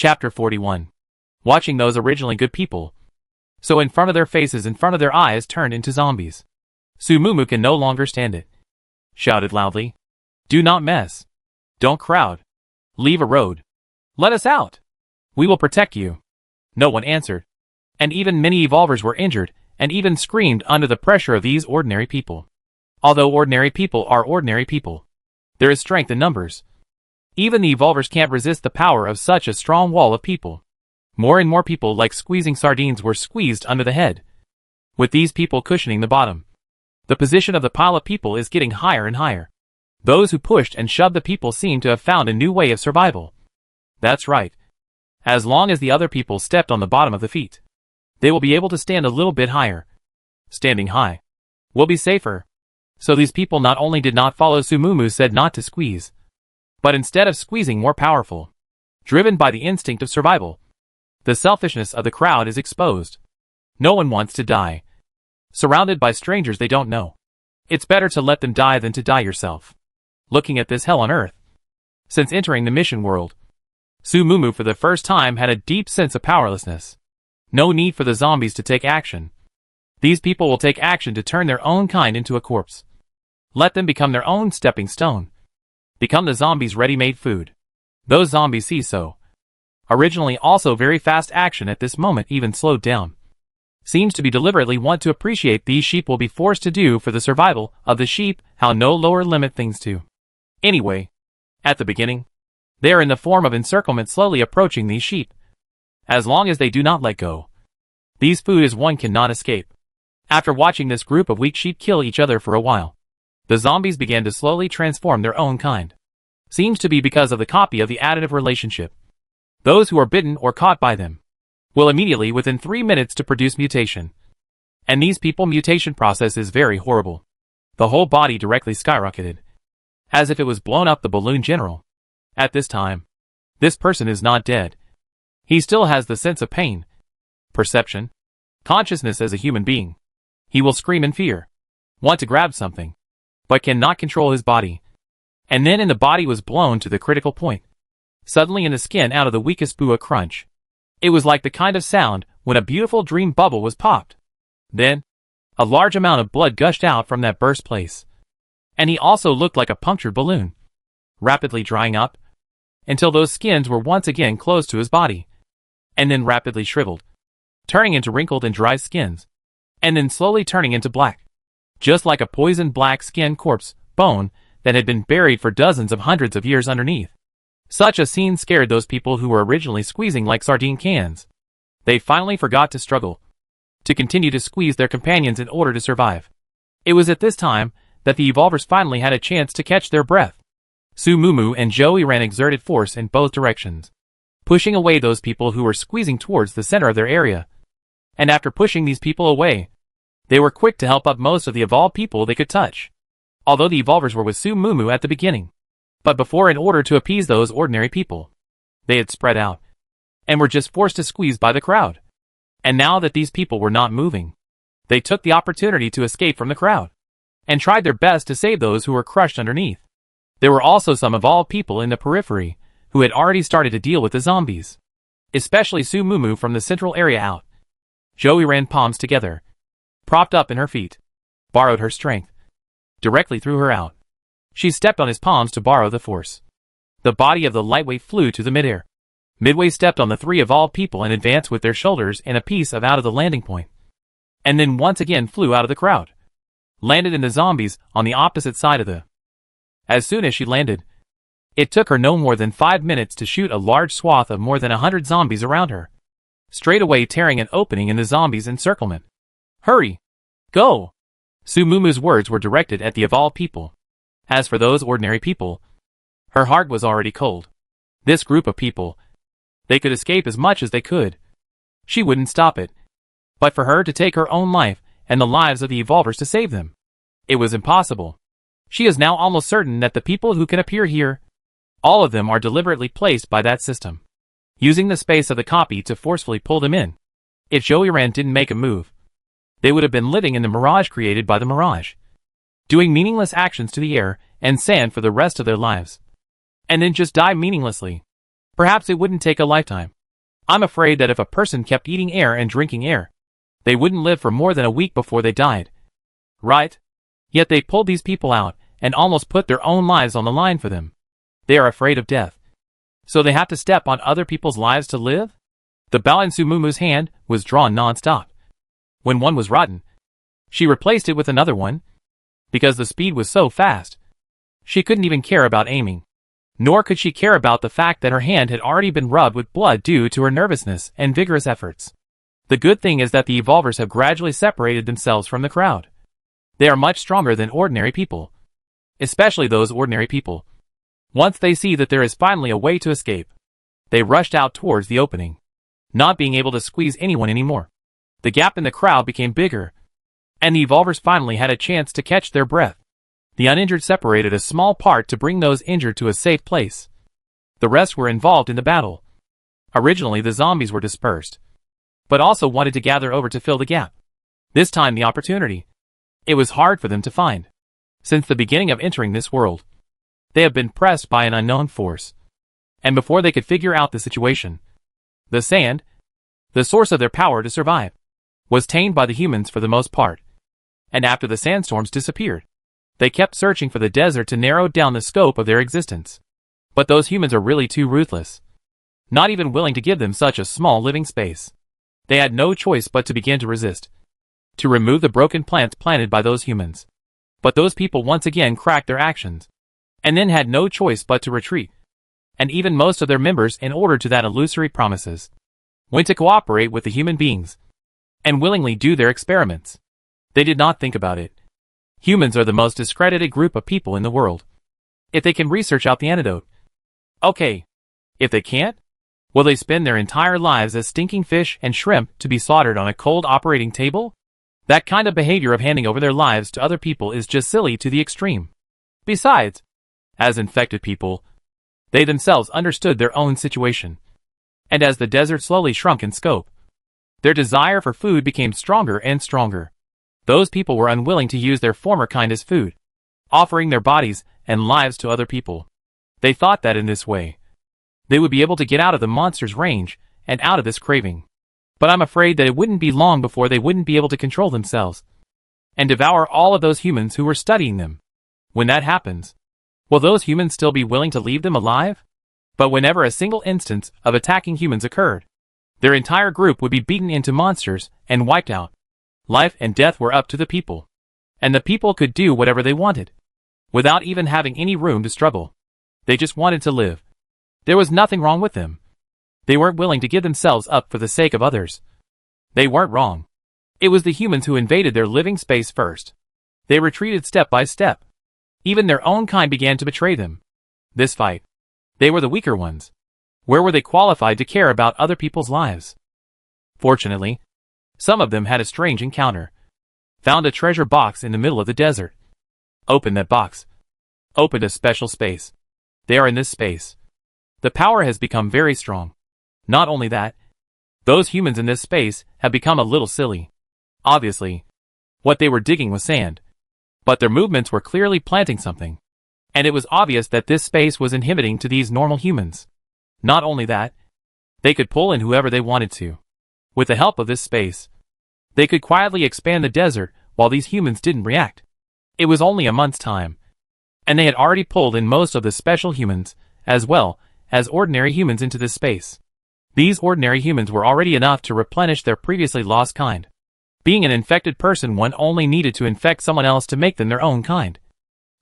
Chapter 41. Watching those originally good people, so in front of their faces, in front of their eyes, turned into zombies. Sumumu can no longer stand it. Shouted loudly. Do not mess. Don't crowd. Leave a road. Let us out. We will protect you. No one answered. And even many evolvers were injured, and even screamed under the pressure of these ordinary people. Although ordinary people are ordinary people, there is strength in numbers. Even the evolvers can't resist the power of such a strong wall of people. More and more people, like squeezing sardines, were squeezed under the head, with these people cushioning the bottom. The position of the pile of people is getting higher and higher. Those who pushed and shoved the people seem to have found a new way of survival. That's right. As long as the other people stepped on the bottom of the feet, they will be able to stand a little bit higher. Standing high will be safer. So these people not only did not follow Sumumu said not to squeeze, but instead of squeezing more powerful, driven by the instinct of survival, the selfishness of the crowd is exposed. No one wants to die, surrounded by strangers they don't know. It's better to let them die than to die yourself. Looking at this hell on earth. Since entering the mission world, Sumumu for the first time had a deep sense of powerlessness. No need for the zombies to take action. These people will take action to turn their own kind into a corpse. Let them become their own stepping stone. Become the zombies' ready-made food. Those zombies see so. Originally also very fast action at this moment even slowed down. Seems to be deliberately want to appreciate these sheep will be forced to do for the survival of the sheep how no lower limit things to. Anyway, at the beginning, they are in the form of encirclement slowly approaching these sheep. As long as they do not let go, these food is one cannot escape. After watching this group of weak sheep kill each other for a while, the zombies began to slowly transform their own kind. Seems to be because of the copy of the additive relationship. Those who are bitten or caught by them will immediately within 3 minutes to produce mutation. And these people mutation process is very horrible. The whole body directly skyrocketed, as if it was blown up the balloon general. At this time, this person is not dead. He still has the sense of pain, perception, consciousness as a human being. He will scream in fear, want to grab something, but cannot control his body. And then the body was blown to the critical point. Suddenly in the skin out of the weakest boo a crunch. It was like the kind of sound when a beautiful dream bubble was popped. Then, a large amount of blood gushed out from that burst place. And he also looked like a punctured balloon, rapidly drying up, until those skins were once again close to his body, and then rapidly shriveled, turning into wrinkled and dry skins, and then slowly turning into black, just like a poisoned black skin corpse bone that had been buried for dozens of hundreds of years underneath. Such a scene scared those people who were originally squeezing like sardine cans. They finally forgot to struggle, to continue to squeeze their companions in order to survive. It was at this time that the evolvers finally had a chance to catch their breath. Sumumu and Joey ran exerted force in both directions, pushing away those people who were squeezing towards the center of their area. And after pushing these people away, they were quick to help up most of the evolved people they could touch. Although the evolvers were with Sumumu at the beginning, but before in order to appease those ordinary people, they had spread out, and were just forced to squeeze by the crowd. And now that these people were not moving, they took the opportunity to escape from the crowd, and tried their best to save those who were crushed underneath. There were also some evolved people in the periphery, who had already started to deal with the zombies. Especially Sumumu from the central area out. Joey ran palms together, propped up in her feet, borrowed her strength, directly threw her out. She stepped on his palms to borrow the force. The body of the lightweight flew to the midair. Midway stepped on the 3 evolved people and advanced with their shoulders in a piece of out of the landing point. And then once again flew out of the crowd. Landed in the zombies on the opposite side of the. As soon as she landed, it took her no more than 5 minutes to shoot a large swath of more than 100 zombies around her, straight away tearing an opening in the zombies' encirclement. Hurry! Go! Sumumu's words were directed at the evolved people. As for those ordinary people, her heart was already cold. This group of people, they could escape as much as they could. She wouldn't stop it. But for her to take her own life and the lives of the evolvers to save them, it was impossible. She is now almost certain that the people who can appear here, all of them are deliberately placed by that system, using the space of the copy to forcefully pull them in. If Joey Ran didn't make a move, they would have been living in the mirage created by the mirage, doing meaningless actions to the air and sand for the rest of their lives, and then just die meaninglessly. Perhaps it wouldn't take a lifetime. I'm afraid that if a person kept eating air and drinking air, they wouldn't live for more than a week before they died. Right? Yet they pulled these people out and almost put their own lives on the line for them. They are afraid of death. So they have to step on other people's lives to live? The bow in Sumumu's hand was drawn non-stop. When one was rotten, she replaced it with another one. Because the speed was so fast, she couldn't even care about aiming. Nor could she care about the fact that her hand had already been rubbed with blood due to her nervousness and vigorous efforts. The good thing is that the evolvers have gradually separated themselves from the crowd. They are much stronger than ordinary people. Especially those ordinary people. Once they see that there is finally a way to escape, they rushed out towards the opening, not being able to squeeze anyone anymore. The gap in the crowd became bigger, and the evolvers finally had a chance to catch their breath. The uninjured separated a small part to bring those injured to a safe place. The rest were involved in the battle. Originally the zombies were dispersed, but also wanted to gather over to fill the gap. This time the opportunity. It was hard for them to find. Since the beginning of entering this world, they have been pressed by an unknown force. And before they could figure out the situation, the sand, the source of their power to survive, was tamed by the humans for the most part. And after the sandstorms disappeared, they kept searching for the desert to narrow down the scope of their existence. But those humans are really too ruthless, not even willing to give them such a small living space. They had no choice but to begin to resist, to remove the broken plants planted by those humans. But those people once again cracked their actions, and then had no choice but to retreat. And even most of their members, in order to that illusory promises, went to cooperate with the human beings, and willingly do their experiments. They did not think about it. Humans are the most discredited group of people in the world. If they can research out the antidote, okay. If they can't, will they spend their entire lives as stinking fish and shrimp to be slaughtered on a cold operating table? That kind of behavior of handing over their lives to other people is just silly to the extreme. Besides, as infected people, they themselves understood their own situation. And as the desert slowly shrunk in scope, their desire for food became stronger and stronger. Those people were unwilling to use their former kind as food, offering their bodies and lives to other people. They thought that in this way, they would be able to get out of the monster's range and out of this craving. But I'm afraid that it wouldn't be long before they wouldn't be able to control themselves and devour all of those humans who were studying them. When that happens, will those humans still be willing to leave them alive? But whenever a single instance of attacking humans occurred, their entire group would be beaten into monsters and wiped out. Life and death were up to the people, and the people could do whatever they wanted, without even having any room to struggle. They just wanted to live. There was nothing wrong with them. They weren't willing to give themselves up for the sake of others. They weren't wrong. It was the humans who invaded their living space first. They retreated step by step. Even their own kind began to betray them. This fight, they were the weaker ones. Where were they qualified to care about other people's lives? Fortunately, some of them had a strange encounter. Found a treasure box in the middle of the desert. Opened that box. Opened a special space. They are in this space. The power has become very strong. Not only that, those humans in this space have become a little silly. Obviously, what they were digging was sand. But their movements were clearly planting something. And it was obvious that this space was inhibiting to these normal humans. Not only that, they could pull in whoever they wanted to. With the help of this space, they could quietly expand the desert while these humans didn't react. It was only a month's time, and they had already pulled in most of the special humans, as well as ordinary humans into this space. These ordinary humans were already enough to replenish their previously lost kind. Being an infected person, one only needed to infect someone else to make them their own kind.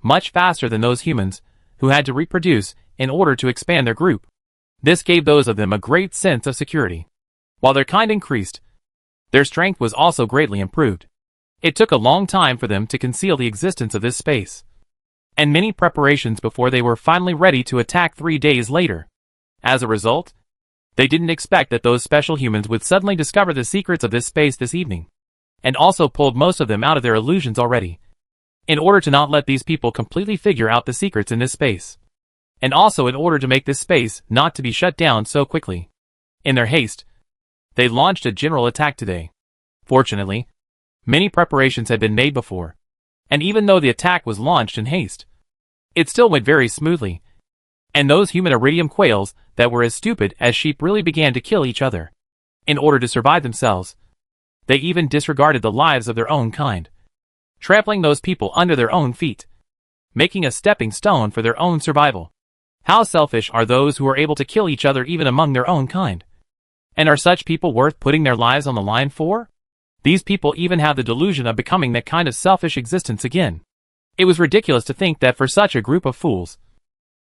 Much faster than those humans, who had to reproduce in order to expand their group. This gave those of them a great sense of security. While their kind increased, their strength was also greatly improved. It took a long time for them to conceal the existence of this space, and many preparations before they were finally ready to attack 3 days later. As a result, they didn't expect that those special humans would suddenly discover the secrets of this space this evening, and also pulled most of them out of their illusions already, in order to not let these people completely figure out the secrets in this space, and also in order to make this space not to be shut down so quickly. In their haste, they launched a general attack today. Fortunately, many preparations had been made before, and even though the attack was launched in haste, it still went very smoothly. And those human iridium quails that were as stupid as sheep really began to kill each other. In order to survive themselves, they even disregarded the lives of their own kind, trampling those people under their own feet, making a stepping stone for their own survival. How selfish are those who are able to kill each other even among their own kind? And are such people worth putting their lives on the line for? These people even have the delusion of becoming that kind of selfish existence again. It was ridiculous to think that for such a group of fools,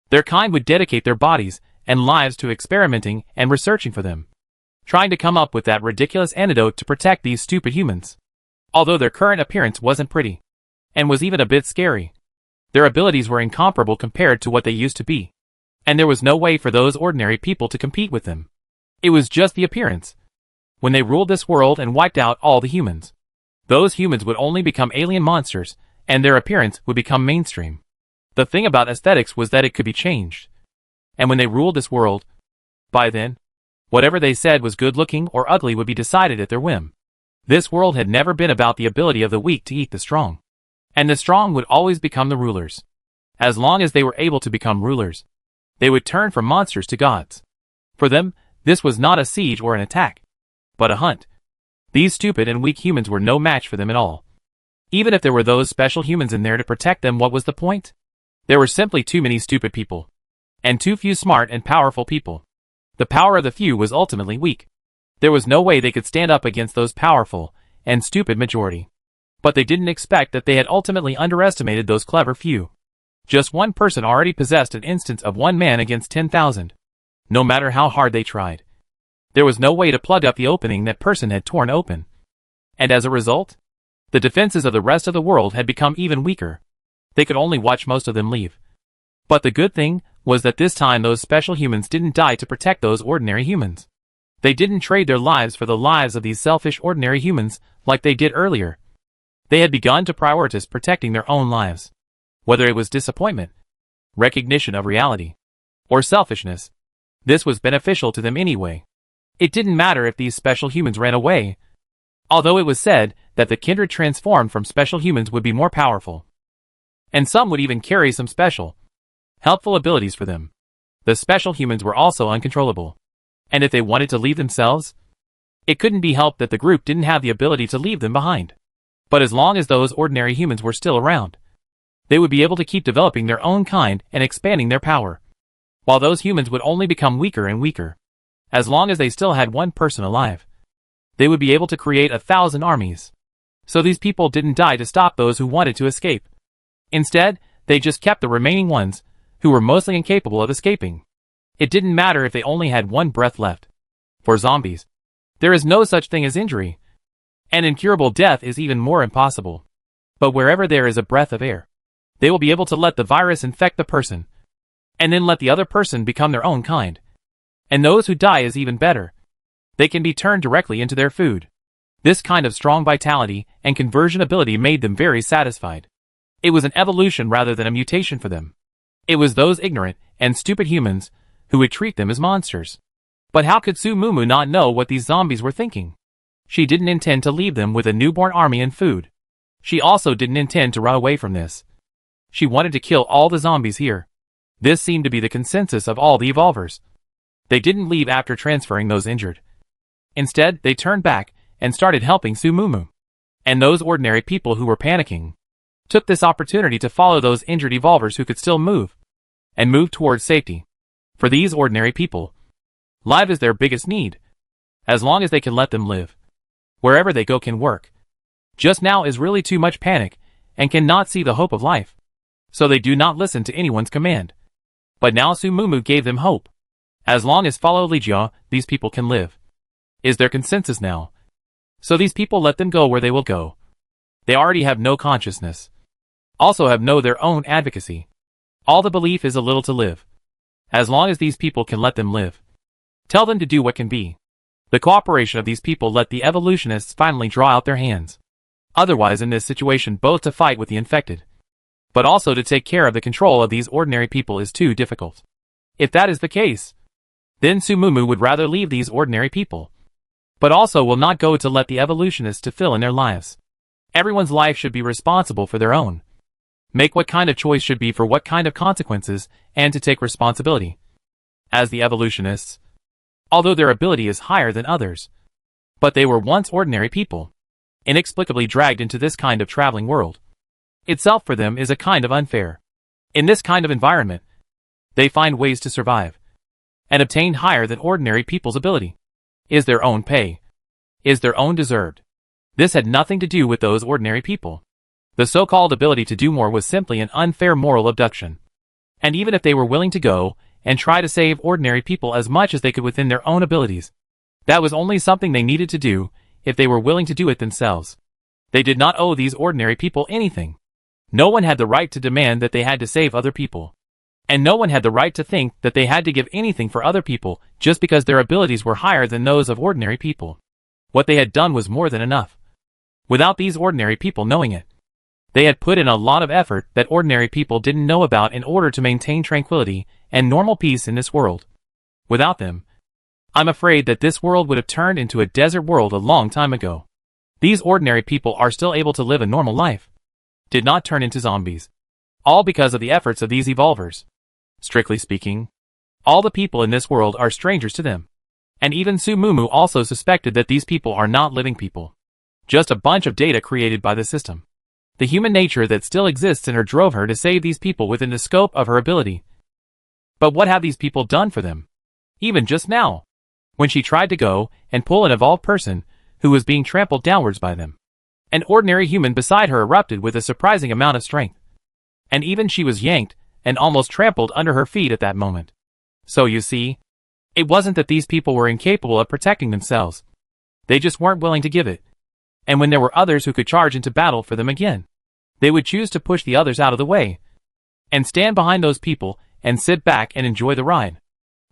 their kind would dedicate their bodies and lives to experimenting and researching for them, trying to come up with that ridiculous antidote to protect these stupid humans. Although their current appearance wasn't pretty, and was even a bit scary, their abilities were incomparable compared to what they used to be, and there was no way for those ordinary people to compete with them. It was just the appearance. When they ruled this world and wiped out all the humans, those humans would only become alien monsters, and their appearance would become mainstream. The thing about aesthetics was that it could be changed. And when they ruled this world, by then, whatever they said was good-looking or ugly would be decided at their whim. This world had never been about the ability of the weak to eat the strong. And the strong would always become the rulers. As long as they were able to become rulers, they would turn from monsters to gods. For them, this was not a siege or an attack, but a hunt. These stupid and weak humans were no match for them at all. Even if there were those special humans in there to protect them, what was the point? There were simply too many stupid people, and too few smart and powerful people. The power of the few was ultimately weak. There was no way they could stand up against those powerful and stupid majority. But they didn't expect that they had ultimately underestimated those clever few. Just one person already possessed an instance of one man against 10,000. No matter how hard they tried, there was no way to plug up the opening that person had torn open. And as a result, the defenses of the rest of the world had become even weaker. They could only watch most of them leave. But the good thing was that this time those special humans didn't die to protect those ordinary humans. They didn't trade their lives for the lives of these selfish ordinary humans like they did earlier. They had begun to prioritize protecting their own lives. Whether it was disappointment, recognition of reality, or selfishness, this was beneficial to them anyway. It didn't matter if these special humans ran away. Although it was said that the kindred transformed from special humans would be more powerful, and some would even carry some special, helpful abilities for them, the special humans were also uncontrollable. And if they wanted to leave themselves, it couldn't be helped that the group didn't have the ability to leave them behind. But as long as those ordinary humans were still around, they would be able to keep developing their own kind and expanding their power, while those humans would only become weaker and weaker. As long as they still had one person alive, they would be able to create 1,000 armies. So these people didn't die to stop those who wanted to escape. Instead, they just kept the remaining ones, who were mostly incapable of escaping. It didn't matter if they only had one breath left. For zombies, there is no such thing as injury, and incurable death is even more impossible. But wherever there is a breath of air, they will be able to let the virus infect the person, and then let the other person become their own kind. And those who die is even better. They can be turned directly into their food. This kind of strong vitality and conversion ability made them very satisfied. It was an evolution rather than a mutation for them. It was those ignorant and stupid humans who would treat them as monsters. But how could Su Mumu not know what these zombies were thinking? She didn't intend to leave them with a newborn army and food. She also didn't intend to run away from this. She wanted to kill all the zombies here. This seemed to be the consensus of all the evolvers. They didn't leave after transferring those injured. Instead, they turned back and started helping Su Mumu. And those ordinary people who were panicking took this opportunity to follow those injured evolvers who could still move, and move towards safety. For these ordinary people, life is their biggest need. As long as they can let them live, wherever they go can work. Just now is really too much panic, and cannot see the hope of life. So they do not listen to anyone's command. But now Su Mumu gave them hope. As long as follow Lijiao, these people can live. Is their consensus now. So these people let them go where they will go. They already have no consciousness. Also have no their own advocacy. All the belief is a little to live. As long as these people can let them live. Tell them to do what can be. The cooperation of these people let the evolutionists finally draw out their hands. Otherwise in this situation both to fight with the infected, but also to take care of the control of these ordinary people is too difficult. If that is the case, then Su Mumu would rather leave these ordinary people, but also will not go to let the evolutionists to fill in their lives. Everyone's life should be responsible for their own. make what kind of choice should be for what kind of consequences, and to take responsibility. As the evolutionists, although their ability is higher than others, but they were once ordinary people, inexplicably dragged into this kind of traveling world. Itself for them is a kind of unfair. In this kind of environment, they find ways to survive, and obtain higher than ordinary people's ability. Is their own pay, is their own deserved. This had nothing to do with those ordinary people. The so-called ability to do more was simply an unfair moral abduction. And even if they were willing to go and try to save ordinary people as much as they could within their own abilities, that was only something they needed to do if they were willing to do it themselves. They did not owe these ordinary people anything. No one had the right to demand that they had to save other people. And no one had the right to think that they had to give anything for other people just because their abilities were higher than those of ordinary people. What they had done was more than enough, without these ordinary people knowing it. They had put in a lot of effort that ordinary people didn't know about in order to maintain tranquility and normal peace in this world. Without them, I'm afraid that this world would have turned into a desert world a long time ago. These ordinary people are still able to live a normal life, did not turn into zombies, all because of the efforts of these evolvers. Strictly speaking, all the people in this world are strangers to them. And even Sumumu also suspected that these people are not living people, just a bunch of data created by the system. The human nature that still exists in her drove her to save these people within the scope of her ability. But what have these people done for them? Even just now, when she tried to go and pull an evolved person who was being trampled downwards by them, an ordinary human beside her erupted with a surprising amount of strength. And even she was yanked and almost trampled under her feet at that moment. So you see, it wasn't that these people were incapable of protecting themselves. They just weren't willing to give it. And when there were others who could charge into battle for them again, they would choose to push the others out of the way and stand behind those people and sit back and enjoy the ride.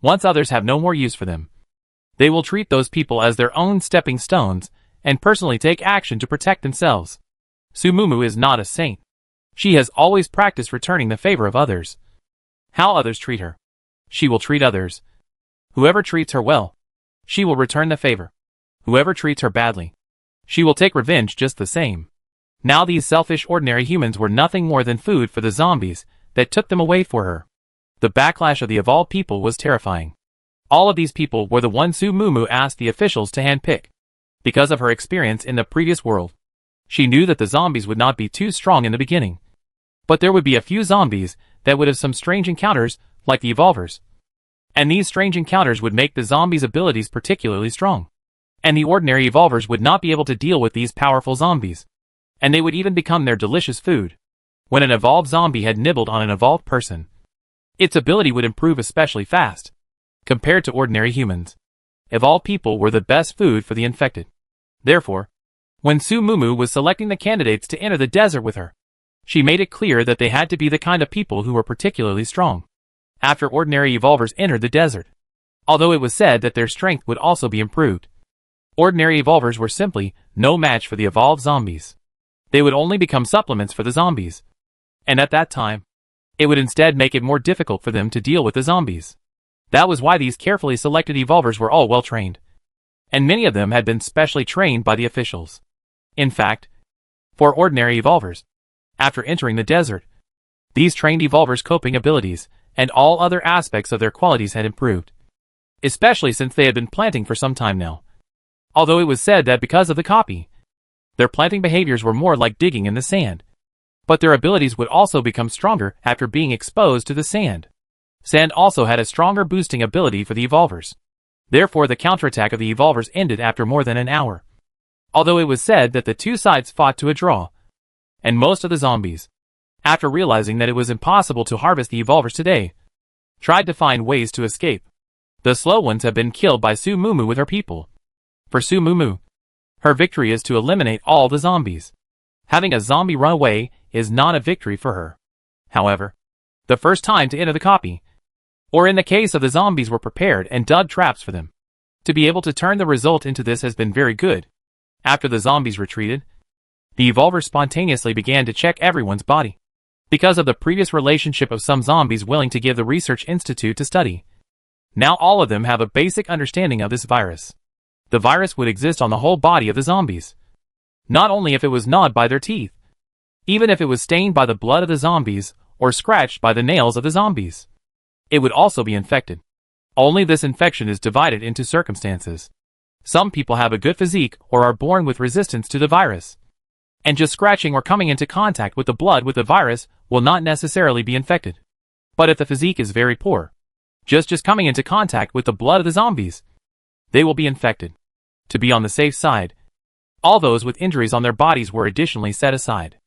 Once others have no more use for them, they will treat those people as their own stepping stones and personally take action to protect themselves. Sumumu is not a saint. She has always practiced returning the favor of others. How others treat her, she will treat others. Whoever treats her well, she will return the favor. Whoever treats her badly, she will take revenge just the same. Now these selfish ordinary humans were nothing more than food for the zombies that took them away for her. The backlash of the evolved people was terrifying. All of these people were the ones Sumumu asked the officials to handpick. Because of her experience in the previous world, she knew that the zombies would not be too strong in the beginning. But there would be a few zombies that would have some strange encounters, like the evolvers. And these strange encounters would make the zombies' abilities particularly strong. And the ordinary evolvers would not be able to deal with these powerful zombies. And they would even become their delicious food. When an evolved zombie had nibbled on an evolved person, its ability would improve especially fast. Compared to ordinary humans, evolved people were the best food for the infected. Therefore, when Sumumu was selecting the candidates to enter the desert with her, she made it clear that they had to be the kind of people who were particularly strong. After ordinary evolvers entered the desert, although it was said that their strength would also be improved, ordinary evolvers were simply no match for the evolved zombies. They would only become supplements for the zombies. And at that time, it would instead make it more difficult for them to deal with the zombies. That was why these carefully selected evolvers were all well trained. And many of them had been specially trained by the officials. In fact, for ordinary evolvers, after entering the desert, these trained evolvers' coping abilities and all other aspects of their qualities had improved. Especially since they had been planting for some time now. Although it was said that because of the copy, their planting behaviors were more like digging in the sand. But their abilities would also become stronger after being exposed to the sand. Sand also had a stronger boosting ability for the evolvers. Therefore the counterattack of the evolvers ended after more than an hour. Although it was said that the two sides fought to a draw. And most of the zombies, after realizing that it was impossible to harvest the evolvers today, tried to find ways to escape. The slow ones have been killed by Sumumu with her people. For Sumumu, her victory is to eliminate all the zombies. Having a zombie run away is not a victory for her. However, the first time to enter the copy, or in the case of the zombies were prepared and dug traps for them. To be able to turn the result into this has been very good. After the zombies retreated, the evolvers spontaneously began to check everyone's body. Because of the previous relationship of some zombies willing to give the research institute to study. Now all of them have a basic understanding of this virus. The virus would exist on the whole body of the zombies. Not only if it was gnawed by their teeth. Even if it was stained by the blood of the zombies, or scratched by the nails of the zombies, it would also be infected. Only this infection is divided into circumstances. Some people have a good physique or are born with resistance to the virus, and just scratching or coming into contact with the blood with the virus will not necessarily be infected. But if the physique is very poor, just coming into contact with the blood of the zombies, they will be infected. To be on the safe side, all those with injuries on their bodies were additionally set aside.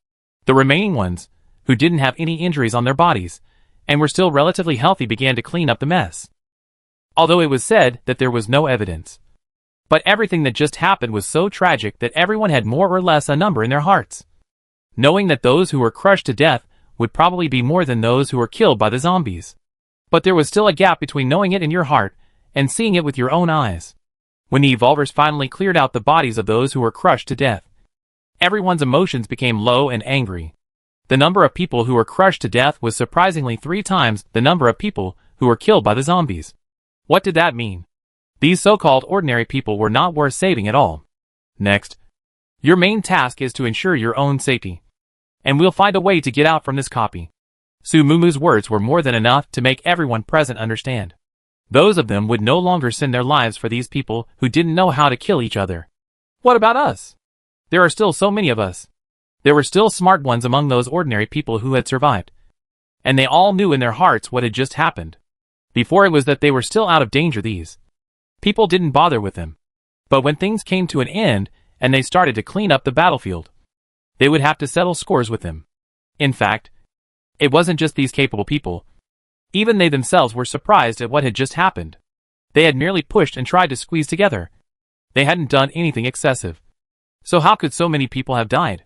The remaining ones, who didn't have any injuries on their bodies, and were still relatively healthy, began to clean up the mess. Although it was said that there was no evidence. But everything that just happened was so tragic that everyone had more or less a number in their hearts, knowing that those who were crushed to death would probably be more than those who were killed by the zombies. But there was still a gap between knowing it in your heart and seeing it with your own eyes. When the evolvers finally cleared out the bodies of those who were crushed to death, everyone's emotions became low and angry. The number of people who were crushed to death was surprisingly 3 times the number of people who were killed by the zombies. What did that mean? These so-called ordinary people were not worth saving at all. Next, your main task is to ensure your own safety. And we'll find a way to get out from this copy. Sumumu's words were more than enough to make everyone present understand. Those of them would no longer send their lives for these people who didn't know how to kill each other. What about us? There are still so many of us. There were still smart ones among those ordinary people who had survived. And they all knew in their hearts what had just happened. Before it was that they were still out of danger. These people didn't bother with them. But when things came to an end, and they started to clean up the battlefield, they would have to settle scores with them. In fact, it wasn't just these capable people. Even they themselves were surprised at what had just happened. They had merely pushed and tried to squeeze together. They hadn't done anything excessive. So how could so many people have died?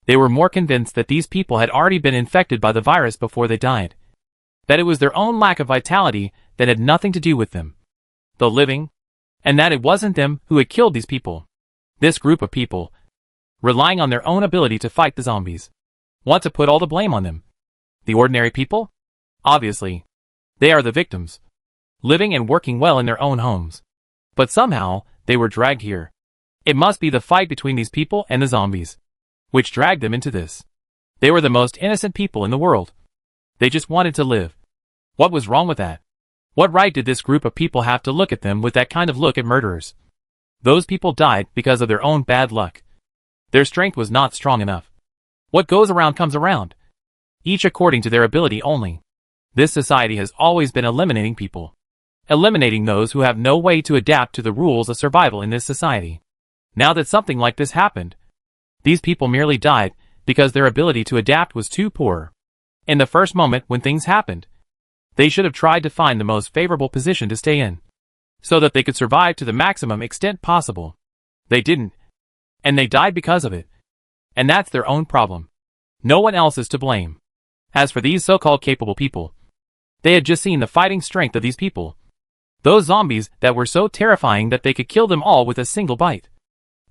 They were more convinced that these people had already been infected by the virus before they died. That it was their own lack of vitality that had nothing to do with them, the living, and that it wasn't them who had killed these people. This group of people, relying on their own ability to fight the zombies, want to put all the blame on them. The ordinary people? Obviously, they are the victims, living and working well in their own homes. But somehow, they were dragged here. It must be the fight between these people and the zombies, which dragged them into this. They were the most innocent people in the world. They just wanted to live. What was wrong with that? What right did this group of people have to look at them with that kind of look at murderers? Those people died because of their own bad luck. Their strength was not strong enough. What goes around comes around, each according to their ability only. This society has always been eliminating people. Eliminating those who have no way to adapt to the rules of survival in this society. Now that something like this happened, these people merely died because their ability to adapt was too poor. In the first moment when things happened, they should have tried to find the most favorable position to stay in, so that they could survive to the maximum extent possible. They didn't, and they died because of it. And that's their own problem. No one else is to blame. As for these so-called capable people, they had just seen the fighting strength of these people. Those zombies that were so terrifying that they could kill them all with a single bite.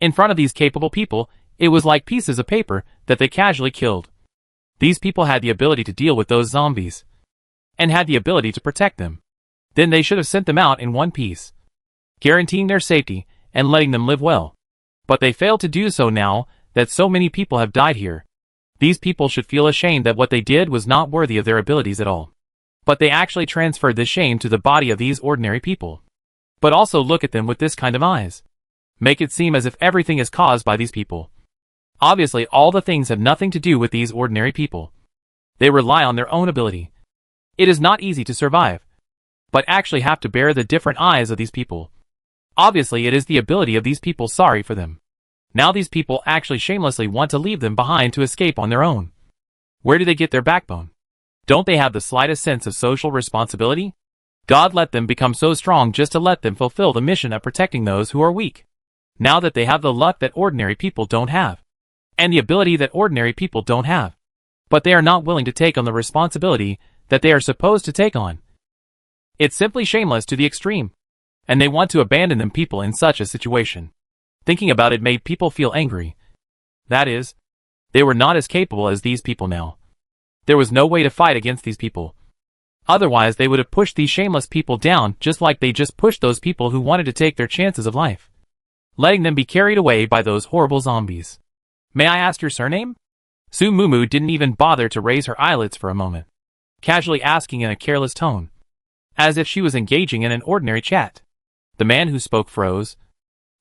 In front of these capable people, it was like pieces of paper that they casually killed. These people had the ability to deal with those zombies, and had the ability to protect them. Then they should have sent them out in one piece, guaranteeing their safety and letting them live well. But they failed to do so now that so many people have died here. These people should feel ashamed that what they did was not worthy of their abilities at all. But they actually transferred this shame to the body of these ordinary people. But also look at them with this kind of eyes. Make it seem as if everything is caused by these people. Obviously all the things have nothing to do with these ordinary people. They rely on their own ability. It is not easy to survive, but actually have to bear the different eyes of these people. Obviously it is the ability of these people sorry for them. Now these people actually shamelessly want to leave them behind to escape on their own. Where do they get their backbone? Don't they have the slightest sense of social responsibility? God let them become so strong just to let them fulfill the mission of protecting those who are weak. Now that they have the luck that ordinary people don't have, and the ability that ordinary people don't have, but they are not willing to take on the responsibility that they are supposed to take on. It's simply shameless to the extreme, and they want to abandon them people in such a situation. Thinking about it made people feel angry. That is, they were not as capable as these people now. There was no way to fight against these people. Otherwise they would have pushed these shameless people down just like they just pushed those people who wanted to take their chances of life, letting them be carried away by those horrible zombies. May I ask your surname? Su Mumu didn't even bother to raise her eyelids for a moment, casually asking in a careless tone, as if she was engaging in an ordinary chat. The man who spoke froze.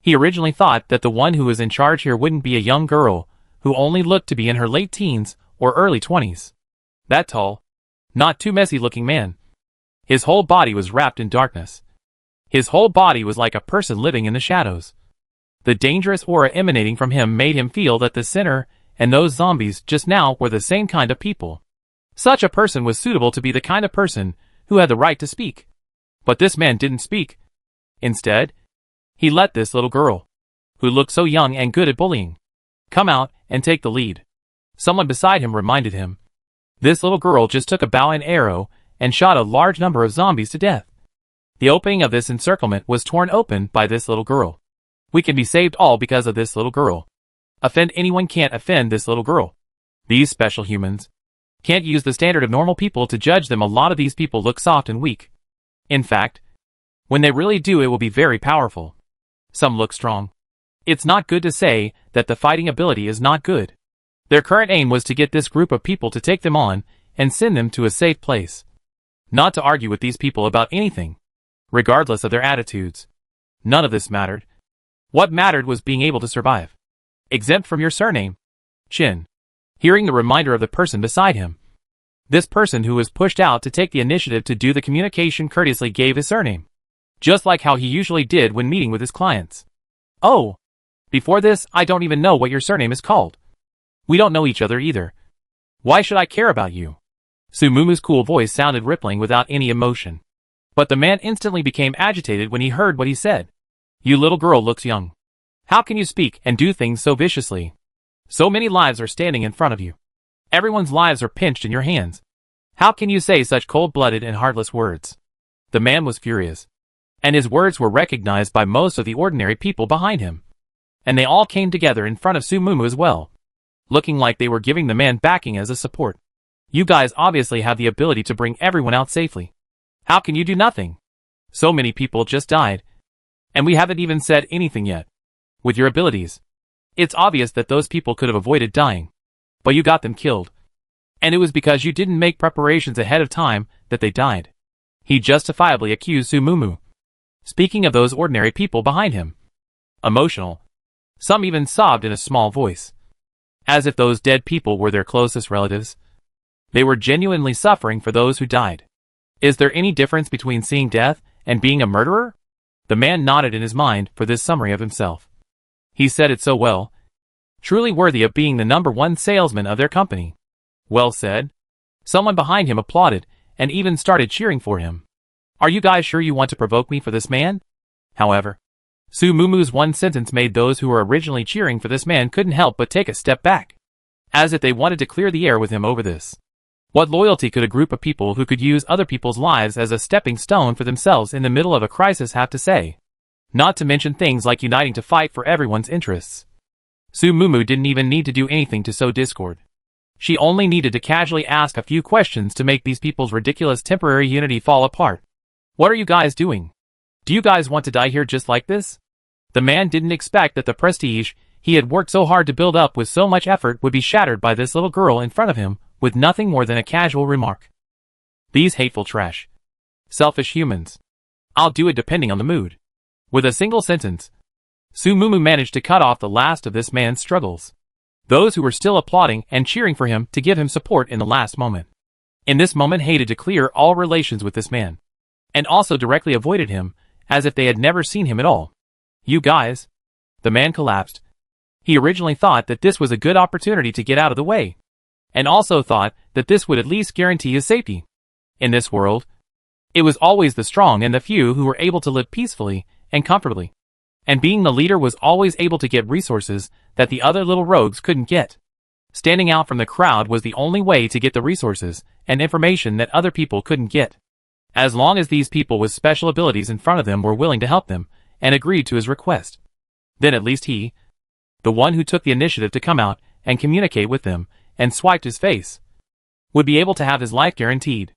He originally thought that the one who was in charge here wouldn't be a young girl who only looked to be in her late teens or early 20s. That tall, not too messy-looking man. His whole body was wrapped in darkness. His whole body was like a person living in the shadows. The dangerous aura emanating from him made him feel that the sinner and those zombies just now were the same kind of people. Such a person was suitable to be the kind of person who had the right to speak. But this man didn't speak. Instead, he let this little girl, who looked so young and good at bullying, come out and take the lead. Someone beside him reminded him. This little girl just took a bow and arrow and shot a large number of zombies to death. The opening of this encirclement was torn open by this little girl. We can be saved all because of this little girl. Offend anyone can't offend this little girl. These special humans can't use the standard of normal people to judge them. A lot of these people look soft and weak. In fact, when they really do, it will be very powerful. Some look strong. It's not good to say that the fighting ability is not good. Their current aim was to get this group of people to take them on and send them to a safe place. Not to argue with these people about anything, regardless of their attitudes. None of this mattered. What mattered was being able to survive. Exempt from your surname. Chin. Hearing the reminder of the person beside him. This person who was pushed out to take the initiative to do the communication courteously gave his surname. Just like how he usually did when meeting with his clients. Oh. Before this, I don't even know what your surname is called. We don't know each other either. Why should I care about you? Su Mumu's cool voice sounded rippling without any emotion. But the man instantly became agitated when he heard what he said. You little girl looks young. How can you speak and do things so viciously? So many lives are standing in front of you. Everyone's lives are pinched in your hands. How can you say such cold-blooded and heartless words? The man was furious. And his words were recognized by most of the ordinary people behind him. And they all came together in front of Su Mumu as well, looking like they were giving the man backing as a support. You guys obviously have the ability to bring everyone out safely. How can you do nothing? So many people just died. And we haven't even said anything yet. With your abilities, it's obvious that those people could have avoided dying. But you got them killed. And it was because you didn't make preparations ahead of time that they died. He justifiably accused Su Mumu. Speaking of those ordinary people behind him. Emotional. Some even sobbed in a small voice. As if those dead people were their closest relatives. They were genuinely suffering for those who died. Is there any difference between seeing death and being a murderer? The man nodded in his mind for this summary of himself. He said it so well. Truly worthy of being the #1 salesman of their company. Well said. Someone behind him applauded and even started cheering for him. Are you guys sure you want to provoke me for this man? However, Su Mumu's one sentence made those who were originally cheering for this man couldn't help but take a step back. As if they wanted to clear the air with him over this. What loyalty could a group of people who could use other people's lives as a stepping stone for themselves in the middle of a crisis have to say? Not to mention things like uniting to fight for everyone's interests. Su Mumu didn't even need to do anything to sow discord. She only needed to casually ask a few questions to make these people's ridiculous temporary unity fall apart. What are you guys doing? Do you guys want to die here just like this? The man didn't expect that the prestige he had worked so hard to build up with so much effort would be shattered by this little girl in front of him with nothing more than a casual remark. These hateful trash. Selfish humans. I'll do it depending on the mood. With a single sentence, Su Mumu managed to cut off the last of this man's struggles. Those who were still applauding and cheering for him to give him support in the last moment. In this moment hated to clear all relations with this man. And also directly avoided him, as if they had never seen him at all. You guys. The man collapsed. He originally thought that this was a good opportunity to get out of the way. And also thought that this would at least guarantee his safety. In this world, it was always the strong and the few who were able to live peacefully and comfortably. And being the leader was always able to get resources that the other little rogues couldn't get. Standing out from the crowd was the only way to get the resources and information that other people couldn't get. As long as these people with special abilities in front of them were willing to help them and agreed to his request, then at least he, the one who took the initiative to come out and communicate with them and swiped his face, would be able to have his life guaranteed.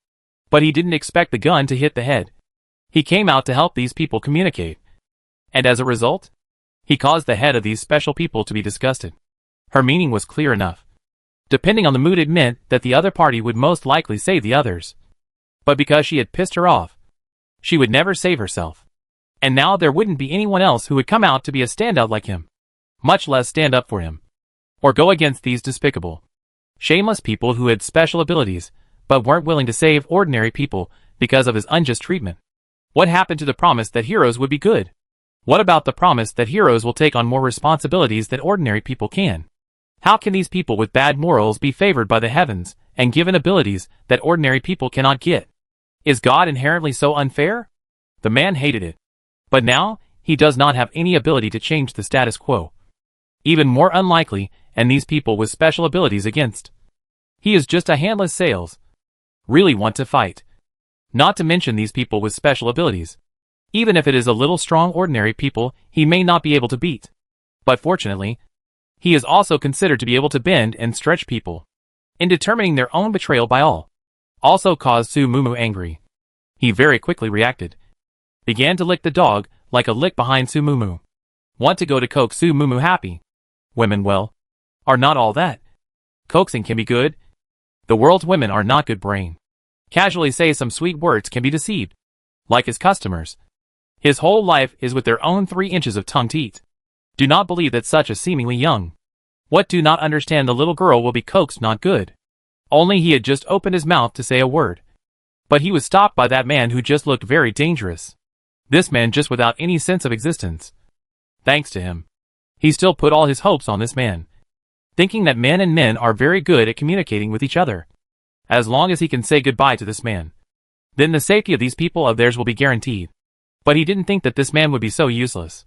But he didn't expect the gun to hit the head. He came out to help these people communicate. And as a result, he caused the head of these special people to be disgusted. Her meaning was clear enough. Depending on the mood, it meant that the other party would most likely save the others. But because she had pissed her off, she would never save herself. And now there wouldn't be anyone else who would come out to be a standout like him, much less stand up for him, or go against these despicable, shameless people who had special abilities, but weren't willing to save ordinary people because of his unjust treatment. What happened to the promise that heroes would be good? What about the promise that heroes will take on more responsibilities than ordinary people can? How can these people with bad morals be favored by the heavens and given abilities that ordinary people cannot get? Is God inherently so unfair? The man hated it. But now, he does not have any ability to change the status quo. Even more unlikely, and these people with special abilities against. He is just a handless sales. Really want to fight. Not to mention these people with special abilities. Even if it is a little strong ordinary people, he may not be able to beat. But fortunately, he is also considered to be able to bend and stretch people. In determining their own betrayal by all. Also caused Su Mumu angry. He very quickly reacted. Began to lick the dog, like a lick behind Su Mumu. Want to go to coax Su Mumu happy. Women, well, are not all that. Coaxing can be good. The world's women are not good brain. Casually say some sweet words can be deceived. Like his customers. His whole life is with their own 3 inches of tongue to eat. Do not believe that such a seemingly young. What do not understand the little girl will be coaxed not good. Only he had just opened his mouth to say a word. But he was stopped by that man who just looked very dangerous. This man just without any sense of existence. Thanks to him. He still put all his hopes on this man. Thinking that men and men are very good at communicating with each other. As long as he can say goodbye to this man. Then the safety of these people of theirs will be guaranteed. But he didn't think that this man would be so useless.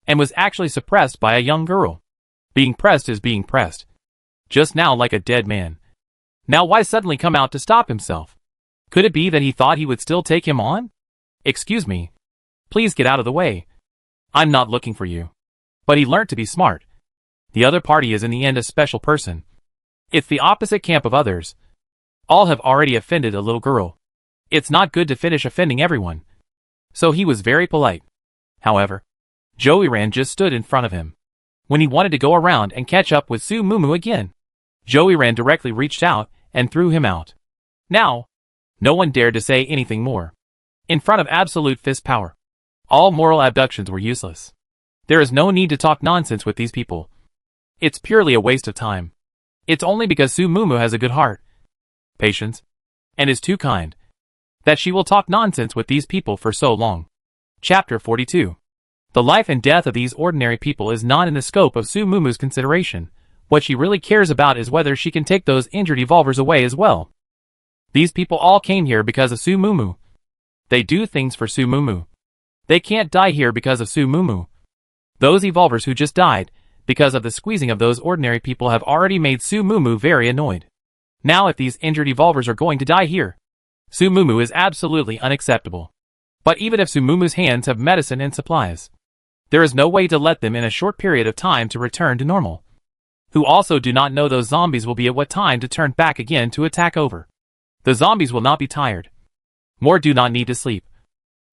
And was actually suppressed by a young girl. Being pressed is being pressed. Just now like a dead man. Now why suddenly come out to stop himself? Could it be that he thought he would still take him on? Excuse me. Please get out of the way. I'm not looking for you. But he learnt to be smart. The other party is in the end a special person. It's the opposite camp of others. All have already offended a little girl. It's not good to finish offending everyone. So he was very polite. However, Joey Ran just stood in front of him. When he wanted to go around and catch up with Su Mumu again, Joey Ran directly reached out and threw him out. Now, no one dared to say anything more. In front of absolute fist power. All moral abductions were useless. There is no need to talk nonsense with these people. It's purely a waste of time. It's only because Su Mumu has a good heart, patience, and is too kind, that she will talk nonsense with these people for so long. Chapter 42. The life and death of these ordinary people is not in the scope of Su Mumu's consideration. What she really cares about is whether she can take those injured evolvers away as well. These people all came here because of Su Mumu. They do things for Su Mumu. They can't die here because of Su Mumu. Those evolvers who just died, because of the squeezing of those ordinary people, have already made Su Mumu very annoyed. Now if these injured evolvers are going to die here, Su Mumu is absolutely unacceptable. But even if Su Mumu's hands have medicine and supplies, there is no way to let them in a short period of time to return to normal. Who also do not know those zombies will be at what time to turn back again to attack over. The zombies will not be tired. More do not need to sleep.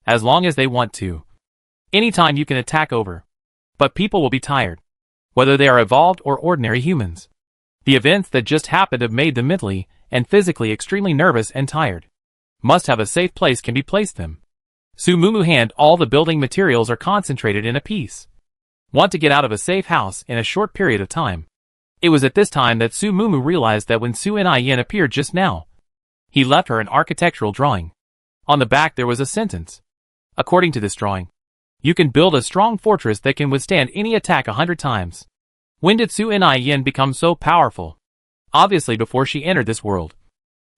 As long as they want to. Anytime you can attack over. But people will be tired. Whether they are evolved or ordinary humans. The events that just happened have made them mentally and physically extremely nervous and tired. Must have a safe place can be placed them. Su Mumu hand all the building materials are concentrated in a piece. Want to get out of a safe house in a short period of time. It was at this time that Su Mumu realized that when Su Yin appeared just now, he left her an architectural drawing. On the back there was a sentence. According to this drawing, you can build a strong fortress that can withstand any attack 100 times. When did Su Yin become so powerful? Obviously before she entered this world.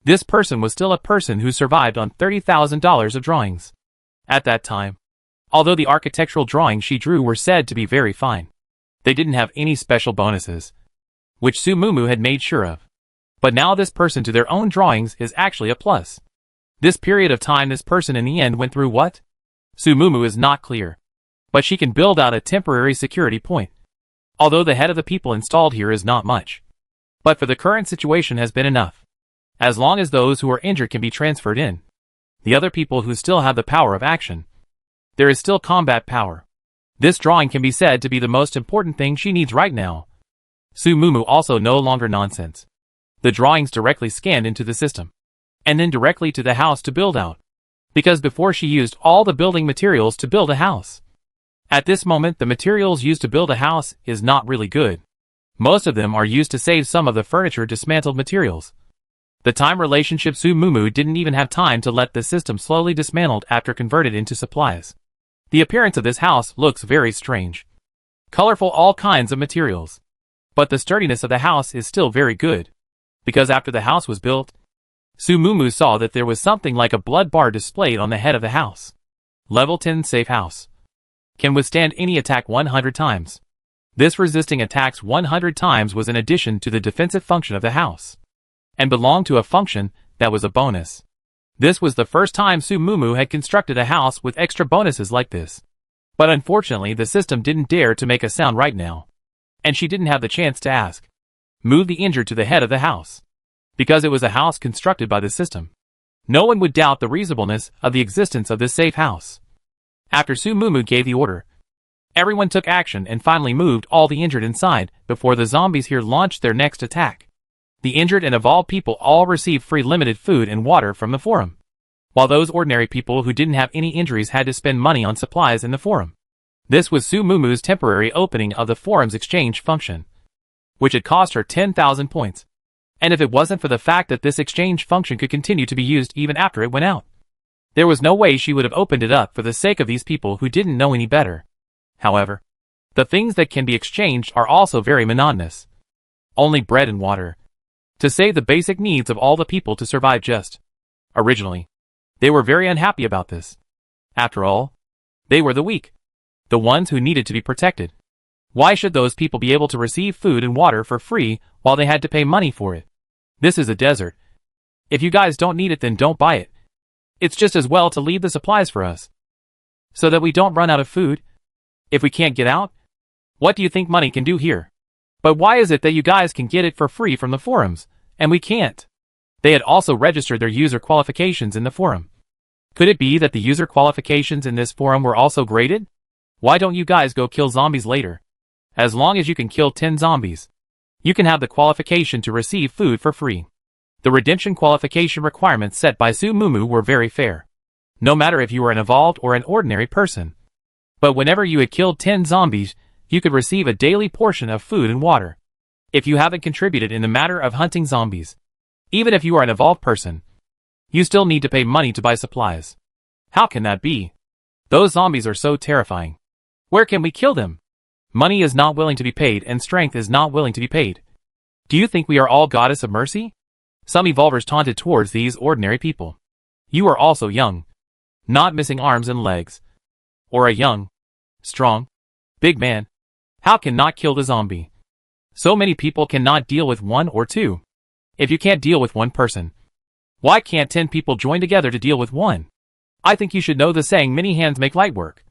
This person was still a person who survived on $30,000 of drawings. At that time, although the architectural drawings she drew were said to be very fine, they didn't have any special bonuses, which Su Mumu had made sure of. But now this person to their own drawings is actually a plus. This period of time this person in the end went through what? Su Mumu is not clear. But she can build out a temporary security point. Although the head of the people installed here is not much. But for the current situation has been enough. As long as those who are injured can be transferred in. The other people who still have the power of action. There is still combat power. This drawing can be said to be the most important thing she needs right now. Su Mumu also no longer nonsense. The drawings directly scanned into the system, and then directly to the house to build out, because before she used all the building materials to build a house. At this moment, the materials used to build a house is not really good. Most of them are used to save some of the furniture dismantled materials. The time relationship Su Mumu didn't even have time to let the system slowly dismantled after converted into supplies. The appearance of this house looks very strange. Colorful all kinds of materials. But the sturdiness of the house is still very good. Because after the house was built, Su Mumu saw that there was something like a blood bar displayed on the head of the house. Level 10 safe house. Can withstand any attack 100 times. This resisting attacks 100 times was an addition to the defensive function of the house, and belonged to a function that was a bonus. This was the first time Su Mumu had constructed a house with extra bonuses like this. But unfortunately the system didn't dare to make a sound right now, and she didn't have the chance to ask. Move the injured to the head of the house. Because it was a house constructed by the system, no one would doubt the reasonableness of the existence of this safe house. After Su Mumu gave the order, everyone took action and finally moved all the injured inside before the zombies here launched their next attack. The injured and evolved people all received free limited food and water from the forum, while those ordinary people who didn't have any injuries had to spend money on supplies in the forum. This was Su Mumu's temporary opening of the forum's exchange function, which had cost her 10,000 points. And if it wasn't for the fact that this exchange function could continue to be used even after it went out, there was no way she would have opened it up for the sake of these people who didn't know any better. However, the things that can be exchanged are also very monotonous. Only bread and water, to save the basic needs of all the people to survive just. Originally, they were very unhappy about this. After all, they were the weak, the ones who needed to be protected. Why should those people be able to receive food and water for free while they had to pay money for it? This is a desert. If you guys don't need it, then don't buy it. It's just as well to leave the supplies for us, so that we don't run out of food. If we can't get out, what do you think money can do here? But why is it that you guys can get it for free from the forums, and we can't? They had also registered their user qualifications in the forum. Could it be that the user qualifications in this forum were also graded? Why don't you guys go kill zombies later? As long as you can kill 10 zombies, you can have the qualification to receive food for free. The redemption qualification requirements set by Su Mumu were very fair, no matter if you were an evolved or an ordinary person. But whenever you had killed 10 zombies, you could receive a daily portion of food and water. If you haven't contributed in the matter of hunting zombies, even if you are an evolved person, you still need to pay money to buy supplies. How can that be? Those zombies are so terrifying. Where can we kill them? Money is not willing to be paid and strength is not willing to be paid. Do you think we are all goddess of mercy? Some evolvers taunted towards these ordinary people. You are also young, not missing arms and legs, or a young, strong, big man. How can not kill the zombie? So many people cannot deal with one or two. If you can't deal with one person, why can't 10 people join together to deal with one? I think you should know the saying, many hands make light work.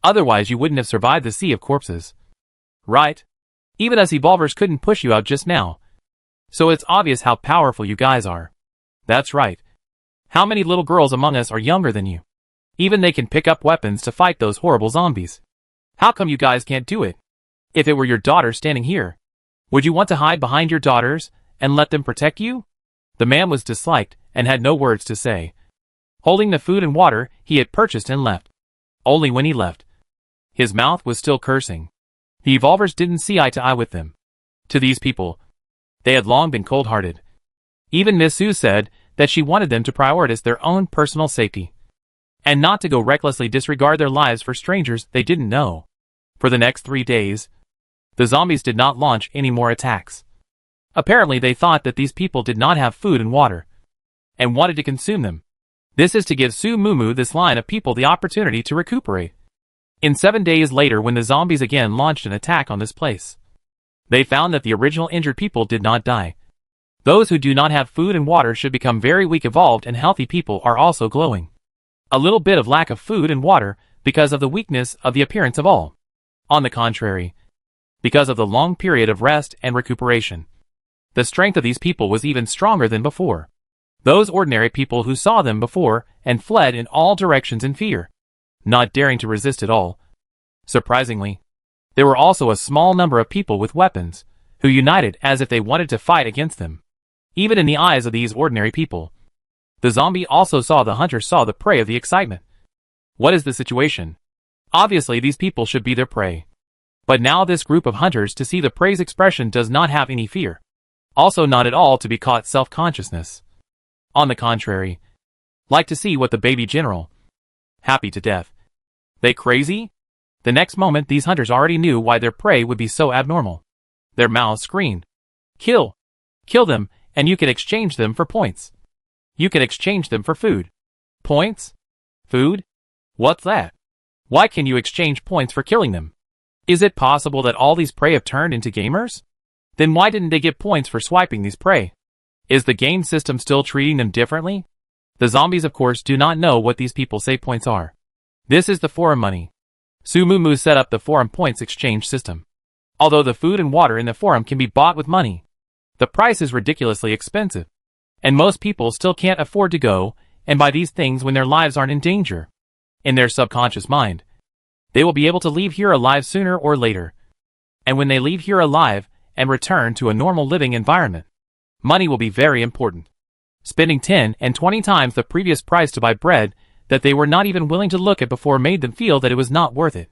Otherwise you wouldn't have survived the sea of corpses. Right? Even us evolvers couldn't push you out just now. So it's obvious how powerful you guys are. That's right. How many little girls among us are younger than you? Even they can pick up weapons to fight those horrible zombies. How come you guys can't do it? If it were your daughter standing here, would you want to hide behind your daughters and let them protect you? The man was disliked and had no words to say. Holding the food and water he had purchased and left. Only when he left, his mouth was still cursing. The evolvers didn't see eye to eye with them. To these people, they had long been cold-hearted. Even Miss Su said that she wanted them to prioritize their own personal safety, and not to go recklessly disregard their lives for strangers they didn't know. For the next 3 days, the zombies did not launch any more attacks. Apparently they thought that these people did not have food and water, and wanted to consume them. This is to give Su Mumu this line of people the opportunity to recuperate. In 7 days later, when the zombies again launched an attack on this place, they found that the original injured people did not die. Those who do not have food and water should become very weak. Evolved and healthy people are also glowing. A little bit of lack of food and water because of the weakness of the appearance of all. On the contrary, because of the long period of rest and recuperation, the strength of these people was even stronger than before. Those ordinary people who saw them before and fled in all directions in fear, not daring to resist at all. Surprisingly, there were also a small number of people with weapons, who united as if they wanted to fight against them. even in the eyes of these ordinary people. The zombie also saw the hunter saw the prey of the excitement. What is the situation? Obviously these people should be their prey. But now this group of hunters to see the prey's expression does not have any fear. Also not at all to be caught self-consciousness. On the contrary. Like to see what the baby general. Happy to death. They crazy? The next moment these hunters already knew why their prey would be so abnormal. Their mouths screamed. Kill! Kill them, and you can exchange them for points. You can exchange them for food. Points? Food? What's that? Why can you exchange points for killing them? Is it possible that all these prey have turned into gamers? Then why didn't they get points for swiping these prey? Is the game system still treating them differently? The zombies of course do not know what these people say points are. This is the forum money. Sumumu set up the forum points exchange system. Although the food and water in the forum can be bought with money, the price is ridiculously expensive. And most people still can't afford to go and buy these things when their lives aren't in danger. In their subconscious mind, they will be able to leave here alive sooner or later. And when they leave here alive and return to a normal living environment, money will be very important. Spending 10 and 20 times the previous price to buy bread that they were not even willing to look at before made them feel that it was not worth it.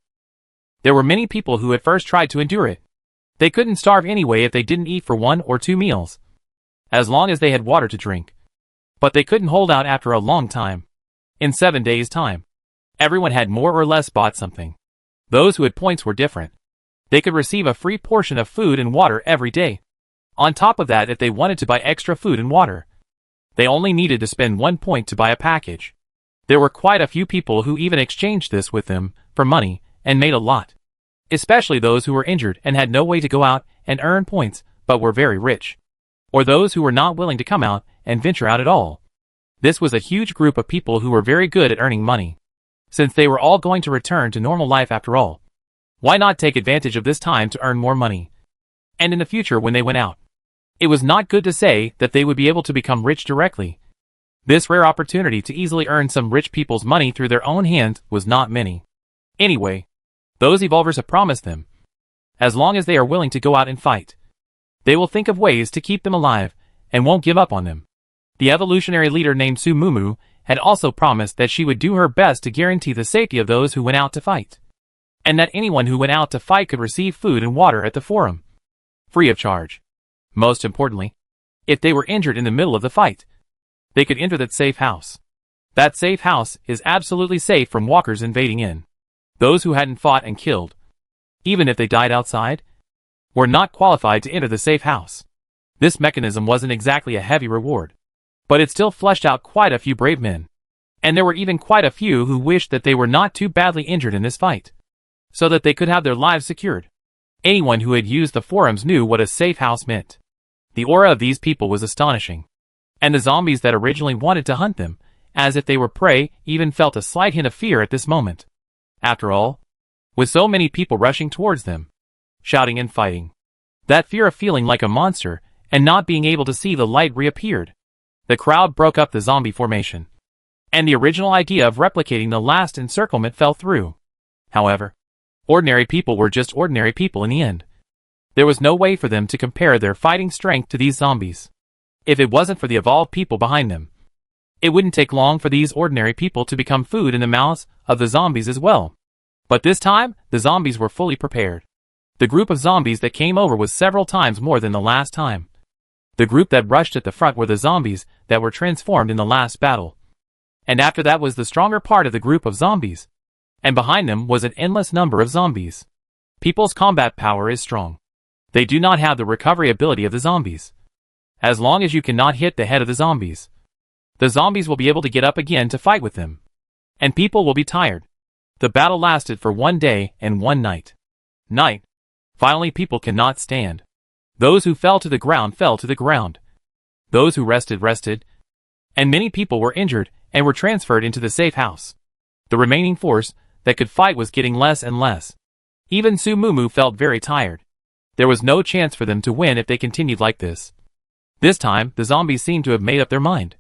There were many people who at first tried to endure it. They couldn't starve anyway if they didn't eat for 1 or 2 meals, as long as they had water to drink. But they couldn't hold out after a long time. In 7 days' time, everyone had more or less bought something. Those who had points were different. They could receive a free portion of food and water every day. On top of that, if they wanted to buy extra food and water, they only needed to spend 1 point to buy a package. There were quite a few people who even exchanged this with them for money and made a lot. Especially those who were injured and had no way to go out and earn points but were very rich. Or those who were not willing to come out and venture out at all. This was a huge group of people who were very good at earning money. Since they were all going to return to normal life after all, why not take advantage of this time to earn more money? And in the future when they went out, it was not good to say that they would be able to become rich directly. This rare opportunity to easily earn some rich people's money through their own hands was not many. Anyway, those evolvers have promised them, as long as they are willing to go out and fight, they will think of ways to keep them alive and won't give up on them. The evolutionary leader named Sumumu had also promised that she would do her best to guarantee the safety of those who went out to fight, and that anyone who went out to fight could receive food and water at the forum, free of charge. Most importantly, if they were injured in the middle of the fight, they could enter that safe house. That safe house is absolutely safe from walkers invading in. Those who hadn't fought and killed, even if they died outside, were not qualified to enter the safe house. This mechanism wasn't exactly a heavy reward, but it still fleshed out quite a few brave men. And there were even quite a few who wished that they were not too badly injured in this fight, so that they could have their lives secured. Anyone who had used the forums knew what a safe house meant. The aura of these people was astonishing. And the zombies that originally wanted to hunt them, as if they were prey, even felt a slight hint of fear at this moment. After all, with so many people rushing towards them, shouting and fighting, that fear of feeling like a monster and not being able to see the light reappeared. The crowd broke up the zombie formation, and the original idea of replicating the last encirclement fell through. However, ordinary people were just ordinary people in the end. There was no way for them to compare their fighting strength to these zombies. If it wasn't for the evolved people behind them, it wouldn't take long for these ordinary people to become food in the mouths of the zombies as well. But this time, the zombies were fully prepared. The group of zombies that came over was several times more than the last time. The group that rushed at the front were the zombies that were transformed in the last battle. And after that was the stronger part of the group of zombies. And behind them was an endless number of zombies. People's combat power is strong. They do not have the recovery ability of the zombies. As long as you cannot hit the head of the zombies will be able to get up again to fight with them. And people will be tired. The battle lasted for 1 day and 1 night. Finally people cannot stand. Those who fell to the ground fell to the ground. Those who rested. And many people were injured and were transferred into the safe house. The remaining force that could fight was getting less and less. Even Sumumu felt very tired. There was no chance for them to win if they continued like this. This time, the zombies seemed to have made up their mind.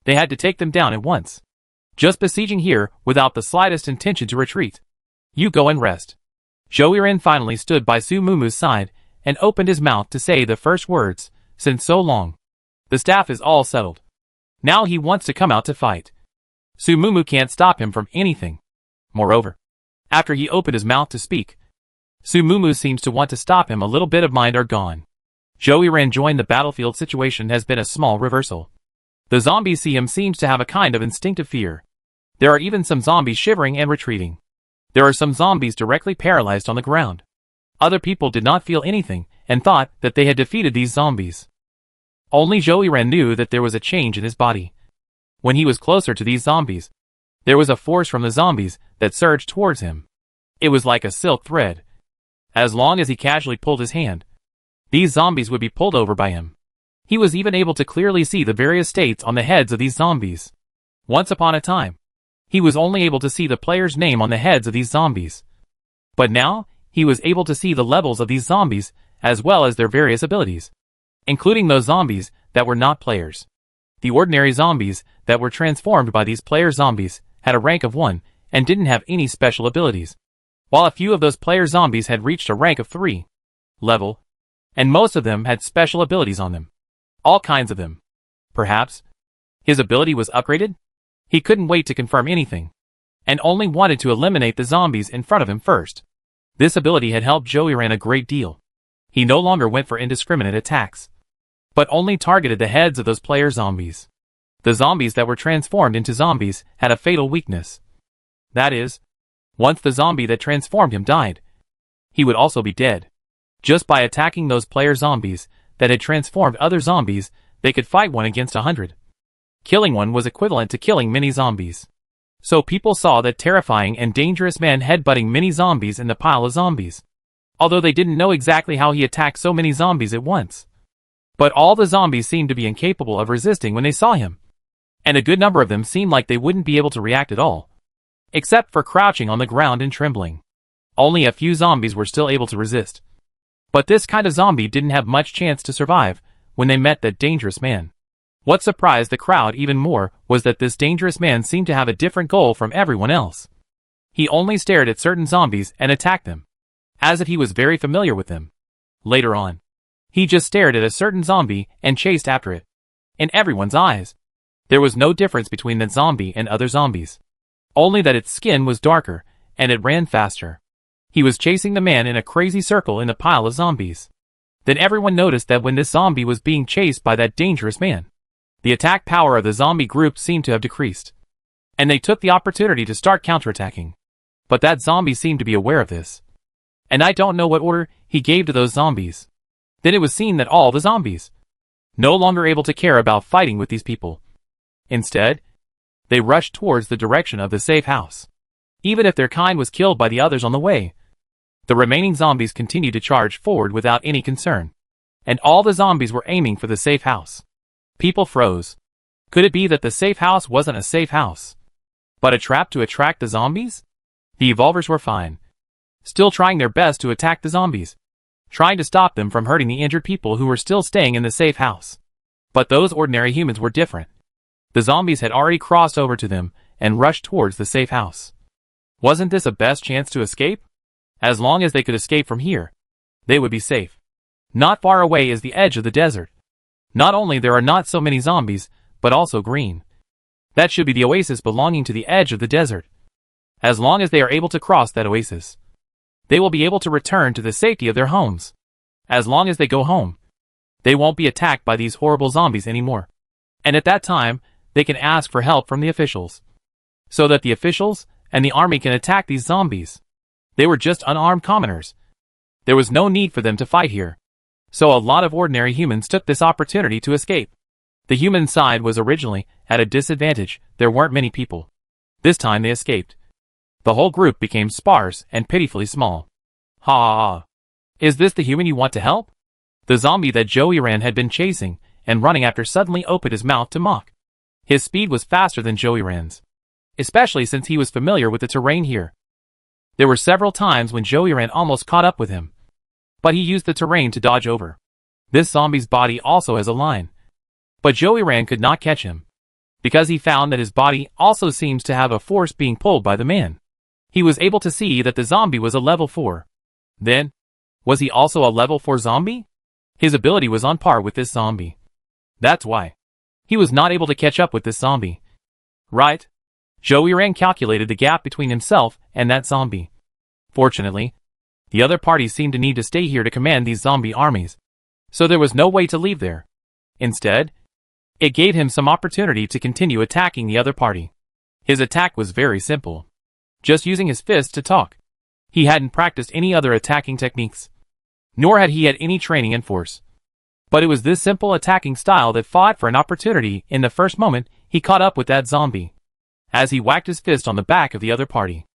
They had to take them down at once. Just besieging here without the slightest intention to retreat. You go and rest. Zhouyiren finally stood by Sumumu's side and opened his mouth to say the first words, since so long. The staff is all settled. Now he wants to come out to fight. Sumumu can't stop him from anything. Moreover, after he opened his mouth to speak, Sumumu seems to want to stop him. A little bit of mind are gone. Joey Ran joined the battlefield situation has been a small reversal. The zombies see him seems to have a kind of instinctive fear. There are even some zombies shivering and retreating. There are some zombies directly paralyzed on the ground. Other people did not feel anything and thought that they had defeated these zombies. Only Joey Ran knew that there was a change in his body. When he was closer to these zombies, there was a force from the zombies that surged towards him. It was like a silk thread. As long as he casually pulled his hand, these zombies would be pulled over by him. He was even able to clearly see the various states on the heads of these zombies. Once upon a time, he was only able to see the player's name on the heads of these zombies. But now, he was able to see the levels of these zombies, as well as their various abilities, including those zombies that were not players. The ordinary zombies that were transformed by these player zombies had a rank of 1 and didn't have any special abilities, while a few of those player zombies had reached a rank of 3 level, and most of them had special abilities on them. All kinds of them. Perhaps his ability was upgraded? He couldn't wait to confirm anything, and only wanted to eliminate the zombies in front of him first. This ability had helped Joey Ran a great deal. He no longer went for indiscriminate attacks, but only targeted the heads of those player zombies. The zombies that were transformed into zombies had a fatal weakness. That is, once the zombie that transformed him died, he would also be dead. Just by attacking those player zombies that had transformed other zombies, they could fight 1 against 100. Killing one was equivalent to killing many zombies. So people saw that terrifying and dangerous man headbutting many zombies in the pile of zombies, although they didn't know exactly how he attacked so many zombies at once. But all the zombies seemed to be incapable of resisting when they saw him, and a good number of them seemed like they wouldn't be able to react at all, except for crouching on the ground and trembling. Only a few zombies were still able to resist. But this kind of zombie didn't have much chance to survive when they met that dangerous man. What surprised the crowd even more was that this dangerous man seemed to have a different goal from everyone else. He only stared at certain zombies and attacked them, as if he was very familiar with them. Later on, he just stared at a certain zombie and chased after it. In everyone's eyes, there was no difference between that zombie and other zombies, only that its skin was darker and it ran faster. He was chasing the man in a crazy circle in a pile of zombies. Then everyone noticed that when this zombie was being chased by that dangerous man, the attack power of the zombie group seemed to have decreased, and they took the opportunity to start counterattacking. But that zombie seemed to be aware of this, and I don't know what order he gave to those zombies. Then it was seen that all the zombies, no longer able to care about fighting with these people. Instead, they rushed towards the direction of the safe house. Even if their kind was killed by the others on the way, the remaining zombies continued to charge forward without any concern, and all the zombies were aiming for the safe house. People froze. Could it be that the safe house wasn't a safe house, but a trap to attract the zombies? The evolvers were fine, still trying their best to attack the zombies, trying to stop them from hurting the injured people who were still staying in the safe house. But those ordinary humans were different. The zombies had already crossed over to them and rushed towards the safe house. Wasn't this a best chance to escape? As long as they could escape from here, they would be safe. Not far away is the edge of the desert. Not only there are not so many zombies, but also green. That should be the oasis belonging to the edge of the desert. As long as they are able to cross that oasis, they will be able to return to the safety of their homes. As long as they go home, they won't be attacked by these horrible zombies anymore. And at that time, they can ask for help from the officials, so that the officials and the army can attack these zombies. They were just unarmed commoners. There was no need for them to fight here. So a lot of ordinary humans took this opportunity to escape. The human side was originally at a disadvantage. There weren't many people. This time they escaped. The whole group became sparse and pitifully small. Ha ha ha. Is this the human you want to help? The zombie that Joey Ran had been chasing and running after suddenly opened his mouth to mock. His speed was faster than Joey Ran's, especially since he was familiar with the terrain here. There were several times when Joey Ran almost caught up with him, but he used the terrain to dodge over. This zombie's body also has a line, but Joey Ran could not catch him, because he found that his body also seems to have a force being pulled by the man. He was able to see that the zombie was a level 4. Then, was he also a level 4 zombie? His ability was on par with this zombie. That's why he was not able to catch up with this zombie. Right? Joey Ran calculated the gap between himself and that zombie. Fortunately, the other parties seemed to need to stay here to command these zombie armies, so there was no way to leave there. Instead, it gave him some opportunity to continue attacking the other party. His attack was very simple, just using his fists to talk. He hadn't practiced any other attacking techniques, nor had he had any training in force. But it was this simple attacking style that fought for an opportunity in the first moment he caught up with that zombie. As he whacked his fist on the back of the other party,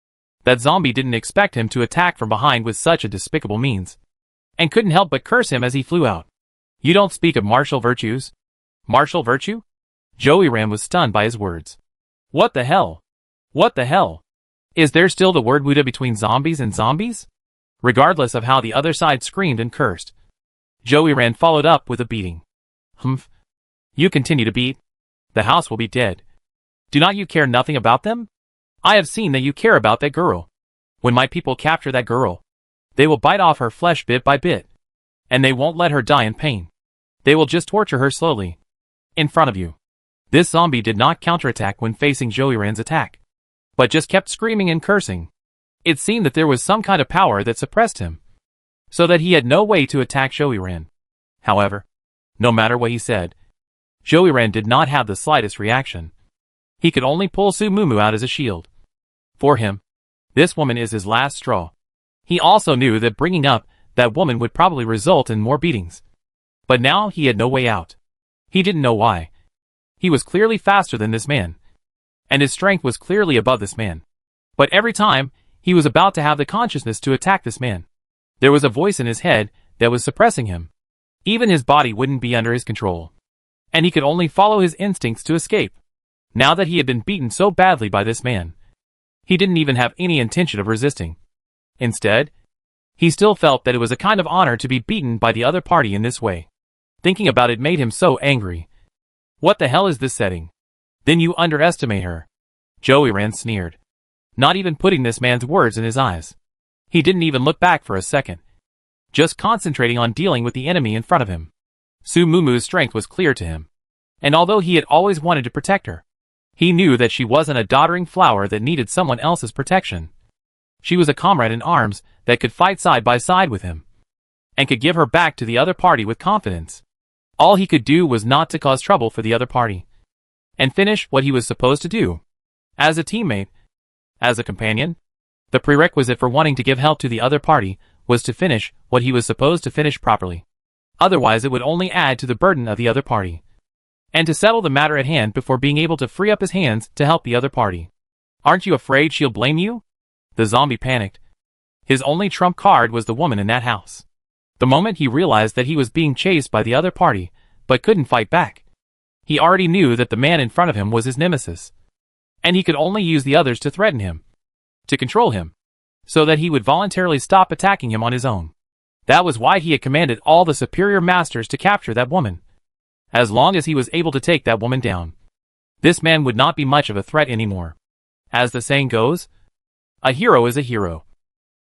that zombie didn't expect him to attack from behind with such a despicable means, and couldn't help but curse him as he flew out. You don't speak of martial virtues? Martial virtue? Joey Ran was stunned by his words. What the hell? What the hell? Is there still the word Buddha between zombies and zombies? Regardless of how the other side screamed and cursed, Joey Ran followed up with a beating. Humph. You continue to beat. The house will be dead. Do not you care nothing about them? I have seen that you care about that girl. When my people capture that girl, they will bite off her flesh bit by bit, and they won't let her die in pain. They will just torture her slowly, in front of you. This zombie did not counterattack when facing Joey Ran's attack, but just kept screaming and cursing. It seemed that there was some kind of power that suppressed him, so that he had no way to attack Joey Ran. However, no matter what he said, Joey Ran did not have the slightest reaction. He could only pull Su Mumu out as a shield. For him, this woman is his last straw. He also knew that bringing up that woman would probably result in more beatings. But now he had no way out. He didn't know why. He was clearly faster than this man, and his strength was clearly above this man. But every time he was about to have the consciousness to attack this man, there was a voice in his head that was suppressing him. Even his body wouldn't be under his control, and he could only follow his instincts to escape. Now that he had been beaten so badly by this man, he didn't even have any intention of resisting. Instead, he still felt that it was a kind of honor to be beaten by the other party in this way. Thinking about it made him so angry. What the hell is this setting? Then you underestimate her. Joey Ran sneered, not even putting this man's words in his eyes. He didn't even look back for a second, just concentrating on dealing with the enemy in front of him. Su Mumu's strength was clear to him, and although he had always wanted to protect her, he knew that she wasn't a doddering flower that needed someone else's protection. She was a comrade in arms that could fight side by side with him, and could give her back to the other party with confidence. All he could do was not to cause trouble for the other party, and finish what he was supposed to do. As a teammate, as a companion, the prerequisite for wanting to give help to the other party was to finish what he was supposed to finish properly. Otherwise it would only add to the burden of the other party, and to settle the matter at hand before being able to free up his hands to help the other party. Aren't you afraid she'll blame you? The zombie panicked. His only trump card was the woman in that house. The moment he realized that he was being chased by the other party, but couldn't fight back, he already knew that the man in front of him was his nemesis, and he could only use the others to threaten him, to control him, so that he would voluntarily stop attacking him on his own. That was why he had commanded all the superior masters to capture that woman. As long as he was able to take that woman down, this man would not be much of a threat anymore. As the saying goes, a hero is a hero.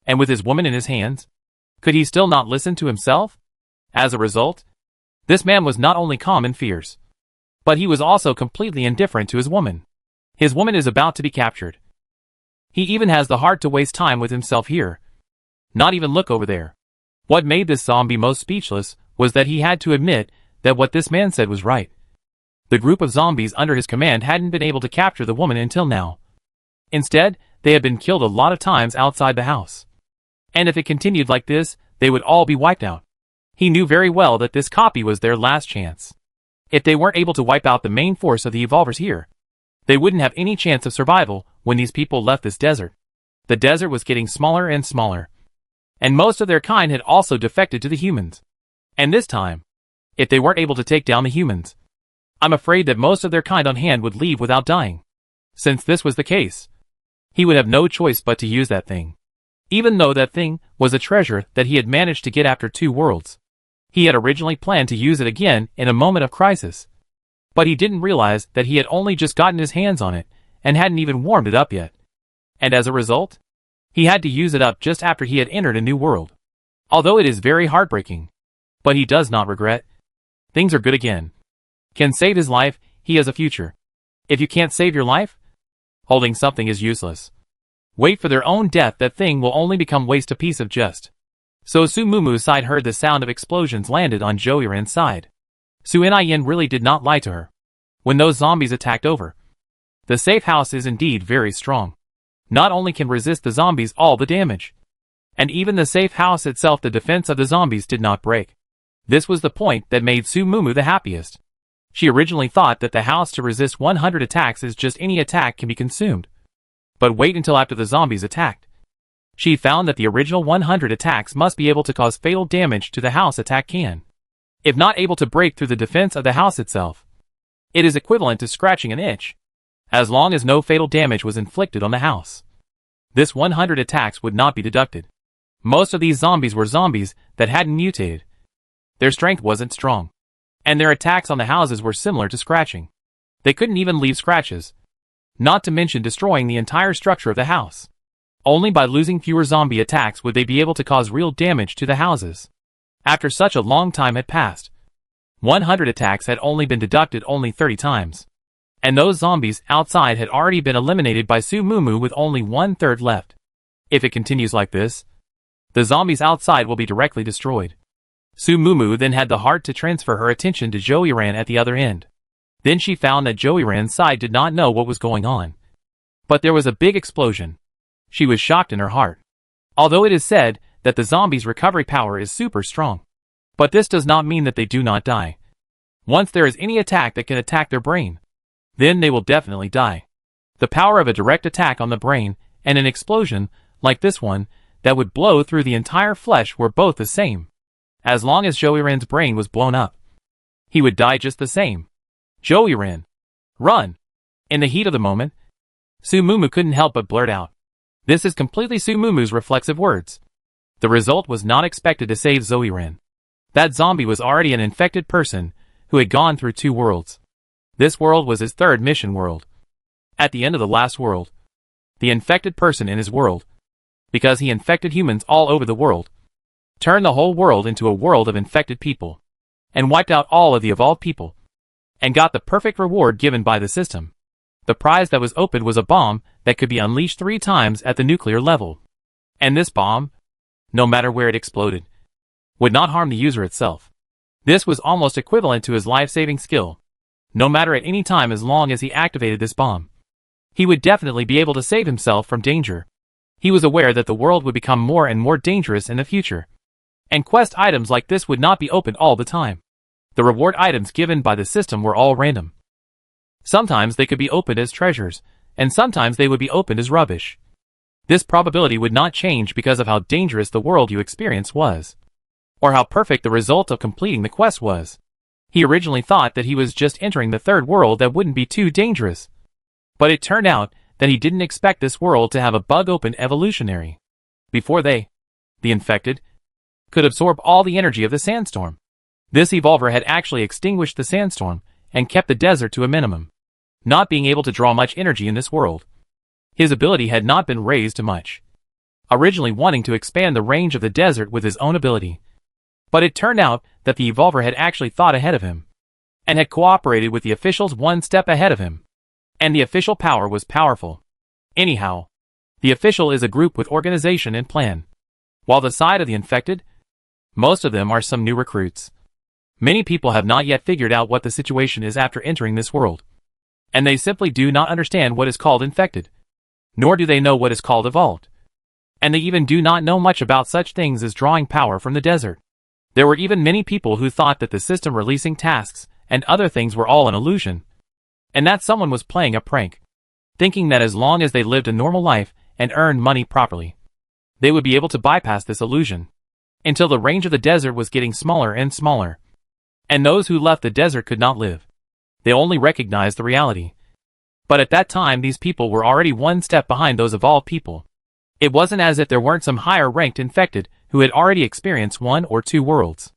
And with his woman in his hands, could he still not listen to himself? As a result, this man was not only calm and fierce, but he was also completely indifferent to his woman. His woman is about to be captured. He even has the heart to waste time with himself here. Not even look over there. What made this zombie most speechless was that he had to admit that what this man said was right. The group of zombies under his command hadn't been able to capture the woman until now. Instead, they had been killed a lot of times outside the house. And if it continued like this, they would all be wiped out. He knew very well that this copy was their last chance. If they weren't able to wipe out the main force of the evolvers here, they wouldn't have any chance of survival when these people left this desert. The desert was getting smaller and smaller, and most of their kind had also defected to the humans. And this time, if they weren't able to take down the humans, I'm afraid that most of their kind on hand would leave without dying. Since this was the case, he would have no choice but to use that thing. Even though that thing was a treasure that he had managed to get after 2 worlds, he had originally planned to use it again in a moment of crisis. But he didn't realize that he had only just gotten his hands on it and hadn't even warmed it up yet. And as a result, he had to use it up just after he had entered a new world. Although it is very heartbreaking, but he does not regret. Things are good again. can save his life, he has a future. If you can't save your life, holding something is useless. Wait for their own death, that thing will only become waste, a piece of just. So Su Mumu's side heard the sound of explosions landed on Zhou Yiren's side. Su Yin really did not lie to her. When those zombies attacked over, the safe house is indeed very strong. Not only can resist the zombies all the damage, and even the safe house itself, the defense of the zombies did not break. This was the point that made Su Mumu the happiest. She originally thought that the house to resist 100 attacks is just any attack can be consumed. But wait until after the zombies attacked. She found that the original 100 attacks must be able to cause fatal damage to the house attack can. If not able to break through the defense of the house itself, it is equivalent to scratching an itch, as long as no fatal damage was inflicted on the house. This 100 attacks would not be deducted. Most of these zombies were zombies that hadn't mutated. Their strength wasn't strong, and their attacks on the houses were similar to scratching. They couldn't even leave scratches, not to mention destroying the entire structure of the house. Only by losing fewer zombie attacks would they be able to cause real damage to the houses. After such a long time had passed, 100 attacks had only been deducted only 30 times. And those zombies outside had already been eliminated by Su Mumu with only 1/3 left. If it continues like this, the zombies outside will be directly destroyed. Su Mumu then had the heart to transfer her attention to Zhou Yiren at the other end. Then she found that Zhou Yiren's side did not know what was going on. But there was a big explosion. She was shocked in her heart. Although it is said that the zombies' recovery power is super strong. But this does not mean that they do not die. Once there is any attack that can attack their brain, then they will definitely die. The power of a direct attack on the brain and an explosion, like this one, that would blow through the entire flesh were both the same. As long as Zhou Yiren's brain was blown up, he would die just the same. Zhou Yiren, run! In the heat of the moment, Su Mumu couldn't help but blurt out. This is completely Su Mumu's reflexive words. The result was not expected to save Zhou Yiren. That zombie was already an infected person who had gone through 2 worlds. This world was his 3rd mission world. At the end of the last world, the infected person in his world, because he infected humans all over the world, turned the whole world into a world of infected people, and wiped out all of the evolved people, and got the perfect reward given by the system. The prize that was opened was a bomb that could be unleashed 3 times at the nuclear level. And this bomb, no matter where it exploded, would not harm the user itself. This was almost equivalent to his life-saving skill. No matter at any time as long as he activated this bomb, he would definitely be able to save himself from danger. He was aware that the world would become more and more dangerous in the future, and quest items like this would not be opened all the time. The reward items given by the system were all random. Sometimes they could be opened as treasures, and sometimes they would be opened as rubbish. This probability would not change because of how dangerous the world you experience was, or how perfect the result of completing the quest was. He originally thought that he was just entering the 3rd world that wouldn't be too dangerous. But it turned out that he didn't expect this world to have a bug-open evolutionary. Before they, the infected, could absorb all the energy of the sandstorm. This evolver had actually extinguished the sandstorm and kept the desert to a minimum, not being able to draw much energy in this world. His ability had not been raised to much, originally wanting to expand the range of the desert with his own ability. But it turned out that the evolver had actually thought ahead of him, and had cooperated with the officials 1 step ahead of him. And the official power was powerful. Anyhow, the official is a group with organization and plan. While the side of the infected, most of them are some new recruits. Many people have not yet figured out what the situation is after entering this world. And they simply do not understand what is called infected. Nor do they know what is called evolved. And they even do not know much about such things as drawing power from the desert. There were even many people who thought that the system releasing tasks and other things were all an illusion, and that someone was playing a prank, thinking that as long as they lived a normal life and earned money properly, they would be able to bypass this illusion, until the range of the desert was getting smaller and smaller, and those who left the desert could not live. They only recognized the reality. But at that time these people were already 1 step behind those evolved people. It wasn't as if there weren't some higher-ranked infected who had already experienced 1 or 2 worlds.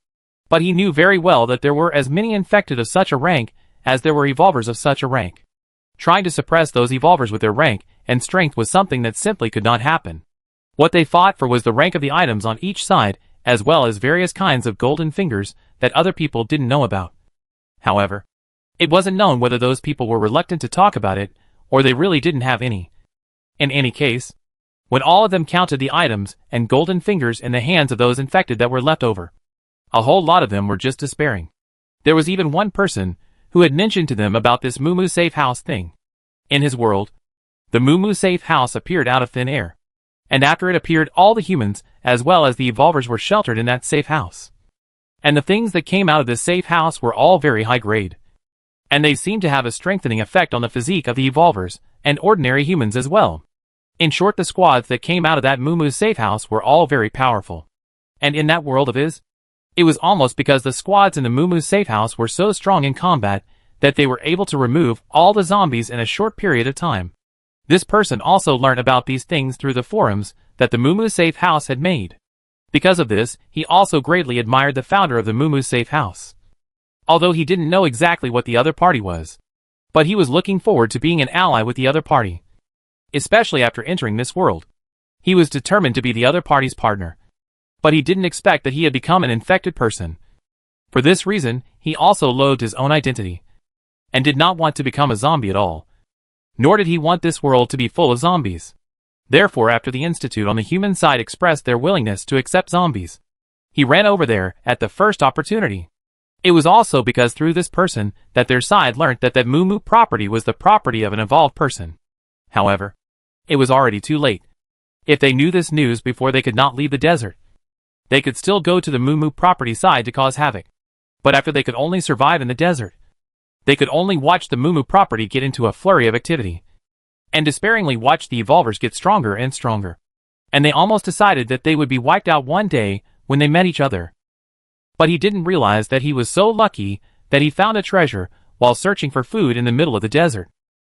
But he knew very well that there were as many infected of such a rank as there were evolvers of such a rank. Trying to suppress those evolvers with their rank and strength was something that simply could not happen. What they fought for was the rank of the items on each side, as well as various kinds of golden fingers that other people didn't know about. However, It wasn't known whether those people were reluctant to talk about it, or they really didn't have any. In any case, when all of them counted the items and golden fingers in the hands of those infected that were left over, a whole lot of them were just despairing. There was even one person who had mentioned to them about this Moo safe house thing. In his world, the Moo safe house appeared out of thin air. And after it appeared, all the humans, as well as the evolvers, were sheltered in that safe house. And the things that came out of this safe house were all very high grade. And they seemed to have a strengthening effect on the physique of the evolvers, and ordinary humans as well. In short, the squads that came out of that Moo safe house were all very powerful. And in that world of his, it was almost because the squads in the Moo safe house were so strong in combat that they were able to remove all the zombies in a short period of time. This person also learned about these things through the forums that the Moo safe house had made. Because of this, he also greatly admired the founder of the Moo safe house. Although he didn't know exactly what the other party was. But he was looking forward to being an ally with the other party. Especially after entering this world. He was determined to be the other party's partner. But he didn't expect that he had become an infected person. For this reason, he also loathed his own identity. And did not want to become a zombie at all. Nor did he want this world to be full of zombies. Therefore, after the Institute on the human side expressed their willingness to accept zombies, he ran over there at the first opportunity. It was also because through this person that their side learnt that Moo property was the property of an evolved person. However, it was already too late. If they knew this news before they could not leave the desert, they could still go to the Moo property side to cause havoc. But after they could only survive in the desert, they could only watch the Moo property get into a flurry of activity. And despairingly watch the evolvers get stronger and stronger. And they almost decided that they would be wiped out one day when they met each other. But he didn't realize that he was so lucky that he found a treasure while searching for food in the middle of the desert.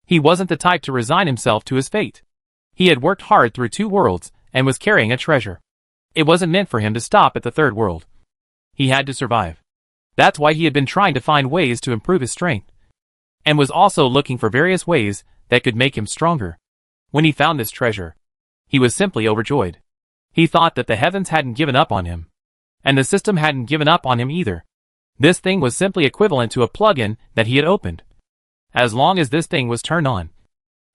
He wasn't the type to resign himself to his fate. He had worked hard through 2 worlds and was carrying a treasure. It wasn't meant for him to stop at the 3rd world. He had to survive. That's why he had been trying to find ways to improve his strength. And was also looking for various ways that could make him stronger. When he found this treasure, he was simply overjoyed. He thought that the heavens hadn't given up on him. And the system hadn't given up on him either. This thing was simply equivalent to a plug-in that he had opened. As long as this thing was turned on,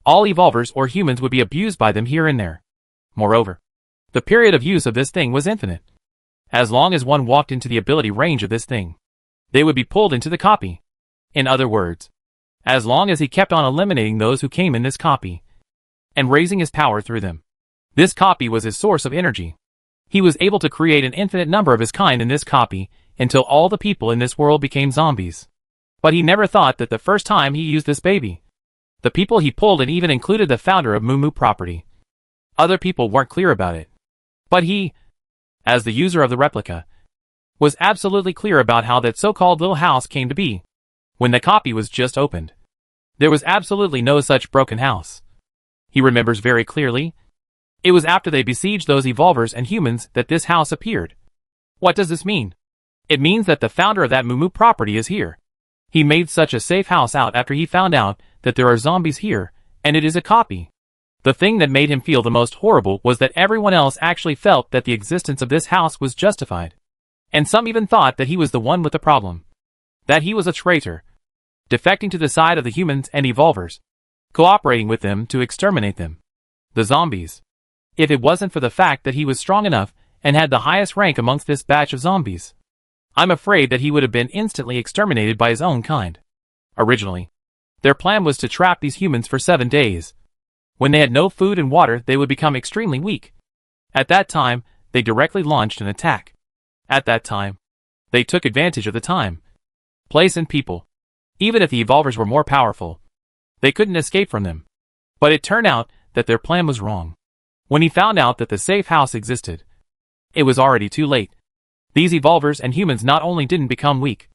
all evolvers or humans would be abused by them here and there. Moreover, the period of use of this thing was infinite. As long as one walked into the ability range of this thing, they would be pulled into the copy. In other words, as long as he kept on eliminating those who came in this copy, and raising his power through them. This copy was his source of energy. He was able to create an infinite number of his kind in this copy, until all the people in this world became zombies. But he never thought that the first time he used this baby, the people he pulled in even included the founder of Moo property. Other people weren't clear about it. But he, as the user of the replica, was absolutely clear about how that so-called little house came to be. When the copy was just opened, there was absolutely no such broken house. He remembers very clearly. It was after they besieged those evolvers and humans that this house appeared. What does this mean? It means that the founder of that Moo property is here. He made such a safe house out after he found out that there are zombies here, and it is a copy. The thing that made him feel the most horrible was that everyone else actually felt that the existence of this house was justified. And some even thought that he was the one with the problem. That he was a traitor, defecting to the side of the humans and evolvers, cooperating with them to exterminate them. The zombies. If it wasn't for the fact that he was strong enough and had the highest rank amongst this batch of zombies, I'm afraid that he would have been instantly exterminated by his own kind. Originally, their plan was to trap these humans for 7 days. When they had no food and water, they would become extremely weak. At that time, they directly launched an attack. At that time, they took advantage of the time, place, and people. Even if the evolvers were more powerful, they couldn't escape from them. But it turned out that their plan was wrong. When he found out that the safe house existed, it was already too late. These evolvers and humans not only didn't become weak,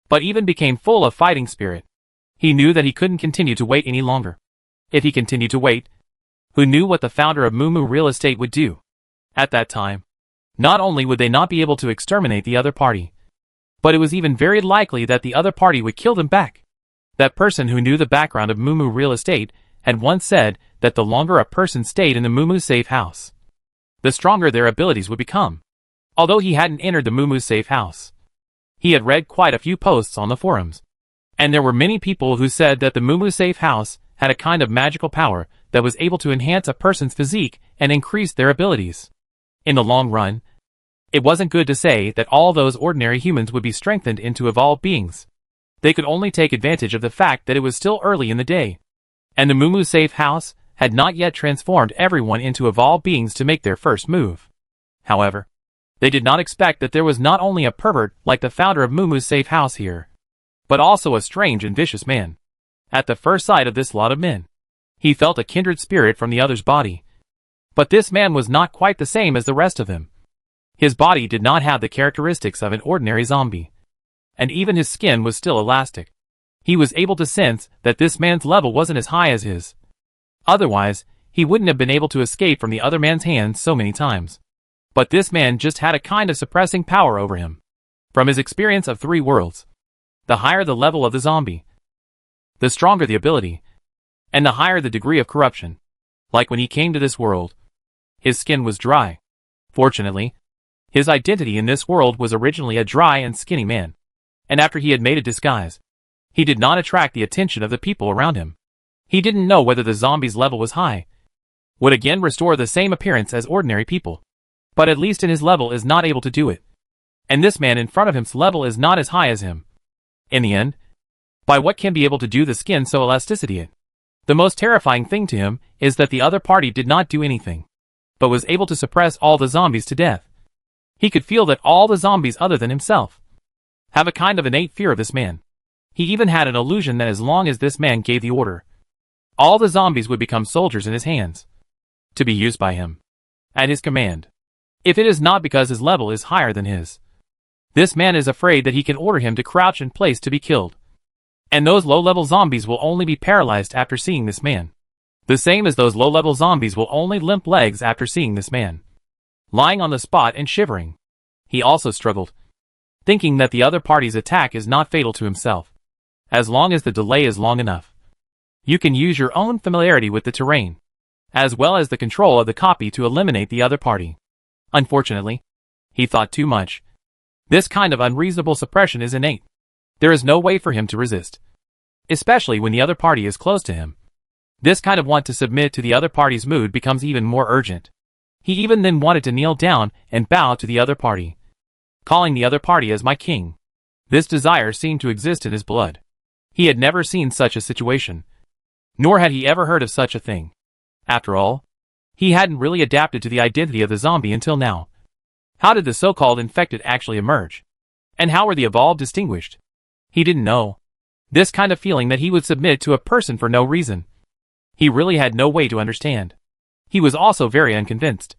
but even became full of fighting spirit. He knew that he couldn't continue to wait any longer. If he continued to wait, who knew what the founder of Moo Real Estate would do? At that time, not only would they not be able to exterminate the other party, but it was even very likely that the other party would kill them back. That person who knew the background of Moo Real Estate had once said that the longer a person stayed in the Moo safe house, the stronger their abilities would become. Although he hadn't entered the Moo safe house, he had read quite a few posts on the forums. And there were many people who said that the Mumu safe house had a kind of magical power that was able to enhance a person's physique and increase their abilities. In the long run, it wasn't good to say that all those ordinary humans would be strengthened into evolved beings. They could only take advantage of the fact that it was still early in the day, and the Mumu safe house had not yet transformed everyone into evolved beings to make their first move. However, they did not expect that there was not only a pervert like the founder of Mumu's safe house here, but also a strange and vicious man. At the first sight of this lot of men, he felt a kindred spirit from the other's body. But this man was not quite the same as the rest of them. His body did not have the characteristics of an ordinary zombie, and even his skin was still elastic. He was able to sense that this man's level wasn't as high as his. Otherwise, he wouldn't have been able to escape from the other man's hands so many times. But this man just had a kind of suppressing power over him. From his experience of 3 worlds, the higher the level of the zombie, the stronger the ability, and the higher the degree of corruption. Like when he came to this world, his skin was dry. Fortunately, his identity in this world was originally a dry and skinny man. And after he had made a disguise, he did not attract the attention of the people around him. He didn't know whether the zombie's level was high, would again restore the same appearance as ordinary people. But at least in his level is not able to do it. And this man in front of him's level is not as high as him. In the end, by what can be able to do the skin so elasticity it? The most terrifying thing to him is that the other party did not do anything, but was able to suppress all the zombies to death. He could feel that all the zombies other than himself have a kind of innate fear of this man. He even had an illusion that as long as this man gave the order, all the zombies would become soldiers in his hands, to be used by him, at his command. If it is not because his level is higher than his, this man is afraid that he can order him to crouch in place to be killed. And those low-level zombies will only be paralyzed after seeing this man. The same as those low-level zombies will only limp legs after seeing this man, lying on the spot and shivering. He also struggled, thinking that the other party's attack is not fatal to himself, as long as the delay is long enough. You can use your own familiarity with the terrain, as well as the control of the copy to eliminate the other party. Unfortunately, he thought too much. This kind of unreasonable suppression is innate. There is no way for him to resist, especially when the other party is close to him. This kind of want to submit to the other party's mood becomes even more urgent. He even then wanted to kneel down and bow to the other party, calling the other party as my king. This desire seemed to exist in his blood. He had never seen such a situation, nor had he ever heard of such a thing. After all, he hadn't really adapted to the identity of the zombie until now. How did the so-called infected actually emerge? And how were the evolved distinguished? He didn't know. This kind of feeling that he would submit to a person for no reason, he really had no way to understand. He was also very unconvinced.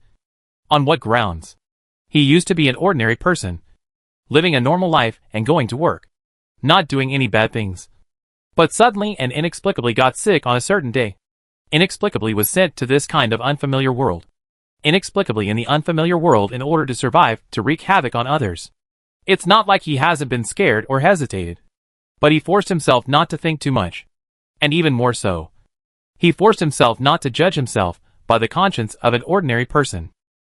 On what grounds? He used to be an ordinary person, living a normal life and going to work, not doing any bad things. But suddenly and inexplicably got sick on a certain day. Inexplicably was sent to this kind of unfamiliar world. Inexplicably in the unfamiliar world in order to survive, to wreak havoc on others. It's not like he hasn't been scared or hesitated. But he forced himself not to think too much. And even more so, he forced himself not to judge himself by the conscience of an ordinary person.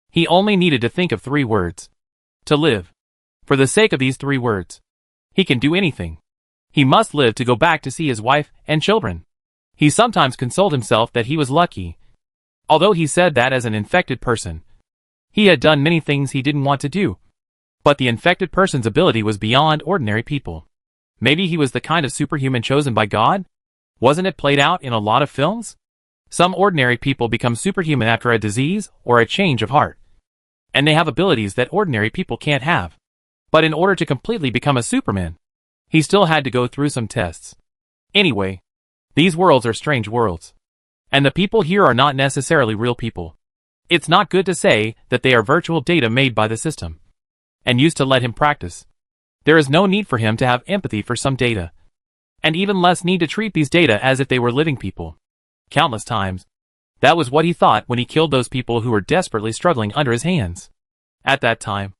He only needed to think of 3 words. To live. For the sake of these 3 words, he can do anything. He must live to go back to see his wife and children. He sometimes consoled himself that he was lucky. Although he said that as an infected person, he had done many things he didn't want to do. But the infected person's ability was beyond ordinary people. Maybe he was the kind of superhuman chosen by God? Wasn't it played out in a lot of films? Some ordinary people become superhuman after a disease or a change of heart. And they have abilities that ordinary people can't have. But in order to completely become a Superman, he still had to go through some tests. Anyway, these worlds are strange worlds. And the people here are not necessarily real people. It's not good to say that they are virtual data made by the system and used to let him practice. There is no need for him to have empathy for some data, and even less need to treat these data as if they were living people. Countless times, that was what he thought when he killed those people who were desperately struggling under his hands. At that time,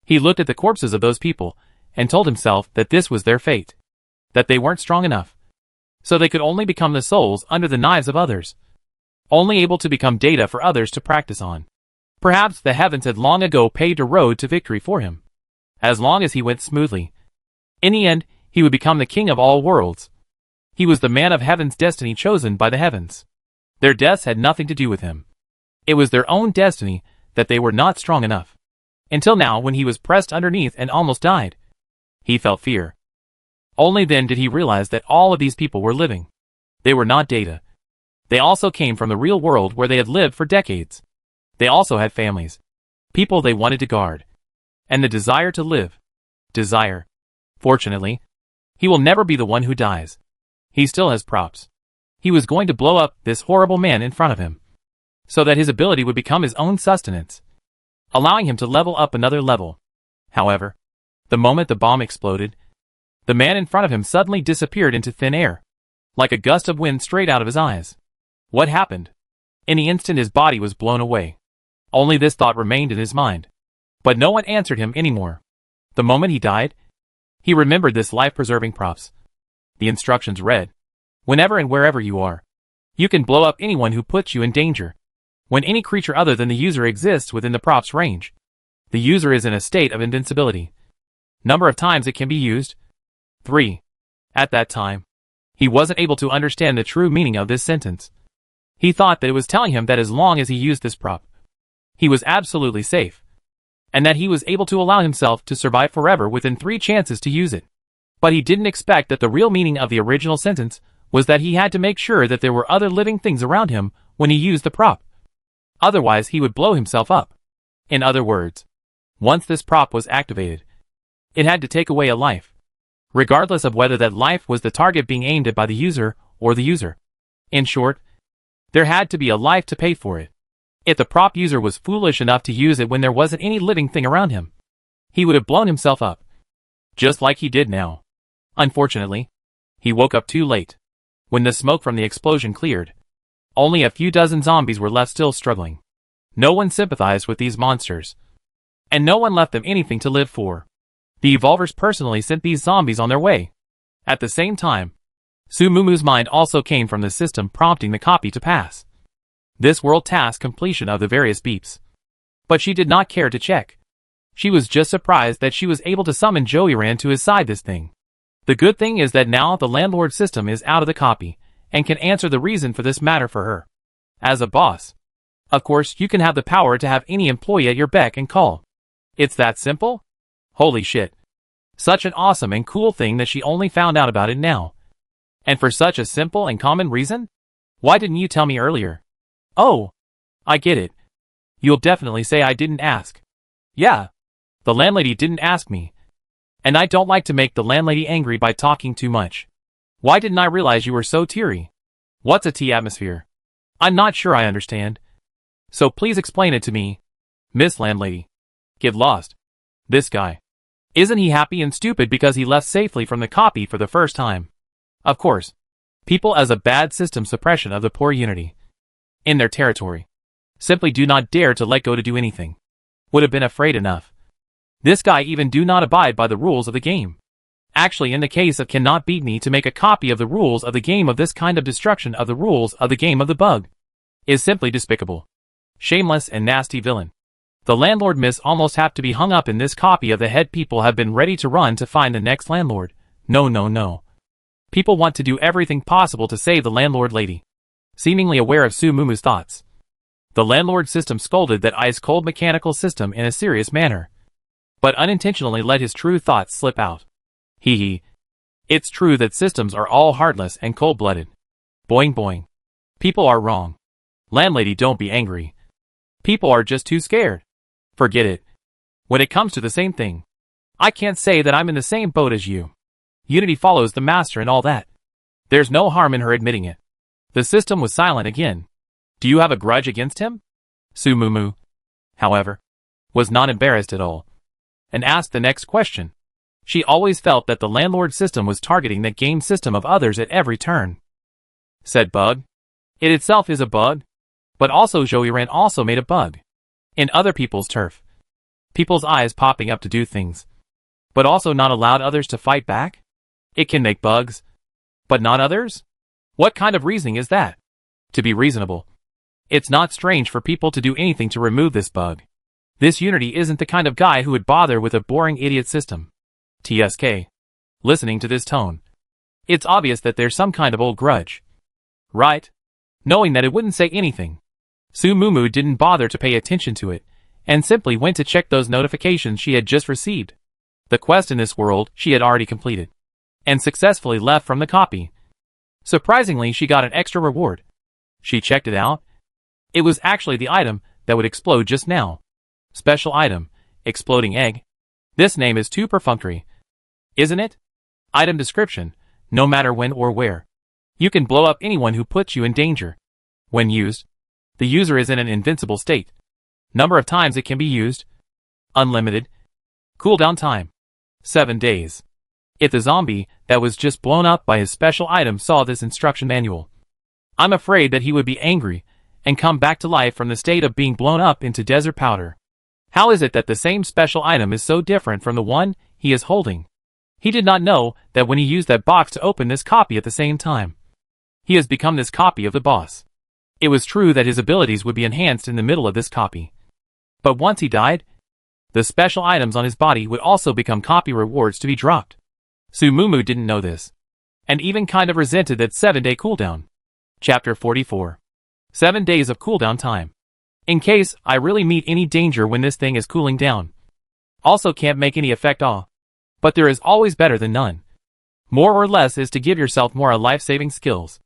he looked at the corpses of those people and told himself that this was their fate, that they weren't strong enough, so they could only become the souls under the knives of others, only able to become data for others to practice on. Perhaps the heavens had long ago paved a road to victory for him, as long as he went smoothly. In the end, he would become the king of all worlds. He was the man of heaven's destiny chosen by the heavens. Their deaths had nothing to do with him. It was their own destiny that they were not strong enough. Until now, when he was pressed underneath and almost died, he felt fear. Only then did he realize that all of these people were living. They were not data. They also came from the real world where they had lived for decades. They also had families, people they wanted to guard, and the desire to live. Desire. Fortunately, he will never be the one who dies. He still has props. He was going to blow up this horrible man in front of him, so that his ability would become his own sustenance, allowing him to level up another level. However, the moment the bomb exploded, the man in front of him suddenly disappeared into thin air, like a gust of wind straight out of his eyes. What happened? In the instant his body was blown away. Only this thought remained in his mind. But no one answered him anymore. The moment he died, he remembered this life-preserving props. The instructions read, "Whenever and wherever you are, you can blow up anyone who puts you in danger. When any creature other than the user exists within the props range, the user is in a state of invincibility. Number of times it can be used? 3. At that time, he wasn't able to understand the true meaning of this sentence. He thought that it was telling him that as long as he used this prop, he was absolutely safe, and that he was able to allow himself to survive forever within 3 chances to use it. But he didn't expect that the real meaning of the original sentence was that he had to make sure that there were other living things around him when he used the prop. Otherwise he would blow himself up. In other words, once this prop was activated, it had to take away a life, regardless of whether that life was the target being aimed at by the user or the user. In short, there had to be a life to pay for it. If the prop user was foolish enough to use it when there wasn't any living thing around him, he would have blown himself up, just like he did now. Unfortunately, he woke up too late. When the smoke from the explosion cleared, only a few dozen zombies were left still struggling. No one sympathized with these monsters, and no one left them anything to live for. The Evolvers personally sent these zombies on their way. At the same time, Sumumu's mind also came from the system prompting the copy to pass this world task completion of the various beeps. But she did not care to check. She was just surprised that she was able to summon Joey-Ran to his side this thing. The good thing is that now the landlord system is out of the copy, and can answer the reason for this matter for her. As a boss, of course, you can have the power to have any employee at your beck and call. It's that simple? Holy shit. Such an awesome and cool thing that she only found out about it now. And for such a simple and common reason? Why didn't you tell me earlier? Oh, I get it. You'll definitely say I didn't ask. Yeah. The landlady didn't ask me. And I don't like to make the landlady angry by talking too much. Why didn't I realize you were so teary? What's a tea atmosphere? I'm not sure I understand. So please explain it to me, Miss Landlady. Get lost. This guy. Isn't he happy and stupid because he left safely from the copy for the first time? Of course. People as a bad system suppression of the poor unity in their territory simply do not dare to let go to do anything. Would have been afraid enough. This guy even do not abide by the rules of the game. Actually, in the case of cannot beat me to make a copy of the rules of the game of this kind of destruction of the rules of the game of the bug is simply despicable. Shameless and nasty villain. The landlord miss almost have to be hung up in this copy of the head. People have been ready to run to find the next landlord. No. People want to do everything possible to save the landlord lady. Seemingly aware of Sumumu's thoughts, the landlord system scolded that ice-cold mechanical system in a serious manner, but unintentionally let his true thoughts slip out. Hee. It's true that systems are all heartless and cold-blooded. Boing boing. People are wrong. Landlady, don't be angry. People are just too scared. Forget it. When it comes to the same thing, I can't say that I'm in the same boat as you. Unity follows the master and all that. There's no harm in her admitting it. The system was silent again. Do you have a grudge against him? Sumumu, however, was not embarrassed at all, and asked the next question. She always felt that the landlord system was targeting the game system of others at every turn. Said bug. It itself is a bug, but also Joey-Ran also made a bug. In other people's turf. People's eyes popping up to do things, but also not allowed others to fight back? It can make bugs, but not others? What kind of reasoning is that? To be reasonable, it's not strange for people to do anything to remove this bug. This Unity isn't the kind of guy who would bother with a boring idiot system. TSK. listening to this tone. It's obvious that there's some kind of old grudge. Right? Knowing that it wouldn't say anything, Su Mumu didn't bother to pay attention to it, and simply went to check those notifications she had just received. The quest in this world she had already completed, and successfully left from the copy. Surprisingly, she got an extra reward. She checked it out. It was actually the item that would explode just now. Special item, exploding egg. This name is too perfunctory, isn't it? Item description, no matter when or where. You can blow up anyone who puts you in danger. When used, the user is in an invincible state. Number of times it can be used, unlimited. Cooldown time, 7 days. If the zombie that was just blown up by his special item saw this instruction manual, I'm afraid that he would be angry and come back to life from the state of being blown up into desert powder. How is it that the same special item is so different from the one he is holding? He did not know that when he used that box to open this copy at the same time, he has become this copy of the boss. It was true that his abilities would be enhanced in the middle of this copy. But once he died, the special items on his body would also become copy rewards to be dropped. Su Mumu didn't know this, and even kind of resented that 7-day cooldown. Chapter 44. 7 days of cooldown time. In case I really meet any danger when this thing is cooling down. Also can't make any effect all. But there is always better than none. More or less is to give yourself more life-saving skills.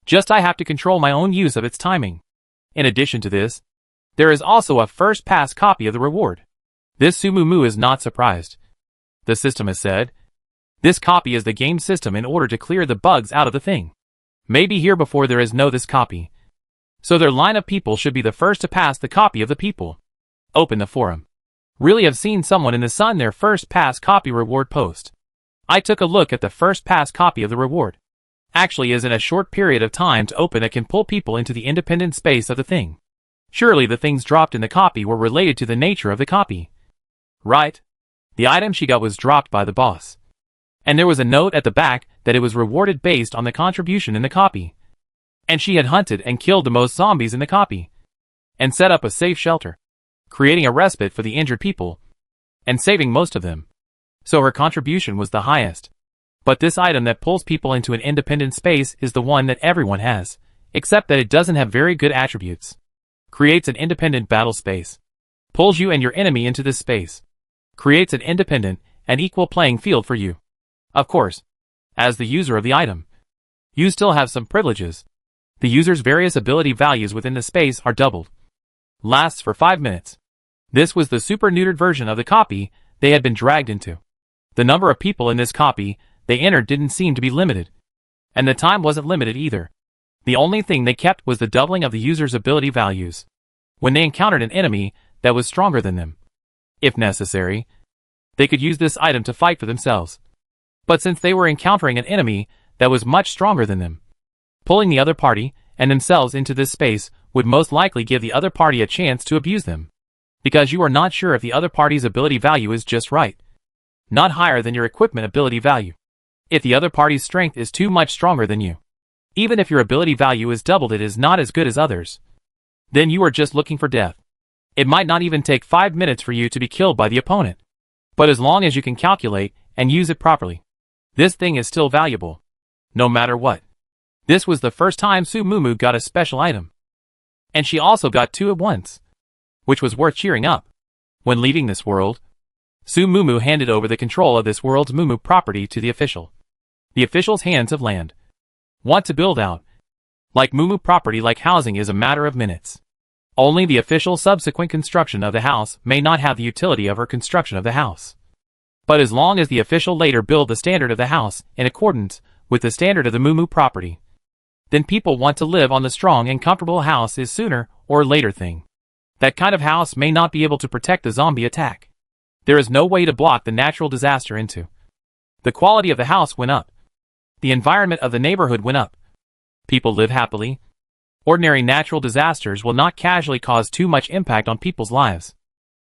Just I have to control my own use of its timing. In addition to this, there is also a first pass copy of the reward. This Su Mumu is not surprised. The system has said, this copy is the game system in order to clear the bugs out of the thing. Maybe here before there is no this copy. So their line of people should be the first to pass the copy of the people. Open the forum. Really have seen someone in the sun their first pass copy reward post. I took a look at the first pass copy of the reward. Actually is in a short period of time to open that can pull people into the independent space of the thing. Surely the things dropped in the copy were related to the nature of the copy. Right? The item she got was dropped by the boss. And there was a note at the back that it was rewarded based on the contribution in the copy. And she had hunted and killed the most zombies in the copy. And set up a safe shelter, creating a respite for the injured people, and saving most of them. So her contribution was the highest. But this item that pulls people into an independent space is the one that everyone has, except that it doesn't have very good attributes. Creates an independent battle space. Pulls you and your enemy into this space. Creates an independent and equal playing field for you. Of course, as the user of the item, you still have some privileges. The user's various ability values within the space are doubled. Lasts for 5 minutes. This was the super neutered version of the copy they had been dragged into. The number of people in this copy they entered didn't seem to be limited. And the time wasn't limited either. The only thing they kept was the doubling of the user's ability values when they encountered an enemy that was stronger than them. If necessary, they could use this item to fight for themselves. But since they were encountering an enemy that was much stronger than them, pulling the other party and themselves into this space would most likely give the other party a chance to abuse them. Because you are not sure if the other party's ability value is just right. Not higher than your equipment ability value. If the other party's strength is too much stronger than you, even if your ability value is doubled, it is not as good as others. Then you are just looking for death. It might not even take 5 minutes for you to be killed by the opponent. But as long as you can calculate and use it properly, this thing is still valuable. No matter what. This was the first time Su Mumu got a special item. And she also got 2 at once, which was worth cheering up. When leaving this world, Su Mumu handed over the control of this world's Mumu property to the official. The official's hands of land. Want to build out. Like Mumu property like housing is a matter of minutes. Only the official subsequent construction of the house may not have the utility of her construction of the house. But as long as the official later build the standard of the house in accordance with the standard of the Mumu property, then people want to live on the strong and comfortable house is sooner or later thing. That kind of house may not be able to protect the zombie attack. There is no way to block the natural disaster into. The quality of the house went up. The environment of the neighborhood went up. People live happily. Ordinary natural disasters will not casually cause too much impact on people's lives.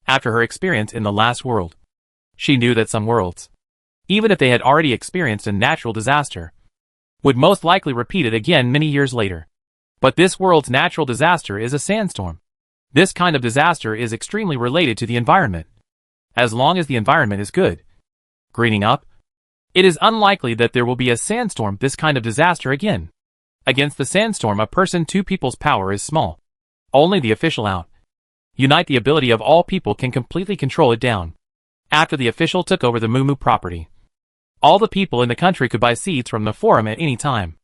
After her experience in the last world, she knew that some worlds, even if they had already experienced a natural disaster, would most likely repeat it again many years later. But this world's natural disaster is a sandstorm. This kind of disaster is extremely related to the environment. As long as the environment is good, greening up, It is unlikely that there will be a sandstorm this kind of disaster again. Against the sandstorm, a person, two people's power is small. Only the official out. Unite the ability of all people can completely control it down. After the official took over the Mumu property, all the people in the country could buy seeds from the forum at any time.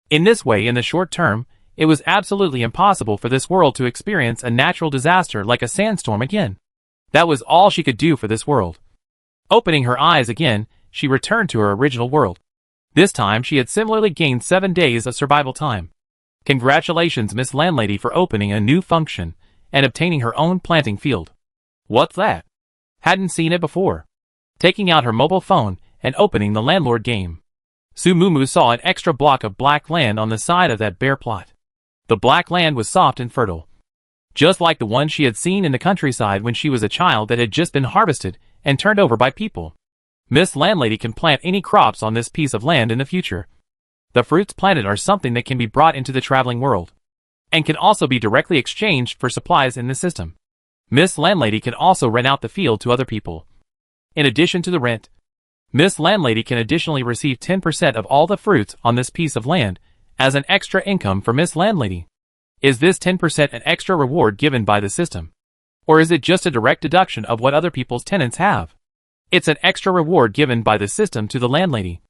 In this way, in the short term, it was absolutely impossible for this world to experience a natural disaster like a sandstorm again. That was all she could do for this world. Opening her eyes again, she returned to her original world. This time she had similarly gained 7 days of survival time. Congratulations, Miss Landlady, for opening a new function and obtaining her own planting field. What's that? Hadn't seen it before. Taking out her mobile phone and opening the landlord game, Su Mumu saw an extra block of black land on the side of that bare plot. The black land was soft and fertile, just like the one she had seen in the countryside when she was a child that had just been harvested and turned over by people. Miss Landlady can plant any crops on this piece of land in the future. The fruits planted are something that can be brought into the traveling world, and can also be directly exchanged for supplies in the system. Miss Landlady can also rent out the field to other people. In addition to the rent, Miss Landlady can additionally receive 10% of all the fruits on this piece of land as an extra income for Miss Landlady. Is this 10% an extra reward given by the system? Or is it just a direct deduction of what other people's tenants have? It's an extra reward given by the system to the landlady.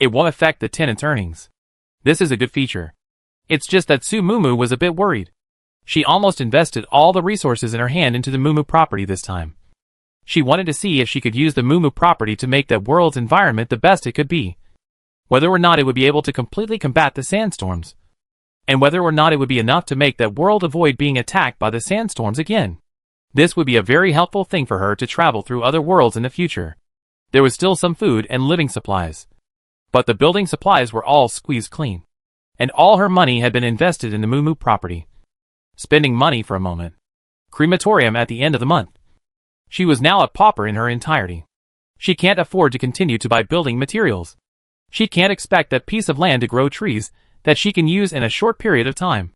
It won't affect the tenant's earnings. This is a good feature. It's just that Su Mumu was a bit worried. She almost invested all the resources in her hand into the Mumu property this time. She wanted to see if she could use the Mumu property to make that world's environment the best it could be. Whether or not it would be able to completely combat the sandstorms. And whether or not it would be enough to make that world avoid being attacked by the sandstorms again. This would be a very helpful thing for her to travel through other worlds in the future. There was still some food and living supplies. But the building supplies were all squeezed clean. And all her money had been invested in the Mumu property. Spending money for a moment. Crematorium at the end of the month. She was now a pauper in her entirety. She can't afford to continue to buy building materials. She can't expect that piece of land to grow trees that she can use in a short period of time.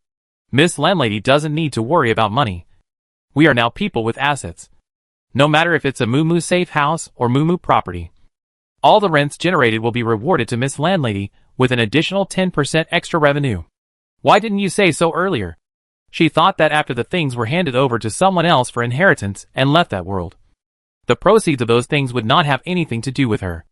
Miss Landlady doesn't need to worry about money. We are now people with assets. No matter if it's a Mumu safe house or Mumu property. All the rents generated will be rewarded to Miss Landlady with an additional 10% extra revenue. Why didn't you say so earlier? She thought that after the things were handed over to someone else for inheritance and left that world, the proceeds of those things would not have anything to do with her.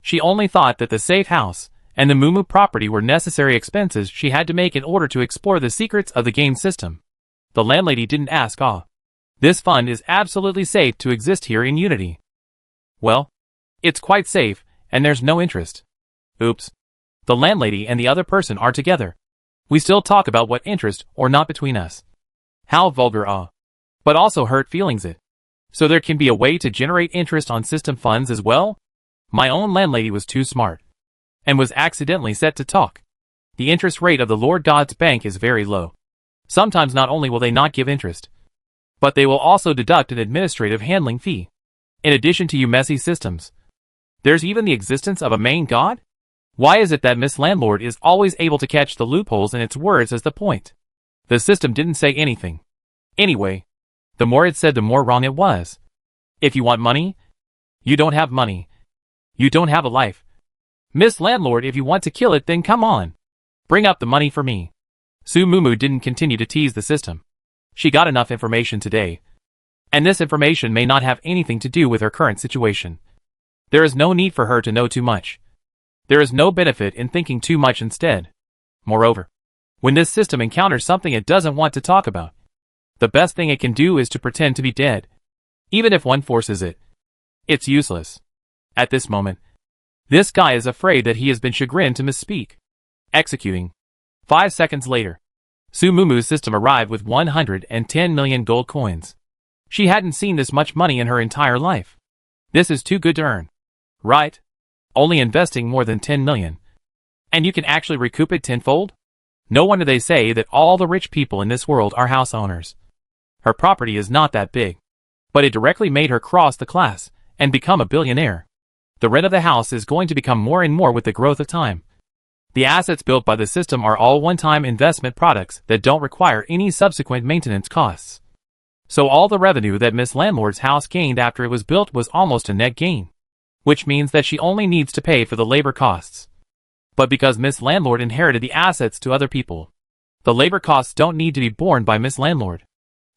She only thought that the safe house and the Mumu property were necessary expenses she had to make in order to explore the secrets of the game system. The landlady didn't ask, this fund is absolutely safe to exist here in Unity. Well, it's quite safe, and there's no interest. Oops. The landlady and the other person are together. We still talk about what interest or not between us. How vulgar, but also hurt feelings it. So there can be a way to generate interest on system funds as well? My own landlady was too smart, and was accidentally set to talk. The interest rate of the Lord God's bank is very low. Sometimes not only will they not give interest, but they will also deduct an administrative handling fee. In addition to you messy systems, there's even the existence of a main god? Why is it that Miss Landlord is always able to catch the loopholes in its words as the point? The system didn't say anything. Anyway, the more it said, the more wrong it was. If you want money, you don't have money. You don't have a life. Miss Landlord, if you want to kill it, then come on. Bring up the money for me. Su Mumu didn't continue to tease the system. She got enough information today. And this information may not have anything to do with her current situation. There is no need for her to know too much. There is no benefit in thinking too much instead. Moreover, when this system encounters something it doesn't want to talk about, the best thing it can do is to pretend to be dead. Even if one forces it, it's useless. At this moment, this guy is afraid that he has been chagrined to misspeak. Executing. 5 seconds later, Su Mumu's system arrived with 110 million gold coins. She hadn't seen this much money in her entire life. This is too good to earn. Right? Only investing more than 10 million. And you can actually recoup it tenfold? No wonder they say that all the rich people in this world are house owners. Her property is not that big, but it directly made her cross the class and become a billionaire. The rent of the house is going to become more and more with the growth of time. The assets built by the system are all one-time investment products that don't require any subsequent maintenance costs. So all the revenue that Miss Landlord's house gained after it was built was almost a net gain. which means that she only needs to pay for the labor costs. But because Miss Landlord inherited the assets to other people, the labor costs don't need to be borne by Miss Landlord.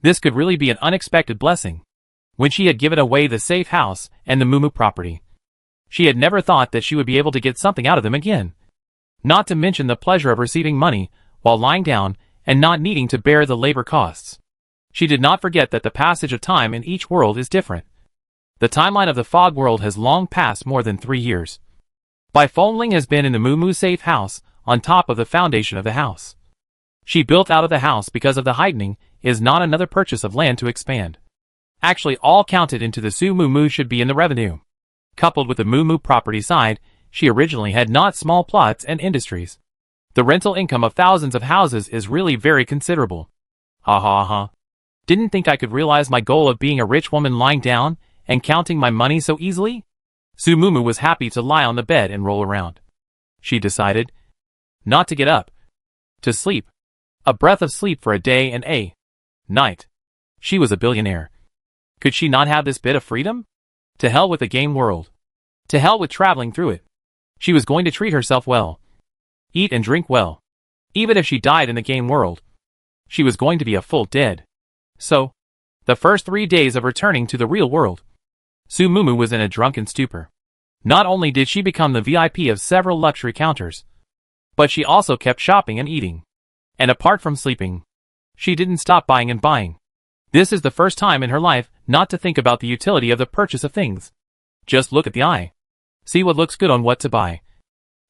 This could really be an unexpected blessing. When she had given away the safe house and the Moo property, she had never thought that she would be able to get something out of them again. Not to mention the pleasure of receiving money while lying down and not needing to bear the labor costs. She did not forget that the passage of time in each world is different. The timeline of the fog world has long passed more than 3 years. Ling has been in the Moo safe house on top of the foundation of the house. She built out of the house because of the heightening is not another purchase of land to expand. Actually, all counted into the Su Moo should be in the revenue. Coupled with the Moo property side, she originally had not small plots and industries. The rental income of thousands of houses is really very considerable. Ha ha ha. Didn't think I could realize my goal of being a rich woman lying down and counting my money so easily? Su Moo was happy to lie on the bed and roll around. She decided not to get up. To sleep. A breath of sleep for a day and a night. She was a billionaire. Could she not have this bit of freedom? To hell with the game world. To hell with traveling through it. She was going to treat herself well. Eat and drink well. Even if she died in the game world, she was going to be a full dead. So, the first 3 days of returning to the real world, Su Moo was in a drunken stupor. Not only did she become the VIP of several luxury counters, but she also kept shopping and eating. And apart from sleeping, she didn't stop buying and buying. This is the first time in her life not to think about the utility of the purchase of things. Just look at the eye. See what looks good on what to buy.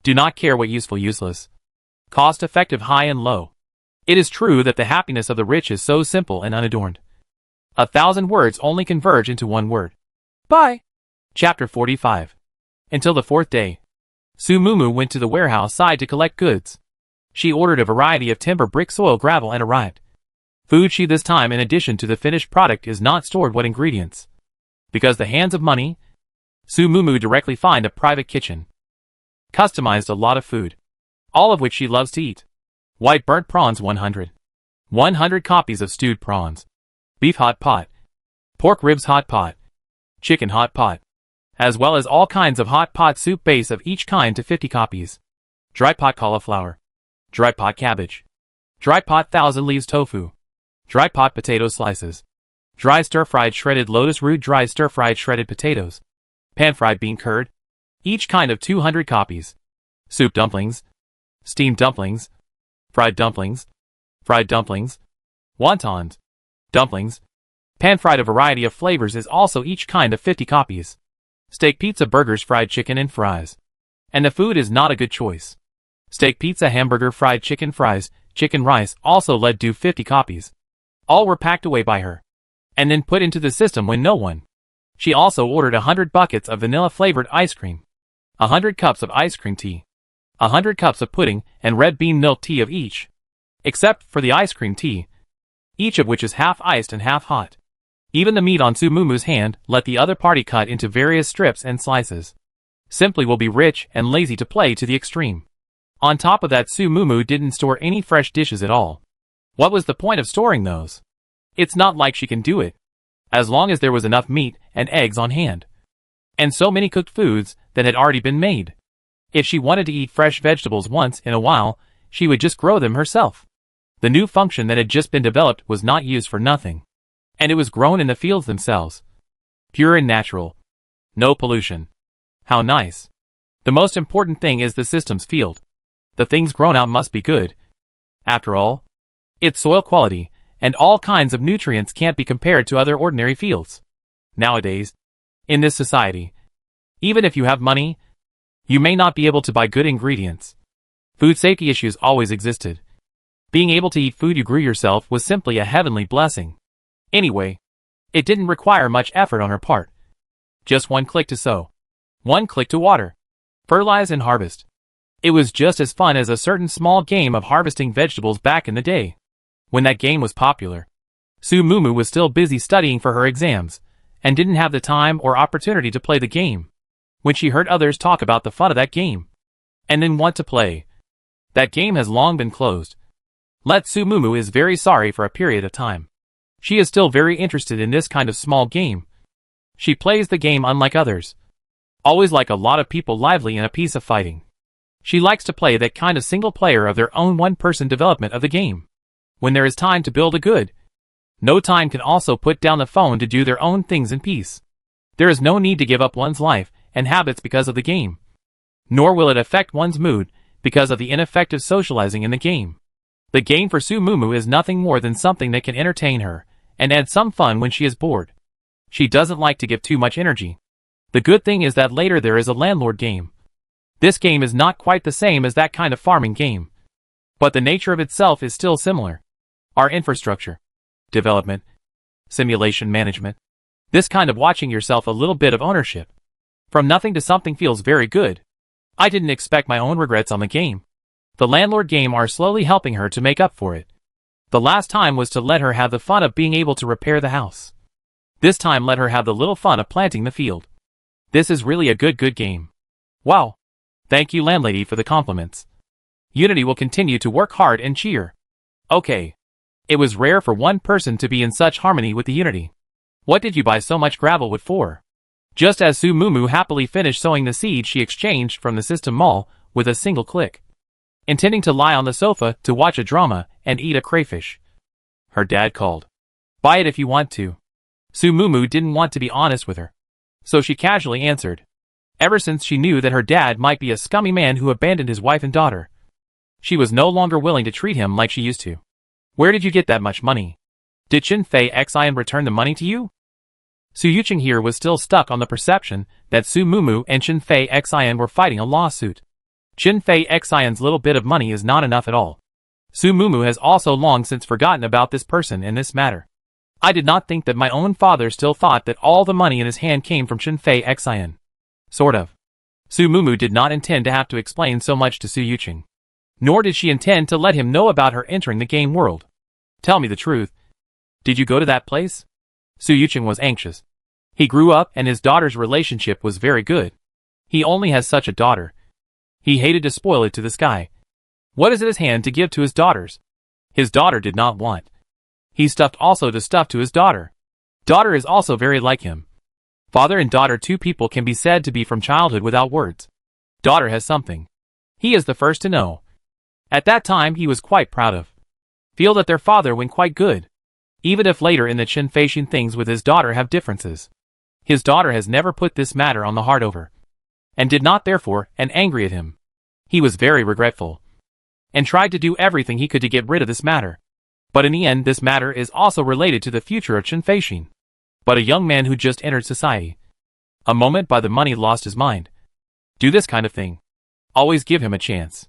Do not care what useful useless. Cost-effective high and low. It is true that the happiness of the rich is so simple and unadorned. 1,000 words only converge into one word. Buy. Chapter 45. Until the 4th day, Su Moo went to the warehouse side to collect goods. She ordered a variety of timber, brick, soil, gravel and arrived. Food she this time in addition to the finished product is not stored what ingredients. Because the hands of money, Su Moo directly find a private kitchen. Customized a lot of food. All of which she loves to eat. White burnt prawns 100. 100 copies of stewed prawns. Beef hot pot. Pork ribs hot pot. Chicken hot pot. As well as all kinds of hot pot soup base of each kind to 50 copies. Dry pot cauliflower. Dry pot cabbage. Dry pot 1,000 leaves tofu. Dry pot potato slices. Dry stir-fried shredded lotus root, dry stir-fried shredded potatoes. Pan-fried bean curd. Each kind of 200 copies. Soup dumplings. Steamed dumplings. Fried dumplings. Fried dumplings. Wontons. Dumplings. Pan-fried a variety of flavors is also each kind of 50 copies. Steak pizza, burgers, fried chicken and fries. And the food is not a good choice. Steak pizza, hamburger, fried chicken, fries, chicken rice also led to 50 copies. All were packed away by her. And then put into the system when no one. She also ordered 100 buckets of vanilla-flavored ice cream. 100 cups of ice cream tea. 100 cups of pudding and red bean milk tea of each. Except for the ice cream tea. Each of which is half iced and half hot. Even the meat on Su Moo's hand let the other party cut into various strips and slices. Simply will be rich and lazy to play to the extreme. On top of that, Su Moo didn't store any fresh dishes at all. What was the point of storing those? It's not like she can do it. As long as there was enough meat and eggs on hand. And so many cooked foods that had already been made. If she wanted to eat fresh vegetables once in a while, she would just grow them herself. The new function that had just been developed was not used for nothing. And it was grown in the fields themselves. Pure and natural. No pollution. How nice. The most important thing is the system's field. The things grown out must be good. After all, its soil quality and all kinds of nutrients can't be compared to other ordinary fields. Nowadays, in this society, even if you have money, you may not be able to buy good ingredients. Food safety issues always existed. Being able to eat food you grew yourself was simply a heavenly blessing. Anyway, it didn't require much effort on her part. Just one click to sow. One click to water. Fertilize and harvest. It was just as fun as a certain small game of harvesting vegetables back in the day. When that game was popular. Su Moo was still busy studying for her exams, and didn't have the time or opportunity to play the game. When she heard others talk about the fun of that game, and then want to play. That game has long been closed. Su Moo is very sorry for a period of time. She is still very interested in this kind of small game. She plays the game unlike others. Always like a lot of people lively in a piece of fighting. She likes to play that kind of single player of their own one-person development of the game. When there is time to build a good, no time can also put down the phone to do their own things in peace. There is no need to give up one's life and habits because of the game. Nor will it affect one's mood because of the ineffective socializing in the game. The game for Su Mumu is nothing more than something that can entertain her and add some fun when she is bored. She doesn't like to give too much energy. The good thing is that later there is a landlord game. This game is not quite the same as that kind of farming game, but the nature of itself is still similar. Our infrastructure, development, simulation management. This kind of watching yourself a little bit of ownership. From nothing to something feels very good. I didn't expect my own regrets on the game. The landlord game are slowly helping her to make up for it. The last time was to let her have the fun of being able to repair the house. This time let her have the little fun of planting the field. This is really a good game. Wow. Thank you landlady for the compliments. Unity will continue to work hard and cheer. Okay. It was rare for one person to be in such harmony with the Unity. What did you buy so much gravel wood for? Just as Su Mumu happily finished sowing the seed she exchanged from the system mall with a single click. Intending to lie on the sofa to watch a drama and eat a crayfish. Her dad called. Buy it if you want to. Su Mumu didn't want to be honest with her, so she casually answered. Ever since she knew that her dad might be a scummy man who abandoned his wife and daughter, she was no longer willing to treat him like she used to. Where did you get that much money? Did Qinfei Xian return the money to you? Su Yuqing here was still stuck on the perception that Su Mumu and Qinfei Xian were fighting a lawsuit. Qinfei Xian's little bit of money is not enough at all. Su Mumu has also long since forgotten about this person and this matter. I did not think that my own father still thought that all the money in his hand came from Qinfei Xian. Sort of. Su Mumu did not intend to have to explain so much to Su Yuqing. Nor did she intend to let him know about her entering the game world. Tell me the truth. Did you go to that place? Su Yuqing was anxious. He grew up and his daughter's relationship was very good. He only has such a daughter. He hated to spoil it to the sky. What is in his hand to give to his daughters? His daughter did not want. He stuffed also to stuff to his daughter. Daughter is also very like him. Father and daughter, two people can be said to be from childhood without words. Daughter has something. He is the first to know. At that time he was quite proud of. Feel that their father went quite good. Even if later in the Qinfei things with his daughter have differences. His daughter has never put this matter on the heart over. And did not therefore, and angry at him. He was very regretful. And tried to do everything he could to get rid of this matter. But in the end this matter is also related to the future of Qinfei. But a young man who just entered society. A moment by the money lost his mind. Do this kind of thing. Always give him a chance.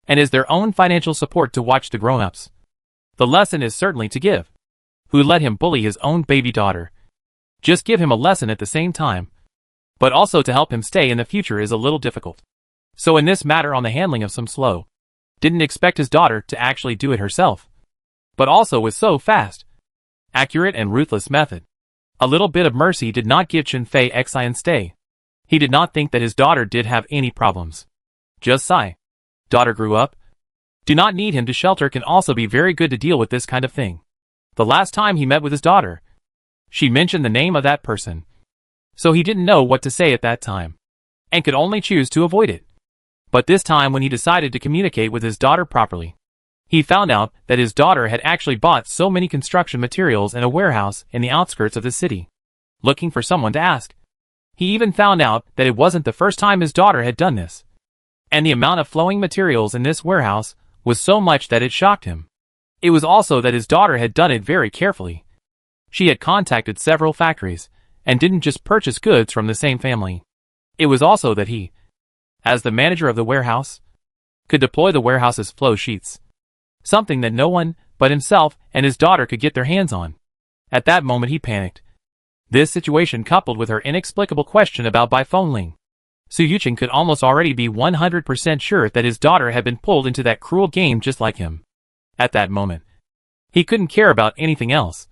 And is their own financial support to watch the grown-ups. The lesson is certainly to give. Who let him bully his own baby daughter. Just give him a lesson at the same time. But also to help him stay in the future is a little difficult. So in this matter on the handling of some slow. Didn't expect his daughter to actually do it herself. But also with so fast, accurate and ruthless method. A little bit of mercy did not give Qinfei Xian stay. He did not think that his daughter did have any problems. Just sigh. Daughter grew up. Do not need him to shelter can also be very good to deal with this kind of thing. The last time he met with his daughter, she mentioned the name of that person. So he didn't know what to say at that time. And could only choose to avoid it. But this time when he decided to communicate with his daughter properly, he found out that his daughter had actually bought so many construction materials in a warehouse in the outskirts of the city, looking for someone to ask. He even found out that it wasn't the first time his daughter had done this. And the amount of flowing materials in this warehouse was so much that it shocked him. It was also that his daughter had done it very carefully. She had contacted several factories, and didn't just purchase goods from the same family. It was also that he, as the manager of the warehouse, could deploy the warehouse's flow sheets. Something that no one but himself and his daughter could get their hands on. At that moment he panicked. This situation coupled with her inexplicable question about by phone Ling. Su Yuqing could almost already be 100% sure that his daughter had been pulled into that cruel game just like him. At that moment, he couldn't care about anything else.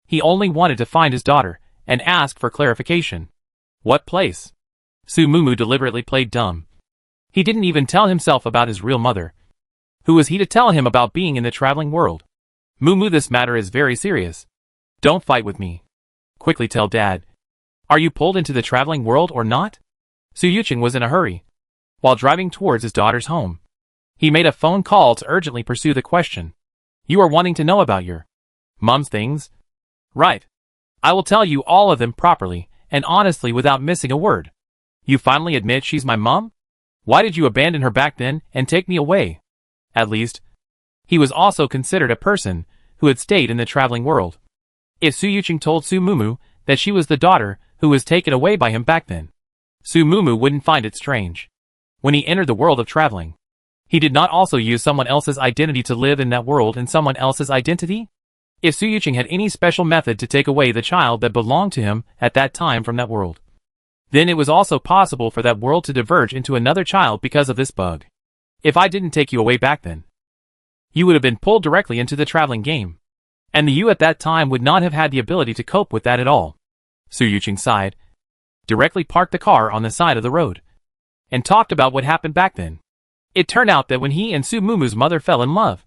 He only wanted to find his daughter and ask for clarification. What place? Su Mumu deliberately played dumb. He didn't even tell himself about his real mother. Who was he to tell him about being in the traveling world? Mumu, this matter is very serious. Don't fight with me. Quickly tell Dad. Are you pulled into the traveling world or not? Su Yuqing was in a hurry. While driving towards his daughter's home, he made a phone call to urgently pursue the question. You are wanting to know about your mom's things? Right. I will tell you all of them properly and honestly without missing a word. You finally admit she's my mom? Why did you abandon her back then and take me away? At least, he was also considered a person who had stayed in the traveling world. If Su Yuqing told Su Mumu that she was the daughter who was taken away by him back then, Su Mumu wouldn't find it strange. When he entered the world of traveling, he did not also use someone else's identity to live in that world and someone else's identity? If Su Yuqing had any special method to take away the child that belonged to him at that time from that world, then it was also possible for that world to diverge into another child because of this bug. If I didn't take you away back then, you would have been pulled directly into the traveling game. And the you at that time would not have had the ability to cope with that at all. Su Yuqing sighed, directly parked the car on the side of the road, and talked about what happened back then. It turned out that when he and Su Mumu's mother fell in love,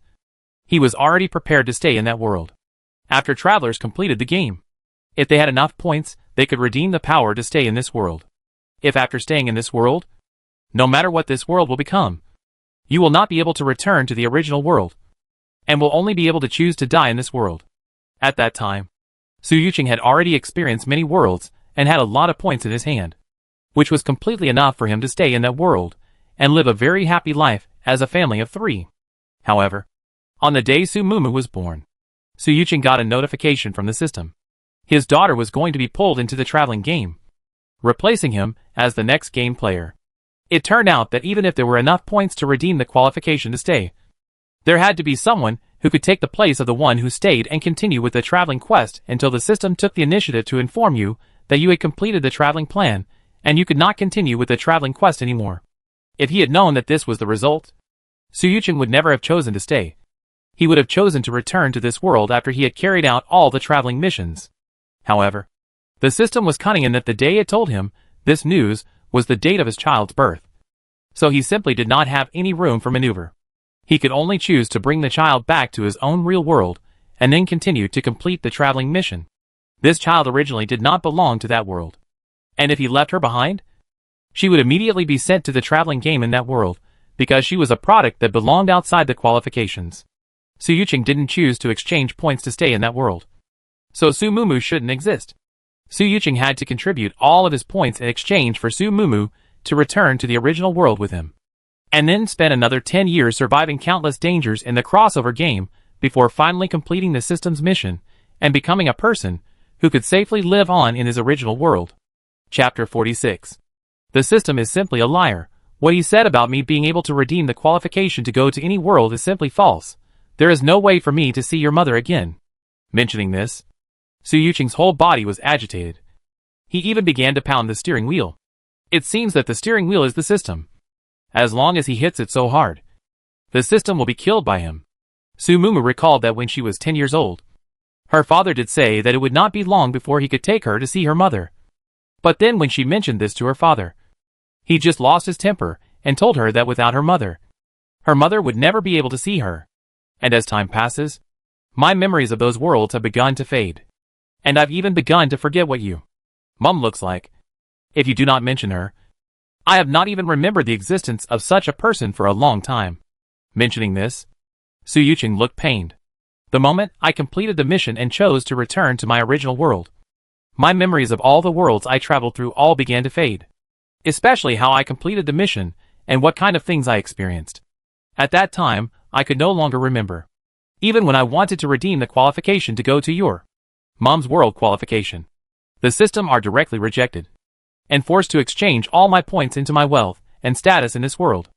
he was already prepared to stay in that world. After travelers completed the game, if they had enough points, they could redeem the power to stay in this world. If after staying in this world, no matter what this world will become, you will not be able to return to the original world, and will only be able to choose to die in this world. At that time, Su Yuqing had already experienced many worlds and had a lot of points in his hand, which was completely enough for him to stay in that world and live a very happy life as a family of 3. However, on the day Su Mumu was born, Su Yuqing got a notification from the system. His daughter was going to be pulled into the traveling game, replacing him as the next game player. It turned out that even if there were enough points to redeem the qualification to stay, there had to be someone who could take the place of the one who stayed and continue with the traveling quest until the system took the initiative to inform you that you had completed the traveling plan and you could not continue with the traveling quest anymore. If he had known that this was the result, Su Yuqing would never have chosen to stay. He would have chosen to return to this world after he had carried out all the traveling missions. However, the system was cunning in that the day it told him this news was the date of his child's birth. So he simply did not have any room for maneuver. He could only choose to bring the child back to his own real world and then continue to complete the traveling mission. This child originally did not belong to that world. And if he left her behind, she would immediately be sent to the traveling game in that world because she was a product that belonged outside the qualifications. Su Yuqing didn't choose to exchange points to stay in that world. So Su Mumu shouldn't exist. Su Yuqing had to contribute all of his points in exchange for Su Mumu to return to the original world with him, and then spend another 10 years surviving countless dangers in the crossover game before finally completing the system's mission and becoming a person who could safely live on in his original world. Chapter 46. The system is simply a liar. What he said about me being able to redeem the qualification to go to any world is simply false. There is no way for me to see your mother again. Mentioning this, Su Yuqing's whole body was agitated. He even began to pound the steering wheel. It seems that the steering wheel is the system. As long as he hits it so hard, the system will be killed by him. Su Mumu recalled that when she was 10 years old, her father did say that it would not be long before he could take her to see her mother. But then when she mentioned this to her father, he just lost his temper and told her that without her mother would never be able to see her. And as time passes, my memories of those worlds have begun to fade. And I've even begun to forget what you, Mom, looks like. If you do not mention her, I have not even remembered the existence of such a person for a long time. Mentioning this, Su Yuqing looked pained. The moment I completed the mission and chose to return to my original world, my memories of all the worlds I traveled through all began to fade. Especially how I completed the mission and what kind of things I experienced. At that time, I could no longer remember. Even when I wanted to redeem the qualification to go to your mom's world qualification, the system are directly rejected and forced to exchange all my points into my wealth and status in this world.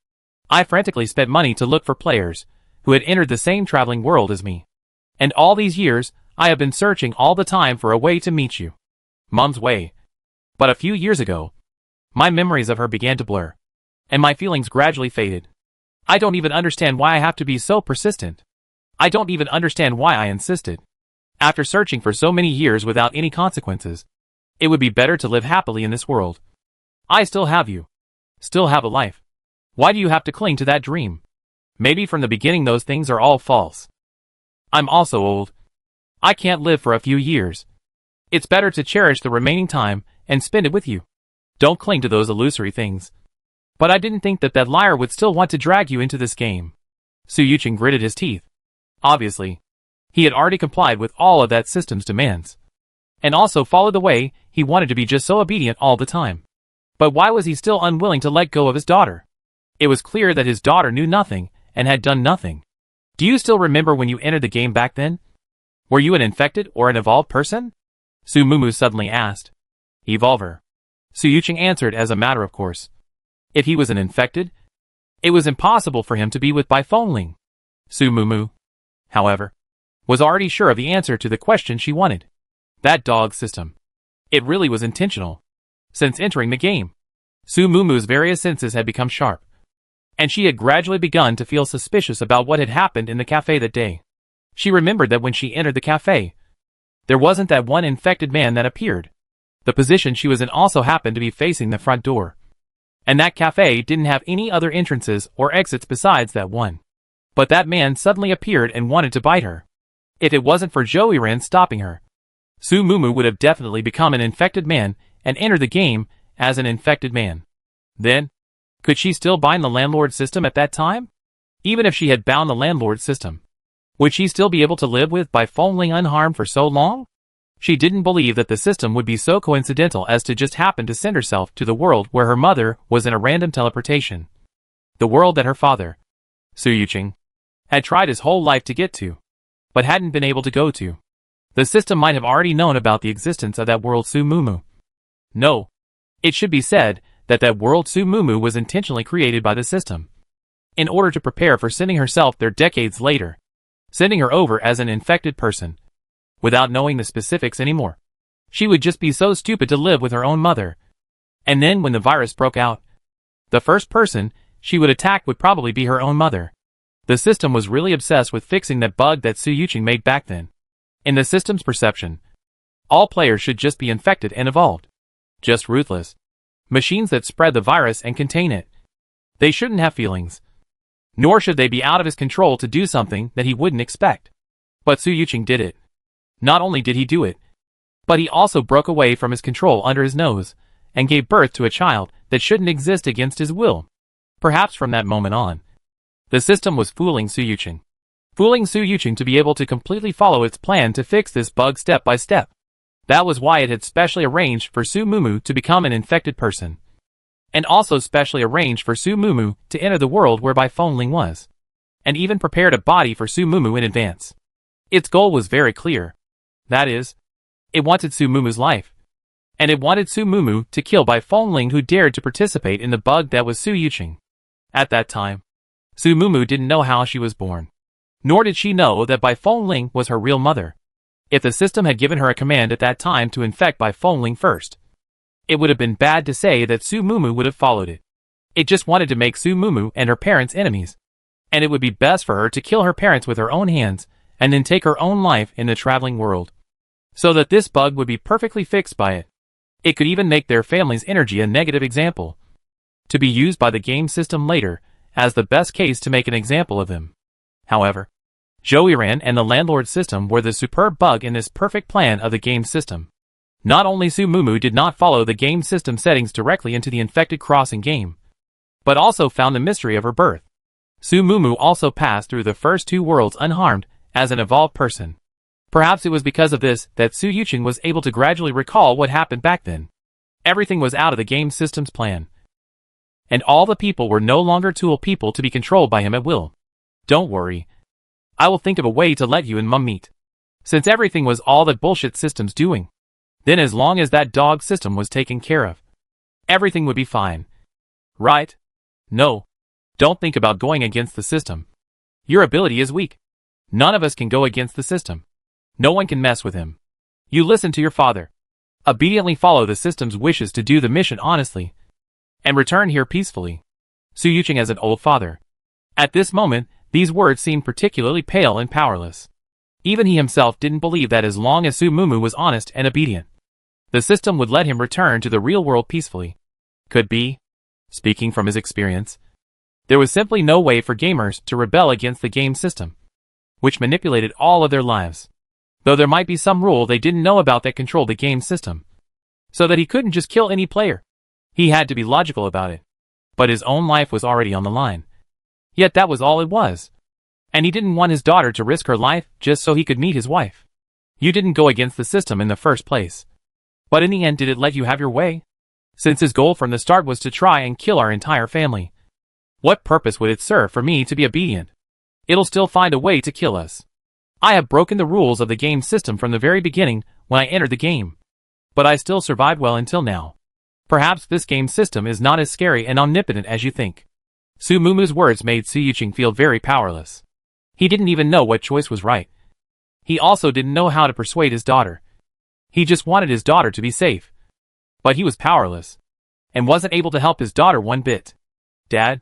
I frantically spent money to look for players who had entered the same traveling world as me. And all these years, I have been searching all the time for a way to meet you, Mom's way. But a few years ago, my memories of her began to blur, and my feelings gradually faded. I don't even understand why I have to be so persistent. I don't even understand why I insisted. After searching for so many years without any consequences, it would be better to live happily in this world. I still have you. Still have a life. Why do you have to cling to that dream? Maybe from the beginning those things are all false. I'm also old. I can't live for a few years. It's better to cherish the remaining time and spend it with you. Don't cling to those illusory things. But I didn't think that liar would still want to drag you into this game. Su Yuqing gritted his teeth. Obviously, he had already complied with all of that system's demands. And also followed the way he wanted to be just so obedient all the time. But why was he still unwilling to let go of his daughter? It was clear that his daughter knew nothing and had done nothing. Do you still remember when you entered the game back then? Were you an infected or an evolved person? Su Mumu suddenly asked. Evolver. Su Yuqing answered as a matter of course. If he was an infected, it was impossible for him to be with Bai Fengling. Su Mumu, however, was already sure of the answer to the question she wanted. That dog system. It really was intentional. Since entering the game, Su Mumu's various senses had become sharp, and she had gradually begun to feel suspicious about what had happened in the cafe that day. She remembered that when she entered the cafe, there wasn't that one infected man that appeared. The position she was in also happened to be facing the front door. And that cafe didn't have any other entrances or exits besides that one. But that man suddenly appeared and wanted to bite her. If it wasn't for Zhou Ren stopping her, Su Mumu would have definitely become an infected man and entered the game as an infected man. Then, could she still bind the landlord system at that time? Even if she had bound the landlord system, would she still be able to live with Bai Fengling unharmed for so long? She didn't believe that the system would be so coincidental as to just happen to send herself to the world where her mother was in a random teleportation. The world that her father, Su Yuqing, had tried his whole life to get to, but hadn't been able to go to. The system might have already known about the existence of that world Su Mumu. No. It should be said that that world Su Mumu was intentionally created by the system, in order to prepare for sending herself there decades later, sending her over as an infected person. Without knowing the specifics anymore. She would just be so stupid to live with her own mother. And then when the virus broke out, the first person she would attack would probably be her own mother. The system was really obsessed with fixing that bug that Su Yuqing made back then. In the system's perception, all players should just be infected and evolved. Just ruthless. Machines that spread the virus and contain it. They shouldn't have feelings. Nor should they be out of his control to do something that he wouldn't expect. But Su Yuqing did it. Not only did he do it, but he also broke away from his control under his nose, and gave birth to a child that shouldn't exist against his will. Perhaps from that moment on, the system was fooling Su Yuqing. Fooling Su Yuqing to be able to completely follow its plan to fix this bug step by step. That was why it had specially arranged for Su Mumu to become an infected person. And also specially arranged for Su Mumu to enter the world where Bai Fengling was. And even prepared a body for Su Mumu in advance. Its goal was very clear. That is, it wanted Su Mumu's life. And it wanted Su Mumu to kill Bai Fengling who dared to participate in the bug that was Su Yuqing. At that time, Su Mumu didn't know how she was born. Nor did she know that Bai Fengling was her real mother. If the system had given her a command at that time to infect Bai Fengling first, it would have been bad to say that Su Mumu would have followed it. It just wanted to make Su Mumu and her parents enemies. And it would be best for her to kill her parents with her own hands, and then take her own life in the traveling world. So that this bug would be perfectly fixed by it. It could even make their family's energy a negative example, to be used by the game system later as the best case to make an example of them. However, Zhou Ren and the landlord system were the superb bug in this perfect plan of the game system. Not only Su Mumu did not follow the game system settings directly into the infected crossing game, but also found the mystery of her birth. Su Mumu also passed through the first two worlds unharmed as an evolved person. Perhaps it was because of this that Su Yuqing was able to gradually recall what happened back then. Everything was out of the game system's plan. And all the people were no longer tool people to be controlled by him at will. Don't worry. I will think of a way to let you and Mum meet. Since everything was all that bullshit system's doing. Then as long as that dog system was taken care of, everything would be fine. Right? No. Don't think about going against the system. Your ability is weak. None of us can go against the system. No one can mess with him. You listen to your father. Obediently follow the system's wishes to do the mission honestly. And return here peacefully. Su Yuqing as an old father. At this moment, these words seemed particularly pale and powerless. Even he himself didn't believe that as long as Su Mumu was honest and obedient, the system would let him return to the real world peacefully. Could be, speaking from his experience, there was simply no way for gamers to rebel against the game system, which manipulated all of their lives. Though there might be some rule they didn't know about that controlled the game system, so that he couldn't just kill any player. He had to be logical about it. But his own life was already on the line. Yet that was all it was. And he didn't want his daughter to risk her life just so he could meet his wife. You didn't go against the system in the first place. But in the end, did it let you have your way? Since his goal from the start was to try and kill our entire family. What purpose would it serve for me to be obedient? It'll still find a way to kill us. I have broken the rules of the game system from the very beginning when I entered the game. But I still survived well until now. Perhaps this game system is not as scary and omnipotent as you think. Su Mumu's words made Su Yuqing feel very powerless. He didn't even know what choice was right. He also didn't know how to persuade his daughter. He just wanted his daughter to be safe. But he was powerless. And wasn't able to help his daughter one bit. Dad,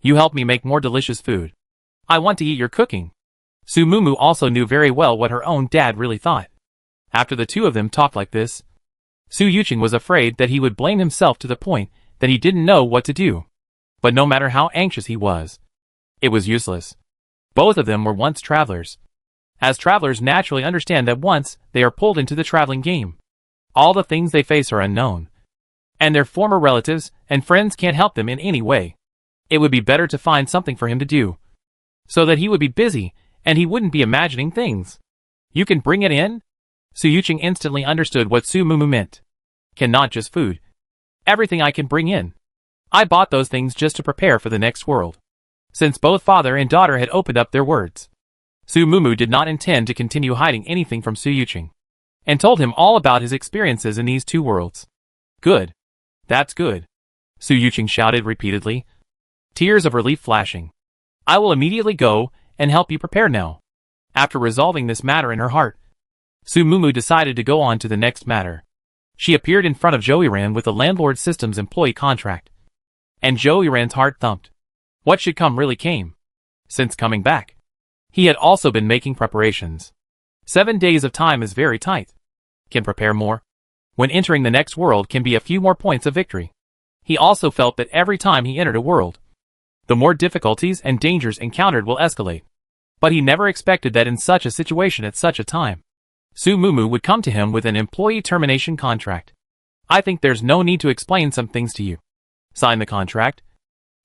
you help me make more delicious food. I want to eat your cooking. Su Mumu also knew very well what her own dad really thought. After the two of them talked like this, Su Yuqing was afraid that he would blame himself to the point that he didn't know what to do. But no matter how anxious he was, it was useless. Both of them were once travelers. As travelers naturally understand that once they are pulled into the traveling game, all the things they face are unknown. And their former relatives and friends can't help them in any way. It would be better to find something for him to do, so that he would be busy and he wouldn't be imagining things. You can bring it in? Su Yuqing instantly understood what Su Mumu meant. Not just food. Everything I can bring in. I bought those things just to prepare for the next world. Since both father and daughter had opened up their words, Su Mumu did not intend to continue hiding anything from Su Yuqing, and told him all about his experiences in these two worlds. Good. That's good. Su Yuqing shouted repeatedly, tears of relief flashing. I will immediately go and help you prepare now. After resolving this matter in her heart, Su Mumu decided to go on to the next matter. She appeared in front of Zhou Yiran with the landlord system's employee contract. And Zhou Yiran's heart thumped. What should come really came. Since coming back, he had also been making preparations. 7 days of time is very tight. Can prepare more. When entering the next world can be a few more points of victory. He also felt that every time he entered a world, the more difficulties and dangers encountered will escalate. But he never expected that in such a situation at such a time, Su Mumu would come to him with an employee termination contract. I think there's no need to explain some things to you. Sign the contract,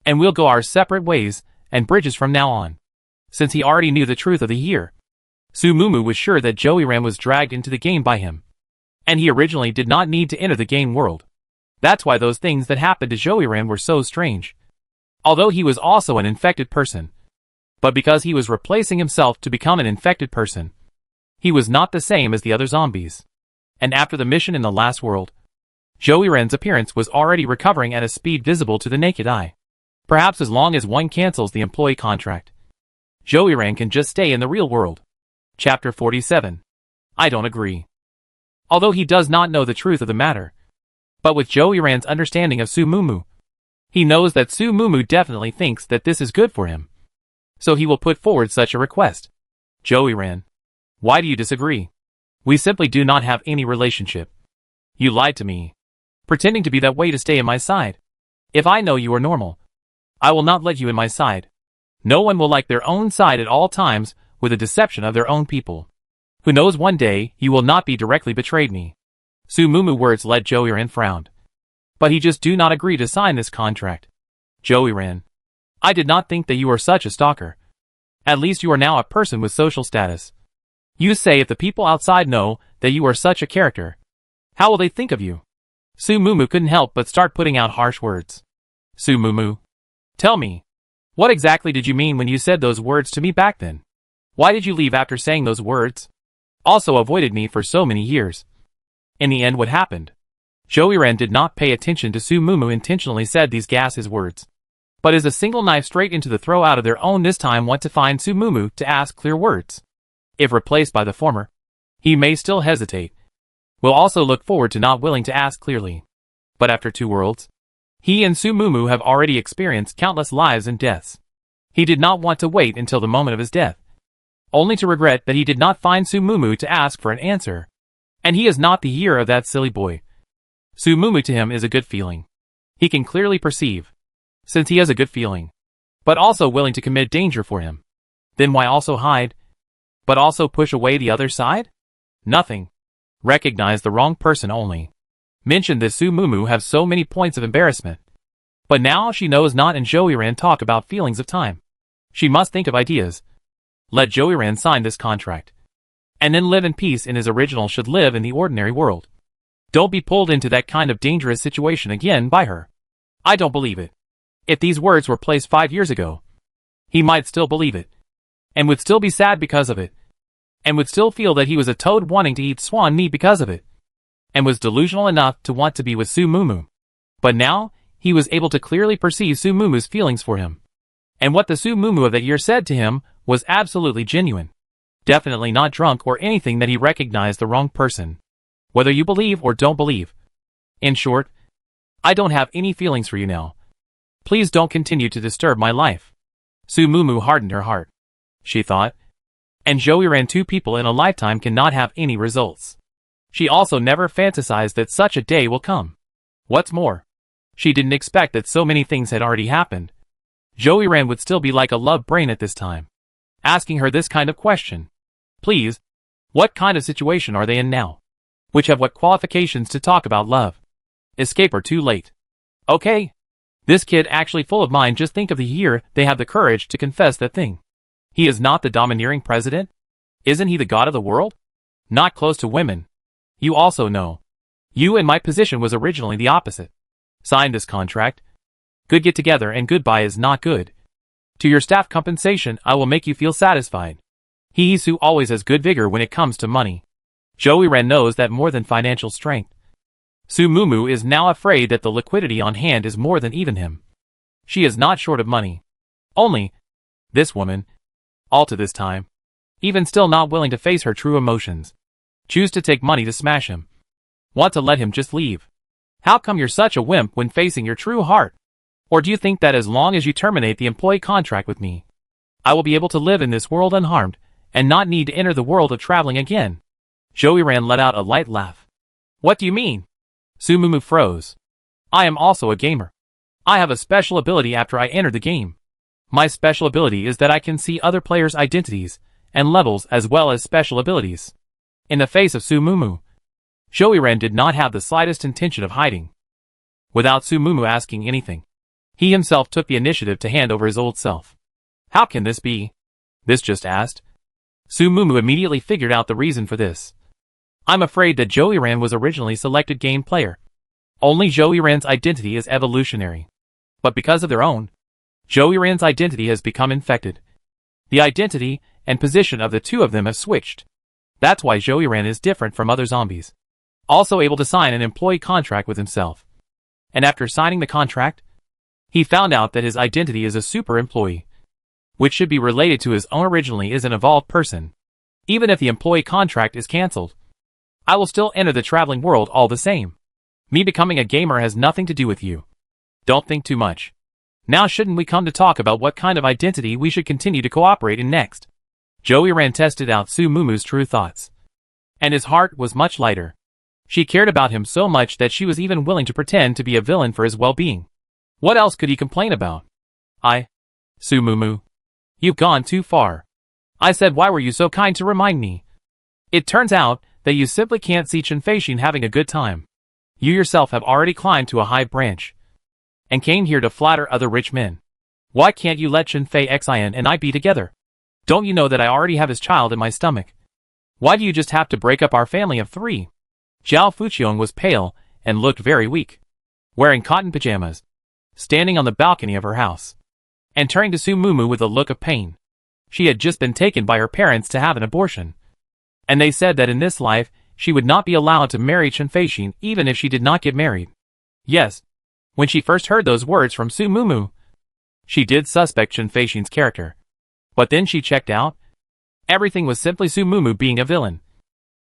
and we'll go our separate ways and bridges from now on. Since he already knew the truth of the year, Su Mumu was sure that Zhou Yiran was dragged into the game by him. And he originally did not need to enter the game world. That's why those things that happened to Zhou Yiran were so strange. Although he was also an infected person. But because he was replacing himself to become an infected person, he was not the same as the other zombies. And after the mission in the last world, Zhou Yiran's appearance was already recovering at a speed visible to the naked eye. Perhaps as long as one cancels the employee contract, Zhou Yiran can just stay in the real world. Chapter 47. I don't agree. Although he does not know the truth of the matter, but with Zhou Yiran's understanding of Su Mumu, he knows that Su Mumu definitely thinks that this is good for him. So he will put forward such a request. Zhou Yiran, why do you disagree? We simply do not have any relationship. You lied to me, pretending to be that way to stay in my side. If I know you are normal, I will not let you in my side. No one will like their own side at all times with the deception of their own people. Who knows, one day you will not be directly betrayed me. Su Mumu words led Zhou Yiran frowned. But he just do not agree to sign this contract. Zhou Yiran, I did not think that you were such a stalker. At least you are now a person with social status. You say if the people outside know that you are such a character, how will they think of you? Su Mumu couldn't help but start putting out harsh words. Su Mumu, tell me, what exactly did you mean when you said those words to me back then? Why did you leave after saying those words? Also avoided me for so many years. In the end, what happened? Zhou Yiran did not pay attention to Su Mumu intentionally said these his words. But as a single knife straight into the throat out of their own this time want to find Su Mumu to ask clear words. If replaced by the former, he may still hesitate. Will also look forward to not willing to ask clearly. But after 2 worlds, he and Su Mumu have already experienced countless lives and deaths. He did not want to wait until the moment of his death, only to regret that he did not find Su Mumu to ask for an answer. And he is not the hero of that silly boy. Su Mumu to him is a good feeling. He can clearly perceive, since he has a good feeling, but also willing to commit danger for him. Then why also hide, but also push away the other side? Nothing. Recognize the wrong person only. mentioned that Su Mumu have so many points of embarrassment. But now she knows not and Zhou Yiran talk about feelings of time. She must think of ideas. Let Zhou Yiran sign this contract. And then live in peace in his original should live in the ordinary world. Don't be pulled into that kind of dangerous situation again by her. I don't believe it. If these words were placed 5 years ago, he might still believe it. And would still be sad because of it. And would still feel that he was a toad wanting to eat swan meat because of it. And was delusional enough to want to be with Su Mumu. But now, he was able to clearly perceive Su Mumu's feelings for him. And what the Su Mumu of that year said to him was absolutely genuine. Definitely not drunk or anything that he recognized the wrong person. Whether you believe or don't believe. In short, I don't have any feelings for you now. Please don't continue to disturb my life. Su Mumu hardened her heart. She thought. And Zhou Yiran, 2 people in a lifetime cannot have any results. She also never fantasized that such a day will come. What's more, she didn't expect that so many things had already happened. Zhou Yiran would still be like a love brain at this time, asking her this kind of question. Please, what kind of situation are they in now? Which have what qualifications to talk about love? Escape or too late? Okay. This kid actually full of mind, just think of the year they have the courage to confess that thing. He is not the domineering president? Isn't he the god of the world? Not close to women. You also know. You and my position was originally the opposite. Sign this contract. Good get together and goodbye is not good. To your staff compensation I will make you feel satisfied. Su always has good vigor when it comes to money. Zhou Yiran knows that more than financial strength. Su Mumu is now afraid that the liquidity on hand is more than even him. She is not short of money. Only, this woman, all to this time, even still not willing to face her true emotions. Choose to take money to smash him. Want to let him just leave. How come you're such a wimp when facing your true heart? Or do you think that as long as you terminate the employee contract with me, I will be able to live in this world unharmed, and not need to enter the world of traveling again? Zhou Yiran let out a light laugh. What do you mean? Su Mumu froze. I am also a gamer. I have a special ability after I enter the game. My special ability is that I can see other players' identities and levels as well as special abilities. In the face of Su Mumu, Zhou Yiran did not have the slightest intention of hiding. Without Su Mumu asking anything, he himself took the initiative to hand over his old self. How can this be? This just asked. Su Mumu immediately figured out the reason for this. I'm afraid that Zhou Yiran was originally selected game player. Only Zhou Yiran's identity is evolutionary. But because of their own, Zhou Yiran's identity has become infected. The identity and position of the 2 of them have switched. That's why Zhou Yiran is different from other zombies. Also able to sign an employee contract with himself. And after signing the contract, he found out that his identity is a super employee, which should be related to his own originally is an evolved person. Even if the employee contract is cancelled, I will still enter the traveling world all the same. Me becoming a gamer has nothing to do with you. Don't think too much. Now shouldn't we come to talk about what kind of identity we should continue to cooperate in next? Zhou Yiran tested out Su Mumu's true thoughts. And his heart was much lighter. She cared about him so much that she was even willing to pretend to be a villain for his well-being. What else could he complain about? Su Mumu. You've gone too far. I said why were you so kind to remind me? It turns out that you simply can't see Chen Feixin having a good time. You yourself have already climbed to a high branch and came here to flatter other rich men. Why can't you let Chen Feixin and I be together? Don't you know that I already have his child in my stomach? Why do you just have to break up our family of 3? Zhao Fuqiong was pale and looked very weak, wearing cotton pajamas, standing on the balcony of her house, and turning to Su Mumu with a look of pain. She had just been taken by her parents to have an abortion, and they said that in this life she would not be allowed to marry Chen Feixin even if she did not get married. Yes, when she first heard those words from Su Mumu, she did suspect Chen Feixin's character. But then she checked out. Everything was simply Su Mumu being a villain.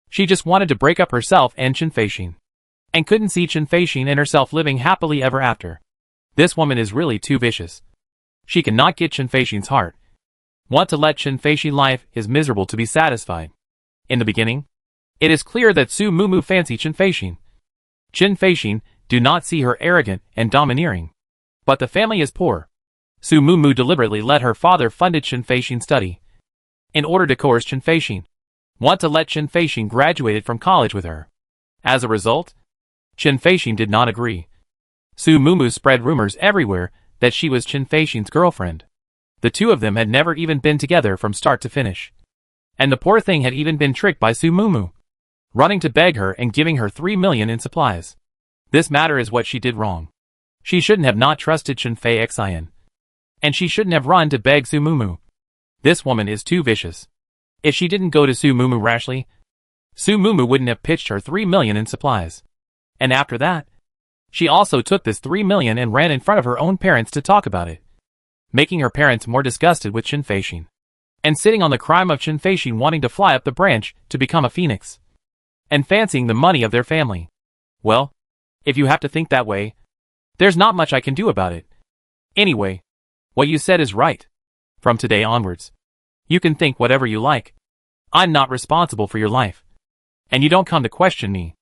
She just wanted to break up herself and Chen Feixin, and couldn't see Chen Feixin and herself living happily ever after. This woman is really too vicious. She cannot get Chen Feixin's heart. Want to let Chen Feixin life is miserable to be satisfied. In the beginning, it is clear that Su Mumu fancy Chen Feixin. Chen Feixin do not see her arrogant and domineering. But the family is poor. Su Mumu deliberately let her father funded Chen Feixin study, in order to coerce Chen Feixin. Want to let Chen Feixin graduated from college with her. As a result, Chen Feixin did not agree. Su Mumu spread rumors everywhere that she was Chen Feixin's girlfriend. The two of them had never even been together from start to finish. And the poor thing had even been tricked by Su Mumu, running to beg her and giving her 3 million in supplies. This matter is what she did wrong. She shouldn't have not trusted Chen Feixin. And she shouldn't have run to beg Su Mumu. This woman is too vicious. If she didn't go to Su Mumu rashly, Su Mumu wouldn't have pitched her 3 million in supplies. And after that, she also took this 3 million and ran in front of her own parents to talk about it, making her parents more disgusted with Chen Feixin, and sitting on the crime of Chen Feixin wanting to fly up the branch to become a phoenix, and fancying the money of their family. Well, if you have to think that way, there's not much I can do about it. Anyway, what you said is right. From today onwards, you can think whatever you like. I'm not responsible for your life. And you don't come to question me.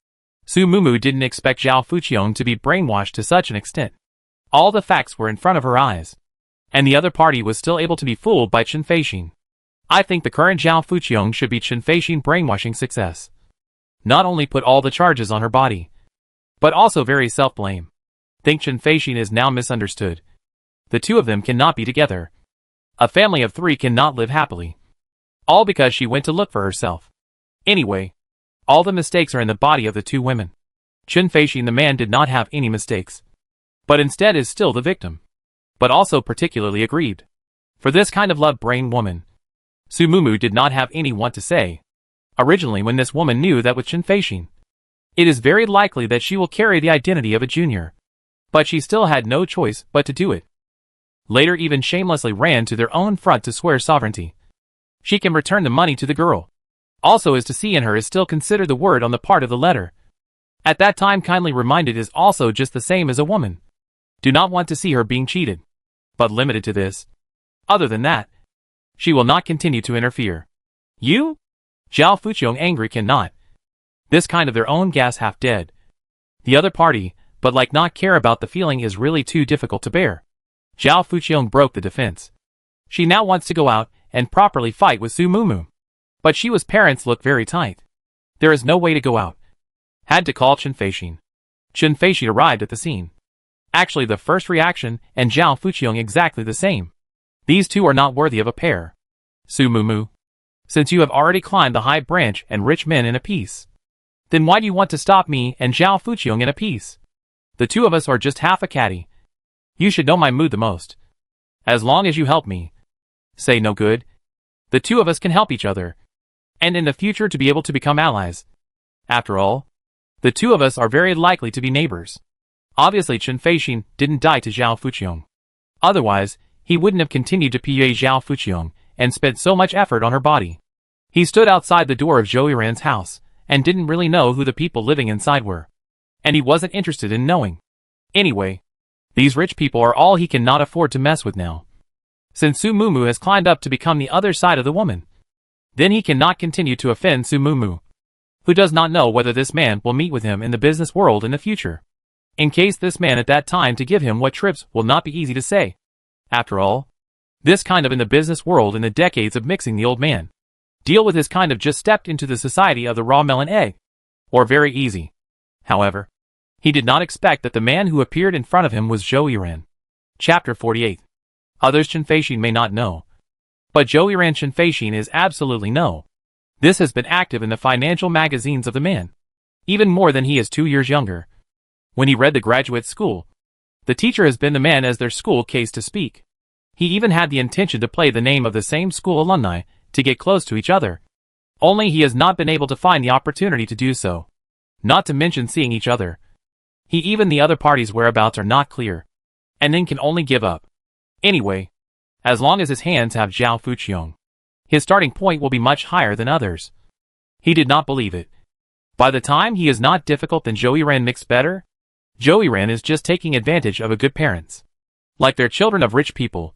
Su Mumu didn't expect Zhao Fuqiong to be brainwashed to such an extent. All the facts were in front of her eyes, and the other party was still able to be fooled by Chen Feixin. I think the current Zhao Fuqiong should be Chen Feixin brainwashing success. Not only put all the charges on her body, but also very self-blame. Think Chen Feixin is now misunderstood. The two of them cannot be together. A family of 3 cannot live happily. All because she went to look for herself. Anyway, all the mistakes are in the body of the 2 women. Chen Feixin the man did not have any mistakes, but instead is still the victim. But also particularly aggrieved. For this kind of love-brain woman, Su Mumu did not have any want to say. Originally when this woman knew that with Chen Feixin, it is very likely that she will carry the identity of a junior. But she still had no choice but to do it. Later even shamelessly ran to their own front to swear sovereignty. She can return the money to the girl. Also is to see in her is still considered the word on the part of the letter. At that time kindly reminded is also just the same as a woman. Do not want to see her being cheated. But limited to this. Other than that, she will not continue to interfere. You? Zhao Fuqiong angry cannot. This kind of their own gas half dead. The other party, but like not care about the feeling is really too difficult to bear. Zhao Fuqiong broke the defense. She now wants to go out and properly fight with Su Mumu. But she was parents look very tight. There is no way to go out. Had to call Chen Feixin. Chen Feixin arrived at the scene. Actually the first reaction and Zhao Fuqiong exactly the same. These two are not worthy of a pair. Su Mumu, since you have already climbed the high branch and rich men in a piece, then why do you want to stop me and Zhao Fuqiong in a piece? The two of us are just half a caddy. You should know my mood the most. As long as you help me, say no good, the two of us can help each other. And in the future to be able to become allies. After all, the two of us are very likely to be neighbors. Obviously Chen Feixin didn't die to Zhao Fuqiong. Otherwise, he wouldn't have continued to pay Zhao Fuqiong and spent so much effort on her body. He stood outside the door of Zhou Yiran's house and didn't really know who the people living inside were. And he wasn't interested in knowing. Anyway, these rich people are all he cannot afford to mess with now. Since Su Mumu has climbed up to become the other side of the woman, then he cannot continue to offend Su Mumu, who does not know whether this man will meet with him in the business world in the future. In case this man at that time to give him what trips will not be easy to say. After all, this kind of in the business world in the decades of mixing the old man, deal with his kind of just stepped into the society of the raw melon egg. Or very easy. However, he did not expect that the man who appeared in front of him was Zhou Yiran. Chapter 48. Others Chen Feixin may not know. But Zhou Yiran Chen Feixin is absolutely no. This has been active in the financial magazines of the man. Even more than he is 2 years younger. When he read the graduate school, the teacher has been the man as their school case to speak. He even had the intention to play the name of the same school alumni to get close to each other. Only he has not been able to find the opportunity to do so. Not to mention seeing each other. Even the other party's whereabouts are not clear. And then can only give up. Anyway, as long as his hands have Zhao Fuqiong, his starting point will be much higher than others. He did not believe it. By the time he is not difficult than Zhou Yiran mixed better, Zhou Yiran is just taking advantage of a good parents. Like they're children of rich people.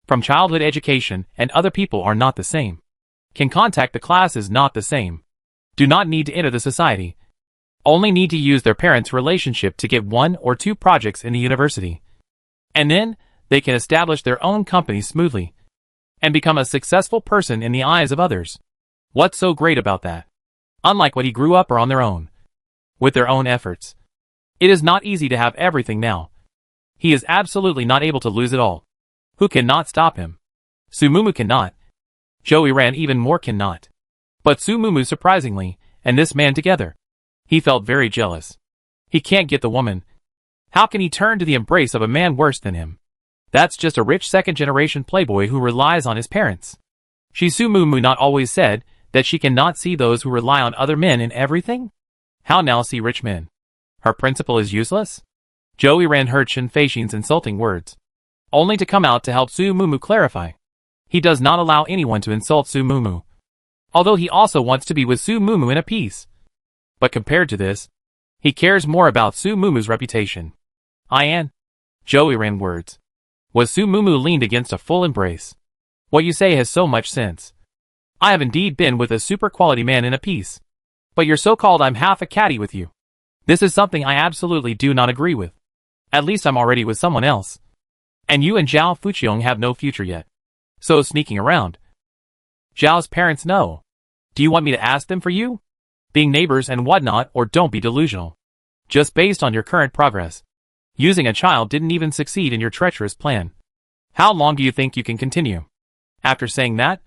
From childhood education and other people are not the same. Can contact the class is not the same. Do not need to enter the society. Only need to use their parents' relationship to get 1 or 2 projects in the university. And then, they can establish their own company smoothly. And become a successful person in the eyes of others. What's so great about that? Unlike what he grew up or on their own. With their own efforts. It is not easy to have everything now. He is absolutely not able to lose it all. Who cannot stop him? Sumumu cannot. Joey Ran even more cannot. But Sumumu surprisingly, and this man together. He felt very jealous. He can't get the woman. How can he turn to the embrace of a man worse than him? That's just a rich second-generation playboy who relies on his parents. Sumumu not always said that she cannot see those who rely on other men in everything? How now see rich men? Her principle is useless? Joey Ran heard Chen Feixin's insulting words, only to come out to help Sumumu clarify. He does not allow anyone to insult Sumumu, although he also wants to be with Sumumu in a peace. But compared to this, he cares more about Sumumu's reputation. Joey Ran words. Was Sumumu leaned against a full embrace. What you say has so much sense. I have indeed been with a super quality man in a piece. But your so-called I'm half a caddy with you. This is something I absolutely do not agree with. At least I'm already with someone else. And you and Zhao Fuqiong have no future yet. So sneaking around. Zhao's parents know. Do you want me to ask them for you? Being neighbors and whatnot, or don't be delusional. Just based on your current progress. Using a child didn't even succeed in your treacherous plan. How long do you think you can continue? After saying that,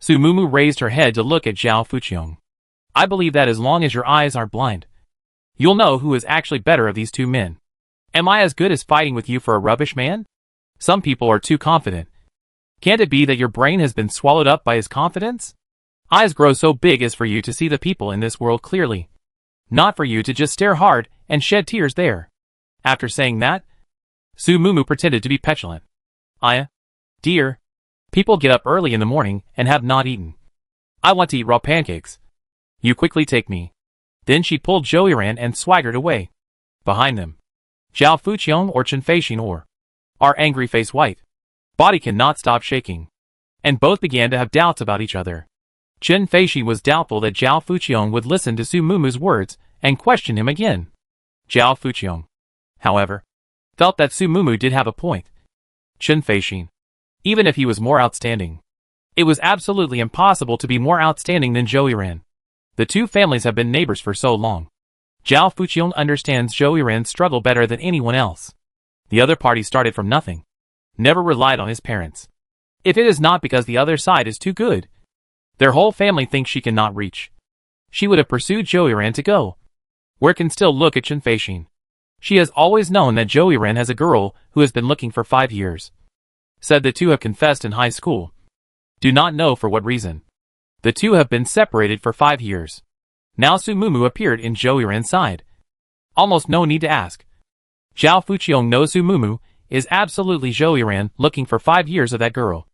Sumumu raised her head to look at Zhao Fuqiong. I believe that as long as your eyes are blind, you'll know who is actually better of these two men. Am I as good as fighting with you for a rubbish man? Some people are too confident. Can't it be that your brain has been swallowed up by his confidence? Eyes grow so big as for you to see the people in this world clearly. Not for you to just stare hard and shed tears there. After saying that, Sumumu pretended to be petulant. Dear. People get up early in the morning and have not eaten. I want to eat raw pancakes. You quickly take me. Then she pulled Joey Ran and swaggered away. Behind them, Zhao Fuqiong or Chen Feixin or our angry face white. Body cannot stop shaking. And both began to have doubts about each other. Chen Feixin was doubtful that Zhao Fuqiong would listen to Sumumu's words and question him again. Zhao Fuqiong, however, felt that Sumumu did have a point. Chen Feixin, even if he was more outstanding, it was absolutely impossible to be more outstanding than Joey Ran. The two families have been neighbors for so long. Zhao Fuqiong understands Joey Ran's struggle better than anyone else. The other party started from nothing. Never relied on his parents. If it is not because the other side is too good, their whole family thinks she cannot reach. She would have pursued Joey Ran to go. Where can still look at Chen Feixin. She has always known that Joey Ran has a girl who has been looking for 5 years. Said the two have confessed in high school. Do not know for what reason. The two have been separated for 5 years. Now Sumumu appeared in Joey Ran's side. Almost no need to ask. Zhao Fuqiong knows Sumumu is absolutely Joey Ran looking for 5 years of that girl.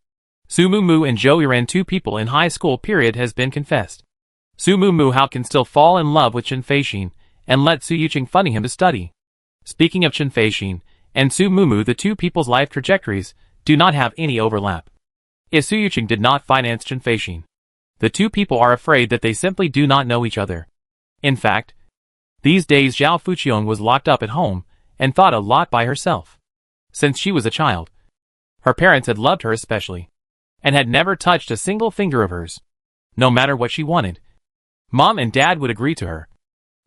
Sumumu and Joey Ran, two people in high school period, has been confessed. Sumumu how can still fall in love with Chen Feixin and let Su Yuqing funding him to study. Speaking of Chen Feixin and Sumumu, the two people's life trajectories do not have any overlap. If Su Yuqing did not finance Chen Feixin, the two people are afraid that they simply do not know each other. In fact, these days Zhao Fuqiong was locked up at home and thought a lot by herself. Since she was a child, her parents had loved her especially, and had never touched a single finger of hers. No matter what she wanted, Mom and Dad would agree to her.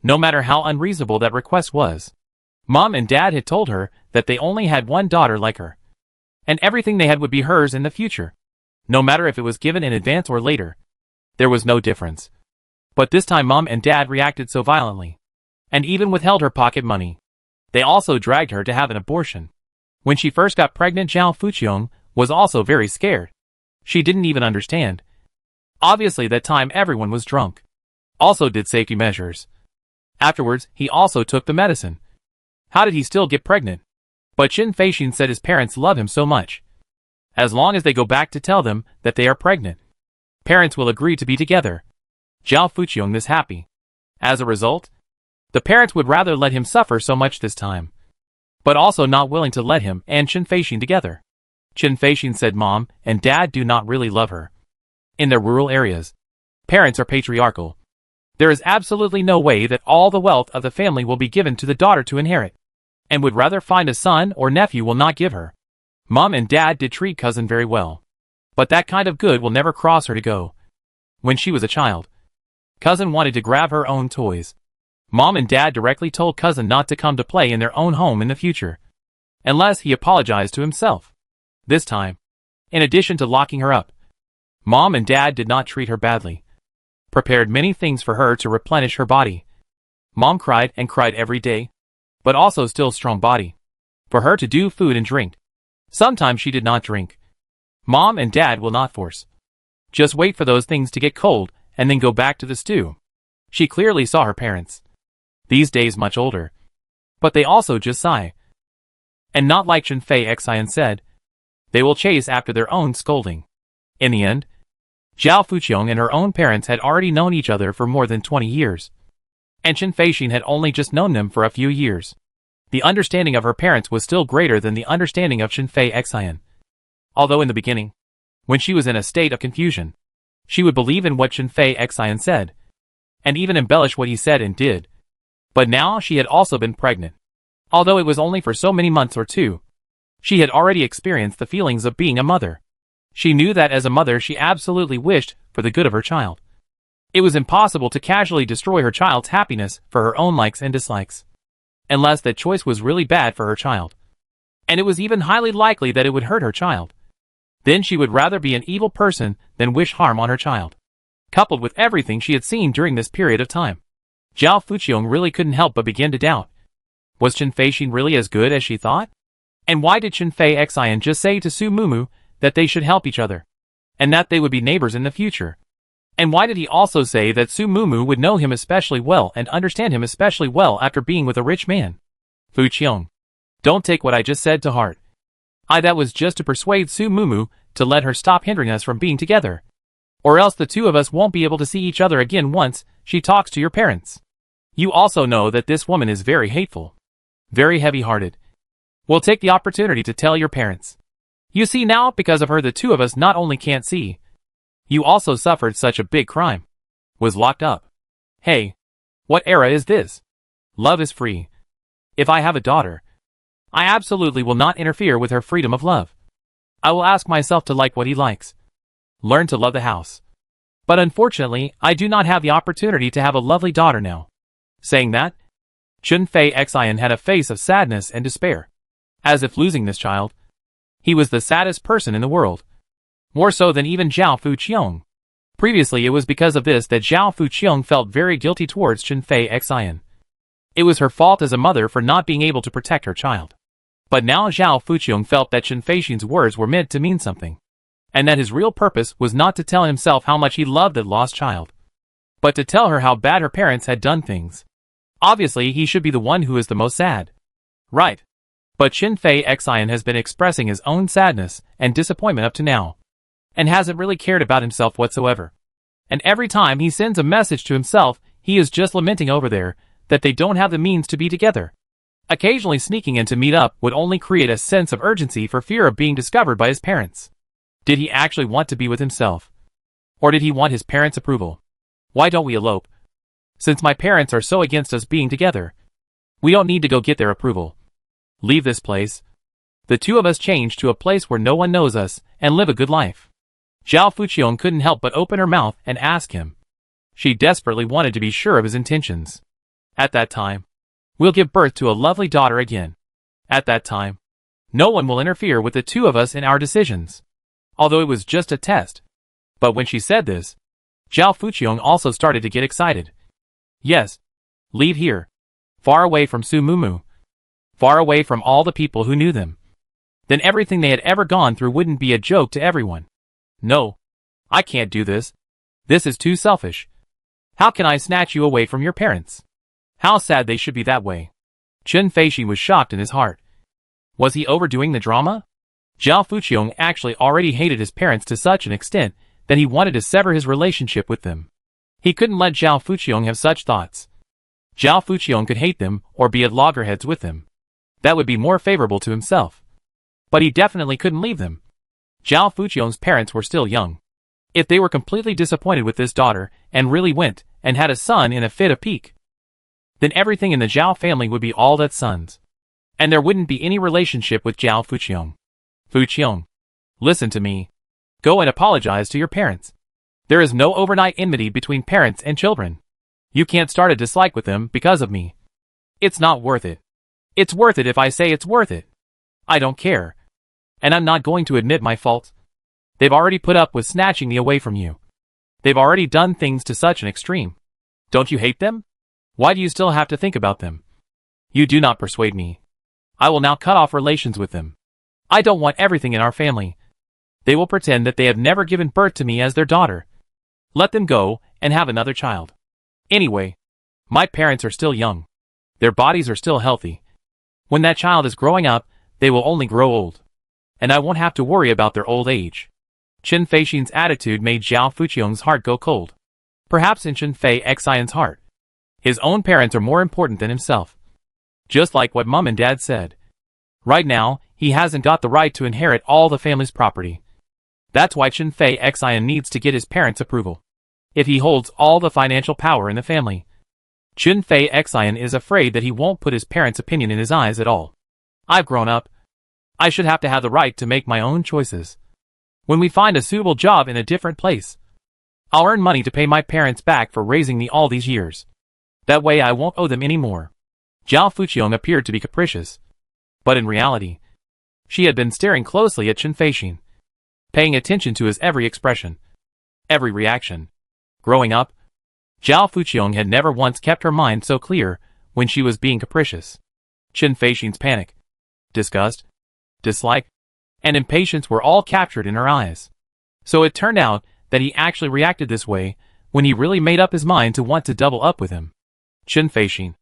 No matter how unreasonable that request was. Mom and Dad had told her that they only had one daughter like her, and everything they had would be hers in the future. No matter if it was given in advance or later, there was no difference. But this time Mom and Dad reacted so violently, and even withheld her pocket money. They also dragged her to have an abortion. When she first got pregnant, Zhao Fuqiong was also very scared. She didn't even understand. Obviously that time everyone was drunk. Also did safety measures. Afterwards, he also took the medicine. How did he still get pregnant? But Chen Feixin said his parents love him so much. As long as they go back to tell them that they are pregnant, parents will agree to be together. Zhao Fuqiong is happy. As a result, the parents would rather let him suffer so much this time, but also not willing to let him and Chen Feixin together. Chen Feixin said Mom and Dad do not really love her. In their rural areas, parents are patriarchal. There is absolutely no way that all the wealth of the family will be given to the daughter to inherit, and would rather find a son or nephew will not give her. Mom and Dad did treat cousin very well, but that kind of good will never cross her to go. When she was a child, cousin wanted to grab her own toys. Mom and Dad directly told cousin not to come to play in their own home in the future, unless he apologized to himself. This time, in addition to locking her up, Mom and Dad did not treat her badly, prepared many things for her to replenish her body. Mom cried and cried every day, but also still strong body, for her to do food and drink. Sometimes she did not drink. Mom and Dad will not force. Just wait for those things to get cold and then go back to the stew. She clearly saw her parents, these days much older, but they also just sigh. And not like Chunfei Xian said, they will chase after their own scolding. In the end, Zhao Fuqiong and her own parents had already known each other for more than 20 years, and Chen Feixin had only just known them for a few years. The understanding of her parents was still greater than the understanding of Chunfei Xian. Although in the beginning, when she was in a state of confusion, she would believe in what Chunfei Xian said, and even embellish what he said and did. But now she had also been pregnant. Although it was only for so many months or two, she had already experienced the feelings of being a mother. She knew that as a mother she absolutely wished for the good of her child. It was impossible to casually destroy her child's happiness for her own likes and dislikes, unless that choice was really bad for her child. And it was even highly likely that it would hurt her child. Then she would rather be an evil person than wish harm on her child. Coupled with everything she had seen during this period of time, Zhao Fuqiong really couldn't help but begin to doubt. Was Chen Feixin really as good as she thought? And why did Chunfei Xian just say to Su Mumu that they should help each other, and that they would be neighbors in the future? And why did he also say that Su Mumu would know him especially well and understand him especially well after being with a rich man? Fuqiong, don't take what I just said to heart. That was just to persuade Su Mumu to let her stop hindering us from being together. Or else the two of us won't be able to see each other again once she talks to your parents. You also know that this woman is very hateful, very heavy-hearted. We'll take the opportunity to tell your parents. You see now, because of her the two of us not only can't see, you also suffered such a big crime. Was locked up. Hey, what era is this? Love is free. If I have a daughter, I absolutely will not interfere with her freedom of love. I will ask myself to like what he likes. Learn to love the house. But unfortunately, I do not have the opportunity to have a lovely daughter now. Saying that, Chunfei Xian had a face of sadness and despair. As if losing this child, he was the saddest person in the world. More so than even Zhao Fuqiong. Previously it was because of this that Zhao Fuqiong felt very guilty towards Chunfei Xian. It was her fault as a mother for not being able to protect her child. But now Zhao Fuqiong felt that Chen Feixin's words were meant to mean something, and that his real purpose was not to tell himself how much he loved that lost child, but to tell her how bad her parents had done things. Obviously he should be the one who is the most sad. Right. But Chunfei Xian has been expressing his own sadness and disappointment up to now, and hasn't really cared about himself whatsoever. And every time he sends a message to himself, he is just lamenting over there that they don't have the means to be together. Occasionally sneaking in to meet up would only create a sense of urgency for fear of being discovered by his parents. Did he actually want to be with himself? Or did he want his parents' approval? Why don't we elope? Since my parents are so against us being together, we don't need to go get their approval. Leave this place. The two of us change to a place where no one knows us and live a good life. Zhao Fuqiong couldn't help but open her mouth and ask him. She desperately wanted to be sure of his intentions. At that time, we'll give birth to a lovely daughter again. At that time, no one will interfere with the two of us in our decisions. Although it was just a test. But when she said this, Zhao Fuqiong also started to get excited. Yes. Leave here. Far away from Su Mumu. Far away from all the people who knew them. Then everything they had ever gone through wouldn't be a joke to everyone. No. I can't do this. This is too selfish. How can I snatch you away from your parents? How sad they should be that way. Chen Feixin was shocked in his heart. Was he overdoing the drama? Zhao Fuqiong actually already hated his parents to such an extent that he wanted to sever his relationship with them. He couldn't let Zhao Fuqiong have such thoughts. Zhao Fuqiong could hate them or be at loggerheads with them. That would be more favorable to himself. But he definitely couldn't leave them. Zhao Fuqiong's parents were still young. If they were completely disappointed with this daughter and really went and had a son in a fit of pique, then everything in the Zhao family would be all that sons. And there wouldn't be any relationship with Zhao Fuqiong. Fuqiong, listen to me. Go and apologize to your parents. There is no overnight enmity between parents and children. You can't start a dislike with them because of me. It's not worth it. It's worth it if I say it's worth it. I don't care. And I'm not going to admit my fault. They've already put up with snatching me away from you. They've already done things to such an extreme. Don't you hate them? Why do you still have to think about them? You do not persuade me. I will now cut off relations with them. I don't want everything in our family. They will pretend that they have never given birth to me as their daughter. Let them go and have another child. Anyway, my parents are still young. Their bodies are still healthy. When that child is growing up, they will only grow old. And I won't have to worry about their old age. Chen Feixin's attitude made Zhao Fuqiong's heart go cold. Perhaps in Chen Fei Xian's heart, his own parents are more important than himself. Just like what Mom and Dad said. Right now, he hasn't got the right to inherit all the family's property. That's why Chen Fei Xian needs to get his parents' approval. If he holds all the financial power in the family, Chen Fei Xian is afraid that he won't put his parents' opinion in his eyes at all. I've grown up. I should have to have the right to make my own choices. When we find a suitable job in a different place, I'll earn money to pay my parents back for raising me all these years. That way I won't owe them any more. Zhao Fuqiong appeared to be capricious. But in reality, she had been staring closely at Chen Feixin, paying attention to his every expression, every reaction. Growing up, Zhao Fuqiong had never once kept her mind so clear when she was being capricious. Chen Feixin's panic, disgust, dislike, and impatience were all captured in her eyes. So it turned out that he actually reacted this way when he really made up his mind to want to double up with him. Chen Feixin,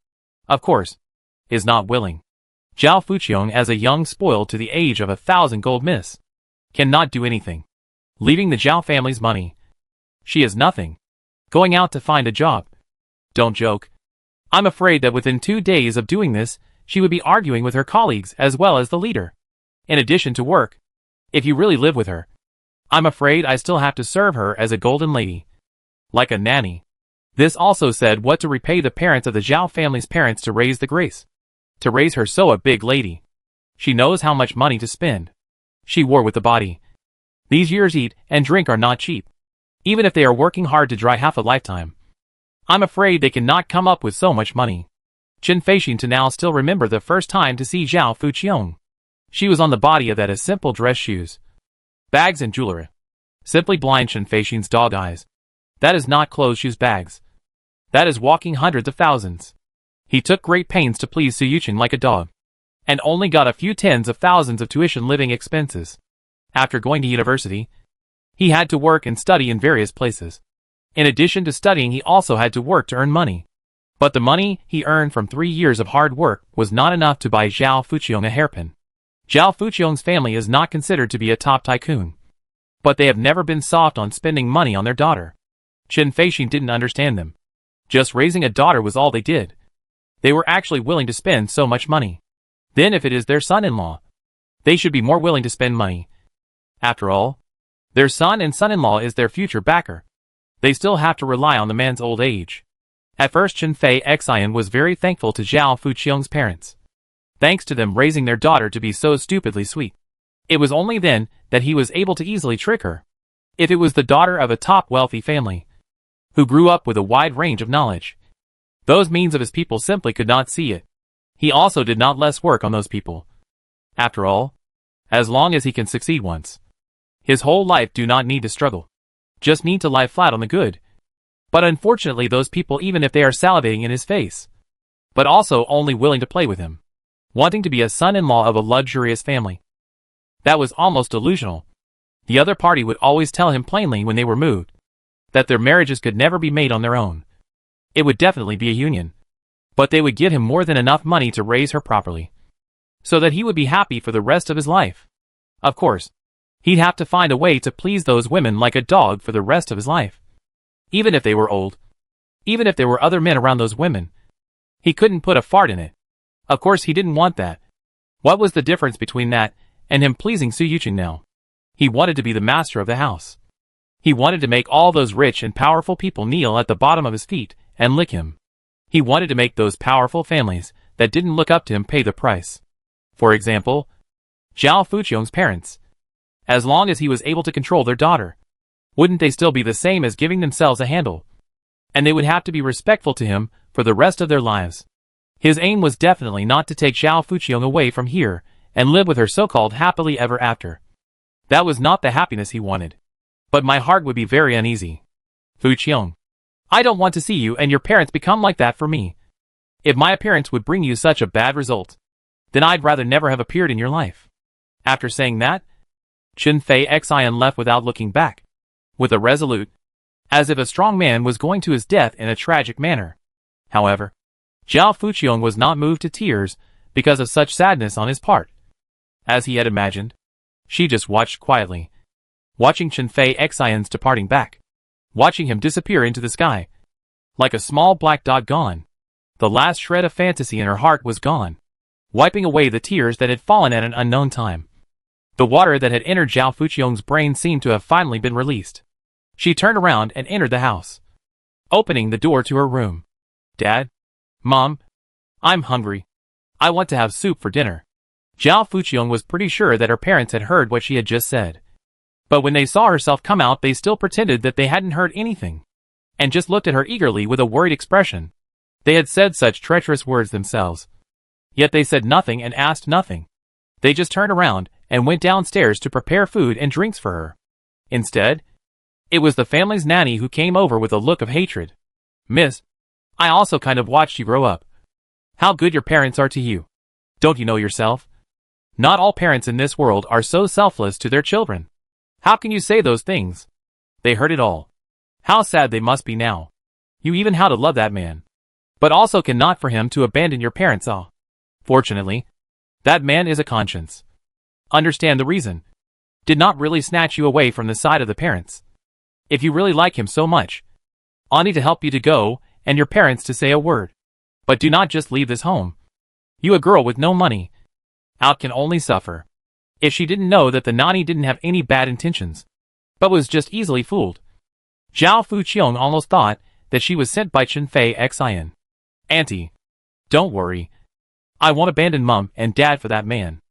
of course, is not willing. Zhao Fuqiong, as a young spoil to the age of 1,000 gold miss, cannot do anything. Leaving the Zhao family's money, she is nothing. Going out to find a job. Don't joke. I'm afraid that within 2 days of doing this, she would be arguing with her colleagues as well as the leader. In addition to work, if you really live with her, I'm afraid I still have to serve her as a golden lady. Like a nanny. This also said what to repay the parents of the Zhao family's parents to raise the grace. To raise her so a big lady. She knows how much money to spend. She war with the body. These years eat and drink are not cheap. Even if they are working hard to dry half a lifetime. I'm afraid they cannot come up with so much money. Chen Feixin to now still remember the first time to see Zhao Fuqiong. She was on the body of that as simple dress shoes, bags and jewelry. Simply blind Chen Feixin's dog eyes. That is not clothes, shoes, bags. That is walking hundreds of thousands. He took great pains to please Su Yuqin like a dog, and only got a few tens of thousands of tuition living expenses. After going to university, he had to work and study in various places. In addition to studying, he also had to work to earn money. But the money he earned from 3 years of hard work was not enough to buy Zhao Fuqiong a hairpin. Zhao Fuqiong's family is not considered to be a top tycoon. But they have never been soft on spending money on their daughter. Chen Feixin didn't understand them. Just raising a daughter was all they did. They were actually willing to spend so much money. Then if it is their son-in-law, they should be more willing to spend money. After all, their son and son-in-law is their future backer. They still have to rely on the man's old age. At first Chen Fei Xian was very thankful to Zhao Fuqiong's parents. Thanks to them raising their daughter to be so stupidly sweet. It was only then that he was able to easily trick her. If it was the daughter of a top wealthy family, who grew up with a wide range of knowledge, those means of his people simply could not see it. He also did not less work on those people. After all, as long as he can succeed once, his whole life do not need to struggle. Just need to lie flat on the good. But unfortunately those people, even if they are salivating in his face, but also only willing to play with him, wanting to be a son-in-law of a luxurious family. That was almost delusional. The other party would always tell him plainly when they were moved, that their marriages could never be made on their own. It would definitely be a union. But they would give him more than enough money to raise her properly, so that he would be happy for the rest of his life. Of course, he'd have to find a way to please those women like a dog for the rest of his life. Even if they were old. Even if there were other men around those women. He couldn't put a fart in it. Of course he didn't want that. What was the difference between that and him pleasing Su Yuqin now? He wanted to be the master of the house. He wanted to make all those rich and powerful people kneel at the bottom of his feet and lick him. He wanted to make those powerful families that didn't look up to him pay the price. For example, Zhao Fuqiong's parents. As long as he was able to control their daughter, wouldn't they still be the same as giving themselves a handle? and they would have to be respectful to him for the rest of their lives. His aim was definitely not to take Zhao Fuqiong away from here and live with her so-called happily ever after. That was not the happiness he wanted. But my heart would be very uneasy. Fuqiong, I don't want to see you and your parents become like that for me. If my appearance would bring you such a bad result, then I'd rather never have appeared in your life. After saying that, Chen Fei Xian left without looking back, with a resolute, as if a strong man was going to his death in a tragic manner. However, Zhao Fuqiong was not moved to tears because of such sadness on his part. As he had imagined, she just watched quietly, watching Chen Fei Xian's departing back, watching him disappear into the sky. Like a small black dot gone, the last shred of fantasy in her heart was gone, wiping away the tears that had fallen at an unknown time. The water that had entered Zhao Fuqiong's brain seemed to have finally been released. She turned around and entered the house, opening the door to her room. Dad? Mom? I'm hungry. I want to have soup for dinner. Zhao Fuqiong was pretty sure that her parents had heard what she had just said. But when they saw herself come out, they still pretended that they hadn't heard anything, and just looked at her eagerly with a worried expression. They had said such treacherous words themselves. Yet they said nothing and asked nothing. They just turned around and went downstairs to prepare food and drinks for her. Instead, it was the family's nanny who came over with a look of hatred. Miss, I also kind of watched you grow up. How good your parents are to you. Don't you know yourself? Not all parents in this world are so selfless to their children. How can you say those things? They heard it all. How sad they must be now. You even how to love that man, but also cannot for him to abandon your parents. Ah, fortunately, that man is a conscience. Understand the reason. Did not really snatch you away from the side of the parents. If you really like him so much, I need to help you to go and your parents to say a word. But do not just leave this home. You a girl with no money out can only suffer. If she didn't know that the nanny didn't have any bad intentions, but was just easily fooled. Zhao Fuqiong almost thought that she was sent by Chen Fei Xian. Auntie, don't worry. I won't abandon Mom and Dad for that man.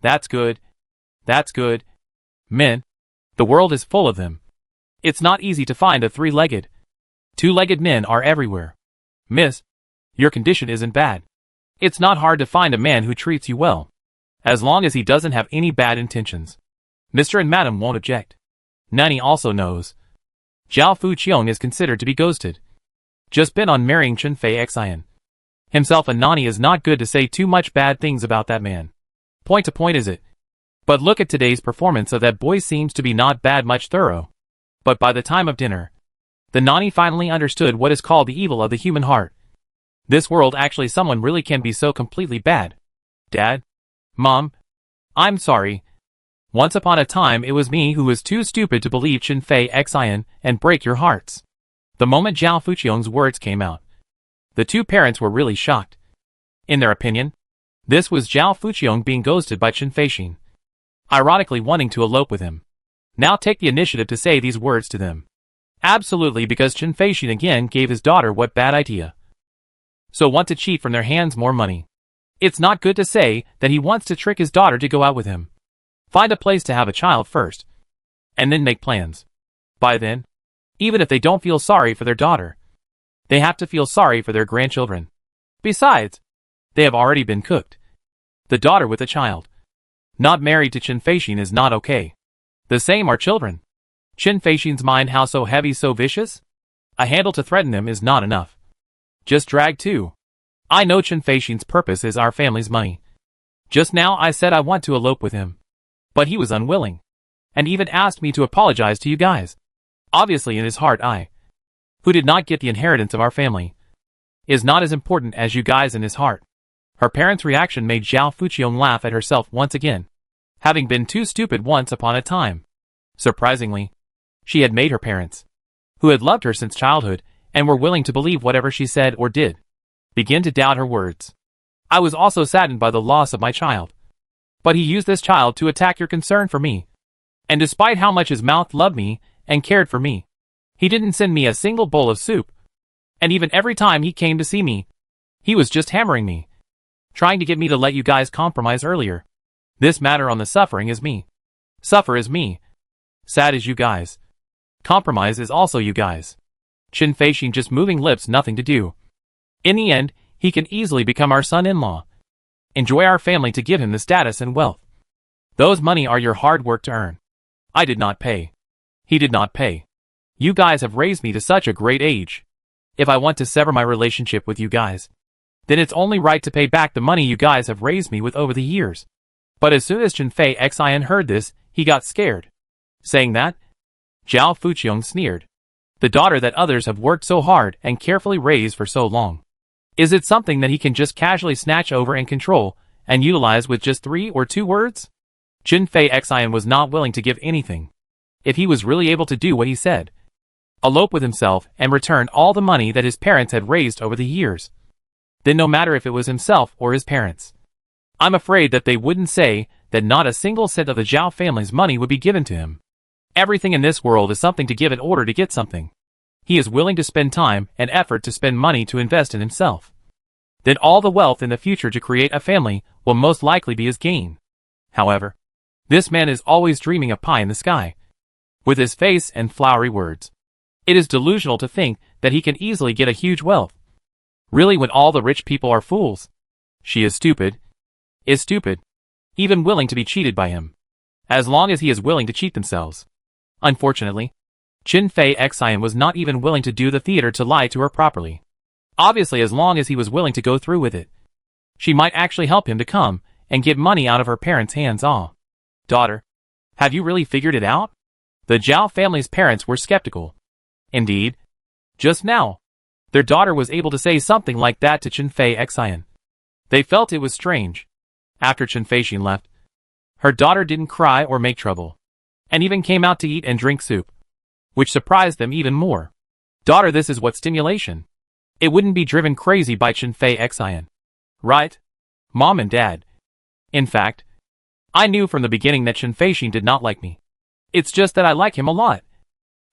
That's good. That's good. Men, the world is full of them. It's not easy to find a three-legged. Two-legged men are everywhere. Miss, your condition isn't bad. It's not hard to find a man who treats you well, as long as he doesn't have any bad intentions. Mr. and Madam won't object. Nanny also knows. Zhao Fuqiong is considered to be ghosted. Just bent on marrying Chen Fei Xian. Himself and Nani is not good to say too much bad things about that man. Point to point is it. But look at today's performance of that boy seems to be not bad much thorough. But by the time of dinner, the Nani finally understood what is called the evil of the human heart. This world actually someone really can be so completely bad. Dad? Mom? I'm sorry. Once upon a time it was me who was too stupid to believe Chen Fei Xian and break your hearts. The moment Zhao Fuqiong's words came out, the two parents were really shocked. In their opinion, this was Zhao Fuqiong being ghosted by Chen Feixin, ironically wanting to elope with him. Now take the initiative to say these words to them. Absolutely, because Chen Feixin again gave his daughter what bad idea. So want to cheat from their hands more money. It's not good to say that he wants to trick his daughter to go out with him. Find a place to have a child first, and then make plans. By then, even if they don't feel sorry for their daughter, they have to feel sorry for their grandchildren. Besides, they have already been cooked. The daughter with a child, not married to Chen Feixin, is not okay. The same are children. Chen Feixin's mind how so heavy, so vicious? A handle to threaten them is not enough. Just drag too. I know Chen Feixin's purpose is our family's money. Just now I said I want to elope with him, but he was unwilling, and even asked me to apologize to you guys. Obviously in his heart I, who did not get the inheritance of our family, is not as important as you guys in his heart. Her parents' reaction made Zhao Fuqiong laugh at herself once again, having been too stupid once upon a time. Surprisingly, she had made her parents, who had loved her since childhood and were willing to believe whatever she said or did, begin to doubt her words. I was also saddened by the loss of my child. But he used this child to attack your concern for me. And despite how much his mouth loved me and cared for me, he didn't send me a single bowl of soup. And even every time he came to see me, he was just hammering me, trying to get me to let you guys compromise earlier. This matter on the suffering is me. Suffer is me. Sad is you guys. Compromise is also you guys. Qin Feixing just moving lips, nothing to do. In the end, he can easily become our son-in-law. Enjoy our family to give him the status and wealth. Those money are your hard work to earn. I did not pay. He did not pay. You guys have raised me to such a great age. If I want to sever my relationship with you guys, then it's only right to pay back the money you guys have raised me with over the years. But as soon as Qin Feixing heard this, he got scared. Saying that, Zhao Fuqiong sneered. The daughter that others have worked so hard and carefully raised for so long. Is it something that he can just casually snatch over and control, and utilize with just 3 or 2 words? Qin Feixing was not willing to give anything. If he was really able to do what he said, elope with himself and return all the money that his parents had raised over the years, then no matter if it was himself or his parents, I'm afraid that they wouldn't say that not a single cent of the Zhao family's money would be given to him. Everything in this world is something to give in order to get something. He is willing to spend time and effort to spend money to invest in himself. Then all the wealth in the future to create a family will most likely be his gain. However, this man is always dreaming of pie in the sky, with his face and flowery words. It is delusional to think that he can easily get a huge wealth. Really, when all the rich people are fools. She is stupid, even willing to be cheated by him. As long as he is willing to cheat themselves. Unfortunately, Qin Feixing was not even willing to do the theater to lie to her properly. Obviously, as long as he was willing to go through with it, she might actually help him to come and get money out of her parents' hands. Daughter, have you really figured it out? The Zhao family's parents were skeptical. Indeed, just now, their daughter was able to say something like that to Qin Feixing. They felt it was strange. After Qin Feixing left, her daughter didn't cry or make trouble, and even came out to eat and drink soup, which surprised them even more. Daughter, this is what stimulation. It wouldn't be driven crazy by Qin Feixing. Right? Mom and Dad. In fact, I knew from the beginning that Qin Feixing did not like me. It's just that I like him a lot.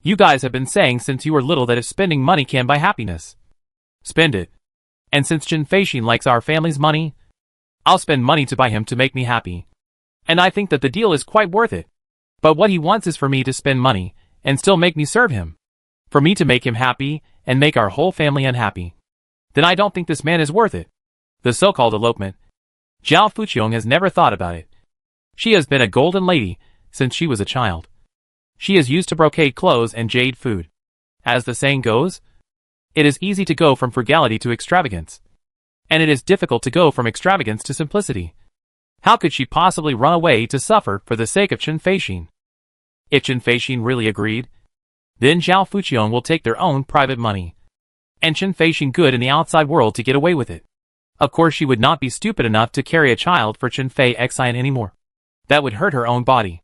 You guys have been saying since you were little that if spending money can buy happiness, spend it. And since Qin Feixing likes our family's money, I'll spend money to buy him to make me happy. And I think that the deal is quite worth it. But what he wants is for me to spend money and still make me serve him. For me to make him happy and make our whole family unhappy. Then I don't think this man is worth it. The so-called elopement. Zhao Fuqiong has never thought about it. She has been a golden lady since she was a child. She is used to brocade clothes and jade food. As the saying goes, it is easy to go from frugality to extravagance. And it is difficult to go from extravagance to simplicity. How could she possibly run away to suffer for the sake of Qin Feixing? If Qin Feixing really agreed, then Zhao Fuqiong will take their own private money, and Qin Feixing good in the outside world to get away with it. Of course, she would not be stupid enough to carry a child for Qin Feixing anymore. That would hurt her own body.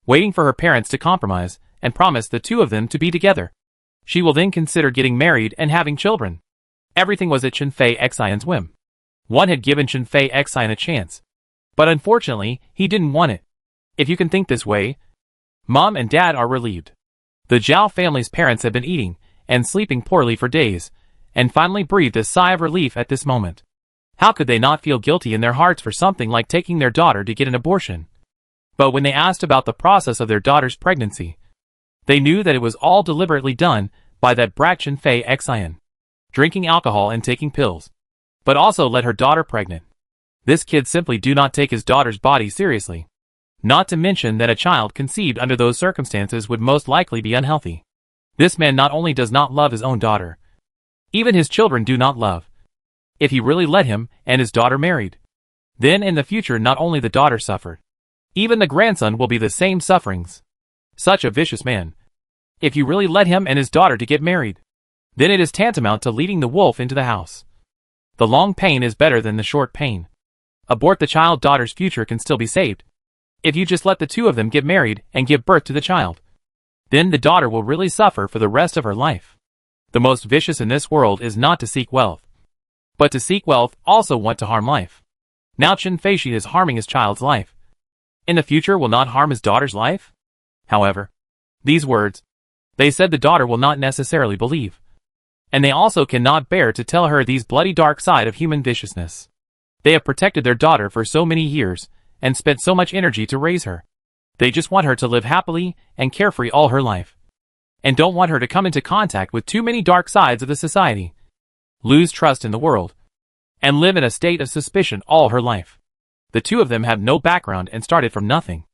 Waiting for her parents to compromise and promise the two of them to be together. She will then consider getting married and having children. Everything was at Qin Feixing's whim. One had given Qin Feixing a chance, but unfortunately, he didn't want it. If you can think this way, Mom and Dad are relieved. The Zhao family's parents have been eating and sleeping poorly for days, and finally breathed a sigh of relief at this moment. How could they not feel guilty in their hearts for something like taking their daughter to get an abortion? But when they asked about the process of their daughter's pregnancy, they knew that it was all deliberately done by that brat Qin Feixing, drinking alcohol and taking pills, but also led her daughter pregnant. This kid simply do not take his daughter's body seriously. Not to mention that a child conceived under those circumstances would most likely be unhealthy. This man not only does not love his own daughter, even his children do not love. If he really let him and his daughter married, then in the future not only the daughter suffered, even the grandson will be the same sufferings. Such a vicious man. If you really let him and his daughter to get married, then it is tantamount to leading the wolf into the house. The long pain is better than the short pain. Abort the child, daughter's future can still be saved. If you just let the two of them get married and give birth to the child, then the daughter will really suffer for the rest of her life. The most vicious in this world is not to seek wealth, but to seek wealth also want to harm life. Now Qin Feixing is harming his child's life. In the future will not harm his daughter's life? However, these words, they said the daughter will not necessarily believe. And they also cannot bear to tell her these bloody dark side of human viciousness. They have protected their daughter for so many years, and spent so much energy to raise her. They just want her to live happily and carefree all her life. and don't want her to come into contact with too many dark sides of the society, lose trust in the world, and live in a state of suspicion all her life. The two of them have no background and started from nothing.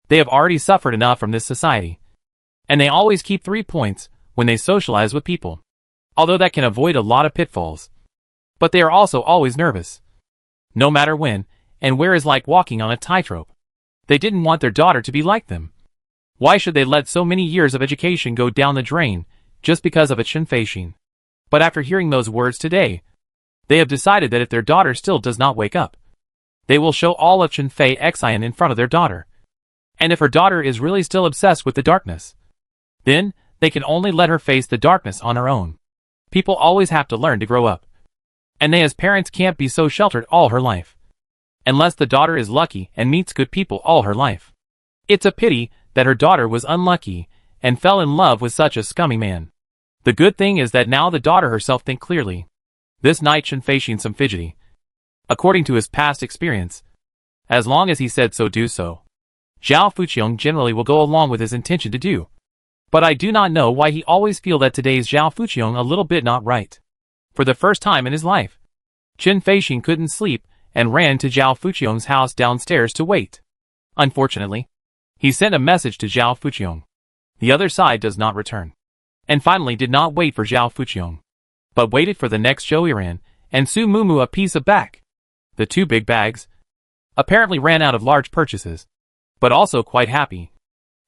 They have already suffered enough from this society, and they always keep 3 points when they socialize with people, although that can avoid a lot of pitfalls. But they are also always nervous, no matter when and where, is like walking on a tightrope. They didn't want their daughter to be like them. Why should they let so many years of education go down the drain just because of a Chen Feixin? But after hearing those words today, they have decided that if their daughter still does not wake up, they will show all of Chen Feixian in front of their daughter. And if her daughter is really still obsessed with the darkness, then they can only let her face the darkness on her own. People always have to learn to grow up, and they as parents can't be so sheltered all her life, unless the daughter is lucky and meets good people all her life. It's a pity that her daughter was unlucky and fell in love with such a scummy man. The good thing is that now the daughter herself think clearly. This night Chen Feixin some fidgety, according to his past experience. As long as he said so, do so. Zhao Fuqiong generally will go along with his intention to do. But I do not know why he always feel that today's Zhao Fuqiong a little bit not right. For the first time in his life, Chen Feixin couldn't sleep and ran to Zhao Fuqiong's house downstairs to wait. Unfortunately, he sent a message to Zhao Fuqiong. The other side does not return. And finally did not wait for Zhao Fuqiong, but waited for the next Zhou Yiran and Su Mumu a piece of back. The two big bags apparently ran out of large purchases, but also quite happy.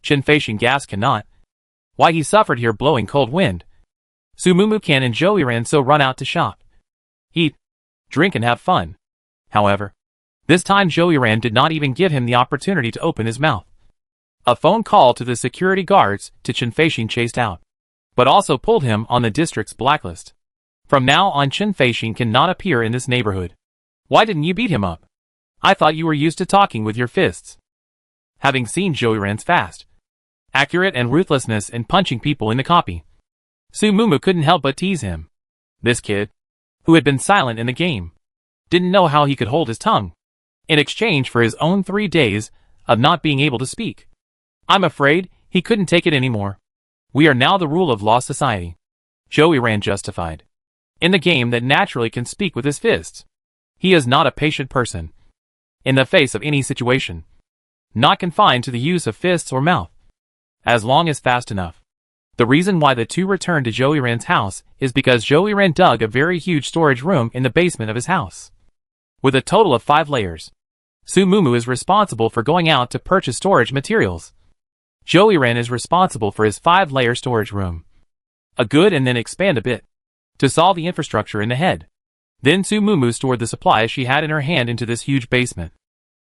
Chen Feixin gas cannot. Why he suffered here blowing cold wind. Su Mumu can and Zhou Yiran so run out to shop, eat, drink and have fun. However, this time Zhou Yiran did not even give him the opportunity to open his mouth. A phone call to the security guards to Chen Feixin chased out, but also pulled him on the district's blacklist. From now on Chen Feixin cannot appear in this neighborhood. Why didn't you beat him up? I thought you were used to talking with your fists. Having seen Zhou Yiran's fast, accurate and ruthlessness in punching people in the copy, Su Mumu couldn't help but tease him. This kid, who had been silent in the game, didn't know how he could hold his tongue, in exchange for his own 3 days of not being able to speak. I'm afraid he couldn't take it anymore. We are now the rule of law society, Zhou Yiran justified. In the game that naturally can speak with his fists. He is not a patient person. In the face of any situation, not confined to the use of fists or mouth, as long as fast enough. The reason why the two returned to Zhou Yiran's house is because Zhou Yiran dug a very huge storage room in the basement of his house, with a total of 5 layers. Su Mumu is responsible for going out to purchase storage materials. Zhou Yiran is responsible for his 5-layer storage room. A good and then expand a bit, to solve the infrastructure in the head. Then Su Mumu stored the supplies she had in her hand into this huge basement.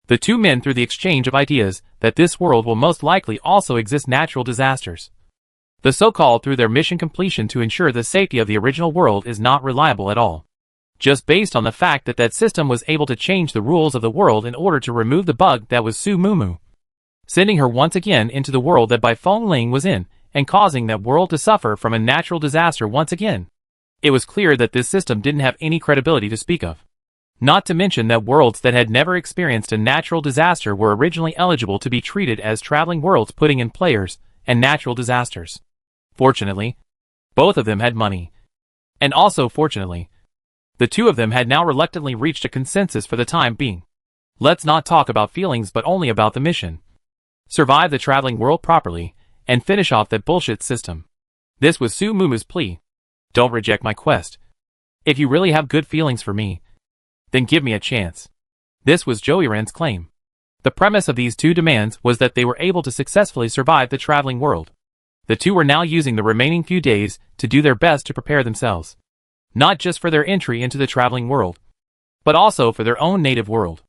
The two men through the exchange of ideas that this world will most likely also exist natural disasters. The so-called through their mission completion to ensure the safety of the original world is not reliable at all. Just based on the fact that that system was able to change the rules of the world in order to remove the bug that was Su Mumu, sending her once again into the world that Bai Fengling was in, and causing that world to suffer from a natural disaster once again. It was clear that this system didn't have any credibility to speak of. Not to mention that worlds that had never experienced a natural disaster were originally eligible to be treated as traveling worlds, putting in players and natural disasters. Fortunately, both of them had money. And also fortunately, the two of them had now reluctantly reached a consensus for the time being. Let's not talk about feelings but only about the mission. Survive the traveling world properly, and finish off that bullshit system. This was Su Mumu's plea. Don't reject my quest. If you really have good feelings for me, then give me a chance. This was Zhou Yiran's claim. The premise of these two demands was that they were able to successfully survive the traveling world. The two were now using the remaining few days to do their best to prepare themselves. Not just for their entry into the traveling world, but also for their own native world.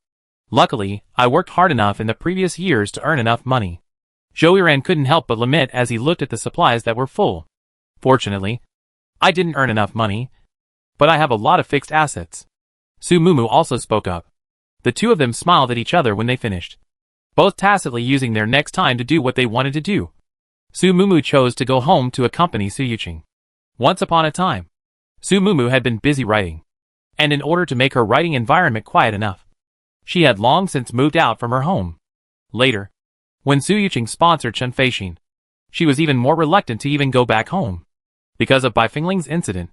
Luckily, I worked hard enough in the previous years to earn enough money. Zhou Yiran couldn't help but lament as he looked at the supplies that were full. Fortunately, I didn't earn enough money, but I have a lot of fixed assets. Su Mumu also spoke up. The two of them smiled at each other when they finished, both tacitly using their next time to do what they wanted to do. Su Mumu chose to go home to accompany Su Yuqing. Once upon a time, Su Mumu had been busy writing, and in order to make her writing environment quiet enough, she had long since moved out from her home. Later, when Su Yuqing sponsored Chen Feixin, She was even more reluctant to even go back home. Because of Bifengling's incident,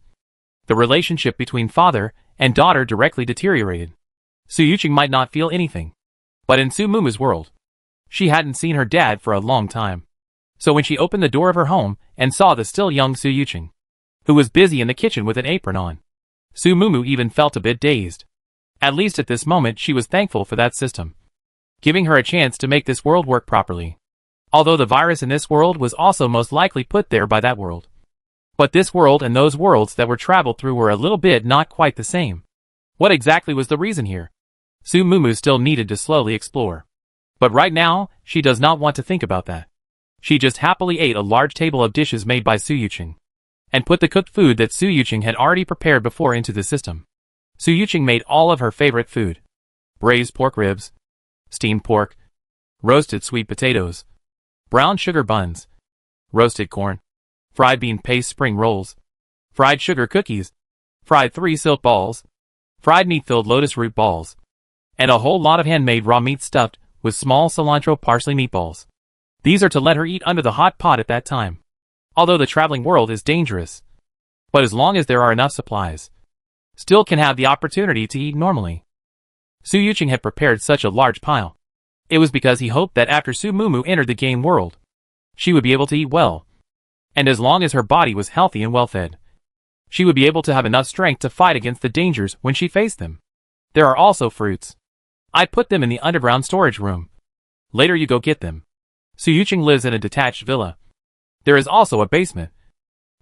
the relationship between father and daughter directly deteriorated. Su Yuqing might not feel anything. But in Su Mumu's world, she hadn't seen her dad for a long time. So when she opened the door of her home and saw the still young Su Yuqing, who was busy in the kitchen with an apron on, Su Mumu even felt a bit dazed. At least at this moment she was thankful for that system, giving her a chance to make this world work properly. Although the virus in this world was also most likely put there by that world. But this world and those worlds that were traveled through were a little bit not quite the same. What exactly was the reason here? Su Mumu still needed to slowly explore. But right now, she does not want to think about that. She just happily ate a large table of dishes made by Su Yuqing, and put the cooked food that Su Yuqing had already prepared before into the system. Su Yuqing made all of her favorite food. Braised pork ribs, steamed pork, roasted sweet potatoes, brown sugar buns, roasted corn, fried bean paste spring rolls, fried sugar cookies, fried 3 silk balls, fried meat-filled lotus root balls, and a whole lot of handmade raw meat stuffed with small cilantro parsley meatballs. These are to let her eat under the hot pot at that time. Although the traveling world is dangerous, but as long as there are enough supplies, still can have the opportunity to eat normally. Su Yuqing had prepared such a large pile. It was because he hoped that after Su Mumu entered the game world, she would be able to eat well. And as long as her body was healthy and well-fed, she would be able to have enough strength to fight against the dangers when she faced them. There are also fruits. I put them in the underground storage room. Later you go get them. Su Yuqing lives in a detached villa. There is also a basement,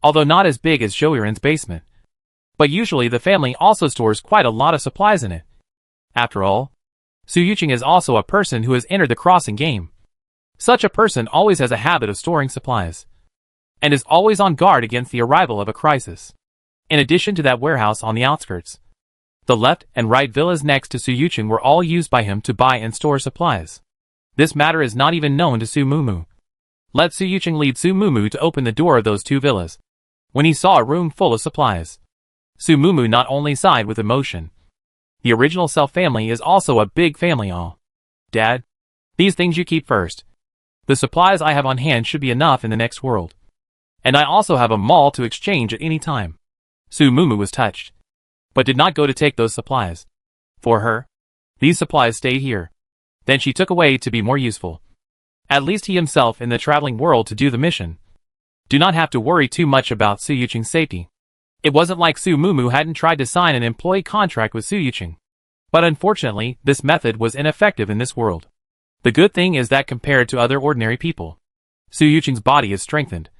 although not as big as Zhouyiren's basement. But usually the family also stores quite a lot of supplies in it. After all, Su Yuqing is also a person who has entered the crossing game. Such a person always has a habit of storing supplies, and is always on guard against the arrival of a crisis. In addition to that warehouse on the outskirts, the left and right villas next to Su Yuqing were all used by him to buy and store supplies. This matter is not even known to Su Mumu. Let Su Yuqing lead Su Mumu to open the door of those 2 villas. When he saw a room full of supplies, Su Mumu not only sighed with emotion. The original self family is also a big family. All. Dad, these things you keep first. The supplies I have on hand should be enough in the next world. And I also have a mall to exchange at any time. Su Mumu was touched, but did not go to take those supplies. For her, these supplies stayed here. Then she took away to be more useful. At least he himself in the traveling world to do the mission. Do not have to worry too much about Su Yuqing's safety. It wasn't like Su Mumu hadn't tried to sign an employee contract with Su Yuqing. But unfortunately, this method was ineffective in this world. The good thing is that compared to other ordinary people, Su Yuqing's body is strengthened.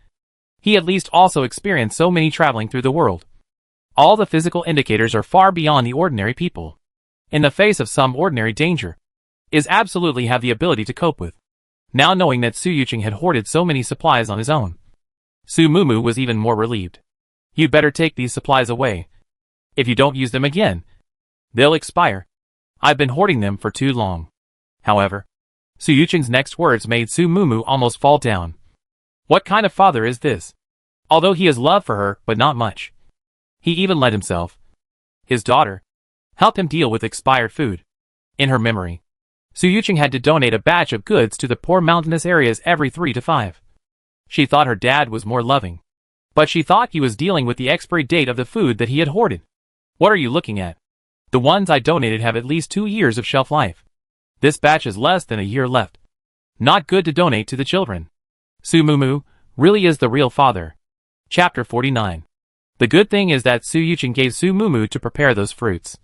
He at least also experienced so many traveling through the world. All the physical indicators are far beyond the ordinary people. In the face of some ordinary danger, is absolutely have the ability to cope with. Now knowing that Su Yuqing had hoarded so many supplies on his own, Su Mumu was even more relieved. You'd better take these supplies away. If you don't use them again, they'll expire. I've been hoarding them for too long. However, Su Yuqing's next words made Su Mumu almost fall down. What kind of father is this? Although he has love for her, but not much. He even let himself, his daughter, help him deal with expired food. In her memory, Su Yuqing had to donate a batch of goods to the poor mountainous areas every 3 to 5. She thought her dad was more loving, but she thought he was dealing with the expiry date of the food that he had hoarded. What are you looking at? The ones I donated have at least 2 years of shelf life. This batch has less than a year left. Not good to donate to the children. Su Mumu really is the real father. Chapter 49. The good thing is that Su Yuqing gave Su Mumu to prepare those fruits.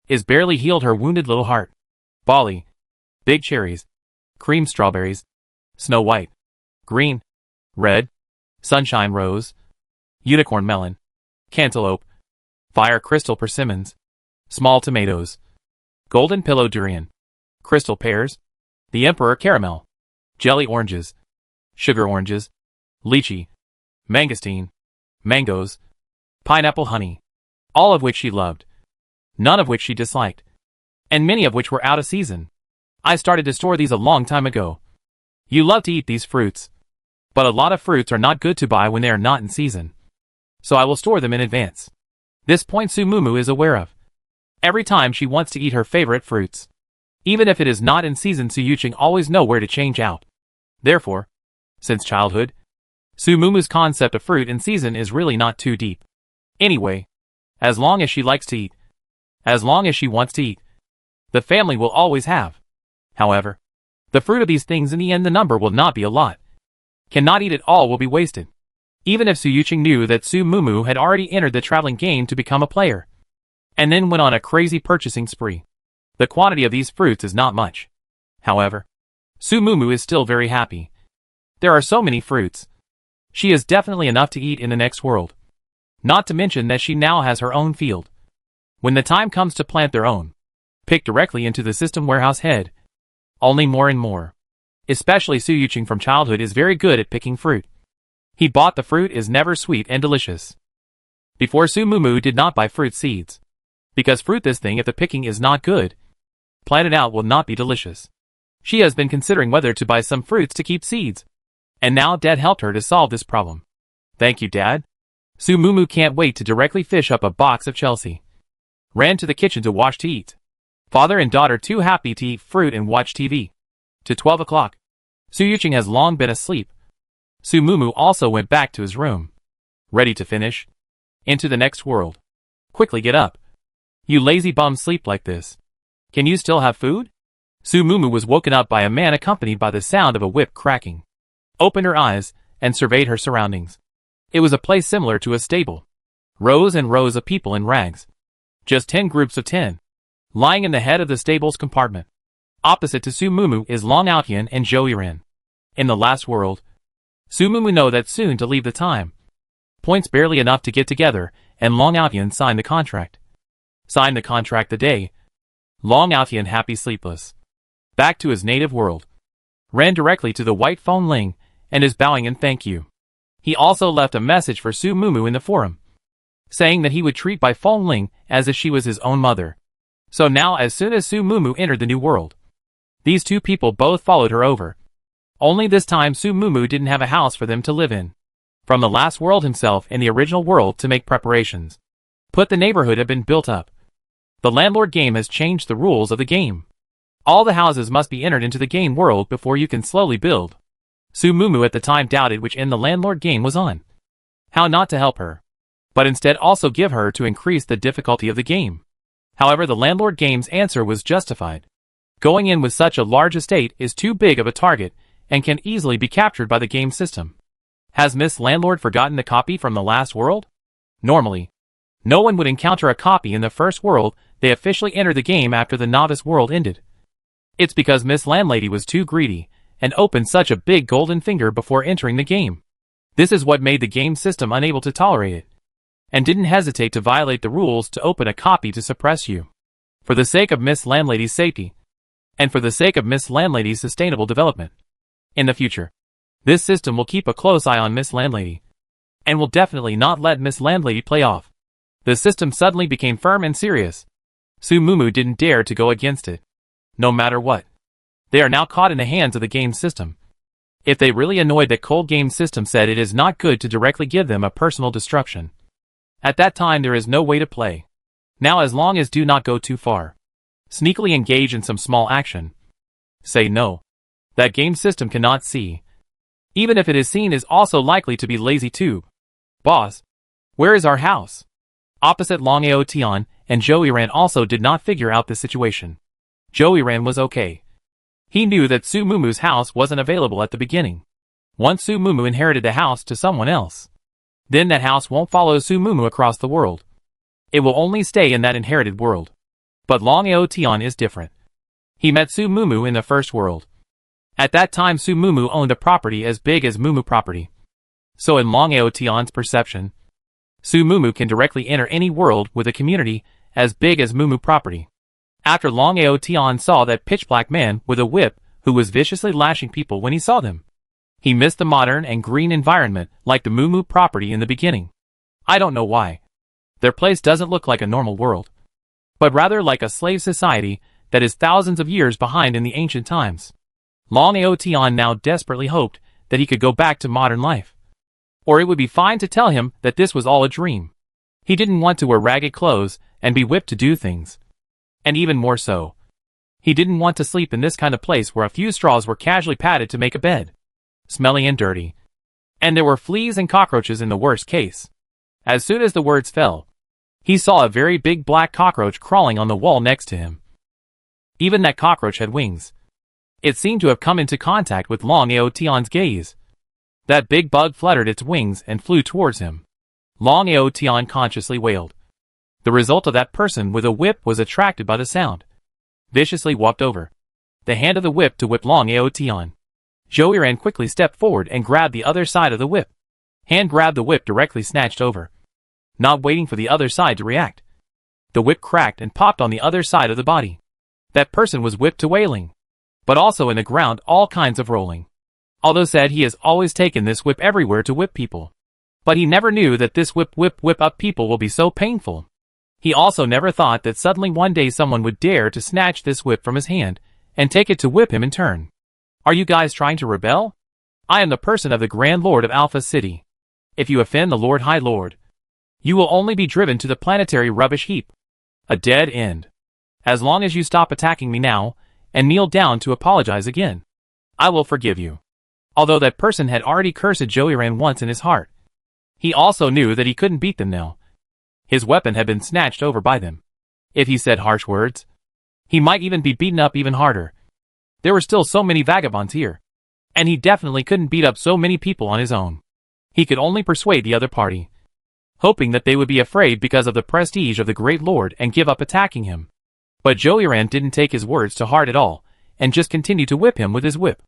Is barely healed her wounded little heart. Bali, big cherries, cream strawberries, snow white, green, red, sunshine rose, unicorn melon, cantaloupe, fire crystal persimmons, small tomatoes, golden pillow durian, crystal pears, the emperor caramel, jelly oranges, sugar oranges, lychee, mangosteen, mangoes, pineapple honey, all of which she loved, none of which she disliked, and many of which were out of season. I started to store these a long time ago. You love to eat these fruits, but a lot of fruits are not good to buy when they are not in season. So I will store them in advance. This point Su Mumu is aware of. Every time she wants to eat her favorite fruits, even if it is not in season, Su Yuqing always know where to change out. Therefore, since childhood, Su Mumu's concept of fruit in season is really not too deep. Anyway, as long as she likes to eat, as long as she wants to eat, the family will always have. However, the fruit of these things in the end the number will not be a lot. Cannot eat it all will be wasted. Even if Su Yuqing knew that Su Mumu had already entered the traveling game to become a player, and then went on a crazy purchasing spree, the quantity of these fruits is not much. However, Su Mumu is still very happy. There are so many fruits. She is definitely enough to eat in the next world. Not to mention that she now has her own field. When the time comes to plant their own, pick directly into the system warehouse head. Only more and more. Especially Su Yuqing from childhood is very good at picking fruit. He bought the fruit is never sweet and delicious. Before Su Mumu did not buy fruit seeds. Because fruit this thing if the picking is not good, planted out will not be delicious. She has been considering whether to buy some fruits to keep seeds. And now Dad helped her to solve this problem. Thank you, Dad. Su Mumu can't wait to directly fish up a box of Chelsea. Ran to the kitchen to wash to eat. Father and daughter too happy to eat fruit and watch TV. To 12 o'clock. Su Yuqing has long been asleep. Su Mumu also went back to his room. Ready to finish? Into the next world. Quickly get up. You lazy bum sleep like this. Can you still have food? Su Mumu was woken up by a man accompanied by the sound of a whip cracking. Opened her eyes and surveyed her surroundings. It was a place similar to a stable. Rows and rows of people in rags. Just 10 groups of 10. Lying in the head of the stable's compartment. Opposite to Su Mumu is Long Outyan and Zhou Yiren. In the last world, Su Mumu know that soon to leave the time. Points barely enough to get together, and Long Outyan signed the contract. Signed the contract the day. Long Outyan happy sleepless. Back to his native world. Ran directly to the white phone Ling, and is bowing in thank you. He also left a message for Su Mumu in the forum, saying that he would treat by phone Ling as if she was his own mother. So now as soon as Su Mumu entered the new world, these two people both followed her over. Only this time Su Mumu didn't have a house for them to live in. From the last world himself in the original world to make preparations. The neighborhood had been built up. The landlord game has changed the rules of the game. All the houses must be entered into the game world before you can slowly build. Su Mumu at the time doubted which end the landlord game was on. How not to help her, but instead also give her to increase the difficulty of the game. However, the landlord game's answer was justified. Going in with such a large estate is too big of a target and can easily be captured by the game system. Has Miss Landlord forgotten the copy from the last world? Normally, no one would encounter a copy in the first world they officially entered the game after the novice world ended. It's because Miss Landlady was too greedy and opened such a big golden finger before entering the game. This is what made the game system unable to tolerate it, and didn't hesitate to violate the rules to open a copy to suppress you. For the sake of Miss Landlady's safety, and for the sake of Miss Landlady's sustainable development. In the future, this system will keep a close eye on Miss Landlady, and will definitely not let Miss Landlady play off. The system suddenly became firm and serious. Su Mumu didn't dare to go against it. No matter what. They are now caught in the hands of the game system. If they really annoyed that cold game system said it is not good to directly give them a personal destruction. At that time there is no way to play. Now as long as do not go too far. Sneakily engage in some small action. Say no. That game system cannot see. Even if it is seen is also likely to be lazy too. Boss, where is our house? Opposite Long Aotian and Zhou Yiren also did not figure out the situation. Zhou Yiren was okay. He knew that Su Mumu's house wasn't available at the beginning. Once Su Mumu inherited the house to someone else, then that house won't follow Su Mumu across the world. It will only stay in that inherited world. But Long Aotian is different. He met Su Mumu in the first world. At that time Su Mumu owned a property as big as Mumu property. So in Long Aotian's perception, Su Mumu can directly enter any world with a community as big as Mumu property. After Long Aotian saw that pitch-black man with a whip who was viciously lashing people when he saw them, he missed the modern and green environment like the Mumu property in the beginning. I don't know why. Their place doesn't look like a normal world, but rather like a slave society that is thousands of years behind in the ancient times. Long Aotian now desperately hoped that he could go back to modern life. Or it would be fine to tell him that this was all a dream. He didn't want to wear ragged clothes and be whipped to do things. And even more so, he didn't want to sleep in this kind of place where a few straws were casually patted to make a bed. Smelly and dirty. And there were fleas and cockroaches in the worst case. As soon as the words fell, he saw a very big black cockroach crawling on the wall next to him. Even that cockroach had wings. It seemed to have come into contact with Long Aotion's gaze. That big bug fluttered its wings and flew towards him. Long Aotion consciously wailed. The result of that person with a whip was attracted by the sound. Viciously walked over the hand of the whip to whip Long Aotion. Joey quickly stepped forward and grabbed the other side of the whip. Hand grabbed the whip, directly snatched over. Not waiting for the other side to react. The whip cracked and popped on the other side of the body. That person was whipped to wailing. But also in the ground, all kinds of rolling. Although said he has always taken this whip everywhere to whip people. But he never knew that this whip up people will be so painful. He also never thought that suddenly one day someone would dare to snatch this whip from his hand and take it to whip him in turn. Are you guys trying to rebel? I am the person of the Grand Lord of Alpha City. If you offend the Lord High Lord, you will only be driven to the planetary rubbish heap. A dead end. As long as you stop attacking me now, and kneel down to apologize again, I will forgive you. Although that person had already cursed Joey once in his heart, he also knew that he couldn't beat them now. His weapon had been snatched over by them. If he said harsh words, he might even be beaten up even harder. There were still so many vagabonds here, and he definitely couldn't beat up so many people on his own. He could only persuade the other party, hoping that they would be afraid because of the prestige of the Great Lord and give up attacking him. But Joey didn't take his words to heart at all, and just continued to whip him with his whip.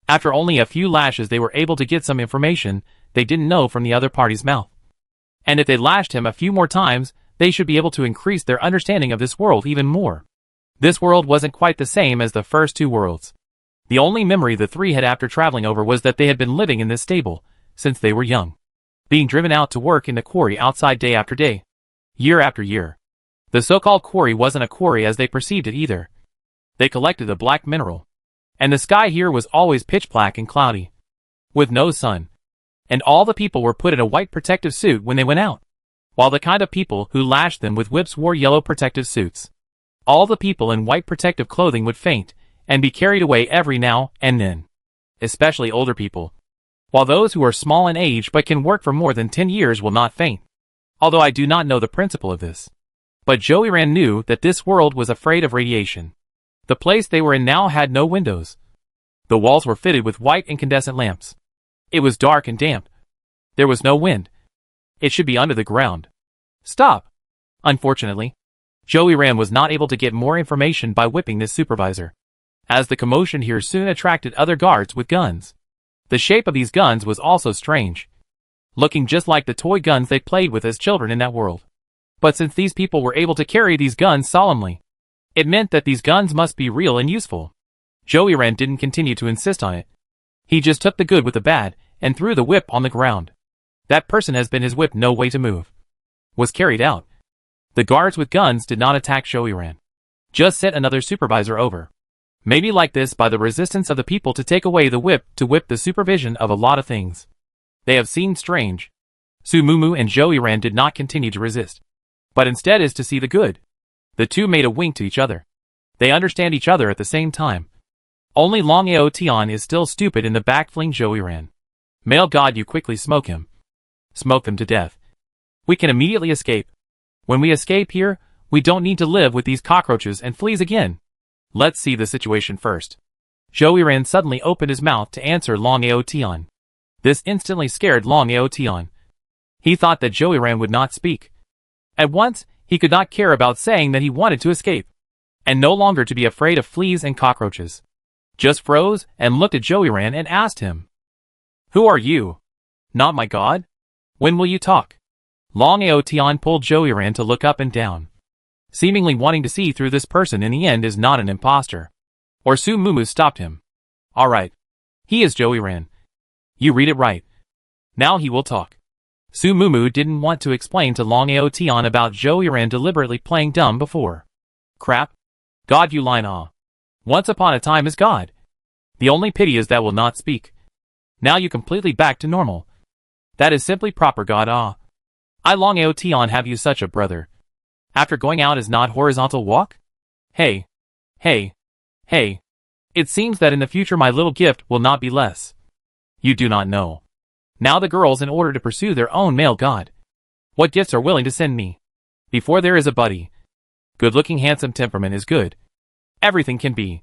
After only a few lashes they were able to get some information they didn't know from the other party's mouth. And if they lashed him a few more times, they should be able to increase their understanding of this world even more. This world wasn't quite the same as the first two worlds. The only memory the three had after traveling over was that they had been living in this stable since they were young, being driven out to work in the quarry outside day after day, year after year. The so-called quarry wasn't a quarry as they perceived it either. They collected a black mineral, and the sky here was always pitch black and cloudy, with no sun, and all the people were put in a white protective suit when they went out, while the kind of people who lashed them with whips wore yellow protective suits. All the people in white protective clothing would faint and be carried away every now and then, especially older people, while those who are small in age but can work for more than 10 years will not faint. Although I do not know the principle of this. But Joey knew that this world was afraid of radiation. The place they were in now had no windows. The walls were fitted with white incandescent lamps. It was dark and damp. There was no wind. It should be under the ground. Stop! Unfortunately, Joey was not able to get more information by whipping this supervisor, as the commotion here soon attracted other guards with guns. The shape of these guns was also strange, looking just like the toy guns they played with as children in that world. But since these people were able to carry these guns solemnly, it meant that these guns must be real and useful. Joey didn't continue to insist on it. He just took the good with the bad and threw the whip on the ground. That person has been his whip no way to move. Was carried out. The guards with guns did not attack Joey. Just sent another supervisor over. Maybe like this by the resistance of the people to take away the whip to whip the supervision of a lot of things. They have seemed strange. Sumumu and Joey did not continue to resist, but instead is to see the good. The two made a wink to each other. They understand each other at the same time. Only Long Aotion is still stupid in the back, fling Joey. Male god, you quickly smoke him. Smoke them to death. We can immediately escape. When we escape here, we don't need to live with these cockroaches and fleas again. Let's see the situation first. Joey suddenly opened his mouth to answer Long Aotion. This instantly scared Long Aotion. He thought that Joey would not speak. At once, he could not care about saying that he wanted to escape, and no longer to be afraid of fleas and cockroaches. Just froze and looked at Joey and asked him, "Who are you? Not my god? When will you talk?" Long Aotion pulled Joey to look up and down, seemingly wanting to see through this person in the end is not an imposter. Or Sumumu stopped him. Alright. He is Joey. You read it right. Now he will talk. Sumumu didn't want to explain to Long Aotion about Joey deliberately playing dumb before. Crap. God, you line ah. Once upon a time is God. The only pity is that will not speak. Now you completely back to normal. That is simply proper, God ah. I Long Aotion have you such a brother. After going out is not horizontal walk? Hey. Hey. Hey. It seems that in the future my little gift will not be less. You do not know. Now the girls, in order to pursue their own male god, what gifts are willing to send me? Before there is a buddy. Good-looking, handsome, temperament is good. Everything can be.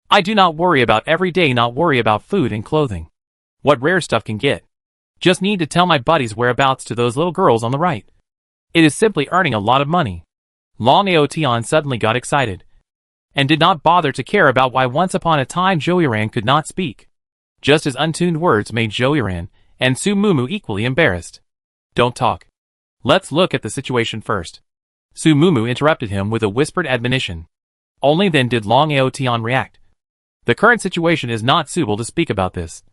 I do not worry about every day, not worry about food and clothing. What rare stuff can get. Just need to tell my buddies whereabouts to those little girls on the right. It is simply earning a lot of money. Long Aotion suddenly got excited, and did not bother to care about why once upon a time Joyran could not speak. Just his untuned words made Joyran and Su Mumu equally embarrassed. Don't talk. Let's look at the situation first. Su Mumu interrupted him with a whispered admonition. Only then did Long Aotion react. The current situation is not suitable to speak about this.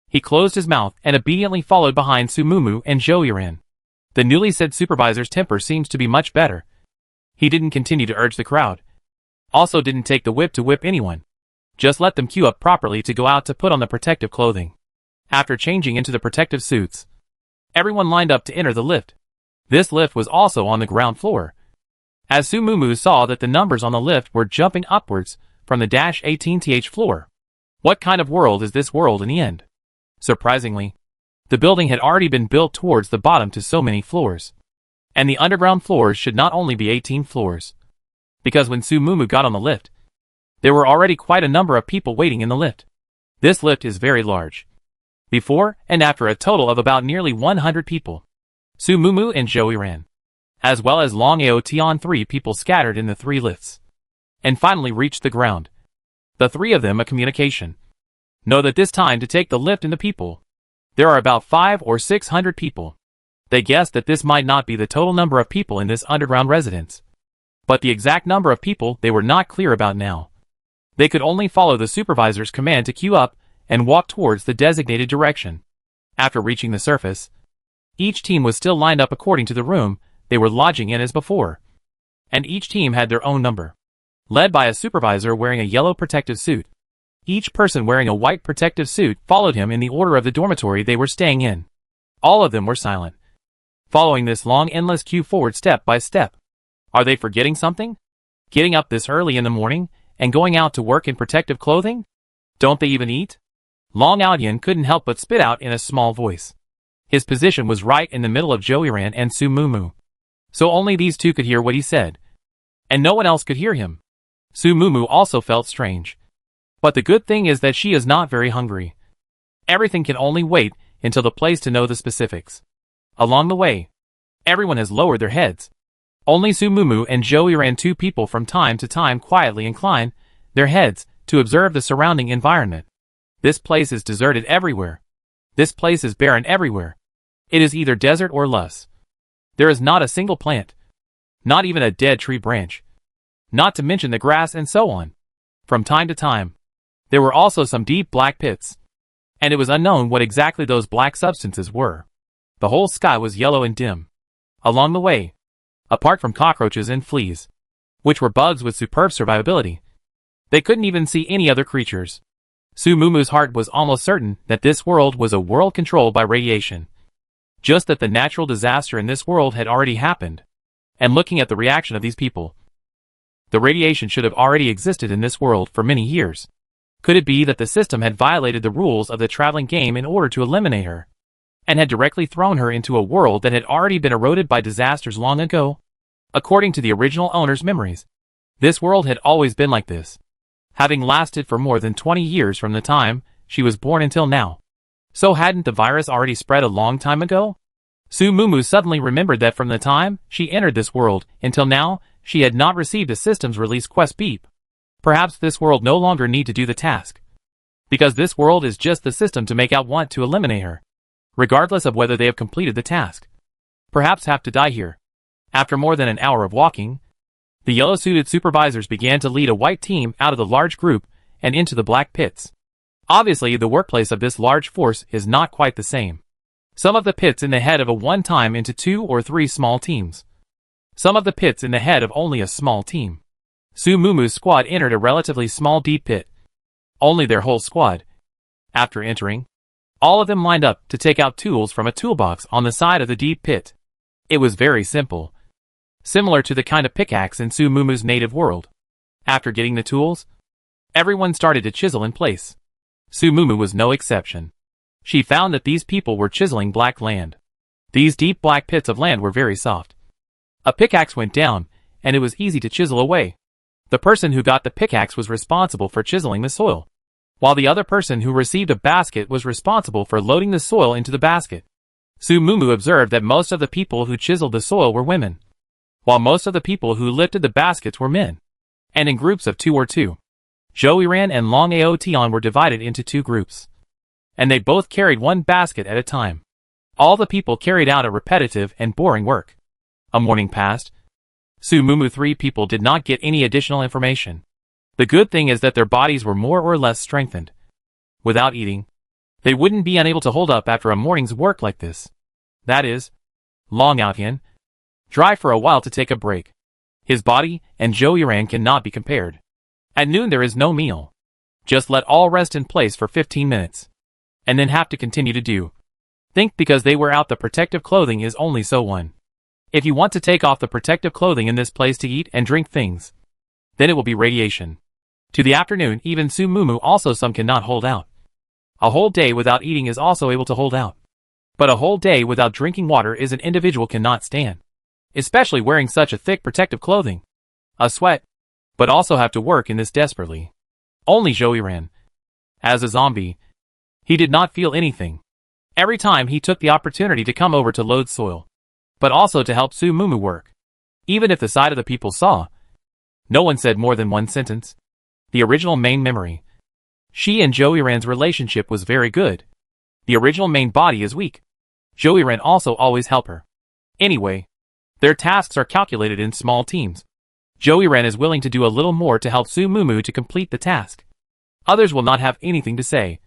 He closed his mouth and obediently followed behind Su Mumu and Joyran. The newly said supervisor's temper seems to be much better. He didn't continue to urge the crowd. Also didn't take the whip to whip anyone. Just let them queue up properly to go out to put on the protective clothing. After changing into the protective suits, everyone lined up to enter the lift. This lift was also on the ground floor. As Su Mumu saw that the numbers on the lift were jumping upwards from the -18th floor. What kind of world is this world in the end? Surprisingly, the building had already been built towards the bottom to so many floors. And the underground floors should not only be 18 floors. Because when Su Mumu got on the lift, there were already quite a number of people waiting in the lift. This lift is very large. Before and after a total of about nearly 100 people. Su Mumu and Joyran, as well as Long Aotion, 3 people scattered in the 3 lifts, and finally reached the ground. The 3 of them a communication. Know that this time to take the lift and the people. There are about 500 or 600 people. They guessed that this might not be the total number of people in this underground residence. But the exact number of people they were not clear about now. They could only follow the supervisor's command to queue up and walk towards the designated direction. After reaching the surface, each team was still lined up according to the room they were lodging in as before. And each team had their own number, led by a supervisor wearing a yellow protective suit. Each person wearing a white protective suit followed him in the order of the dormitory they were staying in. All of them were silent, following this long endless queue forward step by step. Are they forgetting something? Getting up this early in the morning and going out to work in protective clothing? Don't they even eat? Long Aotion couldn't help but spit out in a small voice. His position was right in the middle of Joyran and Su Mumu. So only these 2 could hear what he said. And no one else could hear him. Su Mumu also felt strange. But the good thing is that she is not very hungry. Everything can only wait until the place to know the specifics. Along the way, everyone has lowered their heads. Only Su Mumu and Joyran, 2 people from time to time quietly incline their heads to observe the surrounding environment. This place is deserted everywhere. This place is barren everywhere. It is either desert or less. There is not a single plant. Not even a dead tree branch. Not to mention the grass and so on. From time to time, there were also some deep black pits. And it was unknown what exactly those black substances were. The whole sky was yellow and dim. Along the way, apart from cockroaches and fleas, which were bugs with superb survivability, they couldn't even see any other creatures. Su Mumu's heart was almost certain that this world was a world controlled by radiation. Just that the natural disaster in this world had already happened. And looking at the reaction of these people, the radiation should have already existed in this world for many years. Could it be that the system had violated the rules of the traveling game in order to eliminate her, and had directly thrown her into a world that had already been eroded by disasters long ago? According to the original owner's memories, this world had always been like this, having lasted for more than 20 years from the time she was born until now. So hadn't the virus already spread a long time ago? Su Mumu suddenly remembered that from the time she entered this world until now, she had not received a systems release quest beep. Perhaps this world no longer need to do the task, because this world is just the system to make out want to eliminate her, regardless of whether they have completed the task. Perhaps have to die here. After more than an hour of walking, the yellow-suited supervisors began to lead a white team out of the large group and into the black pits. Obviously, the workplace of this large force is not quite the same. Some of the pits in the head of a one-time into 2 or 3 small teams. Some of the pits in the head of only a small team. Su Mumu's squad entered a relatively small deep pit. Only their whole squad. After entering, all of them lined up to take out tools from a toolbox on the side of the deep pit. It was very simple. Similar to the kind of pickaxe in Su Mumu's native world. After getting the tools, everyone started to chisel in place. Su Mumu was no exception. She found that these people were chiseling black land. These deep black pits of land were very soft. A pickaxe went down, and it was easy to chisel away. The person who got the pickaxe was responsible for chiseling the soil, while the other person who received a basket was responsible for loading the soil into the basket. Sumumu observed that most of the people who chiseled the soil were women, while most of the people who lifted the baskets were men, and in groups of 2 or 2. Joiran and Long Aotion were divided into 2 groups, and they both carried 1 basket at a time. All the people carried out a repetitive and boring work. A morning passed. Sumumu 3 people did not get any additional information. The good thing is that their bodies were more or less strengthened. Without eating, they wouldn't be unable to hold up after a morning's work like this. That is, Long Aotion tried for a while to take a break. His body and Joiran cannot be compared. At noon there is no meal. Just let all rest in place for 15 minutes. And then have to continue to do. Think because they wear out the protective clothing is only so one. If you want to take off the protective clothing in this place to eat and drink things, then it will be radiation. To the afternoon, even Sumumu also some cannot hold out. A whole day without eating is also able to hold out. But a whole day without drinking water is an individual cannot stand. Especially wearing such a thick protective clothing. A sweat. But also have to work in this desperately. Only Joiran. As a zombie, he did not feel anything. Every time he took the opportunity to come over to load soil, but also to help Sumumu work. Even if the side of the people saw, no one said more than 1 sentence. The original main memory. She and Joiran's relationship was very good. The original main body is weak. Joiran also always help her. Anyway, their tasks are calculated in small teams. Joiran is willing to do a little more to help Sumumu to complete the task. Others will not have anything to say,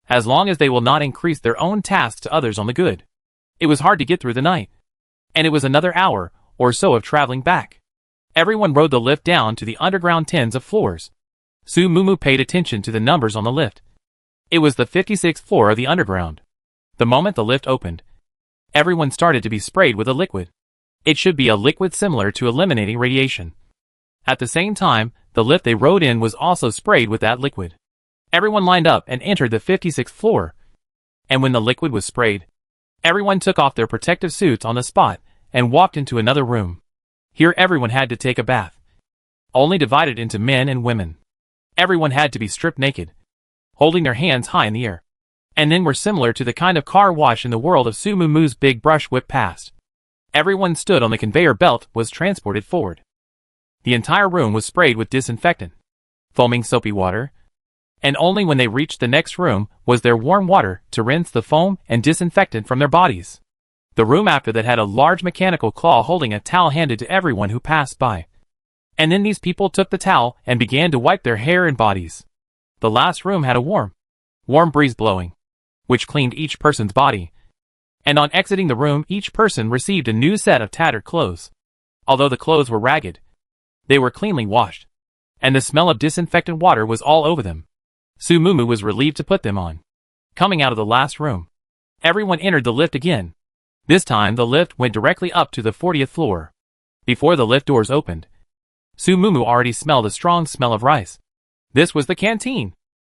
as long as they will not increase their own tasks to others on the good. It was hard to get through the night, and it was another hour or so of traveling back. Everyone rode the lift down to the underground tens of floors. Sumumu paid attention to the numbers on the lift. It was the 56th floor of the underground. The moment the lift opened, everyone started to be sprayed with a liquid. It should be a liquid similar to eliminating radiation. At the same time, the lift they rode in was also sprayed with that liquid. Everyone lined up and entered the 56th floor. And when the liquid was sprayed, everyone took off their protective suits on the spot and walked into another room. Here everyone had to take a bath. Only divided into men and women. Everyone had to be stripped naked, holding their hands high in the air. And then were similar to the kind of car wash in the world of Sumumu's big brush whip past. Everyone stood on the conveyor belt was transported forward. The entire room was sprayed with disinfectant, foaming soapy water, and only when they reached the next room was there warm water to rinse the foam and disinfectant from their bodies. The room after that had a large mechanical claw holding a towel handed to everyone who passed by. And then these people took the towel and began to wipe their hair and bodies. The last room had a warm breeze blowing, which cleaned each person's body. And on exiting the room each person received a new set of tattered clothes. Although the clothes were ragged, they were cleanly washed, and the smell of disinfectant water was all over them. Sumumu was relieved to put them on. Coming out of the last room, everyone entered the lift again. This time the lift went directly up to the 40th floor. Before the lift doors opened, Sumumu already smelled a strong smell of rice. This was the canteen.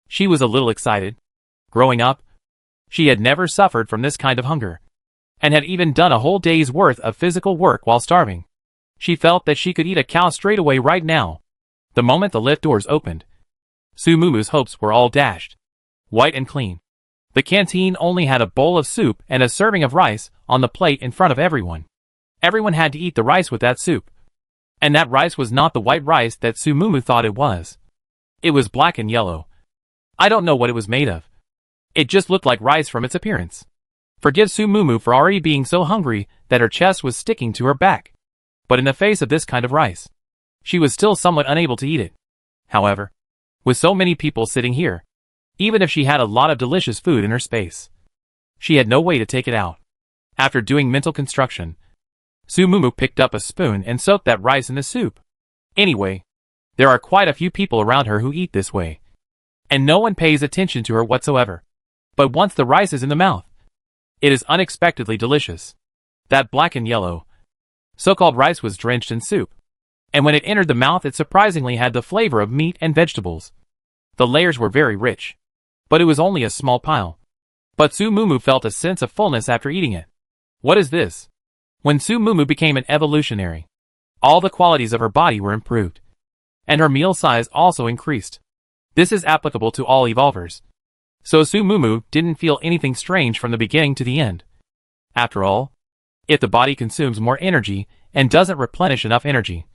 She was a little excited. Growing up, she had never suffered from this kind of hunger, and had even done a whole day's worth of physical work while starving. She felt that she could eat a cow straight away right now. The moment the lift doors opened, Sumumu's hopes were all dashed. White and clean. The canteen only had a bowl of soup and a serving of rice on the plate in front of everyone. Everyone had to eat the rice with that soup. And that rice was not the white rice that Sumumu thought it was. It was black and yellow. I don't know what it was made of. It just looked like rice from its appearance. Forgive Sumumu for already being so hungry that her chest was sticking to her back. But in the face of this kind of rice, she was still somewhat unable to eat it. However, with so many people sitting here, even if she had a lot of delicious food in her space, she had no way to take it out. After doing mental construction, Sumumu picked up a spoon and soaked that rice in the soup. Anyway, there are quite a few people around her who eat this way, and no one pays attention to her whatsoever. But once the rice is in the mouth, it is unexpectedly delicious. That black and yellow, so-called rice was drenched in soup, and when it entered the mouth it surprisingly had the flavor of meat and vegetables. The layers were very rich, but it was only a small pile. But Su Mumu felt a sense of fullness after eating it. What is this? When Su Mumu became an evolutionary, all the qualities of her body were improved, and her meal size also increased. This is applicable to all evolvers. So Su Mumu didn't feel anything strange from the beginning to the end. After all, if the body consumes more energy and doesn't replenish enough energy,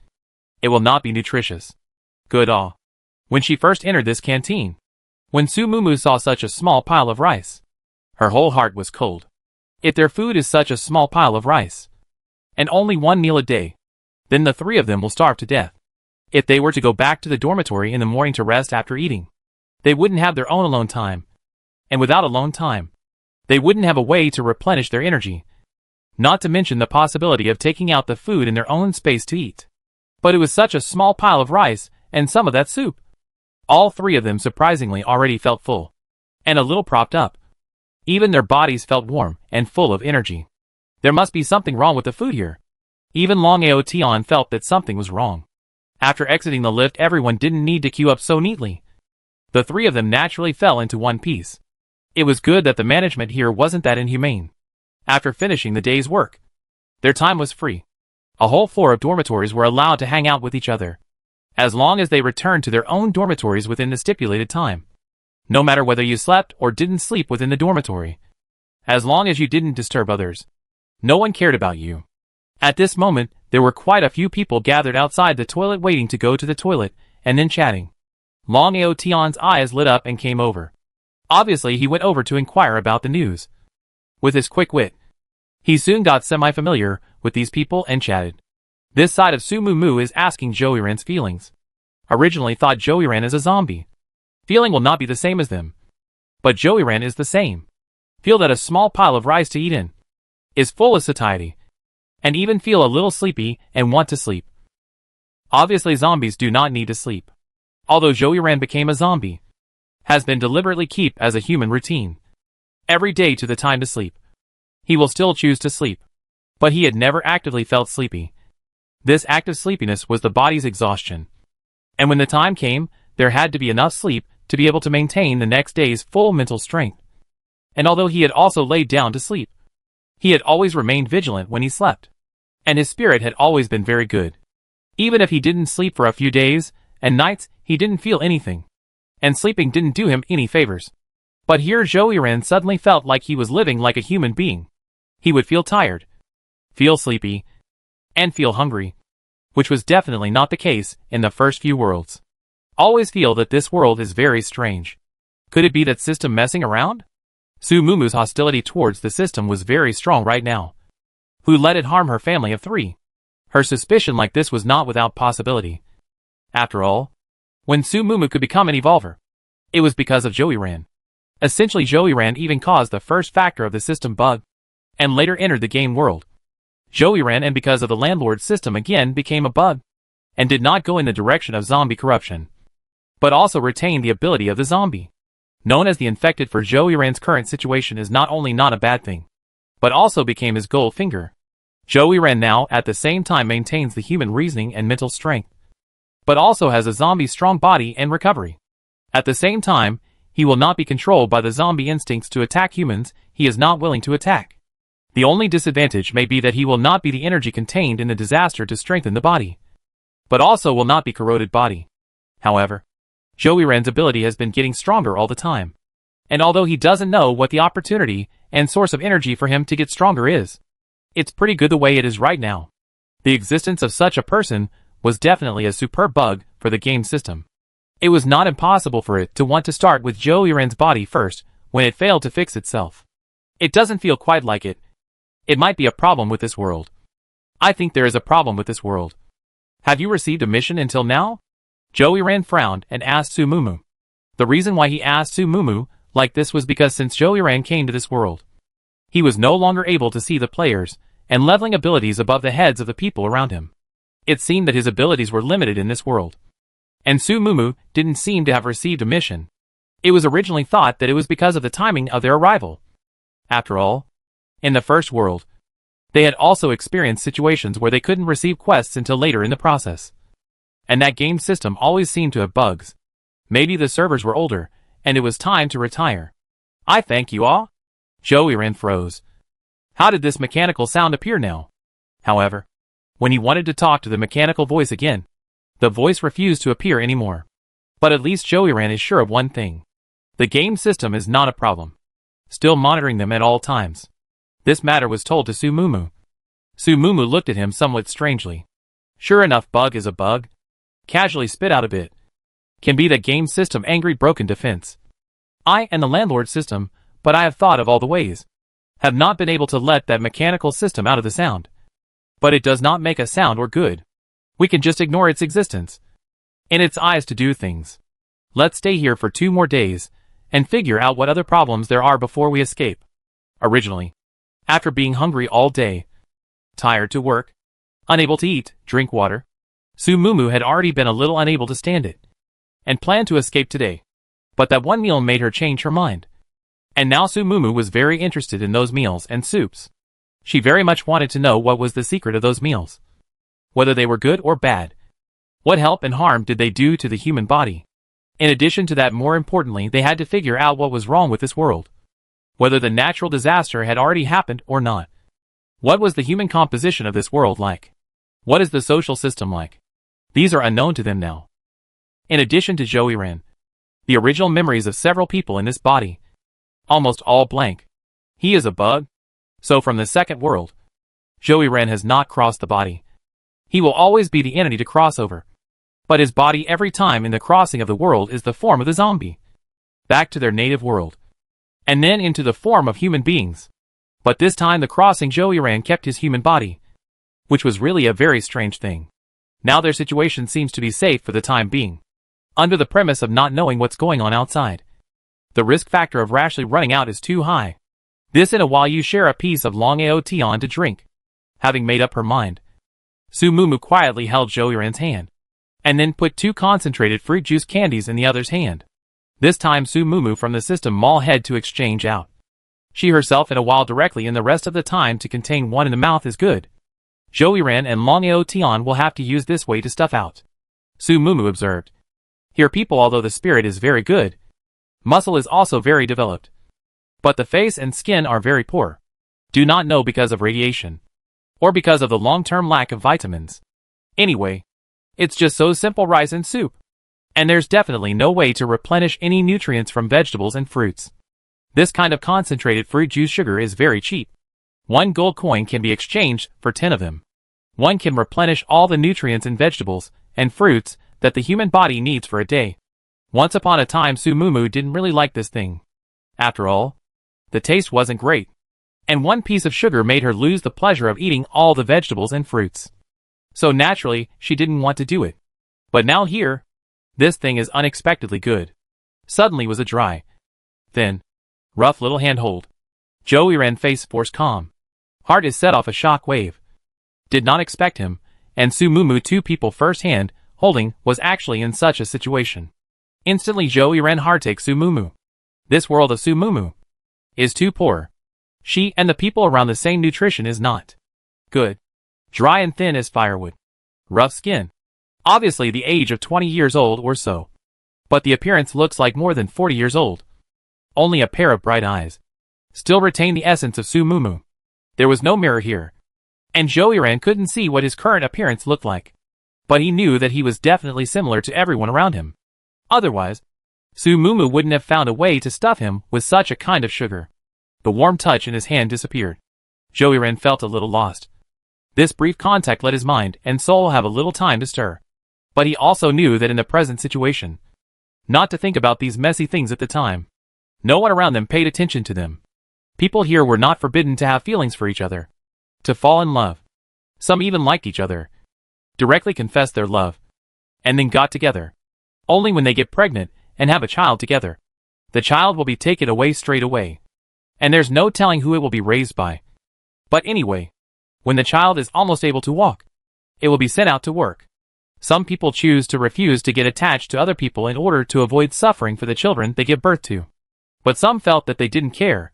it will not be nutritious. Good all. When she first entered this canteen, when Su Mumu saw such a small pile of rice, her whole heart was cold. If their food is such a small pile of rice, and only one meal a day, then the three of them will starve to death. If they were to go back to the dormitory in the morning to rest after eating, they wouldn't have their own alone time. And without alone time, they wouldn't have a way to replenish their energy, not to mention the possibility of taking out the food in their own space to eat. But it was such a small pile of rice and some of that soup. All three of them surprisingly already felt full, and a little propped up. Even their bodies felt warm and full of energy. There must be something wrong with the food here. Even Long Aotion felt that something was wrong. After exiting the lift, everyone didn't need to queue up so neatly. The three of them naturally fell into one piece. It was good that the management here wasn't that inhumane. After finishing the day's work, their time was free. A whole floor of dormitories were allowed to hang out with each other, as long as they returned to their own dormitories within the stipulated time. No matter whether you slept or didn't sleep within the dormitory, as long as you didn't disturb others, no one cared about you. At this moment, there were quite a few people gathered outside the toilet waiting to go to the toilet, and then chatting. Long Aotion's eyes lit up and came over. Obviously, he went over to inquire about the news. With his quick wit, he soon got semi-familiar with these people and chatted. This side of Su Mumu is asking Joeyran's feelings. Originally thought Joeyran is a zombie. Feeling will not be the same as them. But Joeyran is the same. Feel that a small pile of rice to eat in is full of satiety, and even feel a little sleepy and want to sleep. Obviously zombies do not need to sleep. Although Joeyran became a zombie, has been deliberately keep as a human routine. Every day to the time to sleep. He will still choose to sleep. But he had never actively felt sleepy. This active sleepiness was the body's exhaustion. And when the time came, there had to be enough sleep to be able to maintain the next day's full mental strength. And although he had also laid down to sleep, he had always remained vigilant when he slept. And his spirit had always been very good. Even if he didn't sleep for a few days and nights, he didn't feel anything. And sleeping didn't do him any favors. But here Joeyran suddenly felt like he was living like a human being. He would feel tired, feel sleepy, and feel hungry, which was definitely not the case in the first few worlds. Always feel that this world is very strange. Could it be that system messing around? Su Mumu's hostility towards the system was very strong right now. Who let it harm her family of three? Her suspicion like this was not without possibility. After all, when Su Mumu could become an evolver, it was because of Joeyran. Essentially Joeyran even caused the first factor of the system bug, and later entered the game world. Joeyran, and because of the landlord system again became a bug, and did not go in the direction of zombie corruption, but also retained the ability of the zombie. Known as the infected for Joeyran's current situation is not only not a bad thing, but also became his gold finger. Joeyran now at the same time maintains the human reasoning and mental strength, but also has a zombie's strong body and recovery. At the same time, he will not be controlled by the zombie instincts to attack humans he is not willing to attack. The only disadvantage may be that he will not be the energy contained in the disaster to strengthen the body, but also will not be corroded body. However, Joeyran's ability has been getting stronger all the time, and although he doesn't know what the opportunity and source of energy for him to get stronger is, it's pretty good the way it is right now. The existence of such a person was definitely a superb bug for the game system. It was not impossible for it to want to start with Joeyran's body first when it failed to fix itself. It doesn't feel quite like it. It might be a problem with this world. I think there is a problem with this world. Have you received a mission until now? Joeyran frowned and asked Su Mumu. The reason why he asked Su Mumu like this was because since Joeyran came to this world, he was no longer able to see the players and leveling abilities above the heads of the people around him. It seemed that his abilities were limited in this world. And Su Mumu didn't seem to have received a mission. It was originally thought that it was because of the timing of their arrival. After all, in the first world, they had also experienced situations where they couldn't receive quests until later in the process. And that game system always seemed to have bugs. Maybe the servers were older, and it was time to retire. I thank you all. Joey Ren froze. How did this mechanical sound appear now? However, when he wanted to talk to the mechanical voice again, the voice refused to appear anymore. But at least Joey Ren is sure of one thing. The game system is not a problem. Still monitoring them at all times. This matter was told to Su Mumu. Su Mumu looked at him somewhat strangely. Sure enough, bug is a bug. Casually spit out a bit. Can be the game system angry broken defense. I and the landlord system, but I have thought of all the ways. Have not been able to let that mechanical system out of the sound. But it does not make a sound or good. We can just ignore its existence. In its eyes to do things. Let's stay here for 2 more days, and figure out what other problems there are before we escape. Originally, after being hungry all day, tired to work, unable to eat, drink water, Su Mumu had already been a little unable to stand it, and planned to escape today. But that one meal made her change her mind. And now Su Mumu was very interested in those meals and soups. She very much wanted to know what was the secret of those meals. Whether they were good or bad. What help and harm did they do to the human body? In addition to that, more importantly, they had to figure out what was wrong with this world. Whether the natural disaster had already happened or not. What was the human composition of this world like? What is the social system like? These are unknown to them now. In addition to Joey Ren, the original memories of several people in this body. Almost all blank. He is a bug. So from the second world, Joey Ren has not crossed the body. He will always be the entity to cross over. But his body every time in the crossing of the world is the form of the zombie. Back to their native world. And then into the form of human beings. But this time the crossing Joey Ren kept his human body. Which was really a very strange thing. Now their situation seems to be safe for the time being. Under the premise of not knowing what's going on outside. The risk factor of rashly running out is too high. This in a while you share a piece of long aotion to drink. Having made up her mind, Su Mumu quietly held Joey Ren's hand. And then put 2 concentrated fruit juice candies in the other's hand. This time Su Mumu from the system mall head to exchange out. She herself in a while directly in the rest of the time to contain one in the mouth is good. Joey Ren and Long Aotion will have to use this way to stuff out. Su Mumu observed. Here people, although the spirit is very good, muscle is also very developed. But the face and skin are very poor. Do not know because of radiation. Or because of the long-term lack of vitamins. Anyway, it's just so simple rice and soup. And there's definitely no way to replenish any nutrients from vegetables and fruits. This kind of concentrated fruit juice sugar is very cheap. 1 gold coin can be exchanged for 10 of them. One can replenish all the nutrients in vegetables and fruits that the human body needs for a day. Once upon a time Su Mumu didn't really like this thing. After all, the taste wasn't great. And 1 piece of sugar made her lose the pleasure of eating all the vegetables and fruits. So naturally, she didn't want to do it. But now here, this thing is unexpectedly good. Suddenly was a dry, thin, rough little handhold. Joey Ren face forced calm. Heart is set off a shock wave. Did not expect him, and Su Mumu 2 people first hand holding was actually in such a situation. Instantly Joey Ren heart takes Su Mumu. This world of Su Mumu is too poor. She and the people around the same nutrition is not good. Dry and thin as firewood. Rough skin. Obviously the age of 20 years old or so. But the appearance looks like more than 40 years old. Only a pair of bright eyes. Still retain the essence of Su Mumu. There was no mirror here. And Joey Ren couldn't see what his current appearance looked like. But he knew that he was definitely similar to everyone around him. Otherwise, Su Mumu wouldn't have found a way to stuff him with such a kind of sugar. The warm touch in his hand disappeared. Joey Ren felt a little lost. This brief contact let his mind and soul have a little time to stir. But he also knew that in the present situation, not to think about these messy things at the time. No one around them paid attention to them. People here were not forbidden to have feelings for each other. To fall in love. Some even liked each other. Directly confessed their love. And then got together. Only when they get pregnant and have a child together. The child will be taken away straight away. And there's no telling who it will be raised by. But anyway, when the child is almost able to walk, it will be sent out to work. Some people choose to refuse to get attached to other people in order to avoid suffering for the children they give birth to. But some felt that they didn't care,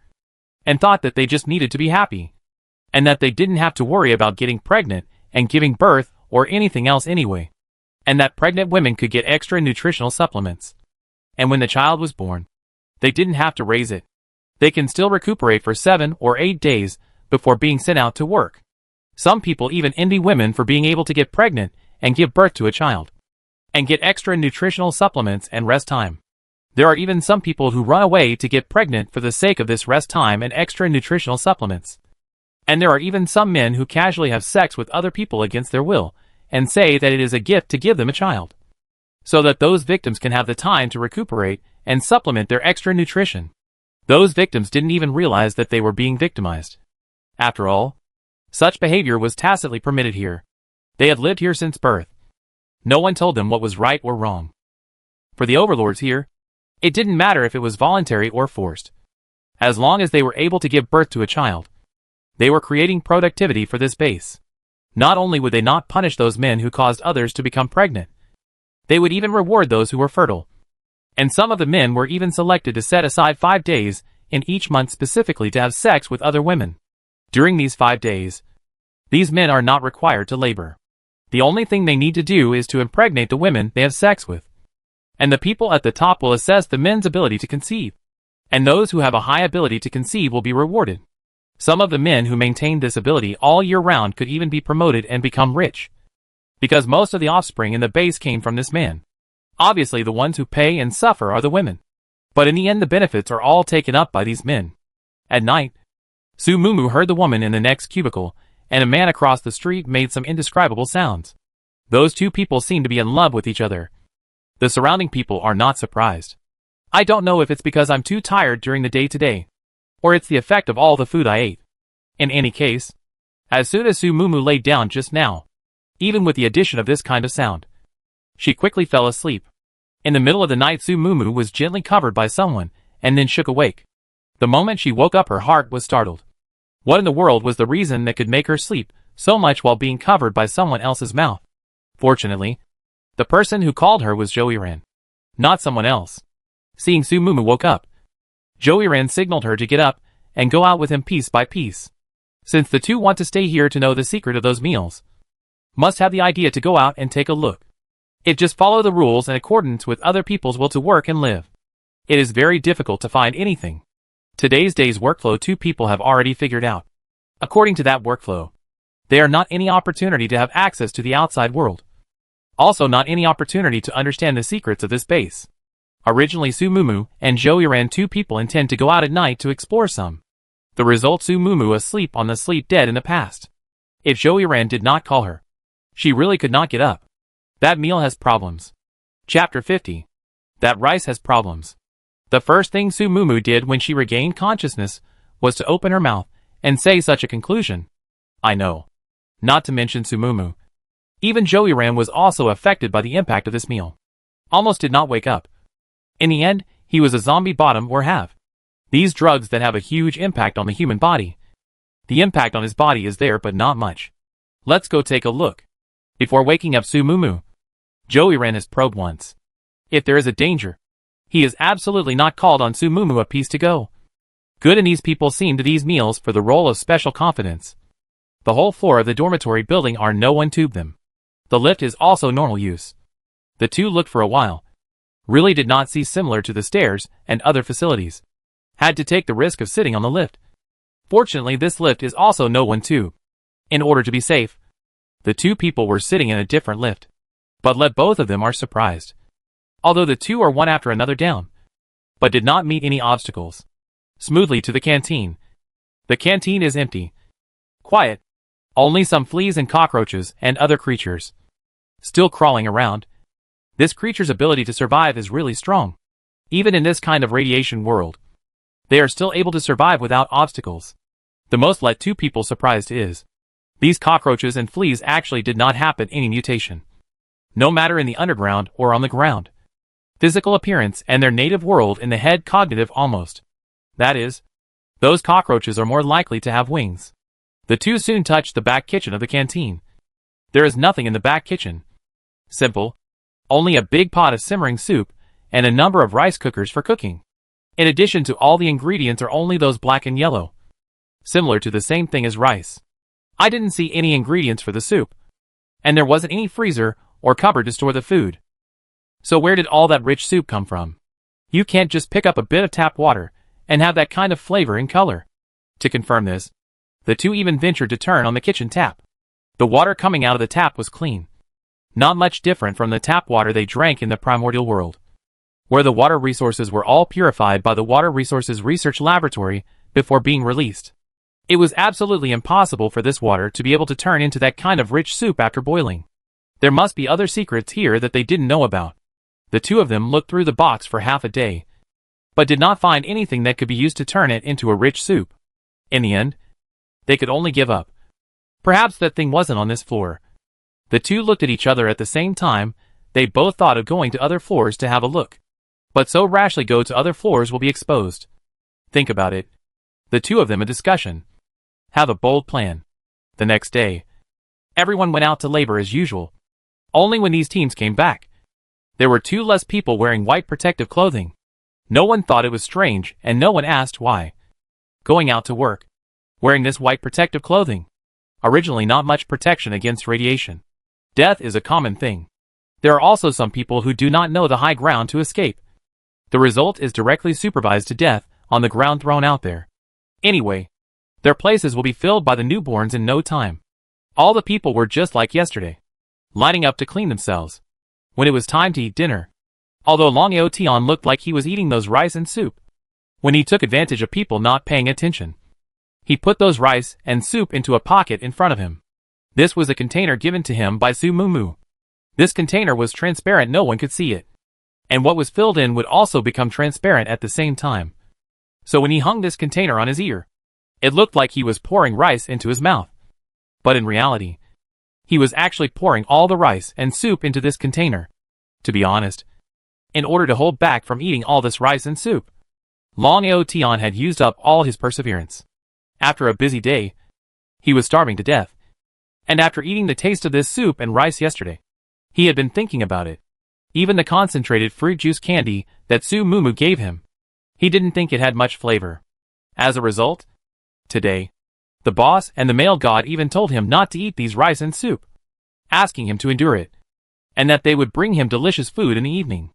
and thought that they just needed to be happy, and that they didn't have to worry about getting pregnant and giving birth or anything else anyway, and that pregnant women could get extra nutritional supplements. And when the child was born, they didn't have to raise it. they can still recuperate for 7 or 8 days before being sent out to work. Some people even envy women for being able to get pregnant and give birth to a child, and get extra nutritional supplements and rest time. There are even some people who run away to get pregnant for the sake of this rest time and extra nutritional supplements. And there are even some men who casually have sex with other people against their will, and say that it is a gift to give them a child, so that those victims can have the time to recuperate and supplement their extra nutrition. Those victims didn't even realize that they were being victimized. After all, such behavior was tacitly permitted here. They had lived here since birth. No one told them what was right or wrong. For the overlords here, it didn't matter if it was voluntary or forced. As long as they were able to give birth to a child, they were creating productivity for this base. Not only would they not punish those men who caused others to become pregnant, they would even reward those who were fertile. And some of the men were even selected to set aside 5 days in each month specifically to have sex with other women. During these 5 days, these men are not required to labor. The only thing they need to do is to impregnate the women they have sex with. And the people at the top will assess the men's ability to conceive. And those who have a high ability to conceive will be rewarded. Some of the men who maintained this ability all year round could even be promoted and become rich, because most of the offspring in the base came from this man. Obviously the ones who pay and suffer are the women. But in the end the benefits are all taken up by these men. At night, Su Mumu heard the woman in the next cubicle, and a man across the street made some indescribable sounds. Those two people seem to be in love with each other. The surrounding people are not surprised. I don't know if it's because I'm too tired during the day today, or it's the effect of all the food I ate. In any case, as soon as Su Mumu laid down just now, even with the addition of this kind of sound, she quickly fell asleep. In the middle of the night Su Mumu was gently covered by someone, and then shook awake. The moment she woke up her heart was startled. What in the world was the reason that could make her sleep so much while being covered by someone else's mouth? Fortunately, the person who called her was Joey-ran, not someone else. Seeing Su Mumu woke up, Joey-ran signaled her to get up and go out with him piece by piece. Since the two want to stay here to know the secret of those meals, must have the idea to go out and take a look. It just follow the rules in accordance with other people's will to work and live. It is very difficult to find anything. Today's day's workflow 2 people have already figured out. According to that workflow, there are not any opportunity to have access to the outside world. Also not any opportunity to understand the secrets of this base. Originally Su Mumu and Joey-ran 2 people intend to go out at night to explore some. The result Su Mumu asleep on the sleep dead in the past. If Joey-ran did not call her, she really could not get up. That meal has problems. Chapter 50. That rice has problems. The first thing Su Mumu did when she regained consciousness was to open her mouth and say such a conclusion. I know. Not to mention Su Mumu. Even Joey-ran was also affected by the impact of this meal. Almost did not wake up. In the end, he was a zombie bottom or have. These drugs that have a huge impact on the human body. The impact on his body is there but not much. Let's go take a look. Before waking up Su Mumu, Joey-ran has probed once. If there is a danger, he is absolutely not called on Su Mumu a piece to go. Good, and these people seem to these meals for the role of special confidence. The whole floor of the dormitory building are no one tube them. The lift is also normal use. The two looked for a while. Really did not see similar to the stairs and other facilities. Had to take the risk of sitting on the lift. Fortunately this lift is also no one tube. In order to be safe, the 2 people were sitting in a different lift. But let both of them are surprised. Although the 2 are one after another down, but did not meet any obstacles. Smoothly to the canteen. The canteen is empty. Quiet. Only some fleas and cockroaches and other creatures still crawling around. This creature's ability to survive is really strong. Even in this kind of radiation world, they are still able to survive without obstacles. The most let 2 people surprised is, these cockroaches and fleas actually did not happen any mutation. No matter in the underground or on the ground. Physical appearance and their native world in the head cognitive almost. That is, those cockroaches are more likely to have wings. The 2 soon touched the back kitchen of the canteen. There is nothing in the back kitchen. Simple. Only a big pot of simmering soup and a number of rice cookers for cooking. In addition to all the ingredients are only those black and yellow. Similar to the same thing as rice. I didn't see any ingredients for the soup. And there wasn't any freezer or cupboard to store the food. So where did all that rich soup come from? You can't just pick up a bit of tap water and have that kind of flavor and color. To confirm this, the two even ventured to turn on the kitchen tap. The water coming out of the tap was clean. Not much different from the tap water they drank in the primordial world, where the water resources were all purified by the Water Resources Research Laboratory before being released. It was absolutely impossible for this water to be able to turn into that kind of rich soup after boiling. There must be other secrets here that they didn't know about. The two of them looked through the box for half a day, but did not find anything that could be used to turn it into a rich soup. In the end, they could only give up. Perhaps that thing wasn't on this floor. The two looked at each other at the same time. They both thought of going to other floors to have a look. But so rashly go to other floors will be exposed. Think about it. The two of them a discussion. Have a bold plan. The next day, everyone went out to labor as usual. Only when these teams came back, there were two less people wearing white protective clothing. No one thought it was strange, and no one asked why. Going out to work, wearing this white protective clothing. Originally not much protection against radiation. Death is a common thing. There are also some people who do not know the high ground to escape. The result is directly supervised to death on the ground thrown out there. Anyway, their places will be filled by the newborns in no time. All the people were just like yesterday, lining up to clean themselves when it was time to eat dinner. Although Long Aotian looked like he was eating those rice and soup, when he took advantage of people not paying attention, he put those rice and soup into a pocket in front of him. This was a container given to him by Su Mumu. This container was transparent, no one could see it. And what was filled in would also become transparent at the same time. So when he hung this container on his ear, it looked like he was pouring rice into his mouth. But in reality, he was actually pouring all the rice and soup into this container. To be honest, in order to hold back from eating all this rice and soup, Long Aotian had used up all his perseverance. After a busy day, he was starving to death. And after eating the taste of this soup and rice yesterday, he had been thinking about it. Even the concentrated fruit juice candy that Su Mumu gave him, he didn't think it had much flavor. As a result, today, the boss and the male god even told him not to eat these rice and soup, asking him to endure it, and that they would bring him delicious food in the evening.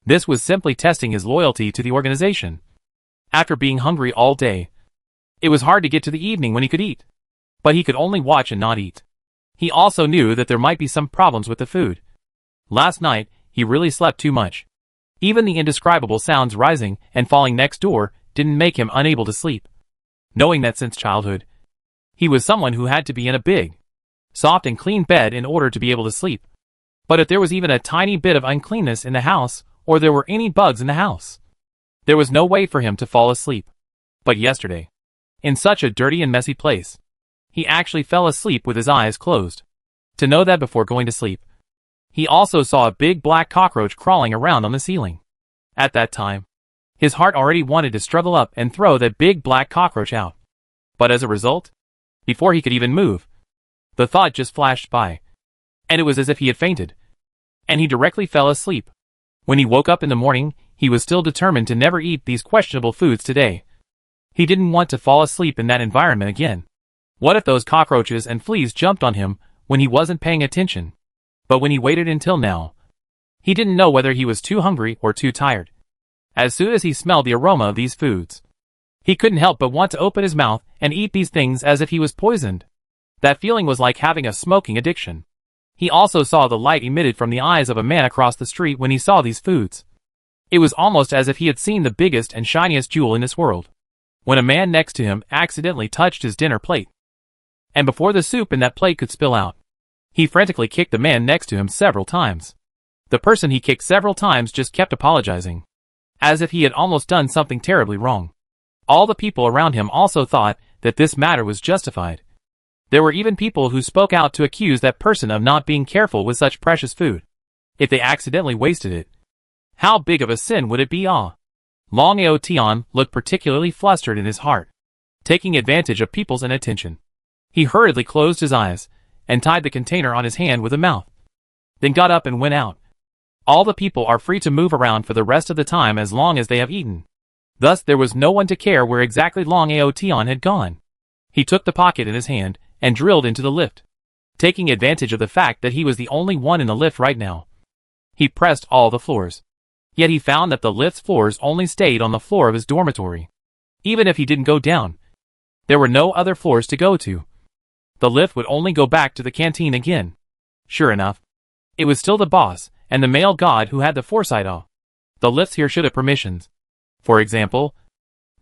This was simply testing his loyalty to the organization. After being hungry all day, it was hard to get to the evening when he could eat. But he could only watch and not eat. He also knew that there might be some problems with the food. Last night, he really slept too much. Even the indescribable sounds rising and falling next door didn't make him unable to sleep. Knowing that since childhood, he was someone who had to be in a big, soft and clean bed in order to be able to sleep. But if there was even a tiny bit of uncleanness in the house, or there were any bugs in the house, there was no way for him to fall asleep. But yesterday, in such a dirty and messy place, he actually fell asleep with his eyes closed. To know that before going to sleep, he also saw a big black cockroach crawling around on the ceiling. At that time, his heart already wanted to struggle up and throw that big black cockroach out. But as a result, before he could even move, the thought just flashed by, and it was as if he had fainted, and he directly fell asleep. When he woke up in the morning, he was still determined to never eat these questionable foods today. He didn't want to fall asleep in that environment again. What if those cockroaches and fleas jumped on him when he wasn't paying attention? But when he waited until now, he didn't know whether he was too hungry or too tired. As soon as he smelled the aroma of these foods, he couldn't help but want to open his mouth and eat these things as if he was poisoned. That feeling was like having a smoking addiction. He also saw the light emitted from the eyes of a man across the street when he saw these foods. It was almost as if he had seen the biggest and shiniest jewel in this world, when a man next to him accidentally touched his dinner plate. And before the soup in that plate could spill out, he frantically kicked the man next to him several times. The person he kicked several times just kept apologizing, as if he had almost done something terribly wrong. All the people around him also thought that this matter was justified. There were even people who spoke out to accuse that person of not being careful with such precious food. If they accidentally wasted it, how big of a sin would it be? Long Aotian looked particularly flustered in his heart, taking advantage of people's inattention. He hurriedly closed his eyes and tied the container on his hand with a mouth, then got up and went out. All the people are free to move around for the rest of the time as long as they have eaten. Thus there was no one to care where exactly Long Aotian had gone. He took the pocket in his hand and drilled into the lift, taking advantage of the fact that he was the only one in the lift right now. He pressed all the floors. Yet he found that the lift's floors only stayed on the floor of his dormitory. Even if he didn't go down, there were no other floors to go to. The lift would only go back to the canteen again. Sure enough, it was still the boss and the male god who had the foresight. The lifts here should have permissions. For example,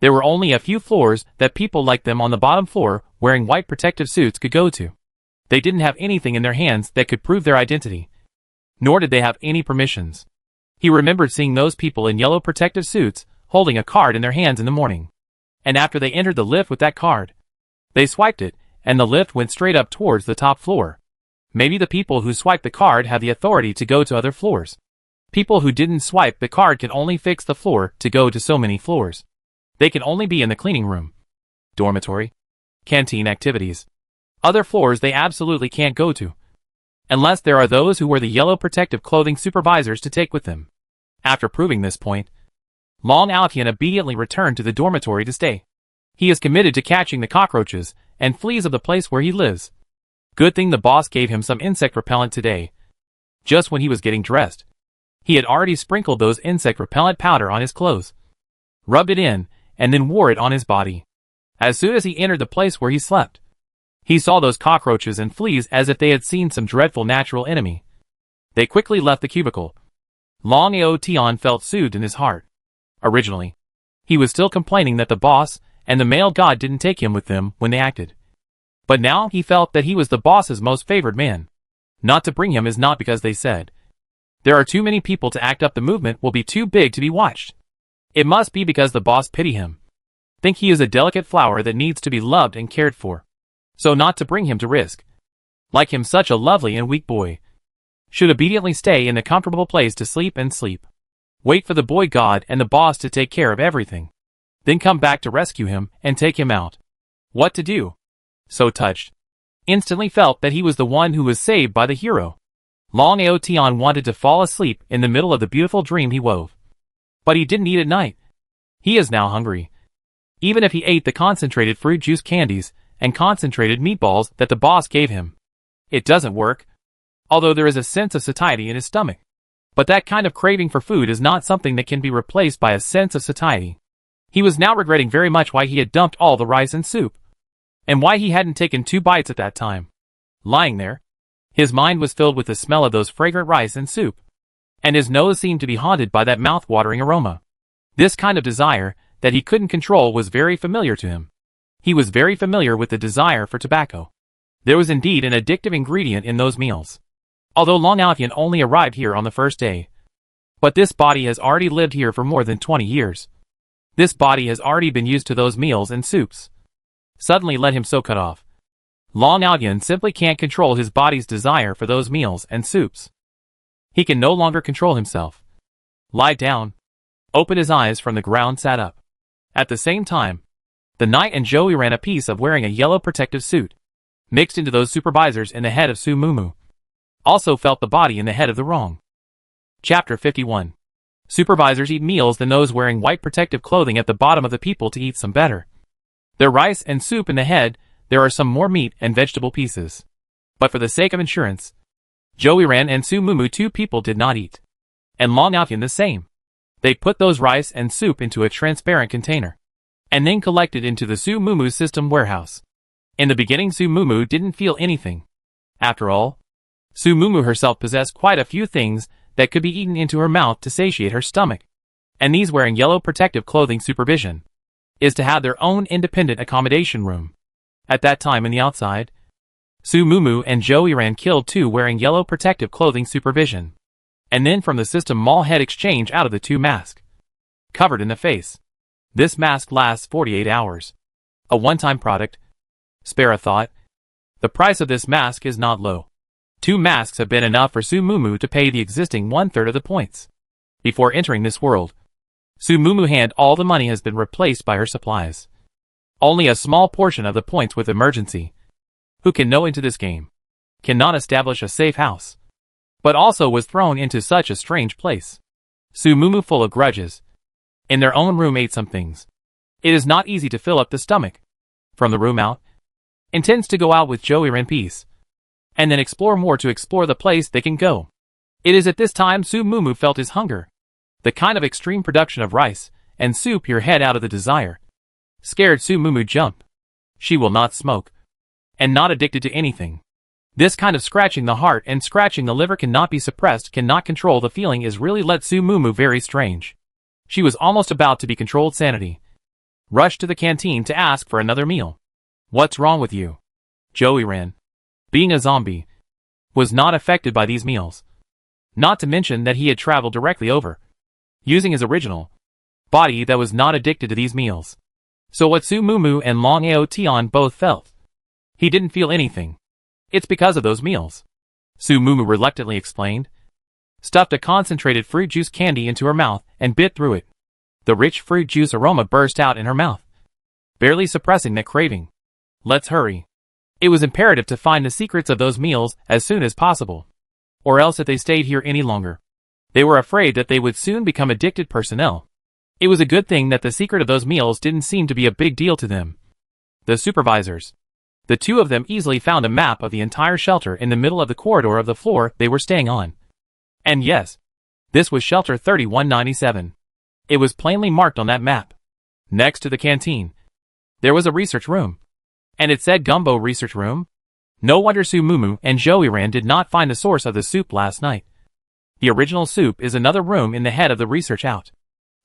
there were only a few floors that people like them on the bottom floor wearing white protective suits could go to. They didn't have anything in their hands that could prove their identity. Nor did they have any permissions. He remembered seeing those people in yellow protective suits holding a card in their hands in the morning. And after they entered the lift with that card, they swiped it, and the lift went straight up towards the top floor. Maybe the people who swiped the card have the authority to go to other floors. People who didn't swipe the card can only fix the floor to go to so many floors. They can only be in the cleaning room, dormitory, canteen activities. Other floors they absolutely can't go to, unless there are those who wear the yellow protective clothing supervisors to take with them. After proving this point, Long Altian immediately returned to the dormitory to stay. He is committed to catching the cockroaches and fleas of the place where he lives. Good thing the boss gave him some insect repellent today. Just when he was getting dressed, he had already sprinkled those insect repellent powder on his clothes, rubbed it in, and then wore it on his body. As soon as he entered the place where he slept, he saw those cockroaches and fleas as if they had seen some dreadful natural enemy. They quickly left the cubicle. Long Aotion felt soothed in his heart. Originally, he was still complaining that the boss and the male god didn't take him with them when they acted. But now he felt that he was the boss's most favored man. Not to bring him is not because they said, there are too many people to act up, the movement will be too big to be watched. It must be because the boss pity him. Think he is a delicate flower that needs to be loved and cared for. So not to bring him to risk. Like him, such a lovely and weak boy should obediently stay in a comfortable place to sleep and sleep. Wait for the boy god and the boss to take care of everything. Then come back to rescue him and take him out. What to do? So touched. Instantly felt that he was the one who was saved by the hero. Long Aotion wanted to fall asleep in the middle of the beautiful dream he wove. But he didn't eat at night. He is now hungry. Even if he ate the concentrated fruit juice candies and concentrated meatballs that the boss gave him, it doesn't work. Although there is a sense of satiety in his stomach. But that kind of craving for food is not something that can be replaced by a sense of satiety. He was now regretting very much why he had dumped all the rice and soup, and why he hadn't taken 2 bites at that time. Lying there, his mind was filled with the smell of those fragrant rice and soup, and his nose seemed to be haunted by that mouth-watering aroma. This kind of desire that he couldn't control was very familiar to him. He was very familiar with the desire for tobacco. There was indeed an addictive ingredient in those meals. Although Long Altian only arrived here on the first day, but this body has already lived here for more than 20 years. This body has already been used to those meals and soups. Suddenly let him so cut off. Long Altian simply can't control his body's desire for those meals and soups. He can no longer control himself. Lie down. Opened his eyes from the ground, sat up. At the same time, the knight and Joey ran a piece of wearing a yellow protective suit, mixed into those supervisors in the head of Su Mumu. Also felt the body in the head of the wrong. Chapter 51. Supervisors eat meals than those wearing white protective clothing at the bottom of the people to eat some better. Their rice and soup in the head, there are some more meat and vegetable pieces. But for the sake of insurance, Joey Ran and Su Mumu 2 people did not eat. And Long Altian the same. They put those rice and soup into a transparent container, and then collected into the Su Mumu system warehouse. In the beginning Su Mumu didn't feel anything. After all, Su Mumu herself possessed quite a few things that could be eaten into her mouth to satiate her stomach. And these wearing yellow protective clothing supervision is to have their own independent accommodation room. At that time in the outside, Su Mumu and Joey Ran killed 2 wearing yellow protective clothing supervision. And then from the system Mall head exchange out of the 2 mask. Covered in the face. This mask lasts 48 hours. A one-time product. Spare a thought. The price of this mask is not low. 2 masks have been enough for Su Mumu to pay the existing 1/3 of the points. Before entering this world, Su Mumu hand all the money has been replaced by her supplies. Only a small portion of the points with emergency. Who can know into this game? Cannot establish a safe house. But also was thrown into such a strange place. Su Mumu full of grudges. In their own room ate some things. It is not easy to fill up the stomach. From the room out, intends to go out with Joey in peace. And then explore more to explore the place they can go. It is at this time Su Mumu felt his hunger. The kind of extreme production of rice and soup here head out of the desire. Scared Sumumu jump. She will not smoke. And not addicted to anything. This kind of scratching the heart and scratching the liver cannot be suppressed, cannot control the feeling is really let Sumumu very strange. She was almost about to be controlled sanity. Rushed to the canteen to ask for another meal. What's wrong with you? Joey ran. Being a zombie, was not affected by these meals. Not to mention that he had traveled directly over, using his original body that was not addicted to these meals. So what Sumumu and Long Aotion both felt. He didn't feel anything. It's because of those meals. Sumumu reluctantly explained. Stuffed a concentrated fruit juice candy into her mouth and bit through it. The rich fruit juice aroma burst out in her mouth, barely suppressing that craving. Let's hurry. It was imperative to find the secrets of those meals as soon as possible. Or else if they stayed here any longer, they were afraid that they would soon become addicted personnel. It was a good thing that the secret of those meals didn't seem to be a big deal to them. The supervisors. The two of them easily found a map of the entire shelter in the middle of the corridor of the floor they were staying on. And yes, this was shelter 3197. It was plainly marked on that map. Next to the canteen, there was a research room. And it said Gumbo Research Room. No wonder Sumumu and Joey did not find the source of the soup last night. The original soup is another room in the head of the research out.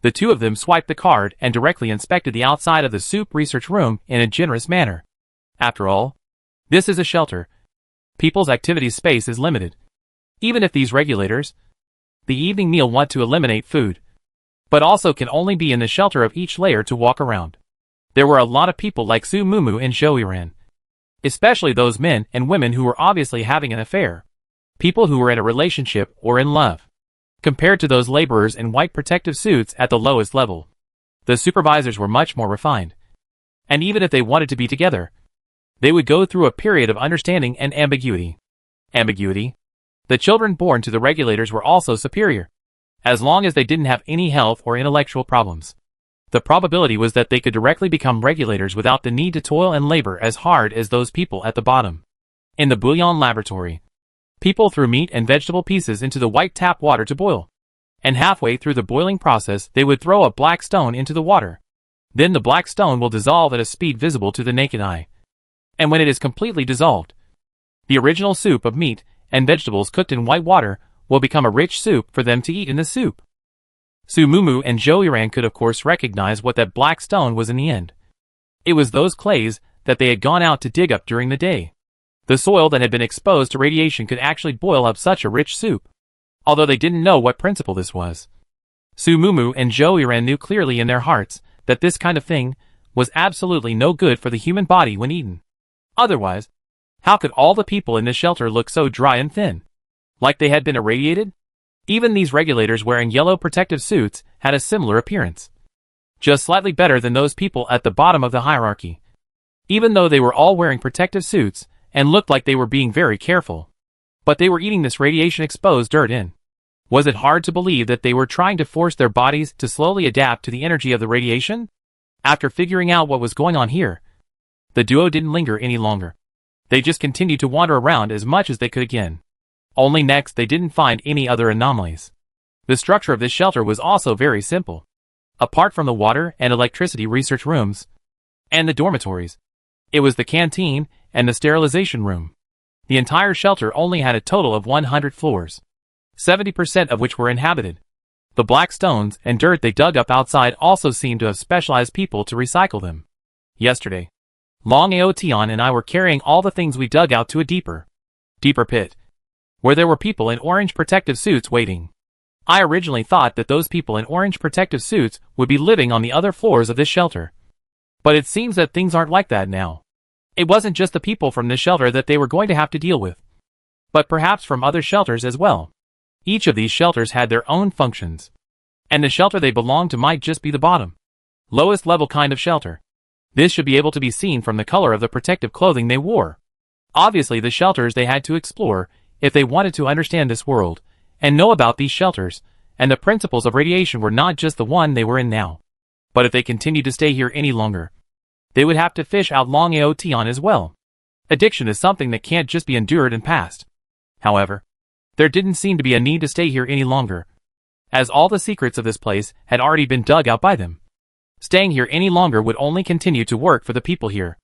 The two of them swiped the card and directly inspected the outside of the soup research room in a generous manner. After all, this is a shelter. People's activity space is limited. Even if these regulators, the evening meal want to eliminate food, but also can only be in the shelter of each layer to walk around. There were a lot of people like Sumumu and Joey, especially those men and women who were obviously having an affair. People who were in a relationship or in love. Compared to those laborers in white protective suits at the lowest level, the supervisors were much more refined. And even if they wanted to be together, they would go through a period of understanding and ambiguity. Ambiguity? The children born to the regulators were also superior. As long as they didn't have any health or intellectual problems. The probability was that they could directly become regulators without the need to toil and labor as hard as those people at the bottom. In the bouillon laboratory, people threw meat and vegetable pieces into the white tap water to boil. And halfway through the boiling process they would throw a black stone into the water. Then the black stone will dissolve at a speed visible to the naked eye. And when it is completely dissolved, the original soup of meat and vegetables cooked in white water will become a rich soup for them to eat in the soup. Sumumu and Joey could of course recognize what that black stone was in the end. It was those clays that they had gone out to dig up during the day. The soil that had been exposed to radiation could actually boil up such a rich soup. Although they didn't know what principle this was. Sumumu and Joey knew clearly in their hearts that this kind of thing was absolutely no good for the human body when eaten. Otherwise, how could all the people in this shelter look so dry and thin? Like they had been irradiated? Even these regulators wearing yellow protective suits had a similar appearance. Just slightly better than those people at the bottom of the hierarchy. Even though they were all wearing protective suits and looked like they were being very careful. But they were eating this radiation-exposed dirt in. Was it hard to believe that they were trying to force their bodies to slowly adapt to the energy of the radiation? After figuring out what was going on here, the duo didn't linger any longer. They just continued to wander around as much as they could again. Only next they didn't find any other anomalies. The structure of this shelter was also very simple. Apart from the water and electricity research rooms, and the dormitories, it was the canteen and the sterilization room. The entire shelter only had a total of 100 floors, 70% of which were inhabited. The black stones and dirt they dug up outside also seemed to have specialized people to recycle them. Yesterday, Long Aotion and I were carrying all the things we dug out to a deeper pit, where there were people in orange protective suits waiting. I originally thought that those people in orange protective suits would be living on the other floors of this shelter. But it seems that things aren't like that now. It wasn't just the people from this shelter that they were going to have to deal with, but perhaps from other shelters as well. Each of these shelters had their own functions, and the shelter they belonged to might just be the bottom, lowest level kind of shelter. This should be able to be seen from the color of the protective clothing they wore. Obviously the shelters they had to explore if they wanted to understand this world, and know about these shelters, and the principles of radiation were not just the one they were in now. But if they continued to stay here any longer, they would have to fish out Long Aotion as well. Addiction is something that can't just be endured and passed. However, there didn't seem to be a need to stay here any longer, as all the secrets of this place had already been dug out by them. Staying here any longer would only continue to work for the people here.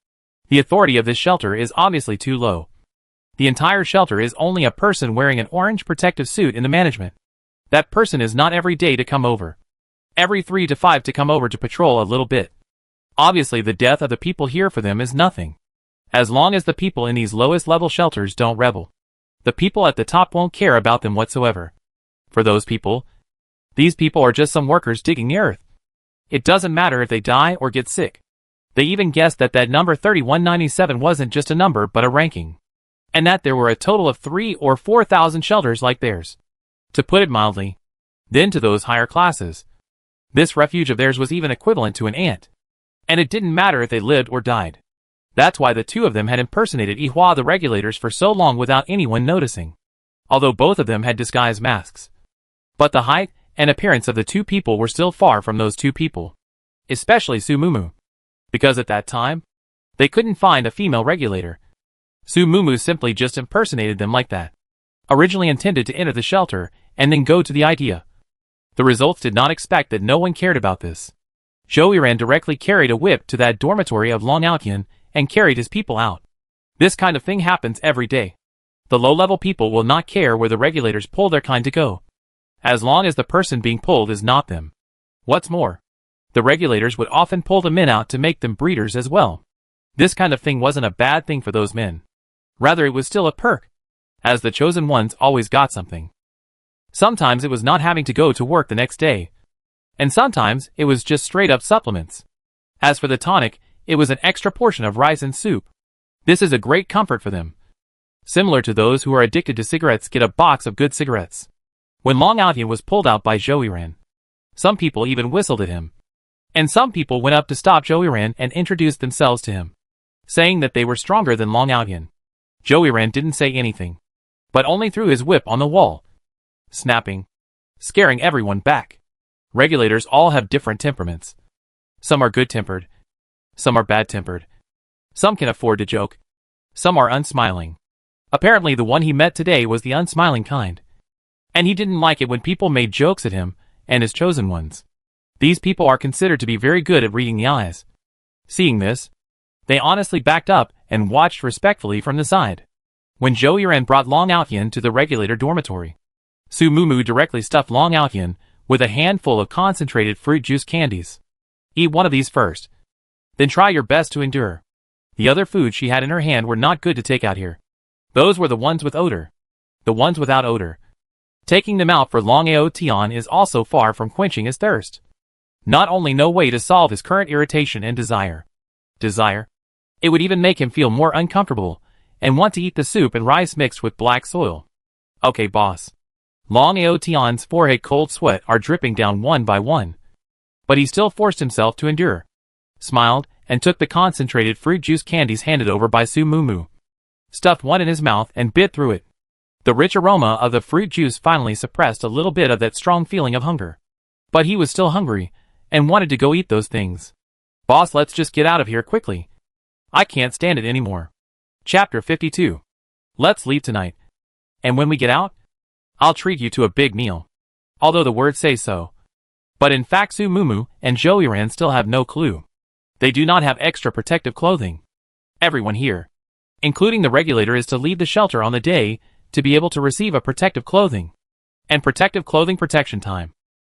The authority of this shelter is obviously too low. The entire shelter is only a person wearing an orange protective suit in the management. That person is not every day to come over. Every 3 to 5 to come over to patrol a little bit. Obviously the death of the people here for them is nothing. As long as the people in these lowest level shelters don't rebel, the people at the top won't care about them whatsoever. For those people, these people are just some workers digging the earth. It doesn't matter if they die or get sick. They even guessed that number 3197 wasn't just a number but a ranking. And that there were a total of 3,000 or 4,000 shelters like theirs. To put it mildly, then to those higher classes, this refuge of theirs was even equivalent to an ant. And it didn't matter if they lived or died. That's why the two of them had impersonated Ihua the regulators for so long without anyone noticing. Although both of them had disguised masks. But the height and appearance of the two people were still far from those two people. Especially Su Mumu. Because at that time, they couldn't find a female regulator. Su Mumu simply just impersonated them like that. Originally intended to enter the shelter, and then go to the idea. The results did not expect that no one cared about this. Zhou Yiran directly carried a whip to that dormitory of Long Aotian, and carried his people out. This kind of thing happens every day. The low-level people will not care where the regulators pull their kind to go. As long as the person being pulled is not them. What's more, the regulators would often pull the men out to make them breeders as well. This kind of thing wasn't a bad thing for those men. Rather, it was still a perk, as the chosen ones always got something. Sometimes it was not having to go to work the next day, and sometimes it was just straight-up supplements. As for the tonic, it was an extra portion of rice and soup. This is a great comfort for them. Similar to those who are addicted to cigarettes get a box of good cigarettes. When Long Aotian was pulled out by Zhou Yiran, some people even whistled at him. And some people went up to stop Zhou Yiran and introduced themselves to him, saying that they were stronger than Long Aotian. Zhou Yiran didn't say anything, but only threw his whip on the wall, snapping, scaring everyone back. Regulators all have different temperaments. Some are good-tempered, some are bad-tempered. Some can afford to joke, some are unsmiling. Apparently the one he met today was the unsmiling kind. And he didn't like it when people made jokes at him and his chosen ones. These people are considered to be very good at reading the eyes. Seeing this, they honestly backed up and watched respectfully from the side. When Zhou Yiran brought Long Aotian to the regulator dormitory, Su Mumu directly stuffed Long Aotian with a handful of concentrated fruit juice candies. Eat one of these first. Then try your best to endure. The other foods she had in her hand were not good to take out here. Those were the ones with odor. The ones without odor. Taking them out for Long Aotian is also far from quenching his thirst. Not only no way to solve his current irritation and desire. It would even make him feel more uncomfortable, and want to eat the soup and rice mixed with black soil. Okay, boss. Long Aotian's forehead cold sweat are dripping down one by one. But he still forced himself to endure. Smiled, and took the concentrated fruit juice candies handed over by Su Mumu. Stuffed one in his mouth and bit through it. The rich aroma of the fruit juice finally suppressed a little bit of that strong feeling of hunger. But he was still hungry, and wanted to go eat those things. Boss, let's just get out of here quickly. I can't stand it anymore. Chapter 52. Let's leave tonight. And when we get out, I'll treat you to a big meal. Although the words say so. But in fact Su Mumu and Zhou Yiran still have no clue. They do not have extra protective clothing. Everyone here, including the regulator, is to leave the shelter on the day to be able to receive a protective clothing. And protective clothing protection time.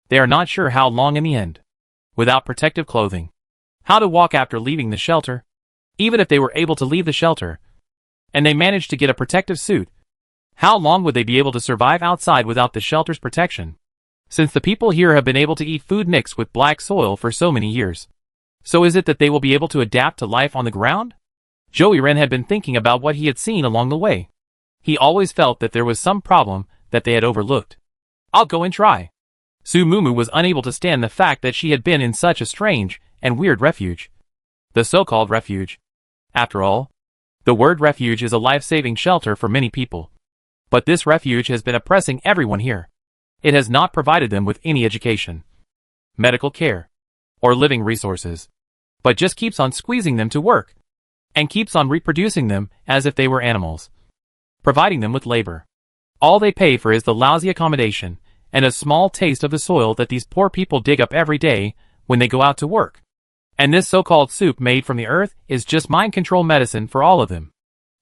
They are not sure how long in the end. Without protective clothing. How to walk after leaving the shelter. Even if they were able to leave the shelter, and they managed to get a protective suit, how long would they be able to survive outside without the shelter's protection? Since the people here have been able to eat food mixed with black soil for so many years. So is it that they will be able to adapt to life on the ground? Zhou Yiran had been thinking about what he had seen along the way. He always felt that there was some problem that they had overlooked. I'll go and try. Su Mumu was unable to stand the fact that she had been in such a strange and weird refuge. The so-called refuge. After all, the word refuge is a life-saving shelter for many people. But this refuge has been oppressing everyone here. It has not provided them with any education, medical care, or living resources, but just keeps on squeezing them to work, and keeps on reproducing them as if they were animals, providing them with labor. All they pay for is the lousy accommodation, and a small taste of the soil that these poor people dig up every day when they go out to work. And this so-called soup made from the earth is just mind control medicine for all of them.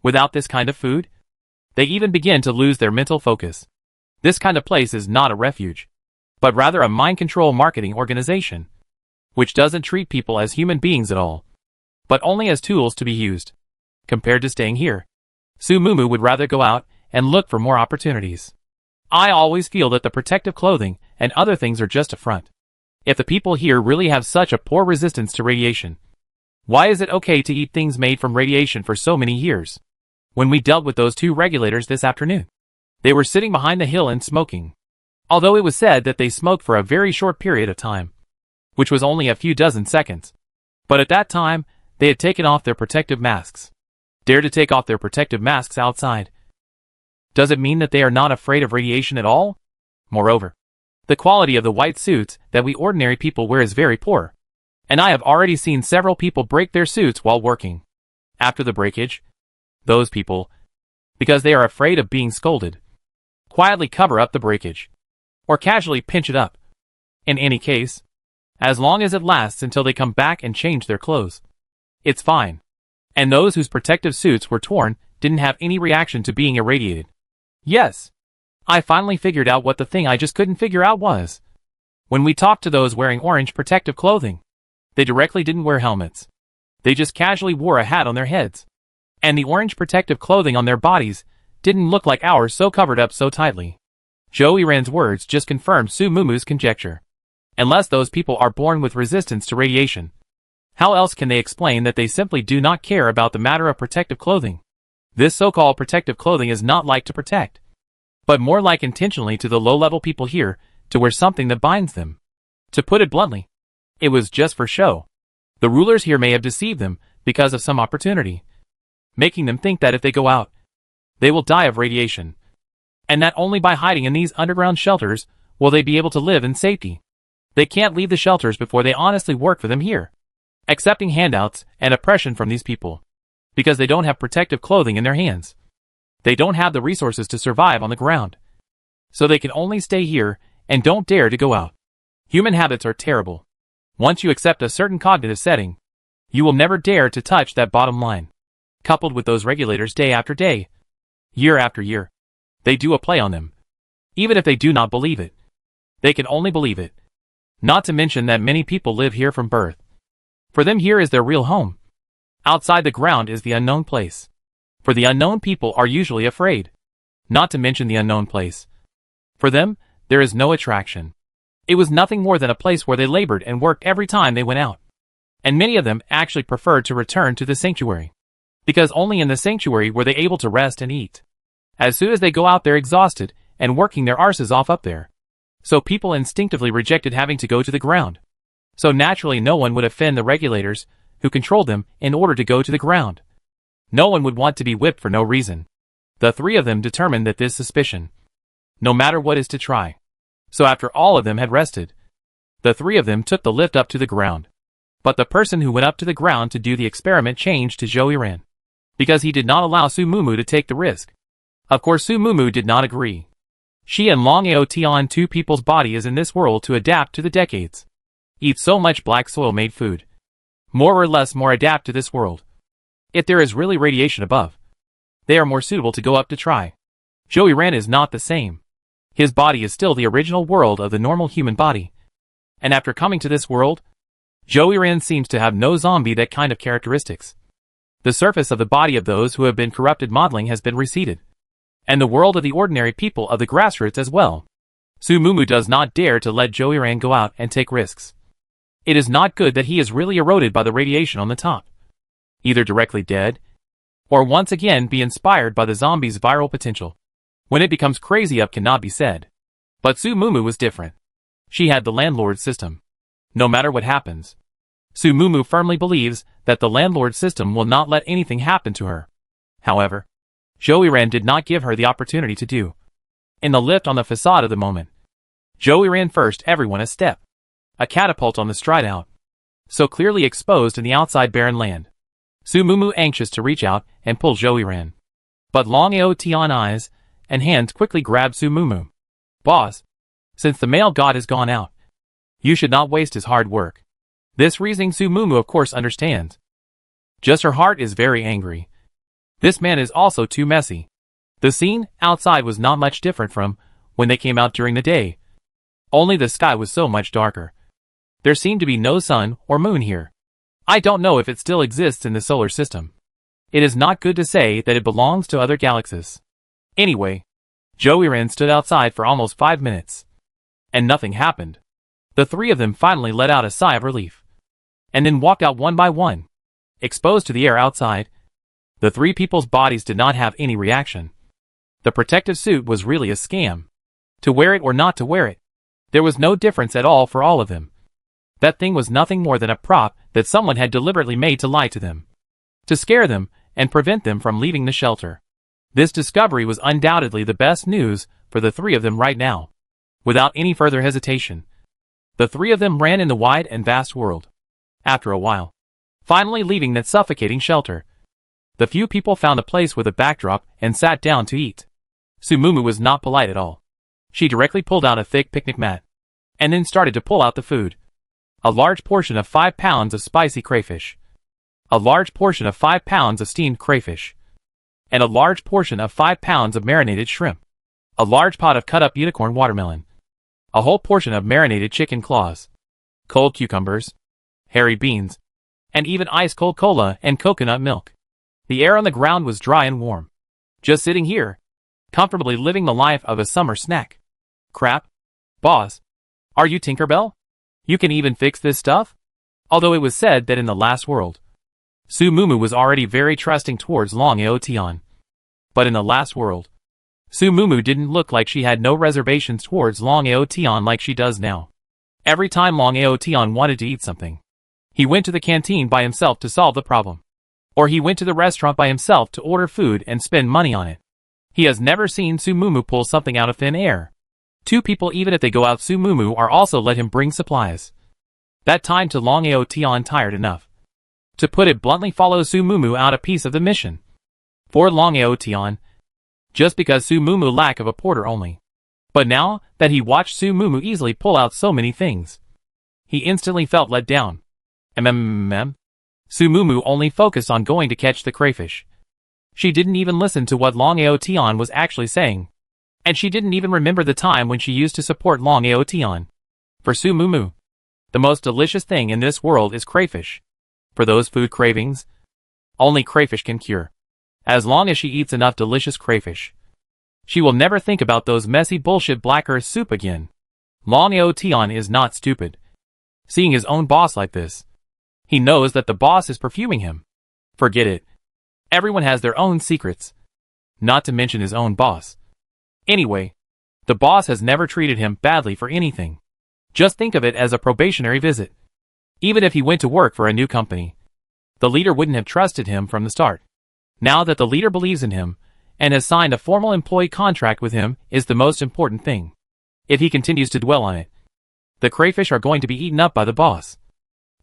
Without this kind of food, they even begin to lose their mental focus. This kind of place is not a refuge, but rather a mind control marketing organization, which doesn't treat people as human beings at all, but only as tools to be used. Compared to staying here, Sumumu would rather go out and look for more opportunities. I always feel that the protective clothing and other things are just a front. If the people here really have such a poor resistance to radiation, why is it okay to eat things made from radiation for so many years? When we dealt with those two regulators this afternoon, they were sitting behind the hill and smoking. Although it was said that they smoked for a very short period of time, which was only a few dozen seconds. But at that time, they had taken off their protective masks. Dare to take off their protective masks outside. Does it mean that they are not afraid of radiation at all? Moreover, the quality of the white suits that we ordinary people wear is very poor, and I have already seen several people break their suits while working. After the breakage, those people, because they are afraid of being scolded, quietly cover up the breakage, or casually pinch it up. In any case, as long as it lasts until they come back and change their clothes, it's fine. And those whose protective suits were torn didn't have any reaction to being irradiated. Yes, I finally figured out what the thing I just couldn't figure out was. When we talked to those wearing orange protective clothing, they directly didn't wear helmets. They just casually wore a hat on their heads. And the orange protective clothing on their bodies didn't look like ours, so covered up so tightly. Joey Ran's words just confirmed Sumumu's conjecture. Unless those people are born with resistance to radiation, how else can they explain that they simply do not care about the matter of protective clothing? This so-called protective clothing is not like to protect, but more like intentionally to the low-level people here to wear something that binds them. To put it bluntly, it was just for show. The rulers here may have deceived them because of some opportunity, making them think that if they go out, they will die of radiation, and that only by hiding in these underground shelters will they be able to live in safety. They can't leave the shelters before they honestly work for them here, accepting handouts and oppression from these people, because they don't have protective clothing in their hands. They don't have the resources to survive on the ground, so they can only stay here and don't dare to go out. Human habits are terrible. Once you accept a certain cognitive setting, you will never dare to touch that bottom line. Coupled with those regulators day after day, year after year, they do a play on them. Even if they do not believe it, they can only believe it. Not to mention that many people live here from birth. For them, here is their real home. Outside the ground is the unknown place. For the unknown people are usually afraid. Not to mention the unknown place. For them, there is no attraction. It was nothing more than a place where they labored and worked every time they went out. And many of them actually preferred to return to the sanctuary, because only in the sanctuary were they able to rest and eat. As soon as they go out, they're exhausted and working their arses off up there. So people instinctively rejected having to go to the ground. So naturally no one would offend the regulators who controlled them in order to go to the ground. No one would want to be whipped for no reason. The three of them determined that this suspicion, no matter what, is to try. So after all of them had rested, the three of them took the lift up to the ground. But the person who went up to the ground to do the experiment changed to Joey Ran, because he did not allow Sumumu to take the risk. Of course Sumumu did not agree. She and Long Aotion, two people's body is in this world to adapt to the decades. Eat so much black soil made food. More or less more adapt to this world. If there is really radiation above, they are more suitable to go up to try. Joey Ran is not the same. His body is still the original world of the normal human body. And after coming to this world, Joey Ran seems to have no zombie that kind of characteristics. The surface of the body of those who have been corrupted modeling has been receded. And the world of the ordinary people of the grassroots as well. Sumumu does not dare to let Joey Ran go out and take risks. It is not good that he is really eroded by the radiation on the top. Either directly dead, or once again be inspired by the zombie's viral potential. When it becomes crazy up cannot be said. But Sumumu was different. She had the landlord system. No matter what happens, Sumumu firmly believes that the landlord system will not let anything happen to her. However, Joey Ran did not give her the opportunity to do. In the lift on the facade of the moment, Joey ran first everyone a step. A catapult on the stride out. So clearly exposed in the outside barren land. Sumumu anxious to reach out and pull Joey Ran. But Long Aotion eyes and hands quickly grabbed Sumumu. Boss, since the male god has gone out, you should not waste his hard work. This reasoning Sumumu of course understands. Just her heart is very angry. This man is also too messy. The scene outside was not much different from when they came out during the day. Only the sky was so much darker. There seemed to be no sun or moon here. I don't know if it still exists in the solar system. It is not good to say that it belongs to other galaxies. Anyway, Joey-ran stood outside for almost 5 minutes. And nothing happened. The three of them finally let out a sigh of relief. And then walked out one by one. Exposed to the air outside, the three people's bodies did not have any reaction. The protective suit was really a scam. To wear it or not to wear it, there was no difference at all for all of them. That thing was nothing more than a prop that someone had deliberately made to lie to them. To scare them and prevent them from leaving the shelter. This discovery was undoubtedly the best news for the three of them right now. Without any further hesitation, the three of them ran in the wide and vast world. After a while, finally leaving that suffocating shelter, the few people found a place with a backdrop and sat down to eat. Sumumu was not polite at all. She directly pulled out a thick picnic mat, and then started to pull out the food. A large portion of 5 pounds of spicy crayfish. A large portion of 5 pounds of steamed crayfish. And a large portion of 5 pounds of marinated shrimp. A large pot of cut-up unicorn watermelon. A whole portion of marinated chicken claws. Cold cucumbers. Hairy beans. And even ice-cold cola and coconut milk. The air on the ground was dry and warm. Just sitting here, comfortably living the life of a summer snack. Crap. Boss. Are you Tinkerbell? You can even fix this stuff? Although it was said that in the last world, Sumumu was already very trusting towards Long Aotian. But in the last world, Sumumu didn't look like she had no reservations towards Long Aotian like she does now. Every time Long Aotian wanted to eat something, he went to the canteen by himself to solve the problem. Or he went to the restaurant by himself to order food and spend money on it. He has never seen Sumumu pull something out of thin air. Two people, even if they go out, Sumumu are also let him bring supplies. That time to Long Aotian tired enough. To put it bluntly, follow Sumumu out a piece of the mission. For Long Aotian, just because Sumumu lack of a porter only. But now that he watched Sumumu easily pull out so many things, he instantly felt let down. Sumumu only focused on going to catch the crayfish. She didn't even listen to what Long Aotian was actually saying. And she didn't even remember the time when she used to support Long Aotian. For Sumumu, the most delicious thing in this world is crayfish. For those food cravings, only crayfish can cure. As long as she eats enough delicious crayfish, she will never think about those messy bullshit black earth soup again. Long Aotian is not stupid. Seeing his own boss like this, he knows that the boss is perfuming him. Forget it. Everyone has their own secrets. Not to mention his own boss. Anyway, the boss has never treated him badly for anything. Just think of it as a probationary visit. Even if he went to work for a new company, the leader wouldn't have trusted him from the start. Now that the leader believes in him, and has signed a formal employee contract with him, is the most important thing. If he continues to dwell on it, the crayfish are going to be eaten up by the boss.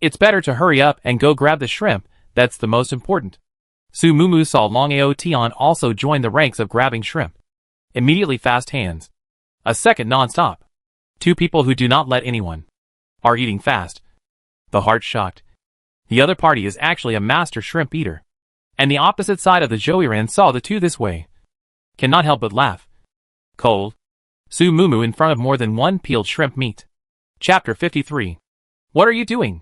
It's better to hurry up and go grab the shrimp, that's the most important. Sumumu saw Long Aotian also join the ranks of grabbing shrimp. Immediately fast hands. A second non-stop. Two people who do not let anyone are eating fast. The heart shocked. The other party is actually a master shrimp eater. And the opposite side of the Joey-ran saw the two this way. Cannot help but laugh. Cold. Sumumu in front of more than one peeled shrimp meat. Chapter 53. What are you doing?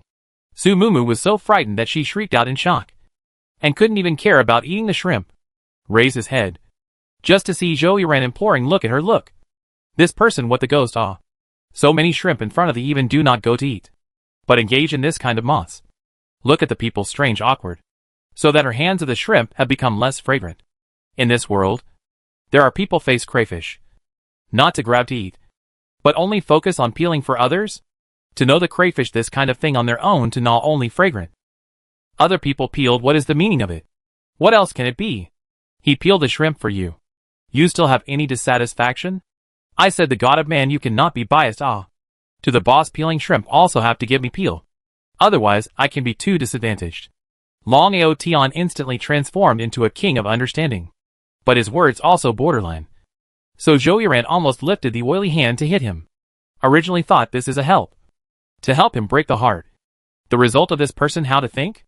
Sumumu was so frightened that she shrieked out in shock. And couldn't even care about eating the shrimp. Raise his head. Just to see Joey-ran imploring look at her look. This person what the ghost So many shrimp in front of the even do not go to eat. But engage in this kind of moss. Look at the people strange awkward. So that her hands of the shrimp have become less fragrant. In this world, there are people face crayfish. Not to grab to eat. But only focus on peeling for others? To know the crayfish this kind of thing on their own to gnaw only fragrant. Other people peeled, what is the meaning of it? What else can it be? He peeled the shrimp for you. You still have any dissatisfaction? I said the god of man you cannot be biased To the boss peeling shrimp also have to give me peel. Otherwise I can be too disadvantaged. Long Aotian instantly transformed into a king of understanding. But his words also borderline. So Joey-ran almost lifted the oily hand to hit him. Originally thought this is a help. To help him break the heart. The result of this person how to think?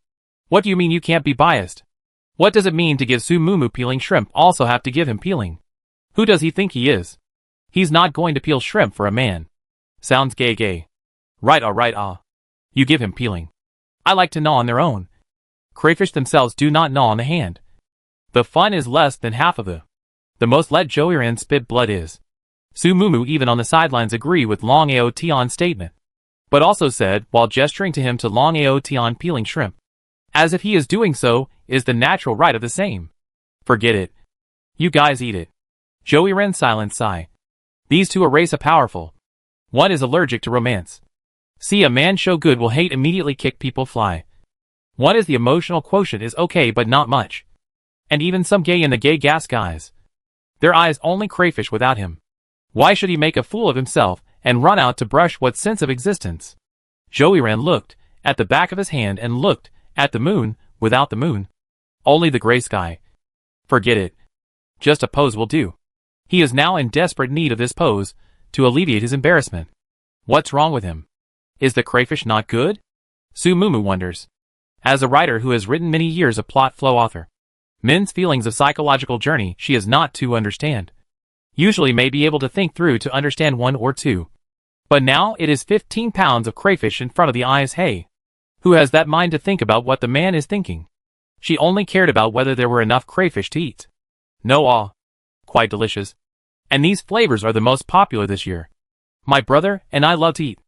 What do you mean you can't be biased? What does it mean to give Su Mumu peeling shrimp also have to give him peeling? Who does he think he is? He's not going to peel shrimp for a man. Sounds gay. Right, alright. You give him peeling. I like to gnaw on their own. Crayfish themselves do not gnaw on the hand. The fun is less than half of the most let Joey spit blood is. Su Mumu even on the sidelines agree with Long Aotion's statement, but also said while gesturing to him to Long Aotion peeling shrimp, as if he is doing so is the natural right of the same. Forget it. You guys eat it. Joey Ren's silent sigh. These two are race a powerful. One is allergic to romance. See a man show good will hate immediately kick people fly. One is the emotional quotient is okay but not much. And even some gay in the gay gas guys. Their eyes only crayfish without him. Why should he make a fool of himself and run out to brush what sense of existence? Joey Ren looked at the back of his hand and looked at the moon without the moon. Only the gray sky. Forget it. Just a pose will do. He is now in desperate need of this pose to alleviate his embarrassment. What's wrong with him? Is the crayfish not good? Su Mumu wonders. As a writer who has written many years of plot flow author, men's feelings of psychological journey she is not to understand. Usually may be able to think through to understand one or two. But now it is 15 pounds of crayfish in front of the eyes. Hey. Who has that mind to think about what the man is thinking? She only cared about whether there were enough crayfish to eat. No, quite delicious. And these flavors are the most popular this year. My brother and I love to eat.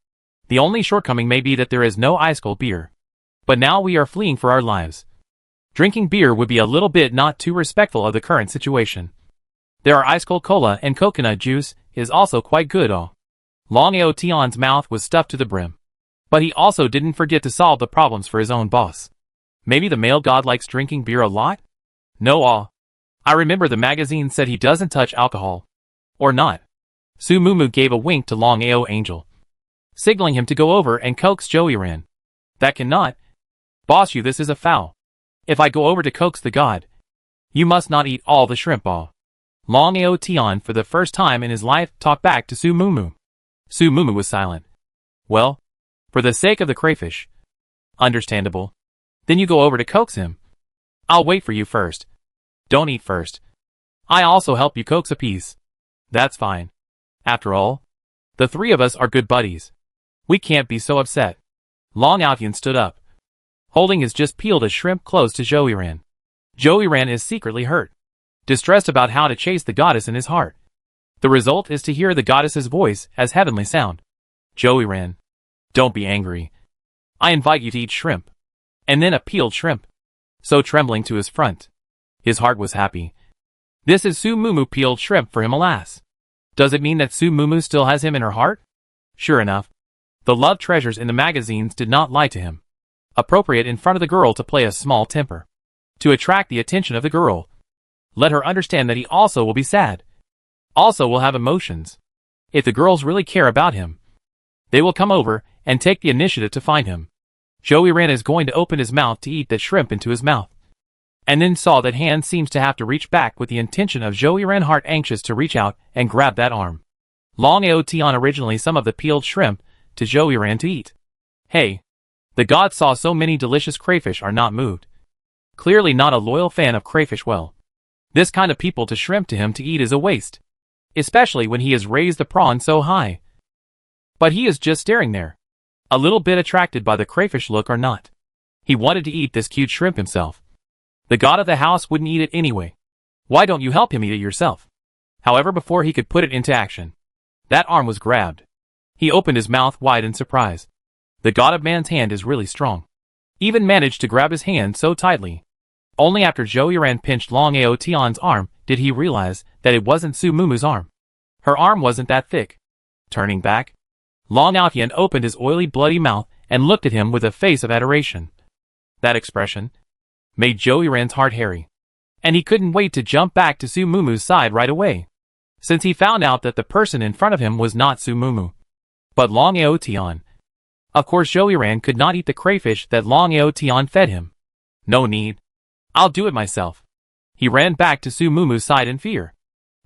The only shortcoming may be that there is no ice-cold beer. But now we are fleeing for our lives. Drinking beer would be a little bit not too respectful of the current situation. There are ice-cold cola and coconut juice is also quite good. Long Aotion's mouth was stuffed to the brim. But he also didn't forget to solve the problems for his own boss. Maybe the male god likes drinking beer a lot? No, I remember the magazine said he doesn't touch alcohol. Or not. Su Mumu gave a wink to Long Ao Angel, signaling him to go over and coax Joey Ren. That cannot. Boss, this is a foul. If I go over to coax the god, you must not eat all the shrimp. Long Aotion for the first time in his life talked back to Su Mumu. Su Mumu was silent. Well, for the sake of the crayfish. Understandable. Then you go over to coax him. I'll wait for you first. Don't eat first. I also help you coax a piece. That's fine. After all, the three of us are good buddies. We can't be so upset. Long Aotion stood up, holding his just peeled a shrimp close to Joey Ren. Joey Ren is secretly hurt, distressed about how to chase the goddess in his heart. The result is to hear the goddess's voice as heavenly sound. Joey Ren, don't be angry. I invite you to eat shrimp. And then a peeled shrimp. So trembling to his front. His heart was happy. This is Su Mumu peeled shrimp for him, alas. Does it mean that Su Mumu still has him in her heart? Sure enough. The love treasures in the magazines did not lie to him. Appropriate in front of the girl to play a small temper. To attract the attention of the girl. Let her understand that he also will be sad. Also will have emotions. If the girls really care about him, they will come over and take the initiative to find him. Joey Ren is going to open his mouth to eat that shrimp into his mouth. And then saw that hand seems to have to reach back with the intention of Joey Ren heart anxious to reach out and grab that arm. Long Aotion originally some of the peeled shrimp to Joey Ren to eat. Hey. The god saw so many delicious crayfish are not moved. Clearly not a loyal fan of crayfish. Well, this kind of people to shrimp to him to eat is a waste. Especially when he has raised the prawn so high. But he is just staring there. A little bit attracted by the crayfish look or not. He wanted to eat this cute shrimp himself. The god of the house wouldn't eat it anyway. Why don't you help him eat it yourself? However, before he could put it into action, that arm was grabbed. He opened his mouth wide in surprise. The god of man's hand is really strong. Even managed to grab his hand so tightly. Only after Joey Ren pinched Long Aotion's arm did he realize that it wasn't Su Mumu's arm. Her arm wasn't that thick. Turning back, Long Aotion opened his oily bloody mouth and looked at him with a face of adoration. That expression made Joey Ren's heart hairy. And he couldn't wait to jump back to Su Mumu's side right away. Since he found out that the person in front of him was not Su Mumu, but Long Aotion. Of course Joey Ren could not eat the crayfish that Long Aotion fed him. No need. I'll do it myself. He ran back to Su Mumu's side in fear.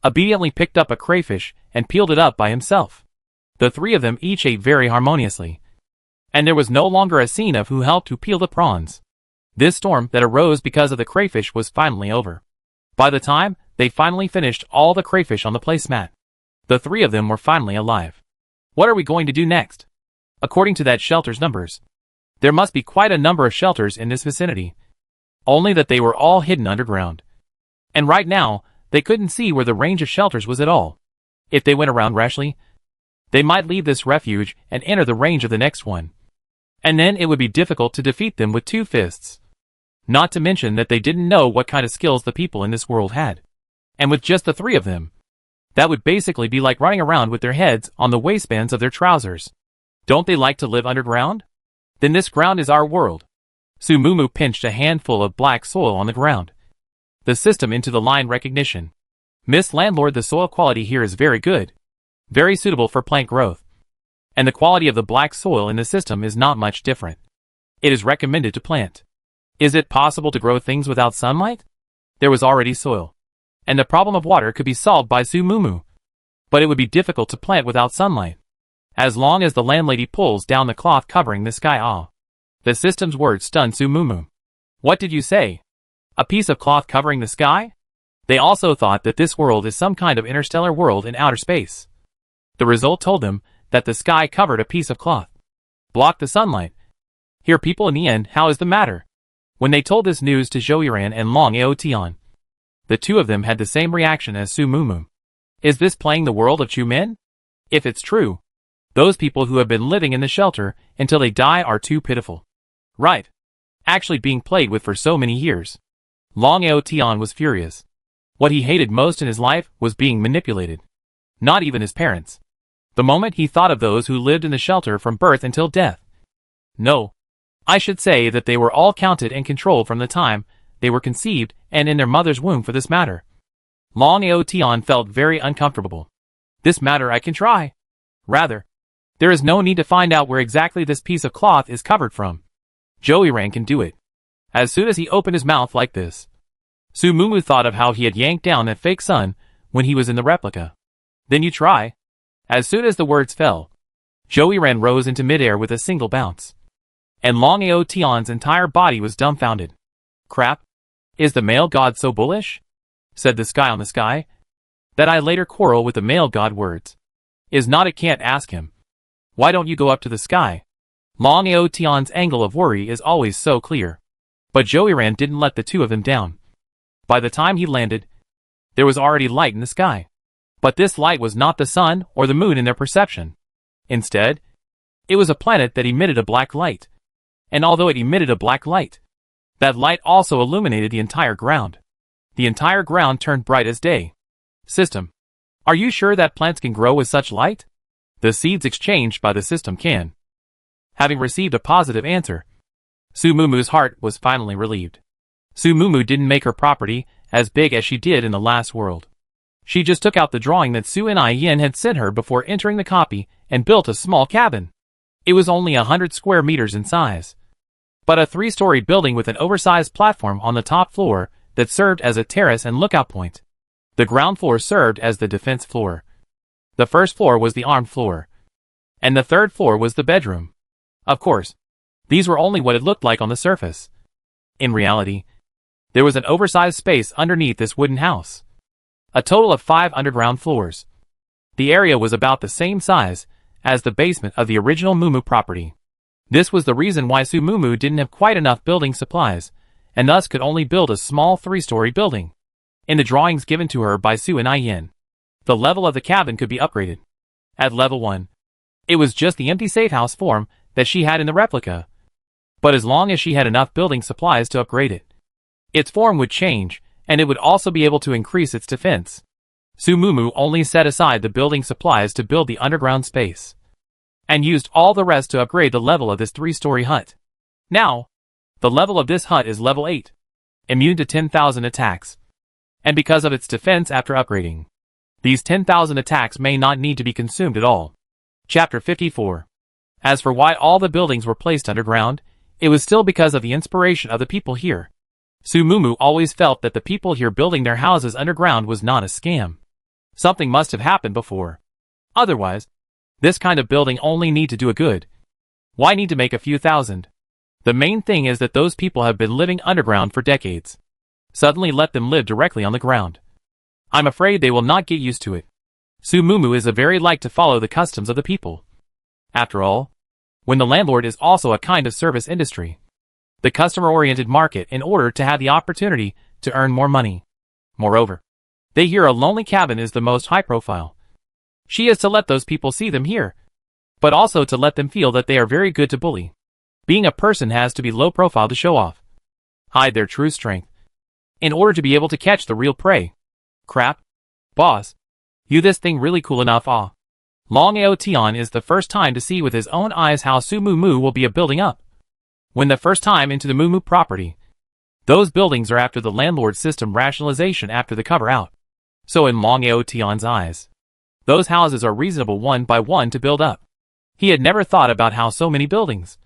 Obediently picked up a crayfish and peeled it up by himself. The three of them each ate very harmoniously. and there was no longer a scene of who helped to peel the prawns. This storm that arose because of the crayfish was finally over. By the time they finally finished all the crayfish on the placemat, the three of them were finally alive. What are we going to do next? According to that shelter's numbers, there must be quite a number of shelters in this vicinity. Only that they were all hidden underground. And right now, they couldn't see where the range of shelters was at all. If they went around rashly, they might leave this refuge and enter the range of the next one. And then it would be difficult to defeat them with 2 fists. Not to mention that they didn't know what kind of skills the people in this world had. And with just the 3 of them, that would basically be like running around with their heads on the waistbands of their trousers. Don't they like to live underground? Then this ground is our world. Sumumu pinched a handful of black soil on the ground. The system into the line recognition. Miss Landlord, the soil quality here is very good. Very suitable for plant growth. And the quality of the black soil in the system is not much different. It is recommended to plant. Is it possible to grow things without sunlight? There was already soil. And the problem of water could be solved by Sumumu. But it would be difficult to plant without sunlight. As long as the landlady pulls down the cloth covering the sky. The system's words stunned Sumumu. What did you say? A piece of cloth covering the sky? They also thought that this world is some kind of interstellar world in outer space. The result told them that the sky covered a piece of cloth. Blocked the sunlight. Here people in the end, how is the matter? When they told this news to Zhouyiran and Long Aotian, the 2 of them had the same reaction as Sumumu. Is this playing the world of Chu Men? If it's true, those people who have been living in the shelter until they die are too pitiful. Right. Actually being played with for so many years. Long Aotian was furious. What he hated most in his life was being manipulated. Not even his parents. The moment he thought of those who lived in the shelter from birth until death. No. I should say that they were all counted and controlled from the time they were conceived and in their mother's womb for this matter. Long Aotian felt very uncomfortable. This matter I can try. Rather, there is no need to find out where exactly this piece of cloth is covered from. Zhouyiran can do it. As soon as he opened his mouth like this, Sumumu thought of how he had yanked down that fake sun when he was in the replica. Then you try. As soon as the words fell, Zhouyiran rose into midair with a single bounce. And Long Aotian's entire body was dumbfounded. Crap. Is the male god so bullish? Said the sky on the sky. That I later quarrel with the male god words. Is not it can't ask him. Why don't you go up to the sky? Long Aotian's angle of worry is always so clear. But Zhouyiran didn't let the 2 of them down. By the time he landed, there was already light in the sky. But this light was not the sun or the moon in their perception. Instead, it was a planet that emitted a black light. And although it emitted a black light, that light also illuminated the entire ground. The entire ground turned bright as day. System. Are you sure that plants can grow with such light? The seeds exchanged by the system can. Having received a positive answer, Sumumu's heart was finally relieved. Sumumu didn't make her property as big as she did in the last world. She just took out the drawing that Su and Yin had sent her before entering the copy and built a small cabin. It was only 100 square meters in size, but a 3-story building with an oversized platform on the top floor that served as a terrace and lookout point. The ground floor served as the defense floor. The first floor was the armed floor, and the third floor was the bedroom. Of course, these were only what it looked like on the surface. In reality, there was an oversized space underneath this wooden house. A total of 5 underground floors. The area was about the same size as the basement of the original Mumu property. This was the reason why Sumumu didn't have quite enough building supplies, and thus could only build a small 3-story building. In the drawings given to her by Su and Yin, the level of the cabin could be upgraded. At level 1, it was just the empty safe house form that she had in the replica. But as long as she had enough building supplies to upgrade it, its form would change, and it would also be able to increase its defense. Sumumu only set aside the building supplies to build the underground space, and used all the rest to upgrade the level of this 3-story hut. Now, the level of this hut is level 8, immune to 10,000 attacks. And because of its defense after upgrading, these 10,000 attacks may not need to be consumed at all. Chapter 54. As for why all the buildings were placed underground, it was still because of the inspiration of the people here. Sumumu always felt that the people here building their houses underground was not a scam. Something must have happened before. Otherwise, this kind of building only need to do a good Why need to make a few thousand? The main thing is that those people have been living underground for decades. Suddenly let them live directly on the ground. I'm afraid they will not get used to it. Su Mumu is a very like to follow the customs of the people. After all, when the landlord is also a kind of service industry, the customer-oriented market in order to have the opportunity to earn more money. Moreover, they hear a lonely cabin is the most high profile. She is to let those people see them here, but also to let them feel that they are very good to bully. Being a person has to be low profile to show off, hide their true strength, in order to be able to catch the real prey. Crap. Boss. You this thing really cool enough Long Aotian is the first time to see with his own eyes how Su Mumu will be a building up. When the first time into the Mumu property, those buildings are after the landlord system rationalization after the cover out. So in Long Aotian's eyes, those houses are reasonable one by one to build up. He had never thought about how so many buildings,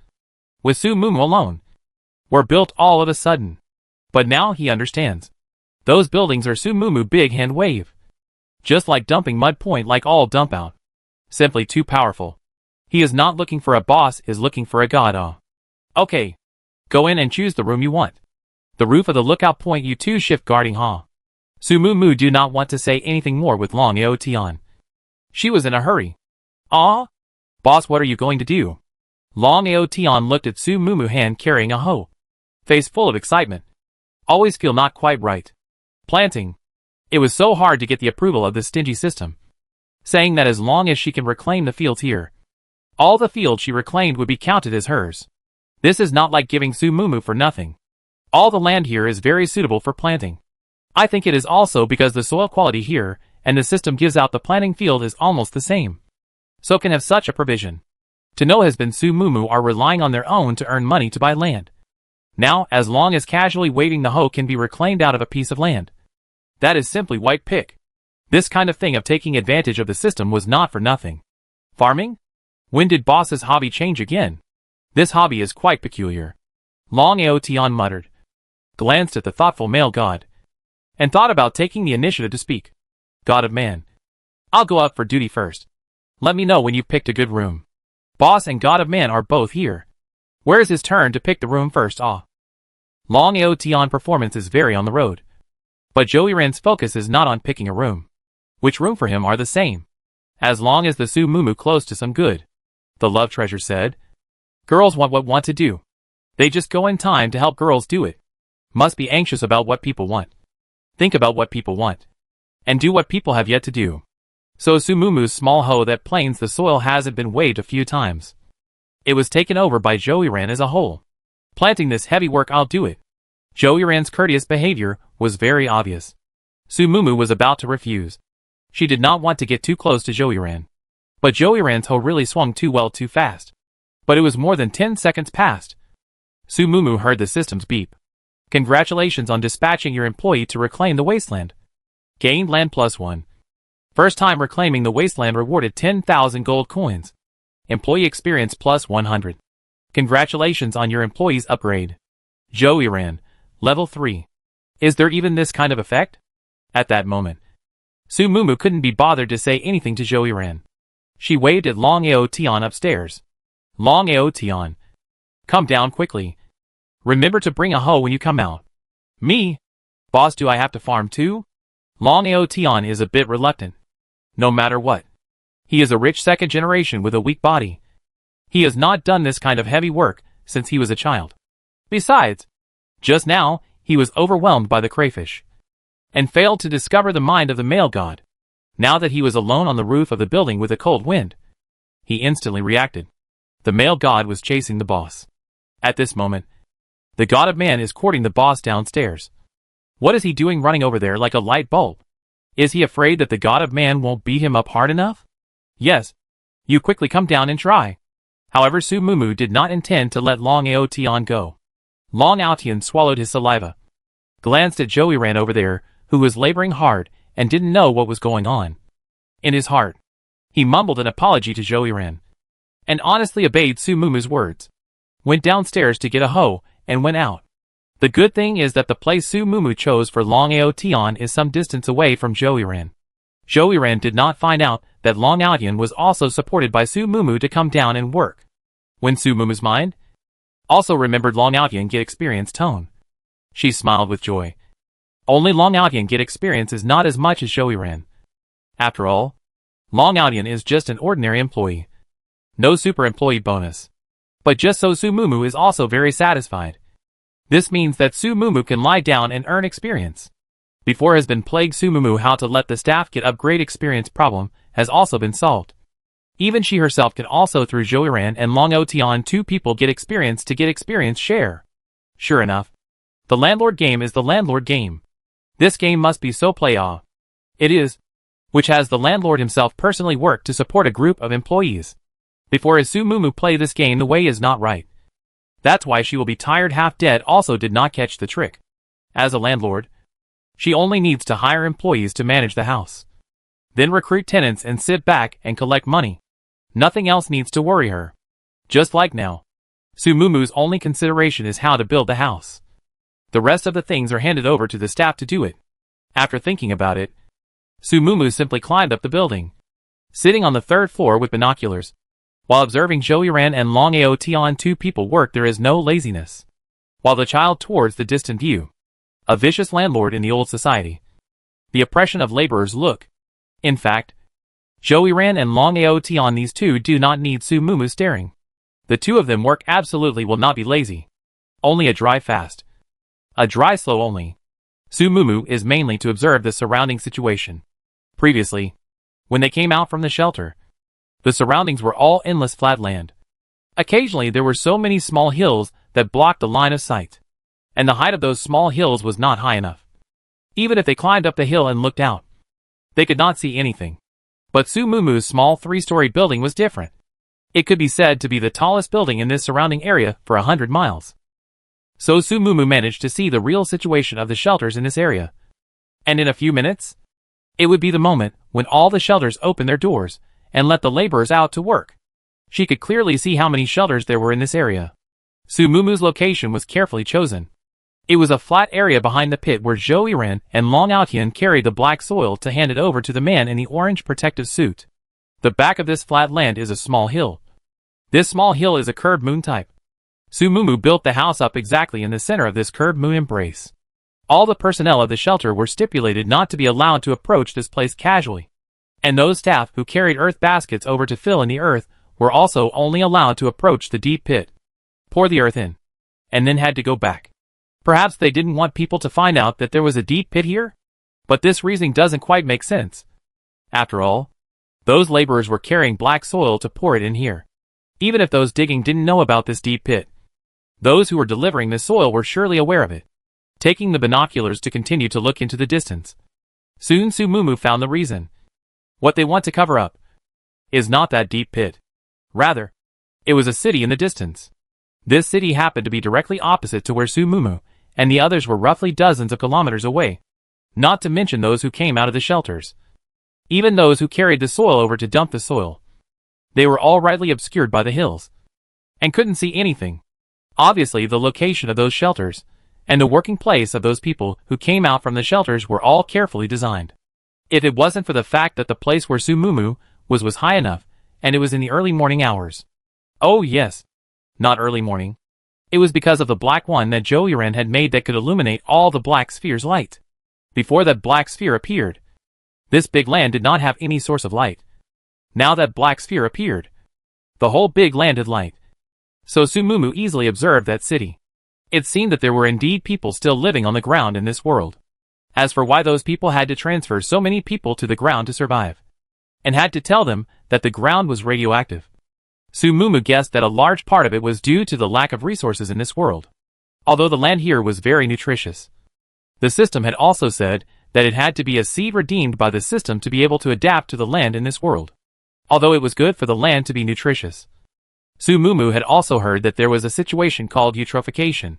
with Su Mumu alone, were built all of a sudden. But now he understands. Those buildings are Su Mumu big hand wave. Just like dumping mud point like all dump out. Simply too powerful. He is not looking for a boss, is looking for a god. Okay. Go in and choose the room you want. The roof of the lookout point you two shift guarding Su Mumu do not want to say anything more with Long Aotian. She was in a hurry. Boss, what are you going to do? Long Aotian looked at Su Mumu hand carrying a hoe. Face full of excitement. Always feel not quite right. Planting. It was so hard to get the approval of this stingy system. Saying that as long as she can reclaim the fields here, all the fields she reclaimed would be counted as hers. This is not like giving Su Mumu for nothing. All the land here is very suitable for planting. I think it is also because the soil quality here and the system gives out the planting field is almost the same. So can have such a provision. To know has been Su Mumu are relying on their own to earn money to buy land. Now, as long as casually waving the hoe can be reclaimed out of a piece of land, that is simply white pick. This kind of thing of taking advantage of the system was not for nothing. Farming? When did boss's hobby change again? This hobby is quite peculiar. Long Aotian muttered, glanced at the thoughtful male god, and thought about taking the initiative to speak. God of man. I'll go up for duty first. Let me know when you've picked a good room. Boss and God of man are both here. Where is his turn to pick the room first? Long Aotian performance is very on the road. But Joey Ran's focus is not on picking a room. Which room for him are the same. As long as the Su Mumu close to some good. The love treasure said. Girls want to do. They just go in time to help girls do it. Must be anxious about what people want. Think about what people want. And do what people have yet to do. So Su Mumu's small hoe that plains the soil hasn't been waved a few times. It was taken over by Joey Ran as a whole. Planting this heavy work I'll do it. Joey Ran's courteous behavior was very obvious. Su Mumu was about to refuse. She did not want to get too close to Joey Ran. But Joey Ran's hoe really swung too well too fast. But it was more than 10 seconds past. Su Mumu heard the system's beep. Congratulations on dispatching your employee to reclaim the wasteland. Gained land +1. First time reclaiming the wasteland rewarded 10,000 gold coins. Employee experience +100. Congratulations on your employee's upgrade. Joey Ran, level 3. Is there even this kind of effect? At that moment, Su Mumu couldn't be bothered to say anything to Joey Ran. She waved at Long Aotian upstairs. Long Aotian. Come down quickly. Remember to bring a hoe when you come out. Me? Boss, do I have to farm too? Long Aotian is a bit reluctant. No matter what. He is a rich second generation with a weak body. He has not done this kind of heavy work since he was a child. Besides, just now, he was overwhelmed by the crayfish, and failed to discover the mind of the male god. Now that he was alone on the roof of the building with a cold wind, he instantly reacted. The male god was chasing the boss. At this moment, the god of man is courting the boss downstairs. What is he doing running over there like a light bulb? Is he afraid that the god of man won't beat him up hard enough? Yes. You quickly come down and try. However, Su Mumu did not intend to let Long Aotian go. Long Aotian swallowed his saliva, glanced at Joey Ran over there, who was laboring hard and didn't know what was going on. In his heart, he mumbled an apology to Joey Ran, and honestly obeyed Su Mumu's words. Went downstairs to get a hoe, and went out. The good thing is that the place Su Mumu chose for Long Aotian is some distance away from Joey Ran. Joey Ran did not find out that Long Aotian was also supported by Su Mumu to come down and work. When Su Mumu's mind also remembered Long Outyan get experience tone, she smiled with joy. Only Long Outyan get experience is not as much as Zhou Ran. After all, Long Outyan is just an ordinary employee. No super employee bonus. But just so Su Mumu is also very satisfied. This means that Su Mumu can lie down and earn experience. Before has been plagued Su Mumu how to let the staff get upgrade experience problem has also been solved. Even she herself can also through Zhou Ran and Long Outyan 2 people get experience to get experience share. Sure enough, the landlord game is the landlord game. This game must be so play-off. It is, which has the landlord himself personally work to support a group of employees. Before as Su Mumu play this game the way is not right. That's why she will be tired half dead also did not catch the trick. As a landlord, she only needs to hire employees to manage the house. Then recruit tenants and sit back and collect money. Nothing else needs to worry her. Just like now. Su Mumu's only consideration is how to build the house. The rest of the things are handed over to the staff to do it. After thinking about it, Su Mumu simply climbed up the building. Sitting on the 3rd floor with binoculars. While observing Zhou Ran and Long Outyan 2 people work there is no laziness. While the child towards the distant view. A vicious landlord in the old society. The oppression of laborers look. In fact, Zhou Ran and Long Outyan these two do not need Su Mumu staring. The two of them work absolutely will not be lazy. Only a dry fast. A dry slow only. Su Mumu is mainly to observe the surrounding situation. Previously, when they came out from the shelter, the surroundings were all endless flat land. Occasionally there were so many small hills that blocked the line of sight. And the height of those small hills was not high enough. Even if they climbed up the hill and looked out, they could not see anything. But Su Mumu's small 3-story building was different. It could be said to be the tallest building in this surrounding area for 100 miles. So Su Mumu managed to see the real situation of the shelters in this area. And in a few minutes, it would be the moment when all the shelters opened their doors and let the laborers out to work. She could clearly see how many shelters there were in this area. Su Mumu's location was carefully chosen. It was a flat area behind the pit where Zhou Ran and Long Outyan carried the black soil to hand it over to the man in the orange protective suit. The back of this flat land is a small hill. This small hill is a curved moon type. Su Mumu built the house up exactly in the center of this curved moon embrace. All the personnel of the shelter were stipulated not to be allowed to approach this place casually. And those staff who carried earth baskets over to fill in the earth were also only allowed to approach the deep pit, pour the earth in, and then had to go back. Perhaps they didn't want people to find out that there was a deep pit here? But this reasoning doesn't quite make sense. After all, those laborers were carrying black soil to pour it in here. Even if those digging didn't know about this deep pit, those who were delivering the soil were surely aware of it. Taking the binoculars to continue to look into the distance. Soon Su Mumu found the reason. What they want to cover up is not that deep pit. Rather, it was a city in the distance. This city happened to be directly opposite to where Su Mumu and the others were roughly dozens of kilometers away. Not to mention those who came out of the shelters. Even those who carried the soil over to dump the soil. They were all rightly obscured by the hills. And couldn't see anything. Obviously the location of those shelters and the working place of those people who came out from the shelters were all carefully designed. If it wasn't for the fact that the place where Su Mumu was high enough, and it was in the early morning hours. Oh yes, not early morning. It was because of the black one that Zhou Ran had made that could illuminate all the black sphere's light. Before that black sphere appeared, this big land did not have any source of light. Now that black sphere appeared, the whole big land had light. So Su Mumu easily observed that city. It seemed that there were indeed people still living on the ground in this world. As for why those people had to transfer so many people to the ground to survive, and had to tell them that the ground was radioactive, Su Mumu guessed that a large part of it was due to the lack of resources in this world. Although the land here was very nutritious, the system had also said that it had to be a seed redeemed by the system to be able to adapt to the land in this world. Although it was good for the land to be nutritious, Su Mumu had also heard that there was a situation called eutrophication,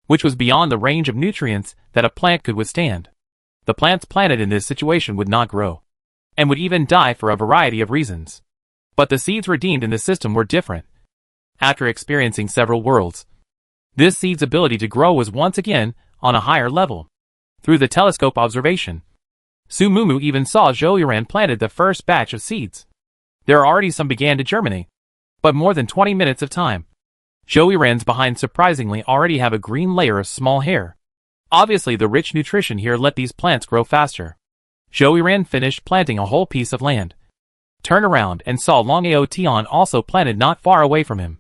which was beyond the range of nutrients that a plant could withstand. The plants planted in this situation would not grow, and would even die for a variety of reasons. But the seeds redeemed in the system were different. After experiencing several worlds, this seed's ability to grow was once again on a higher level. Through the telescope observation, Su Mumu even saw Zhou Ran planted the first batch of seeds. There already some began to germinate. but more than 20 minutes of time. Joey Ran's behind surprisingly already have a green layer of small hair. Obviously the rich nutrition here let these plants grow faster. Joey Ran finished planting a whole piece of land. Turned around and saw Long Aotion also planted not far away from him.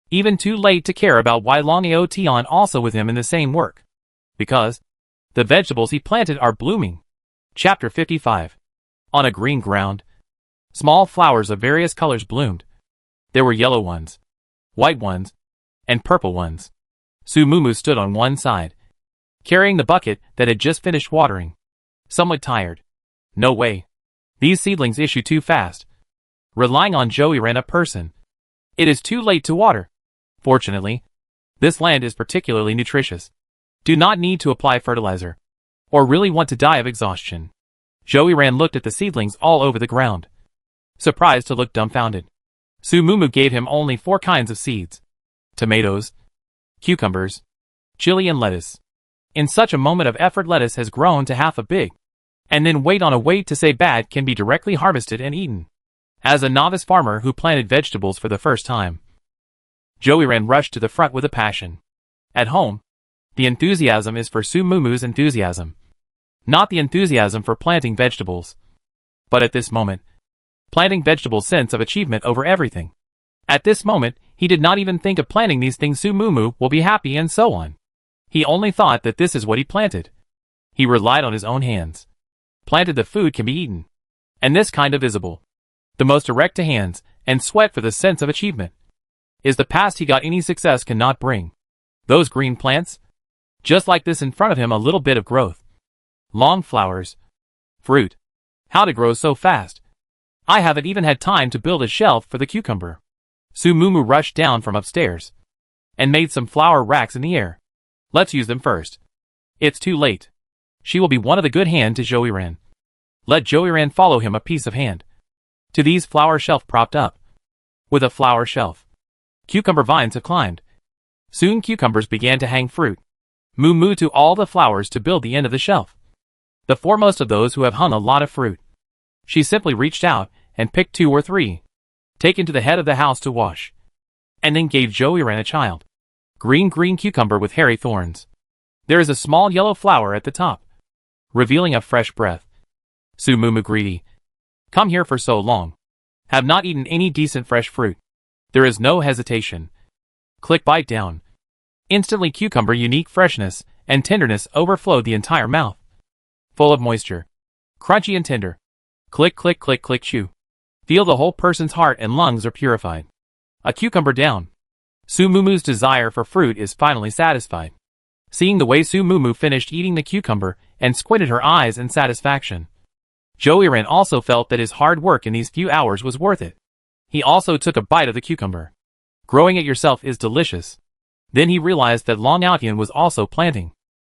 Even too late to care about why Long Aotion also with him in the same work. Because the vegetables he planted are blooming. Chapter 55. On a green ground, small flowers of various colors bloomed. There were yellow ones, white ones, and purple ones. Su Mumu stood on one side, carrying the bucket that had just finished watering. Somewhat tired. No way. These seedlings issue too fast. Relying on Joey Ran a person. It is too late to water. Fortunately, this land is particularly nutritious. Do not need to apply fertilizer, or really want to die of exhaustion. Joey Ran looked at the seedlings all over the ground, surprised to look dumbfounded. Su Mumu gave him only 4 kinds of seeds: tomatoes, cucumbers, chili and lettuce. In such a moment of effort lettuce has grown to half a big, and then wait on a wait to say bad can be directly harvested and eaten. As a novice farmer who planted vegetables for the first time, Joey Ran rushed to the front with a passion. At home, the enthusiasm is for Su Mumu's enthusiasm, not the enthusiasm for planting vegetables. But at this moment, planting vegetables sense of achievement over everything. At this moment, he did not even think of planting these things Su Mumu will be happy and so on. He only thought that this is what he planted. He relied on his own hands. Planted the food can be eaten. And this kind of visible, the most direct to hands, and sweat for the sense of achievement, is the past he got any success cannot bring. Those green plants? Just like this in front of him a little bit of growth. Long flowers. Fruit. How to grow so fast? I haven't even had time to build a shelf for the cucumber. Su Mumu rushed down from upstairs and made some flower racks in the air. Let's use them first. It's too late. She will be one of the good hand to Joey Ran. Let Joey Ran follow him a piece of hand. To these flower shelf propped up. With a flower shelf, cucumber vines have climbed. Soon cucumbers began to hang fruit. Mumu to all the flowers to build the end of the shelf. The foremost of those who have hung a lot of fruit. She simply reached out and picked 2 or 3. Taken to the head of the house to wash. And then gave Joey Ran a child. Green cucumber with hairy thorns. There is a small yellow flower at the top, revealing a fresh breath. Su Mumu greedy. Come here for so long. Have not eaten any decent fresh fruit. There is no hesitation. Click bite down. Instantly cucumber unique freshness and tenderness overflowed the entire mouth. Full of moisture. Crunchy and tender. Click chew. Feel the whole person's heart and lungs are purified. A cucumber down. Su Mumu's desire for fruit is finally satisfied. Seeing the way Su Mumu finished eating the cucumber and squinted her eyes in satisfaction, Joey Ran also felt that his hard work in these few hours was worth it. He also took a bite of the cucumber. Growing it yourself is delicious. Then he realized that Long Aotion was also planting.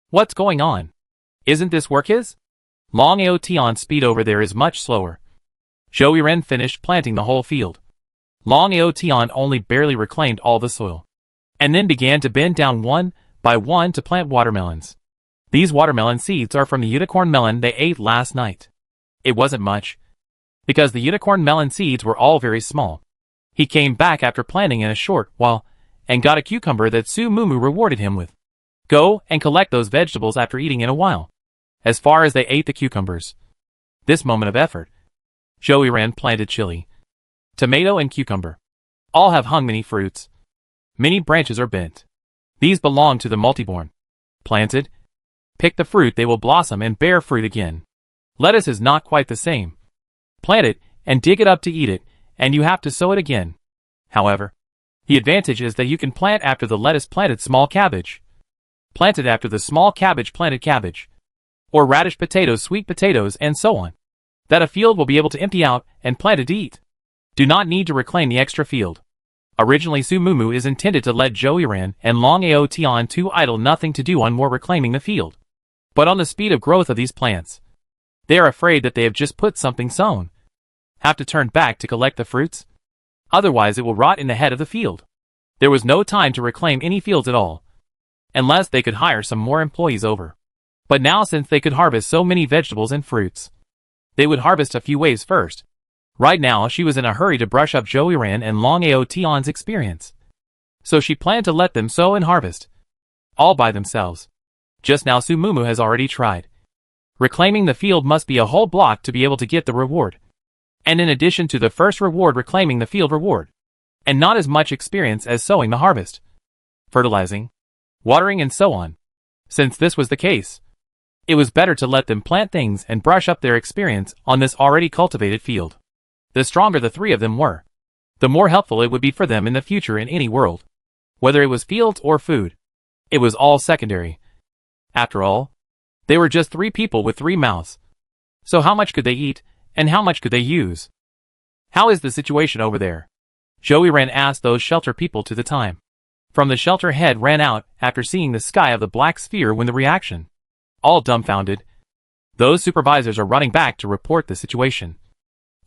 What's going on? Isn't this work his? Long Aotion's speed over there is much slower. Joey Ran finished planting the whole field. Long Aotion only barely reclaimed all the soil, and then began to bend down one by one to plant watermelons. These watermelon seeds are from the unicorn melon they ate last night. It wasn't much, because the unicorn melon seeds were all very small. He came back after planting in a short while, and got a cucumber that Su Mumu rewarded him with. Go and collect those vegetables after eating in a while. As far as they ate the cucumbers. This moment of effort, Joey Ran planted chili, tomato and cucumber. All have hung many fruits. Many branches are bent. These belong to the multiborn. Planted. Pick the fruit, they will blossom and bear fruit again. Lettuce is not quite the same. Plant it and dig it up to eat it, and you have to sow it again. However, the advantage is that you can plant after the lettuce planted small cabbage. Planted after the small cabbage planted cabbage. Or radish potatoes, sweet potatoes, and so on. That a field will be able to empty out and plant it to eat. Do not need to reclaim the extra field. Originally Su Mumu is intended to let Joey Ran and Long Aotion to idle nothing to do on more reclaiming the field. But on the speed of growth of these plants, they are afraid that they have just put something sown. Have to turn back to collect the fruits? Otherwise it will rot in the head of the field. There was no time to reclaim any fields at all, unless they could hire some more employees over. But now since they could harvest so many vegetables and fruits, they would harvest a few waves first. Right now she was in a hurry to brush up Joey-ran and Long Ao-tion's experience. So she planned to let them sow and harvest. All by themselves. Just now Sumumu has already tried. Reclaiming the field must be a whole block to be able to get the reward. And in addition to the first reward, reclaiming the field reward. And not as much experience as sowing the harvest. Fertilizing, watering and so on. Since this was the case, it was better to let them plant things and brush up their experience on this already cultivated field. The stronger the three of them were, the more helpful it would be for them in the future in any world. Whether it was fields or food, it was all secondary. After all, they were just 3 people with 3 mouths. So how much could they eat, and how much could they use? How is the situation over there? Joey-ran asked those shelter people to the time. From the shelter head ran out after seeing the sky of the black sphere when the reaction. All dumbfounded. Those supervisors are running back to report the situation.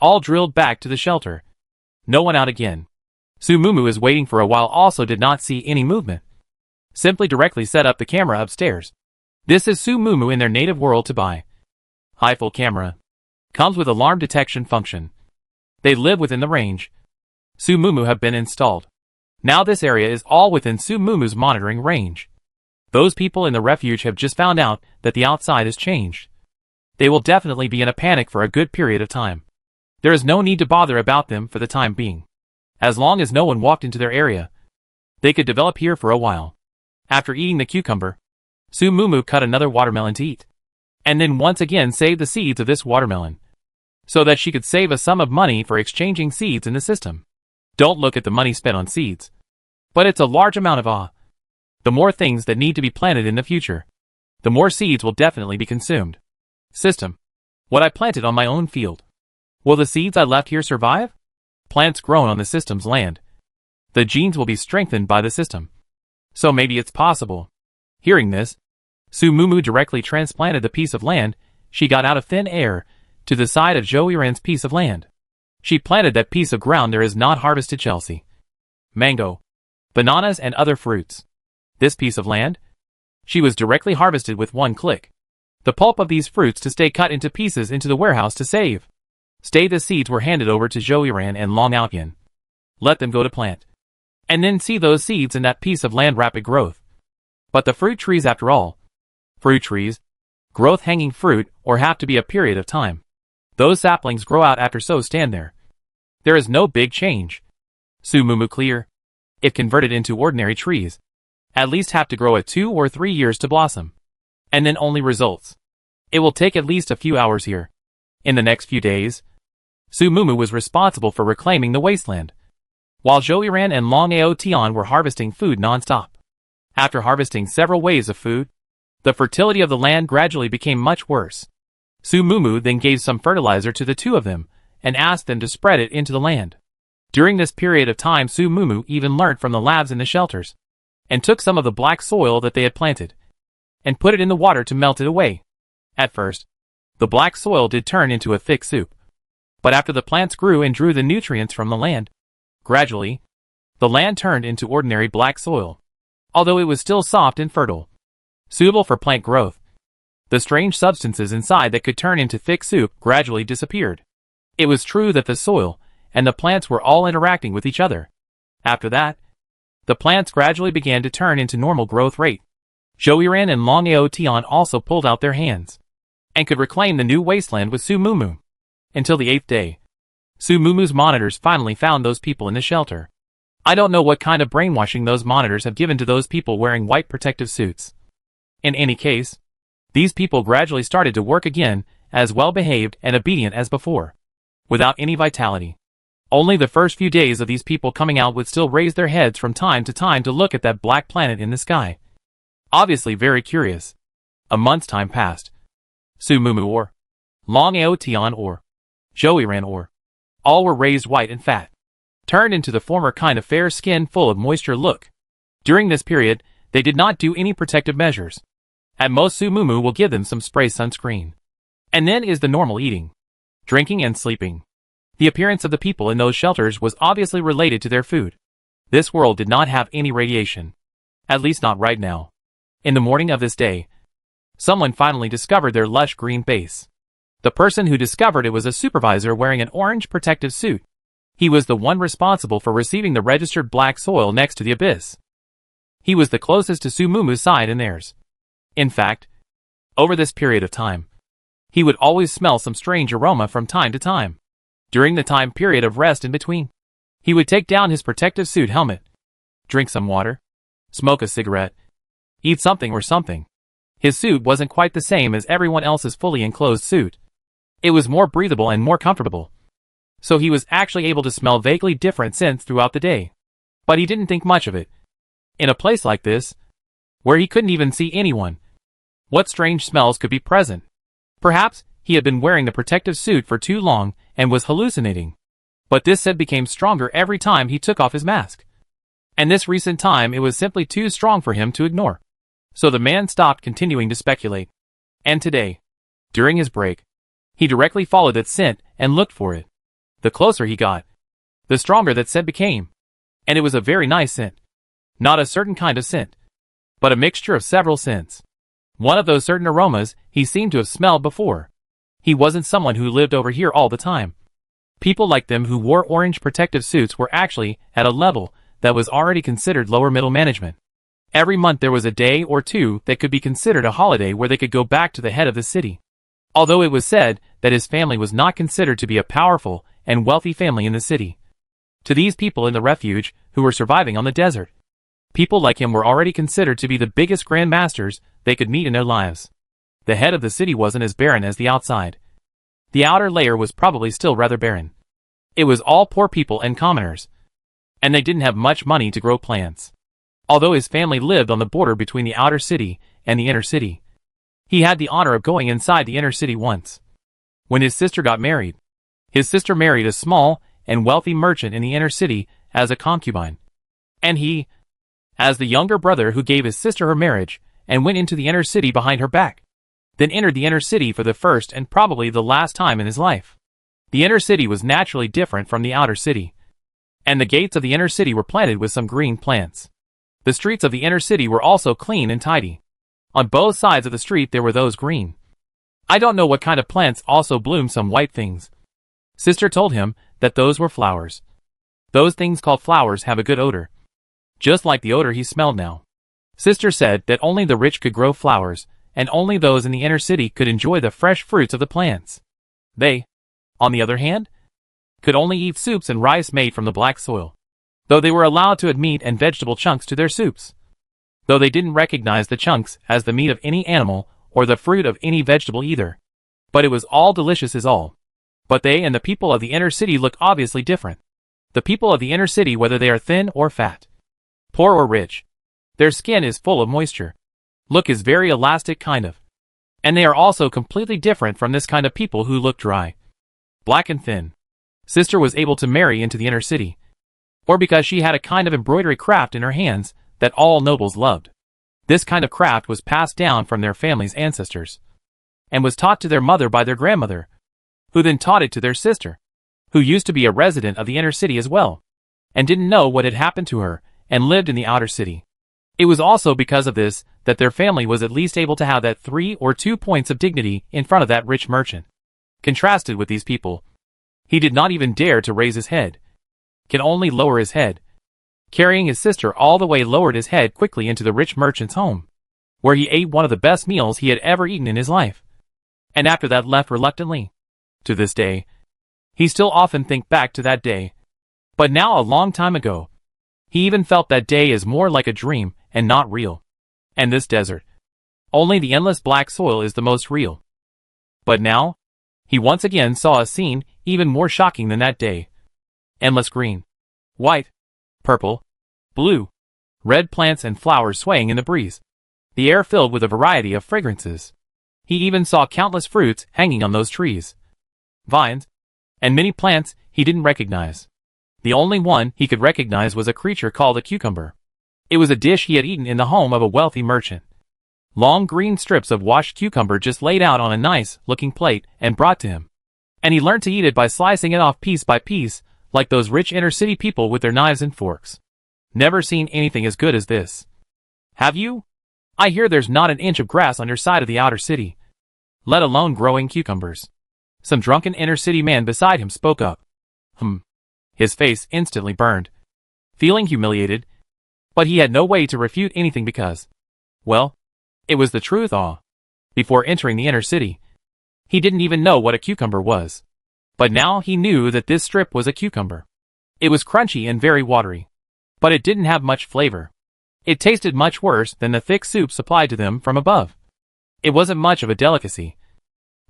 All drilled back to the shelter. No one out again. Sumumu is waiting for a while, also did not see any movement. Simply directly set up the camera upstairs. This is Sumumu in their native world to buy. High full camera. Comes with alarm detection function. They live within the range. Sumumu have been installed. Now this area is all within Sumumu's monitoring range. Those people in the refuge have just found out that the outside has changed. They will definitely be in a panic for a good period of time. There is no need to bother about them for the time being. As long as no one walked into their area, they could develop here for a while. After eating the cucumber, Sumumu cut another watermelon to eat. And then once again saved the seeds of this watermelon, so that she could save a sum of money for exchanging seeds in the system. Don't look at the money spent on seeds. But it's a large amount of The more things that need to be planted in the future, the more seeds will definitely be consumed. System. What I planted on my own field. Will the seeds I left here survive? Plants grown on the system's land. The genes will be strengthened by the system. So maybe it's possible. Hearing this, Sumumu directly transplanted the piece of land she got out of thin air to the side of Joey-ran's piece of land. She planted that piece of ground there is not harvested Chelsea. Mango, bananas and other fruits. This piece of land? She was directly harvested with one click. The pulp of these fruits to stay cut into pieces into the warehouse to save. Stay the seeds were handed over to Joey-ran and Long Ao-tion. Let them go to plant. And then see those seeds in that piece of land rapid growth. But the fruit trees after all. Fruit trees, growth hanging fruit or have to be a period of time. Those saplings grow out after so stand there. There is no big change. Sumumu clear. If converted into ordinary trees, at least have to grow at 2 or 3 years to blossom. And then only results. It will take at least a few hours here. In the next few days, Sumumu was responsible for reclaiming the wasteland, while Joey-ran and Long Ao-tion were harvesting food non-stop. After harvesting several waves of food, the fertility of the land gradually became much worse. Sumumu then gave some fertilizer to the 2 of them, and asked them to spread it into the land. During this period of time Sumumu even learnt from the labs in the shelters, and took some of the black soil that they had planted, and put it in the water to melt it away. At first, the black soil did turn into a thick soup. But after the plants grew and drew the nutrients from the land, gradually, the land turned into ordinary black soil, although it was still soft and fertile, suitable for plant growth. The strange substances inside that could turn into thick soup gradually disappeared. It was true that the soil and the plants were all interacting with each other. After that, the plants gradually began to turn into normal growth rate. Joey-ran and Long Ao-tion also pulled out their hands, and could reclaim the new wasteland with Sumumu. Until the 8th day, Sumumu's monitors finally found those people in the shelter. I don't know what kind of brainwashing those monitors have given to those people wearing white protective suits. In any case, these people gradually started to work again, as well-behaved and obedient as before, without any vitality. Only the first few days of these people coming out would still raise their heads from time to time to look at that black planet in the sky. Obviously very curious. A month's time passed. Sumumu or Long Ao-tion or Joey-ran or all were raised white and fat, turned into the former kind of fair skin full of moisture look. During this period, they did not do any protective measures. At most Sumumu will give them some spray sunscreen. And then is the normal eating, drinking and sleeping. The appearance of the people in those shelters was obviously related to their food. This world did not have any radiation. At least not right now. In the morning of this day, someone finally discovered their lush green base. The person who discovered it was a supervisor wearing an orange protective suit. He was the one responsible for receiving the registered black soil next to the abyss. He was the closest to Sumumu's side and theirs. In fact, over this period of time, he would always smell some strange aroma from time to time. During the time period of rest in between, he would take down his protective suit helmet, drink some water, smoke a cigarette, eat something or something. His suit wasn't quite the same as everyone else's fully enclosed suit. It was more breathable and more comfortable. So he was actually able to smell vaguely different scents throughout the day. But he didn't think much of it. In a place like this, where he couldn't even see anyone, what strange smells could be present? Perhaps he had been wearing the protective suit for too long and was hallucinating. But this scent became stronger every time he took off his mask. And this recent time it was simply too strong for him to ignore. So the man stopped continuing to speculate. And today, during his break, he directly followed that scent and looked for it. The closer he got, the stronger that scent became. And it was a very nice scent. Not a certain kind of scent, but a mixture of several scents. One of those certain aromas he seemed to have smelled before. He wasn't someone who lived over here all the time. People like them who wore orange protective suits were actually at a level that was already considered lower middle management. Every month there was a day or two that could be considered a holiday where they could go back to the head of the city. Although it was said that his family was not considered to be a powerful and wealthy family in the city. To these people in the refuge who were surviving on the desert, people like him were already considered to be the biggest grandmasters they could meet in their lives. The head of the city wasn't as barren as the outside. The outer layer was probably still rather barren. It was all poor people and commoners. And they didn't have much money to grow plants. Although his family lived on the border between the outer city and the inner city, he had the honor of going inside the inner city once. When his sister got married, his sister married a small and wealthy merchant in the inner city as a concubine. And he, as the younger brother who gave his sister her marriage and went into the inner city behind her back, then entered the inner city for the first and probably the last time in his life. The inner city was naturally different from the outer city. And the gates of the inner city were planted with some green plants. The streets of the inner city were also clean and tidy. On both sides of the street there were those green. I don't know what kind of plants also bloomed some white things. Sister told him that those were flowers. Those things called flowers have a good odor. Just like the odor he smelled now. Sister said that only the rich could grow flowers, and only those in the inner city could enjoy the fresh fruits of the plants. They, on the other hand, could only eat soups and rice made from the black soil. Though they were allowed to add meat and vegetable chunks to their soups. Though they didn't recognize the chunks as the meat of any animal or the fruit of any vegetable either. But it was all delicious as all. But they and the people of the inner city look obviously different. The people of the inner city, whether they are thin or fat, poor or rich, their skin is full of moisture. Look is very elastic kind of. And they are also completely different from this kind of people who look dry, black and thin. Sister was able to marry into the inner city. Or because she had a kind of embroidery craft in her hands that all nobles loved. This kind of craft was passed down from their family's ancestors, and was taught to their mother by their grandmother, who then taught it to their sister, who used to be a resident of the inner city as well, and didn't know what had happened to her, and lived in the outer city. It was also because of this that their family was at least able to have that 3 or 2 points of dignity in front of that rich merchant. Contrasted with these people, he did not even dare to raise his head, can only lower his head. Carrying his sister all the way lowered his head quickly into the rich merchant's home, where he ate one of the best meals he had ever eaten in his life. And after that left reluctantly. To this day, he still often think back to that day. But now a long time ago, he even felt that day is more like a dream and not real. And this desert, only the endless black soil is the most real. But now, he once again saw a scene even more shocking than that day. Endless green, white, purple, blue, red plants and flowers swaying in the breeze. The air filled with a variety of fragrances. He even saw countless fruits hanging on those trees, vines, and many plants he didn't recognize. The only one he could recognize was a creature called a cucumber. It was a dish he had eaten in the home of a wealthy merchant. Long green strips of washed cucumber just laid out on a nice-looking plate and brought to him. And he learned to eat it by slicing it off piece by piece, like those rich inner-city people with their knives and forks. Never seen anything as good as this. Have you? I hear there's not an inch of grass on your side of the outer city, let alone growing cucumbers. Some drunken inner-city man beside him spoke up. His face instantly burned, feeling humiliated, but he had no way to refute anything because, well, it was the truth. Before entering the inner city, he didn't even know what a cucumber was. But now he knew that this strip was a cucumber. It was crunchy and very watery, but it didn't have much flavor. It tasted much worse than the thick soup supplied to them from above. It wasn't much of a delicacy,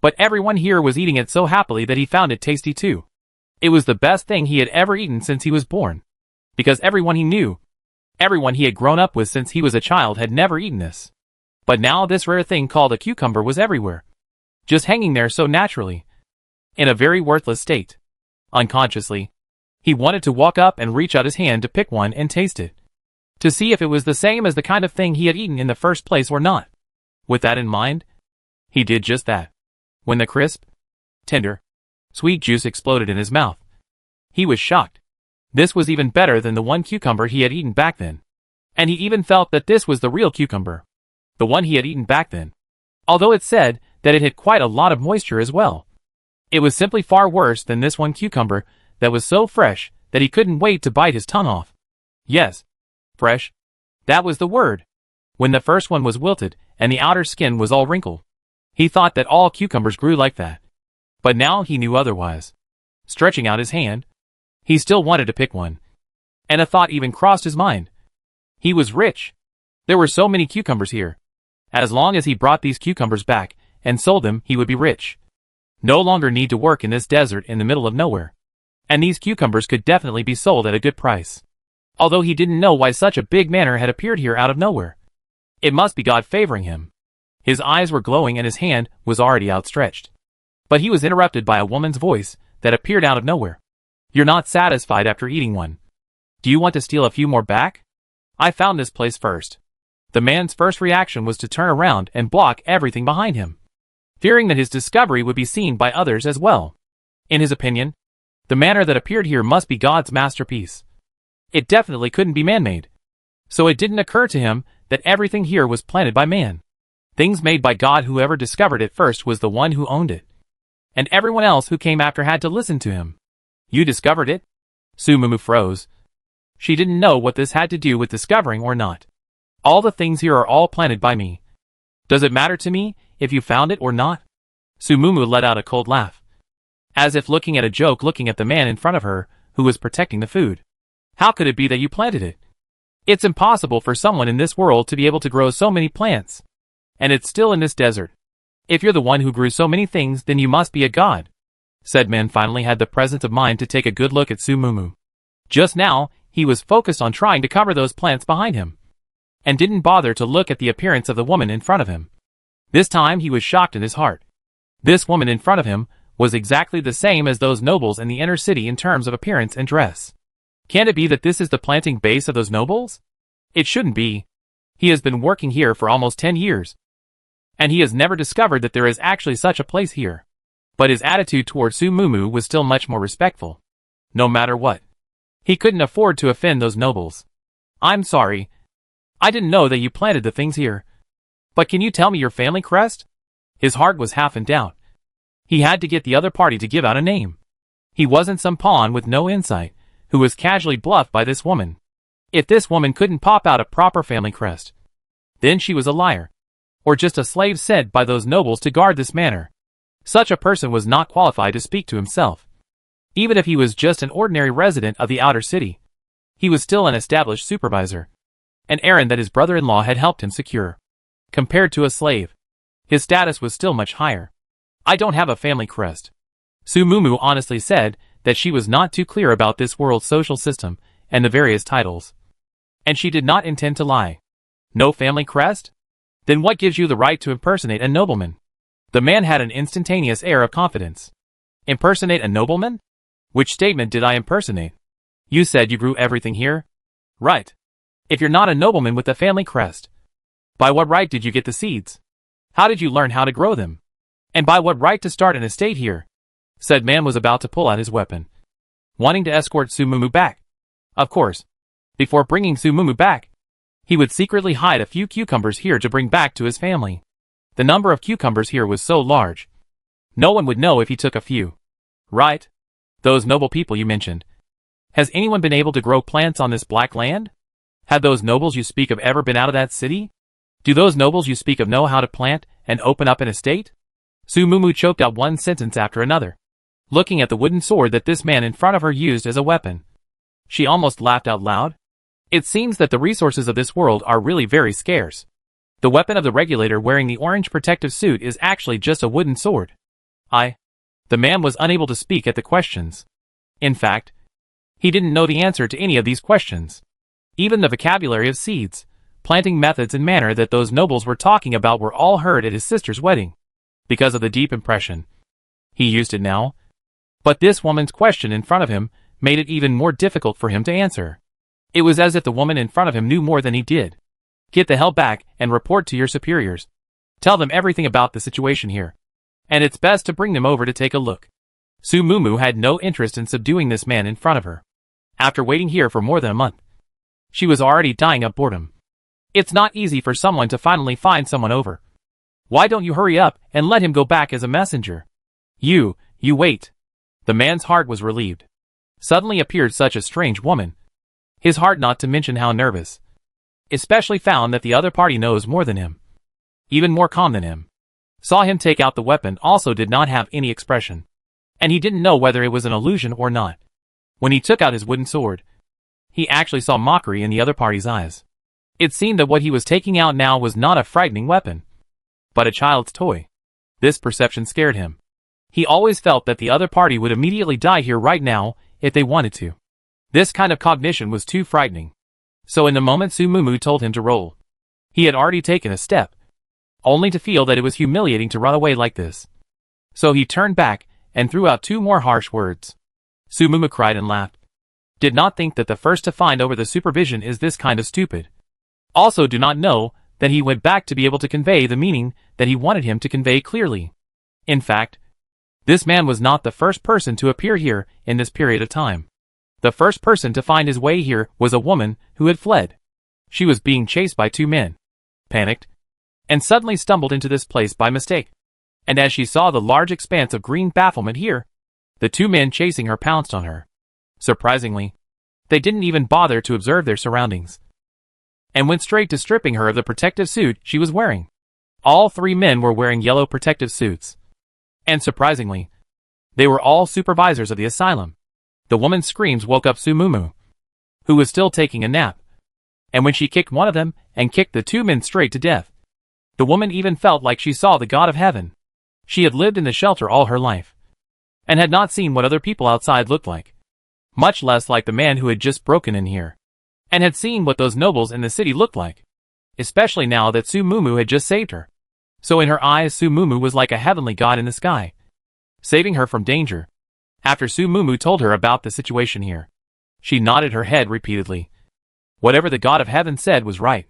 but everyone here was eating it so happily that he found it tasty too. It was the best thing he had ever eaten since he was born, because everyone he knew, everyone he had grown up with since he was a child, had never eaten this. But now this rare thing called a cucumber was everywhere, just hanging there so naturally, in a very worthless state. Unconsciously, he wanted to walk up and reach out his hand to pick one and taste it, to see if it was the same as the kind of thing he had eaten in the first place or not. With that in mind, he did just that. When the crisp, tender, sweet juice exploded in his mouth, he was shocked. This was even better than the one cucumber he had eaten back then. And he even felt that this was the real cucumber, the one he had eaten back then. Although it said that it had quite a lot of moisture as well. It was simply far worse than this one cucumber that was so fresh that he couldn't wait to bite his tongue off. Yes, fresh. That was the word. When the first one was wilted and the outer skin was all wrinkled, he thought that all cucumbers grew like that. But now he knew otherwise. Stretching out his hand, he still wanted to pick one. And a thought even crossed his mind. He was rich. There were so many cucumbers here. As long as he brought these cucumbers back and sold them, he would be rich. No longer need to work in this desert in the middle of nowhere. And these cucumbers could definitely be sold at a good price. Although he didn't know why such a big manor had appeared here out of nowhere. It must be God favoring him. His eyes were glowing and his hand was already outstretched. But he was interrupted by a woman's voice that appeared out of nowhere. You're not satisfied after eating one. Do you want to steal a few more back? I found this place first. The man's first reaction was to turn around and block everything behind him, fearing that his discovery would be seen by others as well. In his opinion, the manor that appeared here must be God's masterpiece. It definitely couldn't be man-made. So it didn't occur to him that everything here was planted by man. Things made by God. Whoever discovered it first was the one who owned it. And everyone else who came after had to listen to him. You discovered it? Sumumu froze. She didn't know what this had to do with discovering or not. All the things here are all planted by me. Does it matter to me if you found it or not? Sumumu let out a cold laugh, as if looking at a joke, looking at the man in front of her who was protecting the food. How could it be that you planted it? It's impossible for someone in this world to be able to grow so many plants. And it's still in this desert. If you're the one who grew so many things, then you must be a god. Said man finally had the presence of mind to take a good look at Sumumu. Just now, he was focused on trying to cover those plants behind him, and didn't bother to look at the appearance of the woman in front of him. This time he was shocked in his heart. This woman in front of him was exactly the same as those nobles in the inner city in terms of appearance and dress. Can it be that this is the planting base of those nobles? It shouldn't be. He has been working here for almost 10 years. And he has never discovered that there is actually such a place here. But his attitude toward Sumumu was still much more respectful. No matter what. He couldn't afford to offend those nobles. I'm sorry. I didn't know that you planted the things here. But can you tell me your family crest? His heart was half in doubt. He had to get the other party to give out a name. He wasn't some pawn with no insight, who was casually bluffed by this woman. If this woman couldn't pop out a proper family crest, then she was a liar. Or just a slave sent by those nobles to guard this manor. Such a person was not qualified to speak to himself. Even if he was just an ordinary resident of the outer city, he was still an established supervisor. An errand that his brother-in-law had helped him secure. Compared to a slave, his status was still much higher. I don't have a family crest. Sumumu honestly said that she was not too clear about this world's social system and the various titles. And she did not intend to lie. No family crest? Then what gives you the right to impersonate a nobleman? The man had an instantaneous air of confidence. Impersonate a nobleman? Which statement did I impersonate? You said you grew everything here? Right. If you're not a nobleman with a family crest, by what right did you get the seeds? How did you learn how to grow them? And by what right to start an estate here? Said man was about to pull out his weapon, wanting to escort Sumumu back. Of course, before bringing Sumumu back, he would secretly hide a few cucumbers here to bring back to his family. The number of cucumbers here was so large. No one would know if he took a few. Right? Those noble people you mentioned. Has anyone been able to grow plants on this black land? Have those nobles you speak of ever been out of that city? Do those nobles you speak of know how to plant and open up an estate? Su Mumu choked out one sentence after another, looking at the wooden sword that this man in front of her used as a weapon. She almost laughed out loud. It seems that the resources of this world are really very scarce. The weapon of the regulator wearing the orange protective suit is actually just a wooden sword. The man was unable to speak at the questions. In fact, he didn't know the answer to any of these questions. Even the vocabulary of seeds, planting methods and manner that those nobles were talking about were all heard at his sister's wedding. Because of the deep impression, he used it now. But this woman's question in front of him made it even more difficult for him to answer. It was as if the woman in front of him knew more than he did. Get the hell back and report to your superiors. Tell them everything about the situation here. And it's best to bring them over to take a look. Su Mumu had no interest in subduing this man in front of her. After waiting here for more than a month, she was already dying of boredom. It's not easy for someone to finally find someone over. Why don't you hurry up and let him go back as a messenger? You wait. The man's heart was relieved. Suddenly appeared such a strange woman. His heart, not to mention how nervous. Especially found that the other party knows more than him. Even more calm than him. Saw him take out the weapon, also did not have any expression. And he didn't know whether it was an illusion or not. When he took out his wooden sword, he actually saw mockery in the other party's eyes. It seemed that what he was taking out now was not a frightening weapon, but a child's toy. This perception scared him. He always felt that the other party would immediately die here right now if they wanted to. This kind of cognition was too frightening. So in the moment Su Mumu told him to roll, he had already taken a step, only to feel that it was humiliating to run away like this. So he turned back and threw out 2 more harsh words. Su Mumu cried and laughed. Did not think that the first to find over the supervision is this kind of stupid. Also do not know that he went back to be able to convey the meaning that he wanted him to convey clearly. In fact, this man was not the first person to appear here in this period of time. The first person to find his way here was a woman who had fled. She was being chased by 2 men, panicked, and suddenly stumbled into this place by mistake. And as she saw the large expanse of green bafflement here, the 2 men chasing her pounced on her. Surprisingly, they didn't even bother to observe their surroundings, and went straight to stripping her of the protective suit she was wearing. All 3 men were wearing yellow protective suits. And surprisingly, they were all supervisors of the asylum. The woman's screams woke up Su Mumu, who was still taking a nap. And when she kicked one of them and kicked the 2 men straight to death, the woman even felt like she saw the God of heaven. She had lived in the shelter all her life, and had not seen what other people outside looked like, much less like the man who had just broken in here, and had seen what those nobles in the city looked like, especially now that Su Mumu had just saved her. So in her eyes Su Mumu was like a heavenly god in the sky, saving her from danger. After Su Mumu told her about the situation here, she nodded her head repeatedly. Whatever the God of Heaven said was right.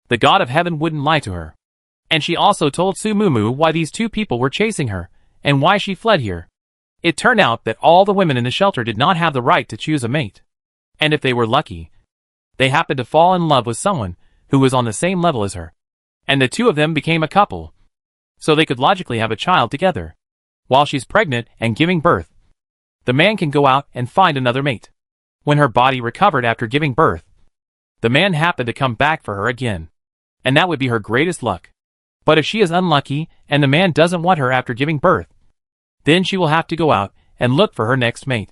The God of Heaven wouldn't lie to her. And she also told Su Mumu why these 2 people were chasing her, and why she fled here. It turned out that all the women in the shelter did not have the right to choose a mate. And if they were lucky, they happened to fall in love with someone who was on the same level as her. And the 2 of them became a couple, so they could logically have a child together. While she's pregnant and giving birth, the man can go out and find another mate. When her body recovered after giving birth, the man happened to come back for her again. And that would be her greatest luck. But if she is unlucky and the man doesn't want her after giving birth, then she will have to go out and look for her next mate,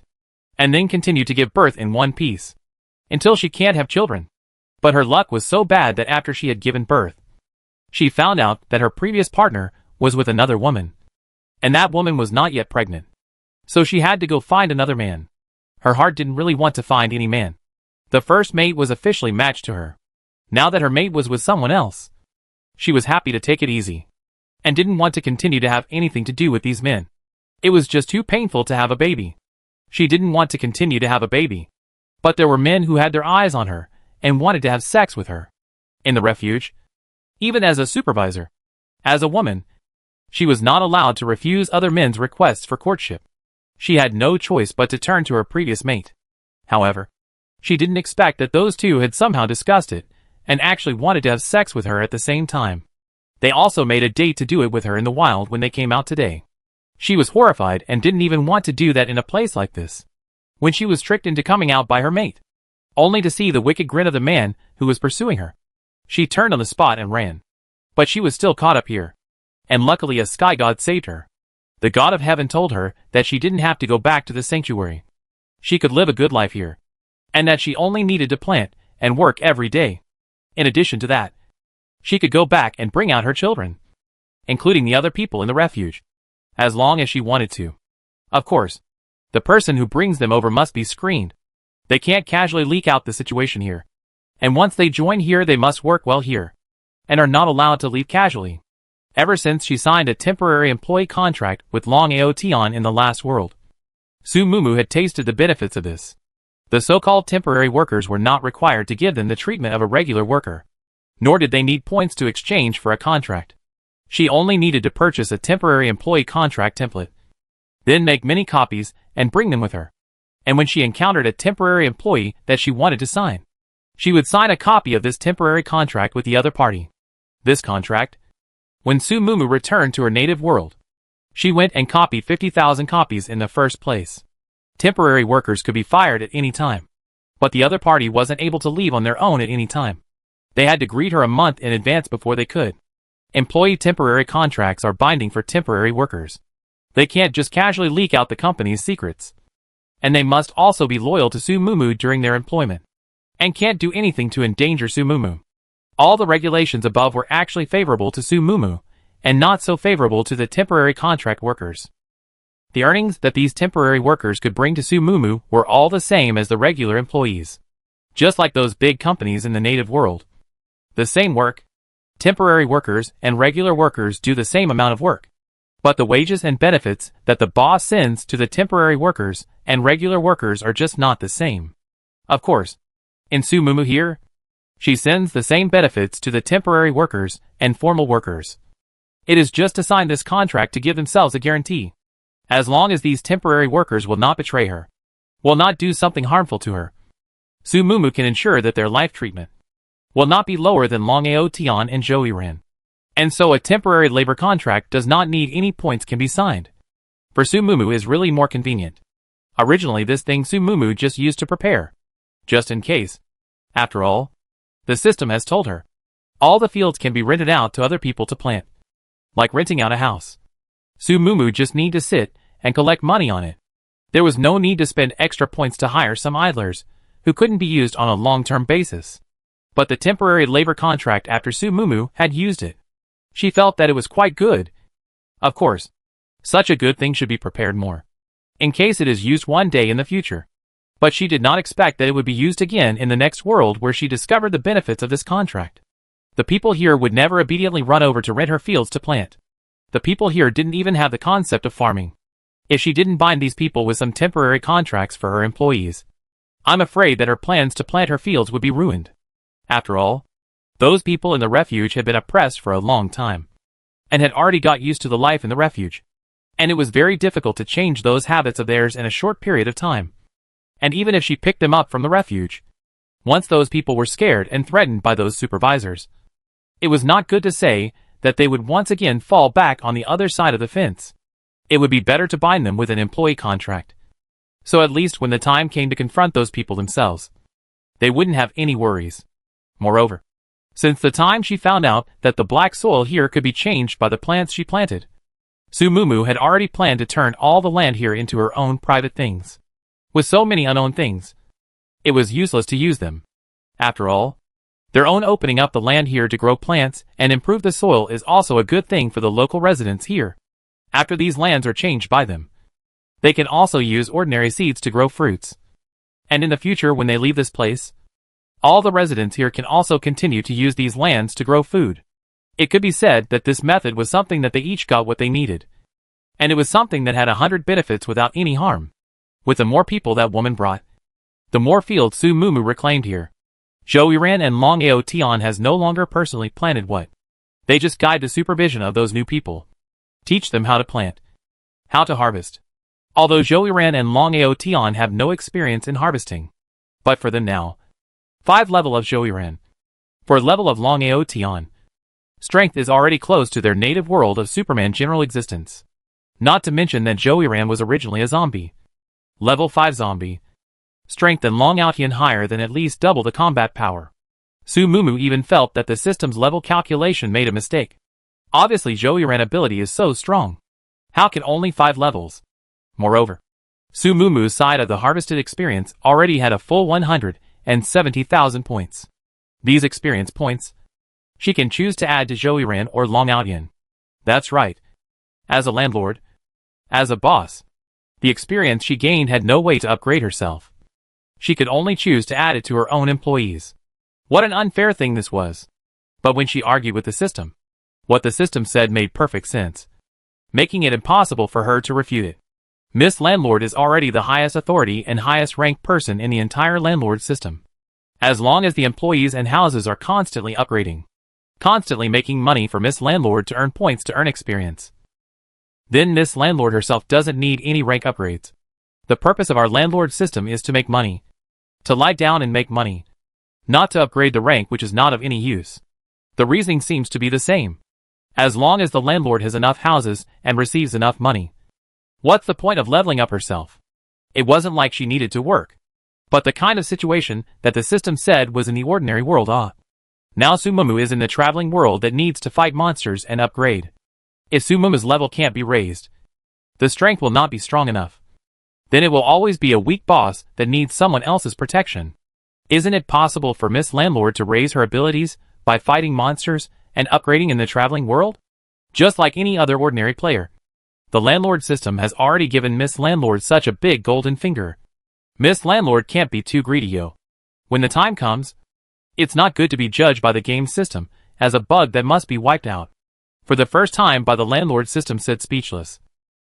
and then continue to give birth in one piece, until she can't have children. But her luck was so bad that after she had given birth, she found out that her previous partner was with another woman, and that woman was not yet pregnant. So she had to go find another man. Her heart didn't really want to find any man. The first mate was officially matched to her. Now that her mate was with someone else, she was happy to take it easy, and didn't want to continue to have anything to do with these men. It was just too painful to have a baby. She didn't want to continue to have a baby. But there were men who had their eyes on her, and wanted to have sex with her. In the refuge, even as a supervisor, as a woman, she was not allowed to refuse other men's requests for courtship. She had no choice but to turn to her previous mate. However, she didn't expect that those 2 had somehow discussed it, and actually wanted to have sex with her at the same time. They also made a date to do it with her in the wild when they came out today. She was horrified and didn't even want to do that in a place like this. When she was tricked into coming out by her mate, only to see the wicked grin of the man who was pursuing her. She turned on the spot and ran. But she was still caught up here. And luckily a sky god saved her. The god of heaven told her that she didn't have to go back to the sanctuary. She could live a good life here. And that she only needed to plant and work every day. In addition to that, she could go back and bring out her children, including the other people in the refuge, as long as she wanted to. Of course, the person who brings them over must be screened. They can't casually leak out the situation here. And once they join here they must work well here, and are not allowed to leave casually. Ever since she signed a temporary employee contract with Long Aotion in the last world, Su Mumu had tasted the benefits of this. The so-called temporary workers were not required to give them the treatment of a regular worker, nor did they need points to exchange for a contract. She only needed to purchase a temporary employee contract template, then make many copies and bring them with her. And when she encountered a temporary employee that she wanted to sign, she would sign a copy of this temporary contract with the other party. This contract, when Su Mumu returned to her native world, she went and copied 50,000 copies in the first place. Temporary workers could be fired at any time, but the other party wasn't able to leave on their own at any time. They had to greet her a month in advance before they could. Employee temporary contracts are binding for temporary workers. They can't just casually leak out the company's secrets. And they must also be loyal to Su Mumu during their employment, and can't do anything to endanger Su Mumu. All the regulations above were actually favorable to Su Mumu, and not so favorable to the temporary contract workers. The earnings that these temporary workers could bring to Su Mumu were all the same as the regular employees. Just like those big companies in the native world. The same work. Temporary workers and regular workers do the same amount of work. But the wages and benefits that the boss sends to the temporary workers and regular workers are just not the same. Of course, in Su Mumu here, she sends the same benefits to the temporary workers and formal workers. It is just to sign this contract to give themselves a guarantee. As long as these temporary workers will not betray her, will not do something harmful to her, Su Mumu can ensure that their life treatment will not be lower than Long Aotion and Joiran. And so a temporary labor contract does not need any points can be signed. For Su Mumu is really more convenient. Originally this thing Su Mumu just used to prepare, just in case. After all, the system has told her, all the fields can be rented out to other people to plant. Like renting out a house. Su Mumu just need to sit and collect money on it. There was no need to spend extra points to hire some idlers, who couldn't be used on a long-term basis. But the temporary labor contract after Su Mumu had used it. She felt that it was quite good. Of course, such a good thing should be prepared more, in case it is used one day in the future. But she did not expect that it would be used again in the next world where she discovered the benefits of this contract. The people here would never immediately run over to rent her fields to plant. The people here didn't even have the concept of farming. If she didn't bind these people with some temporary contracts for her employees, I'm afraid that her plans to plant her fields would be ruined. After all, those people in the refuge had been oppressed for a long time, and had already got used to the life in the refuge. And it was very difficult to change those habits of theirs in a short period of time. And even if she picked them up from the refuge, once those people were scared and threatened by those supervisors, it was not good to say that they would once again fall back on the other side of the fence. It would be better to bind them with an employee contract. So at least when the time came to confront those people themselves, they wouldn't have any worries. Moreover, since the time she found out that the black soil here could be changed by the plants she planted, Su Mumu had already planned to turn all the land here into her own private things. With so many unknown things, it was useless to use them. After all, their own opening up the land here to grow plants and improve the soil is also a good thing for the local residents here. After these lands are changed by them, they can also use ordinary seeds to grow fruits. And in the future when they leave this place, all the residents here can also continue to use these lands to grow food. It could be said that this method was something that they each got what they needed. And it was something that had 100 benefits without any harm. With the more people that woman brought, the more fields Su Mumu reclaimed here. Joiran and Long Aotion has no longer personally planted what. They just guide the supervision of those new people. Teach them how to plant, how to harvest. Although Joiran and Long Aotion have no experience in harvesting. But for them now, 5 level of Joiran. For level of Long Aotion, strength is already close to their native world of Superman general existence. Not to mention that Joey-ran was originally a zombie. Level 5 zombie. Strength and long outien higher than at least double the combat power. Su Mumu even felt that the system's level calculation made a mistake. Obviously Joey-ran ability is so strong. How can only 5 levels? Moreover, Su Mumu's side of the harvested experience already had a full 170,000 points. These experience points, she can choose to add to Joey-ran or Long Outyen. That's right. As a landlord, as a boss, the experience she gained had no way to upgrade herself. She could only choose to add it to her own employees. What an unfair thing this was. But when she argued with the system, what the system said made perfect sense, making it impossible for her to refute it. Miss Landlord is already the highest authority and highest ranked person in the entire landlord system. As long as the employees and houses are constantly upgrading, constantly making money for Miss Landlord to earn points to earn experience, then Miss Landlord herself doesn't need any rank upgrades. The purpose of our landlord system is to make money. To lie down and make money. Not to upgrade the rank which is not of any use. The reasoning seems to be the same. As long as the landlord has enough houses and receives enough money, what's the point of leveling up herself? It wasn't like she needed to work. But the kind of situation that the system said was in the ordinary world. Now Su Mumu is in the traveling world that needs to fight monsters and upgrade. If Su Mumu's level can't be raised, the strength will not be strong enough. Then it will always be a weak boss that needs someone else's protection. Isn't it possible for Miss Landlord to raise her abilities by fighting monsters and upgrading in the traveling world? Just like any other ordinary player. The landlord system has already given Miss Landlord such a big golden finger. Miss Landlord can't be too greedy, yo. When the time comes, it's not good to be judged by the game system as a bug that must be wiped out. For the first time by the landlord system said speechless.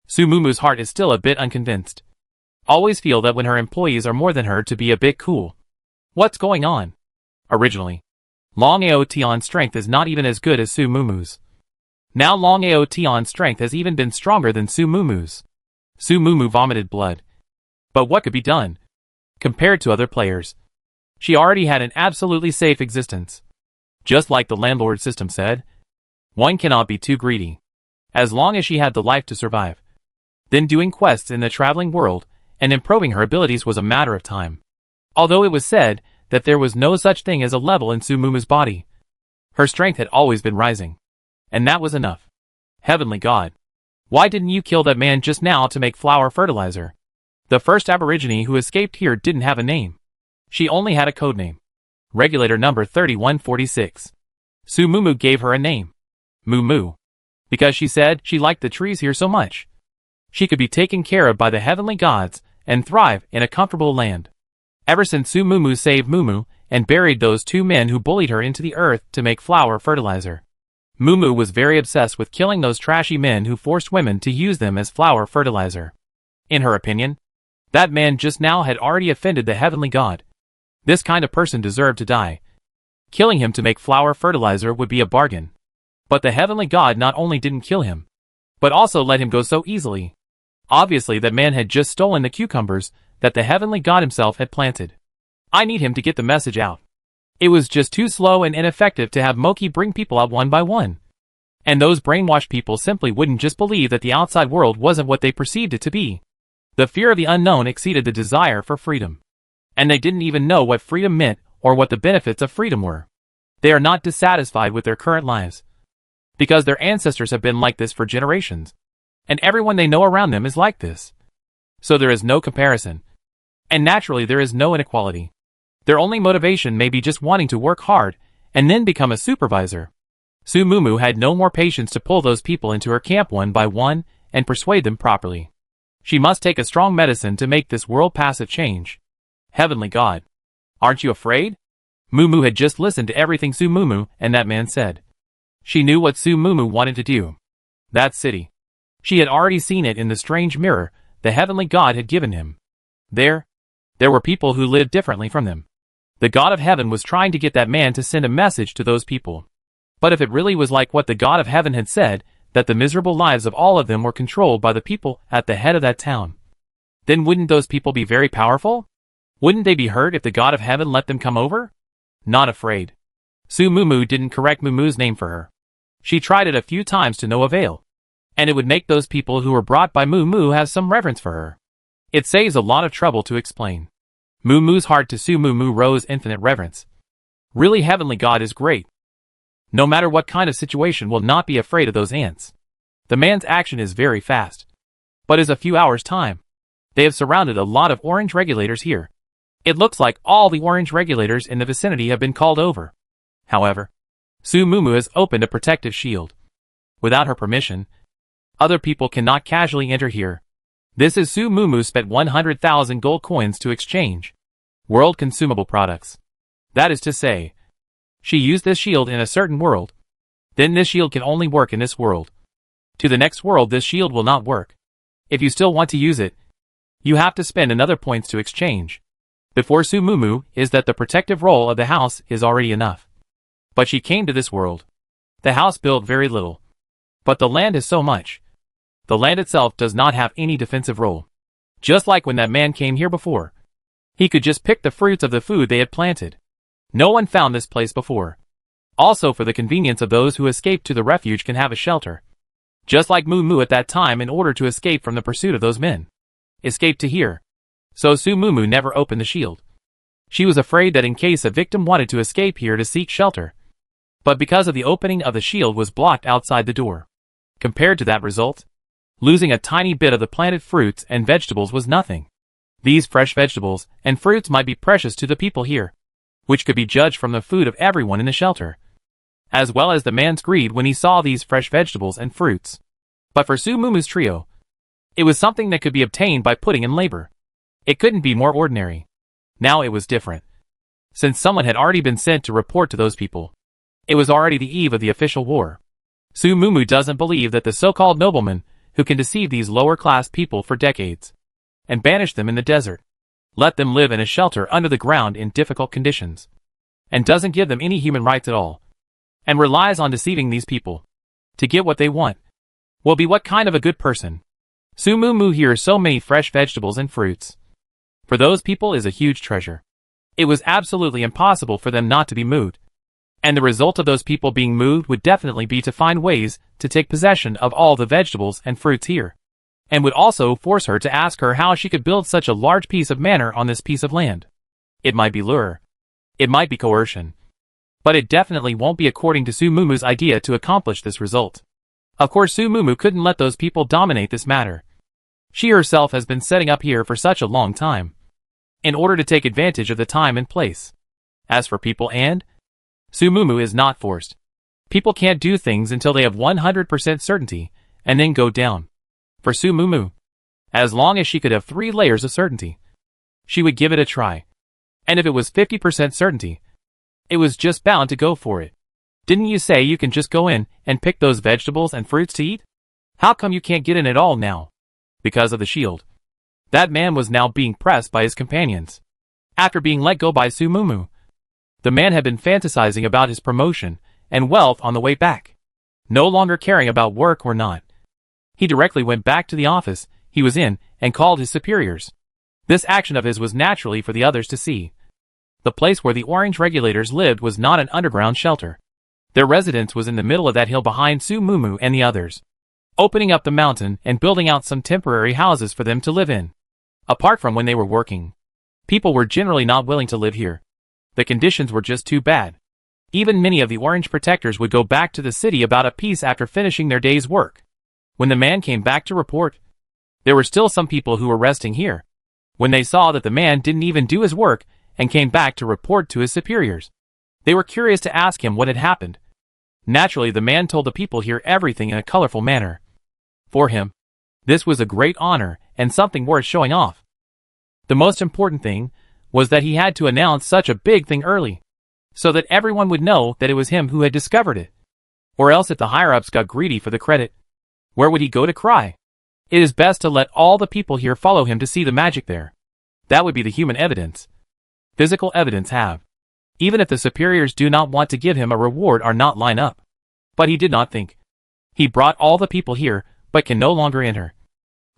Su Mumu's heart is still a bit unconvinced. Always feel that when her employees are more than her to be a bit cool. What's going on? Originally, Long Aotion strength is not even as good as Su Mumu's. Now Long Aotion strength has even been stronger than Su Mumu's. Su Mumu vomited blood. But what could be done? Compared to other players, she already had an absolutely safe existence. Just like the landlord system said, one cannot be too greedy. As long as she had the life to survive. Then doing quests in the traveling world and improving her abilities was a matter of time. Although it was said that there was no such thing as a level in Su Mumu's body, her strength had always been rising. And that was enough. Heavenly God, why didn't you kill that man just now to make flower fertilizer? The first aborigine who escaped here didn't have a name. She only had a codename. Regulator number 3146. Su Mumu gave her a name. Mumu. Because she said she liked the trees here so much. She could be taken care of by the heavenly gods and thrive in a comfortable land. Ever since Su Mumu saved Mumu and buried those 2 men who bullied her into the earth to make flower fertilizer, Mumu was very obsessed with killing those trashy men who forced women to use them as flower fertilizer. In her opinion, that man just now had already offended the heavenly god. This kind of person deserved to die. Killing him to make flower fertilizer would be a bargain. But the heavenly god not only didn't kill him, but also let him go so easily. Obviously that man had just stolen the cucumbers that the heavenly god himself had planted. I need him to get the message out. It was just too slow and ineffective to have Moki bring people out one by one. And those brainwashed people simply wouldn't just believe that the outside world wasn't what they perceived it to be. The fear of the unknown exceeded the desire for freedom. And they didn't even know what freedom meant or what the benefits of freedom were. They are not dissatisfied with their current lives. Because their ancestors have been like this for generations. And everyone they know around them is like this. So there is no comparison. And naturally there is no inequality. Their only motivation may be just wanting to work hard and then become a supervisor. Su Mumu had no more patience to pull those people into her camp one by one and persuade them properly. She must take a strong medicine to make this world passive change. Heavenly God, aren't you afraid? Mumu had just listened to everything Su Mumu and that man said. She knew what Su Mumu wanted to do. That city. She had already seen it in the strange mirror the heavenly god had given him. There were people who lived differently from them. The god of heaven was trying to get that man to send a message to those people. But if it really was like what the god of heaven had said, that the miserable lives of all of them were controlled by the people at the head of that town, then wouldn't those people be very powerful? Wouldn't they be hurt if the god of heaven let them come over? Not afraid. Su Mumu didn't correct Mumu's name for her. She tried it a few times to no avail. and it would make those people who were brought by Moo Moo have some reverence for her. It saves a lot of trouble to explain. Moo Moo's heart to Su Moo Moo rose infinite reverence. Really, Heavenly God is great. No matter what kind of situation, will not be afraid of those ants. The man's action is very fast, but is a few hours' time. They have surrounded a lot of orange regulators here. It looks like all the orange regulators in the vicinity have been called over. However, Su Moo Moo has opened a protective shield. Without her permission, other people cannot casually enter here. This is Su Moo Moo spent 100,000 gold coins to exchange world consumable products. That is to say, she used this shield in a certain world. Then this shield can only work in this world. To the next world, this shield will not work. If you still want to use it, you have to spend another points to exchange. Before Su Moo Moo is that the protective role of the house is already enough. But she came to this world. The house built very little. But the land is so much. The land itself does not have any defensive role. Just like when that man came here before. He could just pick the fruits of the food they had planted. No one found this place before. Also, for the convenience of those who escaped to the refuge can have a shelter. Just like Moo Moo at that time in order to escape from the pursuit of those men. Escaped to here. So Su Moo Moo never opened the shield. She was afraid that in case a victim wanted to escape here to seek shelter. But because of the opening of the shield was blocked outside the door. Compared to that result, losing a tiny bit of the planted fruits and vegetables was nothing. These fresh vegetables and fruits might be precious to the people here, which could be judged from the food of everyone in the shelter, as well as the man's greed when he saw these fresh vegetables and fruits. But for Su Moo Moo's trio, it was something that could be obtained by putting in labor. It couldn't be more ordinary. Now it was different. Since someone had already been sent to report to those people, it was already the eve of the official war. Su Moo Moo doesn't believe that the so-called nobleman who can deceive these lower-class people for decades and banish them in the desert, let them live in a shelter under the ground in difficult conditions, and doesn't give them any human rights at all, and relies on deceiving these people to get what they want, will be what kind of a good person? Su Moo Moo hears so many fresh vegetables and fruits. For those people is a huge treasure. It was absolutely impossible for them not to be moved. And the result of those people being moved would definitely be to find ways to take possession of all the vegetables and fruits here. And would also force her to ask her how she could build such a large piece of manor on this piece of land. It might be lure. It might be coercion. But it definitely won't be according to Su Moo Moo's idea to accomplish this result. Of course, Su Moo Moo couldn't let those people dominate this matter. She herself has been setting up here for such a long time, in order to take advantage of the time and place. As for people and Su Moo Moo is not forced. People can't do things until they have 100% certainty, and then go down. For Su Moo Moo, as long as she could have 3 layers of certainty, she would give it a try. And if it was 50% certainty, it was just bound to go for it. Didn't you say you can just go in and pick those vegetables and fruits to eat? How come you can't get in at all now? Because of the shield. That man was now being pressed by his companions. After being let go by Su Moo Moo, the man had been fantasizing about his promotion and wealth on the way back. No longer caring about work or not. He directly went back to the office he was in and called his superiors. This action of his was naturally for the others to see. The place where the orange regulators lived was not an underground shelter. Their residence was in the middle of that hill behind Su Moo Moo and the others, opening up the mountain and building out some temporary houses for them to live in. Apart from when they were working, people were generally not willing to live here. The conditions were just too bad. Even many of the orange protectors would go back to the city about a piece after finishing their day's work. When the man came back to report, there were still some people who were resting here. When they saw that the man didn't even do his work and came back to report to his superiors, they were curious to ask him what had happened. Naturally, the man told the people here everything in a colorful manner. For him, this was a great honor and something worth showing off. The most important thing was that he had to announce such a big thing early, so that everyone would know that it was him who had discovered it. Or else if the higher-ups got greedy for the credit, where would he go to cry? It is best to let all the people here follow him to see the magic there. That would be the human evidence. Physical evidence have. Even if the superiors do not want to give him a reward or not line up. But he did not think. He brought all the people here, but can no longer enter.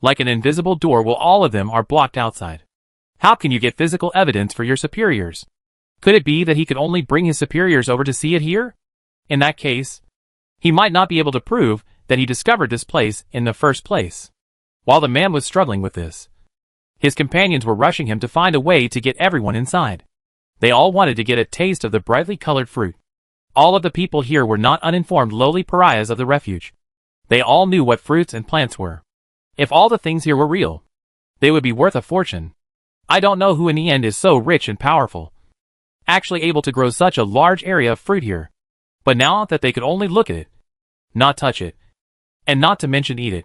Like an invisible door while all of them are blocked outside. How can you get physical evidence for your superiors? Could it be that he could only bring his superiors over to see it here? In that case, he might not be able to prove that he discovered this place in the first place. While the man was struggling with this, his companions were rushing him to find a way to get everyone inside. They all wanted to get a taste of the brightly colored fruit. All of the people here were not uninformed lowly pariahs of the refuge. They all knew what fruits and plants were. If all the things here were real, they would be worth a fortune. I don't know who in the end is so rich and powerful, actually able to grow such a large area of fruit here. But now that they could only look at it, not touch it, and not to mention eat it,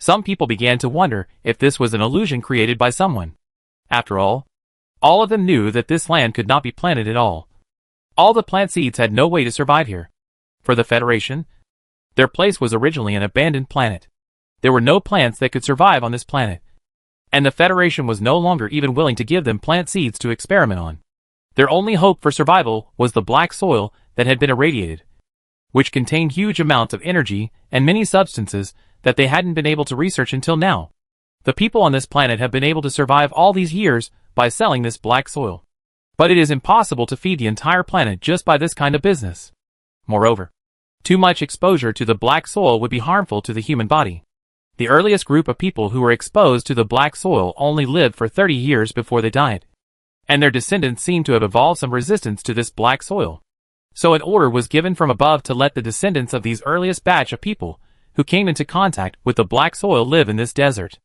some people began to wonder if this was an illusion created by someone. After all of them knew that this land could not be planted at all. All the plant seeds had no way to survive here. For the Federation, their place was originally an abandoned planet. There were no plants that could survive on this planet, and the Federation was no longer even willing to give them plant seeds to experiment on. Their only hope for survival was the black soil that had been irradiated, which contained huge amounts of energy and many substances that they hadn't been able to research until now. The people on this planet have been able to survive all these years by selling this black soil. But it is impossible to feed the entire planet just by this kind of business. Moreover, too much exposure to the black soil would be harmful to the human body. The earliest group of people who were exposed to the black soil only lived for 30 years before they died, and their descendants seem to have evolved some resistance to this black soil. So an order was given from above to let the descendants of these earliest batch of people who came into contact with the black soil live in this desert,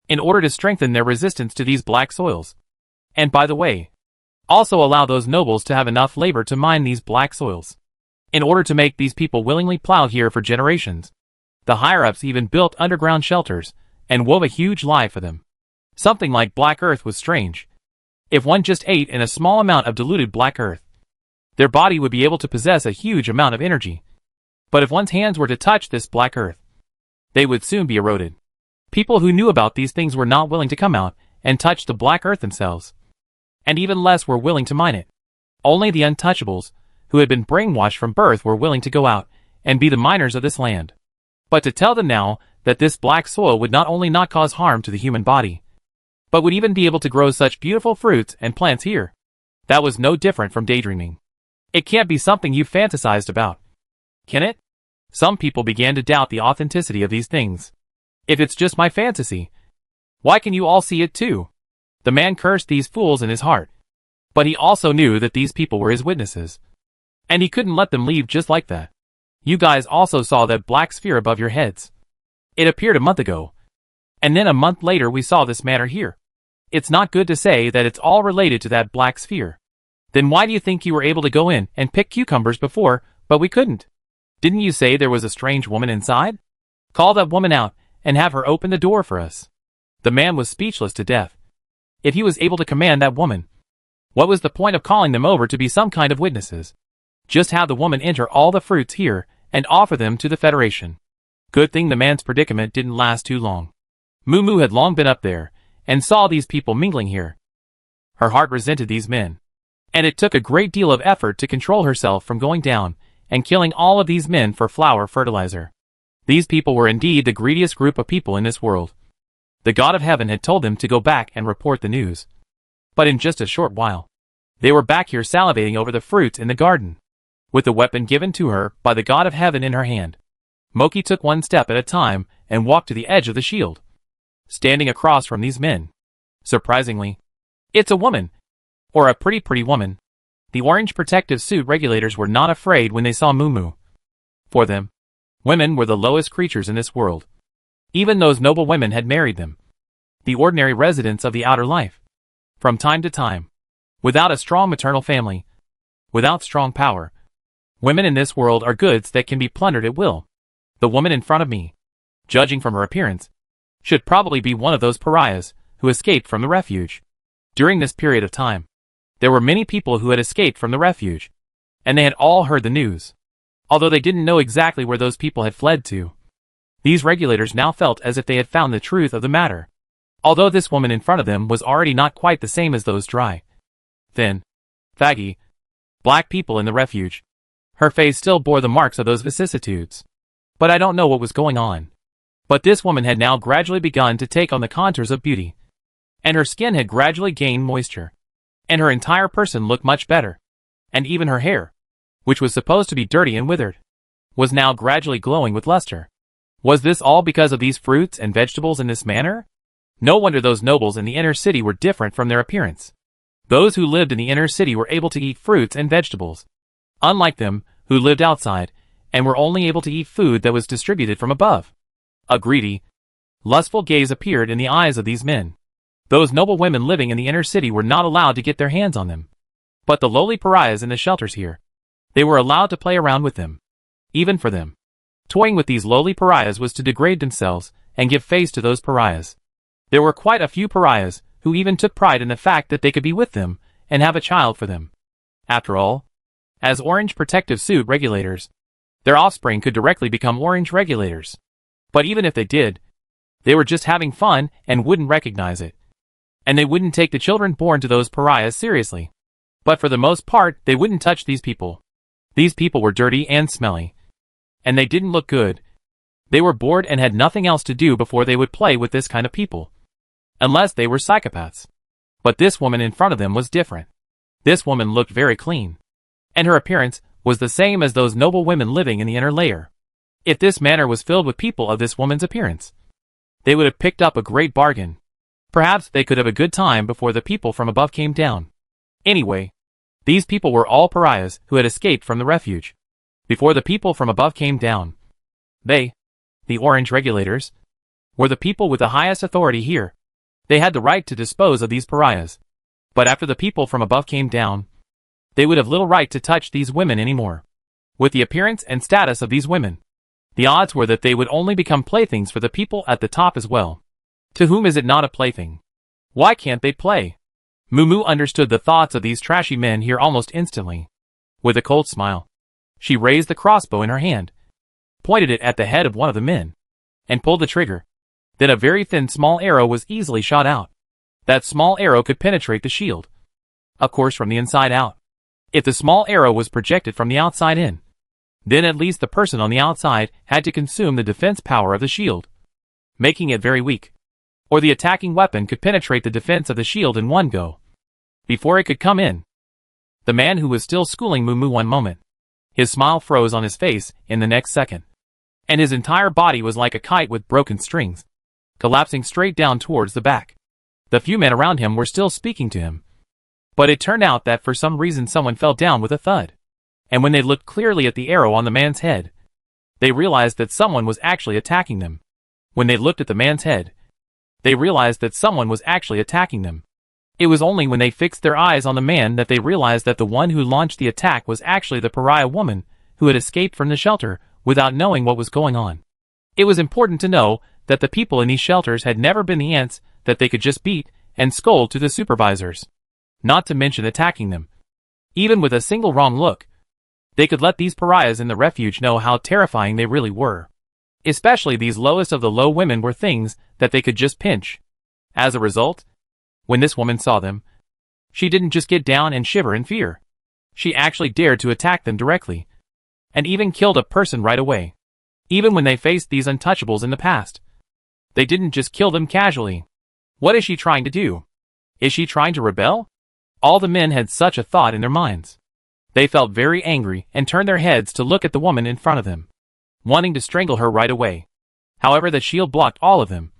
in order to strengthen their resistance to these black soils. And by the way, also allow those nobles to have enough labor to mine these black soils, in order to make these people willingly plow here for generations. The higher-ups even built underground shelters, and wove a huge lie for them. Something like black earth was strange. If one just ate in a small amount of diluted black earth, their body would be able to possess a huge amount of energy. But if one's hands were to touch this black earth, they would soon be eroded. People who knew about these things were not willing to come out and touch the black earth themselves, and even less were willing to mine it. Only the untouchables, who had been brainwashed from birth, were willing to go out and be the miners of this land. But to tell them now that this black soil would not only not cause harm to the human body, but would even be able to grow such beautiful fruits and plants here, that was no different from daydreaming. It can't be something you fantasized about, can it? Some people began to doubt the authenticity of these things. If it's just my fantasy, why can you all see it too? The man cursed these fools in his heart, but he also knew that these people were his witnesses, and he couldn't let them leave just like that. You guys also saw that black sphere above your heads. It appeared a month ago, and then a month later we saw this matter here. It's not good to say that it's all related to that black sphere. Then why do you think you were able to go in and pick cucumbers before, but we couldn't? Didn't you say there was a strange woman inside? Call that woman out and have her open the door for us. The man was speechless to death. If he was able to command that woman, what was the point of calling them over to be some kind of witnesses? Just have the woman enter all the fruits here and offer them to the Federation. Good thing the man's predicament didn't last too long. Moo had long been up there and saw these people mingling here. Her heart resented these men, and it took a great deal of effort to control herself from going down and killing all of these men for flower fertilizer. These people were indeed the greediest group of people in this world. The God of Heaven had told them to go back and report the news. But in just a short while, they were back here salivating over the fruits in the garden, with the weapon given to her by the God of Heaven in her hand. Moki took one step at a time and walked to the edge of the shield, standing across from these men. Surprisingly, it's a woman, or a pretty woman. The orange protective suit regulators were not afraid when they saw Moo. For them, women were the lowest creatures in this world. Even those noble women had married them, the ordinary residents of the outer life. From time to time, without a strong maternal family, without strong power, women in this world are goods that can be plundered at will. The woman in front of me, judging from her appearance, should probably be one of those pariahs who escaped from the refuge. During this period of time, there were many people who had escaped from the refuge, and they had all heard the news, although they didn't know exactly where those people had fled to. These regulators now felt as if they had found the truth of the matter, although this woman in front of them was already not quite the same as those dry, thin, faggy, black people in the refuge. Her face still bore the marks of those vicissitudes. But I don't know what was going on. But this woman had now gradually begun to take on the contours of beauty, and her skin had gradually gained moisture, and her entire person looked much better, and even her hair, which was supposed to be dirty and withered, was now gradually glowing with luster. Was this all because of these fruits and vegetables in this manner? No wonder those nobles in the inner city were different from their appearance. Those who lived in the inner city were able to eat fruits and vegetables, unlike them, who lived outside, and were only able to eat food that was distributed from above. A greedy, lustful gaze appeared in the eyes of these men. Those noble women living in the inner city were not allowed to get their hands on them. But the lowly pariahs in the shelters here, they were allowed to play around with them. Even for them, toying with these lowly pariahs was to degrade themselves and give face to those pariahs. There were quite a few pariahs who even took pride in the fact that they could be with them and have a child for them. After all, as orange protective suit regulators, their offspring could directly become orange regulators. But even if they did, they were just having fun and wouldn't recognize it. And they wouldn't take the children born to those pariahs seriously. But for the most part, they wouldn't touch these people. These people were dirty and smelly. And they didn't look good. They were bored and had nothing else to do before they would play with this kind of people. Unless they were psychopaths. But this woman in front of them was different. This woman looked very clean. And her appearance was the same as those noble women living in the inner layer. If this manor was filled with people of this woman's appearance, they would have picked up a great bargain. Perhaps they could have a good time before the people from above came down. Anyway, these people were all pariahs who had escaped from the refuge. Before the people from above came down, they, the orange regulators, were the people with the highest authority here. They had the right to dispose of these pariahs. But after the people from above came down, they would have little right to touch these women anymore. With the appearance and status of these women, the odds were that they would only become playthings for the people at the top as well. To whom is it not a plaything? Why can't they play? Mumu understood the thoughts of these trashy men here almost instantly. With a cold smile, she raised the crossbow in her hand, pointed it at the head of one of the men, and pulled the trigger. Then a very thin small arrow was easily shot out. That small arrow could penetrate the shield. Of course, from the inside out. If the small arrow was projected from the outside in, then at least the person on the outside had to consume the defense power of the shield, making it very weak. Or the attacking weapon could penetrate the defense of the shield in one go, before it could come in. The man who was still schooling Mumu one moment, his smile froze on his face in the next second, and his entire body was like a kite with broken strings, collapsing straight down towards the back. The few men around him were still speaking to him. But it turned out that for some reason someone fell down with a thud. And when they looked clearly at the arrow on the man's head, they realized that someone was actually attacking them. When they looked at the man's head, they realized that someone was actually attacking them. It was only when they fixed their eyes on the man that they realized that the one who launched the attack was actually the pariah woman who had escaped from the shelter without knowing what was going on. It was important to know that the people in these shelters had never been the ants that they could just beat and scold to the supervisors. Not to mention attacking them. Even with a single wrong look, they could let these pariahs in the refuge know how terrifying they really were. Especially these lowest of the low women were things that they could just pinch. As a result, when this woman saw them, she didn't just get down and shiver in fear. She actually dared to attack them directly, and even killed a person right away. Even when they faced these untouchables in the past, they didn't just kill them casually. What is she trying to do? Is she trying to rebel? All the men had such a thought in their minds. They felt very angry and turned their heads to look at the woman in front of them, wanting to strangle her right away. However, the shield blocked all of them,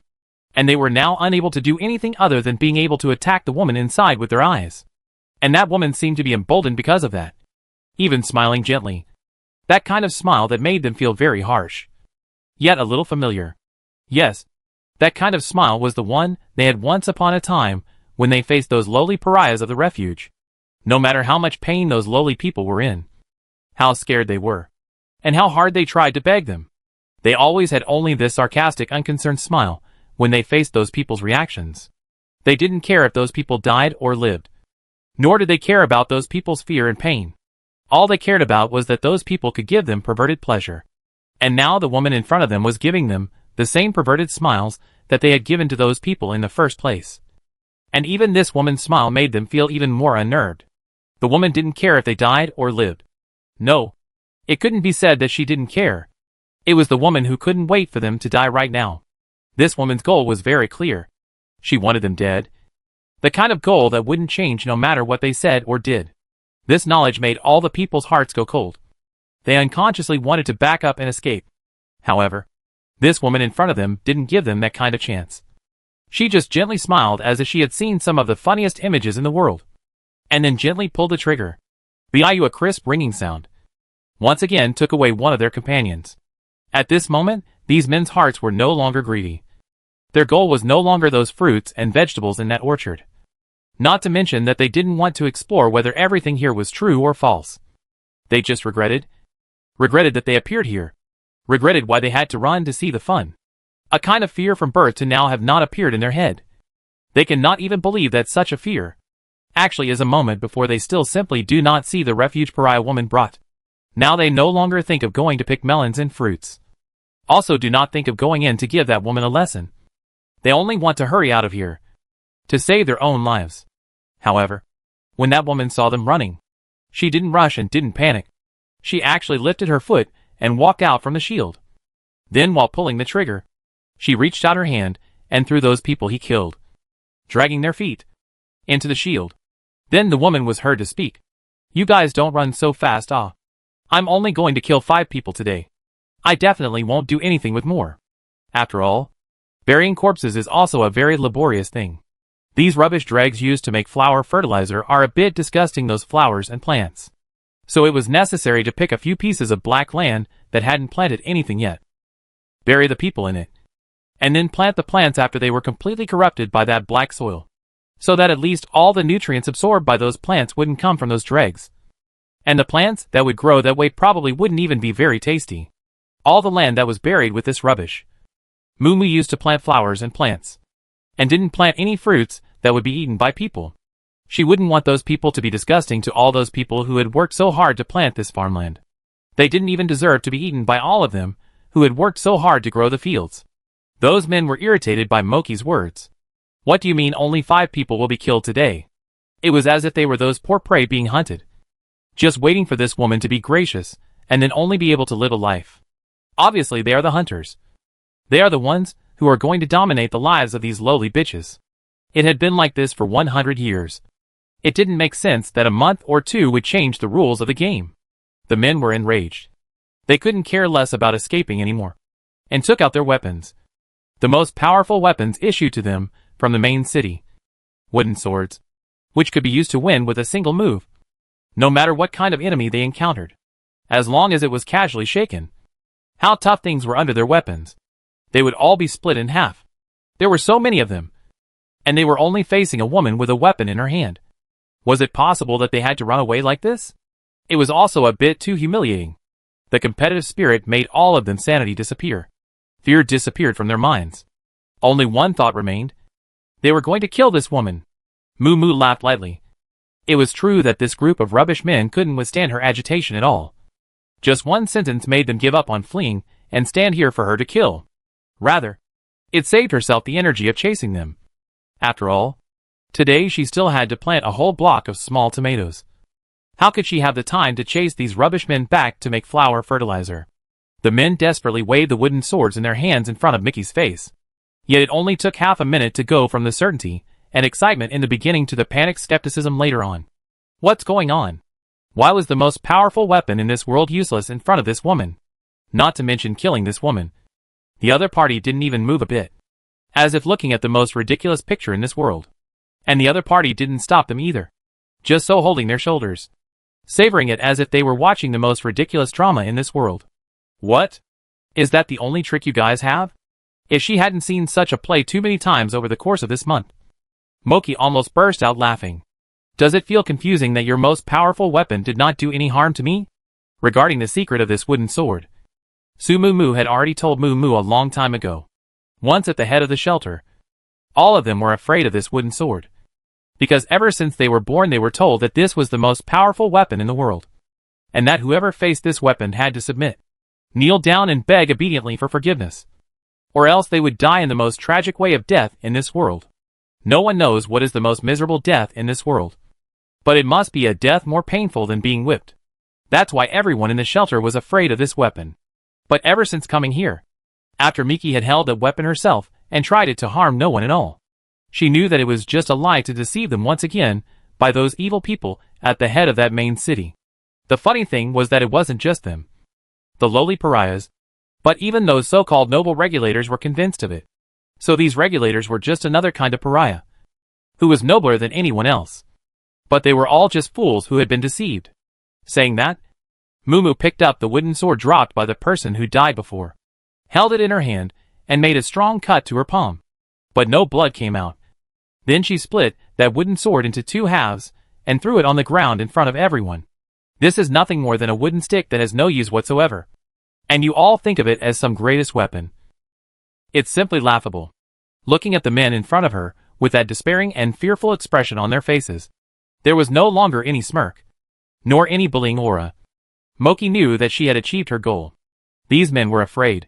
and they were now unable to do anything other than being able to attack the woman inside with their eyes. And that woman seemed to be emboldened because of that, even smiling gently. That kind of smile that made them feel very harsh, yet a little familiar. Yes, that kind of smile was the one they had once upon a time when they faced those lowly pariahs of the refuge. No matter how much pain those lowly people were in, how scared they were, and how hard they tried to beg them, they always had only this sarcastic, unconcerned smile when they faced those people's reactions. They didn't care if those people died or lived, nor did they care about those people's fear and pain. All they cared about was that those people could give them perverted pleasure. And now the woman in front of them was giving them the same perverted smiles that they had given to those people in the first place. And even this woman's smile made them feel even more unnerved. The woman didn't care if they died or lived. No, it couldn't be said that she didn't care. It was the woman who couldn't wait for them to die right now. This woman's goal was very clear. She wanted them dead. The kind of goal that wouldn't change no matter what they said or did. This knowledge made all the people's hearts go cold. They unconsciously wanted to back up and escape. However, This woman in front of them didn't give them that kind of chance. She just gently smiled as if she had seen some of the funniest images in the world, and then gently pulled the trigger. A crisp ringing sound once again took away one of their companions. At this moment, these men's hearts were no longer greedy. Their goal was no longer those fruits and vegetables in that orchard. Not to mention that they didn't want to explore whether everything here was true or false. They just regretted that they appeared here. Regretted why they had to run to see the fun. A kind of fear from birth to now have not appeared in their head. They cannot even believe that such a fear actually is a moment before they still simply do not see the refuge pariah woman brought. Now they no longer think of going to pick melons and fruits. Also do not think of going in to give that woman a lesson. They only want to hurry out of here, to save their own lives. However, when that woman saw them running, she didn't rush and didn't panic. She actually lifted her foot and walked out from the shield. Then while pulling the trigger, she reached out her hand and threw those people he killed, dragging their feet into the shield. Then the woman was heard to speak. "You guys don't run so fast, ah. I'm only going to kill 5 people today. I definitely won't do anything with more. After all, burying corpses is also a very laborious thing. These rubbish dregs used to make flower fertilizer are a bit disgusting, those flowers and plants. So it was necessary to pick a few pieces of black land that hadn't planted anything yet, bury the people in it, and then plant the plants after they were completely corrupted by that black soil, so that at least all the nutrients absorbed by those plants wouldn't come from those dregs. And the plants that would grow that way probably wouldn't even be very tasty. All the land that was buried with this rubbish, Moo used to plant flowers and plants, and didn't plant any fruits that would be eaten by people. She wouldn't want those people to be disgusting to all those people who had worked so hard to plant this farmland. They didn't even deserve to be eaten by all of them who had worked so hard to grow the fields. Those men were irritated by Moki's words. What do you mean only 5 people will be killed today? It was as if they were those poor prey being hunted, just waiting for this woman to be gracious and then only be able to live a life. Obviously they are the hunters. They are the ones who are going to dominate the lives of these lowly bitches. It had been like this for 100 years. It didn't make sense that a month or 2 would change the rules of the game. The men were enraged. They couldn't care less about escaping anymore, and took out their weapons. The most powerful weapons issued to them from the main city. Wooden swords, which could be used to win with a single move, no matter what kind of enemy they encountered, as long as it was casually shaken. How tough things were under their weapons. They would all be split in half. There were so many of them, and they were only facing a woman with a weapon in her hand. Was it possible that they had to run away like this? It was also a bit too humiliating. The competitive spirit made all of them sanity disappear. Fear disappeared from their minds. Only one thought remained. They were going to kill this woman. Moo laughed lightly. It was true that this group of rubbish men couldn't withstand her agitation at all. Just one sentence made them give up on fleeing and stand here for her to kill. Rather, it saved herself the energy of chasing them. After all, today she still had to plant a whole block of small tomatoes. How could she have the time to chase these rubbish men back to make flower fertilizer? The men desperately waved the wooden swords in their hands in front of Mickey's face. Yet it only took half a minute to go from the certainty and excitement in the beginning to the panicked skepticism later on. What's going on? Why was the most powerful weapon in this world useless in front of this woman? Not to mention killing this woman. The other party didn't even move a bit, as if looking at the most ridiculous picture in this world. And the other party didn't stop them either, just so holding their shoulders, savoring it as if they were watching the most ridiculous drama in this world. What? Is that the only trick you guys have? If she hadn't seen such a play too many times over the course of this month. Moki almost burst out laughing. Does it feel confusing that your most powerful weapon did not do any harm to me? Regarding the secret of this wooden sword, Su Moo had already told Moo a long time ago. Once at the head of the shelter, all of them were afraid of this wooden sword, because ever since they were born they were told that this was the most powerful weapon in the world, and that whoever faced this weapon had to submit, kneel down and beg obediently for forgiveness, or else they would die in the most tragic way of death in this world. No one knows what is the most miserable death in this world, but it must be a death more painful than being whipped. That's why everyone in the shelter was afraid of this weapon. But ever since coming here, after Miki had held the weapon herself and tried it to harm no one at all, she knew that it was just a lie to deceive them once again by those evil people at the head of that main city. The funny thing was that it wasn't just them. The lowly pariahs, But even those so-called noble regulators were convinced of it. So these regulators were just another kind of pariah, who was nobler than anyone else. But they were all just fools who had been deceived. Saying that, Mumu picked up the wooden sword dropped by the person who died before, held it in her hand, and made a strong cut to her palm. But no blood came out. Then she split that wooden sword into 2 halves, and threw it on the ground in front of everyone. This is nothing more than a wooden stick that has no use whatsoever. And you all think of it as some greatest weapon. It's simply laughable. Looking at the men in front of her, with that despairing and fearful expression on their faces, there was no longer any smirk, nor any bullying aura. Moki knew that she had achieved her goal. These men were afraid.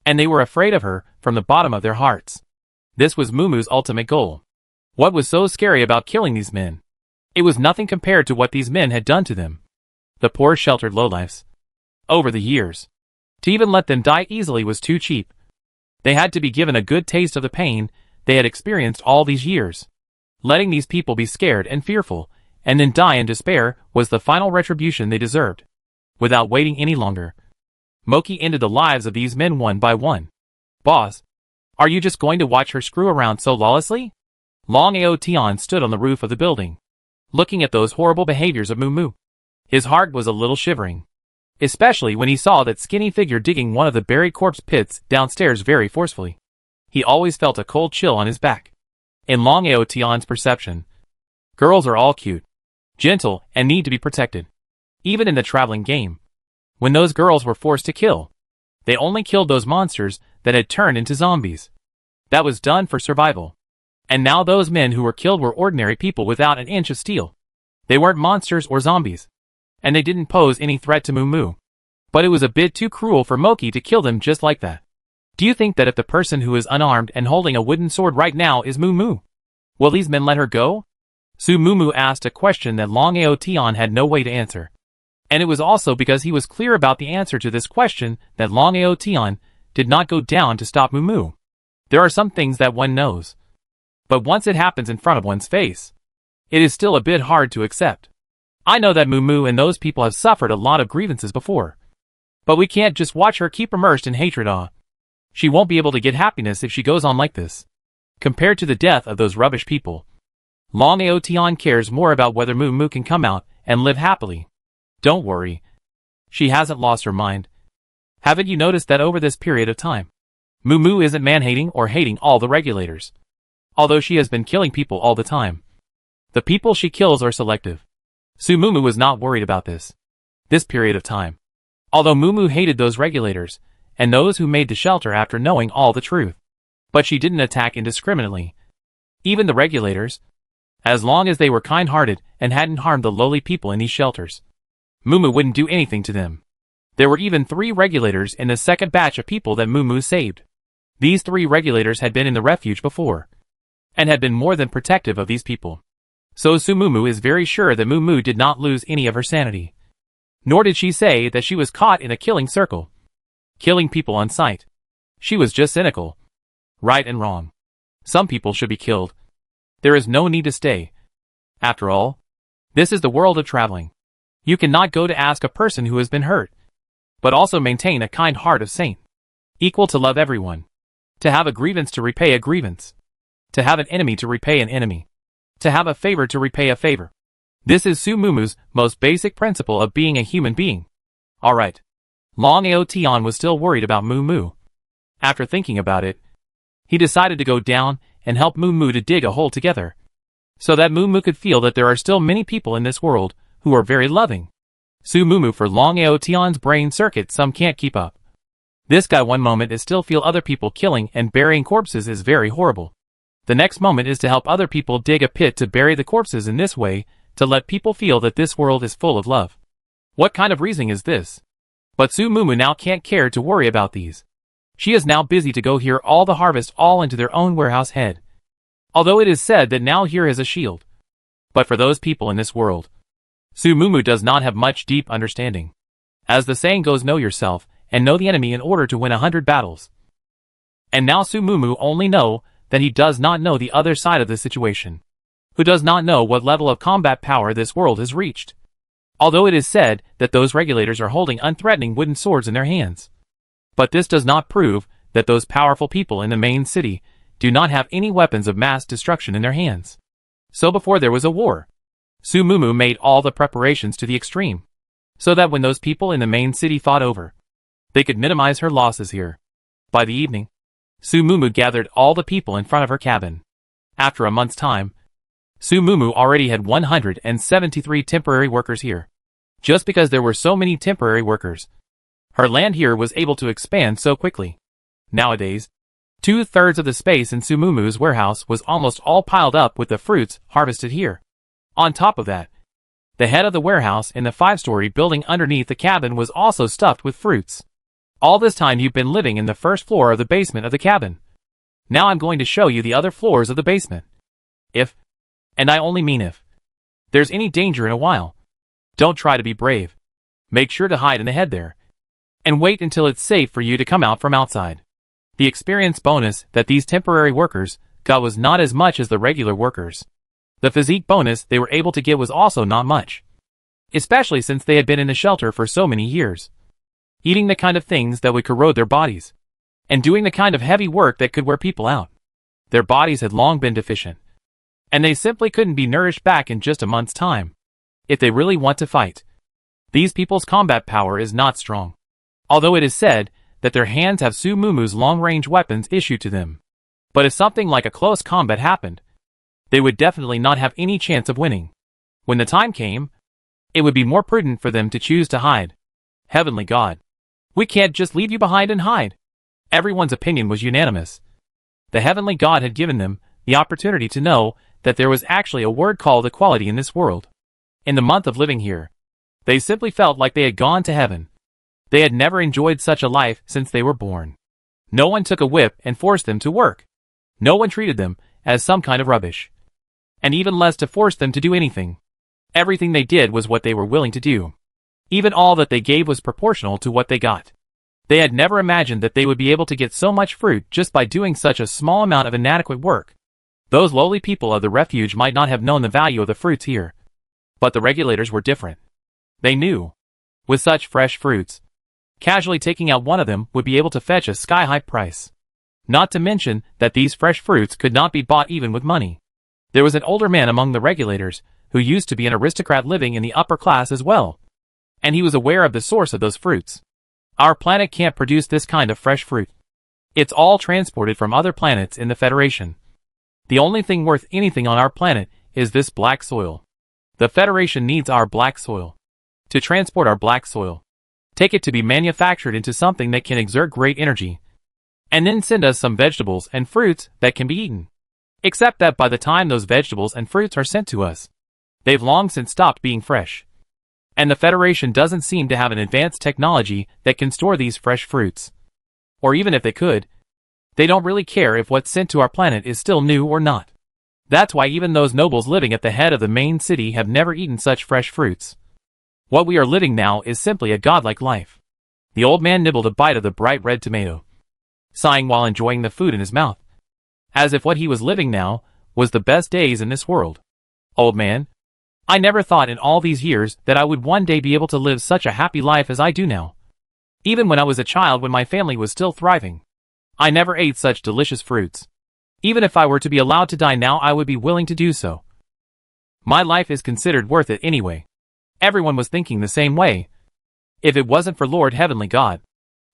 And they were afraid of her from the bottom of their hearts. This was Mumu's ultimate goal. What was so scary about killing these men? It was nothing compared to what these men had done to them. The poor sheltered lowlifes. Over the years, to even let them die easily was too cheap. They had to be given a good taste of the pain they had experienced all these years. Letting these people be scared and fearful, and then die in despair, was the final retribution they deserved. Without waiting any longer, Moki ended the lives of these men one by one. Boss, are you just going to watch her screw around so lawlessly? Long Aotian stood on the roof of the building, looking at those horrible behaviors of Mumu. His heart was a little shivering, especially when he saw that skinny figure digging one of the buried corpse pits downstairs very forcefully. He always felt a cold chill on his back. In Long Aotian's perception, girls are all cute, gentle, and need to be protected. Even in the traveling game, when those girls were forced to kill, they only killed those monsters that had turned into zombies. That was done for survival. And now those men who were killed were ordinary people without an inch of steel. They weren't monsters or zombies. And they didn't pose any threat to Mumu. But it was a bit too cruel for Moki to kill them just like that. Do you think that if the person who is unarmed and holding a wooden sword right now is Mumu, will these men let her go? Su Mumu asked a question that Long Aotian had no way to answer. And it was also because he was clear about the answer to this question that Long Aotian did not go down to stop Mumu. There are some things that one knows. But once it happens in front of one's face, it is still a bit hard to accept. I know that Mumu and those people have suffered a lot of grievances before. But we can't just watch her keep immersed in hatred. She won't be able to get happiness if she goes on like this. Compared to the death of those rubbish people, Long Aotian cares more about whether Mumu can come out and live happily. Don't worry. She hasn't lost her mind. Haven't you noticed that over this period of time, Mumu isn't man-hating or hating all the regulators? Although she has been killing people all the time. The people she kills are selective. Su Mumu was not worried about this period of time. Although Mumu hated those regulators, and those who made the shelter after knowing all the truth. But she didn't attack indiscriminately. Even the regulators, as long as they were kind-hearted and hadn't harmed the lowly people in these shelters, Mumu wouldn't do anything to them. There were even 3 regulators in the second batch of people that Mumu saved. These 3 regulators had been in the refuge before, and had been more than protective of these people. So Su Mumu is very sure that Mumu did not lose any of her sanity. Nor did she say that she was caught in a killing circle, killing people on sight. She was just cynical. Right and wrong. Some people should be killed. There is no need to stay. After all, this is the world of traveling. You cannot go to ask a person who has been hurt, but also maintain a kind heart of saint, equal to love everyone, to have a grievance to repay a grievance, to have an enemy to repay an enemy, to have a favor to repay a favor. This is Su Mumu's most basic principle of being a human being. Alright. Long Aotian was still worried about Mumu. After thinking about it, he decided to go down and help Mumu to dig a hole together, so that Mumu could feel that there are still many people in this world who are very loving. Su Mumu for Long Aotian's brain circuit some can't keep up. This guy one moment is still feel other people killing and burying corpses is very horrible. The next moment is to help other people dig a pit to bury the corpses in this way, to let people feel that this world is full of love. What kind of reasoning is this? But Su Mumu now can't care to worry about these. She is now busy to go hear all the harvest all into their own warehouse head. Although it is said that now here is a shield. But for those people in this world, Su Mumu does not have much deep understanding. As the saying goes, know yourself, and know the enemy in order to win 100 battles. And now Su Mumu only know that he does not know the other side of the situation. Who does not know what level of combat power this world has reached. Although it is said that those regulators are holding unthreatening wooden swords in their hands. But this does not prove that those powerful people in the main city do not have any weapons of mass destruction in their hands. So before there was a war, Sumumu made all the preparations to the extreme, so that when those people in the main city fought over, they could minimize her losses here. By the evening, Sumumu gathered all the people in front of her cabin. After a month's time, Sumumu already had 173 temporary workers here. Just because there were so many temporary workers, her land here was able to expand so quickly. Nowadays, 2/3 of the space in Sumumu's warehouse was almost all piled up with the fruits harvested here. On top of that, the head of the warehouse in the 5-story building underneath the cabin was also stuffed with fruits. All this time you've been living in the first floor of the basement of the cabin. Now I'm going to show you the other floors of the basement. If, and I only mean if, there's any danger in a while, don't try to be brave. Make sure to hide in the head there, and wait until it's safe for you to come out from outside. The experience bonus that these temporary workers got was not as much as the regular workers. The physique bonus they were able to get was also not much, especially since they had been in the shelter for so many years, eating the kind of things that would corrode their bodies, and doing the kind of heavy work that could wear people out. Their bodies had long been deficient, and they simply couldn't be nourished back in just a month's time. If they really want to fight, these people's combat power is not strong, although it is said that their hands have Sumumu's long-range weapons issued to them. But if something like a close combat happened, they would definitely not have any chance of winning. When the time came, it would be more prudent for them to choose to hide. Heavenly God, we can't just leave you behind and hide. Everyone's opinion was unanimous. The Heavenly God had given them the opportunity to know that there was actually a word called equality in this world. In the month of living here, they simply felt like they had gone to heaven. They had never enjoyed such a life since they were born. No one took a whip and forced them to work. No one treated them as some kind of rubbish, and even less to force them to do anything. Everything they did was what they were willing to do. Even all that they gave was proportional to what they got. They had never imagined that they would be able to get so much fruit just by doing such a small amount of inadequate work. Those lowly people of the refuge might not have known the value of the fruits here, but the regulators were different. They knew. With such fresh fruits, casually taking out one of them would be able to fetch a sky-high price. Not to mention that these fresh fruits could not be bought even with money. There was an older man among the regulators who used to be an aristocrat living in the upper class as well, and he was aware of the source of those fruits. Our planet can't produce this kind of fresh fruit. It's all transported from other planets in the Federation. The only thing worth anything on our planet is this black soil. The Federation needs our black soil to transport our black soil, take it to be manufactured into something that can exert great energy, and then send us some vegetables and fruits that can be eaten. Except that by the time those vegetables and fruits are sent to us, they've long since stopped being fresh. And the Federation doesn't seem to have an advanced technology that can store these fresh fruits. Or even if they could, they don't really care if what's sent to our planet is still new or not. That's why even those nobles living at the head of the main city have never eaten such fresh fruits. What we are living now is simply a godlike life. The old man nibbled a bite of the bright red tomato, sighing while enjoying the food in his mouth, as if what he was living now was the best days in this world. Old man, I never thought in all these years that I would one day be able to live such a happy life as I do now. Even when I was a child, when my family was still thriving, I never ate such delicious fruits. Even if I were to be allowed to die now, I would be willing to do so. My life is considered worth it anyway. Everyone was thinking the same way. If it wasn't for Lord Heavenly God,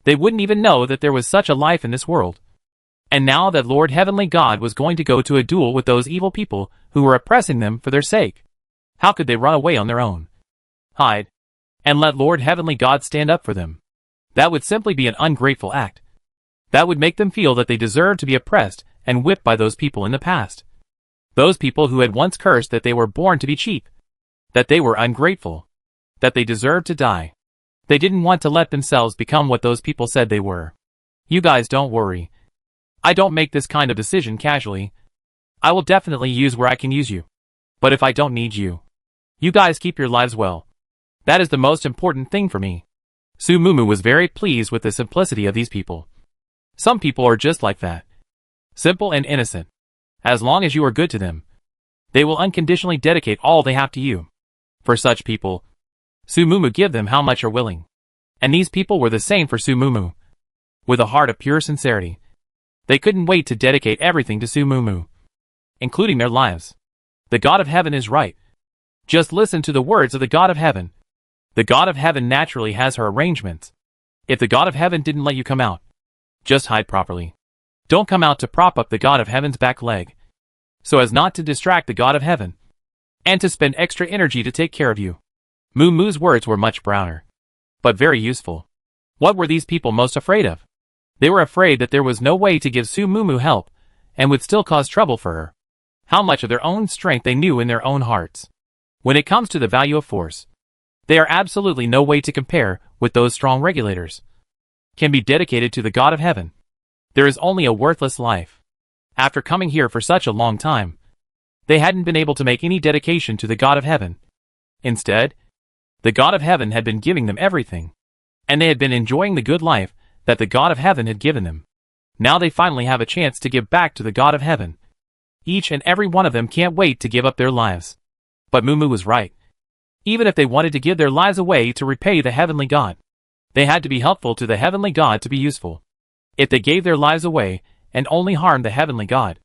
they wouldn't even know that there was such a life in this world. And now that Lord Heavenly God was going to go to a duel with those evil people who were oppressing them for their sake, how could they run away on their own? Hide, and let Lord Heavenly God stand up for them. That would simply be an ungrateful act. That would make them feel that they deserved to be oppressed and whipped by those people in the past. Those people who had once cursed that they were born to be cheap, that they were ungrateful, that they deserved to die. They didn't want to let themselves become what those people said they were. You guys don't worry. I don't make this kind of decision casually. I will definitely use where I can use you. But if I don't need you, you guys keep your lives well. That is the most important thing for me. Sumumu was very pleased with the simplicity of these people. Some people are just like that. Simple and innocent. As long as you are good to them, they will unconditionally dedicate all they have to you. For such people, Sumumu give them how much are willing. And these people were the same for Sumumu. with a heart of pure sincerity. They couldn't wait to dedicate everything to Sumumu, including their lives. The God of Heaven is right. Just listen to the words of the God of Heaven. The God of Heaven naturally has her arrangements. If the God of Heaven didn't let you come out, just hide properly. Don't come out to prop up the God of Heaven's back leg, so as not to distract the God of Heaven, and to spend extra energy to take care of you. Mumu's words were much browner, but very useful. What were these people most afraid of? They were afraid that there was no way to give Sumumu help, and would still cause trouble for her. How much of their own strength they knew in their own hearts. When it comes to the value of force, they are absolutely no way to compare with those strong regulators. Can be dedicated to the God of Heaven. There is only a worthless life. After coming here for such a long time, they hadn't been able to make any dedication to the God of Heaven. Instead, the God of Heaven had been giving them everything, and they had been enjoying the good life that the God of Heaven had given them. Now they finally have a chance to give back to the God of Heaven. Each and every one of them can't wait to give up their lives. But Mumu was right. Even if they wanted to give their lives away to repay the Heavenly God, they had to be helpful to the Heavenly God to be useful. If they gave their lives away and only harmed the Heavenly God,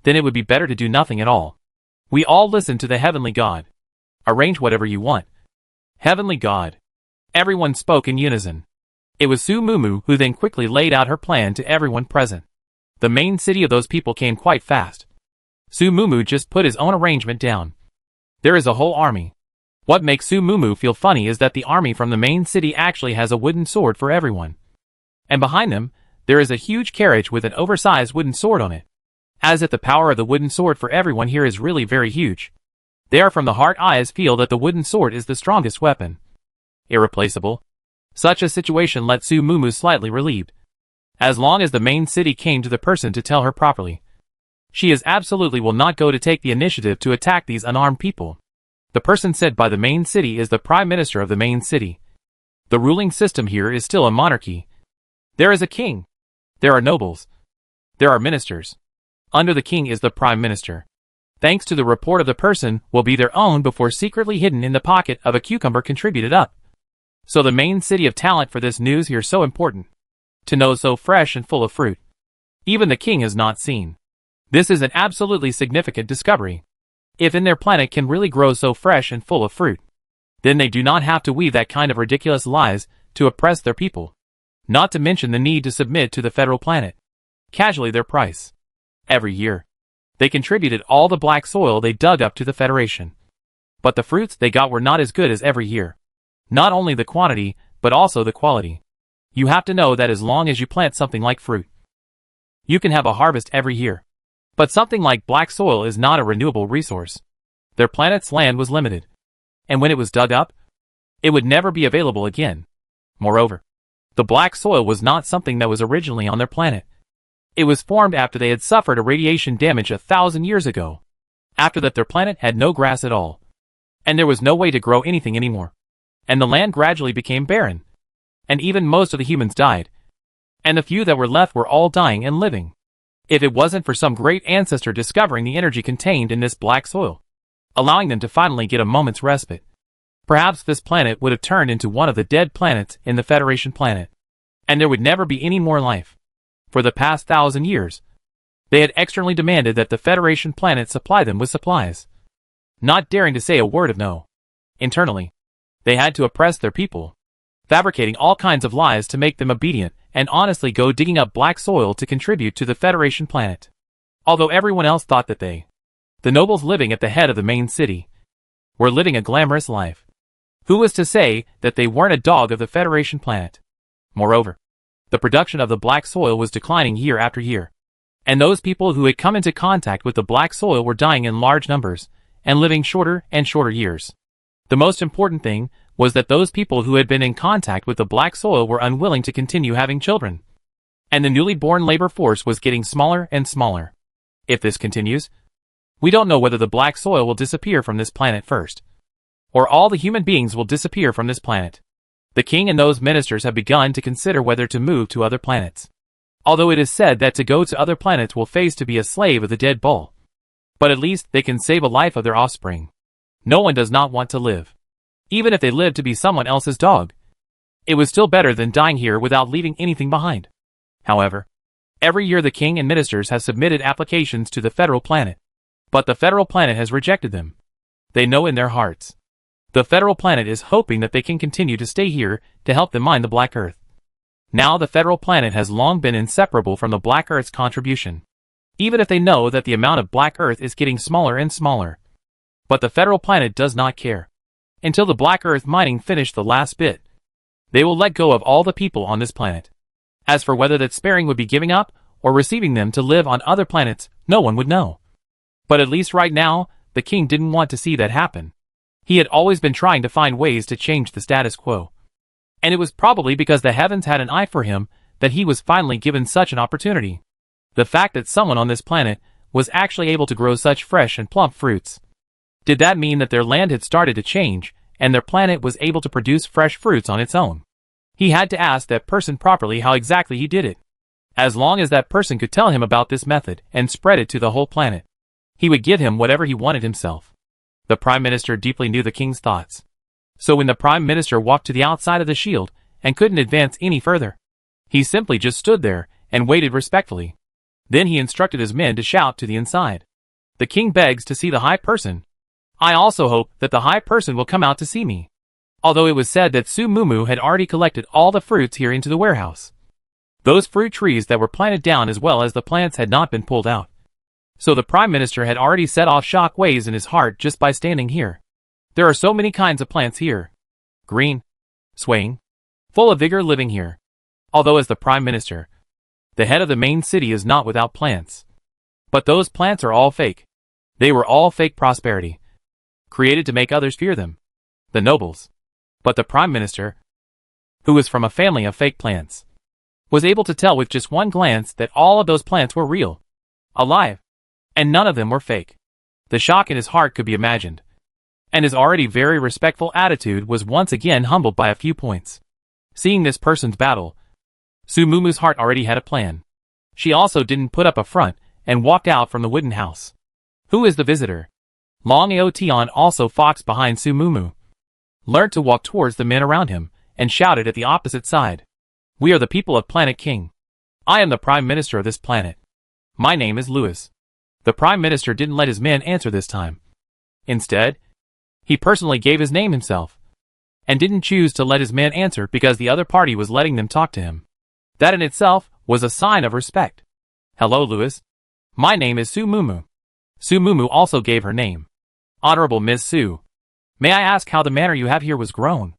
then it would be better to do nothing at all. We all listen to the Heavenly God. Arrange whatever you want. Heavenly God. Everyone spoke in unison. It was Sumumu who then quickly laid out her plan to everyone present. The main city of those people came quite fast. Sumumu just put his own arrangement down. There is a whole army. What makes Sumumu feel funny is that the army from the main city actually has a wooden sword for everyone. And behind them, there is a huge carriage with an oversized wooden sword on it. As if the power of the wooden sword for everyone here is really very huge. They are from the heart eyes feel that the wooden sword is the strongest weapon. Irreplaceable. Such a situation left Sumumu slightly relieved. As long as the main city came to the person to tell her properly, she is absolutely will not go to take the initiative to attack these unarmed people. The person said by the main city is the Prime Minister of the main city. The ruling system here is still a monarchy. There is a king. There are nobles. There are ministers. Under the king is the Prime Minister. Thanks to the report of the person will be their own before secretly hidden in the pocket of a cucumber contributed up. So the main city of talent for this news here so important. To know so fresh and full of fruit. Even the king has not seen. This is an absolutely significant discovery. If in their planet can really grow so fresh and full of fruit, then they do not have to weave that kind of ridiculous lies to oppress their people. Not to mention the need to submit to the federal planet. Casually their price. Every year, they contributed all the black soil they dug up to the Federation. But the fruits they got were not as good as every year. Not only the quantity, but also the quality. You have to know that as long as you plant something like fruit, you can have a harvest every year. But something like black soil is not a renewable resource. Their planet's land was limited. And when it was dug up, it would never be available again. Moreover, the black soil was not something that was originally on their planet. It was formed after they had suffered a radiation damage 1,000 years ago. After that their planet had no grass at all. And there was no way to grow anything anymore. And the land gradually became barren. And even most of the humans died. And the few that were left were all dying and living. If it wasn't for some great ancestor discovering the energy contained in this black soil, allowing them to finally get a moment's respite, perhaps this planet would have turned into one of the dead planets in the Federation planet. And there would never be any more life. For the past 1,000 years, they had externally demanded that the Federation planet supply them with supplies, not daring to say a word of no. Internally, they had to oppress their people, fabricating all kinds of lies to make them obedient and honestly go digging up black soil to contribute to the Federation planet. Although everyone else thought that they, the nobles living at the head of the main city, were living a glamorous life. Who was to say that they weren't a dog of the Federation planet? Moreover, the production of the black soil was declining year after year, and those people who had come into contact with the black soil were dying in large numbers and living shorter and shorter years. The most important thing was that those people who had been in contact with the black soil were unwilling to continue having children, and the newly born labor force was getting smaller and smaller. If this continues, we don't know whether the black soil will disappear from this planet first, or all the human beings will disappear from this planet. The king and those ministers have begun to consider whether to move to other planets. Although it is said that to go to other planets will face to be a slave of the dead bull. But at least they can save a life of their offspring. No one does not want to live. Even if they live to be someone else's dog. It was still better than dying here without leaving anything behind. However, every year the king and ministers have submitted applications to the federal planet. But the federal planet has rejected them. They know in their hearts. The federal planet is hoping that they can continue to stay here to help them mine the Black Earth. Now the federal planet has long been inseparable from the Black Earth's contribution. Even if they know that the amount of Black Earth is getting smaller and smaller. But the federal planet does not care. Until the Black Earth mining finished the last bit, they will let go of all the people on this planet. As for whether that sparing would be giving up, or receiving them to live on other planets, no one would know. But at least right now, the king didn't want to see that happen. He had always been trying to find ways to change the status quo. And it was probably because the heavens had an eye for him that he was finally given such an opportunity. The fact that someone on this planet was actually able to grow such fresh and plump fruits. Did that mean that their land had started to change, and their planet was able to produce fresh fruits on its own? He had to ask that person properly how exactly he did it. As long as that person could tell him about this method and spread it to the whole planet, he would give him whatever he wanted himself. The Prime Minister deeply knew the king's thoughts. So when the Prime Minister walked to the outside of the shield and couldn't advance any further, he simply just stood there and waited respectfully. Then he instructed his men to shout to the inside. The king begs to see the high person. I also hope that the high person will come out to see me. Although it was said that Sumumu had already collected all the fruits here into the warehouse. Those fruit trees that were planted down as well as the plants had not been pulled out. So the Prime Minister had already set off shock waves in his heart just by standing here. There are so many kinds of plants here. Green, swaying, full of vigor living here. Although as the Prime Minister, the head of the main city is not without plants. But those plants are all fake. They were all fake prosperity. Created to make others fear them. The nobles. But the Prime Minister, who was from a family of fake plants, was able to tell with just one glance that all of those plants were real. Alive. And none of them were fake. The shock in his heart could be imagined. And his already very respectful attitude was once again humbled by a few points. Seeing this person's battle, Sumumu's heart already had a plan. She also didn't put up a front and walked out from the wooden house. Who is the visitor? Long Aotion also foxed behind Sumumu. Learned to walk towards the men around him and shouted at the opposite side. We are the people of Planet King. I am the Prime Minister of this planet. My name is Lewis. The Prime Minister didn't let his men answer this time. Instead, he personally gave his name himself, and didn't choose to let his men answer because the other party was letting them talk to him. That in itself was a sign of respect. Hello, Lewis. My name is Sumumu. Sumumu also gave her name. Honorable Miss Su. May I ask how the manor you have here was grown?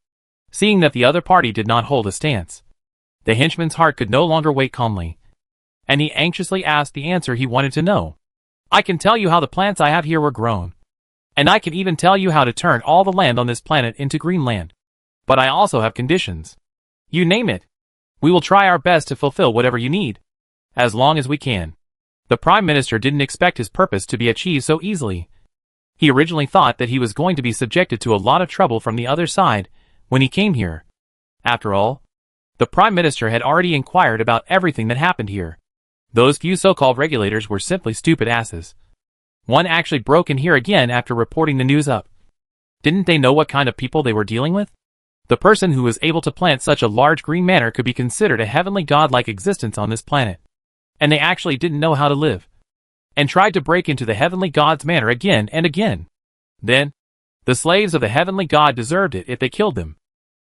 Seeing that the other party did not hold a stance, the henchman's heart could no longer wait calmly, and he anxiously asked the answer he wanted to know. I can tell you how the plants I have here were grown. And I can even tell you how to turn all the land on this planet into green land. But I also have conditions. You name it. We will try our best to fulfill whatever you need. As long as we can. The Prime Minister didn't expect his purpose to be achieved so easily. He originally thought that he was going to be subjected to a lot of trouble from the other side when he came here. After all, the Prime Minister had already inquired about everything that happened here. Those few so-called regulators were simply stupid asses. One actually broke in here again after reporting the news up. Didn't they know what kind of people they were dealing with? The person who was able to plant such a large green manor could be considered a heavenly god-like existence on this planet. And they actually didn't know how to live. And tried to break into the heavenly god's manor again and again. Then, the slaves of the heavenly god deserved it if they killed them.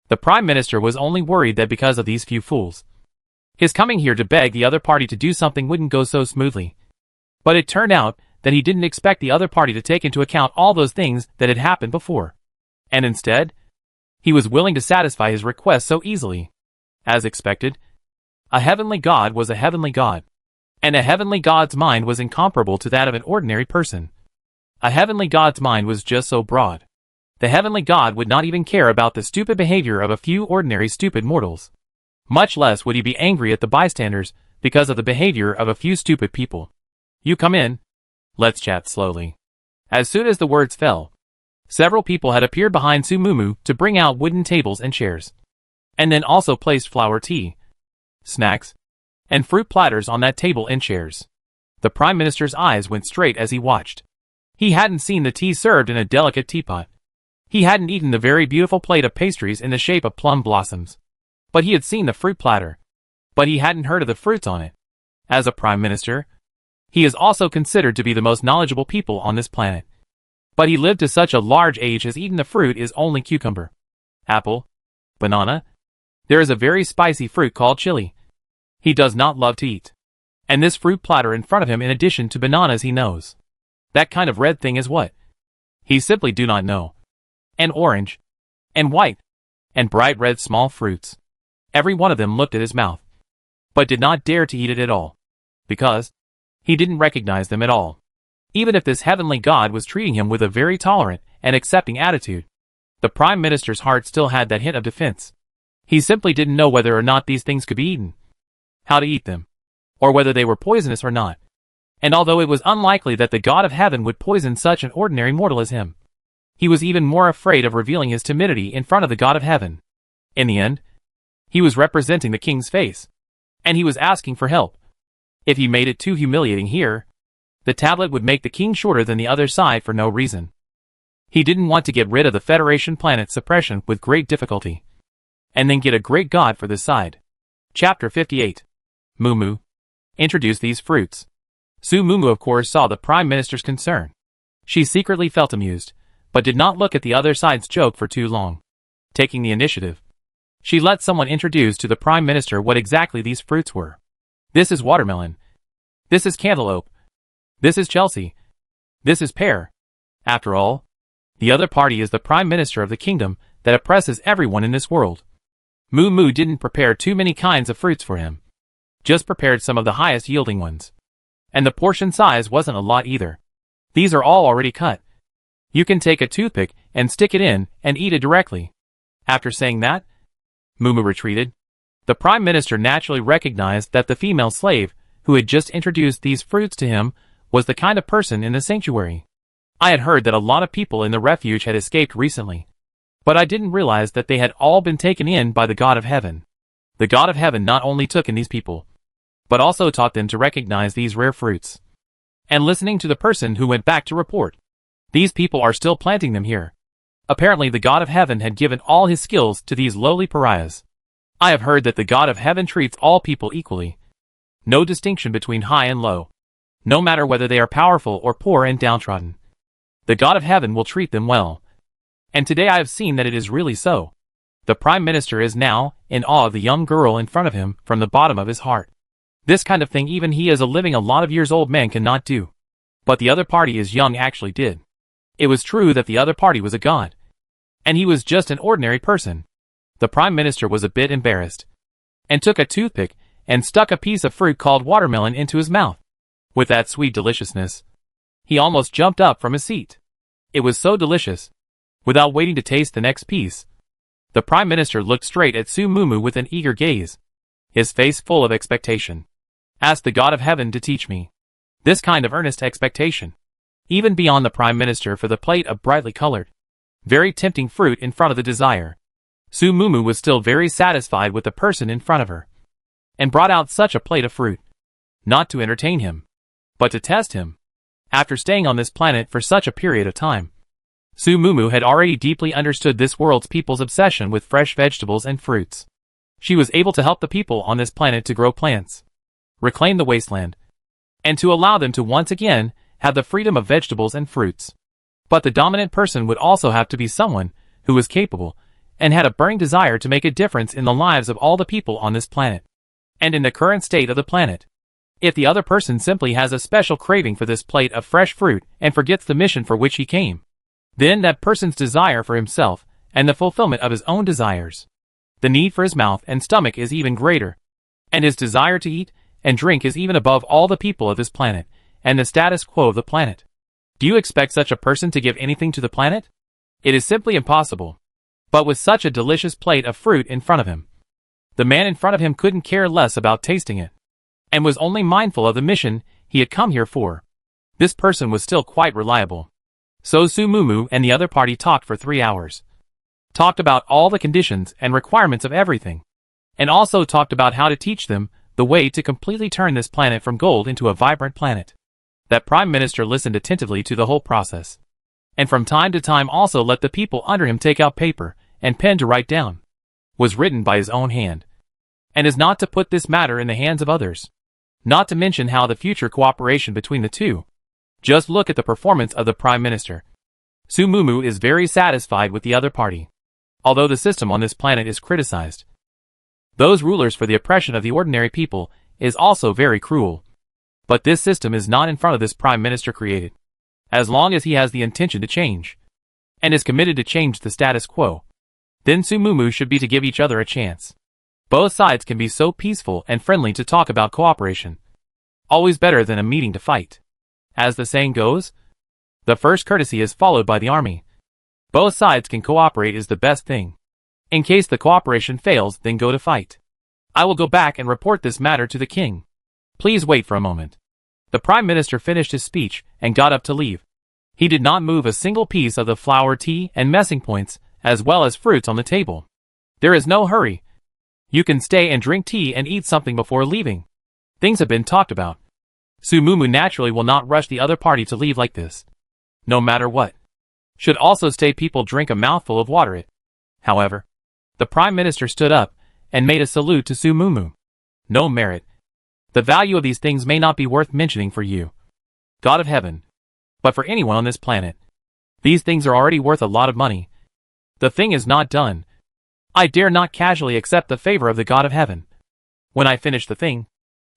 The Prime Minister was only worried that because of these few fools, his coming here to beg the other party to do something wouldn't go so smoothly. But it turned out that he didn't expect the other party to take into account all those things that had happened before. And instead, he was willing to satisfy his request so easily. As expected, a heavenly god was a heavenly god. And a heavenly god's mind was incomparable to that of an ordinary person. A heavenly god's mind was just so broad. The heavenly god would not even care about the stupid behavior of a few ordinary stupid mortals. Much less would he be angry at the bystanders because of the behavior of a few stupid people. You come in. Let's chat slowly. As soon as the words fell, several people had appeared behind Sumumu to bring out wooden tables and chairs. And then also placed flower tea, snacks, and fruit platters on that table and chairs. The Prime Minister's eyes went straight as he watched. He hadn't seen the tea served in a delicate teapot. He hadn't eaten the very beautiful plate of pastries in the shape of plum blossoms. But he had seen the fruit platter, but he hadn't heard of the fruits on it. As a prime minister, he is also considered to be the most knowledgeable people on this planet. But he lived to such a large age has eaten the fruit is only cucumber, apple, banana. There is a very spicy fruit called chili. He does not love to eat. And this fruit platter in front of him in addition to bananas he knows. That kind of red thing is what? He simply do not know. And orange. And white. And bright red small fruits. Every one of them looked at his mouth. But did not dare to eat it at all. Because he didn't recognize them at all. Even if this heavenly God was treating him with a very tolerant and accepting attitude, the Prime Minister's heart still had that hint of defense. He simply didn't know whether or not these things could be eaten, how to eat them, or whether they were poisonous or not. And although it was unlikely that the God of heaven would poison such an ordinary mortal as him, he was even more afraid of revealing his timidity in front of the God of heaven. In the end, he was representing the king's face, and he was asking for help. If he made it too humiliating here, the tablet would make the king shorter than the other side for no reason. He didn't want to get rid of the Federation planet suppression with great difficulty, and then get a great god for this side. Chapter 58. Mumu introduced these fruits. Su Mumu of course saw the Prime Minister's concern. She secretly felt amused, but did not look at the other side's joke for too long. Taking the initiative, she let someone introduce to the Prime Minister what exactly these fruits were. This is watermelon. This is cantaloupe. This is Chelsea. This is pear. After all, the other party is the Prime Minister of the kingdom that oppresses everyone in this world. Mumu didn't prepare too many kinds of fruits for him. Just prepared some of the highest yielding ones. And the portion size wasn't a lot either. These are all already cut. You can take a toothpick and stick it in and eat it directly. After saying that, Mumu retreated. The Prime Minister naturally recognized that the female slave, who had just introduced these fruits to him, was the kind of person in the sanctuary. I had heard that a lot of people in the refuge had escaped recently, but I didn't realize that they had all been taken in by the God of Heaven. The God of Heaven not only took in these people, but also taught them to recognize these rare fruits. And listening to the person who went back to report, these people are still planting them here. Apparently the God of Heaven had given all his skills to these lowly pariahs. I have heard that the God of Heaven treats all people equally. No distinction between high and low. No matter whether they are powerful or poor and downtrodden. The God of Heaven will treat them well. And today I have seen that it is really so. The Prime Minister is now in awe of the young girl in front of him from the bottom of his heart. This kind of thing even he as a living a lot of years old man cannot do. But the other party is young actually did. It was true that the other party was a god. And he was just an ordinary person. The Prime Minister was a bit embarrassed. And took a toothpick and stuck a piece of fruit called watermelon into his mouth. With that sweet deliciousness, he almost jumped up from his seat. It was so delicious. Without waiting to taste the next piece, the Prime Minister looked straight at Su Mumu with an eager gaze, his face full of expectation. Asked the God of Heaven to teach me. This kind of earnest expectation. Even beyond the Prime Minister for the plate of brightly colored, very tempting fruit in front of the desire. Su Mumu was still very satisfied with the person in front of her. And brought out such a plate of fruit. Not to entertain him, but to test him. After staying on this planet for such a period of time, Su Mumu had already deeply understood this world's people's obsession with fresh vegetables and fruits. She was able to help the people on this planet to grow plants, reclaim the wasteland, and to allow them to once again have the freedom of vegetables and fruits. But the dominant person would also have to be someone who was capable and had a burning desire to make a difference in the lives of all the people on this planet, and in the current state of the planet. If the other person simply has a special craving for this plate of fresh fruit and forgets the mission for which he came, then that person's desire for himself and the fulfillment of his own desires, the need for his mouth and stomach is even greater, and his desire to eat and drink is even above all the people of this planet and the status quo of the planet. Do you expect such a person to give anything to the planet? It is simply impossible. But with such a delicious plate of fruit in front of him, the man in front of him couldn't care less about tasting it, and was only mindful of the mission he had come here for. This person was still quite reliable. So Su Mumu and the other party talked for 3 hours. Talked about all the conditions and requirements of everything. And also talked about how to teach them the way to completely turn this planet from gold into a vibrant planet. That Prime Minister listened attentively to the whole process. And from time to time also let the people under him take out paper and pen to write down. Was written by his own hand. and is not to put this matter in the hands of others. Not to mention how the future cooperation between the two. Just look at the performance of the Prime Minister. Su Mumu is very satisfied with the other party. Although the system on this planet is criticized, those rulers for the oppression of the ordinary people is also very cruel. But this system is not in front of this Prime Minister created. As long as he has the intention to change, and is committed to change the status quo, then Su Mumu should be to give each other a chance. Both sides can be so peaceful and friendly to talk about cooperation. Always better than a meeting to fight. As the saying goes, the first courtesy is followed by the army. Both sides can cooperate is the best thing. In case the cooperation fails, then go to fight. I will go back and report this matter to the king. Please wait for a moment. The Prime Minister finished his speech and got up to leave. He did not move a single piece of the flour, tea, and messing points, as well as fruits on the table. There is no hurry. You can stay and drink tea and eat something before leaving. Things have been talked about. Su Mumu naturally will not rush the other party to leave like this. No matter what. Should also stay people drink a mouthful of water it. However, the Prime Minister stood up and made a salute to Su Mumu. No merit. The value of these things may not be worth mentioning for you, God of Heaven, but for anyone on this planet. These things are already worth a lot of money. The thing is not done. I dare not casually accept the favor of the God of Heaven. When I finish the thing,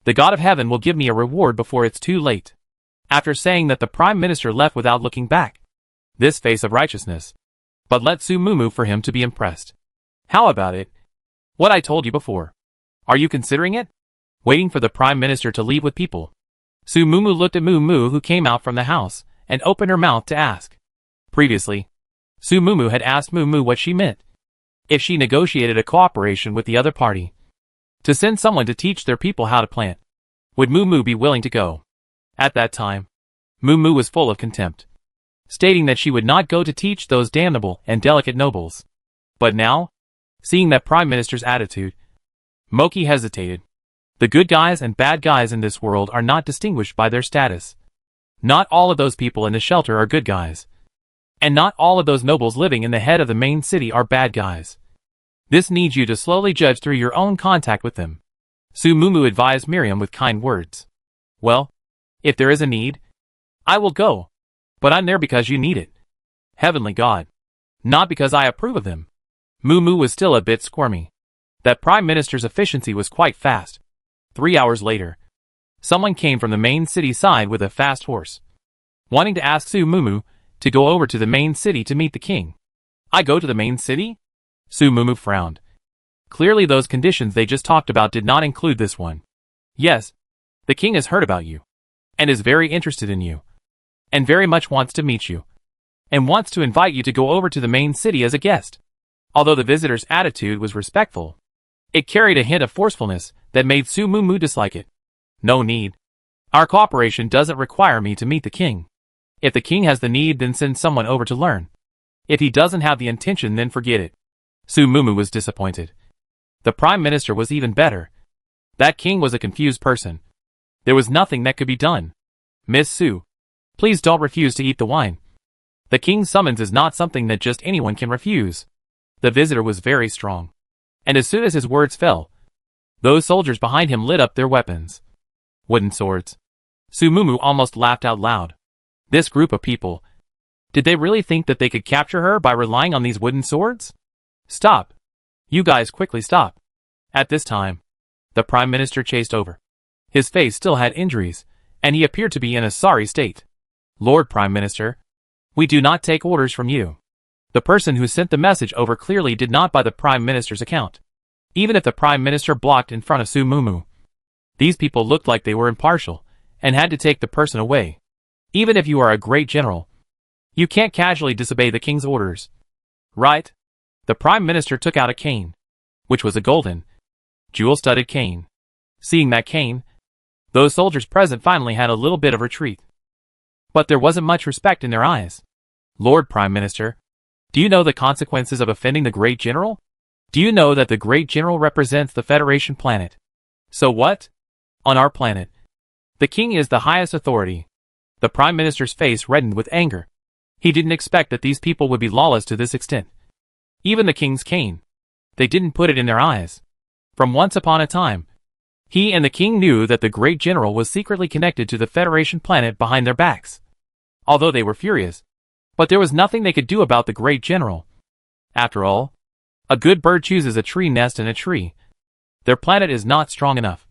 the God of Heaven will give me a reward before it's too late. After saying that, the Prime Minister left without looking back. This face of righteousness. But let Su Mumu for him to be impressed. How about it? What I told you before. Are you considering it? Waiting for the Prime Minister to leave with people. Su Mumu looked at Mumu, who came out from the house, and opened her mouth to ask. Previously, Su Mumu had asked Mumu what she meant. If she negotiated a cooperation with the other party to send someone to teach their people how to plant, would Mumu be willing to go? At that time, Mumu was full of contempt, stating that she would not go to teach those damnable and delicate nobles. But now, seeing that Prime Minister's attitude, Moki hesitated. The good guys and bad guys in this world are not distinguished by their status. Not all of those people in the shelter are good guys. And not all of those nobles living in the head of the main city are bad guys. This needs you to slowly judge through your own contact with them. Su Mumu advised Miriam with kind words. Well, if there is a need, I will go. But I'm there because you need it. Heavenly God. Not because I approve of them. Mumu was still a bit squirmy. That Prime Minister's efficiency was quite fast. 3 hours later, someone came from the main city side with a fast horse, wanting to ask Su Mumu to go over to the main city to meet the king. I go to the main city? Su Mumu frowned. Clearly those conditions they just talked about did not include this one. Yes, the king has heard about you, and is very interested in you, and very much wants to meet you, and wants to invite you to go over to the main city as a guest. Although the visitor's attitude was respectful, it carried a hint of forcefulness that made Su Mumu dislike it. No need. Our cooperation doesn't require me to meet the king. If the king has the need, then send someone over to learn. If he doesn't have the intention, then forget it. Su Mumu was disappointed. The Prime Minister was even better. That king was a confused person. There was nothing that could be done. Miss Su, please don't refuse to eat the wine. The king's summons is not something that just anyone can refuse. The visitor was very strong. And as soon as his words fell, those soldiers behind him lit up their weapons. Wooden swords. Su Mumu almost laughed out loud. This group of people, did they really think that they could capture her by relying on these wooden swords? Stop. You guys quickly stop. At this time, the Prime Minister chased over. His face still had injuries, and he appeared to be in a sorry state. Lord Prime Minister, we do not take orders from you. The person who sent the message over clearly did not buy the Prime Minister's account. Even if the Prime Minister blocked in front of Su Mumu, these people looked like they were impartial, and had to take the person away. Even if you are a great general, you can't casually disobey the king's orders. Right? The Prime Minister took out a cane, which was a golden, jewel-studded cane. Seeing that cane, those soldiers present finally had a little bit of retreat. But there wasn't much respect in their eyes. Lord Prime Minister, do you know the consequences of offending the great general? Do you know that the great general represents the Federation planet? So what? On our planet, the king is the highest authority. The Prime Minister's face reddened with anger. He didn't expect that these people would be lawless to this extent. Even the king's cane. They didn't put it in their eyes. From once upon a time, he and the king knew that the great general was secretly connected to the Federation planet behind their backs. Although they were furious, but there was nothing they could do about the great general. After all, a good bird chooses a tree nest in a tree. Their planet is not strong enough.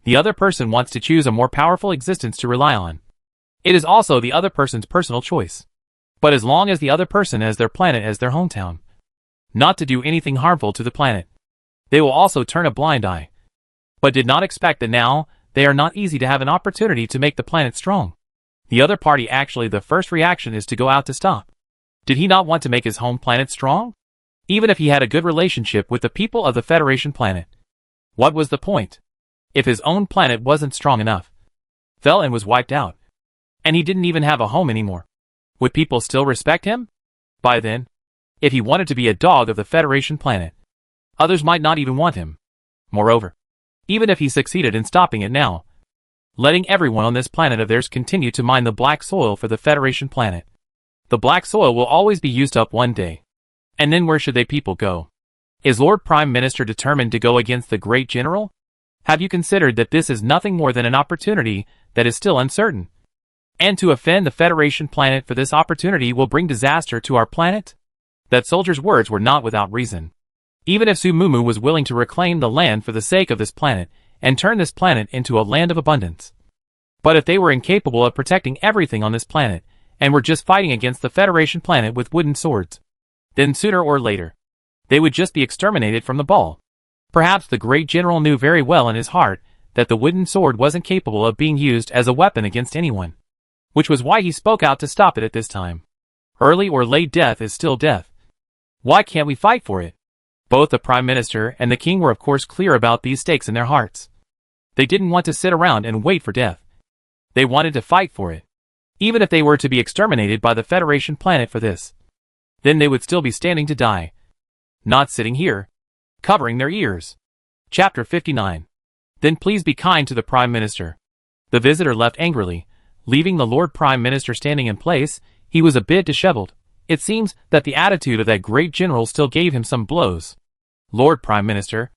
The other person wants to choose a more powerful existence to rely on. It is also the other person's personal choice. But as long as the other person has their planet as their hometown, not to do anything harmful to the planet, they will also turn a blind eye. But did not expect that now, they are not easy to have an opportunity to make the planet strong. The other party actually the first reaction is to go out to stop. Did he not want to make his home planet strong? Even if he had a good relationship with the people of the Federation planet. What was the point? If his own planet wasn't strong enough, fell and was wiped out, and he didn't even have a home anymore, would people still respect him? By then, if he wanted to be a dog of the Federation planet, others might not even want him. Moreover, even if he succeeded in stopping it now, letting everyone on this planet of theirs continue to mine the black soil for the Federation planet, the black soil will always be used up one day. And then where should they people go? Is Lord Prime Minister determined to go against the great general? Have you considered that this is nothing more than an opportunity that is still uncertain? And to offend the Federation planet for this opportunity will bring disaster to our planet? That soldier's words were not without reason. Even if Sumumu was willing to reclaim the land for the sake of this planet, and turn this planet into a land of abundance. But if they were incapable of protecting everything on this planet, and were just fighting against the Federation planet with wooden swords, then sooner or later, they would just be exterminated from the ball. Perhaps the great general knew very well in his heart that the wooden sword wasn't capable of being used as a weapon against anyone, which was why he spoke out to stop it at this time. Early or late death is still death. Why can't we fight for it? Both the Prime Minister and the King were of course clear about these stakes in their hearts. They didn't want to sit around and wait for death. They wanted to fight for it. Even if they were to be exterminated by the Federation planet for this, then they would still be standing to die. Not sitting here, covering their ears. Chapter 59. Then please be kind to the Prime Minister. The visitor left angrily, leaving the Lord Prime Minister standing in place. He was a bit disheveled. It seems that the attitude of that great general still gave him some blows. Lord Prime Minister,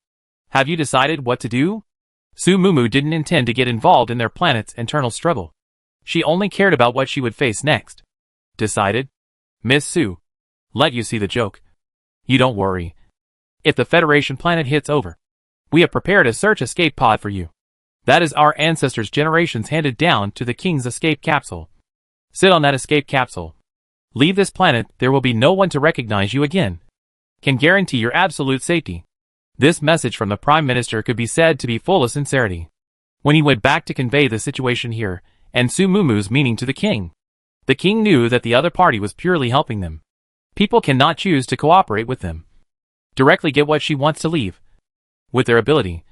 have you decided what to do? Sumumu didn't intend to get involved in their planet's internal struggle. She only cared about what she would face next. Decided? Miss Su, let you see the joke. You don't worry. If the Federation planet hits over, we have prepared a search escape pod for you. That is our ancestors' generations handed down to the King's escape capsule. Sit on that escape capsule. Leave this planet, there will be no one to recognize you again. Can guarantee your absolute safety. This message from the Prime Minister could be said to be full of sincerity. When he went back to convey the situation here, and Sumumu's meaning to the King knew that the other party was purely helping them. People cannot choose to cooperate with them. Directly get what she wants to leave, with their ability,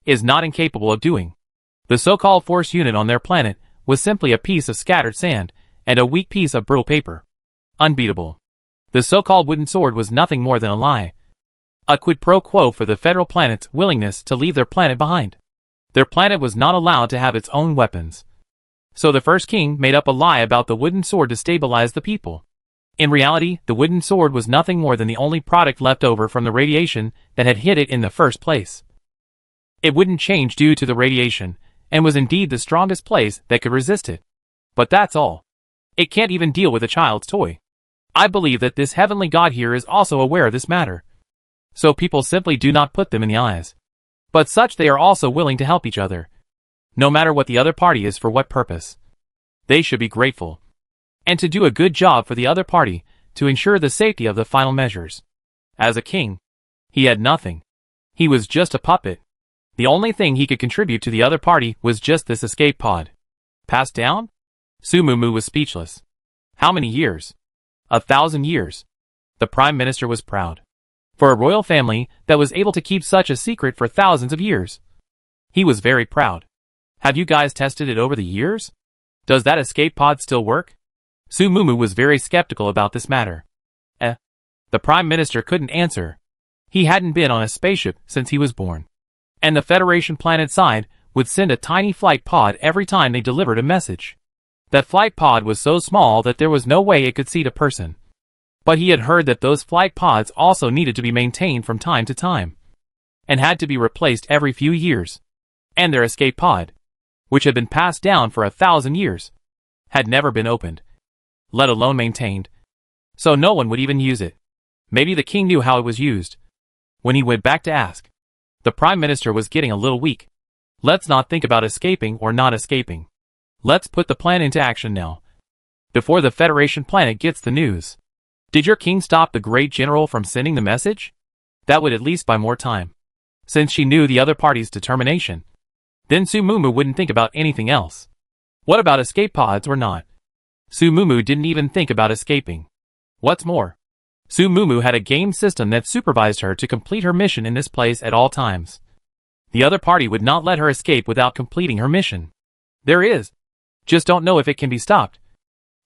is not incapable of doing. The so-called force unit on their planet was simply a piece of scattered sand, and a weak piece of brittle paper. Unbeatable. The so-called wooden sword was nothing more than a lie. A quid pro quo for the federal planet's willingness to leave their planet behind. Their planet was not allowed to have its own weapons. So the first king made up a lie about the wooden sword to stabilize the people. In reality, the wooden sword was nothing more than the only product left over from the radiation that had hit it in the first place. It wouldn't change due to the radiation, and was indeed the strongest place that could resist it. But that's all. It can't even deal with a child's toy. I believe that this heavenly God here is also aware of this matter. So people simply do not put them in the eyes. But such they are also willing to help each other. No matter what the other party is for what purpose. They should be grateful. And to do a good job for the other party, to ensure the safety of the final measures. As a king, he had nothing. He was just a puppet. The only thing he could contribute to the other party was just this escape pod. Passed down? Sumumu was speechless. How many years? 1,000 years. The Prime Minister was proud. For a royal family that was able to keep such a secret for thousands of years. He was very proud. Have you guys tested it over the years? Does that escape pod still work? Sumumu was very skeptical about this matter. The Prime Minister couldn't answer. He hadn't been on a spaceship since he was born. And the Federation planet side would send a tiny flight pod every time they delivered a message. That flight pod was so small that there was no way it could seat a person. But he had heard that those flight pods also needed to be maintained from time to time. and had to be replaced every few years. And their escape pod, which had been passed down for 1,000 years, had never been opened, let alone maintained, so no one would even use it. Maybe the king knew how it was used. When he went back to ask, the prime minister was getting a little weak. Let's not think about escaping or not escaping. Let's put the plan into action now, before the Federation planet gets the news. Did your king stop the great general from sending the message? That would at least buy more time, since she knew the other party's determination. Then Sumumu wouldn't think about anything else. What about escape pods or not? Sumumu didn't even think about escaping. What's more, Sumumu had a game system that supervised her to complete her mission in this place at all times. The other party would not let her escape without completing her mission. There is. Just don't know if it can be stopped.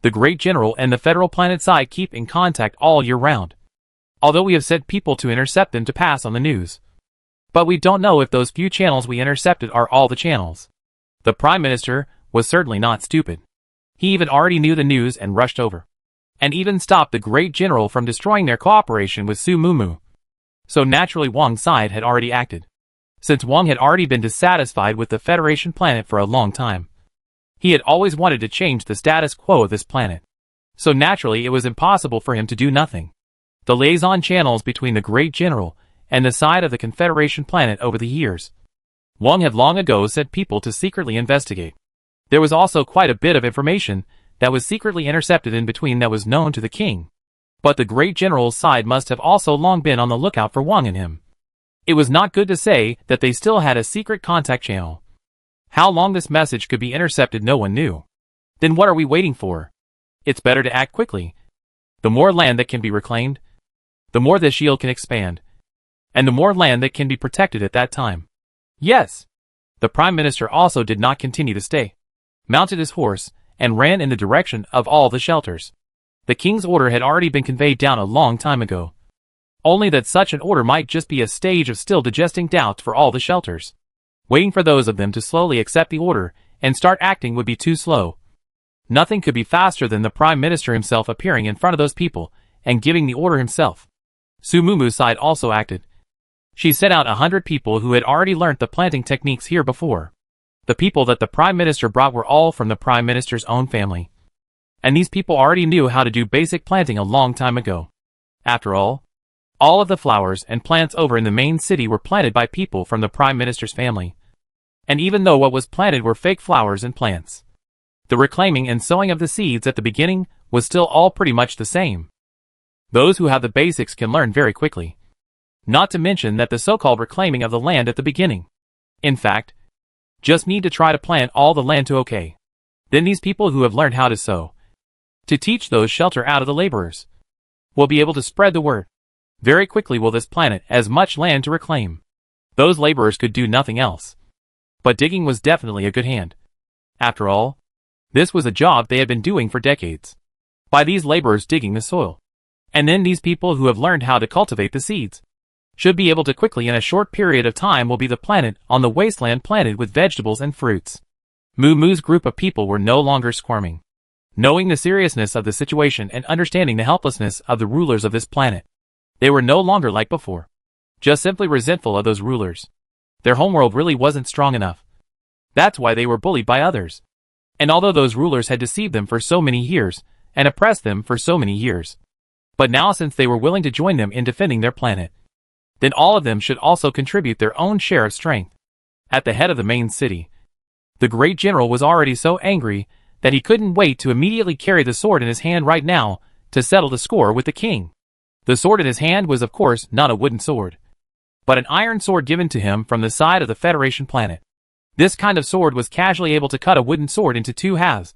The Great General and the Federal Planet Side keep in contact all year round, although we have sent people to intercept them to pass on the news. But we don't know if those few channels we intercepted are all the channels. The Prime Minister was certainly not stupid. He even already knew the news and rushed over, and even stopped the Great General from destroying their cooperation with Sumumu. So naturally Wang's side had already acted, since Wang had already been dissatisfied with the Federation planet for a long time. He had always wanted to change the status quo of this planet, so naturally it was impossible for him to do nothing. The liaison channels between the Great General and the side of the Confederation planet over the years, Wang had long ago sent people to secretly investigate. There was also quite a bit of information that was secretly intercepted in between that was known to the king. But the Great General's side must have also long been on the lookout for Wang and him. It was not good to say that they still had a secret contact channel. How long this message could be intercepted no one knew. Then what are we waiting for? It's better to act quickly. The more land that can be reclaimed, the more the shield can expand, and the more land that can be protected at that time. Yes! The Prime Minister also did not continue to stay, mounted his horse, and ran in the direction of all the shelters. The king's order had already been conveyed down a long time ago. Only that such an order might just be a stage of still digesting doubts for all the shelters. Waiting for those of them to slowly accept the order and start acting would be too slow. Nothing could be faster than the Prime Minister himself appearing in front of those people and giving the order himself. Sumumu's side also acted. She sent out 100 people who had already learnt the planting techniques here before. The people that the Prime Minister brought were all from the Prime Minister's own family. And these people already knew how to do basic planting a long time ago. After all of the flowers and plants over in the main city were planted by people from the Prime Minister's family. And even though what was planted were fake flowers and plants, the reclaiming and sowing of the seeds at the beginning was still all pretty much the same. Those who have the basics can learn very quickly. Not to mention that the so-called reclaiming of the land at the beginning, in fact, just need to try to plant all the land to okay. Then these people who have learned how to sow, to teach those shelter out of the laborers, will be able to spread the word. Very quickly will this planet as much land to reclaim. Those laborers could do nothing else. But digging was definitely a good hand. After all, this was a job they had been doing for decades. By these laborers digging the soil. And then these people who have learned how to cultivate the seeds should be able to quickly in a short period of time will be the planet on the wasteland planted with vegetables and fruits. Muumu's group of people were no longer squirming. Knowing the seriousness of the situation and understanding the helplessness of the rulers of this planet, they were no longer like before, just simply resentful of those rulers. Their homeworld really wasn't strong enough. That's why they were bullied by others. And although those rulers had deceived them for so many years, and oppressed them for so many years, but now since they were willing to join them in defending their planet, then all of them should also contribute their own share of strength. At the head of the main city, the Great General was already so angry that he couldn't wait to immediately carry the sword in his hand right now to settle the score with the king. The sword in his hand was of course not a wooden sword, but an iron sword given to him from the side of the Federation planet. This kind of sword was casually able to cut a wooden sword into two halves,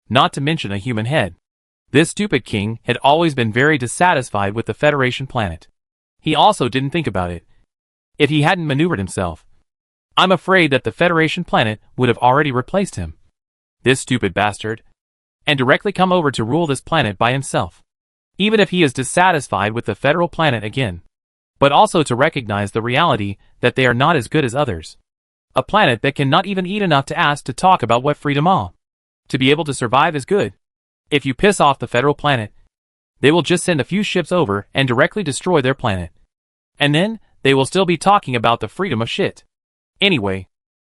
not to mention a human head. This stupid king had always been very dissatisfied with the Federation planet. He also didn't think about it. If he hadn't maneuvered himself, I'm afraid that the Federation planet would have already replaced him. This stupid bastard. And directly come over to rule this planet by himself. Even if he is dissatisfied with the federal planet again. But also to recognize the reality that they are not as good as others. A planet that cannot even eat enough to ask to talk about what freedom all. To be able to survive is good. If you piss off the federal planet, they will just send a few ships over and directly destroy their planet. And then, they will still be talking about the freedom of shit. Anyway,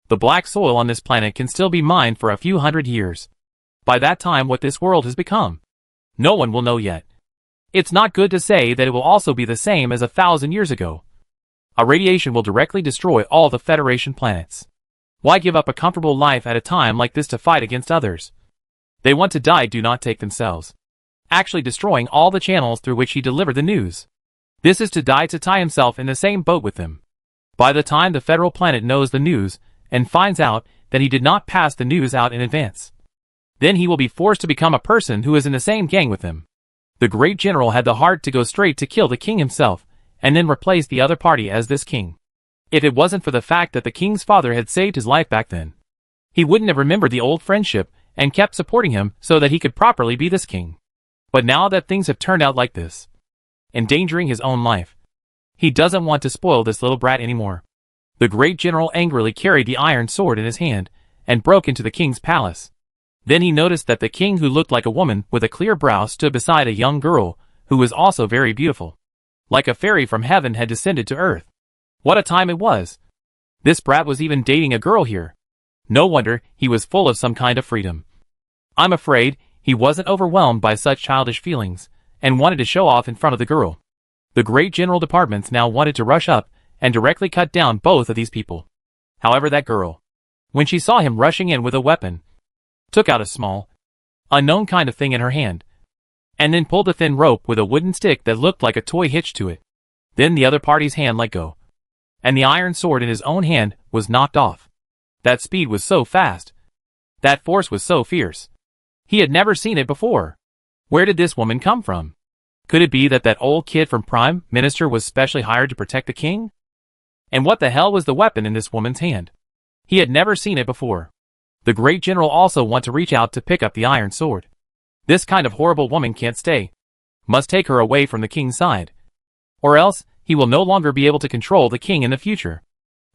the black soil on this planet can still be mined for a few hundred years. By that time, what this world has become, no one will know yet. It's not good to say that it will also be the same as 1,000 years ago. A radiation will directly destroy all the Federation planets. Why give up a comfortable life at a time like this to fight against others? They want to die, do not take themselves. Actually destroying all the channels through which he delivered the news. This is to die to tie himself in the same boat with them. By the time the federal planet knows the news and finds out that he did not pass the news out in advance, then he will be forced to become a person who is in the same gang with him. The great general had the heart to go straight to kill the king himself and then replace the other party as this king. If it wasn't for the fact that the king's father had saved his life back then, he wouldn't have remembered the old friendship and kept supporting him so that he could properly be this king. But now that things have turned out like this, endangering his own life, he doesn't want to spoil this little brat anymore. The great general angrily carried the iron sword in his hand and broke into the king's palace. Then he noticed that the king, who looked like a woman with a clear brow, stood beside a young girl who was also very beautiful. Like a fairy from heaven had descended to earth. What a time it was! This brat was even dating a girl here. No wonder he was full of some kind of freedom. I'm afraid he wasn't overwhelmed by such childish feelings and wanted to show off in front of the girl. The great general departments now wanted to rush up and directly cut down both of these people. However, that girl, when she saw him rushing in with a weapon, took out a small, unknown kind of thing in her hand, and then pulled a thin rope with a wooden stick that looked like a toy hitched to it. Then the other party's hand let go, and the iron sword in his own hand was knocked off. That speed was so fast. That force was so fierce. He had never seen it before. Where did this woman come from? Could it be that that old kid from Prime Minister was specially hired to protect the king? And what the hell was the weapon in this woman's hand? He had never seen it before. The great general also wanted to reach out to pick up the iron sword. This kind of horrible woman can't stay. Must take her away from the king's side. Or else, he will no longer be able to control the king in the future.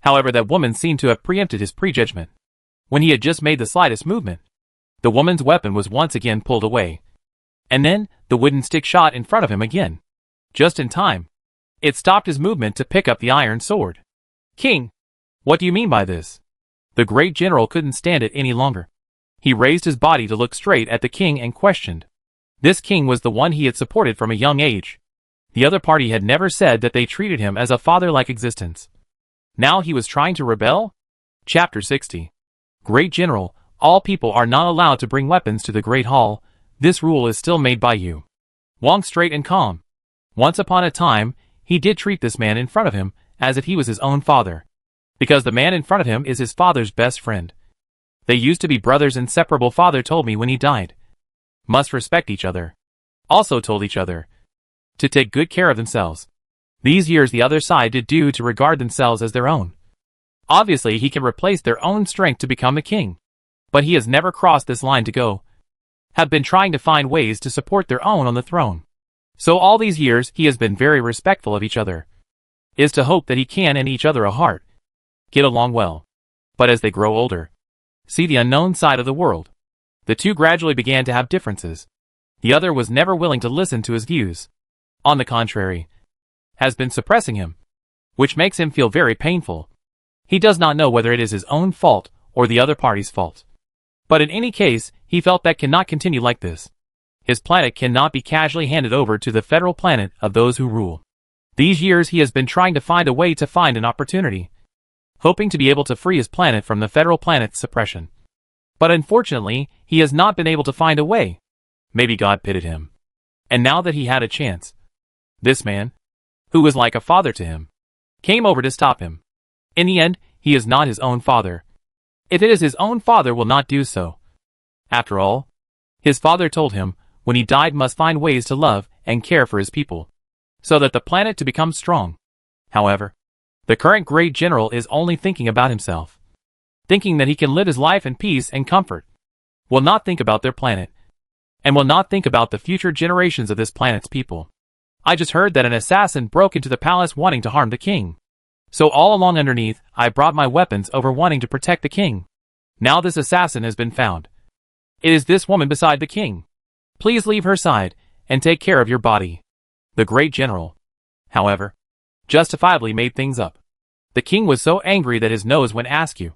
However, that woman seemed to have preempted his prejudgment. When he had just made the slightest movement, the woman's weapon was once again pulled away. And then, the wooden stick shot in front of him again. Just in time. It stopped his movement to pick up the iron sword. King! What do you mean by this? The great general couldn't stand it any longer. He raised his body to look straight at the king and questioned. This king was the one he had supported from a young age. The other party had never said that they treated him as a father-like existence. Now he was trying to rebel? Chapter 60. Great General, all people are not allowed to bring weapons to the Great Hall. This rule is still made by you. Wong straight and calm. Once upon a time, he did treat this man in front of him as if he was his own father. Because the man in front of him is his father's best friend. They used to be brothers inseparable, father told me when he died. Must respect each other. Also told each other to take good care of themselves. These years the other side did do to regard themselves as their own. Obviously he can replace their own strength to become the king. But he has never crossed this line to go. Have been trying to find ways to support their own on the throne. So all these years he has been very respectful of each other. Is to hope that he can and each other a heart. Get along well. But as they grow older, see the unknown side of the world, the two gradually began to have differences. The other was never willing to listen to his views. On the contrary, has been suppressing him, which makes him feel very painful. He does not know whether it is his own fault or the other party's fault. But in any case, he felt that cannot continue like this. His planet cannot be casually handed over to the federal planet of those who rule. These years he has been trying to find a way to find an opportunity, hoping to be able to free his planet from the federal planet's suppression. But unfortunately, he has not been able to find a way. Maybe God pitied him. And now that he had a chance, this man, who was like a father to him, came over to stop him. In the end, he is not his own father. If it is his own father, will not do so. After all, his father told him, when he died must find ways to love and care for his people, so that the planet to become strong. However, the current great general is only thinking about himself. Thinking that he can live his life in peace and comfort. Will not think about their planet. And will not think about the future generations of this planet's people. I just heard that an assassin broke into the palace wanting to harm the king. So all along underneath, I brought my weapons over wanting to protect the king. Now this assassin has been found. It is this woman beside the king. Please leave her side, and take care of your body. The great general, however, justifiably made things up. The king was so angry that his nose went askew.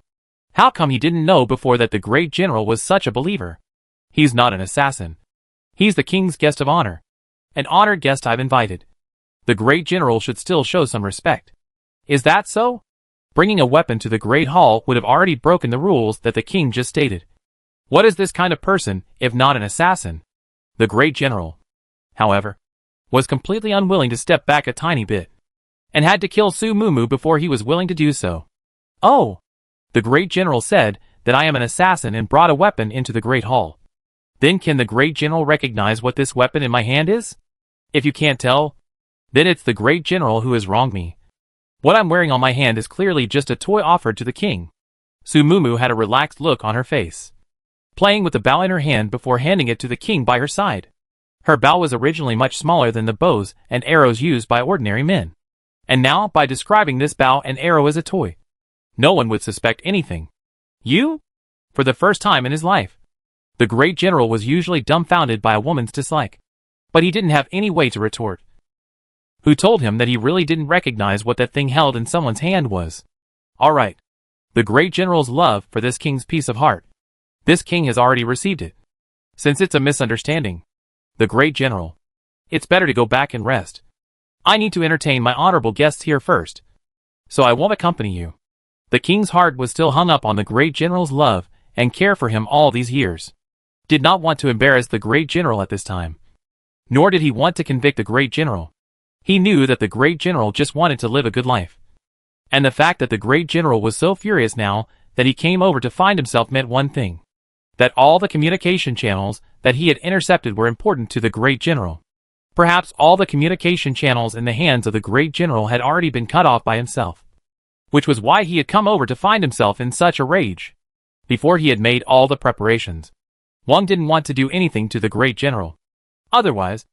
How come he didn't know before that the great general was such a believer? He's not an assassin. He's the king's guest of honor. An honored guest I've invited. The great general should still show some respect. Is that so? Bringing a weapon to the great hall would have already broken the rules that the king just stated. What is this kind of person, if not an assassin? The great general, however, was completely unwilling to step back a tiny bit, and had to kill Su Mumu before he was willing to do so. Oh! The great general said that I am an assassin and brought a weapon into the great hall. Then can the great general recognize what this weapon in my hand is? If you can't tell, then it's the great general who has wronged me. What I'm wearing on my hand is clearly just a toy offered to the king. Su Mumu had a relaxed look on her face, playing with the bow in her hand before handing it to the king by her side. Her bow was originally much smaller than the bows and arrows used by ordinary men. And now, by describing this bow and arrow as a toy, no one would suspect anything. You? For the first time in his life, the great general was usually dumbfounded by a woman's dislike. But he didn't have any way to retort. Who told him that he really didn't recognize what that thing held in someone's hand was? All right. The great general's love for this king's piece of heart. This king has already received it. Since it's a misunderstanding, the great general, it's better to go back and rest. I need to entertain my honorable guests here first, so I won't accompany you. The king's heart was still hung up on the great general's love and care for him all these years. Did not want to embarrass the great general at this time. Nor did he want to convict the great general. He knew that the great general just wanted to live a good life. And the fact that the great general was so furious now that he came over to find himself meant one thing. That all the communication channels that he had intercepted were important to the great general. Perhaps all the communication channels in the hands of the great general had already been cut off by himself. Which was why he had come over to find himself in such a rage. Before he had made all the preparations, Wang didn't want to do anything to the great general. Otherwise,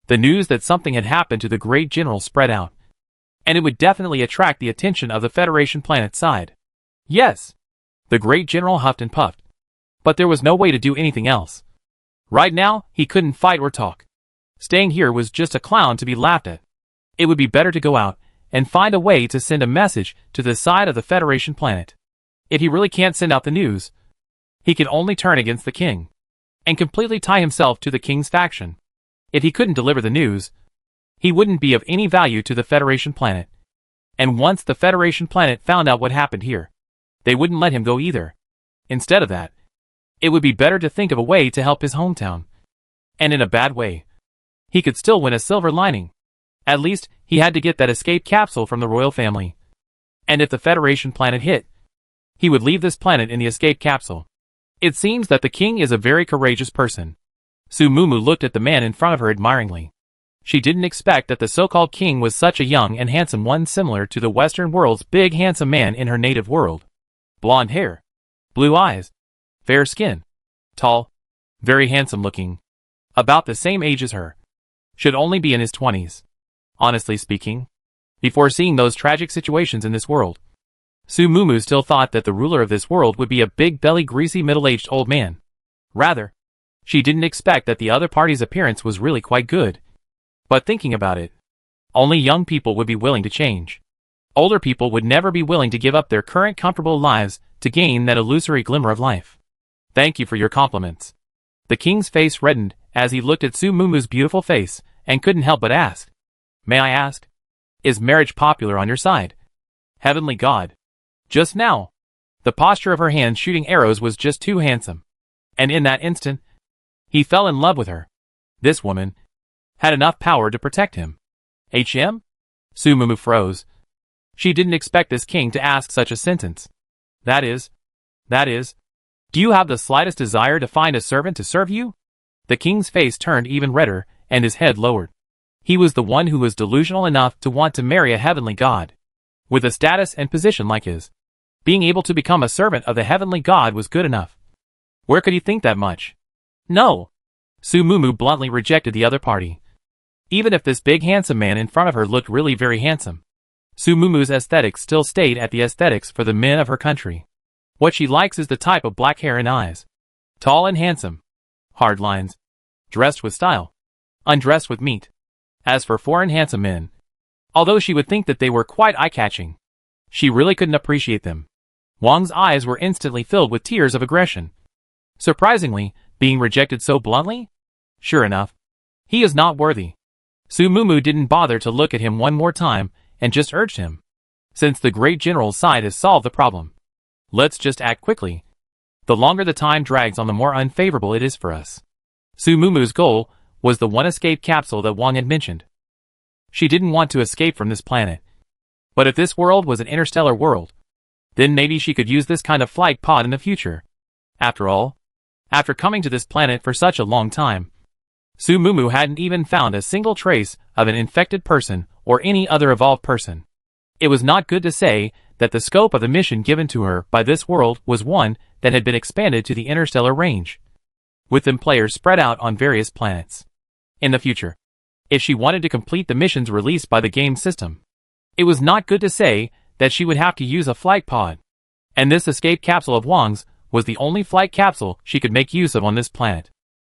the news that something had happened to the great general spread out, and it would definitely attract the attention of the Federation planet side. Yes, the great general huffed and puffed, but there was no way to do anything else. Right now, he couldn't fight or talk. Staying here was just a clown to be laughed at. It would be better to go out and find a way to send a message to the side of the Federation planet. If he really can't send out the news, he can only turn against the king, and completely tie himself to the king's faction. If he couldn't deliver the news, he wouldn't be of any value to the Federation planet. And once the Federation planet found out what happened here, they wouldn't let him go either. Instead of that, it would be better to think of a way to help his hometown. And in a bad way, he could still win a silver lining. At least, he had to get that escape capsule from the royal family. And if the Federation planet hit, he would leave this planet in the escape capsule. It seems that the king is a very courageous person. Su Mumu looked at the man in front of her admiringly. She didn't expect that the so-called king was such a young and handsome one, similar to the Western world's big handsome man in her native world. Blonde hair, blue eyes, fair skin, tall, very handsome looking, about the same age as her. Should only be in his 20s. Honestly speaking, before seeing those tragic situations in this world, Su Mumu still thought that the ruler of this world would be a big belly greasy middle-aged old man. Rather, she didn't expect that the other party's appearance was really quite good. But thinking about it, only young people would be willing to change. Older people would never be willing to give up their current comfortable lives to gain that illusory glimmer of life. Thank you for your compliments. The king's face reddened as he looked at Su Mumu's beautiful face and couldn't help but ask, "May I ask, is marriage popular on your side?" Heavenly God. Just now, the posture of her hand shooting arrows was just too handsome. And in that instant, he fell in love with her. This woman had enough power to protect him. Su Mumu froze. She didn't expect this king to ask such a sentence. That is, do you have the slightest desire to find a servant to serve you? The king's face turned even redder, and his head lowered. He was the one who was delusional enough to want to marry a heavenly god. With a status and position like his, being able to become a servant of the heavenly god was good enough. Where could he think that much? No. Su Mumu bluntly rejected the other party. Even if this big handsome man in front of her looked really very handsome, Su Mumu's aesthetics still stayed at the aesthetics for the men of her country. What she likes is the type of black hair and eyes. Tall and handsome. Hard lines. Dressed with style. Undressed with meat. As for foreign handsome men, Although she would think that they were quite eye-catching, she really couldn't appreciate them. Wang's eyes were instantly filled with tears of aggression. Surprisingly, being rejected so bluntly? Sure enough, he is not worthy. Su Mumu didn't bother to look at him one more time and just urged him. Since the great general's side has solved the problem, let's just act quickly. The longer the time drags on, the more unfavorable it is for us. Su Mumu's goal was the one escape capsule that Wang had mentioned. She didn't want to escape from this planet. But if this world was an interstellar world, then maybe she could use this kind of flight pod in the future. After all, after coming to this planet for such a long time, Su Mumu hadn't even found a single trace of an infected person or any other evolved person. It was not good to say that the scope of the mission given to her by this world was one that had been expanded to the interstellar range, with them players spread out on various planets. In the future, if she wanted to complete the missions released by the game system, it was not good to say that she would have to use a flight pod. And this escape capsule of Wang's was the only flight capsule she could make use of on this planet.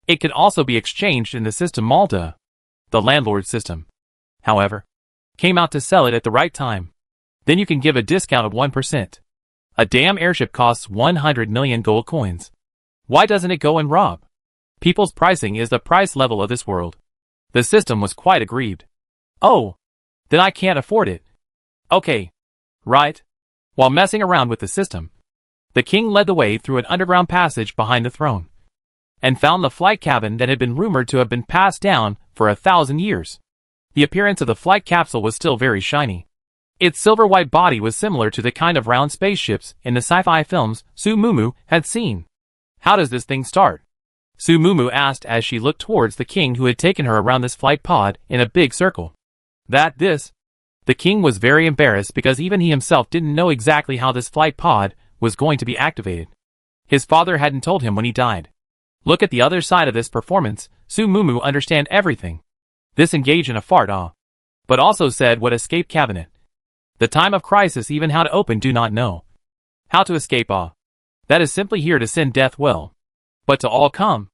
It could also be exchanged in the system Malta. The landlord system, however, came out to sell it at the right time. Then you can give a discount of 1%. A damn airship costs 100 million gold coins. Why doesn't it go and rob? People's pricing is the price level of this world. The system was quite aggrieved. Oh, then I can't afford it. Okay. Right. While messing around with the system, the king led the way through an underground passage behind the throne, and found the flight cabin that had been rumored to have been passed down for 1,000 years. The appearance of the flight capsule was still very shiny. Its silver-white body was similar to the kind of round spaceships in the sci-fi films Su Mumu had seen. How does this thing start? Su Mumu asked as she looked towards the king, who had taken her around this flight pod in a big circle. The king was very embarrassed because even he himself didn't know exactly how this flight pod was going to be activated. His father hadn't told him when he died. Look at the other side of this performance. Su Mumu understand everything. This engaged in a fart but also said what escape cabinet. The time of crisis, even how to open, do not know. How to escape that is simply here to send death well. But to all come.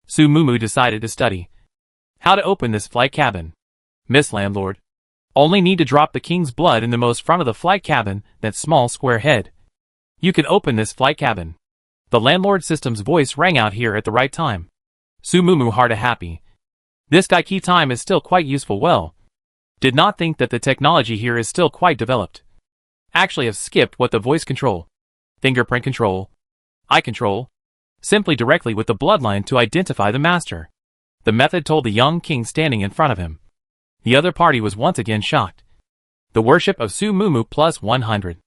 Su Mumu decided to study how to open this flight cabin. Miss Landlord, only need to drop the king's blood in the most front of the flight cabin, that small square head. You can open this flight cabin. The landlord system's voice rang out here at the right time. Su Mumu heart happy. This key time is still quite useful. Well, did not think that the technology here is still quite developed. Actually have skipped what the voice control, fingerprint control, eye control, simply directly with the bloodline to identify the master. The method told the young king standing in front of him. The other party was once again shocked. The worship of Su Mumu plus 100.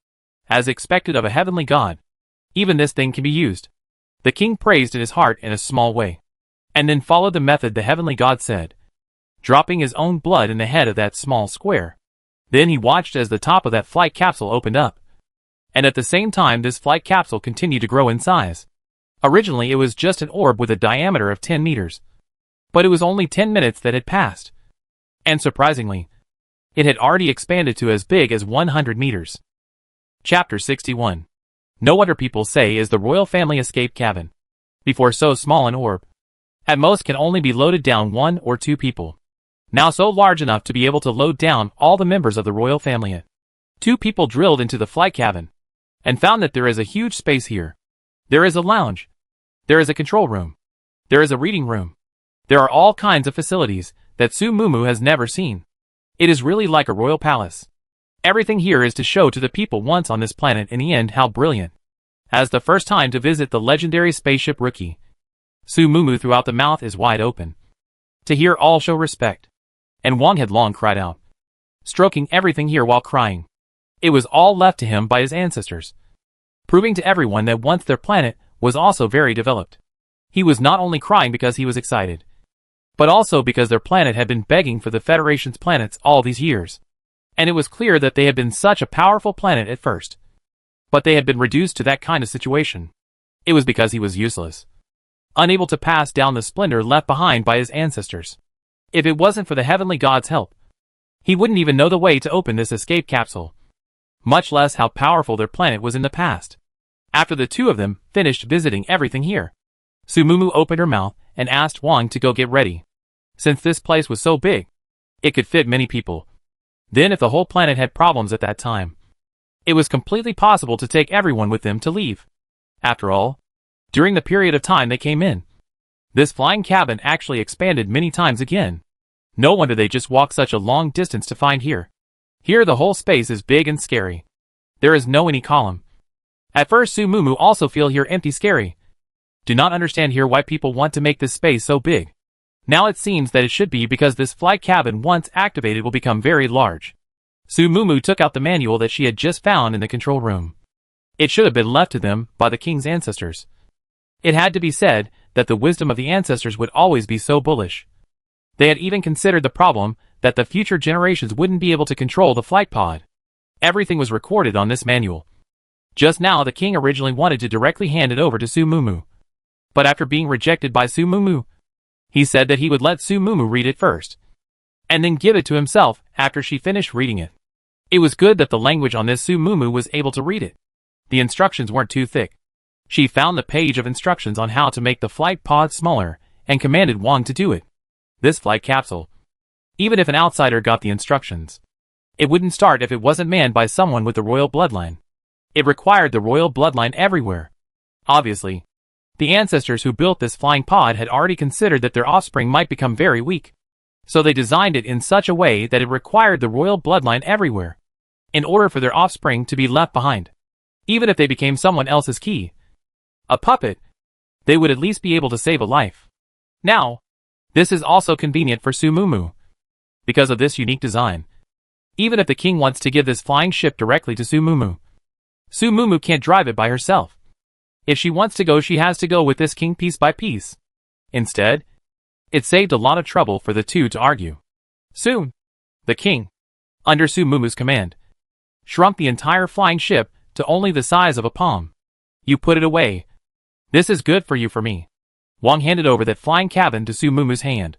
As expected of a heavenly god, even this thing can be used. The king praised in his heart in a small way, and then followed the method the heavenly god said, dropping his own blood in the head of that small square. Then he watched as the top of that flight capsule opened up. And at the same time this flight capsule continued to grow in size. Originally it was just an orb with a diameter of 10 meters. But it was only 10 minutes that had passed. And surprisingly, it had already expanded to as big as 100 meters. Chapter 61. No wonder people say is the royal family escape cabin. Before so small an orb, at most can only be loaded down 1 or 2 people. Now so large enough to be able to load down all the members of the royal family. 2 people drilled into the flight cabin, and found that there is a huge space here. There is a lounge. There is a control room. There is a reading room. There are all kinds of facilities that Su Mumu has never seen. It is really like a royal palace. Everything here is to show to the people once on this planet in the end how brilliant. As the first time to visit the legendary spaceship Rookie, Su Mumu throughout the mouth is wide open. To hear all show respect. And Wang had long cried out, stroking everything here while crying. It was all left to him by his ancestors, proving to everyone that once their planet was also very developed. He was not only crying because he was excited, but also because their planet had been begging for the Federation's planets all these years. And it was clear that they had been such a powerful planet at first. But they had been reduced to that kind of situation. It was because he was useless, unable to pass down the splendor left behind by his ancestors. If it wasn't for the heavenly god's help, he wouldn't even know the way to open this escape capsule, much less how powerful their planet was in the past. After the two of them finished visiting everything here, Su Mumu opened her mouth and asked Wang to go get ready. Since this place was so big, it could fit many people. Then if the whole planet had problems at that time, it was completely possible to take everyone with them to leave. After all, during the period of time they came in, this flying cabin actually expanded many times again. No wonder they just walked such a long distance to find here. Here the whole space is big and scary. There is no any column. At first Sumumu also feel here empty scary. Do not understand here why people want to make this space so big. Now it seems that it should be because this flight cabin once activated will become very large. Sumumu took out the manual that she had just found in the control room. It should have been left to them by the king's ancestors. It had to be said that the wisdom of the ancestors would always be so bullish. They had even considered the problem that the future generations wouldn't be able to control the flight pod. Everything was recorded on this manual. Just now the king originally wanted to directly hand it over to Sumumu. But after being rejected by Sumumu, he said that he would let Sumumu read it first, and then give it to himself after she finished reading it. It was good that the language on this Sumumu was able to read it. The instructions weren't too thick. She found the page of instructions on how to make the flight pod smaller and commanded Wang to do it. This flight capsule, even if an outsider got the instructions, it wouldn't start if it wasn't manned by someone with the royal bloodline. It required the royal bloodline everywhere. Obviously, the ancestors who built this flying pod had already considered that their offspring might become very weak. So they designed it in such a way that it required the royal bloodline everywhere, in order for their offspring to be left behind. Even if they became someone else's key, a puppet, they would at least be able to save a life. Now, this is also convenient for Sumumu. Because of this unique design, even if the king wants to give this flying ship directly to Sumumu, Sumumu can't drive it by herself. If she wants to go, she has to go with this king piece by piece. Instead, it saved a lot of trouble for the two to argue. Soon, the king, under Sumumu's command, shrunk the entire flying ship to only the size of a palm. You put it away. This is good for you for me. Wang handed over that flying cabin to Sumumu's hand,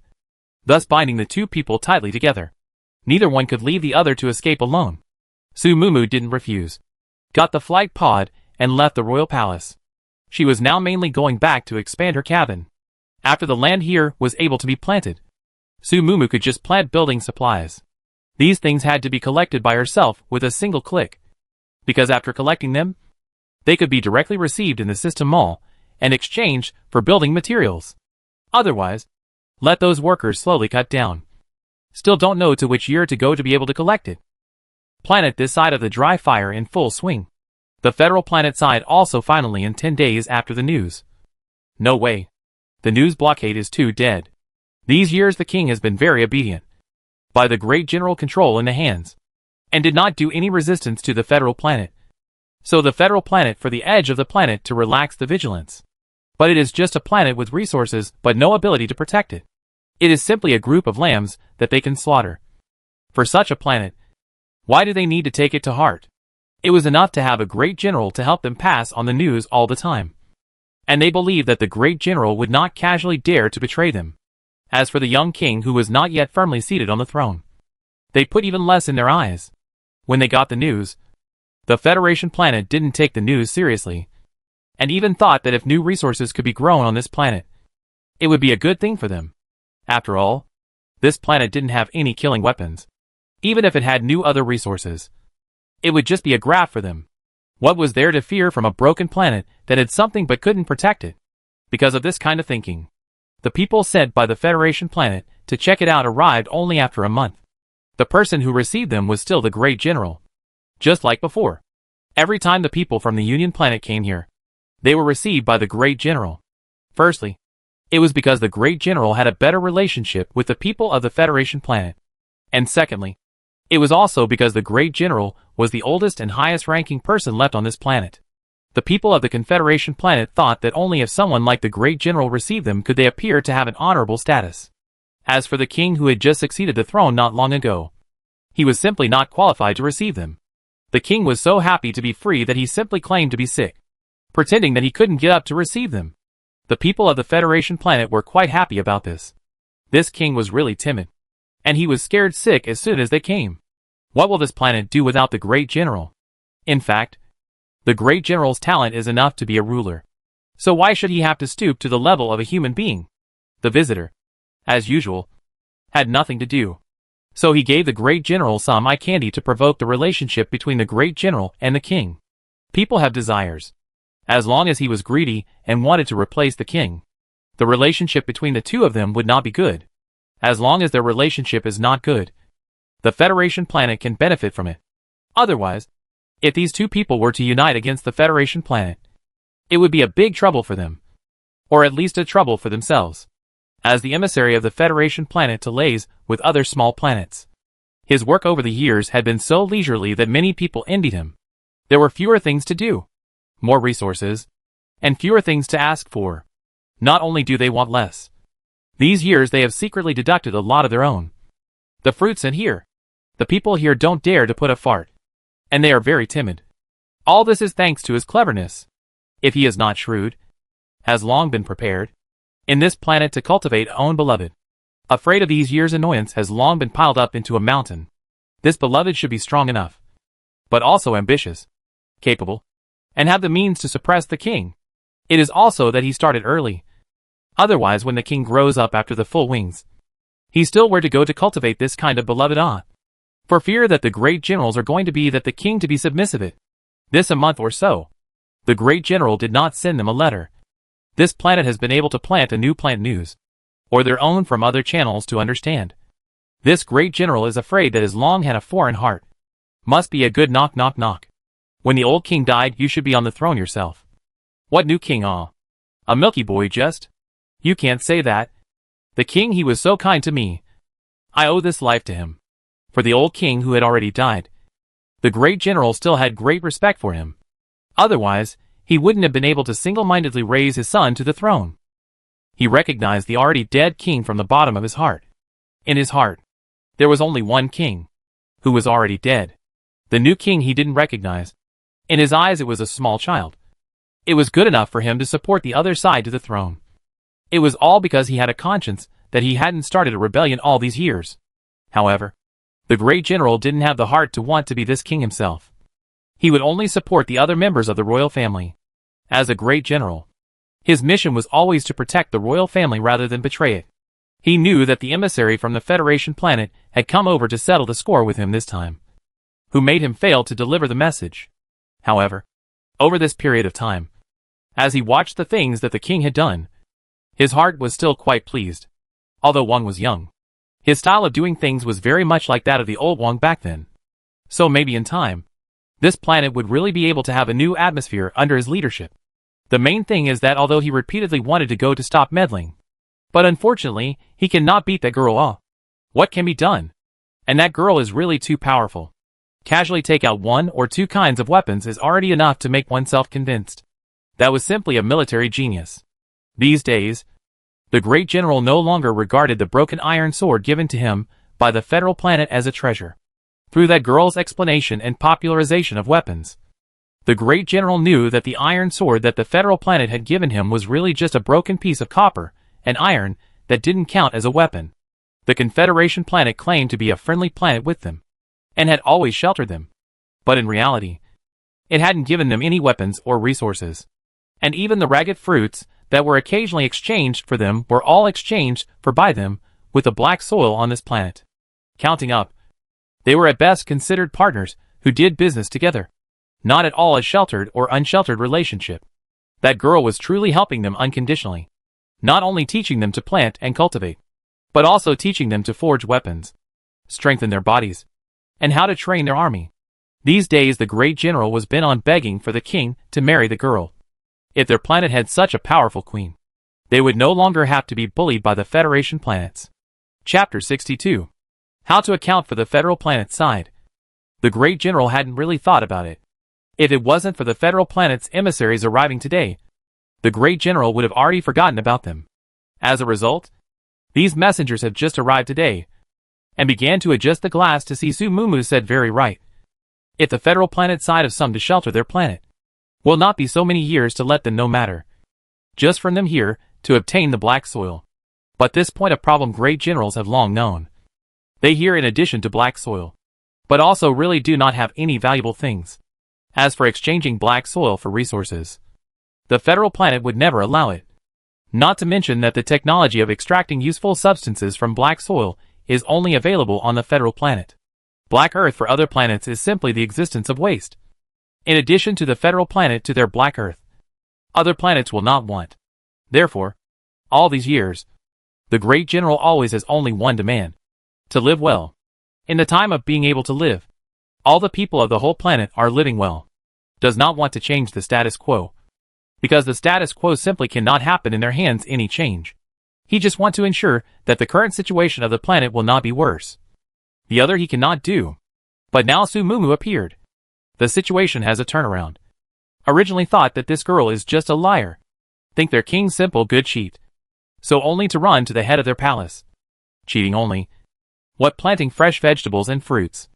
thus binding the two people tightly together. Neither one could leave the other to escape alone. Sumumu didn't refuse, got the flight pod, and left the royal palace. She was now mainly going back to expand her cabin. After the land here was able to be planted, Sumumu could just plant building supplies. These things had to be collected by herself with a single click, because after collecting them, they could be directly received in the system mall and exchanged for building materials. Otherwise, let those workers slowly cut down. Still don't know to which year to go to be able to collect it. Planet this side of the dry fire in full swing. The federal planet side also finally in 10 days after the news. No way. The news blockade is too dead. These years the king has been very obedient. By the great general control in the hands. And did not do any resistance to the federal planet. So the federal planet for the edge of the planet to relax the vigilance. But it is just a planet with resources but no ability to protect it. It is simply a group of lambs that they can slaughter. For such a planet, why do they need to take it to heart? It was enough to have a great general to help them pass on the news all the time. And they believed that the great general would not casually dare to betray them. As for the young king who was not yet firmly seated on the throne, they put even less in their eyes. When they got the news, the Federation planet didn't take the news seriously, and even thought that if new resources could be grown on this planet, it would be a good thing for them. After all, this planet didn't have any killing weapons. Even if it had new other resources, it would just be a graft for them. What was there to fear from a broken planet that had something but couldn't protect it? Because of this kind of thinking, the people sent by the Federation planet to check it out arrived only after a month. The person who received them was still the great general. Just like before, every time the people from the Union planet came here, they were received by the great general. Firstly, it was because the great general had a better relationship with the people of the Federation planet. And secondly, it was also because the great general was the oldest and highest ranking person left on this planet. The people of the Confederation planet thought that only if someone like the great general received them could they appear to have an honorable status. As for the king who had just succeeded the throne not long ago, he was simply not qualified to receive them. The king was so happy to be free that he simply claimed to be sick, pretending that he couldn't get up to receive them. The people of the Federation planet were quite happy about this. This king was really timid, and he was scared sick as soon as they came. What will this planet do without the great general? In fact, the great general's talent is enough to be a ruler. So why should he have to stoop to the level of a human being? The visitor, as usual, had nothing to do. So he gave the great general some eye candy to provoke the relationship between the great general and the king. People have desires. As long as he was greedy and wanted to replace the king, the relationship between the two of them would not be good. As long as their relationship is not good, the Federation planet can benefit from it. Otherwise, if these two people were to unite against the Federation planet, it would be a big trouble for them. Or at least a trouble for themselves. As the emissary of the Federation planet to liaise with other small planets, his work over the years had been so leisurely that many people envied him. There were fewer things to do, more resources, and fewer things to ask for. Not only do they want less, these years they have secretly deducted a lot of their own. The fruits in here. The people here don't dare to put a fart. And they are very timid. All this is thanks to his cleverness. If he is not shrewd, has long been prepared, in this planet to cultivate own beloved. Afraid of these years' annoyance has long been piled up into a mountain. This beloved should be strong enough, but also ambitious, capable, and have the means to suppress the king. It is also that he started early. Otherwise, when the king grows up after the full wings, he still were to go to cultivate this kind of beloved for fear that the great generals are going to be that the king to be submissive it. This a month or so. The great general did not send them a letter. This planet has been able to plant a new plant news, or their own from other channels to understand. This great general is afraid that has long had a foreign heart. Must be a good knock knock knock. When the old king died, you should be on the throne yourself. What new king? A milky boy just? You can't say that. The king, he was so kind to me. I owe this life to him. For the old king who had already died, the great general still had great respect for him. Otherwise, he wouldn't have been able to single-mindedly raise his son to the throne. He recognized the already dead king from the bottom of his heart. In his heart, there was only one king, who was already dead. The new king he didn't recognize. In his eyes it was a small child. It was good enough for him to support the other side to the throne. It was all because he had a conscience that he hadn't started a rebellion all these years. However, the great general didn't have the heart to want to be this king himself. He would only support the other members of the royal family. As a great general, his mission was always to protect the royal family rather than betray it. He knew that the emissary from the Federation planet had come over to settle the score with him this time, who made him fail to deliver the message. However, over this period of time, as he watched the things that the king had done, his heart was still quite pleased. Although Wang was young, his style of doing things was very much like that of the old Wang back then. So maybe in time, this planet would really be able to have a new atmosphere under his leadership. The main thing is that although he repeatedly wanted to go to stop meddling, but unfortunately, he cannot beat that girl. What can be done? And that girl is really too powerful. Casually take out one or two kinds of weapons is already enough to make oneself convinced. That was simply a military genius. These days, the great general no longer regarded the broken iron sword given to him by the federal planet as a treasure. Through that girl's explanation and popularization of weapons, the great general knew that the iron sword that the federal planet had given him was really just a broken piece of copper and iron that didn't count as a weapon. The Confederation planet claimed to be a friendly planet with them, and had always sheltered them. But in reality, it hadn't given them any weapons or resources. And even the ragged fruits that were occasionally exchanged for them were all exchanged for by them with the black soil on this planet. Counting up, they were at best considered partners who did business together. Not at all a sheltered or unsheltered relationship. That girl was truly helping them unconditionally. Not only teaching them to plant and cultivate, but also teaching them to forge weapons, strengthen their bodies, and how to train their army. These days the great general was bent on begging for the king to marry the girl. If their planet had such a powerful queen, they would no longer have to be bullied by the Federation planets. Chapter 62. How to account for the federal planet side. The great general hadn't really thought about it. If it wasn't for the federal planet's emissaries arriving today, the great general would have already forgotten about them. As a result, these messengers have just arrived today, and began to adjust the glass to see Su Mumu said very right. If the federal planet side of some to shelter their planet, will not be so many years to let them no matter. Just from them here, to obtain the black soil. But this point of problem great generals have long known. They here in addition to black soil, but also really do not have any valuable things. As for exchanging black soil for resources, the federal planet would never allow it. Not to mention that the technology of extracting useful substances from black soil is only available on the federal planet. Black Earth for other planets is simply the existence of waste. In addition to the federal planet to their black Earth, other planets will not want. Therefore, all these years, the Great General always has only one demand: to live well. In the time of being able to live, all the people of the whole planet are living well. Does not want to change the status quo, because the status quo simply cannot happen in their hands any change. He just wants to ensure that the current situation of the planet will not be worse. The other he cannot do. But now Sumumu appeared. The situation has a turnaround. Originally thought that this girl is just a liar. Think their king's simple good cheat. So only to run to the head of their palace. Cheating only. What planting fresh vegetables and fruits?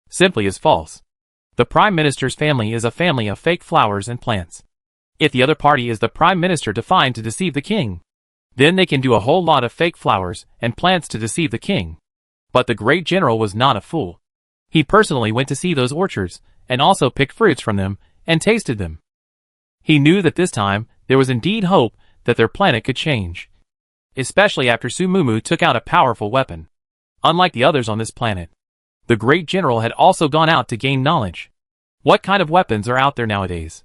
Simply is false. The Prime Minister's family is a family of fake flowers and plants. If the other party is the Prime Minister defined to deceive the king, then they can do a whole lot of fake flowers and plants to deceive the king. But the Great General was not a fool. He personally went to see those orchards, and also picked fruits from them, and tasted them. He knew that this time, there was indeed hope that their planet could change. Especially after Sumumu took out a powerful weapon. Unlike the others on this planet, the Great General had also gone out to gain knowledge. What kind of weapons are out there nowadays?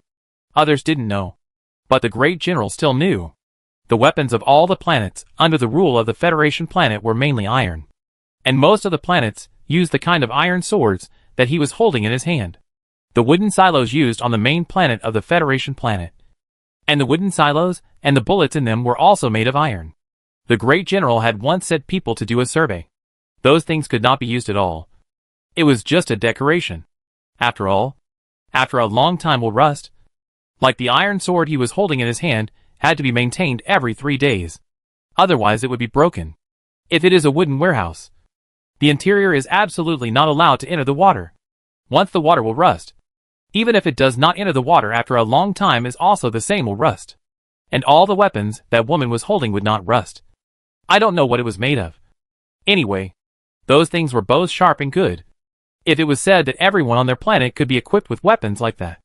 Others didn't know. But the Great General still knew. The weapons of all the planets under the rule of the Federation planet were mainly iron. And most of the planets used the kind of iron swords that he was holding in his hand. The wooden silos used on the main planet of the Federation planet. And the wooden silos and the bullets in them were also made of iron. The Great General had once sent people to do a survey. Those things could not be used at all. It was just a decoration. After all, after a long time will rust. Like the iron sword he was holding in his hand had to be maintained every 3 days. Otherwise it would be broken. If it is a wooden warehouse, the interior is absolutely not allowed to enter the water. Once the water will rust. Even if it does not enter the water after a long time is also the same will rust. And all the weapons that woman was holding would not rust. I don't know what it was made of. Anyway, those things were both sharp and good. If it was said that everyone on their planet could be equipped with weapons like that,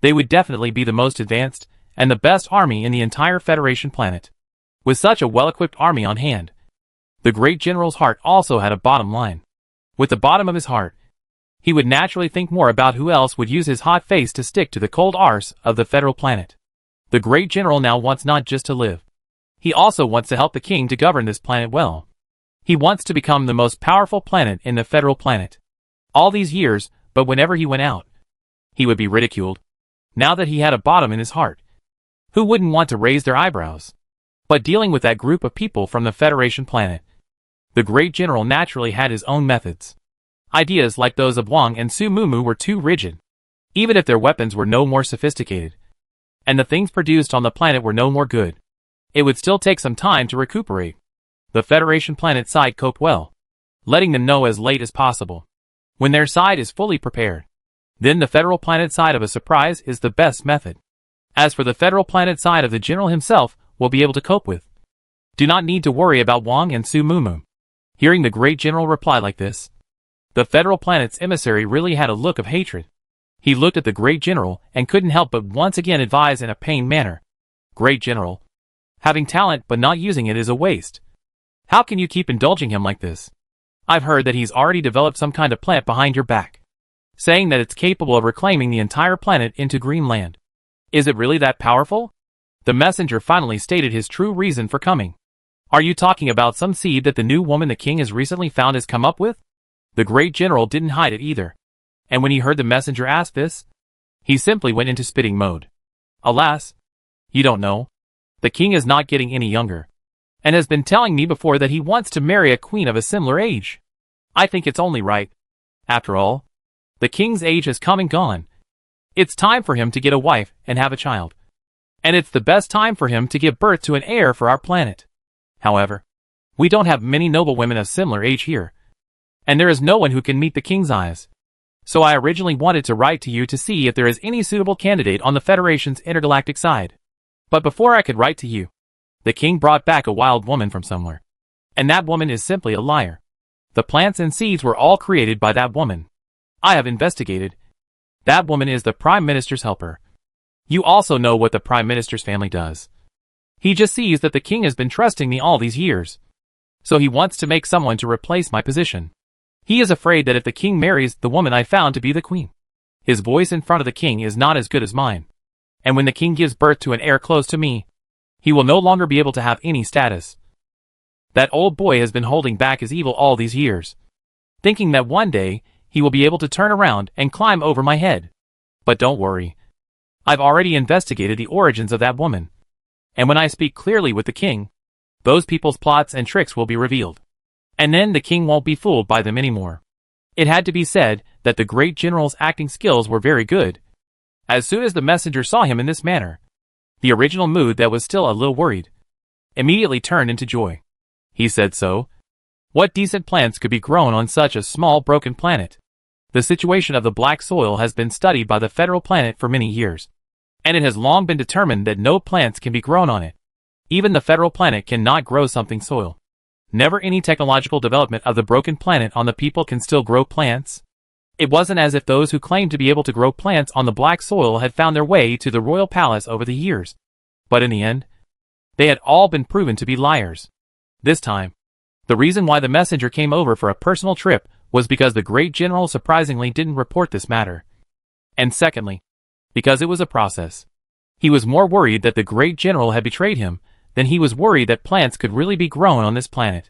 they would definitely be the most advanced and the best army in the entire Federation planet. With such a well-equipped army on hand, the Great General's heart also had a bottom line. With the bottom of his heart, he would naturally think more about who else would use his hot face to stick to the cold arse of the federal planet. The Great General now wants not just to live. He also wants to help the king to govern this planet well. He wants to become the most powerful planet in the federal planet. All these years, but whenever he went out, he would be ridiculed. Now that he had a bottom in his heart, who wouldn't want to raise their eyebrows? But dealing with that group of people from the Federation planet, the Great General naturally had his own methods. Ideas like those of Wang and Sumumu were too rigid. Even if their weapons were no more sophisticated, and the things produced on the planet were no more good, it would still take some time to recuperate. The Federation planet side coped well, letting them know as late as possible. When their side is fully prepared, then the federal planet side of a surprise is the best method. As for the federal planet side of the general himself, will be able to cope with. Do not need to worry about Wang and Sumumu. Hearing the Great General reply like this, the federal planet's emissary really had a look of hatred. He looked at the Great General and couldn't help but once again advise in a pained manner. Great General, having talent but not using it is a waste. How can you keep indulging him like this? I've heard that he's already developed some kind of plant behind your back, saying that it's capable of reclaiming the entire planet into Greenland. Is it really that powerful? The messenger finally stated his true reason for coming. Are you talking about some seed that the new woman the king has recently found has come up with? The Great General didn't hide it either. And when he heard the messenger ask this, he simply went into spitting mode. Alas, you don't know. The king is not getting any younger, and has been telling me before that he wants to marry a queen of a similar age. I think it's only right. After all, the king's age has come and gone. It's time for him to get a wife and have a child. And it's the best time for him to give birth to an heir for our planet. However, we don't have many noble women of similar age here. And there is no one who can meet the king's eyes. So I originally wanted to write to you to see if there is any suitable candidate on the Federation's intergalactic side. But before I could write to you, the king brought back a wild woman from somewhere. And that woman is simply a liar. The plants and seeds were all created by that woman. I have investigated. That woman is the Prime Minister's helper. You also know what the Prime Minister's family does. He just sees that the king has been trusting me all these years. So he wants to make someone to replace my position. He is afraid that if the king marries the woman I found to be the queen, his voice in front of the king is not as good as mine. And when the king gives birth to an heir close to me, he will no longer be able to have any status. That old boy has been holding back his evil all these years, thinking that one day he will be able to turn around and climb over my head. But don't worry. I've already investigated the origins of that woman. And when I speak clearly with the king, those people's plots and tricks will be revealed. And then the king won't be fooled by them anymore. It had to be said that the great general's acting skills were very good. As soon as the messenger saw him in this manner, the original mood that was still a little worried immediately turned into joy. He said so. What decent plants could be grown on such a small broken planet? The situation of the black soil has been studied by the federal planet for many years, and it has long been determined that no plants can be grown on it. Even the federal planet cannot grow something soil. Never any technological development of the broken planet on the people can still grow plants. It wasn't as if those who claimed to be able to grow plants on the black soil had found their way to the royal palace over the years. But in the end, they had all been proven to be liars. This time, the reason why the messenger came over for a personal trip was because the great general surprisingly didn't report this matter. And secondly, because it was a process. He was more worried that the great general had betrayed him than he was worried that plants could really be grown on this planet,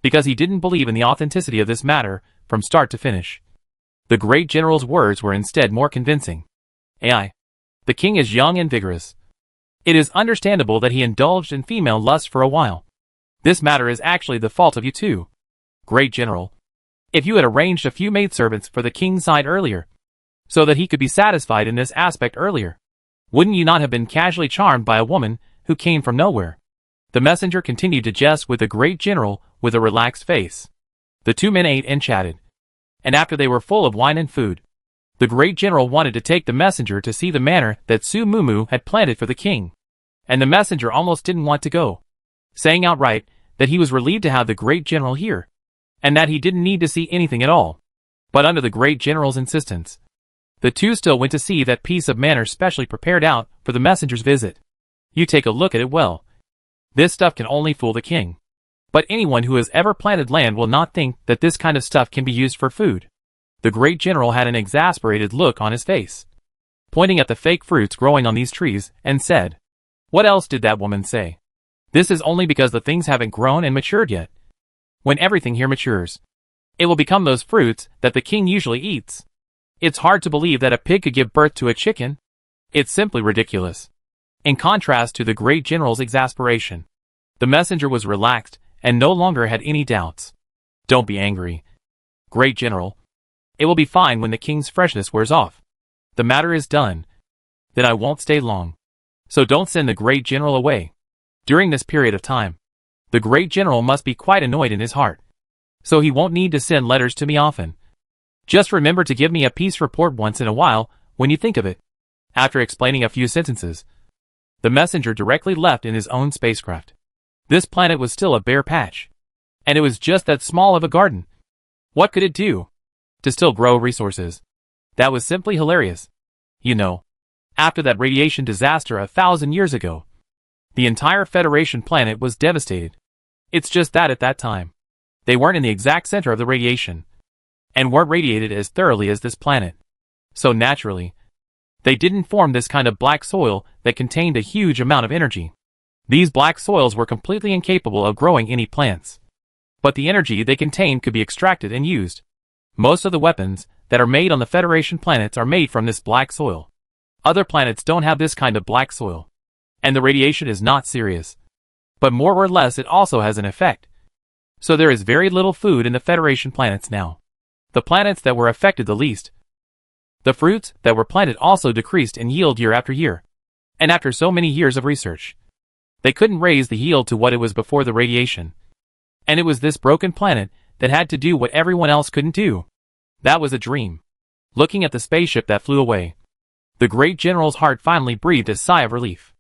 because he didn't believe in the authenticity of this matter from start to finish. The great general's words were instead more convincing. AI. The king is young and vigorous. It is understandable that he indulged in female lust for a while. This matter is actually the fault of you too, great general. If you had arranged a few maidservants for the king's side earlier, so that he could be satisfied in this aspect earlier, wouldn't you not have been casually charmed by a woman who came from nowhere? The messenger continued to jest with the great general with a relaxed face. The two men ate and chatted, and after they were full of wine and food, the great general wanted to take the messenger to see the manor that Su Mumu had planted for the king. And the messenger almost didn't want to go, saying outright that he was relieved to have the great general here, and that he didn't need to see anything at all. But under the great general's insistence, the two still went to see that piece of manor specially prepared out for the messenger's visit. You take a look at it well. This stuff can only fool the king. But anyone who has ever planted land will not think that this kind of stuff can be used for food. The great general had an exasperated look on his face, pointing at the fake fruits growing on these trees, and said, "What else did that woman say? This is only because the things haven't grown and matured yet. When everything here matures, it will become those fruits that the king usually eats. It's hard to believe that a pig could give birth to a chicken. It's simply ridiculous." In contrast to the great general's exasperation, the messenger was relaxed and no longer had any doubts. "Don't be angry, great general. It will be fine when the king's freshness wears off. The matter is done. Then I won't stay long. So don't send the great general away. During this period of time, the great general must be quite annoyed in his heart. So he won't need to send letters to me often. Just remember to give me a peace report once in a while when you think of it." After explaining a few sentences, the messenger directly left in his own spacecraft. This planet was still a bare patch, and it was just that small of a garden. What could it do? To still grow resources. That was simply hilarious. You know, after that radiation disaster 1,000 years ago, the entire Federation planet was devastated. It's just that at that time, they weren't in the exact center of the radiation, and weren't radiated as thoroughly as this planet. So naturally, they didn't form this kind of black soil that contained a huge amount of energy. These black soils were completely incapable of growing any plants. But the energy they contained could be extracted and used. Most of the weapons that are made on the Federation planets are made from this black soil. Other planets don't have this kind of black soil, and the radiation is not serious. But more or less it also has an effect. So there is very little food in the Federation planets now. The planets that were affected the least. The fruits that were planted also decreased in yield year after year. And after so many years of research, they couldn't raise the yield to what it was before the radiation. And it was this broken planet that had to do what everyone else couldn't do. That was a dream. Looking at the spaceship that flew away, the great general's heart finally breathed a sigh of relief.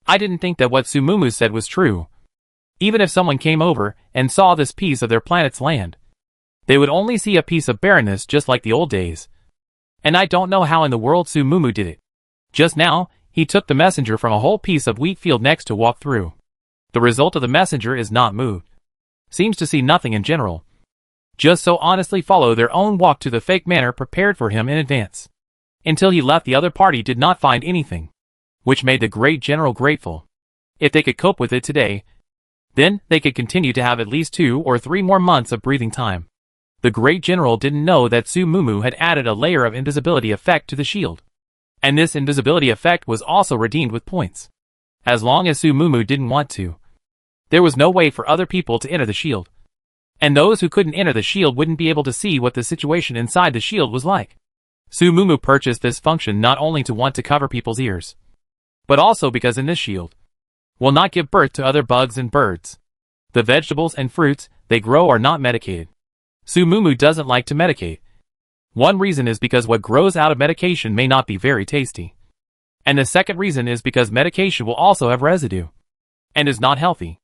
I didn't think that what Su Mumu said was true. Even if someone came over and saw this piece of their planet's land, they would only see a piece of barrenness just like the old days. And I don't know how in the world Su Mumu did it. Just now, he took the messenger from a whole piece of wheat field next to walk through. The result of the messenger is not moved. seems to see nothing in general. Just so honestly follow their own walk to the fake manner prepared for him in advance. Until he left, the other party did not find anything, which made the great general grateful. If they could cope with it today, then they could continue to have at least 2 or 3 more months of breathing time. The great general didn't know that Su Mumu had added a layer of invisibility effect to the shield. And this invisibility effect was also redeemed with points. As long as Su Mumu didn't want to, there was no way for other people to enter the shield. And those who couldn't enter the shield wouldn't be able to see what the situation inside the shield was like. Su Mumu purchased this function not only to want to cover people's ears, but also because in this shield will not give birth to other bugs and birds. The vegetables and fruits they grow are not medicated. Su Mumu doesn't like to medicate. One reason is because what grows out of medication may not be very tasty. And the second reason is because medication will also have residue and is not healthy.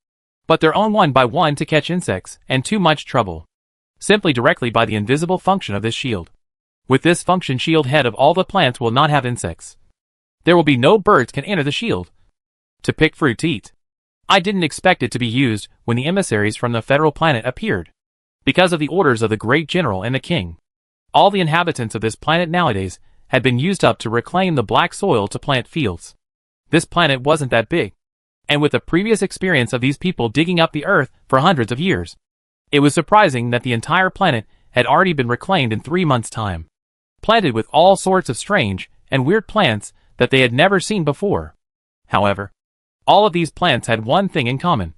But they're owned one by one to catch insects and too much trouble, simply directly by the invisible function of this shield. With this function, shield head of all the plants will not have insects. There will be no birds can enter the shield to pick fruit to eat. I didn't expect it to be used when the emissaries from the federal planet appeared. Because of the orders of the great general and the king, all the inhabitants of this planet nowadays had been used up to reclaim the black soil to plant fields. This planet wasn't that big, and with the previous experience of these people digging up the earth for hundreds of years, it was surprising that the entire planet had already been reclaimed in 3 months' time, planted with all sorts of strange and weird plants that they had never seen before. However, all of these plants had one thing in common,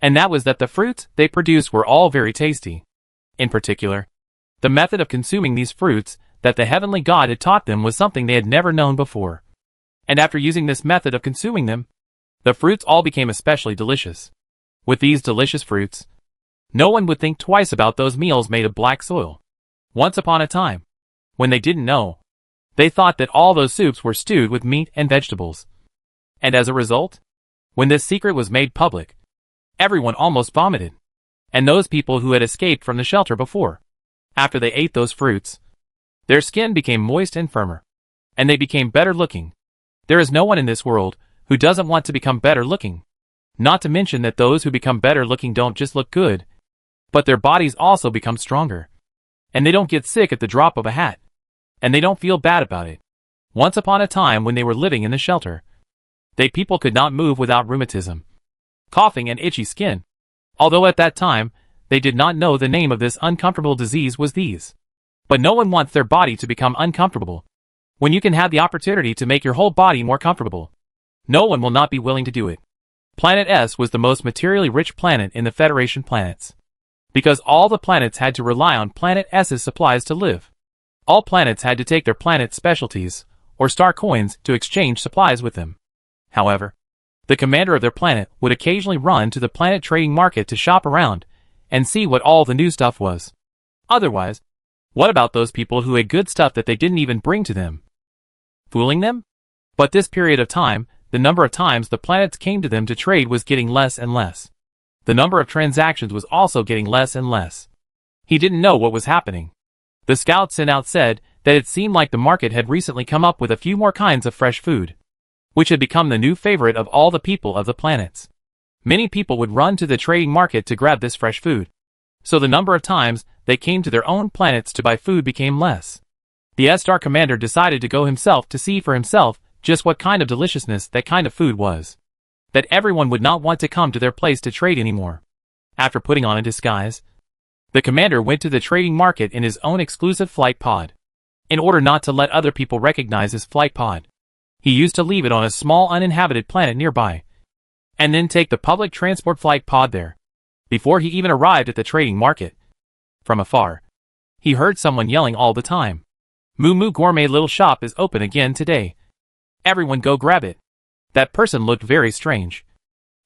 and that was that the fruits they produced were all very tasty. In particular, the method of consuming these fruits that the heavenly God had taught them was something they had never known before. And after using this method of consuming them, the fruits all became especially delicious. With these delicious fruits, no one would think twice about those meals made of black soil. Once upon a time, when they didn't know, they thought that all those soups were stewed with meat and vegetables. And as a result, when this secret was made public, everyone almost vomited. And those people who had escaped from the shelter before, after they ate those fruits, their skin became moist and firmer, and they became better looking. There is no one in this world who doesn't want to become better looking. Not to mention that those who become better looking don't just look good, but their bodies also become stronger. And they don't get sick at the drop of a hat. And they don't feel bad about it. Once upon a time when they were living in the shelter, people could not move without rheumatism, coughing and itchy skin. Although at that time, they did not know the name of this uncomfortable disease was these. But no one wants their body to become uncomfortable. When you can have the opportunity to make your whole body more comfortable, no one will not be willing to do it. Planet S was the most materially rich planet in the Federation planets, because all the planets had to rely on Planet S's supplies to live. All planets had to take their planet's specialties, or star coins, to exchange supplies with them. However, the commander of their planet would occasionally run to the planet trading market to shop around and see what all the new stuff was. Otherwise, what about those people who had good stuff that they didn't even bring to them? Fooling them? But this period of time, the number of times the planets came to them to trade was getting less and less. The number of transactions was also getting less and less. He didn't know what was happening. The scout sent out said that it seemed like the market had recently come up with a few more kinds of fresh food, which had become the new favorite of all the people of the planets. Many people would run to the trading market to grab this fresh food. So the number of times they came to their own planets to buy food became less. The S-Star commander decided to go himself to see for himself just what kind of deliciousness that kind of food was, that everyone would not want to come to their place to trade anymore. After putting on a disguise, the commander went to the trading market in his own exclusive flight pod. In order not to let other people recognize his flight pod, he used to leave it on a small uninhabited planet nearby, and then take the public transport flight pod there. Before he even arrived at the trading market, from afar, he heard someone yelling all the time, "Moo Moo Gourmet Little Shop is open again today. Everyone go grab it." That person looked very strange.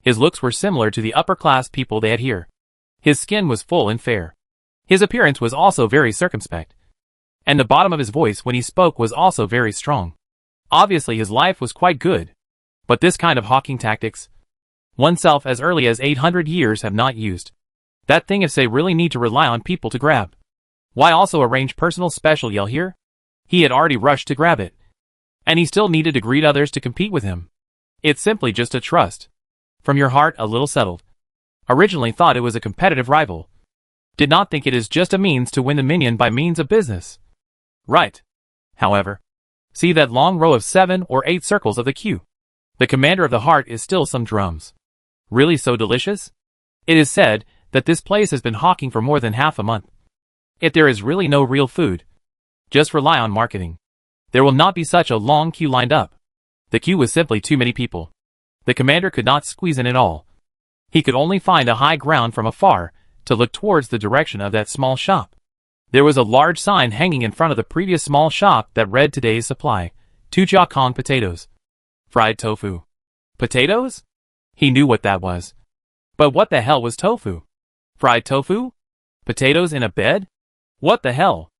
His looks were similar to the upper-class people they had here. His skin was full and fair. His appearance was also very circumspect. And the bottom of his voice when he spoke was also very strong. Obviously his life was quite good. But this kind of hawking tactics, oneself as early as 800 years have not used. That thing if they really need to rely on people to grab. Why also arrange personal special yell here? He had already rushed to grab it. And he still needed to greet others to compete with him. It's simply just a trust. From your heart a little settled. Originally thought it was a competitive rival. Did not think it is just a means to win the minion by means of business. Right. However, see that long row of 7 or 8 circles of the queue. The commander of the heart is still some drums. Really so delicious? It is said that this place has been hawking for more than half a month. If there is really no real food, just rely on marketing, there will not be such a long queue lined up. The queue was simply too many people. The commander could not squeeze in at all. He could only find a high ground from afar to look towards the direction of that small shop. There was a large sign hanging in front of the previous small shop that read today's supply, 2 Jiakong potatoes. Fried tofu. Potatoes? He knew what that was. But what the hell was tofu? Fried tofu? Potatoes in a bed? What the hell?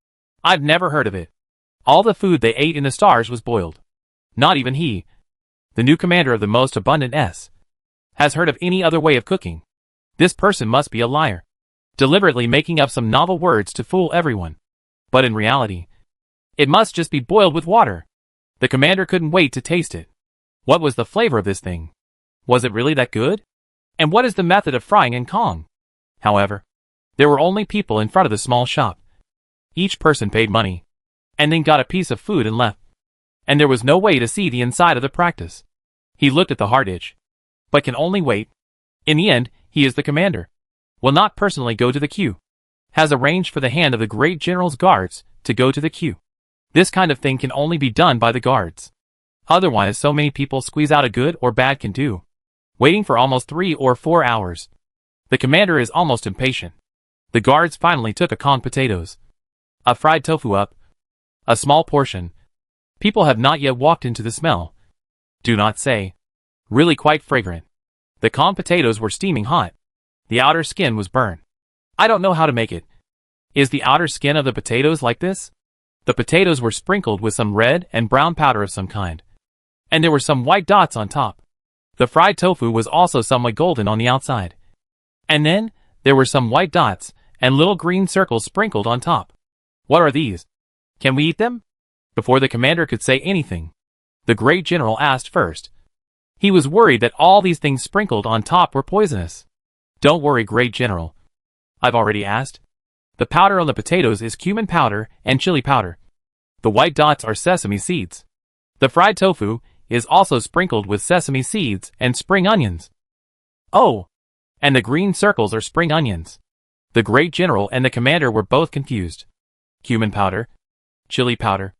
I've never heard of it. All the food they ate in the stars was boiled. Not even he, the new commander of the most abundant S, has heard of any other way of cooking. This person must be a liar, deliberately making up some novel words to fool everyone. But in reality, it must just be boiled with water. The commander couldn't wait to taste it. What was the flavor of this thing? Was it really that good? And what is the method of frying in Kong? However, there were only people in front of the small shop. Each person paid money, and then got a piece of food and left. And there was no way to see the inside of the practice. He looked at the heart itch, but can only wait. In the end, he is the commander. Will not personally go to the queue. Has arranged for the hand of the great general's guards to go to the queue. This kind of thing can only be done by the guards. Otherwise, so many people squeeze out a good or bad can do. Waiting for almost 3 or 4 hours. The commander is almost impatient. The guards finally took a Kong potatoes. A fried tofu up. A small portion. People have not yet walked into the smell. Do not say. Really quite fragrant. The Kong potatoes were steaming hot. The outer skin was burned. I don't know how to make it. Is the outer skin of the potatoes like this? The potatoes were sprinkled with some red and brown powder of some kind. And there were some white dots on top. The fried tofu was also somewhat golden on the outside. And then, there were some white dots and little green circles sprinkled on top. What are these? Can we eat them? Before the commander could say anything, the great general asked first. He was worried that all these things sprinkled on top were poisonous. Don't worry, great general. I've already asked. The powder on the potatoes is cumin powder and chili powder. The white dots are sesame seeds. The fried tofu is also sprinkled with sesame seeds and spring onions. Oh! And the green circles are spring onions. The great general and the commander were both confused. Cumin powder, chili powder,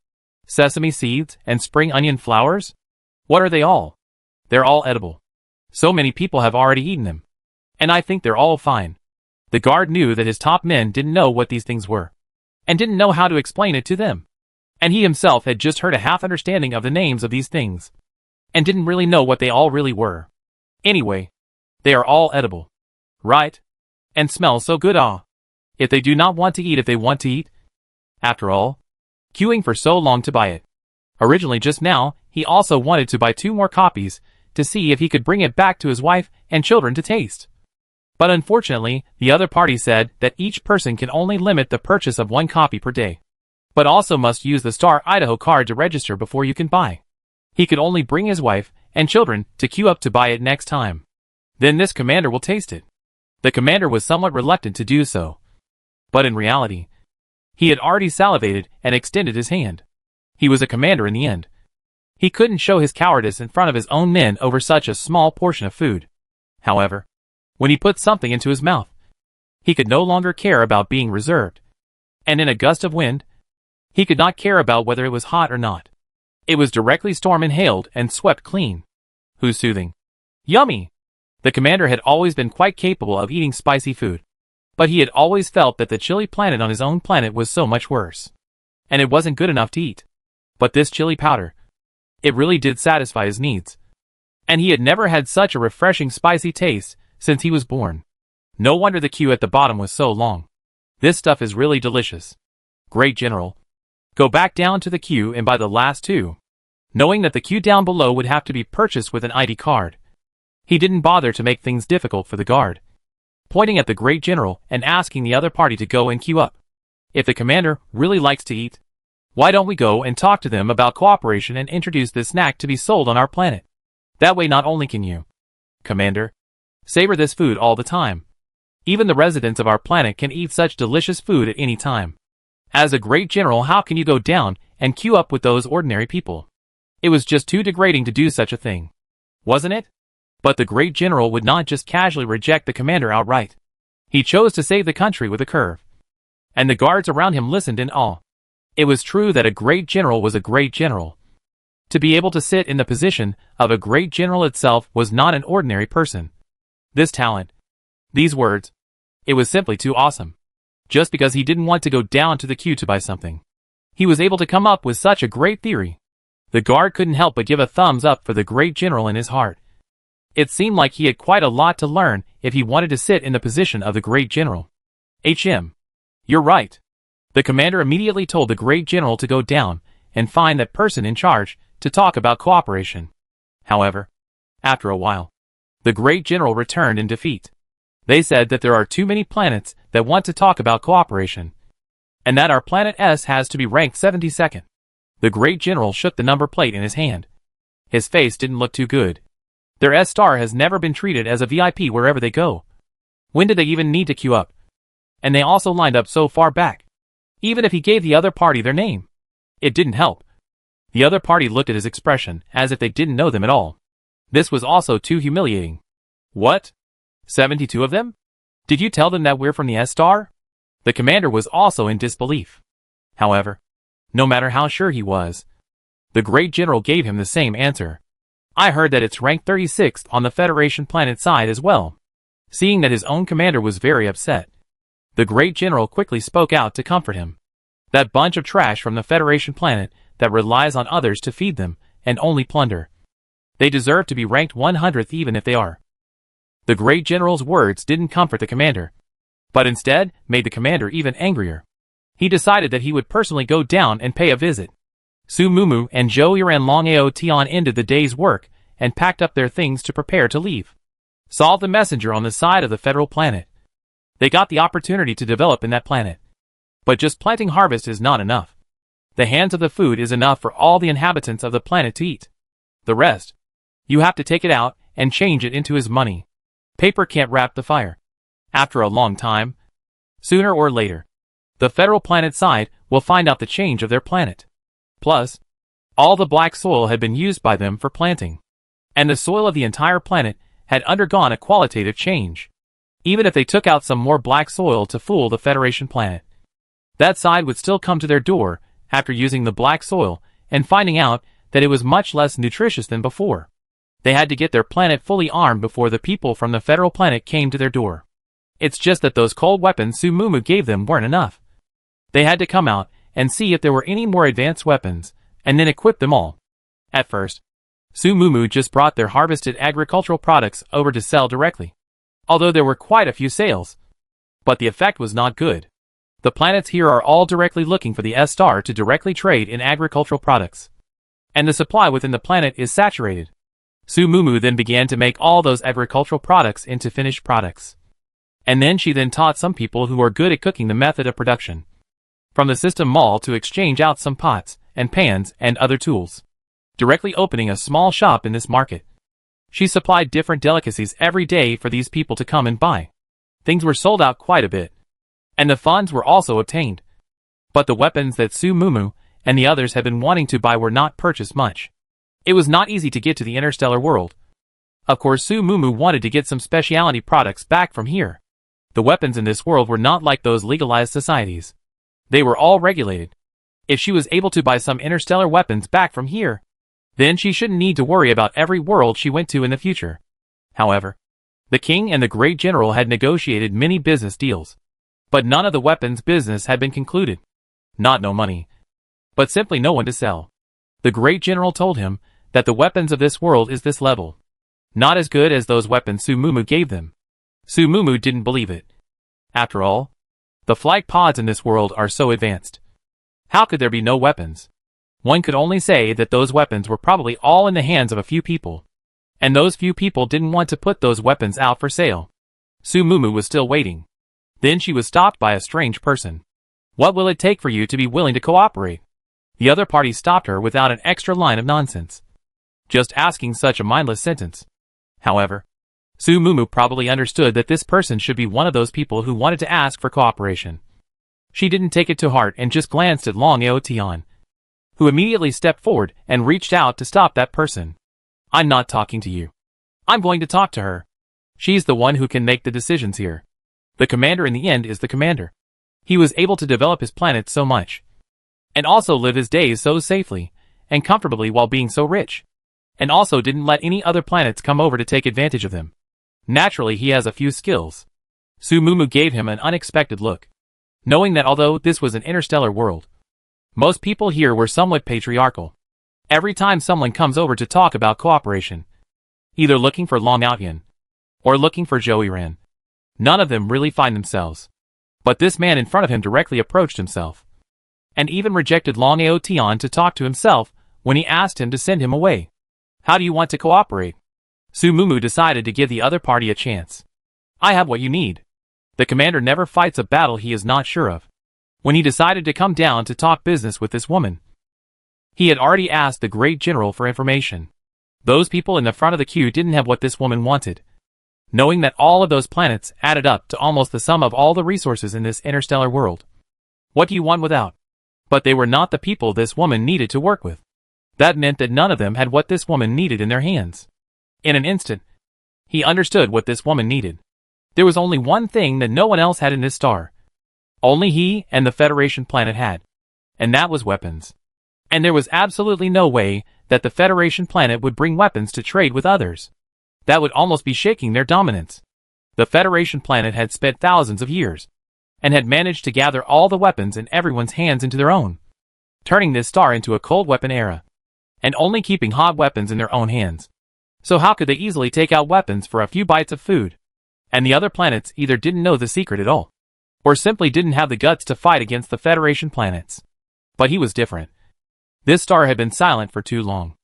sesame seeds, and spring onion flowers? What are they all? They're all edible. So many people have already eaten them. And I think they're all fine. The guard knew that his top men didn't know what these things were, and didn't know how to explain it to them. And he himself had just heard a half understanding of the names of these things, and didn't really know what they all really were. Anyway, they are all edible. Right? And smell so good, ah. If they do not want to eat, if they want to eat. After all, queuing for so long to buy it. Originally just now, he also wanted to buy 2 more copies, to see if he could bring it back to his wife and children to taste. But unfortunately, the other party said that each person can only limit the purchase of 1 copy per day, but also must use the Star Idaho card to register before you can buy. He could only bring his wife and children to queue up to buy it next time. Then this commander will taste it. The commander was somewhat reluctant to do so. But in reality, he had already salivated and extended his hand. He was a commander in the end. He couldn't show his cowardice in front of his own men over such a small portion of food. However, when he put something into his mouth, he could no longer care about being reserved. And in a gust of wind, he could not care about whether it was hot or not. It was directly storm inhaled and swept clean. Who's soothing? Yummy! The commander had always been quite capable of eating spicy food. But he had always felt that the chili planet on his own planet was so much worse. And it wasn't good enough to eat. But this chili powder, it really did satisfy his needs. And he had never had such a refreshing spicy taste since he was born. No wonder the queue at the bottom was so long. This stuff is really delicious. Great General. Go back down to the queue and buy the last 2. Knowing that the queue down below would have to be purchased with an ID card, he didn't bother to make things difficult for the guard, pointing at the great general and asking the other party to go and queue up. If the commander really likes to eat, why don't we go and talk to them about cooperation and introduce this snack to be sold on our planet? That way not only can you, Commander, Savor this food all the time. Even the residents of our planet can eat such delicious food at any time. As a great general, how can you go down and queue up with those ordinary people? It was just too degrading to do such a thing. Wasn't it? But the great general would not just casually reject the commander outright. He chose to save the country with a curve. And the guards around him listened in awe. It was true that a great general was a great general. To be able to sit in the position of a great general itself was not an ordinary person. This talent, these words, it was simply too awesome. Just because he didn't want to go down to the queue to buy something, he was able to come up with such a great theory. The guard couldn't help but give a thumbs up for the great general in his heart. It seemed like he had quite a lot to learn if he wanted to sit in the position of the great general. You're right. The commander immediately told the great general to go down and find that person in charge to talk about cooperation. However, after a while, the great general returned in defeat. They said that there are too many planets that want to talk about cooperation, and that our planet S has to be ranked 72nd. The great general shook the number plate in his hand. His face didn't look too good. Their S-star has never been treated as a VIP wherever they go. When did they even need to queue up? And they also lined up so far back. Even if he gave the other party their name, it didn't help. The other party looked at his expression as if they didn't know them at all. This was also too humiliating. What? 72 of them? Did you tell them that we're from the S-star? The commander was also in disbelief. However, no matter how sure he was, the great general gave him the same answer. I heard that it's ranked 36th on the Federation planet side as well. Seeing that his own commander was very upset, the great general quickly spoke out to comfort him. That bunch of trash from the Federation planet that relies on others to feed them and only plunder. They deserve to be ranked 100th even if they are. The great general's words didn't comfort the commander, but instead made the commander even angrier. He decided that he would personally go down and pay a visit. Su Mumu and Zhou Yuran Long Aotian ended the day's work and packed up their things to prepare to leave. Solve the messenger on the side of the federal planet. They got the opportunity to develop in that planet. But just planting harvest is not enough. The hands of the food is enough for all the inhabitants of the planet to eat. The rest, you have to take it out and change it into his money. Paper can't wrap the fire. After a long time, sooner or later, the federal planet side will find out the change of their planet. Plus, all the black soil had been used by them for planting, and the soil of the entire planet had undergone a qualitative change. Even if they took out some more black soil to fool the Federation planet, that side would still come to their door after using the black soil and finding out that it was much less nutritious than before. They had to get their planet fully armed before the people from the federal planet came to their door. It's just that those cold weapons Su Mumu gave them weren't enough. They had to come out and see if there were any more advanced weapons, and then equip them all. At first, Su Mumu just brought their harvested agricultural products over to sell directly, although there were quite a few sales. But the effect was not good. The planets here are all directly looking for the S-star to directly trade in agricultural products, and the supply within the planet is saturated. Su Mumu then began to make all those agricultural products into finished products. And then she taught some people who are good at cooking the method of production, from the system mall to exchange out some pots and pans and other tools, directly opening a small shop in this market. She supplied different delicacies every day for these people to come and buy. Things were sold out quite a bit, and the funds were also obtained. But the weapons that Su Mumu and the others had been wanting to buy were not purchased much. It was not easy to get to the interstellar world. Of course, Su Mumu wanted to get some specialty products back from here. The weapons in this world were not like those legalized societies. They were all regulated. If she was able to buy some interstellar weapons back from here, then she shouldn't need to worry about every world she went to in the future. However, the king and the great general had negotiated many business deals, but none of the weapons business had been concluded. Not no money, but simply no one to sell. The great general told him that the weapons of this world is this level, not as good as those weapons Su Mumu gave them. Su Mumu didn't believe it. After all, the flight pods in this world are so advanced. How could there be no weapons? One could only say that those weapons were probably all in the hands of a few people, and those few people didn't want to put those weapons out for sale. Su Mumu was still waiting. Then she was stopped by a strange person. What will it take for you to be willing to cooperate? The other party stopped her without an extra line of nonsense, just asking such a mindless sentence. However, Su Mumu probably understood that this person should be one of those people who wanted to ask for cooperation. She didn't take it to heart and just glanced at Long Aotian, who immediately stepped forward and reached out to stop that person. I'm not talking to you. I'm going to talk to her. She's the one who can make the decisions here. The commander in the end is the commander. He was able to develop his planet so much, and also live his days so safely and comfortably while being so rich, and also didn't let any other planets come over to take advantage of them. Naturally, he has a few skills. Su Mumu gave him an unexpected look, knowing that although this was an interstellar world, most people here were somewhat patriarchal. Every time someone comes over to talk about cooperation, either looking for Long Aotian or looking for Joey Ran, none of them really find themselves. But this man in front of him directly approached himself, and even rejected Long Aotian to talk to himself when he asked him to send him away. How do you want to cooperate? Su Mumu decided to give the other party a chance. I have what you need. The commander never fights a battle he is not sure of. When he decided to come down to talk business with this woman, he had already asked the great general for information. Those people in the front of the queue didn't have what this woman wanted, knowing that all of those planets added up to almost the sum of all the resources in this interstellar world. What do you want without? But they were not the people this woman needed to work with. That meant that none of them had what this woman needed in their hands. In an instant, he understood what this woman needed. There was only one thing that no one else had in this star. Only he and the Federation planet had. And that was weapons. And there was absolutely no way that the Federation planet would bring weapons to trade with others. That would almost be shaking their dominance. The Federation planet had spent thousands of years, and had managed to gather all the weapons in everyone's hands into their own, turning this star into a cold weapon era, and only keeping hot weapons in their own hands. So how could they easily take out weapons for a few bites of food? And the other planets either didn't know the secret at all, or simply didn't have the guts to fight against the Federation planets. But he was different. This star had been silent for too long,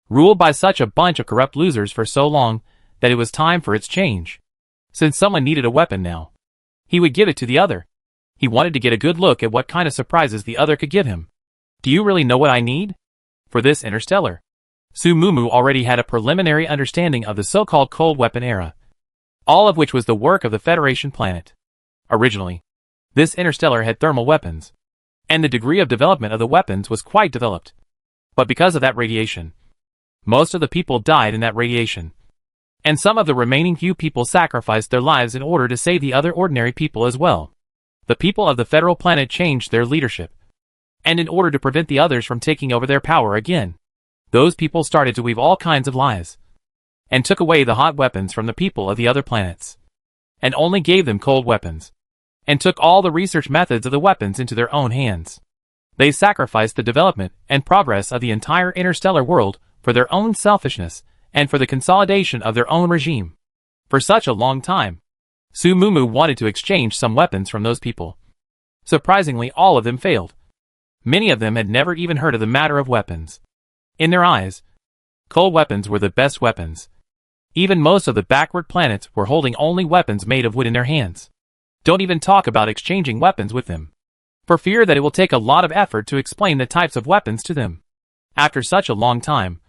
ruled by such a bunch of corrupt losers for so long, that it was time for its change. Since someone needed a weapon now, he would give it to the other. He wanted to get a good look at what kind of surprises the other could give him. Do you really know what I need? For this interstellar. Su Mumu already had a preliminary understanding of the so-called cold weapon era, all of which was the work of the Federation planet. Originally, this interstellar had thermal weapons, and the degree of development of the weapons was quite developed. But because of that radiation, most of the people died in that radiation, and some of the remaining few people sacrificed their lives in order to save the other ordinary people as well. The people of the federal planet changed their leadership, and in order to prevent the others from taking over their power again, those people started to weave all kinds of lies, and took away the hot weapons from the people of the other planets, and only gave them cold weapons, and took all the research methods of the weapons into their own hands. They sacrificed the development and progress of the entire interstellar world for their own selfishness and for the consolidation of their own regime. For such a long time, Su Mumu wanted to exchange some weapons from those people. Surprisingly, all of them failed. Many of them had never even heard of the matter of weapons. In their eyes, cold weapons were the best weapons. Even most of the backward planets were holding only weapons made of wood in their hands. Don't even talk about exchanging weapons with them, for fear that it will take a lot of effort to explain the types of weapons to them. After such a long time,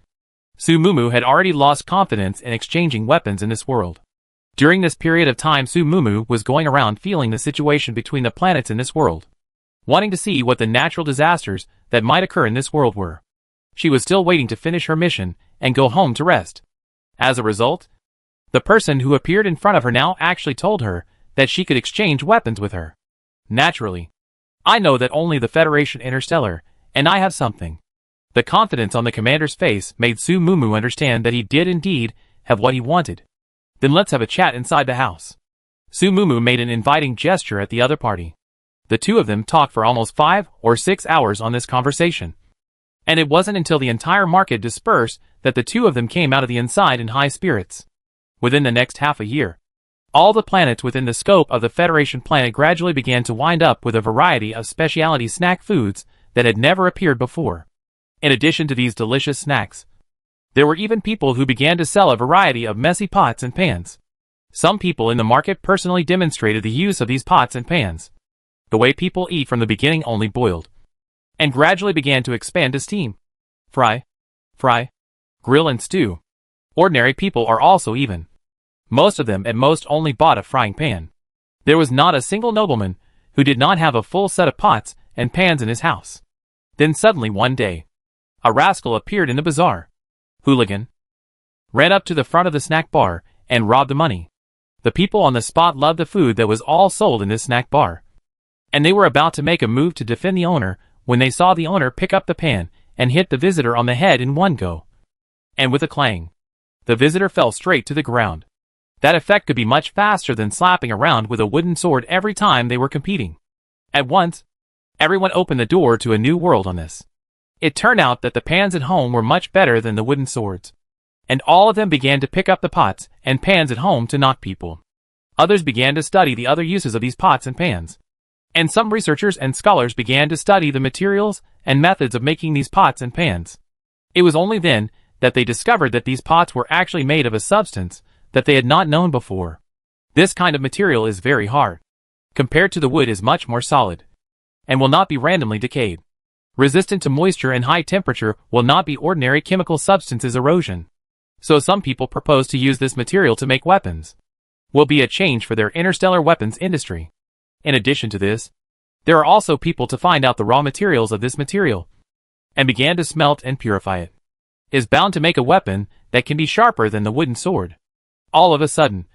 Su Mumu had already lost confidence in exchanging weapons in this world. During this period of time, Su Mumu was going around feeling the situation between the planets in this world, wanting to see what the natural disasters that might occur in this world were. She was still waiting to finish her mission and go home to rest. As a result, the person who appeared in front of her now actually told her that she could exchange weapons with her. Naturally, I know that only the Federation Interstellar, and I have something. The confidence on the commander's face made Su Mumu understand that he did indeed have what he wanted. Then let's have a chat inside the house. Su Mumu made an inviting gesture at the other party. The two of them talked for almost 5 or 6 hours on this conversation. And it wasn't until the entire market dispersed that the two of them came out of the inside in high spirits. Within the next half a year, all the planets within the scope of the Federation planet gradually began to wind up with a variety of specialty snack foods that had never appeared before. In addition to these delicious snacks, there were even people who began to sell a variety of messy pots and pans. Some people in the market personally demonstrated the use of these pots and pans. The way people eat from the beginning only boiled, and gradually began to expand to steam, fry, grill and stew. Ordinary people are also even Most of them at most only bought a frying pan. There was not a single nobleman who did not have a full set of pots and pans in his house. Then suddenly one day, a rascal appeared in the bazaar. Hooligan ran up to the front of the snack bar and robbed the money. The people on the spot loved the food that was all sold in this snack bar, and they were about to make a move to defend the owner when they saw the owner pick up the pan and hit the visitor on the head in one go. And with a clang, the visitor fell straight to the ground. That effect could be much faster than slapping around with a wooden sword every time they were competing. At once, everyone opened the door to a new world on this. It turned out that the pans at home were much better than the wooden swords, and all of them began to pick up the pots and pans at home to knock people. Others began to study the other uses of these pots and pans, and some researchers and scholars began to study the materials and methods of making these pots and pans. It was only then that they discovered that these pots were actually made of a substance that they had not known before. This kind of material is very hard. Compared to the wood is much more solid, and will not be randomly decayed. Resistant to moisture and high temperature will not be ordinary chemical substances erosion. So some people propose to use this material to make weapons. Will be a change for their interstellar weapons industry. In addition to this, there are also people to find out the raw materials of this material, and began to smelt and purify it. Is bound to make a weapon that can be sharper than the wooden sword. All of a sudden,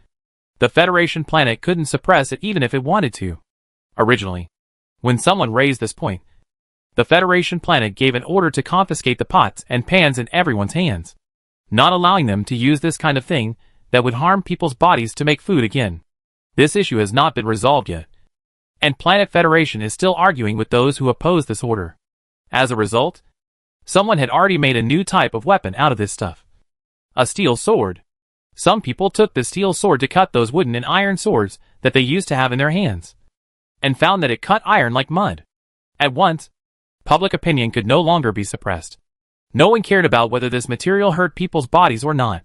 the Federation planet couldn't suppress it even if it wanted to. Originally, when someone raised this point, the Federation planet gave an order to confiscate the pots and pans in everyone's hands, not allowing them to use this kind of thing that would harm people's bodies to make food again. This issue has not been resolved yet, and Planet Federation is still arguing with those who oppose this order. As a result, someone had already made a new type of weapon out of this stuff. A steel sword. Some people took the steel sword to cut those wooden and iron swords that they used to have in their hands, and found that it cut iron like mud. At once, public opinion could no longer be suppressed. No one cared about whether this material hurt people's bodies or not,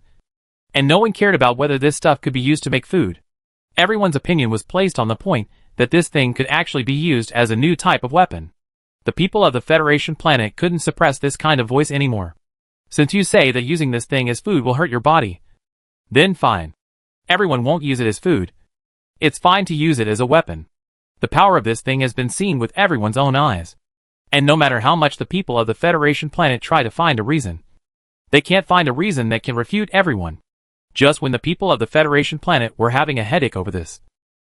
and no one cared about whether this stuff could be used to make food. Everyone's opinion was placed on the point that this thing could actually be used as a new type of weapon. The people of the Federation planet couldn't suppress this kind of voice anymore. Since you say that using this thing as food will hurt your body, then fine. Everyone won't use it as food. It's fine to use it as a weapon. The power of this thing has been seen with everyone's own eyes. And no matter how much the people of the Federation planet try to find a reason, they can't find a reason that can refute everyone. Just when the people of the Federation planet were having a headache over this,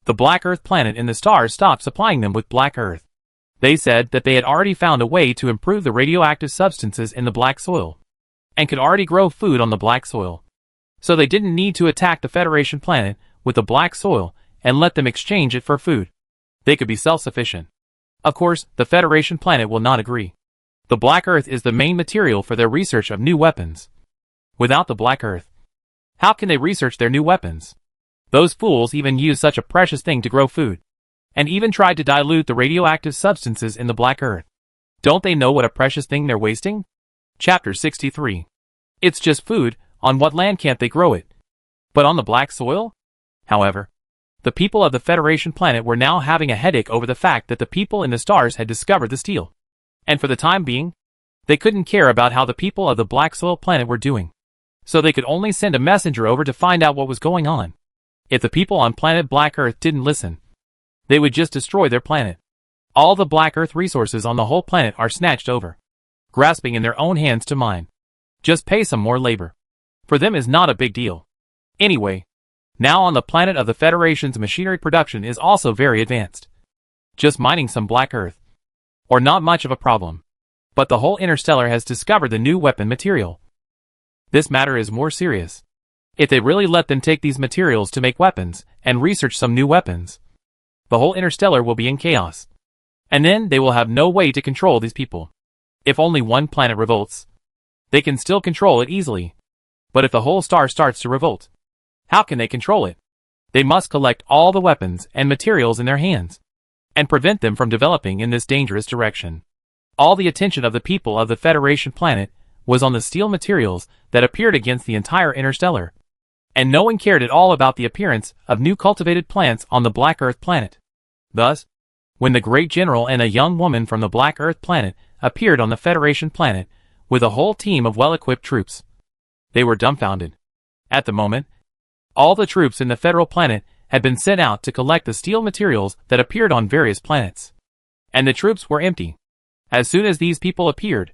the Black Earth planet and the stars stopped supplying them with Black Earth. They said that they had already found a way to improve the radioactive substances in the black soil, and could already grow food on the black soil. So they didn't need to attack the Federation planet with the black soil and let them exchange it for food. They could be self-sufficient. Of course, the Federation planet will not agree. The Black Earth is the main material for their research of new weapons. Without the Black Earth, how can they research their new weapons? Those fools even use such a precious thing to grow food, and even tried to dilute the radioactive substances in the Black Earth. Don't they know what a precious thing they're wasting? Chapter 63. It's just food. On what land can't they grow it? But on the black soil? However, the people of the Federation planet were now having a headache over the fact that the people in the stars had discovered the steel. And for the time being, they couldn't care about how the people of the black soil planet were doing. So they could only send a messenger over to find out what was going on. If the people on planet Black Earth didn't listen, they would just destroy their planet. All the Black Earth resources on the whole planet are snatched over, grasping in their own hands to mine. Just pay some more labor. For them is not a big deal. Anyway, now on the planet of the Federation's machinery production is also very advanced. Just mining some Black Earth, or not much of a problem. But the whole Interstellar has discovered the new weapon material. This matter is more serious. If they really let them take these materials to make weapons, and research some new weapons, the whole Interstellar will be in chaos. And then they will have no way to control these people. If only one planet revolts, they can still control it easily. But if the whole star starts to revolt, how can they control it? They must collect all the weapons and materials in their hands, and prevent them from developing in this dangerous direction. All the attention of the people of the Federation planet was on the steel materials that appeared against the entire Interstellar, and no one cared at all about the appearance of new cultivated plants on the Black Earth planet. Thus, when the great general and a young woman from the Black Earth planet appeared on the Federation planet with a whole team of well-equipped troops, they were dumbfounded. At the moment, All the troops in the federal planet had been sent out to collect the steel materials that appeared on various planets. And the troops were empty. As soon as these people appeared,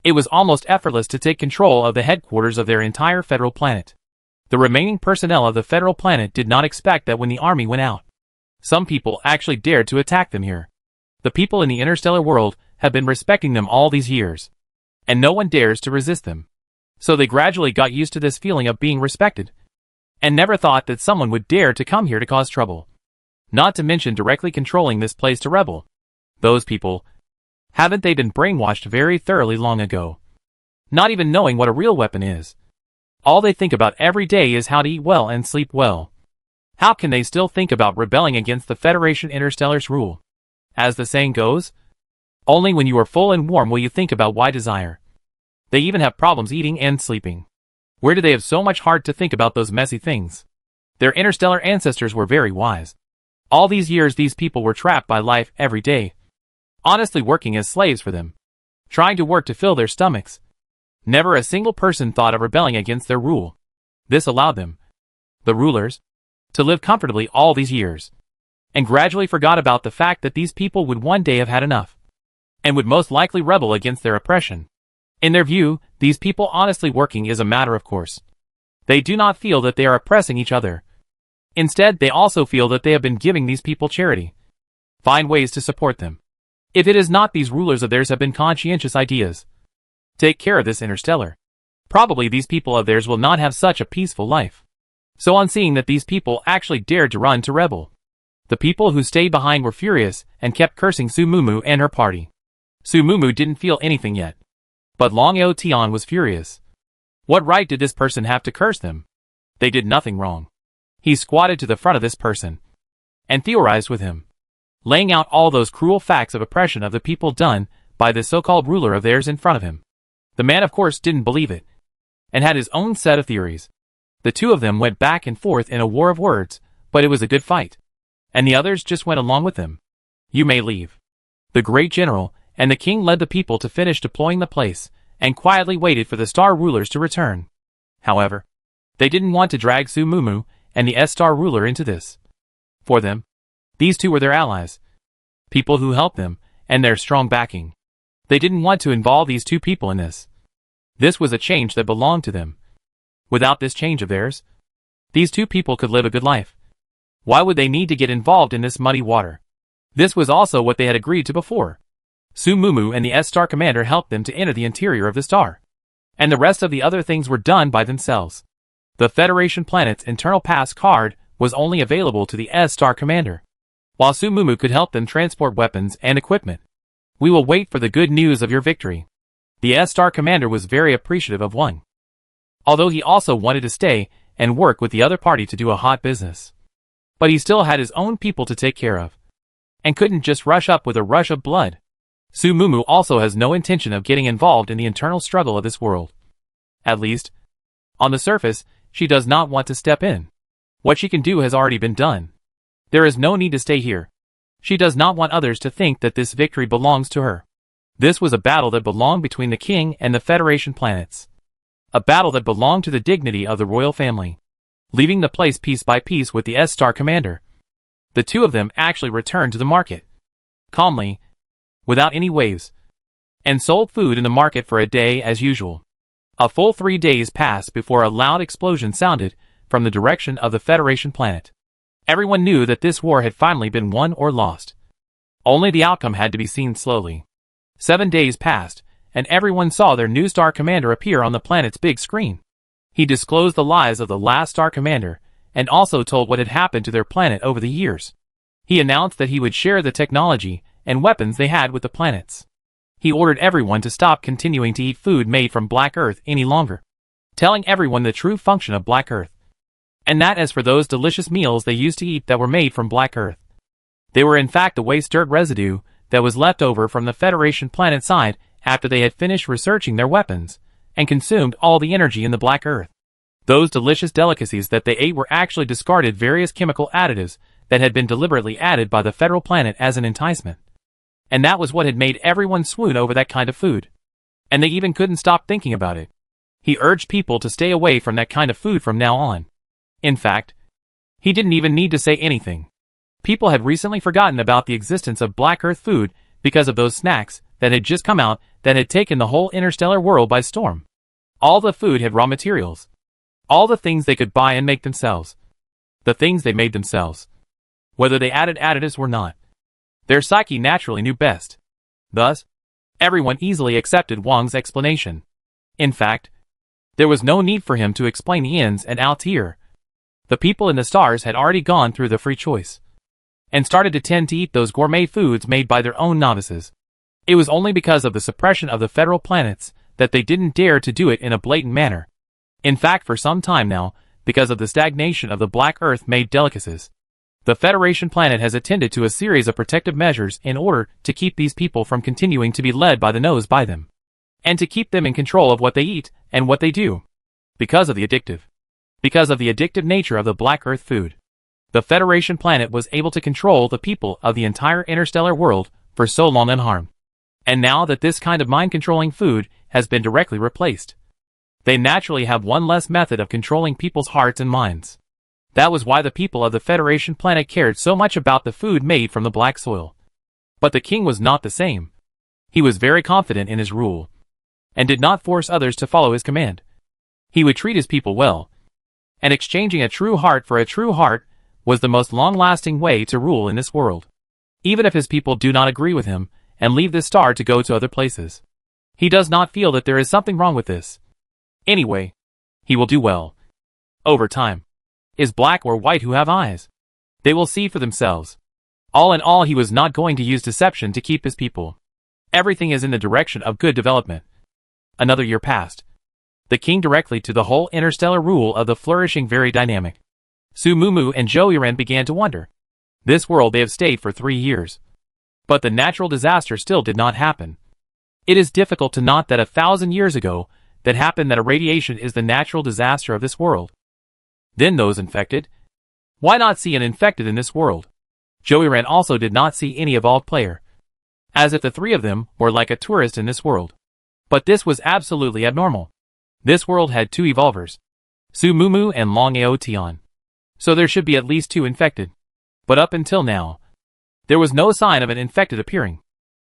it was almost effortless to take control of the headquarters of their entire federal planet. The remaining personnel of the federal planet did not expect that when the army went out, some people actually dared to attack them here. The people in the interstellar world have been respecting them all these years, and no one dares to resist them. So they gradually got used to this feeling of being respected, and never thought that someone would dare to come here to cause trouble. Not to mention directly controlling this place to rebel. Those people, haven't they been brainwashed very thoroughly long ago? Not even knowing what a real weapon is. All they think about every day is how to eat well and sleep well. How can they still think about rebelling against the Federation Interstellar's rule? As the saying goes, only when you are full and warm will you think about why desire. They even have problems eating and sleeping. Where do they have so much heart to think about those messy things? Their interstellar ancestors were very wise. All these years these people were trapped by life every day, honestly working as slaves for them, trying to work to fill their stomachs. Never a single person thought of rebelling against their rule. This allowed them, the rulers, to live comfortably all these years, and gradually forgot about the fact that these people would one day have had enough, and would most likely rebel against their oppression. In their view, these people honestly working is a matter of course. They do not feel that they are oppressing each other. Instead, they also feel that they have been giving these people charity. Find ways to support them. If it is not these rulers of theirs have been conscientious ideas, take care of this interstellar, probably these people of theirs will not have such a peaceful life. So on seeing that these people actually dared to run to rebel, the people who stayed behind were furious and kept cursing Su Mumu and her party. Su Mumu didn't feel anything yet, but Long Eo Tian was furious. What right did this person have to curse them? They did nothing wrong. He squatted to the front of this person and theorized with him, laying out all those cruel facts of oppression of the people done by this so-called ruler of theirs in front of him. The man of course didn't believe it, and had his own set of theories. The two of them went back and forth in a war of words, but it was a good fight, and the others just went along with them. You may leave. The great general and the king led the people to finish deploying the place, and quietly waited for the star rulers to return. However, they didn't want to drag Su Mumu and the S-star ruler into this. For them, these two were their allies, people who helped them, and their strong backing. They didn't want to involve these two people in this. This was a change that belonged to them. Without this change of theirs, these two people could live a good life. Why would they need to get involved in this muddy water? This was also what they had agreed to before. Su Mumu and the S-star commander helped them to enter the interior of the star, and the rest of the other things were done by themselves. The Federation planet's internal pass card was only available to the S-star commander, while Su Mumu could help them transport weapons and equipment. We will wait for the good news of your victory. The S-star commander was very appreciative of one, although he also wanted to stay and work with the other party to do a hot business. But he still had his own people to take care of, and couldn't just rush up with a rush of blood. Su Mumu also has no intention of getting involved in the internal struggle of this world. At least, on the surface, she does not want to step in. What she can do has already been done. There is no need to stay here. She does not want others to think that this victory belongs to her. This was a battle that belonged between the king and the Federation planets. A battle that belonged to the dignity of the royal family. Leaving the place piece by piece with the S-star commander, the two of them actually returned to the market, calmly, without any waves, and sold food in the market for a day as usual. A full 3 days passed before a loud explosion sounded from the direction of the Federation planet. Everyone knew that this war had finally been won or lost. Only the outcome had to be seen slowly. 7 days passed, and everyone saw their new star commander appear on the planet's big screen. He disclosed the lies of the last star commander, and also told what had happened to their planet over the years. He announced that he would share the technology and weapons they had with the planets. He ordered everyone to stop continuing to eat food made from Black Earth any longer, telling everyone the true function of Black Earth, and that as for those delicious meals they used to eat that were made from Black Earth, they were in fact the waste dirt residue that was left over from the Federation planet side after they had finished researching their weapons and consumed all the energy in the Black Earth. Those delicious delicacies that they ate were actually discarded various chemical additives that had been deliberately added by the federal planet as an enticement. And that was what had made everyone swoon over that kind of food. And they even couldn't stop thinking about it. He urged people to stay away from that kind of food from now on. In fact, he didn't even need to say anything. People had recently forgotten about the existence of Black Earth food because of those snacks that had just come out that had taken the whole interstellar world by storm. All the food had raw materials. All the things they could buy and make themselves. The things they made themselves. Whether they added additives or not. Their psyche naturally knew best. Thus, everyone easily accepted Wang's explanation. In fact, there was no need for him to explain the ins and outs here. The people in the stars had already gone through the free choice and started to tend to eat those gourmet foods made by their own novices. It was only because of the suppression of the federal planets that they didn't dare to do it in a blatant manner. In fact, for some time now, because of the stagnation of the Black Earth-made delicacies, the Federation planet has attended to a series of protective measures in order to keep these people from continuing to be led by the nose by them, and to keep them in control of what they eat and what they do. Because of the addictive nature of the Black Earth food, the Federation planet was able to control the people of the entire interstellar world for so long unharmed. And now that this kind of mind-controlling food has been directly replaced, they naturally have one less method of controlling people's hearts and minds. That was why the people of the Federation planet cared so much about the food made from the black soil. But the king was not the same. He was very confident in his rule, and did not force others to follow his command. He would treat his people well, and exchanging a true heart for a true heart was the most long-lasting way to rule in this world. Even if his people do not agree with him, and leave this star to go to other places, he does not feel that there is something wrong with this. Anyway, he will do well. Over time, is black or white who have eyes. They will see for themselves. All in all, he was not going to use deception to keep his people. Everything is in the direction of good development. Another year passed. The king directly to the whole interstellar rule of the flourishing very dynamic. Su Mumu and Zhou Yiren began to wonder. This world they have stayed for 3 years. But the natural disaster still did not happen. It is difficult to note that 1,000 years ago, that happened that irradiation is the natural disaster of this world. Then those infected? Why not see an infected in this world? Zhou Yiren also did not see any evolved player. As if the three of them were like a tourist in this world. But this was absolutely abnormal. This world had 2 evolvers. Su Mumu and Long Ao Tian. So there should be at least 2 infected. But up until now, there was no sign of an infected appearing.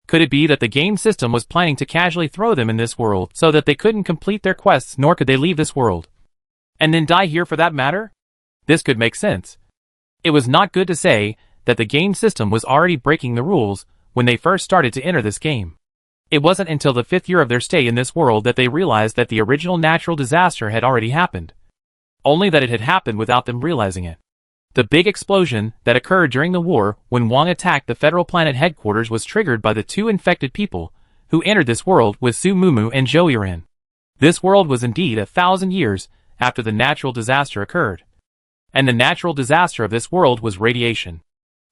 Could it be that the game system was planning to casually throw them in this world so that they couldn't complete their quests nor could they leave this world? And then die here for that matter? This could make sense. It was not good to say that the game system was already breaking the rules when they first started to enter this game. It wasn't until the 5th year of their stay in this world that they realized that the original natural disaster had already happened. Only that it had happened without them realizing it. The big explosion that occurred during the war when Wang attacked the Federal Planet headquarters was triggered by the 2 infected people who entered this world with Su Mumu and Zhou Yiren. This world was indeed 1,000 years after the natural disaster occurred. And the natural disaster of this world was radiation.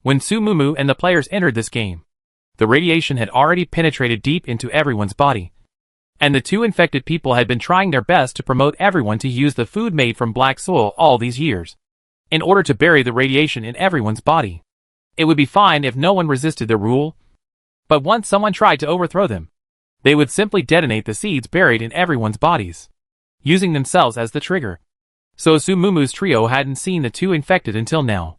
When Su Mumu and the players entered this game, the radiation had already penetrated deep into everyone's body. And the 2 infected people had been trying their best to promote everyone to use the food made from black soil all these years, in order to bury the radiation in everyone's body. It would be fine if no one resisted their rule, but once someone tried to overthrow them, they would simply detonate the seeds buried in everyone's bodies, using themselves as the trigger. So Su Mumu's trio hadn't seen the 2 infected until now.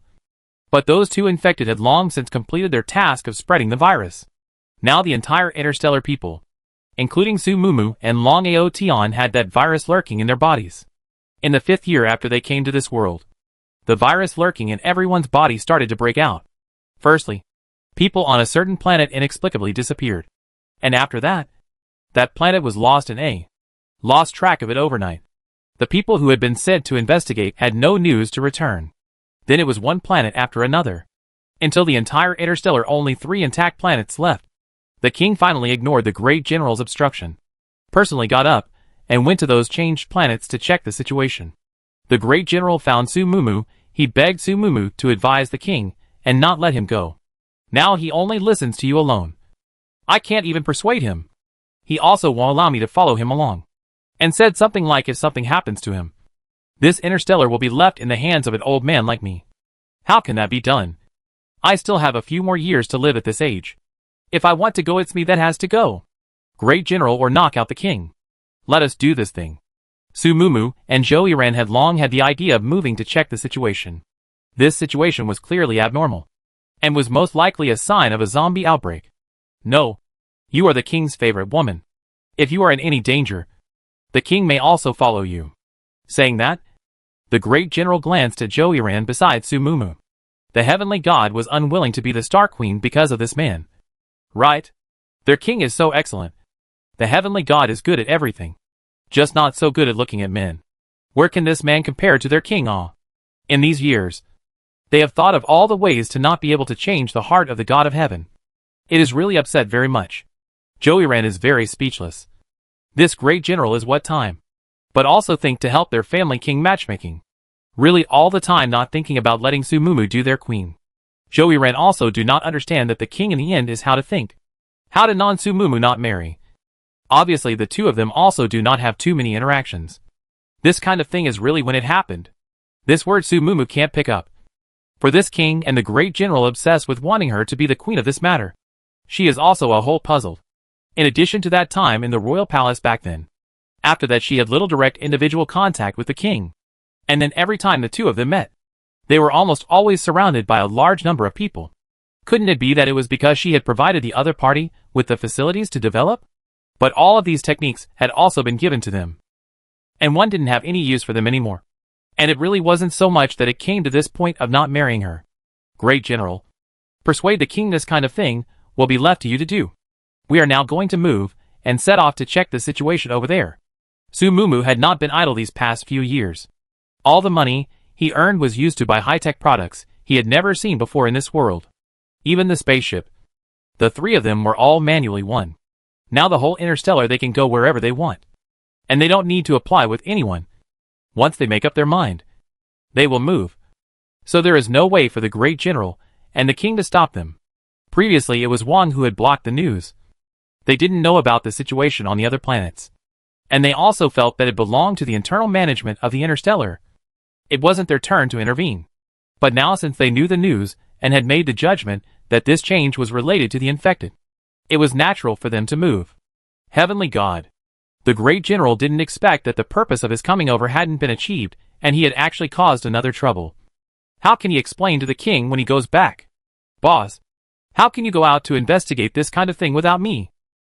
But those 2 infected had long since completed their task of spreading the virus. Now the entire interstellar people, including Su Mumu and Long Ao Tian, had that virus lurking in their bodies. In the 5th year after they came to this world, the virus lurking in everyone's body started to break out. Firstly, people on a certain planet inexplicably disappeared. And after that, that planet was lost track of it overnight. The people who had been sent to investigate had no news to return. Then it was one planet after another, until the entire interstellar only 3 intact planets left. The king finally ignored the great general's obstruction, personally got up, and went to those changed planets to check the situation. The great general found Su Mumu. He begged Su Mumu to advise the king and not let him go. Now he only listens to you alone. I can't even persuade him. He also won't allow me to follow him along. And said something like, if something happens to him, this interstellar will be left in the hands of an old man like me. How can that be done? I still have a few more years to live at this age. If I want to go, it's me that has to go. Great general, or knock out the king. Let us do this thing. Su Mumu and Zhou Yiren had long had the idea of moving to check the situation. This situation was clearly abnormal, and was most likely a sign of a zombie outbreak. No. You are the king's favorite woman. If you are in any danger, the king may also follow you. Saying that, the great general glanced at Zhou Yiren beside Su Mumu. The heavenly god was unwilling to be the Star Queen because of this man. Right? Their king is so excellent. The heavenly god is good at everything, just not so good at looking at men. Where can this man compare to their king? In these years, they have thought of all the ways to not be able to change the heart of the god of heaven. It is really upset very much. Zhou Yiren is very speechless. This great general is what time? But also think to help their family king matchmaking. Really all the time not thinking about letting Su Mumu do their queen. Zhou Yiren also do not understand that the king in the end is how to think. How to non-Su Mumu not marry. Obviously the two of them also do not have too many interactions. This kind of thing is really when it happened. This word Su Mumu can't pick up. For this king and the great general obsessed with wanting her to be the queen of this matter. She is also a whole puzzled. In addition to that time in the royal palace back then. After that she had little direct individual contact with the king. And then every time the two of them met, they were almost always surrounded by a large number of people. Couldn't it be that it was because she had provided the other party with the facilities to develop? But all of these techniques had also been given to them. And one didn't have any use for them anymore. And it really wasn't so much that it came to this point of not marrying her. Great general. Persuade the king this kind of thing will be left to you to do. We are now going to move and set off to check the situation over there. Su Mumu had not been idle these past few years. All the money he earned was used to buy high-tech products he had never seen before in this world. Even the spaceship. The three of them were all manually won. Now the whole interstellar they can go wherever they want. And they don't need to apply with anyone. Once they make up their mind, they will move. So there is no way for the great general and the king to stop them. Previously it was Wang who had blocked the news. They didn't know about the situation on the other planets. And they also felt that it belonged to the internal management of the interstellar. It wasn't their turn to intervene. But now since they knew the news and had made the judgment that this change was related to the infected, it was natural for them to move. Heavenly God. The great general didn't expect that the purpose of his coming over hadn't been achieved and he had actually caused another trouble. How can he explain to the king when he goes back? Boss, how can you go out to investigate this kind of thing without me?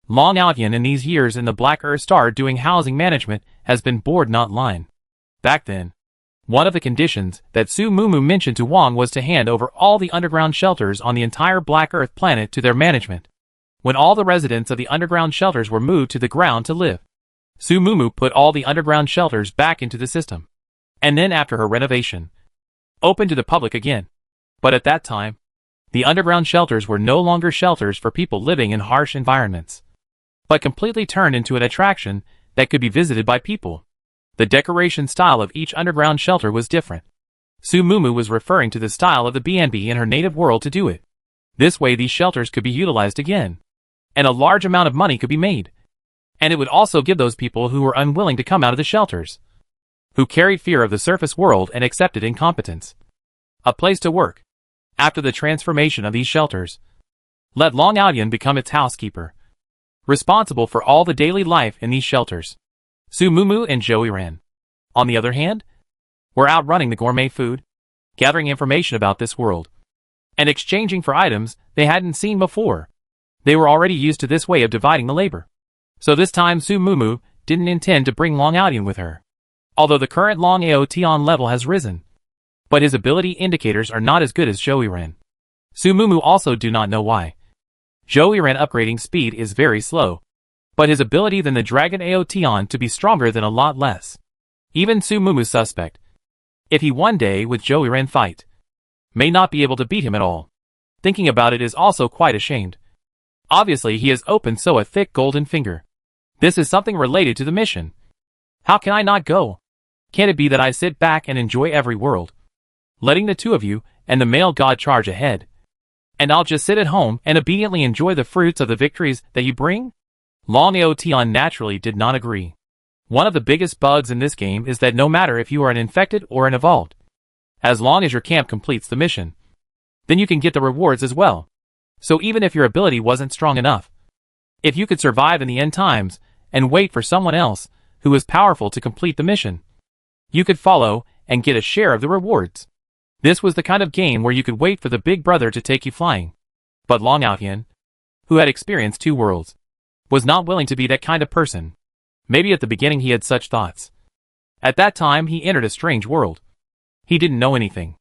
Long Outyan in these years in the Black Earth Star doing housing management has been bored not line. Back then, one of the conditions that Su Mumu mentioned to Wang was to hand over all the underground shelters on the entire Black Earth planet to their management. When all the residents of the underground shelters were moved to the ground to live, Su Mumu put all the underground shelters back into the system. And then after her renovation, opened to the public again. But at that time, the underground shelters were no longer shelters for people living in harsh environments, but completely turned into an attraction that could be visited by people. The decoration style of each underground shelter was different. Su Mumu was referring to the style of the B&B in her native world to do it. This way these shelters could be utilized again, and a large amount of money could be made. And it would also give those people who were unwilling to come out of the shelters, who carried fear of the surface world and accepted incompetence, a place to work. After the transformation of these shelters, let Long Outyan become its housekeeper, responsible for all the daily life in these shelters. Su Mumu and Zhou Yiren, on the other hand, were out running the gourmet food, gathering information about this world, and exchanging for items they hadn't seen before. They were already used to this way of dividing the labor. So this time Su Mumu didn't intend to bring Long Outyan with her. Although the current Long Aotian level has risen, but his ability indicators are not as good as Zhou Yiren. Su Mumu also do not know why. Zhou Yiren upgrading speed is very slow, but his ability than the Dragon Aotian to be stronger than a lot less. Even Su Mumu suspect, if he one day with Zhou Yiren fight, may not be able to beat him at all. Thinking about it is also quite ashamed. Obviously he has opened so a thick golden finger. This is something related to the mission. How can I not go? Can't it be that I sit back and enjoy every world, letting the two of you and the male god charge ahead, and I'll just sit at home and obediently enjoy the fruits of the victories that you bring? Long Aotian naturally did not agree. One of the biggest bugs in this game is that no matter if you are an infected or an evolved, as long as your camp completes the mission, then you can get the rewards as well. So even if your ability wasn't strong enough, if you could survive in the end times and wait for someone else who was powerful to complete the mission. You could follow and get a share of the rewards. This was the kind of game where you could wait for the big brother to take you flying. But Long Outyan, who had experienced 2 worlds, was not willing to be that kind of person. Maybe at the beginning he had such thoughts. At that time he entered a strange world. He didn't know anything.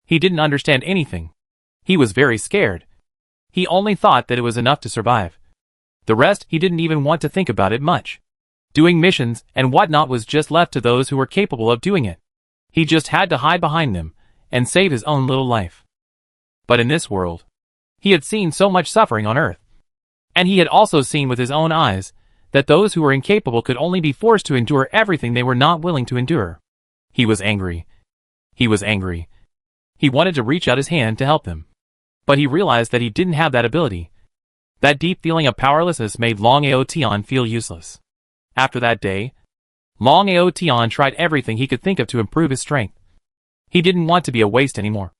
He didn't understand anything. He was very scared. He only thought that it was enough to survive. The rest he didn't even want to think about it much. Doing missions and whatnot was just left to those who were capable of doing it. He just had to hide behind them and save his own little life. But in this world, he had seen so much suffering on Earth. And he had also seen with his own eyes that those who were incapable could only be forced to endure everything they were not willing to endure. He was angry. He was angry. He wanted to reach out his hand to help them. But he realized that he didn't have that ability. That deep feeling of powerlessness made Long Outyan feel useless. After that day, Long Outyan tried everything he could think of to improve his strength. He didn't want to be a waste anymore.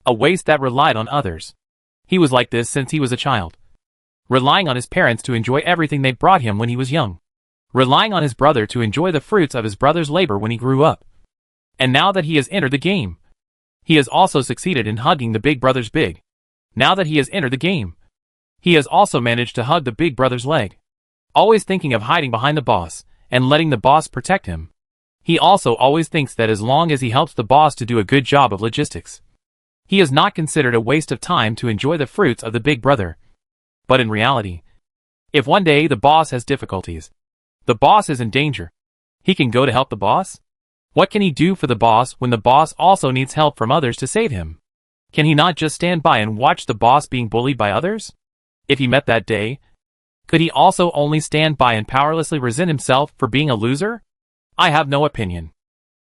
A waste that relied on others. He was like this since he was a child. Relying on his parents to enjoy everything they brought him when he was young. Relying on his brother to enjoy the fruits of his brother's labor when he grew up. And now that he has entered the game, he has also succeeded in hugging the big brother's big. Now that he has entered the game, he has also managed to hug the big brother's leg. Always thinking of hiding behind the boss and letting the boss protect him. He also always thinks that as long as he helps the boss to do a good job of logistics, he is not considered a waste of time to enjoy the fruits of the big brother. But in reality, if one day the boss has difficulties, the boss is in danger, he can go to help the boss? What can he do for the boss when the boss also needs help from others to save him? Can he not just stand by and watch the boss being bullied by others? If he met that day, could he also only stand by and powerlessly resent himself for being a loser? I have no opinion.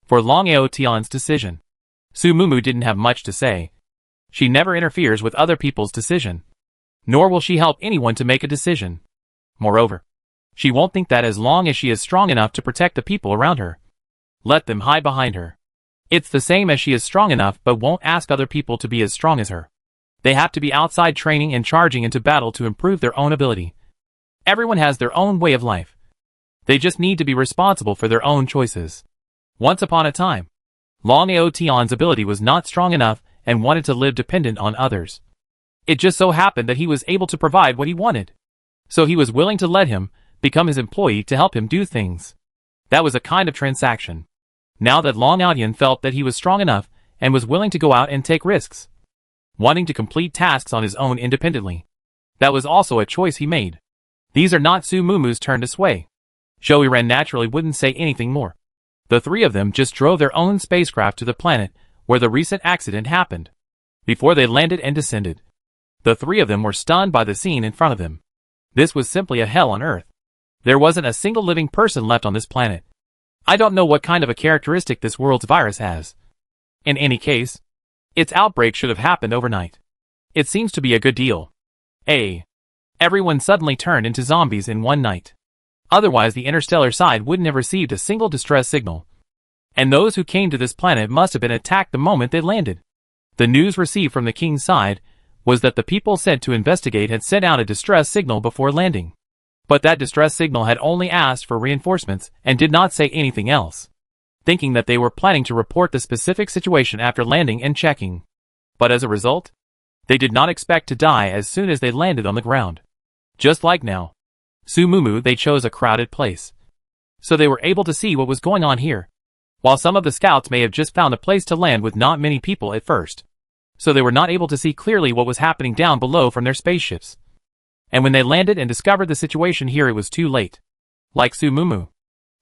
For Long Outyan's decision, Su Mumu didn't have much to say. She never interferes with other people's decision. Nor will she help anyone to make a decision. Moreover, she won't think that as long as she is strong enough to protect the people around her. Let them hide behind her. It's the same as she is strong enough but won't ask other people to be as strong as her. They have to be outside training and charging into battle to improve their own ability. Everyone has their own way of life. They just need to be responsible for their own choices. Once upon a time, Long Outyan's ability was not strong enough and wanted to live dependent on others. It just so happened that he was able to provide what he wanted. So he was willing to let him become his employee to help him do things. That was a kind of transaction. Now that Long Outyan felt that he was strong enough and was willing to go out and take risks, wanting to complete tasks on his own independently, that was also a choice he made. These are not Su Mumu's turn to sway. Zhou Ren naturally wouldn't say anything more. The 3 of them just drove their own spacecraft to the planet where the recent accident happened. Before they landed and descended, the 3 of them were stunned by the scene in front of them. This was simply a hell on Earth. There wasn't a single living person left on this planet. I don't know what kind of a characteristic this world's virus has. In any case, its outbreak should have happened overnight. It seems to be a good deal. Everyone suddenly turned into zombies in one night. Otherwise the interstellar side wouldn't have received a single distress signal. And those who came to this planet must have been attacked the moment they landed. The news received from the king's side was that the people sent to investigate had sent out a distress signal before landing. But that distress signal had only asked for reinforcements and did not say anything else, thinking that they were planning to report the specific situation after landing and checking. But as a result, they did not expect to die as soon as they landed on the ground. Just like now, Su Mumu, they chose a crowded place. So they were able to see what was going on here. While some of the scouts may have just found a place to land with not many people at first. So they were not able to see clearly what was happening down below from their spaceships. And when they landed and discovered the situation here, it was too late. Like Su Mumu,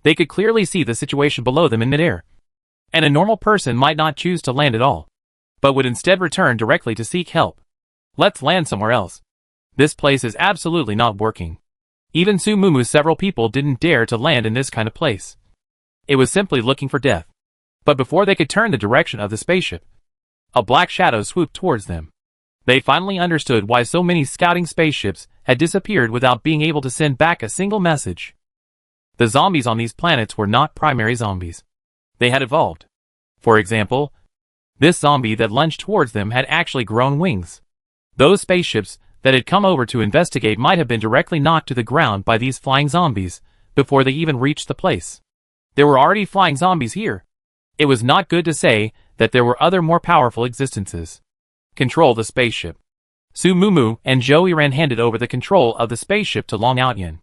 they could clearly see the situation below them in midair. And a normal person might not choose to land at all, but would instead return directly to seek help. Let's land somewhere else. This place is absolutely not working. Even Su Mumu's several people didn't dare to land in this kind of place. It was simply looking for death. But before they could turn the direction of the spaceship, a black shadow swooped towards them. They finally understood why so many scouting spaceships had disappeared without being able to send back a single message. The zombies on these planets were not primary zombies. They had evolved. For example, this zombie that lunged towards them had actually grown wings. Those spaceships that had come over to investigate might have been directly knocked to the ground by these flying zombies before they even reached the place. There were already flying zombies here. It was not good to say that there were other more powerful existences. Control the spaceship. Su Mumu and Joey Ran handed over the control of the spaceship to Long Outyin.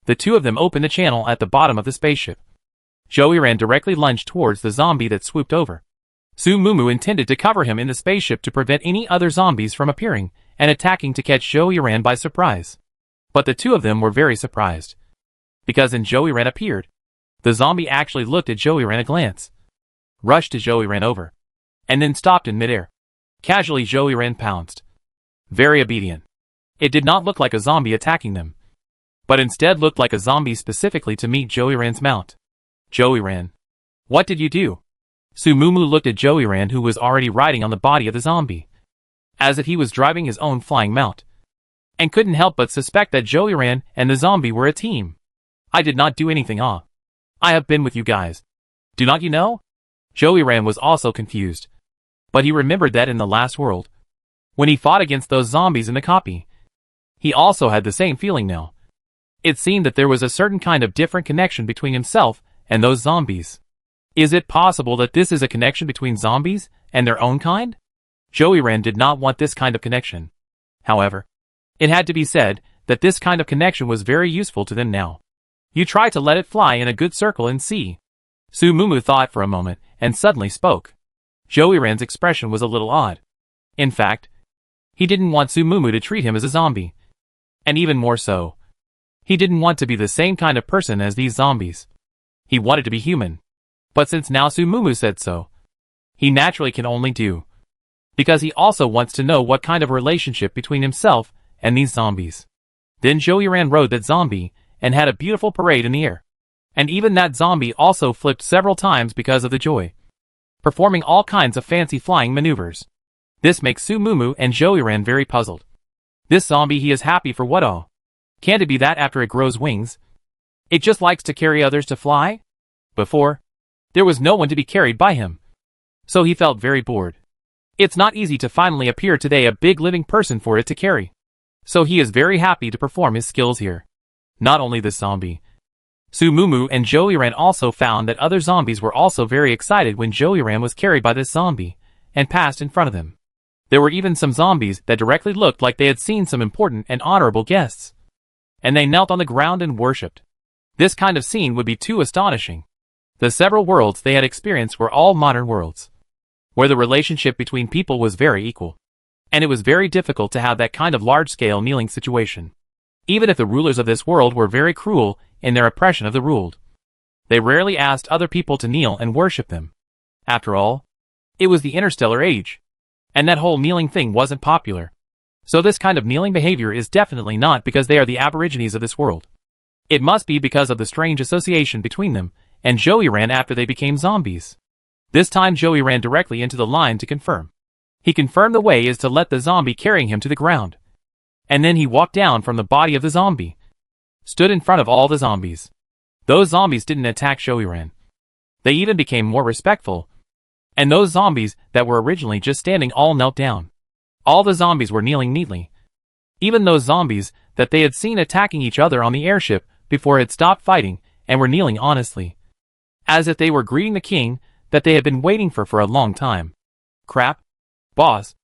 The two of them opened the channel at the bottom of the spaceship. Joey Ran directly lunged towards the zombie that swooped over. Su Mumu intended to cover him in the spaceship to prevent any other zombies from appearing and attacking to catch Joey Ran by surprise. But the two of them were very surprised. Because when Joey Ran appeared, the zombie actually looked at Joey Ran a glance, rushed to Joey Ran over, and then stopped in midair. Casually Joey Ran pounced. Very obedient. It did not look like a zombie attacking them, but instead looked like a zombie specifically to meet Joey Ran's mount. Joey Ran. What did you do? Su Mumu looked at Joey Ran, who was already riding on the body of the zombie, as if he was driving his own flying mount, and couldn't help but suspect that Joey Ran and the zombie were a team. I did not do anything, I have been with you guys. Do not you know? Joey Ran was also confused, but he remembered that in the last world, when he fought against those zombies in the copy, he also had the same feeling now. It seemed that there was a certain kind of different connection between himself and those zombies. Is it possible that this is a connection between zombies and their own kind? Joey Ran did not want this kind of connection. However, it had to be said that this kind of connection was very useful to them now. You try to let it fly in a good circle and see. Su Mumu thought for a moment and suddenly spoke. Joey Ran's expression was a little odd. In fact, he didn't want Su Mumu to treat him as a zombie. And even more so, he didn't want to be the same kind of person as these zombies. He wanted to be human. But since now Su Mumu said so, he naturally can only do. Because he also wants to know what kind of relationship between himself and these zombies. Then Joey Ran rode that zombie and had a beautiful parade in the air. And even that zombie also flipped several times because of the joy, performing all kinds of fancy flying maneuvers. This makes Su Mumu and Joey Ran very puzzled. This zombie, he is happy for what all? Can't it be that after it grows wings, it just likes to carry others to fly? Before, there was no one to be carried by him. So he felt very bored. It's not easy to finally appear today a big living person for it to carry. So he is very happy to perform his skills here. Not only this zombie, Su Mumu and Joey Ran also found that other zombies were also very excited when Joey Ran was carried by this zombie and passed in front of them. There were even some zombies that directly looked like they had seen some important and honorable guests, and they knelt on the ground and worshipped. This kind of scene would be too astonishing. The several worlds they had experienced were all modern worlds, where the relationship between people was very equal, and it was very difficult to have that kind of large-scale kneeling situation. Even if the rulers of this world were very cruel in their oppression of the ruled, they rarely asked other people to kneel and worship them. After all, it was the interstellar age, and that whole kneeling thing wasn't popular. So this kind of kneeling behavior is definitely not because they are the aborigines of this world. It must be because of the strange association between them and Joey Ran after they became zombies. This time Joey ran directly into the line to confirm. He confirmed the way is to let the zombie carrying him to the ground. And then he walked down from the body of the zombie, stood in front of all the zombies. Those zombies didn't attack Joey Ran. They even became more respectful. And those zombies that were originally just standing all knelt down. All the zombies were kneeling neatly. Even those zombies that they had seen attacking each other on the airship before had stopped fighting and were kneeling honestly, as if they were greeting the king that they had been waiting for a long time. Crap. Boss.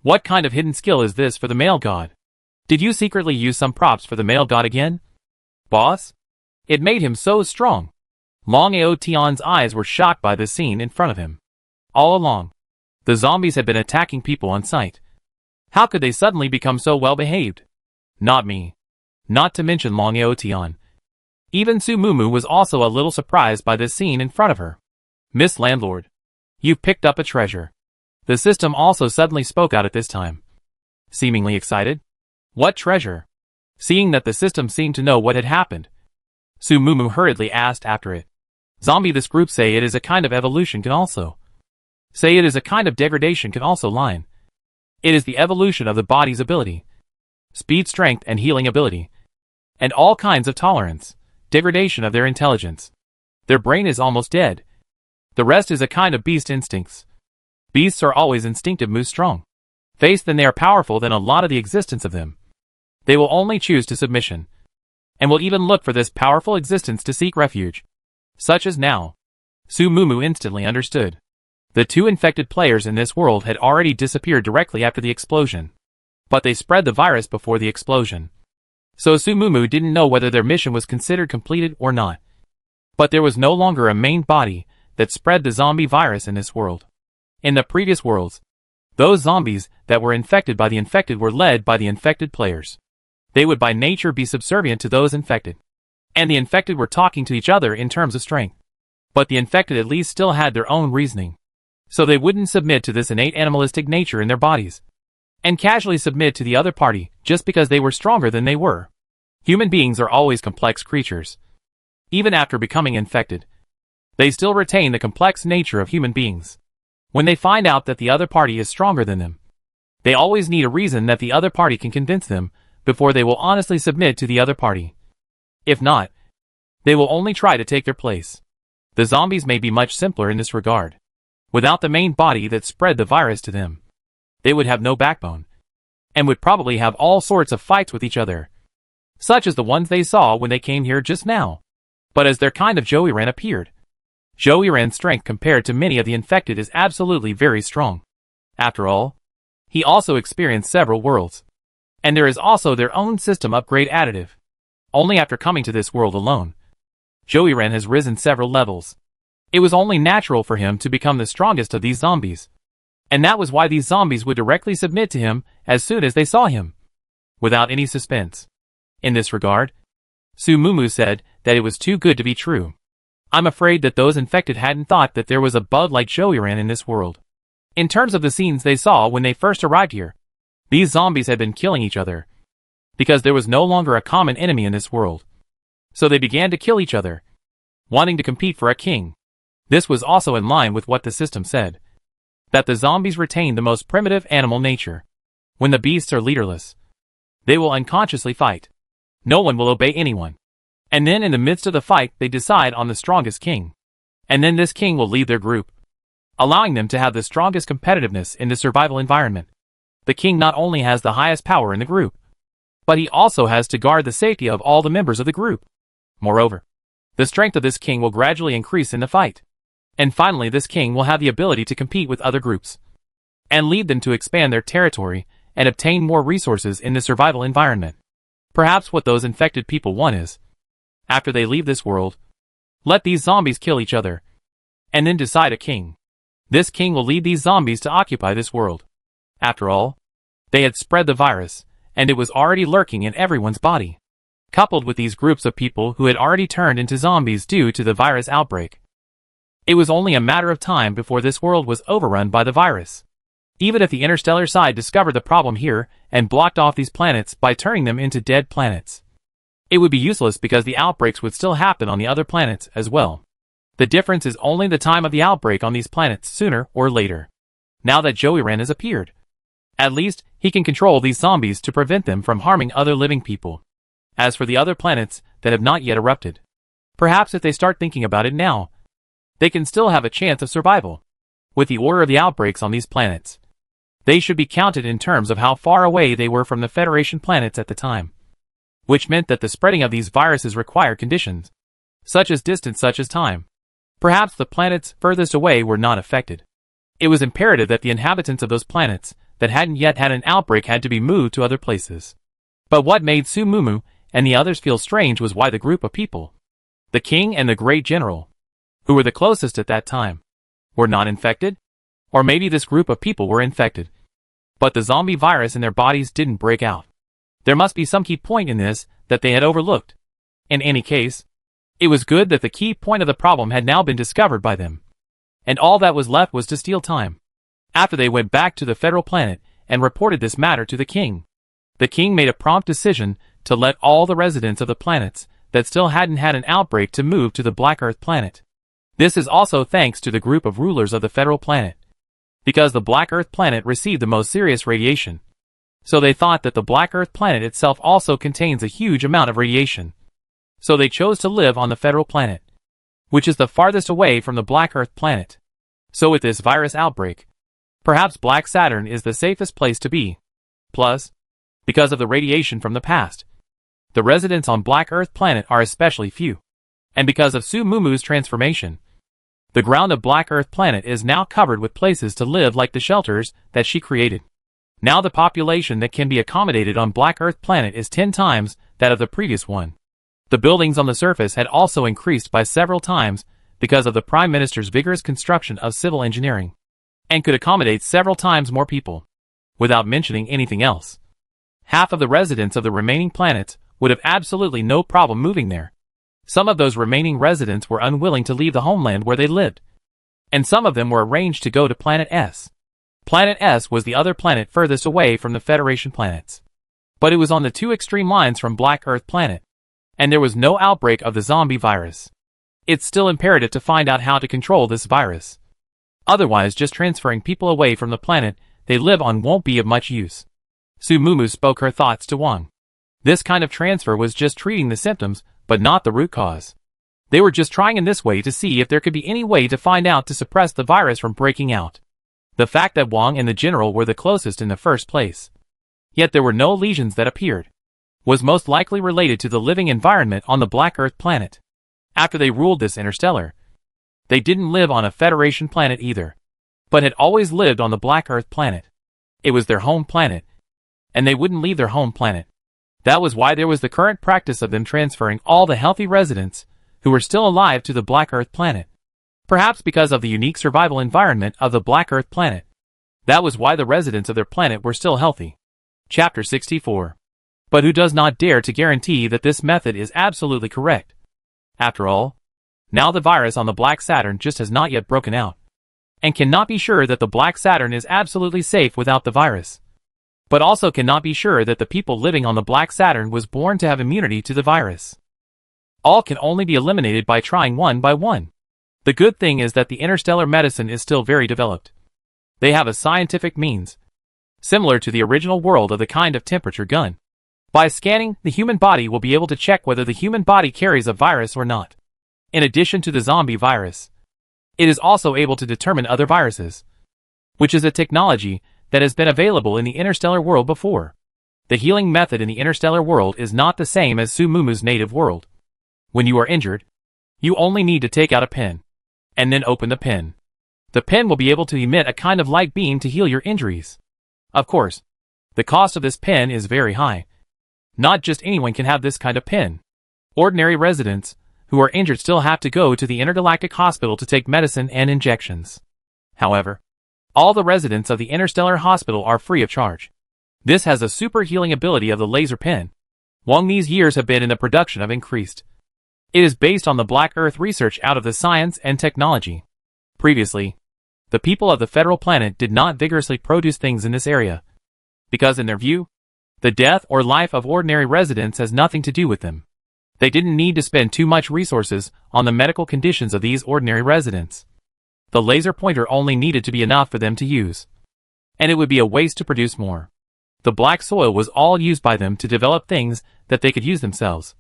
What kind of hidden skill is this for the male god? Did you secretly use some props for the male god again? Boss? It made him so strong. Long Aotion's eyes were shocked by the scene in front of him. All along, the zombies had been attacking people on sight. How could they suddenly become so well behaved? Not me. Not to mention Long Aotion. Even Su Mumu was also a little surprised by this scene in front of her. Miss Landlord, you've picked up a treasure. The system also suddenly spoke out at this time, seemingly excited. What treasure? Seeing that the system seemed to know what had happened, Su Mumu hurriedly asked after it. Zombie, this group say it is a kind of evolution can also. Say it is a kind of degradation can also line. It is the evolution of the body's ability, speed, strength, and healing ability, and all kinds of tolerance, degradation of their intelligence. Their brain is almost dead. The rest is a kind of beast instincts. Beasts are always instinctive, move strong. Face then they are powerful than a lot of the existence of them. They will only choose to submission, and will even look for this powerful existence to seek refuge. such as now. Sumumu instantly understood. The two infected players in this world had already disappeared directly after the explosion. But they spread the virus before the explosion. So Sumumu didn't know whether their mission was considered completed or not. But there was no longer a main body that spread the zombie virus in this world. In the previous worlds, those zombies that were infected by the infected were led by the infected players. They would by nature be subservient to those infected. And the infected were talking to each other in terms of strength. But the infected at least still had their own reasoning. So they wouldn't submit to this innate animalistic nature in their bodies. And casually submit to the other party just because they were stronger than they were. Human beings are always complex creatures. Even after becoming infected, they still retain the complex nature of human beings. When they find out that the other party is stronger than them, they always need a reason that the other party can convince them before they will honestly submit to the other party. If not, they will only try to take their place. The zombies may be much simpler in this regard. Without the main body that spread the virus to them, they would have no backbone, and would probably have all sorts of fights with each other, such as the ones they saw when they came here just now. But as their kind of Joey-Ren appeared, Joey-Ren's strength compared to many of the infected is absolutely very strong. After all, he also experienced several worlds, and there is also their own system upgrade additive. Only after coming to this world alone, Joey-Ren has risen several levels. It was only natural for him to become the strongest of these zombies. And that was why these zombies would directly submit to him as soon as they saw him, without any suspense. In this regard, Sumumu said that it was too good to be true. I'm afraid that those infected hadn't thought that there was a bug like Joey-Ren in this world. In terms of the scenes they saw when they first arrived here, these zombies had been killing each other, because there was no longer a common enemy in this world. So they began to kill each other, wanting to compete for a king. This was also in line with what the system said, that the zombies retain the most primitive animal nature. When the beasts are leaderless, they will unconsciously fight. No one will obey anyone. And then in the midst of the fight they decide on the strongest king. And then this king will lead their group, allowing them to have the strongest competitiveness in the survival environment. The king not only has the highest power in the group, but he also has to guard the safety of all the members of the group. Moreover, the strength of this king will gradually increase in the fight. And finally this king will have the ability to compete with other groups, and lead them to expand their territory and obtain more resources in the survival environment. Perhaps what those infected people want is, after they leave this world, let these zombies kill each other, and then decide a king. This king will lead these zombies to occupy this world. After all, they had spread the virus, and it was already lurking in everyone's body. Coupled with these groups of people who had already turned into zombies due to the virus outbreak, it was only a matter of time before this world was overrun by the virus. Even if the interstellar side discovered the problem here and blocked off these planets by turning them into dead planets, it would be useless because the outbreaks would still happen on the other planets as well. The difference is only the time of the outbreak on these planets sooner or later. Now that Joey-Ren has appeared, at least he can control these zombies to prevent them from harming other living people. As for the other planets that have not yet erupted, perhaps if they start thinking about it now, they can still have a chance of survival. With the order of the outbreaks on these planets, they should be counted in terms of how far away they were from the Federation planets at the time, which meant that the spreading of these viruses required conditions, such as distance, such as time. Perhaps the planets furthest away were not affected. It was imperative that the inhabitants of those planets that hadn't yet had an outbreak had to be moved to other places. But what made Sumumu and the others feel strange was why the group of people, the king and the great general, who were the closest at that time, were not infected? Or maybe this group of people were infected, but the zombie virus in their bodies didn't break out. There must be some key point in this that they had overlooked. In any case, it was good that the key point of the problem had now been discovered by them, and all that was left was to steal time. After they went back to the federal planet and reported this matter to the king made a prompt decision to let all the residents of the planets that still hadn't had an outbreak to move to the Black Earth planet. This is also thanks to the group of rulers of the federal planet, because the Black Earth planet received the most serious radiation. So they thought that the Black Earth planet itself also contains a huge amount of radiation. So they chose to live on the federal planet, which is the farthest away from the Black Earth planet. So with this virus outbreak, perhaps Black Saturn is the safest place to be. Plus, because of the radiation from the past, the residents on Black Earth planet are especially few. And because of Sumumu's transformation, the ground of Black Earth planet is now covered with places to live like the shelters that she created. Now the population that can be accommodated on Black Earth planet is 10 times that of the previous one. The buildings on the surface had also increased by several times because of the Prime Minister's vigorous construction of civil engineering, and could accommodate several times more people, without mentioning anything else. Half of the residents of the remaining planets would have absolutely no problem moving there. Some of those remaining residents were unwilling to leave the homeland where they lived, and some of them were arranged to go to Planet S. Planet S was the other planet furthest away from the Federation planets, but it was on the two extreme lines from Black Earth planet, and there was no outbreak of the zombie virus. It's still imperative to find out how to control this virus. Otherwise, just transferring people away from the planet they live on won't be of much use. Sumumu spoke her thoughts to Wang. This kind of transfer was just treating the symptoms, but not the root cause. They were just trying in this way to see if there could be any way to find out to suppress the virus from breaking out. The fact that Wang and the general were the closest in the first place, yet there were no lesions that appeared, was most likely related to the living environment on the Black Earth planet. After they ruled this interstellar, they didn't live on a Federation planet either, but had always lived on the Black Earth planet. It was their home planet, and they wouldn't leave their home planet. That was why there was the current practice of them transferring all the healthy residents who were still alive to the Black Earth planet. Perhaps because of the unique survival environment of the Black Earth planet. That was why the residents of their planet were still healthy. Chapter 64. But who does not dare to guarantee that this method is absolutely correct? After all, now the virus on the Black Saturn just has not yet broken out, and cannot be sure that the Black Saturn is absolutely safe without the virus, but also cannot be sure that the people living on the Black Saturn was born to have immunity to the virus. All can only be eliminated by trying one by one. The good thing is that the interstellar medicine is still very developed. They have a scientific means, similar to the original world of the kind of temperature gun. By scanning, the human body will be able to check whether the human body carries a virus or not. In addition to the zombie virus, it is also able to determine other viruses, which is a technology that has been available in the interstellar world before. The healing method in the interstellar world is not the same as Sumumu's native world. When you are injured, you only need to take out a pen, and then open the pen. The pen will be able to emit a kind of light beam to heal your injuries. Of course, the cost of this pen is very high. Not just anyone can have this kind of pen. Ordinary residents who are injured still have to go to the intergalactic hospital to take medicine and injections. However, all the residents of the interstellar hospital are free of charge. This has a super healing ability of the laser pen. Long these years have been in the production of increased. It is based on the Black Earth research out of the science and technology. Previously, the people of the federal planet did not vigorously produce things in this area, because in their view, the death or life of ordinary residents has nothing to do with them. They didn't need to spend too much resources on the medical conditions of these ordinary residents. The laser pointer only needed to be enough for them to use, and it would be a waste to produce more. The black soil was all used by them to develop things that they could use themselves,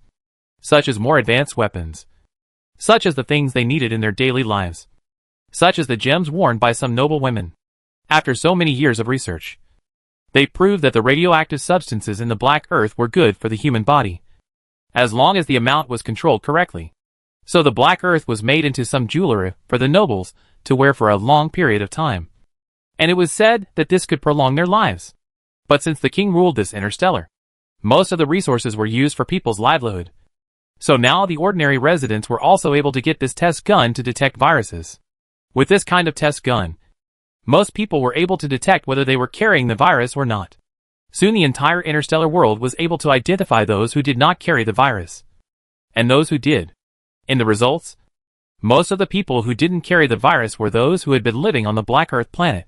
such as more advanced weapons, such as the things they needed in their daily lives, such as the gems worn by some noble women. After so many years of research, they proved that the radioactive substances in the Black Earth were good for the human body, as long as the amount was controlled correctly. So the Black Earth was made into some jewelry for the nobles to wear for a long period of time, and it was said that this could prolong their lives. But since the king ruled this interstellar, most of the resources were used for people's livelihood. So now the ordinary residents were also able to get this test gun to detect viruses. With this kind of test gun, most people were able to detect whether they were carrying the virus or not. Soon the entire interstellar world was able to identify those who did not carry the virus, and those who did. In the results, most of the people who didn't carry the virus were those who had been living on the Black Earth planet,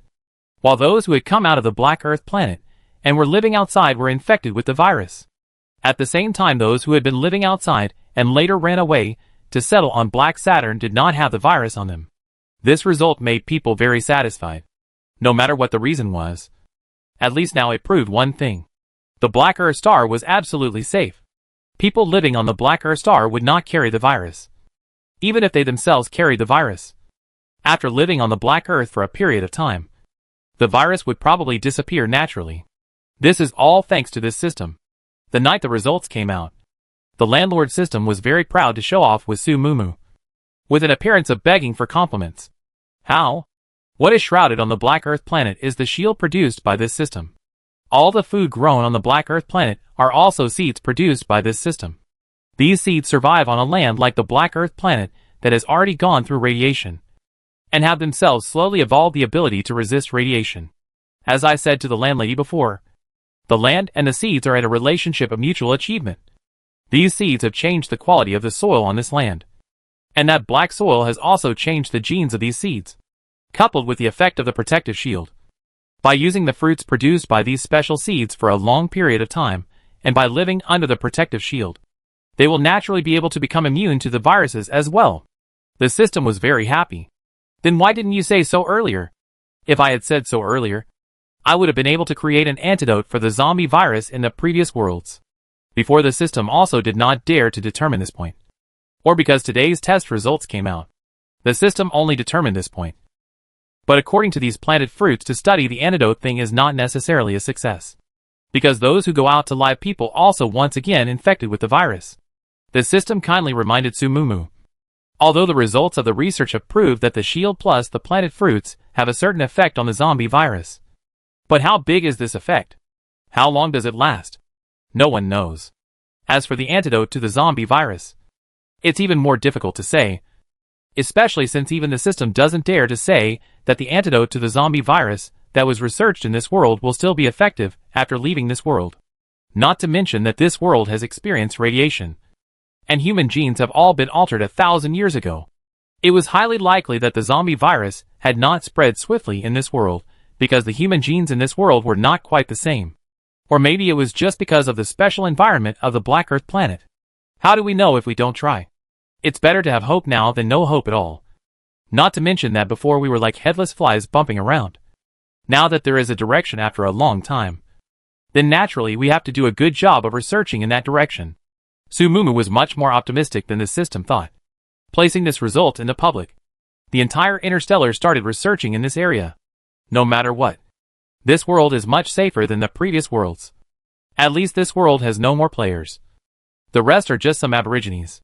while those who had come out of the Black Earth planet and were living outside were infected with the virus. At the same time, those who had been living outside and later ran away to settle on Black Saturn did not have the virus on them. This result made people very satisfied, no matter what the reason was. At least now it proved one thing. The Black Earth star was absolutely safe. People living on the Black Earth star would not carry the virus, even if they themselves carried the virus. After living on the Black Earth for a period of time, the virus would probably disappear naturally. This is all thanks to this system. The night the results came out, The landlord system was very proud to show off with Su Mumu, with an appearance of begging for compliments. How? What is shrouded on the Black Earth planet is the shield produced by this system. All the food grown on the Black Earth planet are also seeds produced by this system. These seeds survive on a land like the Black Earth planet that has already gone through radiation, and have themselves slowly evolved the ability to resist radiation. As I said to the landlady before, the land and the seeds are at a relationship of mutual achievement. These seeds have changed the quality of the soil on this land, and that black soil has also changed the genes of these seeds, coupled with the effect of the protective shield. By using the fruits produced by these special seeds for a long period of time, and by living under the protective shield, they will naturally be able to become immune to the viruses as well. The system was very happy. Then why didn't you say so earlier? If I had said so earlier, I would have been able to create an antidote for the zombie virus in the previous worlds. Before the system also did not dare to determine this point. Or because today's test results came out. The system only determined this point. But according to these planted fruits, to study the antidote thing is not necessarily a success. Because those who go out to live people also once again infected with the virus. The system kindly reminded Su Mumu. Although the results of the research have proved that the shield plus the planted fruits have a certain effect on the zombie virus. But how big is this effect? How long does it last? No one knows. As for the antidote to the zombie virus, it's even more difficult to say, especially since even the system doesn't dare to say that the antidote to the zombie virus that was researched in this world will still be effective after leaving this world. Not to mention that this world has experienced radiation, and human genes have all been altered 1,000 years ago. It was highly likely that the zombie virus had not spread swiftly in this world, because the human genes in this world were not quite the same. Or maybe it was just because of the special environment of the Black Earth planet. How do we know if we don't try? It's better to have hope now than no hope at all. Not to mention that before we were like headless flies bumping around. Now that there is a direction after a long time, then naturally we have to do a good job of researching in that direction. Su Mumu was much more optimistic than the system thought. Placing this result in the public, the entire Interstellar started researching in this area. No matter what, this world is much safer than the previous worlds. At least this world has no more players. The rest are just some aborigines.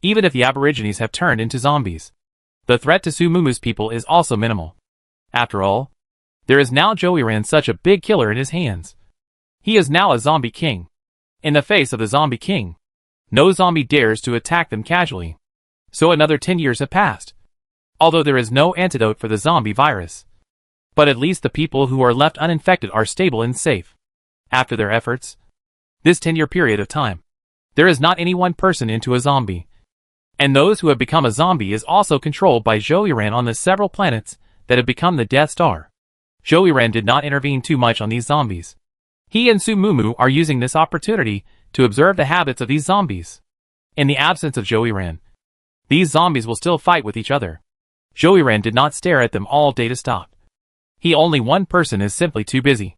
Even if the aborigines have turned into zombies, the threat to Su Mumu's people is also minimal. After all, there is now Joey such a big killer in his hands. He is now a zombie king. In the face of the zombie king, no zombie dares to attack them casually. So another 10 years have passed. Although there is no antidote for the zombie virus. But at least the people who are left uninfected are stable and safe. After their efforts, this 10-year period of time, there is not any one person into a zombie. And those who have become a zombie is also controlled by Joey on the several planets that have become the Death Star. Joey did not intervene too much on these zombies. He and Su Mumu are using this opportunity to observe the habits of these zombies. In the absence of Joey, these zombies will still fight with each other. Joey did not stare at them all day to stop. He only one person is simply too busy.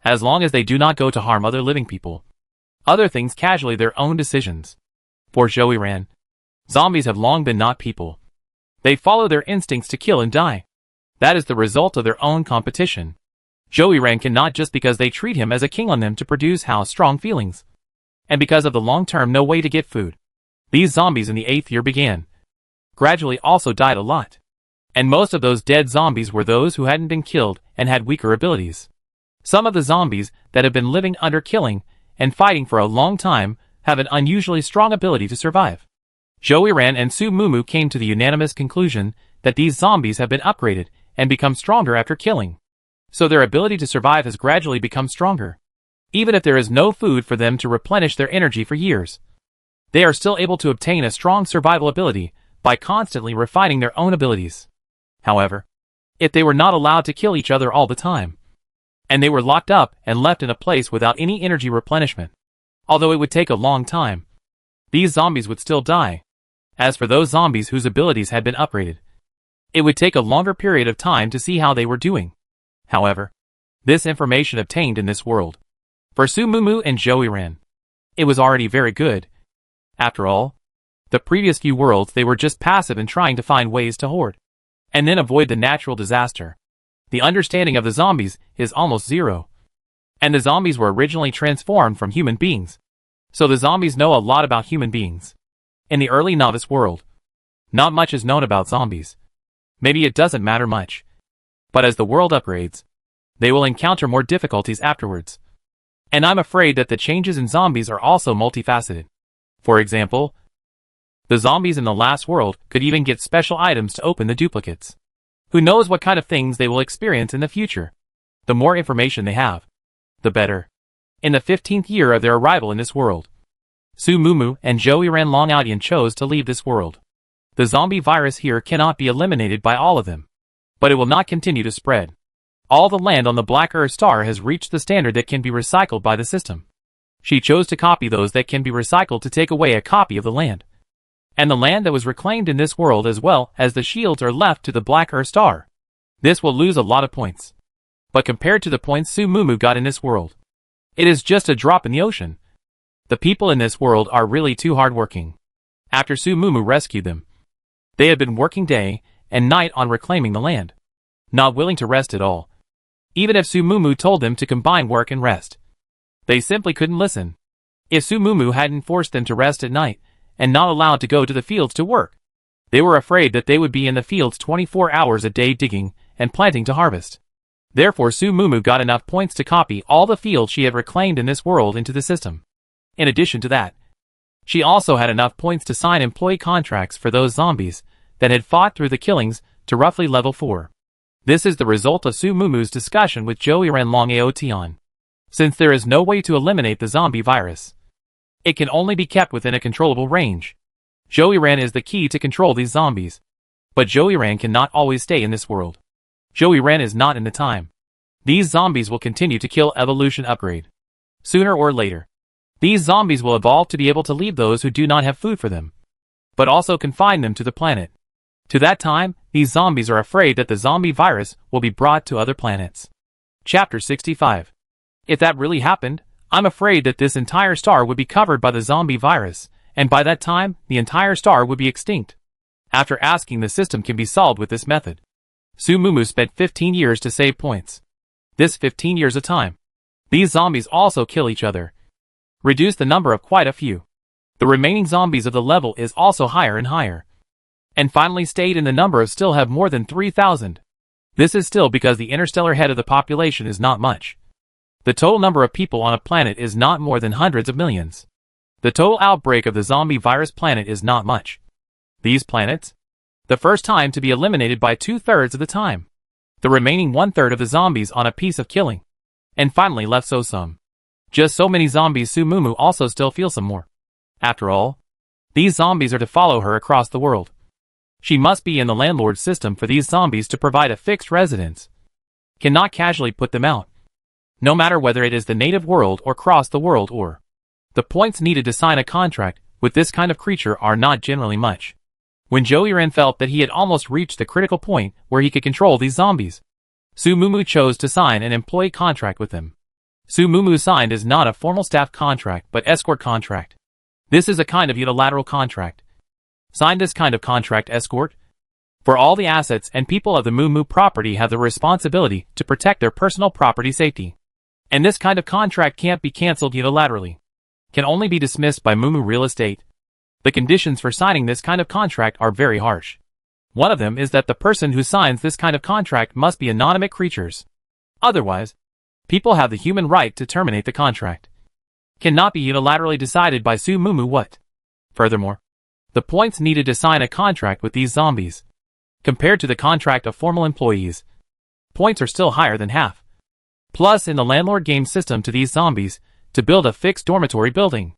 As long as they do not go to harm other living people. Other things casually their own decisions. For Joey, zombies have long been not people. They follow their instincts to kill and die. That is the result of their own competition. Joey cannot just because they treat him as a king on them to produce how strong feelings. And because of the long-term no way to get food. These zombies in the 8th year began. Gradually also died a lot. And most of those dead zombies were those who hadn't been killed and had weaker abilities. Some of the zombies that have been living under killing and fighting for a long time have an unusually strong ability to survive. Joey and Su Mumu came to the unanimous conclusion that these zombies have been upgraded and become stronger after killing. So their ability to survive has gradually become stronger. Even if there is no food for them to replenish their energy for years, they are still able to obtain a strong survival ability by constantly refining their own abilities. However, if they were not allowed to kill each other all the time, and they were locked up and left in a place without any energy replenishment, although it would take a long time, these zombies would still die. As for those zombies whose abilities had been upgraded, it would take a longer period of time to see how they were doing. However, this information obtained in this world, for Su Mumu and Joey it was already very good. After all, the previous few worlds they were just passive in trying to find ways to hoard, and then avoid the natural disaster. The understanding of the zombies is almost zero. And the zombies were originally transformed from human beings. So the zombies know a lot about human beings. In the early novice world, not much is known about zombies. Maybe it doesn't matter much. But as the world upgrades, they will encounter more difficulties afterwards. And I'm afraid that the changes in zombies are also multifaceted. For example, the zombies in the last world could even get special items to open the duplicates. Who knows what kind of things they will experience in the future? The more information they have, the better. In the 15th year of their arrival in this world, Su Mumu and Joey Ran Long Oudian chose to leave this world. The zombie virus here cannot be eliminated by all of them. But it will not continue to spread. All the land on the Black Earth star has reached the standard that can be recycled by the system. She chose to copy those that can be recycled to take away a copy of the land. And the land that was reclaimed in this world as well as the shields are left to the Black Earth star. This will lose a lot of points. But compared to the points Su Mumu got in this world, it is just a drop in the ocean. The people in this world are really too hardworking. After Su Mumu rescued them, they had been working day and night on reclaiming the land, not willing to rest at all. Even if Su Mumu told them to combine work and rest, they simply couldn't listen. If Su Mumu hadn't forced them to rest at night and not allowed to go to the fields to work, they were afraid that they would be in the fields 24 hours a day digging and planting to harvest. Therefore Su Mumu got enough points to copy all the fields she had reclaimed in this world into the system. In addition to that, she also had enough points to sign employee contracts for those zombies that had fought through the killings to roughly level 4. This is the result of Su Mumu's discussion with Joey Ran Long Aotian. Since there is no way to eliminate the zombie virus, it can only be kept within a controllable range. Joey Ran is the key to control these zombies. But Joey Ran cannot always stay in this world. Joey Ran is not in the time. These zombies will continue to kill evolution upgrade. Sooner or later, these zombies will evolve to be able to leave those who do not have food for them, but also confine them to the planet. To that time, these zombies are afraid that the zombie virus will be brought to other planets. Chapter 65. If that really happened, I'm afraid that this entire star would be covered by the zombie virus, and by that time, the entire star would be extinct. After asking, the system can be solved with this method. Su Mumu spent 15 years to save points. This 15 years of time. These zombies also kill each other. Reduce the number of quite a few. The remaining zombies of the level is also higher and higher. And finally stayed in the number of still have more than 3,000. This is still because the interstellar head of the population is not much. The total number of people on a planet is not more than hundreds of millions. The total outbreak of the zombie virus planet is not much. These planets? The first time to be eliminated by 2/3 of the time. The remaining 1/3 of the zombies on a piece of killing. And finally left some. Just so many zombies. Su Mumu also still feels some more. After all, these zombies are to follow her across the world. She must be in the landlord's system for these zombies to provide a fixed residence. Cannot casually put them out. No matter whether it is the native world or cross the world or. The points needed to sign a contract with this kind of creature are not generally much. When Joey Ran felt that he had almost reached the critical point where he could control these zombies, Su Mumu chose to sign an employee contract with them. Su Mumu signed is not a formal staff contract but escort contract. This is a kind of unilateral contract. Signed this kind of contract escort. For all the assets and people of the Mumu property have the responsibility to protect their personal property safety. And this kind of contract can't be cancelled unilaterally. Can only be dismissed by Mumu Real Estate. The conditions for signing this kind of contract are very harsh. One of them is that the person who signs this kind of contract must be anonymous creatures. Otherwise, people have the human right to terminate the contract. Cannot be unilaterally decided by Su Mumu what. Furthermore, the points needed to sign a contract with these zombies, compared to the contract of formal employees, points are still higher than half. Plus in the landlord game system to these zombies, to build a fixed dormitory building,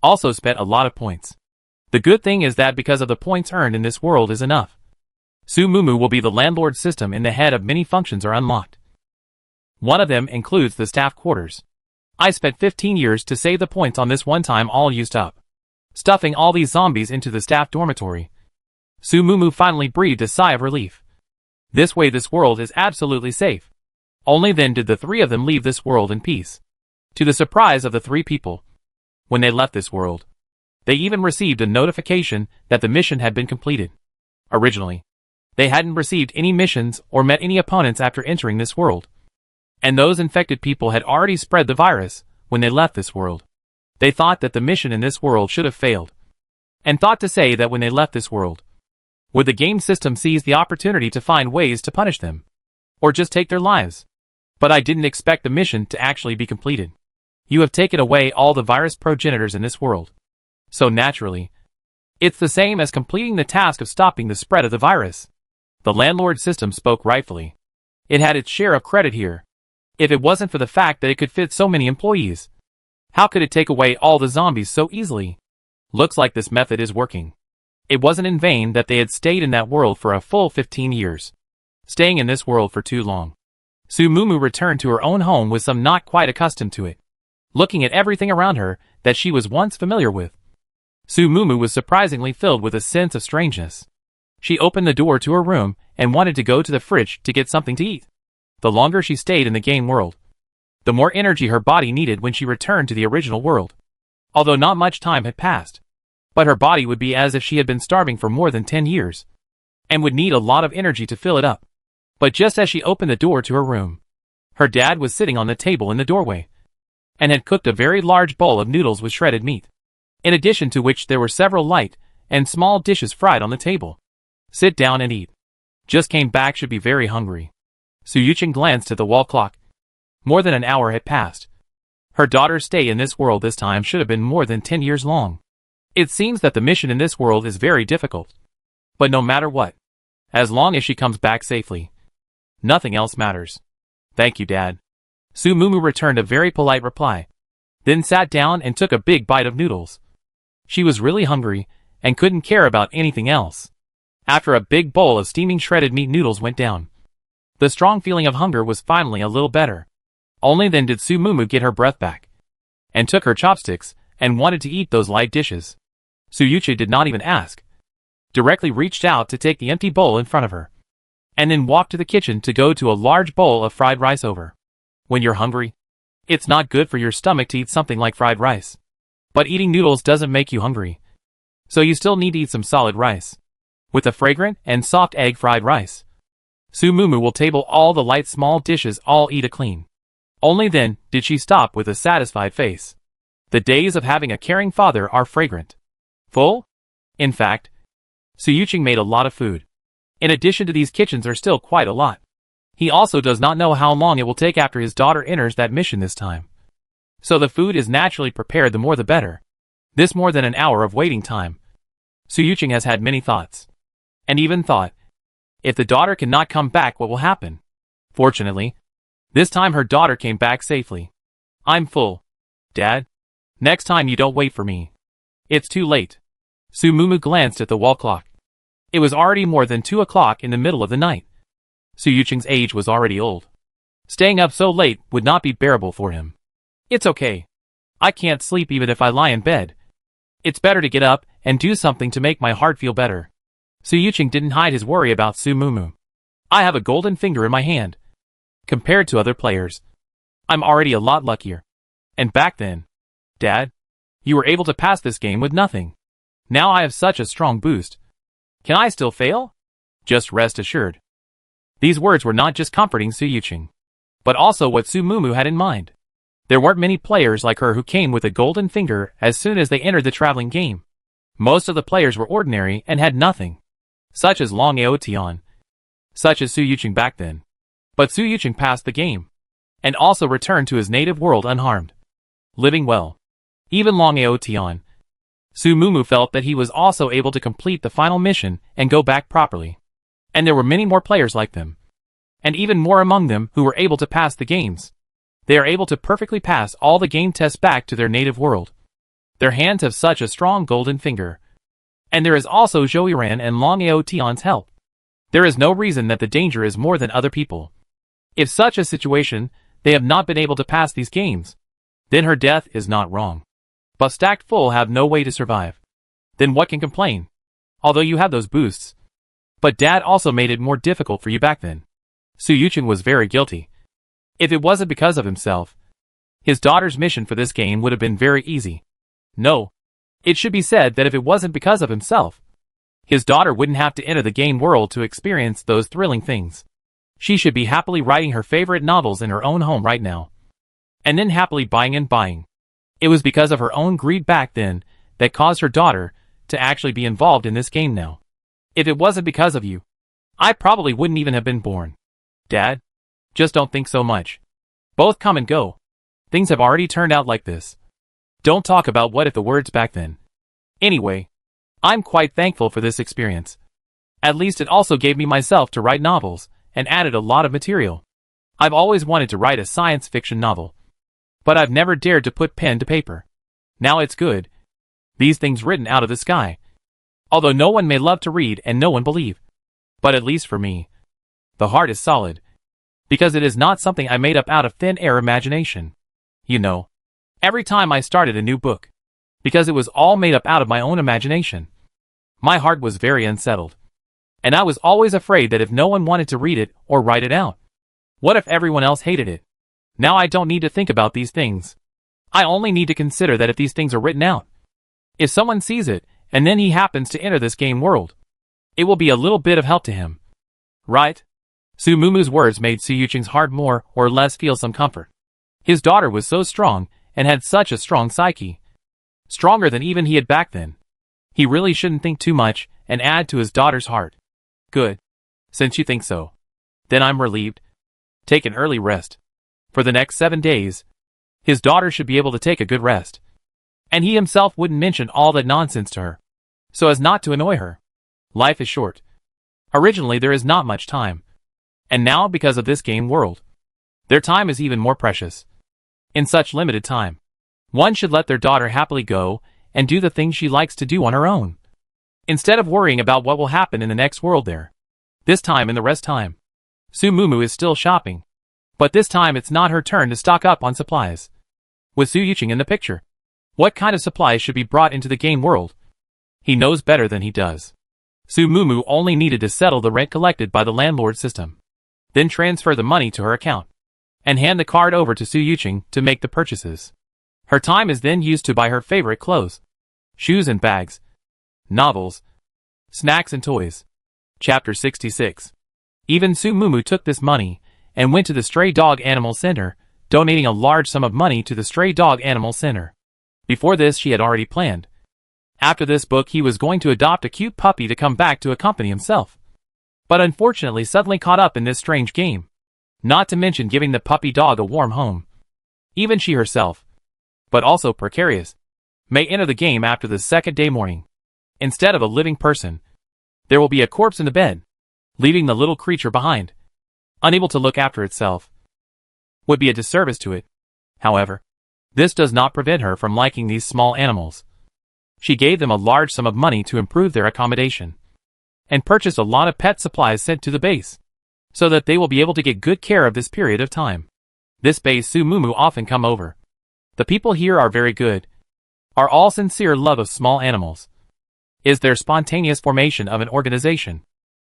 also spent a lot of points. The good thing is that because of the points earned in this world is enough. Su Mumu will be the landlord system in the head of many functions are unlocked. One of them includes the staff quarters. I spent 15 years to save the points on this one time all used up. Stuffing all these zombies into the staff dormitory. Su Mumu finally breathed a sigh of relief. This way this world is absolutely safe. Only then did the three of them leave this world in peace. To the surprise of the three people, when they left this world, they even received a notification that the mission had been completed. Originally, they hadn't received any missions or met any opponents after entering this world. And those infected people had already spread the virus when they left this world. They thought that the mission in this world should have failed, and thought to say that when they left this world, would the game system seize the opportunity to find ways to punish them, or just take their lives. But I didn't expect the mission to actually be completed. You have taken away all the virus progenitors in this world. So naturally, it's the same as completing the task of stopping the spread of the virus. The landlord system spoke rightfully. It had its share of credit here. If it wasn't for the fact that it could fit so many employees, how could it take away all the zombies so easily? Looks like this method is working. It wasn't in vain that they had stayed in that world for a full 15 years. Staying in this world for too long. Sumumu returned to her own home with some not quite accustomed to it. Looking at everything around her that she was once familiar with, Sumumu was surprisingly filled with a sense of strangeness. She opened the door to her room and wanted to go to the fridge to get something to eat. The longer she stayed in the game world, the more energy her body needed when she returned to the original world. Although not much time had passed, but her body would be as if she had been starving for more than 10 years, and would need a lot of energy to fill it up. But just as she opened the door to her room, her dad was sitting on the table in the doorway, and had cooked a very large bowl of noodles with shredded meat, in addition to which there were several light and small dishes fried on the table. Sit down and eat. Just came back, should be very hungry. Suyuching glanced at the wall clock. More than an hour had passed. Her daughter's stay in this world this time should have been more than 10 years long. It seems that the mission in this world is very difficult. But no matter what, as long as she comes back safely, nothing else matters. Thank you, Dad. Sumumu returned a very polite reply, then sat down and took a big bite of noodles. She was really hungry and couldn't care about anything else. After a big bowl of steaming shredded meat noodles went down, the strong feeling of hunger was finally a little better. Only then did Sumumu get her breath back, and took her chopsticks and wanted to eat those light dishes. Suyuchi did not even ask. Directly reached out to take the empty bowl in front of her, and then walked to the kitchen to go to a large bowl of fried rice over. When you're hungry, it's not good for your stomach to eat something like fried rice. But eating noodles doesn't make you hungry. So you still need to eat some solid rice, with a fragrant and soft egg fried rice. Sumumu will table all the light small dishes, all eat a clean. Only then did she stop with a satisfied face. The days of having a caring father are fragrant. Full? In fact, Suyuching made a lot of food. In addition to these, kitchens are still quite a lot. He also does not know how long it will take after his daughter enters that mission this time. So the food is naturally prepared, the more the better. This more than an hour of waiting time. Suyuching has had many thoughts. And even thought, if the daughter cannot come back, what will happen? Fortunately, this time her daughter came back safely. I'm full. Dad? Next time you don't wait for me. It's too late. Sumumu glanced at the wall clock. It was already more than 2 o'clock in the middle of the night. Suyuching's age was already old. Staying up so late would not be bearable for him. It's okay. I can't sleep even if I lie in bed. It's better to get up and do something to make my heart feel better. Suyuching didn't hide his worry about Sumumu. I have a golden finger in my hand. Compared to other players, I'm already a lot luckier. And back then, Dad, you were able to pass this game with nothing. Now I have such a strong boost. Can I still fail? Just rest assured. These words were not just comforting Suyuching, but also what Sumumu had in mind. There weren't many players like her who came with a golden finger as soon as they entered the traveling game. Most of the players were ordinary and had nothing, such as Long Aotian, such as Suyuching back then. But Suyuching passed the game, and also returned to his native world unharmed, living well. Even Long Aotian, Sumumu felt that he was also able to complete the final mission and go back properly. And there were many more players like them, and even more among them who were able to pass the games. They are able to perfectly pass all the game tests back to their native world. Their hands have such a strong golden finger. And there is also Joiran and Long Aotian's help. There is no reason that the danger is more than other people. If such a situation, they have not been able to pass these games, then her death is not wrong. But stacked full have no way to survive. Then what can complain? Although you have those boosts. But Dad also made it more difficult for you back then. Suyuching was very guilty. If it wasn't because of himself, his daughter's mission for this game would have been very easy. No. It should be said that if it wasn't because of himself, his daughter wouldn't have to enter the game world to experience those thrilling things. She should be happily writing her favorite novels in her own home right now. And then happily buying and buying. It was because of her own greed back then that caused her daughter to actually be involved in this game now. If it wasn't because of you, I probably wouldn't even have been born. Dad? Just don't think so much. Both come and go. Things have already turned out like this. Don't talk about what if the words back then. Anyway, I'm quite thankful for this experience. At least it also gave me myself to write novels, and added a lot of material. I've always wanted to write a science fiction novel, but I've never dared to put pen to paper. Now it's good. These things written out of the sky. Although no one may love to read and no one believe. But at least for me, the heart is solid. Because it is not something I made up out of thin air imagination. You know, every time I started a new book. Because it was all made up out of my own imagination. My heart was very unsettled. And I was always afraid that if no one wanted to read it or write it out, what if everyone else hated it? Now I don't need to think about these things. I only need to consider that if these things are written out, if someone sees it, and then he happens to enter this game world, it will be a little bit of help to him. Right? Su Mumu's words made Su Yuqing's heart more or less feel some comfort. His daughter was so strong, and had such a strong psyche. Stronger than even he had back then. He really shouldn't think too much, and add to his daughter's heart. Good. Since you think so. Then I'm relieved. Take an early rest. For the next 7 days, his daughter should be able to take a good rest. And he himself wouldn't mention all that nonsense to her, so as not to annoy her. Life is short. Originally there is not much time. And now because of this game world, their time is even more precious. In such limited time, one should let their daughter happily go and do the things she likes to do on her own, instead of worrying about what will happen in the next world there. This time and the rest time, Su Mumu is still shopping. But this time it's not her turn to stock up on supplies. With Su Yuqing in the picture, what kind of supplies should be brought into the game world? He knows better than he does. Su Mumu only needed to settle the rent collected by the landlord system, then transfer the money to her account, and hand the card over to Su Yuqing to make the purchases. Her time is then used to buy her favorite clothes, shoes and bags, novels, snacks and toys. Chapter 66. Even Su Mumu took this money and went to the Stray Dog Animal Center, donating a large sum of money to the Stray Dog Animal Center. Before this she had already planned. After this book he was going to adopt a cute puppy to come back to accompany himself. But unfortunately suddenly caught up in this strange game. Not to mention giving the puppy dog a warm home. Even she herself, but also precarious, may enter the game after the second day morning. Instead of a living person, there will be a corpse in the bed, leaving the little creature behind, unable to look after itself. Would be a disservice to it. However, this does not prevent her from liking these small animals. She gave them a large sum of money to improve their accommodation, and purchased a lot of pet supplies sent to the base, so that they will be able to get good care of this period of time. This base Su Mumu often come over. The people here are very good, are all sincere love of small animals. Is their spontaneous formation of an organization,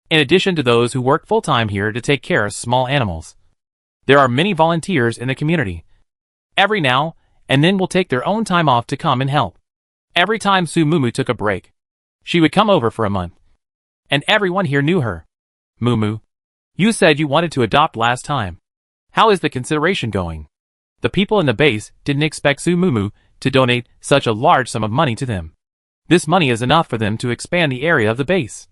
in addition to those who work full-time here to take care of small animals. There are many volunteers in the community. Every now and then will take their own time off to come and help. Every time Su Mumu took a break, she would come over for a month. And everyone here knew her. Mumu, you said you wanted to adopt last time. How is the consideration going? The people in the base didn't expect Su Mumu to donate such a large sum of money to them. This money is enough for them to expand the area of the base.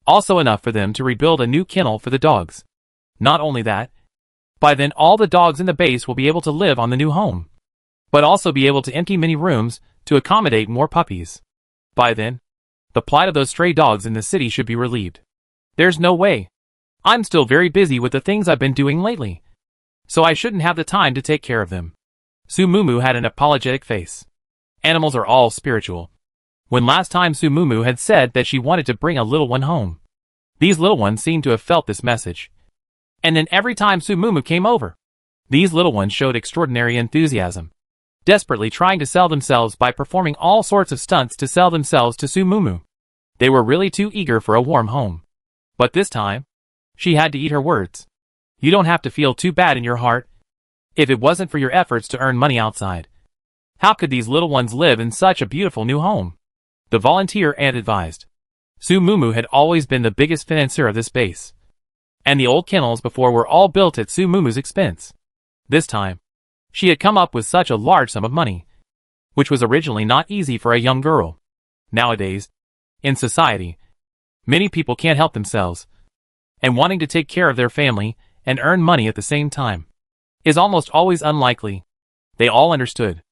Also enough for them to rebuild a new kennel for the dogs. Not only that, by then all the dogs in the base will be able to live on the new home, but also be able to empty many rooms to accommodate more puppies. By then, the plight of those stray dogs in the city should be relieved. There's no way. I'm still very busy with the things I've been doing lately, so I shouldn't have the time to take care of them. Su Mumu had an apologetic face. Animals are all spiritual. When last time Su Mumu had said that she wanted to bring a little one home, these little ones seemed to have felt this message. And then every time Su Mumu came over, these little ones showed extraordinary enthusiasm, desperately trying to sell themselves by performing all sorts of stunts to sell themselves to Su Mumu. They were really too eager for a warm home. But this time, she had to eat her words. You don't have to feel too bad in your heart. If it wasn't for your efforts to earn money outside, how could these little ones live in such a beautiful new home? The volunteer ant advised. Su Mumu had always been the biggest financier of this base, and the old kennels before were all built at Su Mumu's expense. This time, she had come up with such a large sum of money. which was originally not easy for a young girl. Nowadays, in society, many people can't help themselves, and wanting to take care of their family and earn money at the same time is almost always unlikely. They all understood.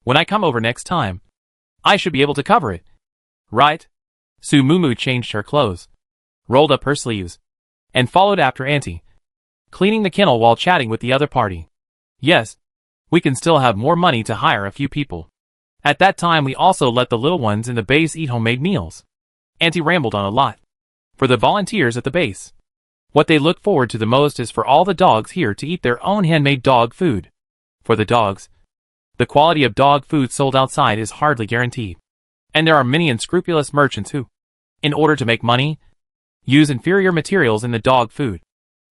When I come over next time, I should be able to cover it. Right? Su Mumu changed her clothes, rolled up her sleeves, and followed after Auntie, cleaning the kennel while chatting with the other party. Yes, we can still have more money to hire a few people. At that time we also let the little ones in the base eat homemade meals. Auntie rambled on a lot. For the volunteers at the base, what they look forward to the most is for all the dogs here to eat their own handmade dog food. For the dogs, the quality of dog food sold outside is hardly guaranteed. And there are many unscrupulous merchants who, in order to make money, use inferior materials in the dog food.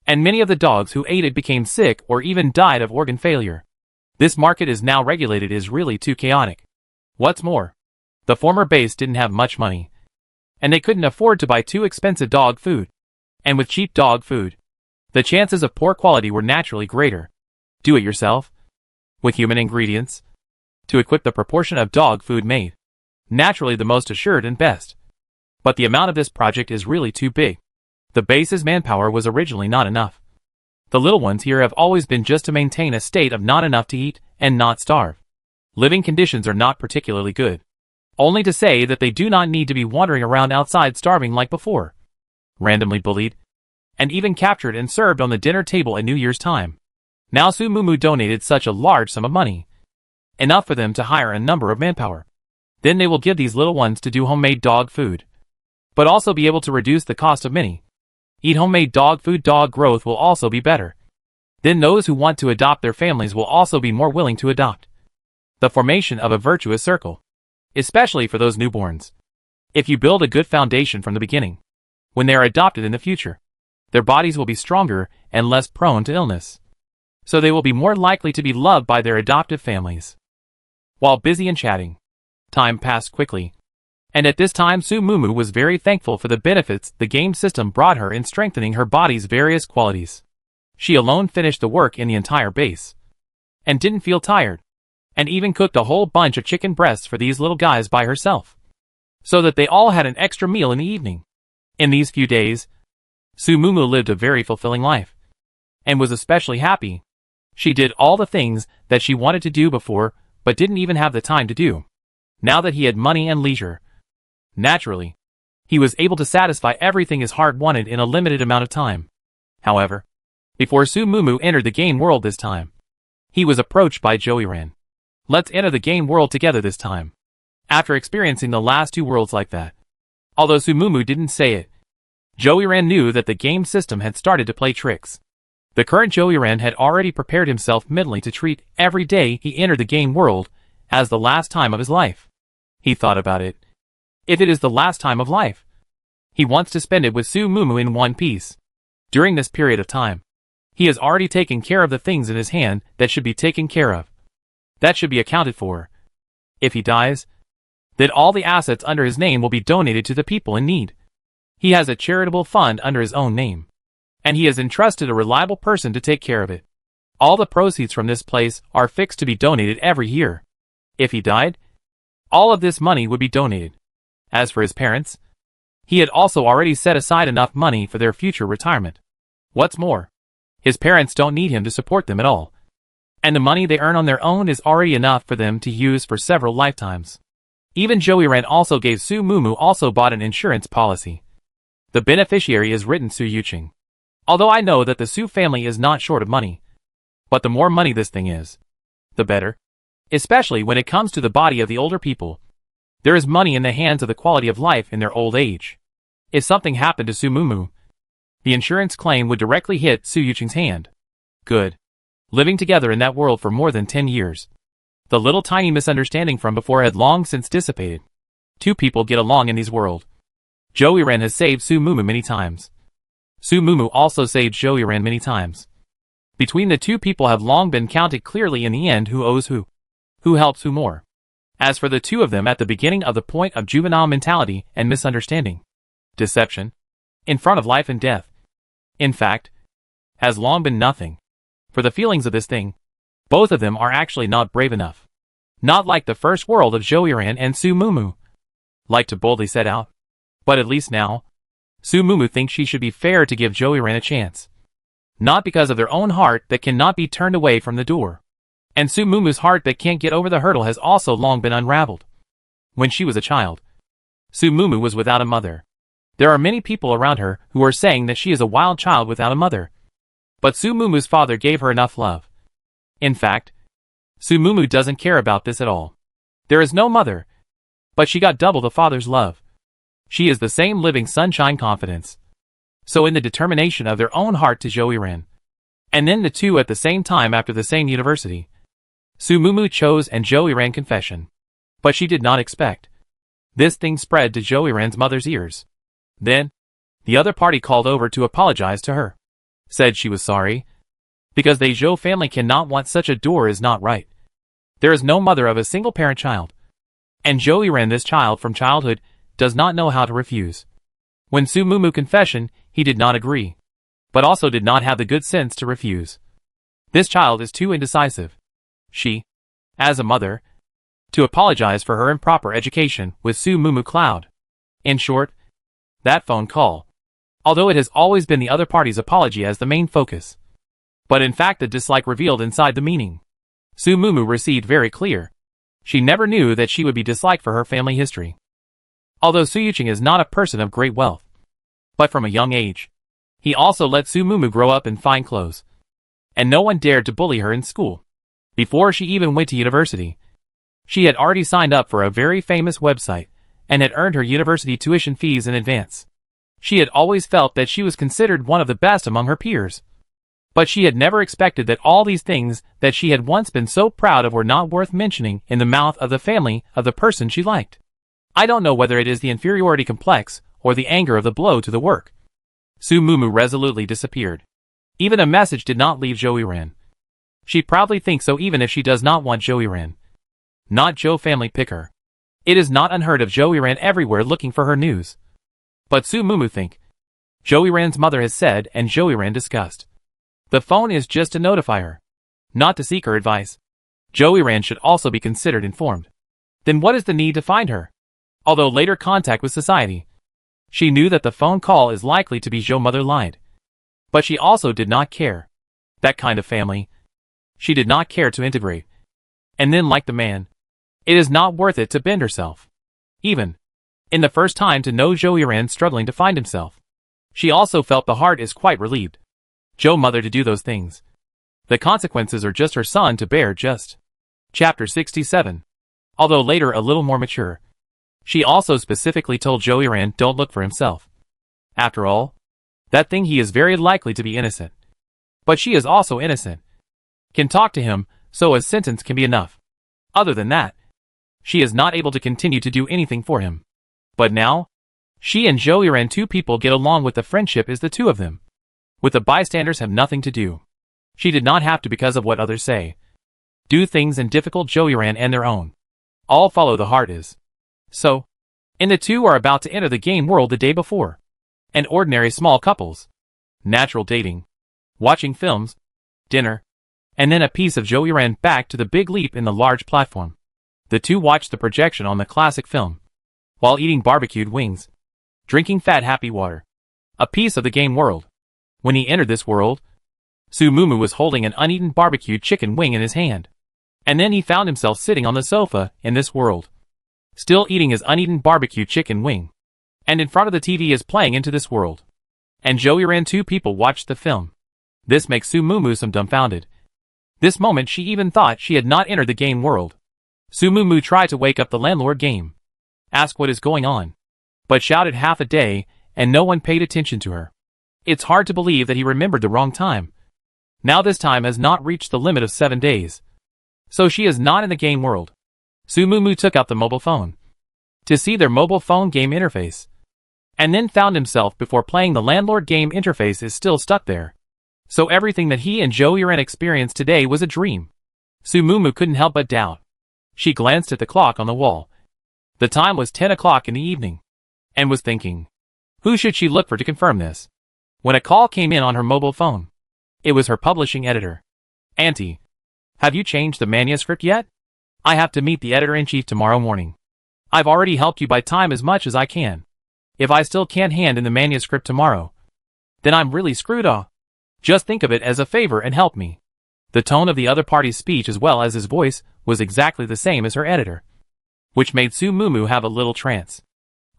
And many of the dogs who ate it became sick or even died of organ failure. This market is now regulated is really too chaotic. What's more, the former base didn't have much money, and they couldn't afford to buy too expensive dog food. And with cheap dog food, the chances of poor quality were naturally greater. Do it yourself, with human ingredients, to equip the proportion of dog food made. Naturally the most assured and best. But the amount of this project is really too big. The base's manpower was originally not enough. The little ones here have always been just to maintain a state of not enough to eat and not starve. Living conditions are not particularly good. Only to say that they do not need to be wandering around outside starving like before. Randomly bullied, and even captured and served on the dinner table at New Year's time. Now Su Mumu donated such a large sum of money. Enough for them to hire a number of manpower. Then they will give these little ones to do homemade dog food. But also be able to reduce the cost of many. Eat homemade dog food, dog growth will also be better. Then those who want to adopt their families will also be more willing to adopt. The formation of a virtuous circle. Especially for those newborns. If you build a good foundation from the beginning, when they are adopted in the future, their bodies will be stronger and less prone to illness. So they will be more likely to be loved by their adoptive families. While busy and chatting, time passed quickly. And at this time Su Mumu was very thankful for the benefits the game system brought her in strengthening her body's various qualities. She alone finished the work in the entire base. And didn't feel tired. And even cooked a whole bunch of chicken breasts for these little guys by herself. So that they all had an extra meal in the evening. In these few days, Su Mumu lived a very fulfilling life. And was especially happy. She did all the things that she wanted to do before, but didn't even have the time to do. Now that he had money and leisure, naturally, he was able to satisfy everything his heart wanted in a limited amount of time. However, before Su Mumu entered the game world this time, he was approached by Joey-ran. Let's enter the game world together this time. After experiencing the last two worlds like that, although Su Mumu didn't say it, Joey-ran knew that the game system had started to play tricks. The current Joey-ran had already prepared himself mentally to treat every day he entered the game world as the last time of his life. He thought about it. If it is the last time of life, he wants to spend it with Su Mumu in one piece. During this period of time, he has already taken care of the things in his hand that should be taken care of. That should be accounted for. If he dies, then all the assets under his name will be donated to the people in need. He has a charitable fund under his own name. And he has entrusted a reliable person to take care of it. All the proceeds from this place are fixed to be donated every year. If he died, all of this money would be donated. As for his parents, he had also already set aside enough money for their future retirement. What's more, his parents don't need him to support them at all. And the money they earn on their own is already enough for them to use for several lifetimes. Even Joey-ran also gave Su Mumu also bought an insurance policy. The beneficiary is written Su Yuching. Although I know that the Su family is not short of money. But the more money this thing is, the better. Especially when it comes to the body of the older people. There is money in the hands of the quality of life in their old age. If something happened to Su Mumu, the insurance claim would directly hit Su Yuching's hand. Good. Living together in that world for more than 10 years. The little tiny misunderstanding from before had long since dissipated. Two people get along in this world. Joey-ran has saved Su Mumu many times. Su Mumu also saved Joey-ran many times. Between the two people have long been counted clearly in the end who owes who helps who more. As for the two of them at the beginning of the point of juvenile mentality and misunderstanding, deception, in front of life and death, in fact, has long been nothing. For the feelings of this thing, both of them are actually not brave enough. Not like the first world of Joeyran and Su Mumu. Like to boldly set out. But at least now, Su Mumu thinks she should be fair to give Joeyran a chance. Not because of their own heart that cannot be turned away from the door. And Su Mumu's heart that can't get over the hurdle has also long been unraveled. When she was a child, Su Mumu was without a mother. There are many people around her who are saying that she is a wild child without a mother. But Su Mumu's father gave her enough love. In fact, Su Mumu doesn't care about this at all. There is no mother, but she got double the father's love. She is the same living sunshine confidence. So in the determination of their own heart to Joeyran, and then the two at the same time after the same university, Su Mumu chose and Joeyran confession. But she did not expect. This thing spread to Joeyran's mother's ears. Then, the other party called over to apologize to her. Said she was sorry. Because the Zhou family cannot want such a door is not right. There is no mother of a single parent child. And Joeyran, this child from childhood, does not know how to refuse. When Su Mumu confession, he did not agree. But also did not have the good sense to refuse. This child is too indecisive. She, as a mother, to apologize for her improper education with Su Mumu Cloud. In short, that phone call. Although it has always been the other party's apology as the main focus. But in fact the dislike revealed inside the meaning. Su Mumu received very clear. She never knew that she would be disliked for her family history. Although Su Yuqing is not a person of great wealth. But from a young age, he also let Su Mumu grow up in fine clothes. And no one dared to bully her in school. Before she even went to university, she had already signed up for a very famous website, and had earned her university tuition fees in advance. She had always felt that she was considered one of the best among her peers. But she had never expected that all these things that she had once been so proud of were not worth mentioning in the mouth of the family of the person she liked. I don't know whether it is the inferiority complex, or the anger of the blow to the work. Su Mumu resolutely disappeared. Even a message did not leave Joeyran. She proudly thinks so even if she does not want Joeyran. Not Zhou family pick her. It is not unheard of Joeyran everywhere looking for her news. But Su Mumu think. Joeyran's mother has said and Joeyran discussed. The phone is just to notify her. Not to seek her advice. Joeyran should also be considered informed. Then what is the need to find her? Although later contact with society. She knew that the phone call is likely to be Zhou mother lied. But she also did not care. That kind of family. She did not care to integrate. And then like the man. It is not worth it to bend herself. Even in the first time to know Joeyran struggling to find himself. She also felt the heart is quite relieved. Zhou mother to do those things. The consequences are just her son to bear just. Chapter 67. Although later a little more mature. She also specifically told Joeyran don't look for himself. After all, that thing he is very likely to be innocent. But she is also innocent. Can talk to him, so a sentence can be enough. Other than that, she is not able to continue to do anything for him. But now, she and Joeyran two people get along with the friendship is the two of them. With the bystanders have nothing to do. She did not have to because of what others say. Do things in difficult Joeyran and their own. All follow the heart is. So, and the two are about to enter the game world the day before. And ordinary small couples. Natural dating. Watching films. Dinner. And then a piece of Joeyran back to the big leap in the large platform. The two watched the projection on the classic film. While eating barbecued wings. Drinking fat happy water. A piece of the game world. When he entered this world, Su Mumu was holding an uneaten barbecued chicken wing in his hand. And then he found himself sitting on the sofa in this world. Still eating his uneaten barbecued chicken wing. And in front of the TV is playing into this world. And Joeyran two people watched the film. This makes Su Mumu some dumbfounded. This moment she even thought she had not entered the game world. Su Mumu tried to wake up the landlord game. Ask what is going on. But shouted half a day, and no one paid attention to her. It's hard to believe that he remembered the wrong time. Now this time has not reached the limit of 7 days. So she is not in the game world. Su Mumu took out the mobile phone. To see their mobile phone game interface. And then found himself before playing the landlord game interface is still stuck there. So everything that he and Joeyran experienced today was a dream. Su Mumu couldn't help but doubt. She glanced at the clock on the wall. The time was 10 o'clock in the evening. And was thinking. Who should she look for to confirm this? When a call came in on her mobile phone. It was her publishing editor. Auntie. Have you changed the manuscript yet? I have to meet the editor-in-chief tomorrow morning. I've already helped you buy time as much as I can. If I still can't hand in the manuscript tomorrow, then I'm really screwed off. Just think of it as a favor and help me." The tone of the other party's speech as well as his voice was exactly the same as her editor, which made Su Mumu have a little trance.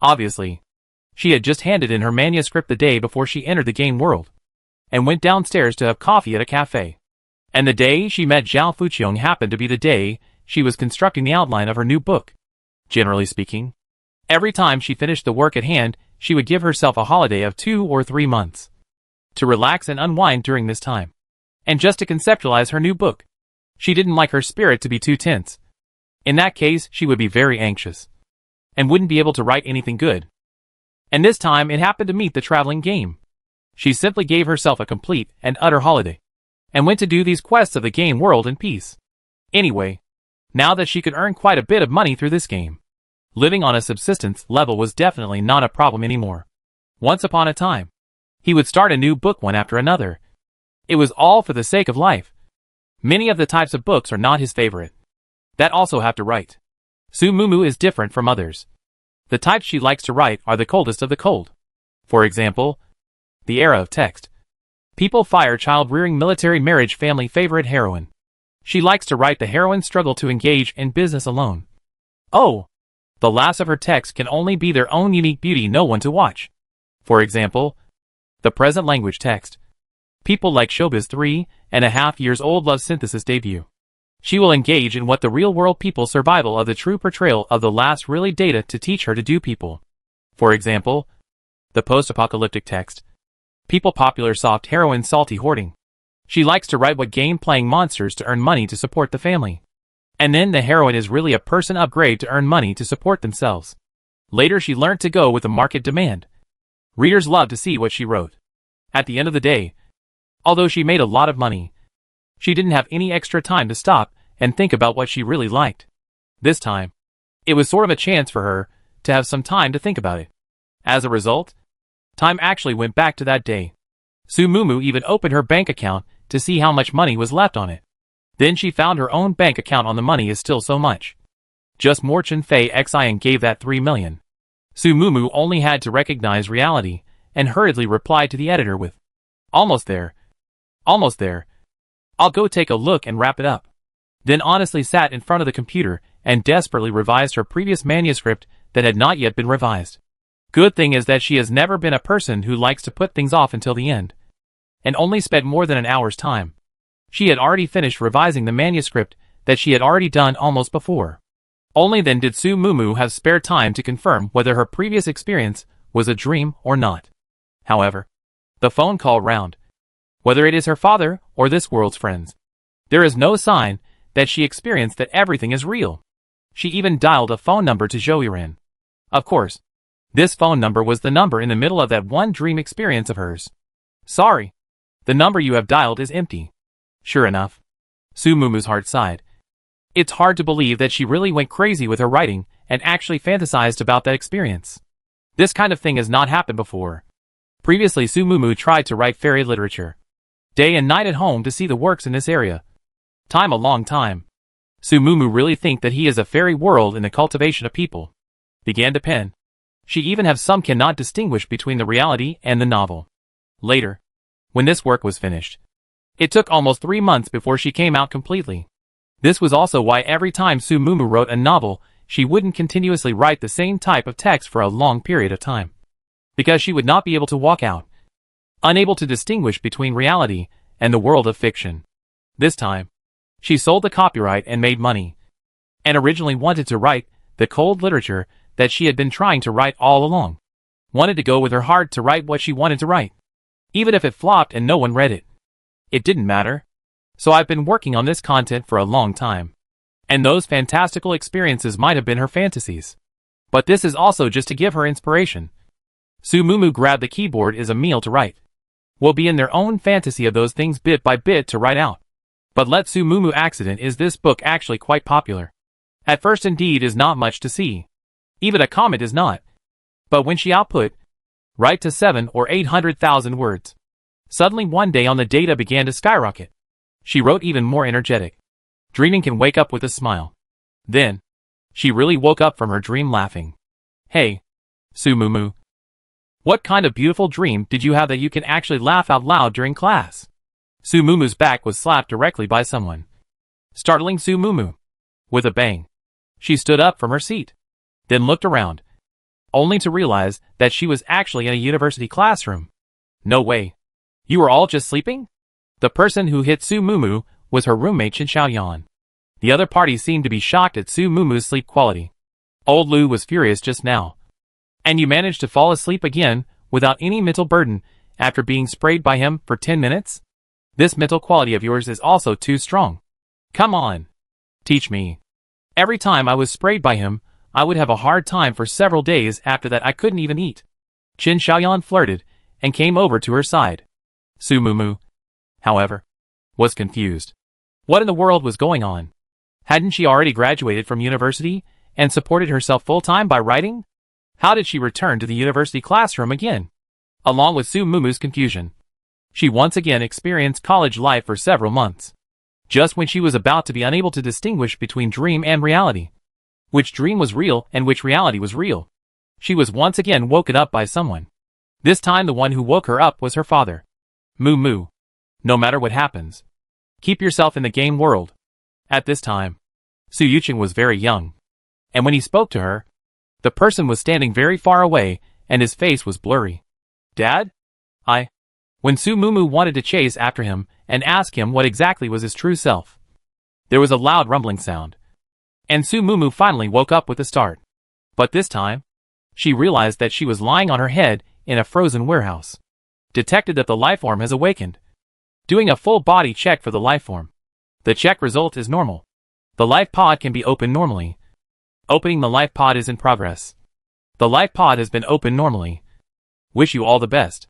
Obviously, she had just handed in her manuscript the day before she entered the game world, and went downstairs to have coffee at a cafe. And the day she met Zhao Fuqiong happened to be the day she was constructing the outline of her new book. Generally speaking, every time she finished the work at hand, she would give herself a holiday of 2 or 3 months to relax and unwind during this time, and just to conceptualize her new book. She didn't like her spirit to be too tense. In that case, she would be very anxious, and wouldn't be able to write anything good. And this time it happened to meet the traveling game. She simply gave herself a complete and utter holiday, and went to do these quests of the game world in peace. Anyway, now that she could earn quite a bit of money through this game, living on a subsistence level was definitely not a problem anymore. Once upon a time, he would start a new book one after another. It was all for the sake of life. Many of the types of books are not his favorite, that also have to write. Su Mumu is different from others. The types she likes to write are the coldest of the cold. For example, the era of text. People fire child-rearing military marriage family favorite heroine. She likes to write the heroine's struggle to engage in business alone. Oh, the last of her texts can only be their own unique beauty, no one to watch. For example, the present language text. People like Showbiz 3.5 years old love synthesis debut. She will engage in what the real-world people survival of the true portrayal of the last really data to teach her to do people. For example, the post-apocalyptic text. People popular soft heroine salty hoarding. She likes to write what game-playing monsters to earn money to support the family. And then the heroine is really a person upgrade to earn money to support themselves. Later she learned to go with the market demand. Readers love to see what she wrote. At the end of the day, although she made a lot of money, she didn't have any extra time to stop and think about what she really liked. This time, it was sort of a chance for her to have some time to think about it. As a result, time actually went back to that day. Su Mumu even opened her bank account to see how much money was left on it. Then she found her own bank account on the money is still so much. Just more Chen Fei Xian gave that 3 million. Su Mumu only had to recognize reality and hurriedly replied to the editor with, "Almost there. Almost there. I'll go take a look and wrap it up." Then honestly sat in front of the computer and desperately revised her previous manuscript that had not yet been revised. Good thing is that she has never been a person who likes to put things off until the end, and only spent more than an hour's time. She had already finished revising the manuscript that she had already done almost before. Only then did Su Mumu have spare time to confirm whether her previous experience was a dream or not. However, the phone call round, whether it is her father or this world's friends, there is no sign that she experienced that everything is real. She even dialed a phone number to Zhouyiren. Of course, this phone number was the number in the middle of that one dream experience of hers. "Sorry, the number you have dialed is empty." Sure enough, Su Mumu's heart sighed. It's hard to believe that she really went crazy with her writing and actually fantasized about that experience. This kind of thing has not happened before. Previously Su Mumu tried to write fairy literature, day and night at home to see the works in this area. Time a long time. Su Mumu really think that he is a fairy world in the cultivation of people. Began to pen. She even have some cannot distinguish between the reality and the novel. Later, when this work was finished, it took almost 3 months before she came out completely. This was also why every time Su Mumu wrote a novel, she wouldn't continuously write the same type of text for a long period of time. Because she would not be able to walk out, unable to distinguish between reality and the world of fiction. This time, she sold the copyright and made money, and originally wanted to write the cold literature that she had been trying to write all along. Wanted to go with her heart to write what she wanted to write. Even if it flopped and no one read it, it didn't matter. So I've been working on this content for a long time. And those fantastical experiences might have been her fantasies. But this is also just to give her inspiration. Su Mumu grabbed the keyboard as a meal to write. Will be in their own fantasy of those things bit by bit to write out. But let Su Mumu accident is this book actually quite popular. At first indeed is not much to see. Even a comment is not. But when she output, write to 7 or 800,000 words. Suddenly one day on the data began to skyrocket. She wrote even more energetic. Dreaming can wake up with a smile. Then, she really woke up from her dream laughing. Hey, Sumumu. What kind of beautiful dream did you have that you can actually laugh out loud during class? Sumumu's back was slapped directly by someone, startling Sumumu. With a bang, she stood up from her seat, then looked around, only to realize that she was actually in a university classroom. No way. You were all just sleeping? The person who hit Sumumu was her roommate Chen Xiaoyan. The other party seemed to be shocked at Sumumu's sleep quality. Old Lu was furious just now. And you managed to fall asleep again without any mental burden after being sprayed by him for 10 minutes? This mental quality of yours is also too strong. Come on. Teach me. Every time I was sprayed by him, I would have a hard time for several days after that. I couldn't even eat. Chen Xiaoyan flirted and came over to her side. Sumumu, however, was confused. What in the world was going on? Hadn't she already graduated from university and supported herself full-time by writing? How did she return to the university classroom again? Along with Sumumu's confusion, she once again experienced college life for several months. Just when she was about to be unable to distinguish between dream and reality, which dream was real and which reality was real, she was once again woken up by someone. This time the one who woke her up was her father. Moo. No matter what happens, keep yourself in the game world. At this time, Su Yuqing was very young, and when he spoke to her, the person was standing very far away and his face was blurry. Dad? When Sumumu wanted to chase after him and ask him what exactly was his true self, there was a loud rumbling sound, and Sumumu finally woke up with a start. But this time, she realized that she was lying on her head in a frozen warehouse. Detected that the lifeform has awakened. Doing a full body check for the lifeform. The check result is normal. The life pod can be opened normally. Opening the life pod is in progress. The life pod has been opened normally. Wish you all the best.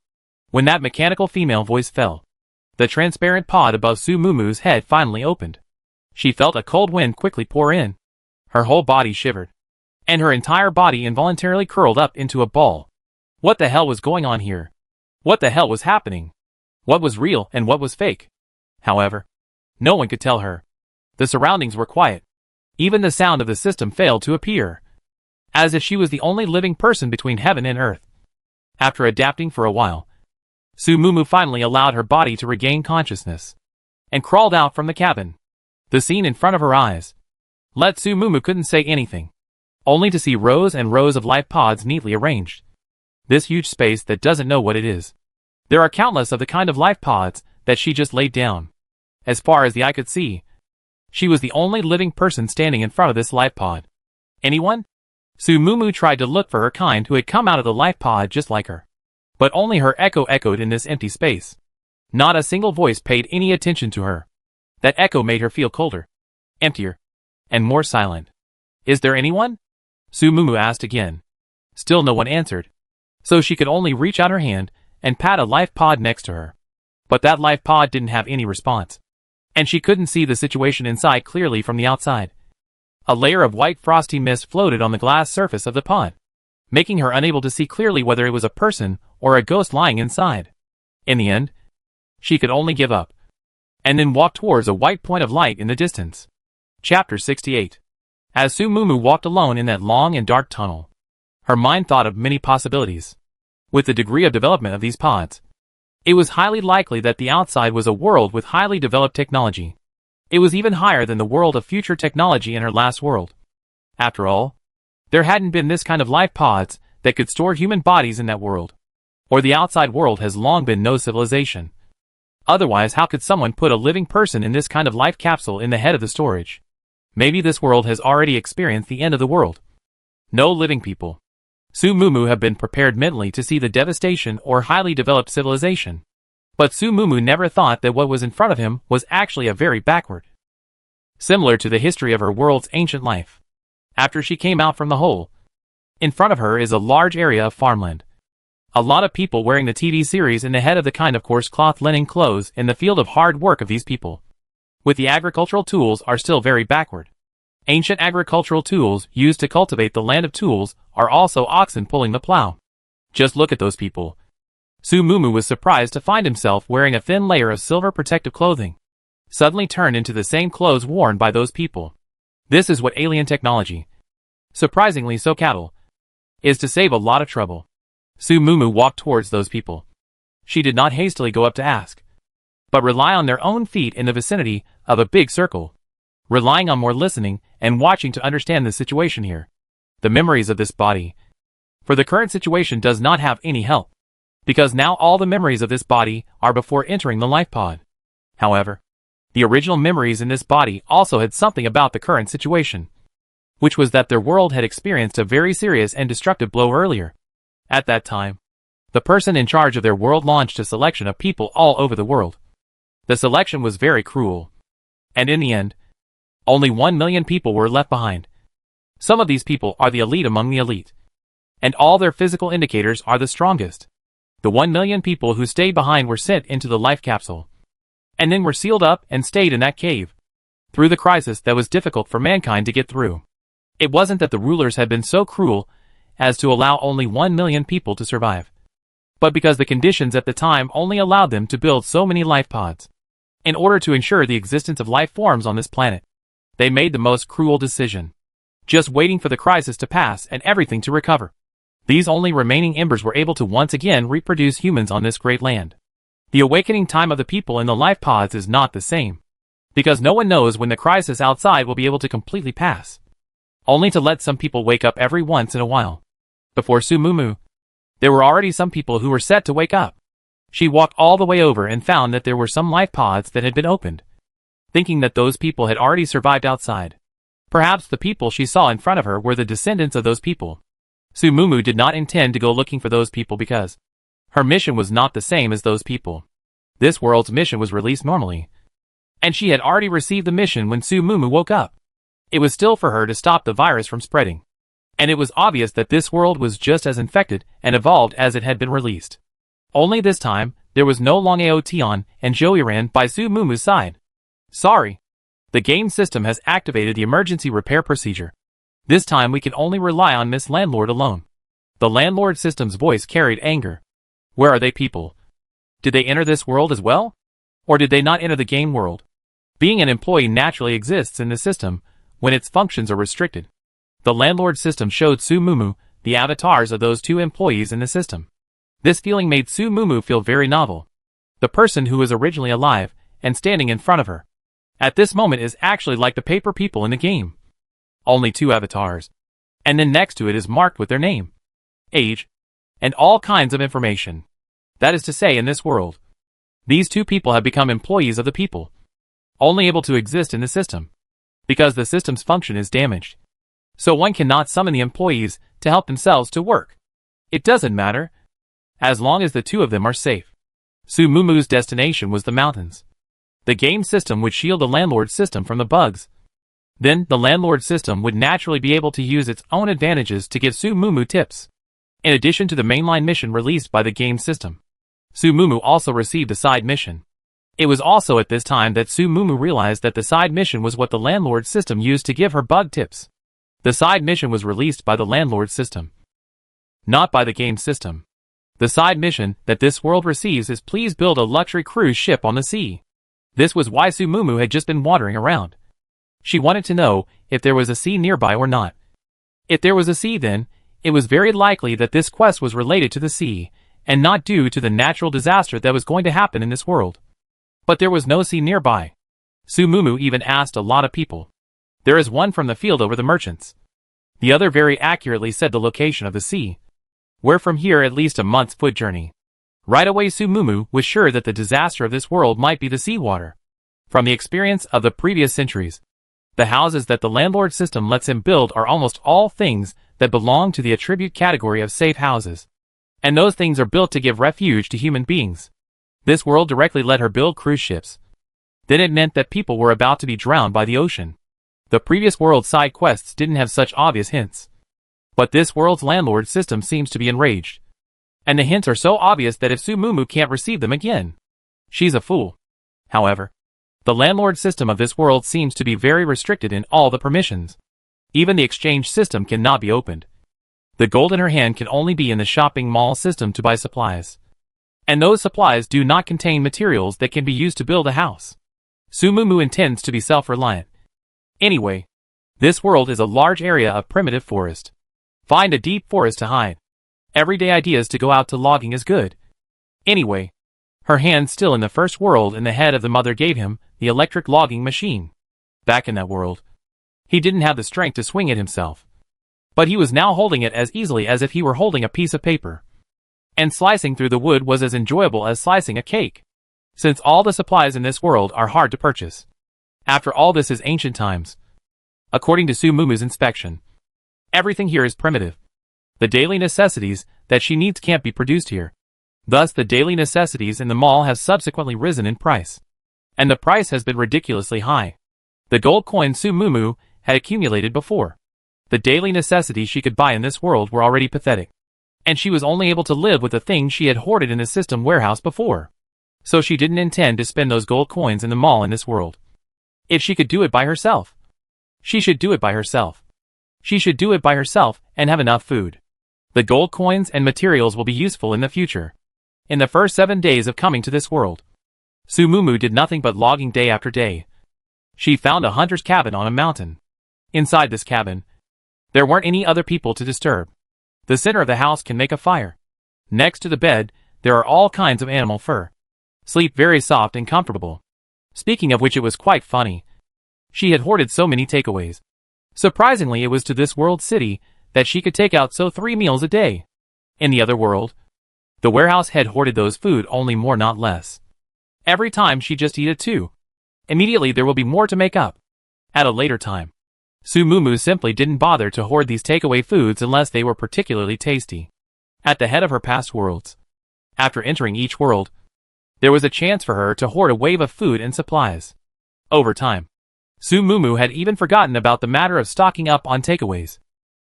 When that mechanical female voice fell, the transparent pod above Sumumu's head finally opened. She felt a cold wind quickly pour in. Her whole body shivered, and her entire body involuntarily curled up into a ball. What the hell was going on here? What the hell was happening? What was real and what was fake? However, no one could tell her. The surroundings were quiet. Even the sound of the system failed to appear, as if she was the only living person between heaven and earth. After adapting for a while, Sumumu finally allowed her body to regain consciousness, and crawled out from the cabin. The scene in front of her eyes let Sumumu couldn't say anything, only to see rows and rows of life pods neatly arranged. This huge space that doesn't know what it is. There are countless of the kind of life pods that she just laid down. As far as the eye could see, she was the only living person standing in front of this life pod. Anyone? Sumumu tried to look for her kind who had come out of the life pod just like her. But only her echo echoed in this empty space. Not a single voice paid any attention to her. That echo made her feel colder, emptier, and more silent. Is there anyone? Sumumu asked again. Still no one answered. So she could only reach out her hand and pat a life pod next to her. But that life pod didn't have any response. And she couldn't see the situation inside clearly from the outside. A layer of white frosty mist floated on the glass surface of the pod, making her unable to see clearly whether it was a person or a ghost lying inside. In the end, she could only give up, and then walk towards a white point of light in the distance. Chapter 68. As Sumumu walked alone in that long and dark tunnel, her mind thought of many possibilities. With the degree of development of these pods, it was highly likely that the outside was a world with highly developed technology. It was even higher than the world of future technology in her last world. After all, there hadn't been this kind of life pods that could store human bodies in that world. Or the outside world has long been no civilization. Otherwise, how could someone put a living person in this kind of life capsule in the head of the storage? Maybe this world has already experienced the end of the world. No living people. Sumumu had been prepared mentally to see the devastation or highly developed civilization. But Sumumu never thought that what was in front of him was actually a very backward. Similar to the history of her world's ancient life. After she came out from the hole, in front of her is a large area of farmland. A lot of people wearing the TV series in the head of the kind of coarse cloth linen clothes in the field of hard work of these people. With the agricultural tools are still very backward. Ancient agricultural tools used to cultivate the land of tools are also oxen pulling the plow. Just look at those people. Sumumu was surprised to find himself wearing a thin layer of silver protective clothing, suddenly turned into the same clothes worn by those people. This is what alien technology, surprisingly so cattle, is to save a lot of trouble. Su Mumu walked towards those people. She did not hastily go up to ask, but rely on their own feet in the vicinity of a big circle, relying on more listening and watching to understand the situation here. The memories of this body, for the current situation, does not have any help, because now all the memories of this body are before entering the life pod. However, the original memories in this body also had something about the current situation, which was that their world had experienced a very serious and destructive blow earlier. At that time, the person in charge of their world launched a selection of people all over the world. The selection was very cruel, and in the end, only 1 million people were left behind. Some of these people are the elite among the elite, and all their physical indicators are the strongest. The 1 million people who stayed behind were sent into the life capsule, and then were sealed up and stayed in that cave, through the crisis that was difficult for mankind to get through. It wasn't that the rulers had been so cruel as to allow only 1 million people to survive, but because the conditions at the time only allowed them to build so many life pods. In order to ensure the existence of life forms on this planet, they made the most cruel decision, just waiting for the crisis to pass and everything to recover. These only remaining embers were able to once again reproduce humans on this great land. The awakening time of the people in the life pods is not the same, because no one knows when the crisis outside will be able to completely pass, only to let some people wake up every once in a while. Before Su Mumu, there were already some people who were set to wake up. She walked all the way over and found that there were some life pods that had been opened, thinking that those people had already survived outside. Perhaps the people she saw in front of her were the descendants of those people. Su Mumu did not intend to go looking for those people because her mission was not the same as those people. This world's mission was released normally, and she had already received the mission when Su Mumu woke up. It was still for her to stop the virus from spreading, and it was obvious that this world was just as infected and evolved as it had been released. Only this time, there was no long Aotion and Joiran by Su Mumu's side. Sorry. The game system has activated the emergency repair procedure. This time we can only rely on Miss Landlord alone. The landlord system's voice carried anger. Where are they, people? Did they enter this world as well? Or did they not enter the game world? Being an employee naturally exists in the system when its functions are restricted. The landlord system showed Su Mumu the avatars of those two employees in the system. This feeling made Su Mumu feel very novel. The person who was originally alive and standing in front of her at this moment is actually like the paper people in the game. Only 2 avatars. And then next to it is marked with their name, age, and all kinds of information. That is to say, in this world, these 2 people have become employees of the people, only able to exist in the system, because the system's function is damaged. So one cannot summon the employees to help themselves to work. It doesn't matter, as long as the 2 of them are safe. Su Mumu's destination was the mountains. The game system would shield the landlord system from the bugs. Then, the landlord system would naturally be able to use its own advantages to give Su Mumu tips. In addition to the mainline mission released by the game system, Su Mumu also received a side mission. It was also at this time that Su Mumu realized that the side mission was what the landlord system used to give her bug tips. The side mission was released by the landlord system, not by the game system. The side mission that this world receives is please build a luxury cruise ship on the sea. This was why Su Mumu had just been wandering around. She wanted to know if there was a sea nearby or not. If there was a sea, then it was very likely that this quest was related to the sea, and not due to the natural disaster that was going to happen in this world. But there was no sea nearby. Su Mumu even asked a lot of people. There is one from the field over the merchants. The other very accurately said the location of the sea. We're from here at least a month's foot journey. Right away Su Mumu was sure that the disaster of this world might be the seawater. From the experience of the previous centuries, the houses that the landlord system lets him build are almost all things that belong to the attribute category of safe houses. And those things are built to give refuge to human beings. This world directly let her build cruise ships. Then it meant that people were about to be drowned by the ocean. The previous world's side quests didn't have such obvious hints. But this world's landlord system seems to be enraged. And the hints are so obvious that if Su Mumu can't receive them again, she's a fool. However, the landlord system of this world seems to be very restricted in all the permissions. Even the exchange system cannot be opened. The gold in her hand can only be in the shopping mall system to buy supplies. And those supplies do not contain materials that can be used to build a house. Su Mumu intends to be self-reliant. Anyway, This world is a large area of primitive forest. Find a deep forest to hide. Everyday ideas to go out to logging is good. Anyway, her hand still in the first world and the head of the mother gave him the electric logging machine. Back in that world, he didn't have the strength to swing it himself. But he was now holding it as easily as if he were holding a piece of paper. And slicing through the wood was as enjoyable as slicing a cake. Since all the supplies in this world are hard to purchase. After all, this is ancient times. According to Su Mumu's inspection, everything here is primitive. The daily necessities that she needs can't be produced here. Thus the daily necessities in the mall have subsequently risen in price. And the price has been ridiculously high. The gold coins Su Mumu had accumulated before. The daily necessities she could buy in this world were already pathetic. And she was only able to live with the things she had hoarded in the system warehouse before. So she didn't intend to spend those gold coins in the mall in this world. If she could do it by herself, she should do it by herself. She should do it by herself and have enough food. The gold coins and materials will be useful in the future. In the first 7 days of coming to this world, Su Mumu did nothing but logging day after day. She found a hunter's cabin on a mountain. Inside this cabin, there weren't any other people to disturb. The center of the house can make a fire. Next to the bed, there are all kinds of animal fur. Sleep very soft and comfortable. Speaking of which, it was quite funny. She had hoarded so many takeaways. Surprisingly, it was to this world city that she could take out 3 meals a day. In the other world, the warehouse had hoarded those food only more not less. Every time she just eat it too. Immediately there will be more to make up. At a later time. Su Mumu simply didn't bother to hoard these takeaway foods unless they were particularly tasty. At the head of her past worlds. After entering each world, there was a chance for her to hoard a wave of food and supplies. Over time, Su Mumu had even forgotten about the matter of stocking up on takeaways.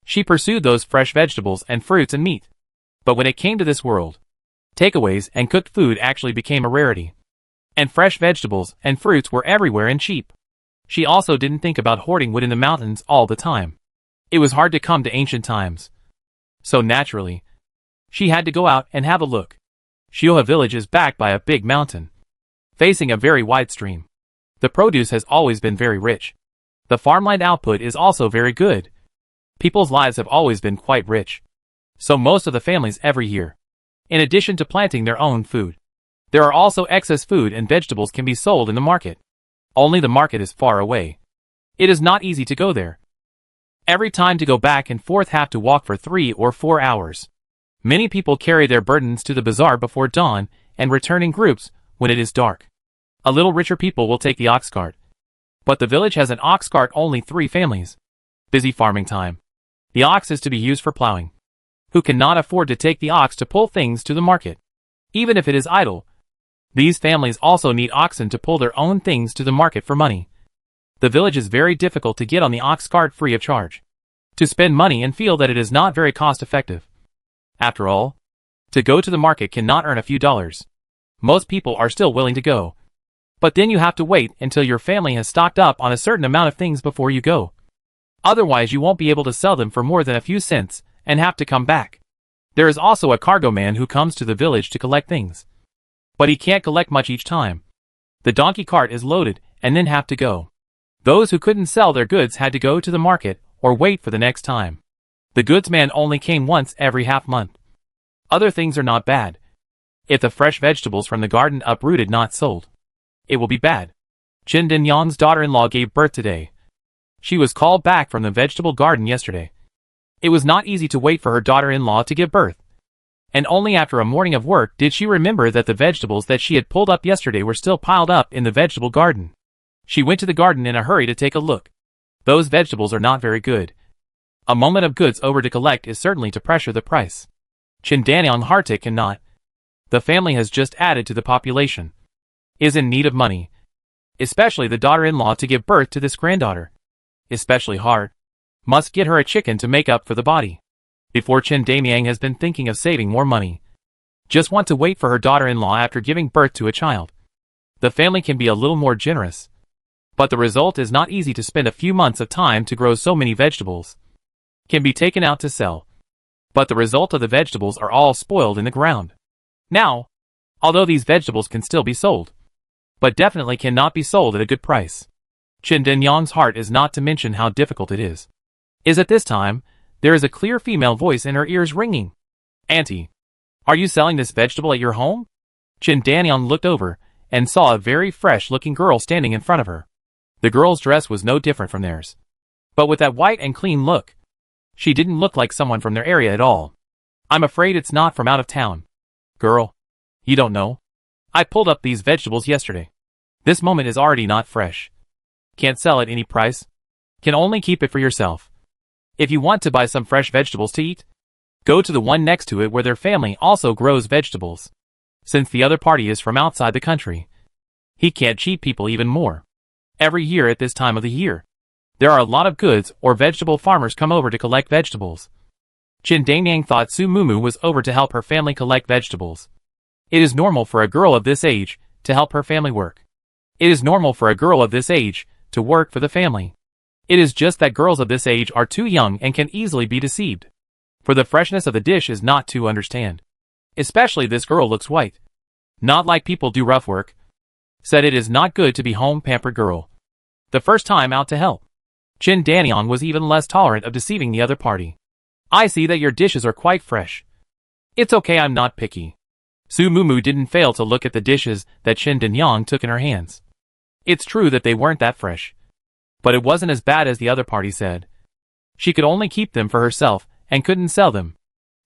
She pursued those fresh vegetables and fruits and meat. But when it came to this world, takeaways and cooked food actually became a rarity. And fresh vegetables and fruits were everywhere and cheap. She also didn't think about hoarding wood in the mountains all the time. It was hard to come to ancient times. So naturally, she had to go out and have a look. Shioha village is backed by a big mountain, facing a very wide stream. The produce has always been very rich. The farmland output is also very good. People's lives have always been quite rich. So most of the families every year, in addition to planting their own food, there are also excess food and vegetables can be sold in the market. Only the market is far away. It is not easy to go there. Every time to go back and forth have to walk for 3 or 4 hours. Many people carry their burdens to the bazaar before dawn and return in groups when it is dark. A little richer people will take the ox cart. But the village has an ox cart only 3 families. Busy farming time. The ox is to be used for plowing. Who cannot afford to take the ox to pull things to the market? Even if it is idle. These families also need oxen to pull their own things to the market for money. The village is very difficult to get on the ox cart free of charge. To spend money and feel that it is not very cost effective. After all, to go to the market cannot earn a few dollars. Most people are still willing to go. But then you have to wait until your family has stocked up on a certain amount of things before you go. Otherwise you won't be able to sell them for more than a few cents and have to come back. There is also a cargo man who comes to the village to collect things. But he can't collect much each time. The donkey cart is loaded and then have to go. Those who couldn't sell their goods had to go to the market or wait for the next time. The goods man only came once every half month. Other things are not bad. If the fresh vegetables from the garden uprooted not sold, it will be bad. Chen Dinyan's daughter-in-law gave birth today. She was called back from the vegetable garden yesterday. It was not easy to wait for her daughter-in-law to give birth. And only after a morning of work did she remember that the vegetables that she had pulled up yesterday were still piled up in the vegetable garden. She went to the garden in a hurry to take a look. Those vegetables are not very good. A moment of goods over to collect is certainly to pressure the price. Chindanang Hartik cannot. The family has just added to the population. Is in need of money. Especially the daughter-in-law to give birth to this granddaughter. Especially hard. Must get her a chicken to make up for the body. Before Chindanang has been thinking of saving more money. Just want to wait for her daughter-in-law after giving birth to a child. The family can be a little more generous. But the result is not easy to spend a few months of time to grow so many vegetables. Can be taken out to sell. But the result of the vegetables are all spoiled in the ground. Now, although these vegetables can still be sold, but definitely cannot be sold at a good price. Qin Denyang's heart is not to mention how difficult it is. At this time, there is a clear female voice in her ears ringing. Auntie, are you selling this vegetable at your home? Qin Danyang looked over and saw a very fresh-looking girl standing in front of her. The girl's dress was no different from theirs. But with that white and clean look, she didn't look like someone from their area at all. I'm afraid it's not from out of town. Girl, you don't know? I pulled up these vegetables yesterday. This moment is already not fresh. Can't sell at any price. Can only keep it for yourself. If you want to buy some fresh vegetables to eat, go to the one next to it where their family also grows vegetables. Since the other party is from outside the country, he can't cheat people even more. Every year at this time of the year, there are a lot of goods or vegetable farmers come over to collect vegetables. Qin Danyang thought Su Mumu was over to help her family collect vegetables. It is normal for a girl of this age to help her family work. It is normal for a girl of this age to work for the family. It is just that girls of this age are too young and can easily be deceived. For the freshness of the dish is not to understand. Especially this girl looks white. Not like people do rough work. Said it is not good to be home pampered girl. The first time out to help. Qin Danyang was even less tolerant of deceiving the other party. I see that your dishes are quite fresh. It's okay, I'm not picky. Su Mumu didn't fail to look at the dishes that Qin Danyang took in her hands. It's true that they weren't that fresh. But it wasn't as bad as the other party said. She could only keep them for herself and couldn't sell them.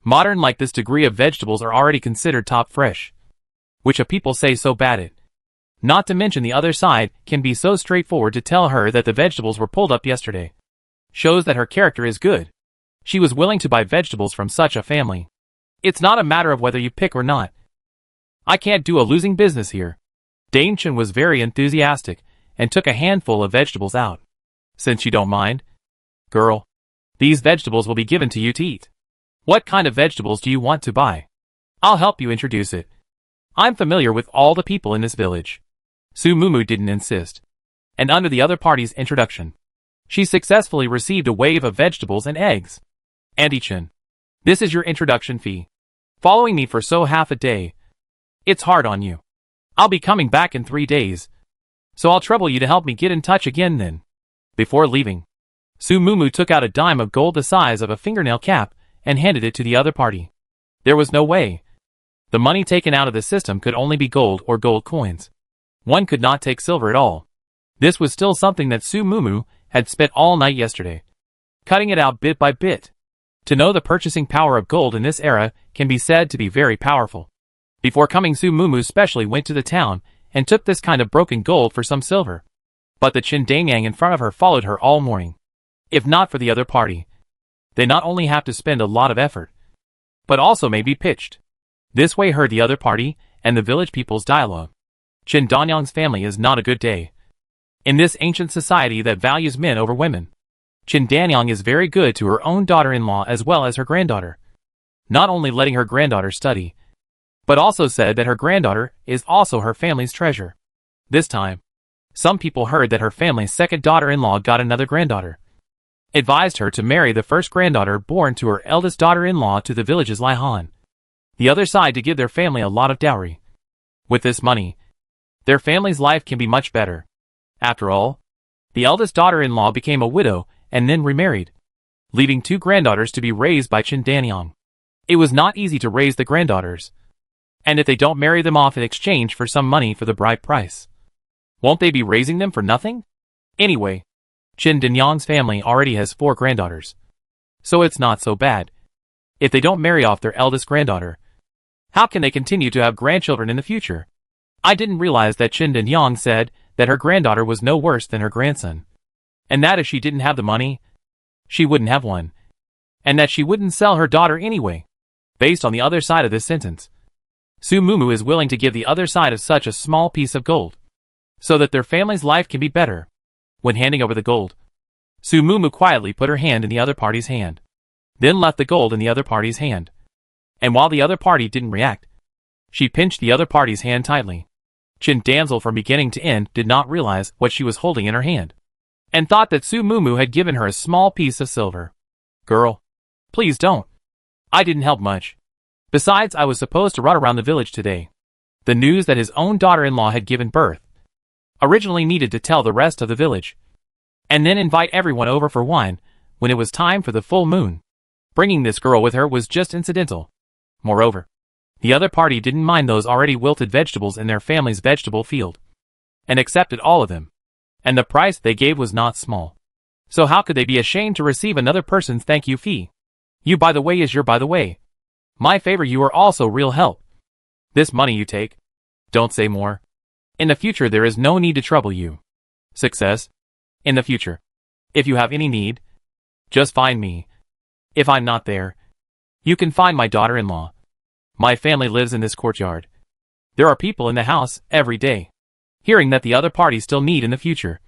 Modern like this degree of vegetables are already considered top fresh. Which a people say so bad it. Not to mention the other side can be so straightforward to tell her that the vegetables were pulled up yesterday. Shows that her character is good. She was willing to buy vegetables from such a family. It's not a matter of whether you pick or not. I can't do a losing business here. Dame Chen was very enthusiastic and took a handful of vegetables out. Since you don't mind, girl, these vegetables will be given to you to eat. What kind of vegetables do you want to buy? I'll help you introduce it. I'm familiar with all the people in this village. Su Mumu didn't insist. And under the other party's introduction, she successfully received a wave of vegetables and eggs. Auntie Chen, this is your introduction fee. Following me for so half a day. It's hard on you. I'll be coming back in 3 days. So I'll trouble you to help me get in touch again then. Before leaving, Su Mumu took out a dime of gold the size of a fingernail cap and handed it to the other party. There was no way. The money taken out of the system could only be gold or gold coins. One could not take silver at all. This was still something that Su Mumu had spent all night yesterday, cutting it out bit by bit. To know the purchasing power of gold in this era can be said to be very powerful. Before coming, Su Mumu specially went to the town and took this kind of broken gold for some silver. But the Qin Danyang in front of her followed her all morning. If not for the other party, they not only have to spend a lot of effort, but also may be pitched. This way heard the other party and the village people's dialogue. Qin Danyang's family is not a good day. In this ancient society that values men over women, Qin Danyang is very good to her own daughter-in-law as well as her granddaughter. Not only letting her granddaughter study, but also said that her granddaughter is also her family's treasure. This time, some people heard that her family's second daughter-in-law got another granddaughter. Advised her to marry the first granddaughter born to her eldest daughter-in-law to the village's Lai Han. The other side to give their family a lot of dowry. With this money, their family's life can be much better. After all, the eldest daughter-in-law became a widow and then remarried, leaving 2 granddaughters to be raised by Qin Danyang. It was not easy to raise the granddaughters. And if they don't marry them off in exchange for some money for the bride price, won't they be raising them for nothing? Anyway, Qin Danyang's family already has 4 granddaughters. So it's not so bad. If they don't marry off their eldest granddaughter, how can they continue to have grandchildren in the future? I didn't realize that Qin Danyang said that her granddaughter was no worse than her grandson. And that if she didn't have the money, she wouldn't have one. And that she wouldn't sell her daughter anyway. Based on the other side of this sentence, Su Mumu is willing to give the other side of such a small piece of gold, so that their family's life can be better. When handing over the gold, Su Mumu quietly put her hand in the other party's hand, then left the gold in the other party's hand. And while the other party didn't react, she pinched the other party's hand tightly. Qin Damsel from beginning to end did not realize what she was holding in her hand, and thought that Su Mumu had given her a small piece of silver. Girl, please don't. I didn't help much. Besides, I was supposed to run around the village today. The news that his own daughter-in-law had given birth originally needed to tell the rest of the village. and then invite everyone over for wine when it was time for the full moon. Bringing this girl with her was just incidental. Moreover, the other party didn't mind those already wilted vegetables in their family's vegetable field, and accepted all of them. And the price they gave was not small. So how could they be ashamed to receive another person's thank you fee? You by the way is your by the way. My favor you are also real help. This money you take. Don't say more. In the future there is no need to trouble you. Success. In the future. If you have any need, just find me. If I'm not there, you can find my daughter-in-law. My family lives in this courtyard. There are people in the house every day. Hearing that the other party still need in the future,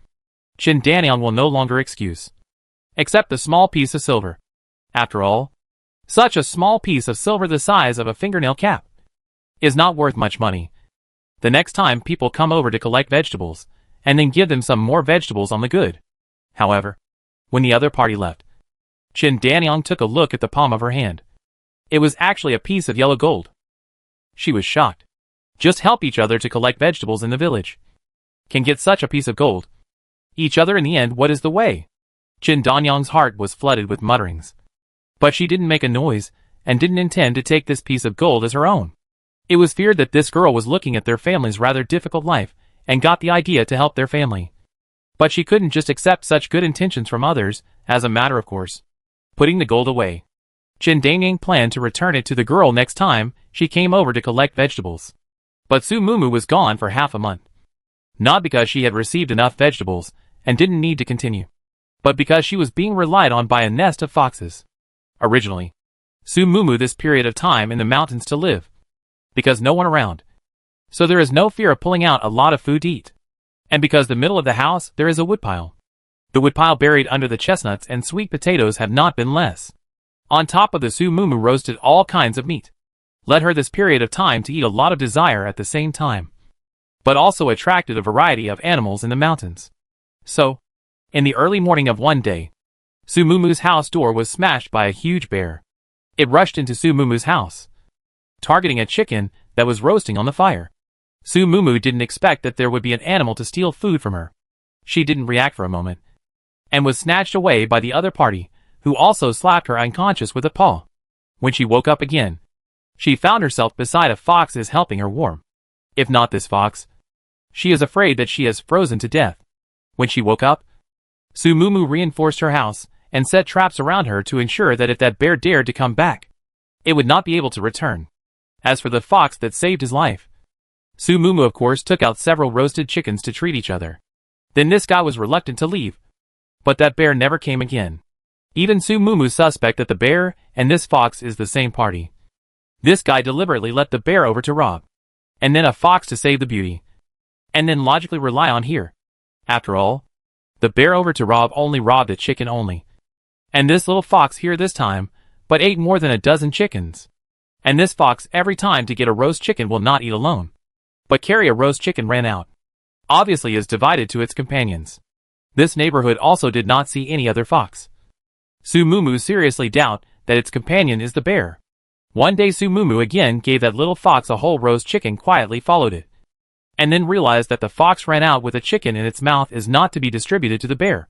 Chin Danyang will no longer excuse. Except the small piece of silver. After all, such a small piece of silver the size of a fingernail cap is not worth much money. The next time people come over to collect vegetables, and then give them some more vegetables on the good. However, when the other party left, Chin Danyang took a look at the palm of her hand. It was actually a piece of yellow gold. She was shocked. Just help each other to collect vegetables in the village. Can get such a piece of gold. Each other in the end, what is the way? Chin Danyang's heart was flooded with mutterings. But she didn't make a noise, and didn't intend to take this piece of gold as her own. It was feared that this girl was looking at their family's rather difficult life, and got the idea to help their family. But she couldn't just accept such good intentions from others, as a matter of course. Putting the gold away, Chin Danyang planned to return it to the girl next time she came over to collect vegetables. But Su Mumu was gone for half a month. Not because she had received enough vegetables, and didn't need to continue, but because she was being relied on by a nest of foxes. Originally, Su Mumu this period of time in the mountains to live, because no one around. So there is no fear of pulling out a lot of food to eat. And because the middle of the house there is a woodpile. The woodpile buried under the chestnuts and sweet potatoes have not been less. On top of the Su Mumu roasted all kinds of meat. Led her this period of time to eat a lot of desire at the same time. But also attracted a variety of animals in the mountains. So, in the early morning of one day, Su Mumu's house door was smashed by a huge bear. It rushed into Su Mumu's house, targeting a chicken that was roasting on the fire. Su Mumu didn't expect that there would be an animal to steal food from her. She didn't react for a moment, and was snatched away by the other party, who also slapped her unconscious with a paw. When she woke up again, she found herself beside a fox is helping her warm. If not this fox, she is afraid that she has frozen to death. When she woke up, Su Mumu reinforced her house, and set traps around her to ensure that if that bear dared to come back, it would not be able to return. As for the fox that saved his life, Su Mumu of course took out several roasted chickens to treat each other. Then this guy was reluctant to leave. But that bear never came again. Even Su Mumu suspect that the bear and this fox is the same party. This guy deliberately let the bear over to rob. And then a fox to save the beauty. And then logically rely on here. After all, the bear over to rob only robbed a chicken only. And this little fox here this time, but ate more than a dozen chickens. And this fox every time to get a roast chicken will not eat alone, but carry a roast chicken ran out. Obviously is divided to its companions. This neighborhood also did not see any other fox. Su Mumu seriously doubt that its companion is the bear. One day Su Mumu again gave that little fox a whole roast chicken, quietly followed it. And then realized that the fox ran out with a chicken in its mouth is not to be distributed to the bear,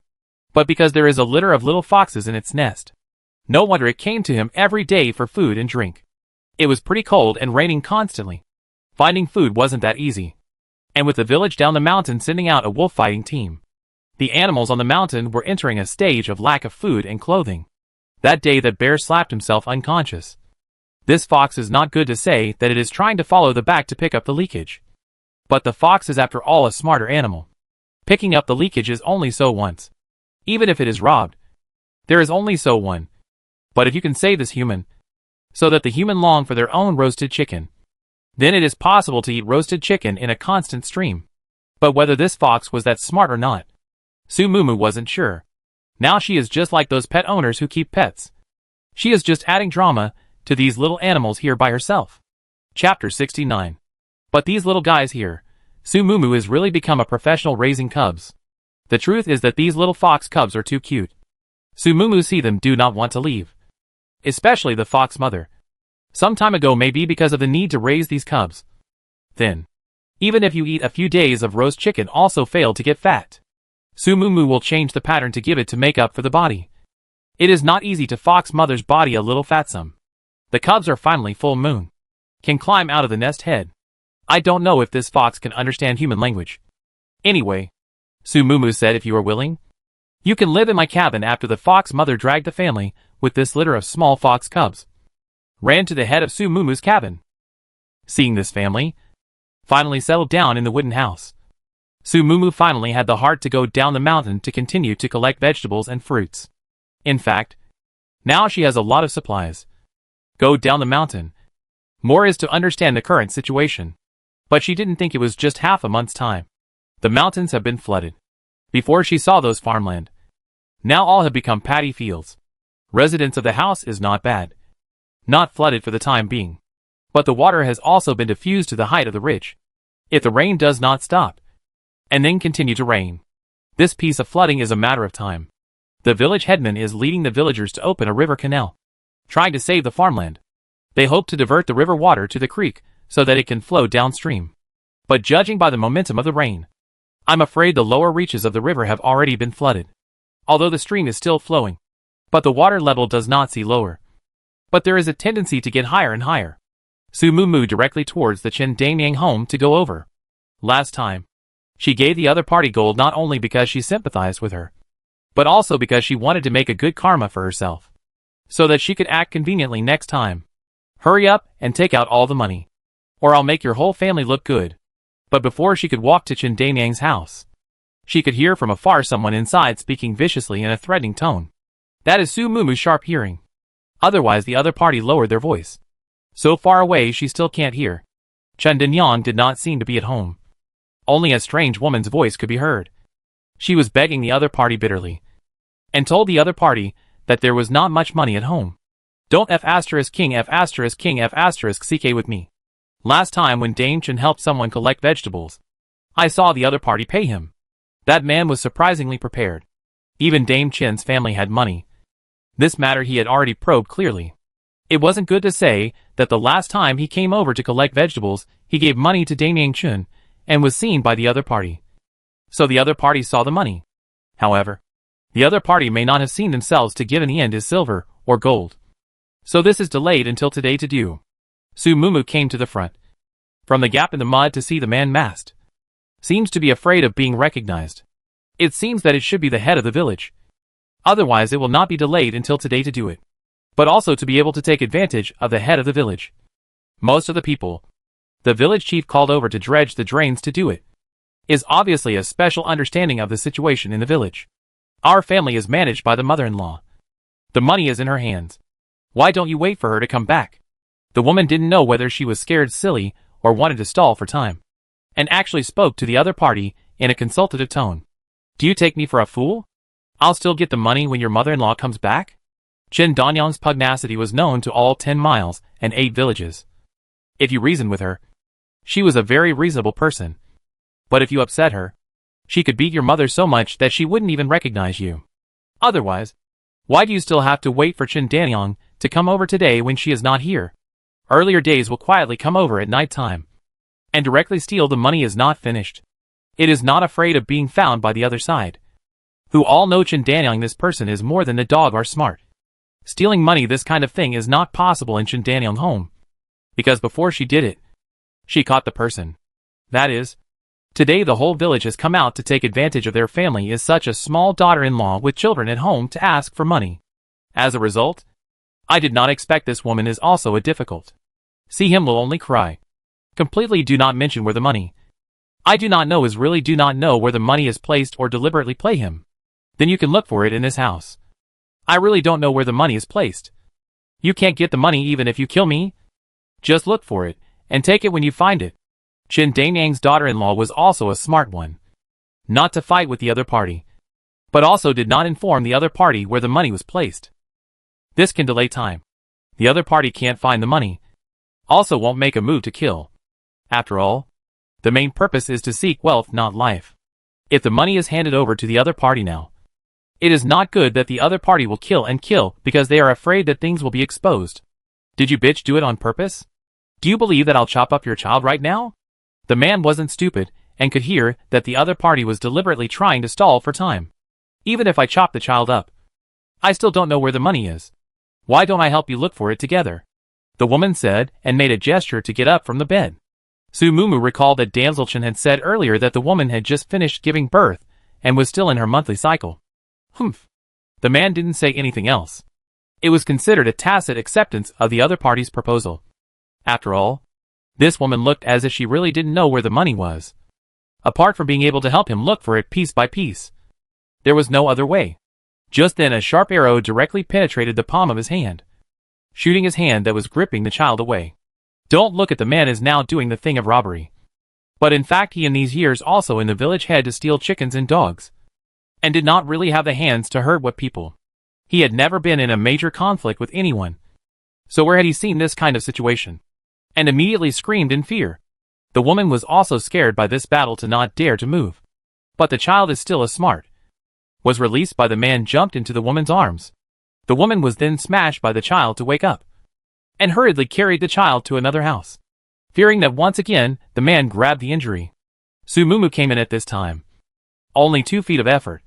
but because there is a litter of little foxes in its nest. No wonder it came to him every day for food and drink. It was pretty cold and raining constantly. Finding food wasn't that easy. And with the village down the mountain sending out a wolf fighting team, the animals on the mountain were entering a stage of lack of food and clothing. That day that bear slapped himself unconscious. This fox is not good to say that it is trying to follow the back to pick up the leakage. But the fox is after all a smarter animal. Picking up the leakage is only so once. Even if it is robbed, there is only so one. But if you can save this human, so that the human long for their own roasted chicken, then it is possible to eat roasted chicken in a constant stream. But whether this fox was that smart or not, Su Mumu wasn't sure. Now she is just like those pet owners who keep pets. She is just adding drama to these little animals here by herself. Chapter 69. But these little guys here, Su Mumu has really become a professional raising cubs. The truth is that these little fox cubs are too cute. Su Mumu see them do not want to leave. Especially the fox mother. Some time ago maybe because of the need to raise these cubs. Then, even if you eat a few days of roast chicken also fail to get fat. Sumumu will change the pattern to give it to make up for the body. It is not easy to fox mother's body a little fatsome. The cubs are finally full moon. Can climb out of the nest head. I don't know if this fox can understand human language. Anyway, Sumumu said, if you are willing, you can live in my cabin. After the fox mother dragged the family, with this litter of small fox cubs, ran to the head of Sumumu's cabin. Seeing this family finally settled down in the wooden house, Sumumu finally had the heart to go down the mountain to continue to collect vegetables and fruits. In fact, now she has a lot of supplies. Go down the mountain. More is to understand the current situation. But she didn't think it was just half a month's time. The mountains have been flooded. Before she saw those farmland. Now all have become paddy fields. Residents of the house is not bad. Not flooded for the time being. But the water has also been diffused to the height of the ridge. If the rain does not stop, and then continue to rain, this piece of flooding is a matter of time. The village headman is leading the villagers to open a river canal, trying to save the farmland. They hope to divert the river water to the creek so that it can flow downstream. But judging by the momentum of the rain, I'm afraid the lower reaches of the river have already been flooded. Although the stream is still flowing, but the water level does not see lower. But there is a tendency to get higher and higher. Sumumu directly towards the Chen Damiang home to go over. Last time, she gave the other party gold not only because she sympathized with her, but also because she wanted to make a good karma for herself, so that she could act conveniently next time. Hurry up and take out all the money, or I'll make your whole family look good. But before she could walk to Chen Damiang's house, she could hear from afar someone inside speaking viciously in a threatening tone. That is Sumumu's sharp hearing. Otherwise the other party lowered their voice. So far away she still can't hear. Chen Danyang did not seem to be at home. Only a strange woman's voice could be heard. She was begging the other party bitterly, and told the other party that there was not much money at home. Don't F***king CK with me. Last time when Dame Chen helped someone collect vegetables, I saw the other party pay him. That man was surprisingly prepared. Even Dame Chen's family had money. This matter he had already probed clearly. It wasn't good to say that the last time he came over to collect vegetables, he gave money to Damiang Chun, and was seen by the other party. So the other party saw the money. However, the other party may not have seen themselves to give in the end is silver or gold. So this is delayed until today to do. Sumumu came to the front, from the gap in the mud to see the man masked. Seems to be afraid of being recognized. It seems that it should be the head of the village. Otherwise it will not be delayed until today to do it. But also to be able to take advantage of the head of the village. Most of the people the village chief called over to dredge the drains to do it is obviously a special understanding of the situation in the village. Our family is managed by the mother-in-law. The money is in her hands. Why don't you wait for her to come back? The woman didn't know whether she was scared silly or wanted to stall for time, and actually spoke to the other party in a consultative tone. Do you take me for a fool? I'll still get the money when your mother-in-law comes back? Chen Danyang's pugnacity was known to all 10 miles and 8 villages. If you reasoned with her, she was a very reasonable person. But if you upset her, she could beat your mother so much that she wouldn't even recognize you. Otherwise, why do you still have to wait for Chen Danyang to come over today when she is not here? Earlier days will quietly come over at night time and directly steal the money is not finished. It is not afraid of being found by the other side, who all know Chen Danyang. This person is more than the dog are smart. Stealing money, this kind of thing is not possible in Chen Danyang home, because before she did it, she caught the person. That is, today the whole village has come out to take advantage of their family is such a small daughter-in-law with children at home to ask for money. As a result, I did not expect this woman is also a difficult. See him will only cry. Completely do not mention where the money. I do not know is really do not know where the money is placed or deliberately play him. Then you can look for it in this house. I really don't know where the money is placed. You can't get the money even if you kill me. Just look for it, and take it when you find it. Chen Danyang's daughter-in-law was also a smart one. Not to fight with the other party, but also did not inform the other party where the money was placed. This can delay time. The other party can't find the money. Also won't make a move to kill. After all, the main purpose is to seek wealth, not life. If the money is handed over to the other party now, it is not good that the other party will kill and kill because they are afraid that things will be exposed. Did you bitch do it on purpose? Do you believe that I'll chop up your child right now? The man wasn't stupid and could hear that the other party was deliberately trying to stall for time. Even if I chop the child up, I still don't know where the money is. Why don't I help you look for it together? The woman said, and made a gesture to get up from the bed. Su Mumu recalled that Damselchen had said earlier that the woman had just finished giving birth and was still in her monthly cycle. Humph. The man didn't say anything else. It was considered a tacit acceptance of the other party's proposal. After all, this woman looked as if she really didn't know where the money was. Apart from being able to help him look for it piece by piece, there was no other way. Just then a sharp arrow directly penetrated the palm of his hand, shooting his hand that was gripping the child away. Don't look at the man as now doing the thing of robbery. But in fact he in these years also in the village had to steal chickens and dogs, and did not really have the hands to hurt what people. He had never been in a major conflict with anyone. So where had he seen this kind of situation? And immediately screamed in fear. The woman was also scared by this battle to not dare to move. But the child is still as smart. Was released by the man jumped into the woman's arms. The woman was then smashed by the child to wake up, and hurriedly carried the child to another house. Fearing that once again, the man grabbed the injury. Su Mumu came in at this time. Only 2 feet of effort.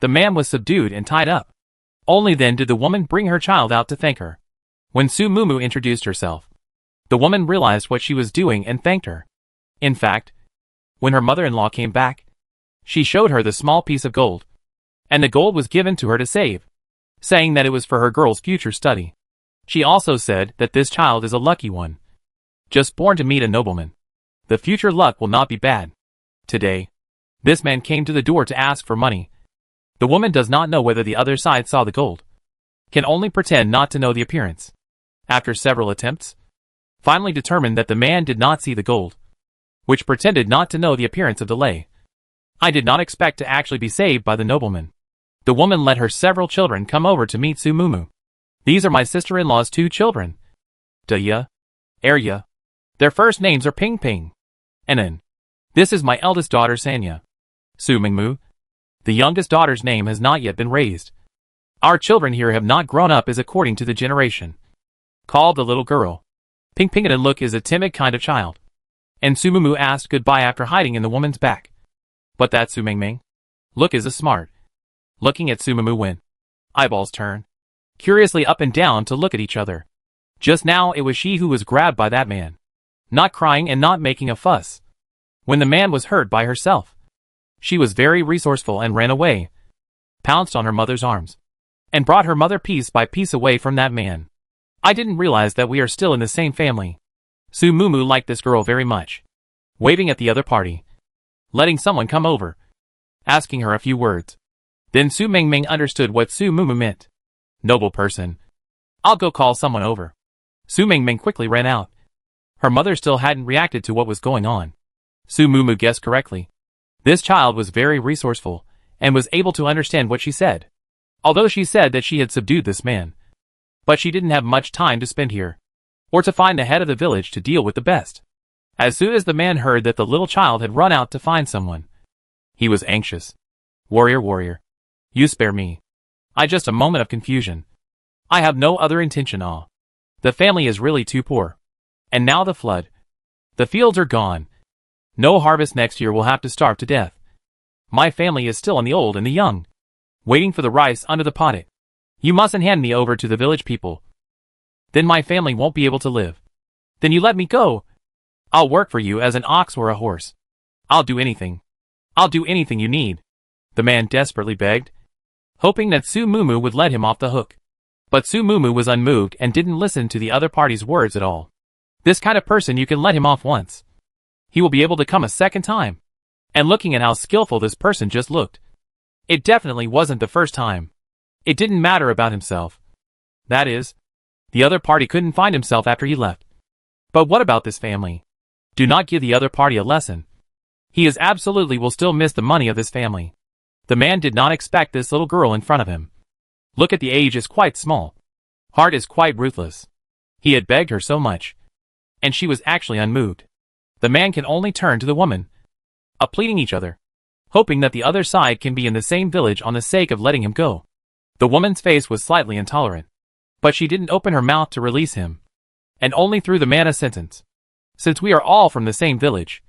The man was subdued and tied up. Only then did the woman bring her child out to thank her. When Su Mumu introduced herself, the woman realized what she was doing and thanked her. In fact, when her mother-in-law came back, she showed her the small piece of gold, and the gold was given to her to save, saying that it was for her girl's future study. She also said that this child is a lucky one, just born to meet a nobleman. The future luck will not be bad. Today, this man came to the door to ask for money. The woman does not know whether the other side saw the gold, can only pretend not to know the appearance. After several attempts, finally determined that the man did not see the gold, which pretended not to know the appearance of delay. I did not expect to actually be saved by the nobleman. The woman let her several children come over to meet Su Mumu. These are my sister-in-law's 2 children. Daya, Arya. Their first names are Ping Ping, and An. This is my eldest daughter Sanya. Su Mingmu. The youngest daughter's name has not yet been raised. Our children here have not grown up as according to the generation. Called the little girl. Ping Ping and Look is a timid kind of child. And Su Mumu asked goodbye after hiding in the woman's back. But that Su Mingming. Look is a smart. Looking at Su Mumu when eyeballs turn curiously up and down to look at each other. Just now it was she who was grabbed by that man. Not crying and not making a fuss. When the man was hurt by herself, she was very resourceful and ran away, pounced on her mother's arms, and brought her mother piece by piece away from that man. I didn't realize that we are still in the same family. Su Mumu liked this girl very much. Waving at the other party, letting someone come over, asking her a few words. Then Su Mingming understood what Su Mumu meant. Noble person. I'll go call someone over. Su Mingming quickly ran out. Her mother still hadn't reacted to what was going on. Su Mumu guessed correctly. This child was very resourceful, and was able to understand what she said. Although she said that she had subdued this man. But she didn't have much time to spend here, or to find the head of the village to deal with the best. As soon as the man heard that the little child had run out to find someone, he was anxious. Warrior, you spare me. Just a moment of confusion. I have no other intention. The family is really too poor. And now the flood. The fields are gone. No harvest next year, will have to starve to death. My family is still on the old and the young, waiting for the rice under the potted. You mustn't hand me over to the village people. Then my family won't be able to live. Then you let me go. I'll work for you as an ox or a horse. I'll do anything. I'll do anything you need. The man desperately begged, hoping that Su Mumu would let him off the hook. But Su Mumu was unmoved and didn't listen to the other party's words at all. This kind of person, you can let him off once. He will be able to come a second time. And looking at how skillful this person just looked, it definitely wasn't the first time. It didn't matter about himself. That is, the other party couldn't find himself after he left. But what about this family? Do not give the other party a lesson. He is absolutely will still miss the money of this family. The man did not expect this little girl in front of him. Look at the age is quite small. Heart is quite ruthless. He had begged her so much, and she was actually unmoved. The man can only turn to the woman, pleading each other, hoping that the other side can be in the same village on the sake of letting him go. The woman's face was slightly intolerant, but she didn't open her mouth to release him, and only threw the man a sentence. Since we are all from the same village,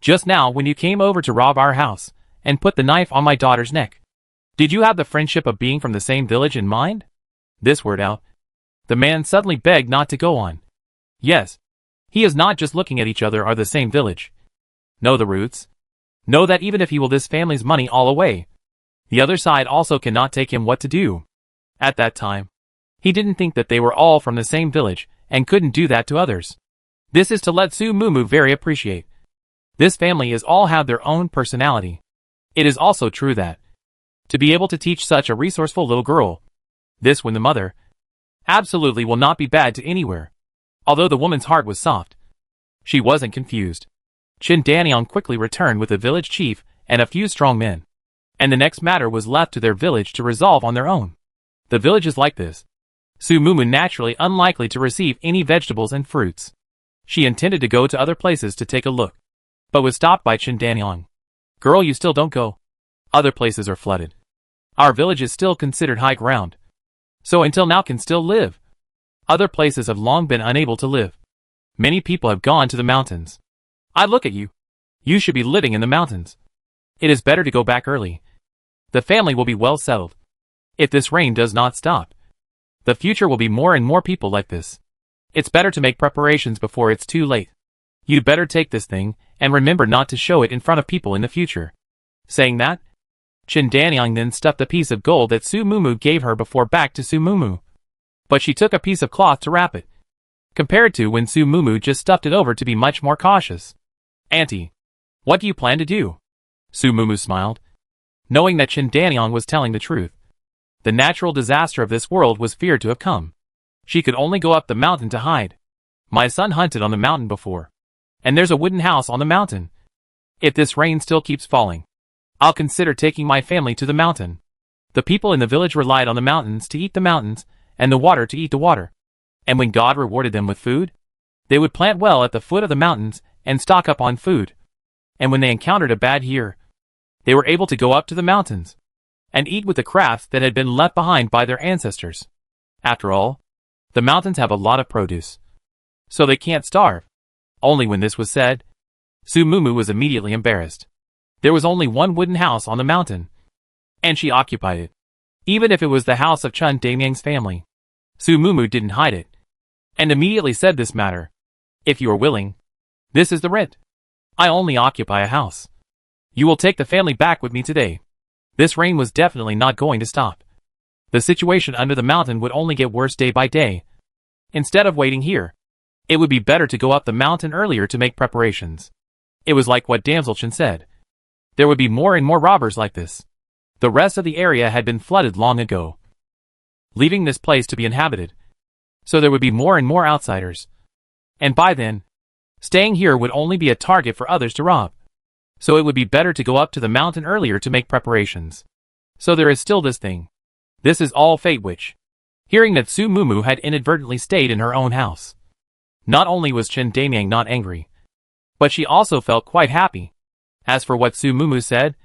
Just now when you came over to rob our house, and put the knife on my daughter's neck. Did you have the friendship of being from the same village in mind? This word out. The man suddenly begged not to go on. Yes. He is not just looking at each other are the same village. Know the roots. Know that even if he will this family's money all away, the other side also cannot take him what to do. At that time, he didn't think that they were all from the same village, and couldn't do that to others. This is to let Su Mumu very appreciate. This family is all have their own personality. It is also true that, to be able to teach such a resourceful little girl, this when the mother, absolutely will not be bad to anywhere. Although the woman's heart was soft, she wasn't confused. Chin Danyang quickly returned with the village chief and a few strong men, and the next matter was left to their village to resolve on their own. The village is like this. Su Mumu naturally unlikely to receive any vegetables and fruits. She intended to go to other places to take a look, but was stopped by Chin Danyang. Girl, you still don't go. Other places are flooded. Our village is still considered high ground, so until now can still live. Other places have long been unable to live. Many people have gone to the mountains. I look at you. You should be living in the mountains. It is better to go back early. The family will be well settled. If this rain does not stop, the future will be more and more people like this. It's better to make preparations before it's too late. You'd better take this thing, and remember not to show it in front of people in the future. Saying that, Chin Danyang then stuffed a piece of gold that Su Mumu gave her before back to Su Mumu. But she took a piece of cloth to wrap it, compared to when Su Mumu just stuffed it over to be much more cautious. Auntie, what do you plan to do? Su Mumu smiled, knowing that Chin Danyang was telling the truth. The natural disaster of this world was feared to have come. She could only go up the mountain to hide. My son hunted on the mountain before, and there's a wooden house on the mountain. If this rain still keeps falling, I'll consider taking my family to the mountain. The people in the village relied on the mountains to eat the mountains, and the water to eat the water. And when God rewarded them with food, they would plant well at the foot of the mountains and stock up on food. And when they encountered a bad year, they were able to go up to the mountains and eat with the crafts that had been left behind by their ancestors. After all, the mountains have a lot of produce, so they can't starve. Only when this was said, Su Mumu was immediately embarrassed. There was only one wooden house on the mountain, and she occupied it. Even if it was the house of Chin Danyang's family, Su Mumu didn't hide it, and immediately said this matter. If you are willing, this is the rent. I only occupy a house. You will take the family back with me today. This rain was definitely not going to stop. The situation under the mountain would only get worse day by day. Instead of waiting here, it would be better to go up the mountain earlier to make preparations. It was like what Damsel Chin said. There would be more and more robbers like this. The rest of the area had been flooded long ago, leaving this place to be inhabited. So there would be more and more outsiders. And by then, staying here would only be a target for others to rob. So it would be better to go up to the mountain earlier to make preparations. So there is still this thing. This is all fate which, hearing that Su Mumu had inadvertently stayed in her own house. Not only was Chin Danyang not angry, but she also felt quite happy. As for what Su Mumu said,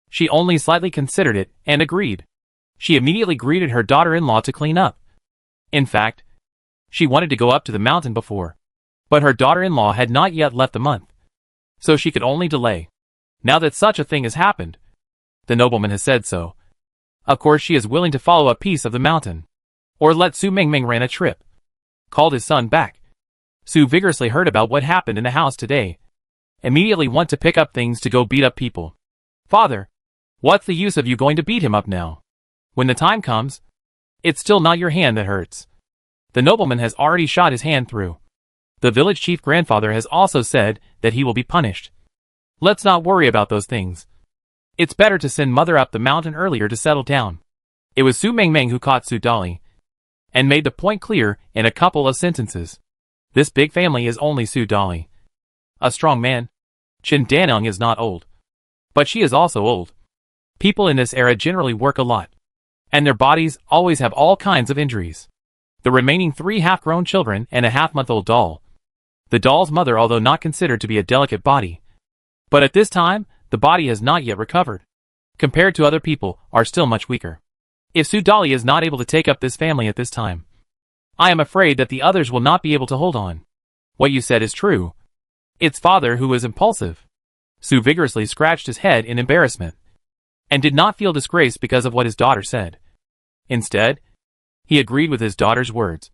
she only slightly considered it and agreed. She immediately greeted her daughter-in-law to clean up. In fact, she wanted to go up to the mountain before, but her daughter-in-law had not yet left the month, so she could only delay. Now that such a thing has happened, the nobleman has said so. Of course she is willing to follow a piece of the mountain, or let Su Mingming ran a trip. Called his son back. Su vigorously heard about what happened in the house today. Immediately went to pick up things to go beat up people. Father, what's the use of you going to beat him up now? When the time comes, it's still not your hand that hurts. The nobleman has already shot his hand through. The village chief grandfather has also said that he will be punished. Let's not worry about those things. It's better to send mother up the mountain earlier to settle down. It was Su Mingming who caught Su Dali, and made the point clear in a couple of sentences. This big family is only Su Dali, a strong man. Chin Danyang is not old, but she is also old. People in this era generally work a lot, and their bodies always have all kinds of injuries. The remaining 3 half-grown children and a half-month-old doll. The doll's mother, although not considered to be a delicate body, but at this time, the body has not yet recovered. Compared to other people, are still much weaker. If Su Dali is not able to take up this family at this time, I am afraid that the others will not be able to hold on. What you said is true. It's father who is impulsive. Su vigorously scratched his head in embarrassment, and did not feel disgraced because of what his daughter said. Instead, he agreed with his daughter's words,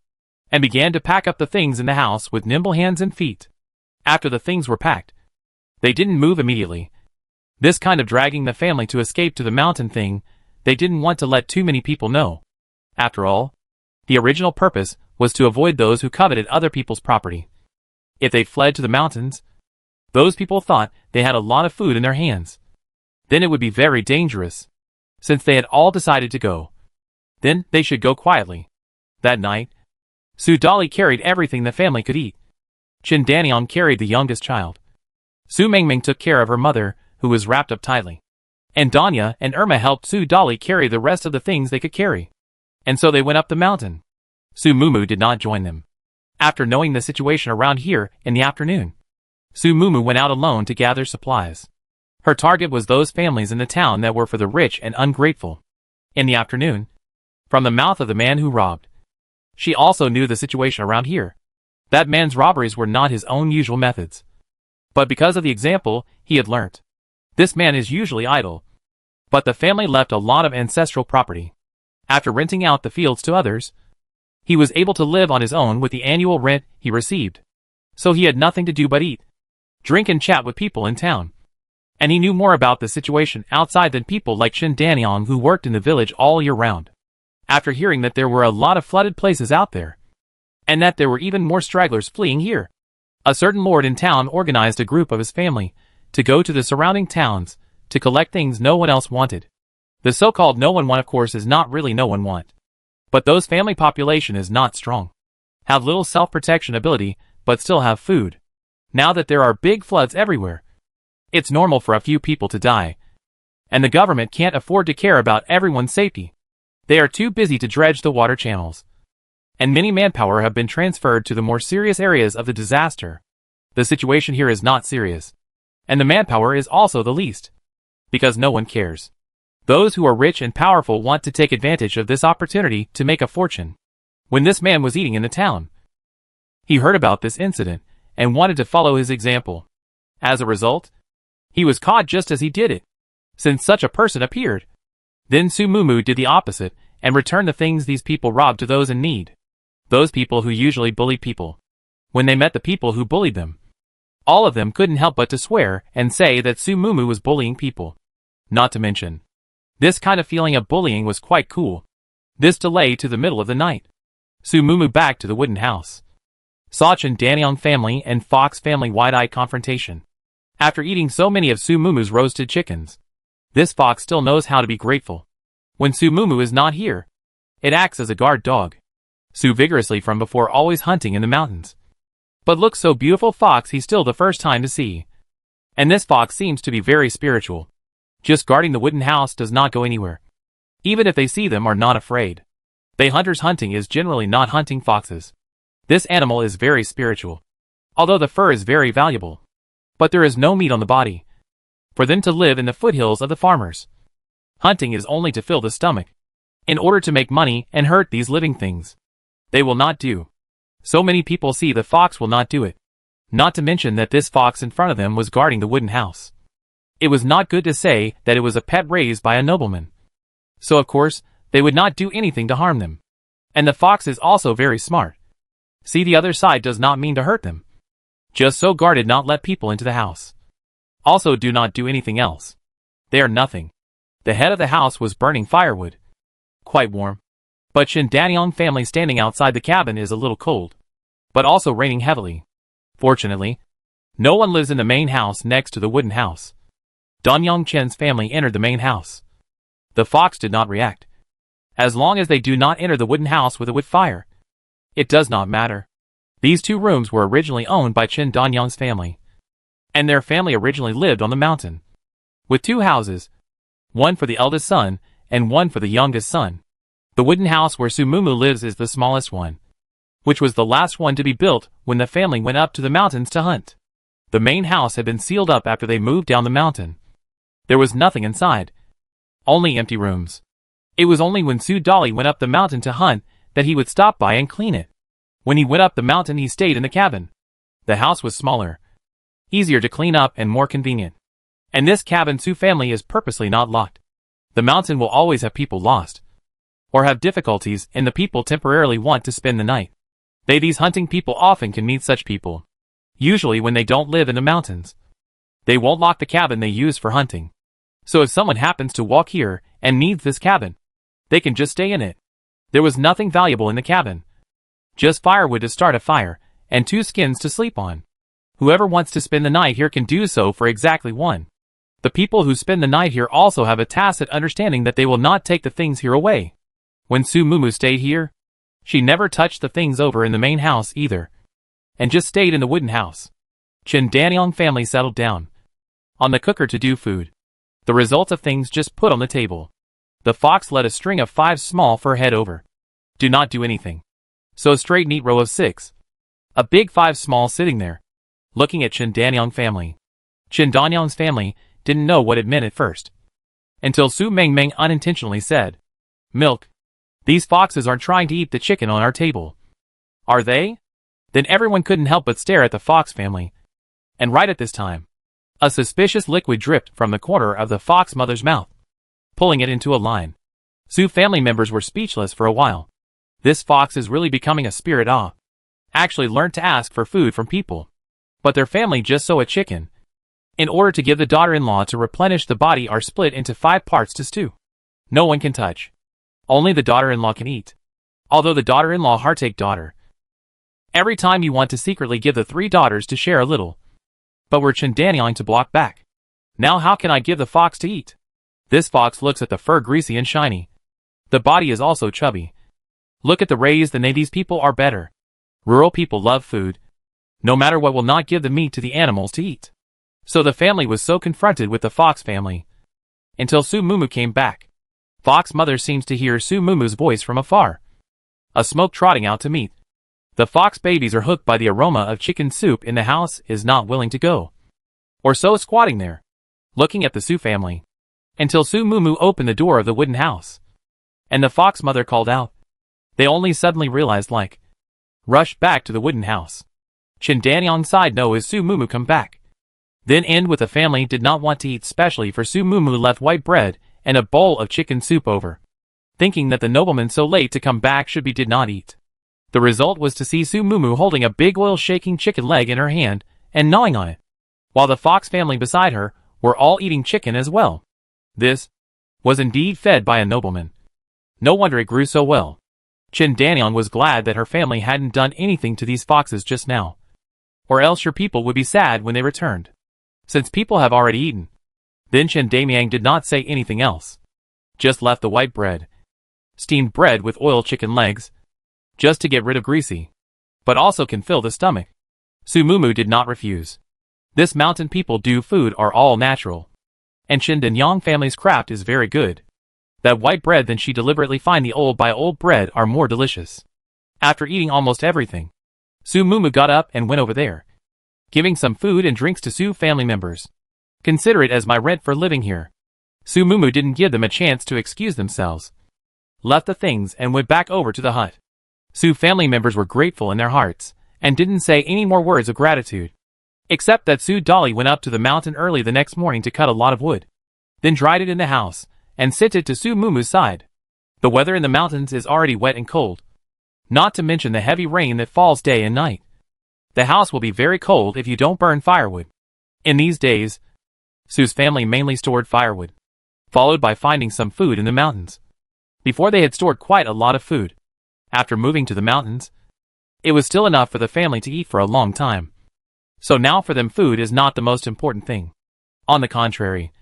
and began to pack up the things in the house with nimble hands and feet. After the things were packed, they didn't move immediately. This kind of dragging the family to escape to the mountain thing, they didn't want to let too many people know. After all, the original purpose was to avoid those who coveted other people's property. If they fled to the mountains, those people thought they had a lot of food in their hands. Then it would be very dangerous. Since they had all decided to go, then they should go quietly. That night, Su Dali carried everything the family could eat. Qin Daniang carried the youngest child. Su Mingming took care of her mother, who was wrapped up tightly. And Danya and Irma helped Su Dali carry the rest of the things they could carry. And so they went up the mountain. Su Mumu did not join them. After knowing the situation around here in the afternoon, Su Mumu went out alone to gather supplies. Her target was those families in the town that were for the rich and ungrateful. In the afternoon, from the mouth of the man who robbed, she also knew the situation around here. That man's robberies were not his own usual methods. But because of the example he had learnt, this man is usually idle. But the family left a lot of ancestral property. After renting out the fields to others, he was able to live on his own with the annual rent he received. So he had nothing to do but eat, drink and chat with people in town. And he knew more about the situation outside than people like Qin Daniang who worked in the village all year round. After hearing that there were a lot of flooded places out there, and that there were even more stragglers fleeing here, a certain lord in town organized a group of his family to go to the surrounding towns to collect things no one else wanted. The so-called no one want, of course, is not really no one want. But those family population is not strong, have little self-protection ability, but still have food. Now that there are big floods everywhere, it's normal for a few people to die, and the government can't afford to care about everyone's safety. They are too busy to dredge the water channels, and many manpower have been transferred to the more serious areas of the disaster. The situation here is not serious, and the manpower is also the least, because no one cares. Those who are rich and powerful want to take advantage of this opportunity to make a fortune. When this man was eating in the town, he heard about this incident and wanted to follow his example. As a result, he was caught just as he did it, since such a person appeared. Then Su Mumu did the opposite and returned the things these people robbed to those in need. Those people who usually bullied people. When they met the people who bullied them, all of them couldn't help but to swear and say that Su Mumu was bullying people. Not to mention, this kind of feeling of bullying was quite cool. This delay to the middle of the night. Su Mumu back to the wooden house. Saw Qin Daniang family and Fox family wide-eyed confrontation. After eating so many of Su Mumu's roasted chickens, this fox still knows how to be grateful. When Su Mumu is not here, it acts as a guard dog. Su vigorously from before always hunting in the mountains. But looks so beautiful fox he's still the first time to see. And this fox seems to be very spiritual. Just guarding the wooden house does not go anywhere. Even if they see them are not afraid. They hunters hunting is generally not hunting foxes. This animal is very spiritual. Although the fur is very valuable. But there is no meat on the body. For them to live in the foothills of the farmers. Hunting is only to fill the stomach. In order to make money and hurt these living things, they will not do. So many people see the fox will not do it. Not to mention that this fox in front of them was guarding the wooden house. It was not good to say that it was a pet raised by a nobleman. So of course, they would not do anything to harm them. And the fox is also very smart. See, the other side does not mean to hurt them. Just so guarded not let people into the house. Also do not do anything else. They are nothing. The head of the house was burning firewood. Quite warm. But Qin Daniang family standing outside the cabin is a little cold. But also raining heavily. Fortunately, no one lives in the main house next to the wooden house. Danyang Chen's family entered the main house. The fox did not react. As long as they do not enter the wooden house with a wood fire, it does not matter. These two rooms were originally owned by Qin Danyang's family. And their family originally lived on the mountain. With two houses. One for the eldest son, and one for the youngest son. The wooden house where Su Mumu lives is the smallest one, which was the last one to be built when the family went up to the mountains to hunt. The main house had been sealed up after they moved down the mountain. There was nothing inside. Only empty rooms. It was only when Su Dali went up the mountain to hunt that he would stop by and clean it. When he went up the mountain he stayed in the cabin. The house was smaller, easier to clean up and more convenient. And this cabin Su family is purposely not locked. The mountain will always have people lost, or have difficulties, and the people temporarily want to spend the night. These hunting people often can meet such people, usually when they don't live in the mountains. They won't lock the cabin they use for hunting. So if someone happens to walk here and needs this cabin, they can just stay in it. There was nothing valuable in the cabin. Just firewood to start a fire, and 2 skins to sleep on. Whoever wants to spend the night here can do so for exactly 1. The people who spend the night here also have a tacit understanding that they will not take the things here away. When Su Mumu stayed here, she never touched the things over in the main house either, and just stayed in the wooden house. Chen Danyang family settled down on the cooker to do food. The results of things just put on the table. The fox led a string of 5 small fur head over. Do not do anything. So a straight neat row of 6. A big 5 small sitting there, looking at Chen Danyang family. Chen Danyang's family didn't know what it meant at first, until Su Mengmeng unintentionally said, "Milk. These foxes aren't trying to eat the chicken on our table, are they?" Then everyone couldn't help but stare at the fox family. And right at this time, a suspicious liquid dripped from the corner of the fox mother's mouth, pulling it into a line. Su family members were speechless for a while. This fox is really becoming a spirit actually learned to ask for food from people. But their family just saw a chicken, in order to give the daughter-in-law to replenish the body, are split into 5 parts to stew. No one can touch. Only the daughter-in-law can eat. Although the daughter-in-law heartache daughter. Every time you want to secretly give the 3 daughters to share a little. But we're Chen Danyang to block back. Now how can I give the fox to eat? This fox looks at the fur greasy and shiny. The body is also chubby. Look at the rays, these people are better. Rural people love food. No matter what, will not give the meat to the animals to eat. So the family was so confronted with the fox family, until Su Mumu came back. Fox mother seems to hear Su Mumu's voice from afar. A smoke trotting out to meet. The fox babies are hooked by the aroma of chicken soup in the house, is not willing to go. Or so squatting there, looking at the Su family, until Su Mumu opened the door of the wooden house. And the fox mother called out. They only suddenly realized, rushed back to the wooden house. Chen Danyang side no is Su Mumu come back. Then end with the family did not want to eat, specially for Su Mumu left white bread and a bowl of chicken soup over, thinking that the nobleman so late to come back should be did not eat. The result was to see Su Mumu holding a big oil shaking chicken leg in her hand and gnawing on it, while the fox family beside her were all eating chicken as well. This was indeed fed by a nobleman. No wonder it grew so well. Chen Danyang was glad that her family hadn't done anything to these foxes just now, or else your people would be sad when they returned, since people have already eaten. Then Chen Danyang did not say anything else, just left the white bread, steamed bread with oil chicken legs, just to get rid of greasy, but also can fill the stomach. Su Mumu did not refuse. This mountain people do food are all natural, and Chen Danyang family's craft is very good. That white bread, then she deliberately find the old by old bread are more delicious. After eating almost everything, Su Mumu got up and went over there, giving some food and drinks to Su family members. Consider it as my rent for living here. Su Mumu didn't give them a chance to excuse themselves, left the things and went back over to the hut. Su family members were grateful in their hearts, and didn't say any more words of gratitude, except that Su Dolly went up to the mountain early the next morning to cut a lot of wood, then dried it in the house, and sent it to Su Mumu's side. The weather in the mountains is already wet and cold, not to mention the heavy rain that falls day and night. The house will be very cold if you don't burn firewood. In these days, Su's family mainly stored firewood, followed by finding some food in the mountains. Before they had stored quite a lot of food. After moving to the mountains, it was still enough for the family to eat for a long time. So now for them food is not the most important thing. On the contrary,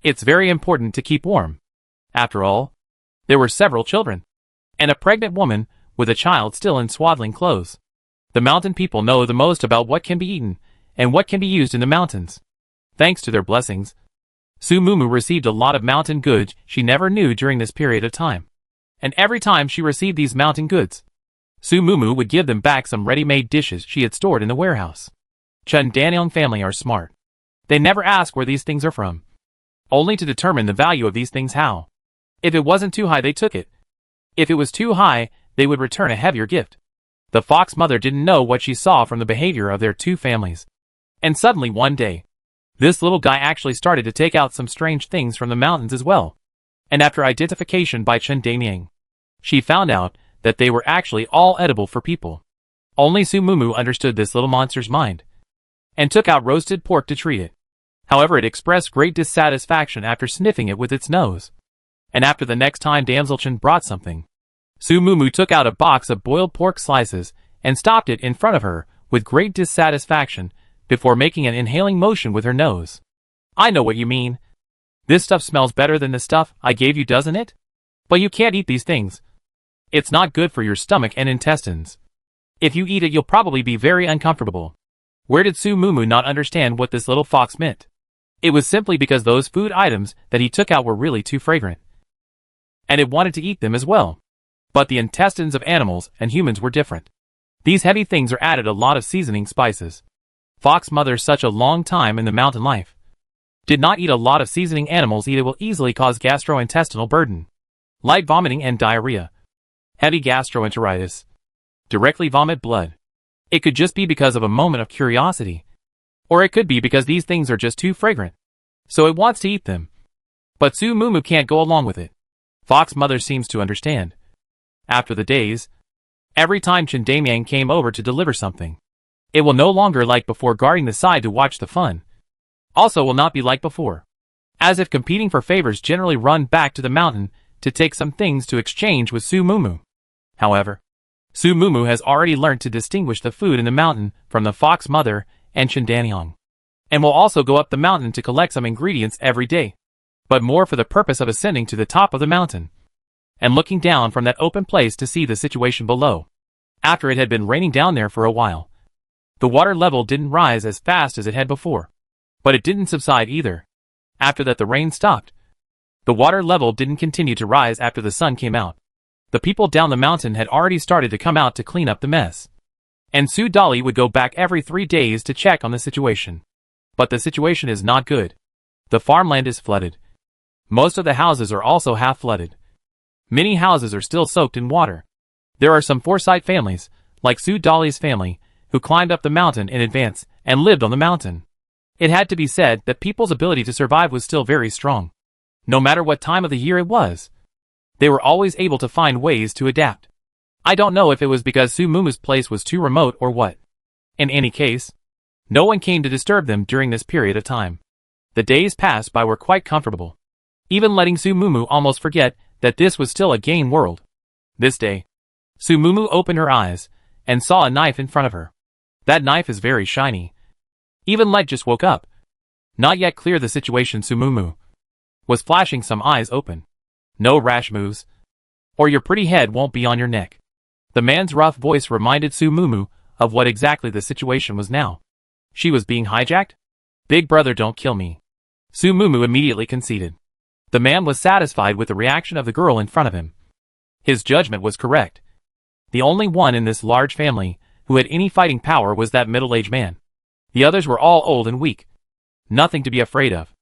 it's very important to keep warm. After all, there were several children, and a pregnant woman with a child still in swaddling clothes. The mountain people know the most about what can be eaten and what can be used in the mountains. Thanks to their blessings, Su Mumu received a lot of mountain goods she never knew during this period of time. And every time she received these mountain goods, Su Mumu would give them back some ready-made dishes she had stored in the warehouse. Chen Danyang family are smart. They never ask where these things are from, only to determine the value of these things how. If it wasn't too high, they took it. If it was too high, they would return a heavier gift. The fox mother didn't know what she saw from the behavior of their 2 families. And suddenly one day, This little guy actually started to take out some strange things from the mountains as well. And after identification by Chen Damiang, she found out that they were actually all edible for people. Only Su Mumu understood this little monster's mind, and took out roasted pork to treat it. However, it expressed great dissatisfaction after sniffing it with its nose. And after the next time Damsel Chen brought something, Su Mumu took out a box of boiled pork slices and stopped it in front of her with great dissatisfaction before making an inhaling motion with her nose. I know what you mean. This stuff smells better than the stuff I gave you, doesn't it? But you can't eat these things. It's not good for your stomach and intestines. If you eat it, you'll probably be very uncomfortable. Where did Su Mumu not understand what this little fox meant? It was simply because those food items that he took out were really too fragrant, and it wanted to eat them as well. But the intestines of animals and humans were different. These heavy things are added a lot of seasoning spices. Fox mother, such a long time in the mountain life, did not eat a lot of seasoning. Animals eat it will easily cause gastrointestinal burden, light vomiting and diarrhea, heavy gastroenteritis, directly vomit blood. It could just be because of a moment of curiosity, or it could be because these things are just too fragrant, so it wants to eat them. But Su Mumu can't go along with it. Fox mother seems to understand. After the days, every time Chen Damiang came over to deliver something, it will no longer like before guarding the side to watch the fun. Also will not be like before, as if competing for favors, generally run back to the mountain to take some things to exchange with Su Mumu. However, Su Mumu has already learned to distinguish the food in the mountain from the fox mother and Chen Damiang, and will also go up the mountain to collect some ingredients every day, but more for the purpose of ascending to the top of the mountain and looking down from that open place to see the situation below. After it had been raining down there for a while, the water level didn't rise as fast as it had before, but it didn't subside either. After that, the rain stopped. The water level didn't continue to rise after the sun came out. The people down the mountain had already started to come out to clean up the mess, and Su Dali would go back every 3 days to check on the situation. But the situation is not good. The farmland is flooded. Most of the houses are also half flooded. Many houses are still soaked in water. There are some foresight families, like Su Dali's family, who climbed up the mountain in advance and lived on the mountain. It had to be said that people's ability to survive was still very strong. No matter what time of the year it was, they were always able to find ways to adapt. I don't know if it was because Su Mumu's place was too remote or what. In any case, no one came to disturb them during this period of time. The days passed by were quite comfortable, even letting Su Mumu almost forget that this was still a game world. This day, Su Mumu opened her eyes and saw a knife in front of her. That knife is very shiny. Even Light just woke up. Not yet clear the situation. Su Mumu was flashing some eyes open. No rash moves, or your pretty head won't be on your neck. The man's rough voice reminded Su Mumu of what exactly the situation was now. She was being hijacked? Big brother, don't kill me. Su Mumu immediately conceded. The man was satisfied with the reaction of the girl in front of him. His judgment was correct. The only one in this large family who had any fighting power was that middle-aged man. The others were all old and weak. Nothing to be afraid of.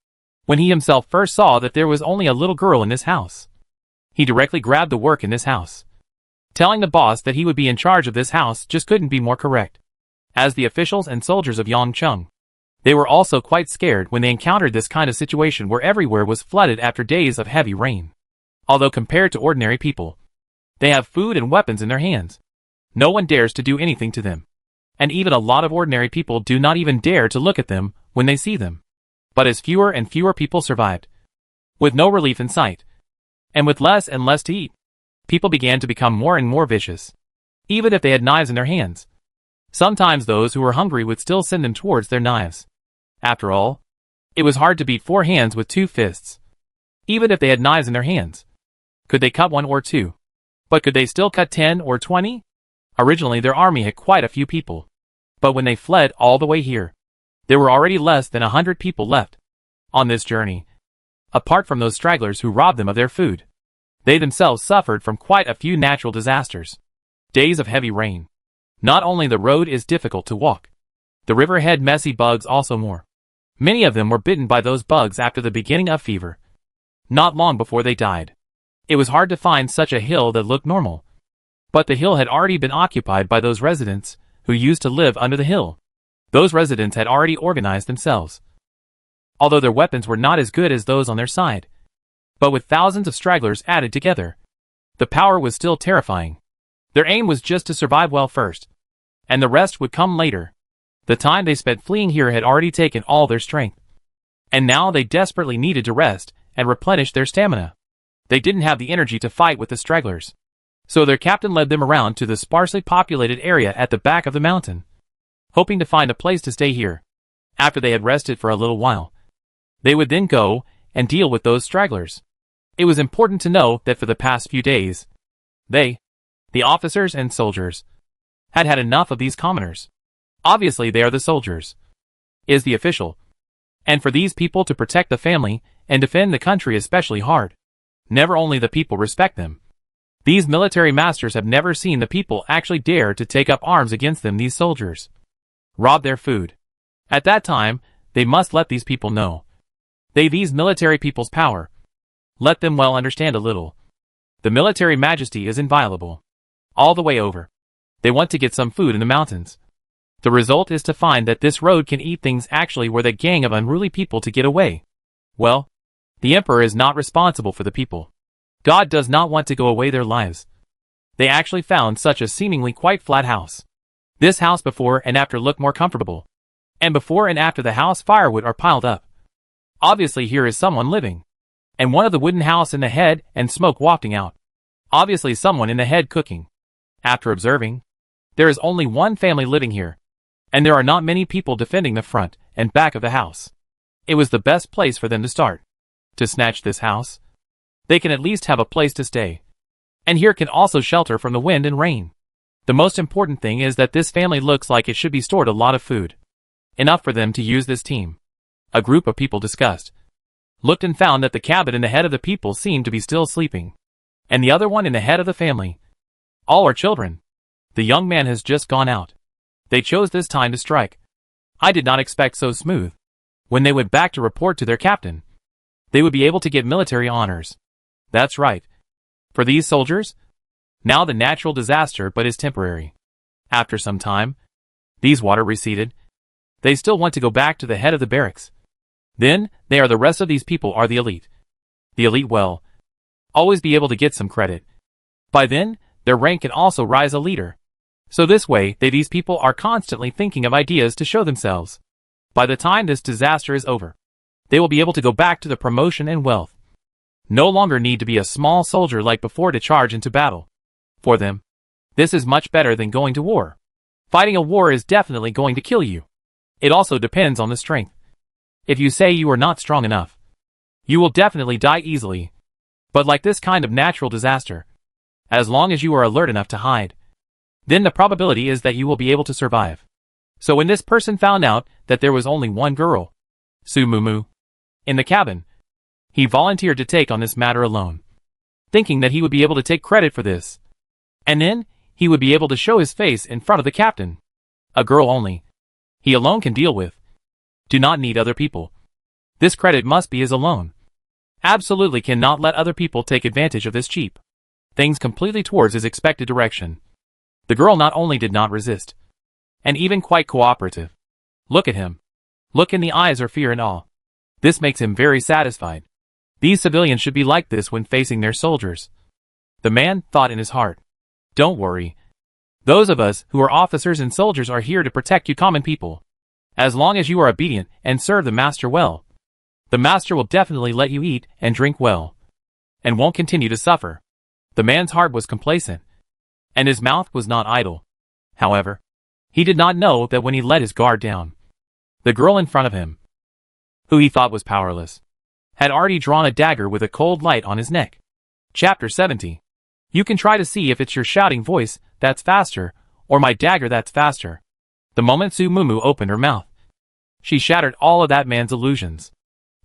When he himself first saw that there was only a little girl in this house, he directly grabbed the work in this house. Telling the boss that he would be in charge of this house just couldn't be more correct. As the officials and soldiers of Yangcheng, they were also quite scared when they encountered this kind of situation where everywhere was flooded after days of heavy rain. Although compared to ordinary people, they have food and weapons in their hands. No one dares to do anything to them. And even a lot of ordinary people do not even dare to look at them when they see them. But as fewer and fewer people survived, with no relief in sight, and with less and less to eat, people began to become more and more vicious. Even if they had knives in their hands, sometimes those who were hungry would still send them towards their knives. After all, it was hard to beat 4 hands with 2 fists. Even if they had knives in their hands, could they cut 1 or 2? But could they still cut 10 or 20? Originally their army had quite a few people, but when they fled all the way here, there were already less than 100 people left. On this journey, apart from those stragglers who robbed them of their food, they themselves suffered from quite a few natural disasters. Days of heavy rain. Not only the road is difficult to walk, the river had messy bugs also more. Many of them were bitten by those bugs after the beginning of fever, not long before they died. It was hard to find such a hill that looked normal. But the hill had already been occupied by those residents who used to live under the hill. Those residents had already organized themselves. although their weapons were not as good as those on their side. But with thousands of stragglers added together, the power was still terrifying. Their aim was just to survive well first, and the rest would come later. The time they spent fleeing here had already taken all their strength, and now they desperately needed to rest and replenish their stamina. They didn't have the energy to fight with the stragglers, so their captain led them around to the sparsely populated area at the back of the mountain, hoping to find a place to stay here. After they had rested for a little while, they would then go and deal with those stragglers. It was important to know that for the past few days, they, the officers and soldiers, had had enough of these commoners. Obviously they are the soldiers, is the official, and for these people to protect the family and defend the country especially hard. Never only the people respect them. These military masters have never seen the people actually dare to take up arms against them. These soldiers rob their food. At that time, they must let these people know. These military people's power. Let them well understand a little. The military majesty is inviolable. All the way over. They want to get some food in the mountains. The result is to find that this road can eat things actually were that gang of unruly people to get away. Well, the emperor is not responsible for the people. God does not want to go away their lives. They actually found such a seemingly quite flat house. This house before and after look more comfortable. And before and after the house firewood are piled up. Obviously here is someone living. And one of the wooden house in the head and smoke wafting out. Obviously someone in the head cooking. After observing, there is only one family living here. And there are not many people defending the front and back of the house. It was the best place for them to start. To snatch this house, they can at least have a place to stay. And here can also shelter from the wind and rain. The most important thing is that this family looks like it should be stored a lot of food. Enough for them to use this team. A group of people discussed. Looked and found that the cabin in the head of the people seemed to be still sleeping. And the other one in the head of the family. All are children. The young man has just gone out. They chose this time to strike. I did not expect so smooth. When they went back to report to their captain, they would be able to get military honors. That's right. For these soldiers, now the natural disaster but is temporary. After some time, these water receded. They still want to go back to the head of the barracks. Then, they are the rest of these people are the elite. The elite will always be able to get some credit. By then, their rank can also rise a leader. So this way, these people are constantly thinking of ideas to show themselves. By the time this disaster is over, they will be able to go back to the promotion and wealth. No longer need to be a small soldier like before to charge into battle. For them, this is much better than going to war. Fighting a war is definitely going to kill you. It also depends on the strength. If you say you are not strong enough, you will definitely die easily. But like this kind of natural disaster, as long as you are alert enough to hide, then the probability is that you will be able to survive. So when this person found out that there was only one girl, Sumumu, in the cabin, he volunteered to take on this matter alone, thinking that he would be able to take credit for this. And then, he would be able to show his face in front of the captain. A girl only. He alone can deal with. Do not need other people. This credit must be his alone. Absolutely cannot let other people take advantage of this cheap things completely towards his expected direction. The girl not only did not resist, and even quite cooperative. Look at him. Look in the eyes of fear and awe. This makes him very satisfied. These civilians should be like this when facing their soldiers. The man thought in his heart. Don't worry. Those of us who are officers and soldiers are here to protect you common people. As long as you are obedient and serve the master well, the master will definitely let you eat and drink well, and won't continue to suffer. The man's heart was complacent, and his mouth was not idle. However, he did not know that when he let his guard down, the girl in front of him, who he thought was powerless, had already drawn a dagger with a cold light on his neck. Chapter 70. You can try to see if it's your shouting voice that's faster, or my dagger that's faster. The moment Sumumu opened her mouth, she shattered all of that man's illusions.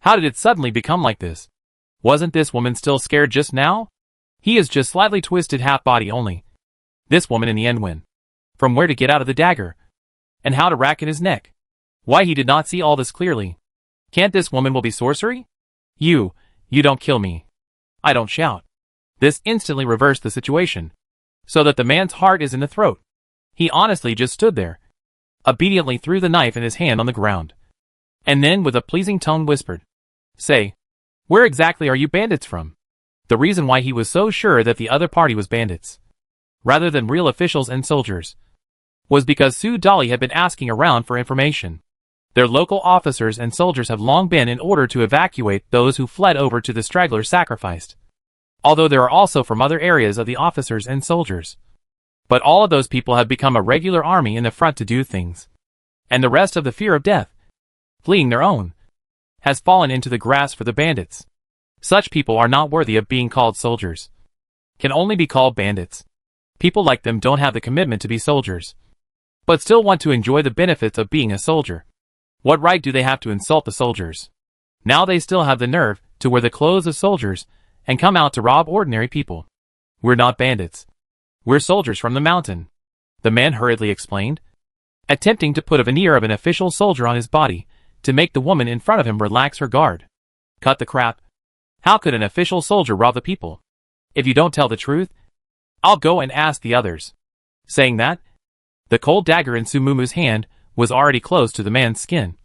How did it suddenly become like this? Wasn't this woman still scared just now? He is just slightly twisted half body only. This woman in the end win. From where to get out of the dagger, and how to rack in his neck. Why he did not see all this clearly. Can't this woman will be sorcery? You don't kill me. I don't shout. This instantly reversed the situation, so that the man's heart is in the throat. He honestly just stood there, obediently threw the knife in his hand on the ground. And then with a pleasing tone whispered, "Say, where exactly are you bandits from?" The reason why he was so sure that the other party was bandits, rather than real officials and soldiers, was because Sue Dolly had been asking around for information. Their local officers and soldiers have long been in order to evacuate those who fled over to the stragglers sacrificed, although there are also from other areas of the officers and soldiers. But all of those people have become a regular army in the front to do things, and the rest of the fear of death, fleeing their own, has fallen into the grass for the bandits. Such people are not worthy of being called soldiers, can only be called bandits. People like them don't have the commitment to be soldiers, but still want to enjoy the benefits of being a soldier. What right do they have to insult the soldiers? Now they still have the nerve to wear the clothes of soldiers and come out to rob ordinary people. We're not bandits. We're soldiers from the mountain, the man hurriedly explained, attempting to put a veneer of an official soldier on his body to make the woman in front of him relax her guard. Cut the crap. How could an official soldier rob the people? If you don't tell the truth, I'll go and ask the others. Saying that, the cold dagger in Sumumu's hand was already close to the man's skin,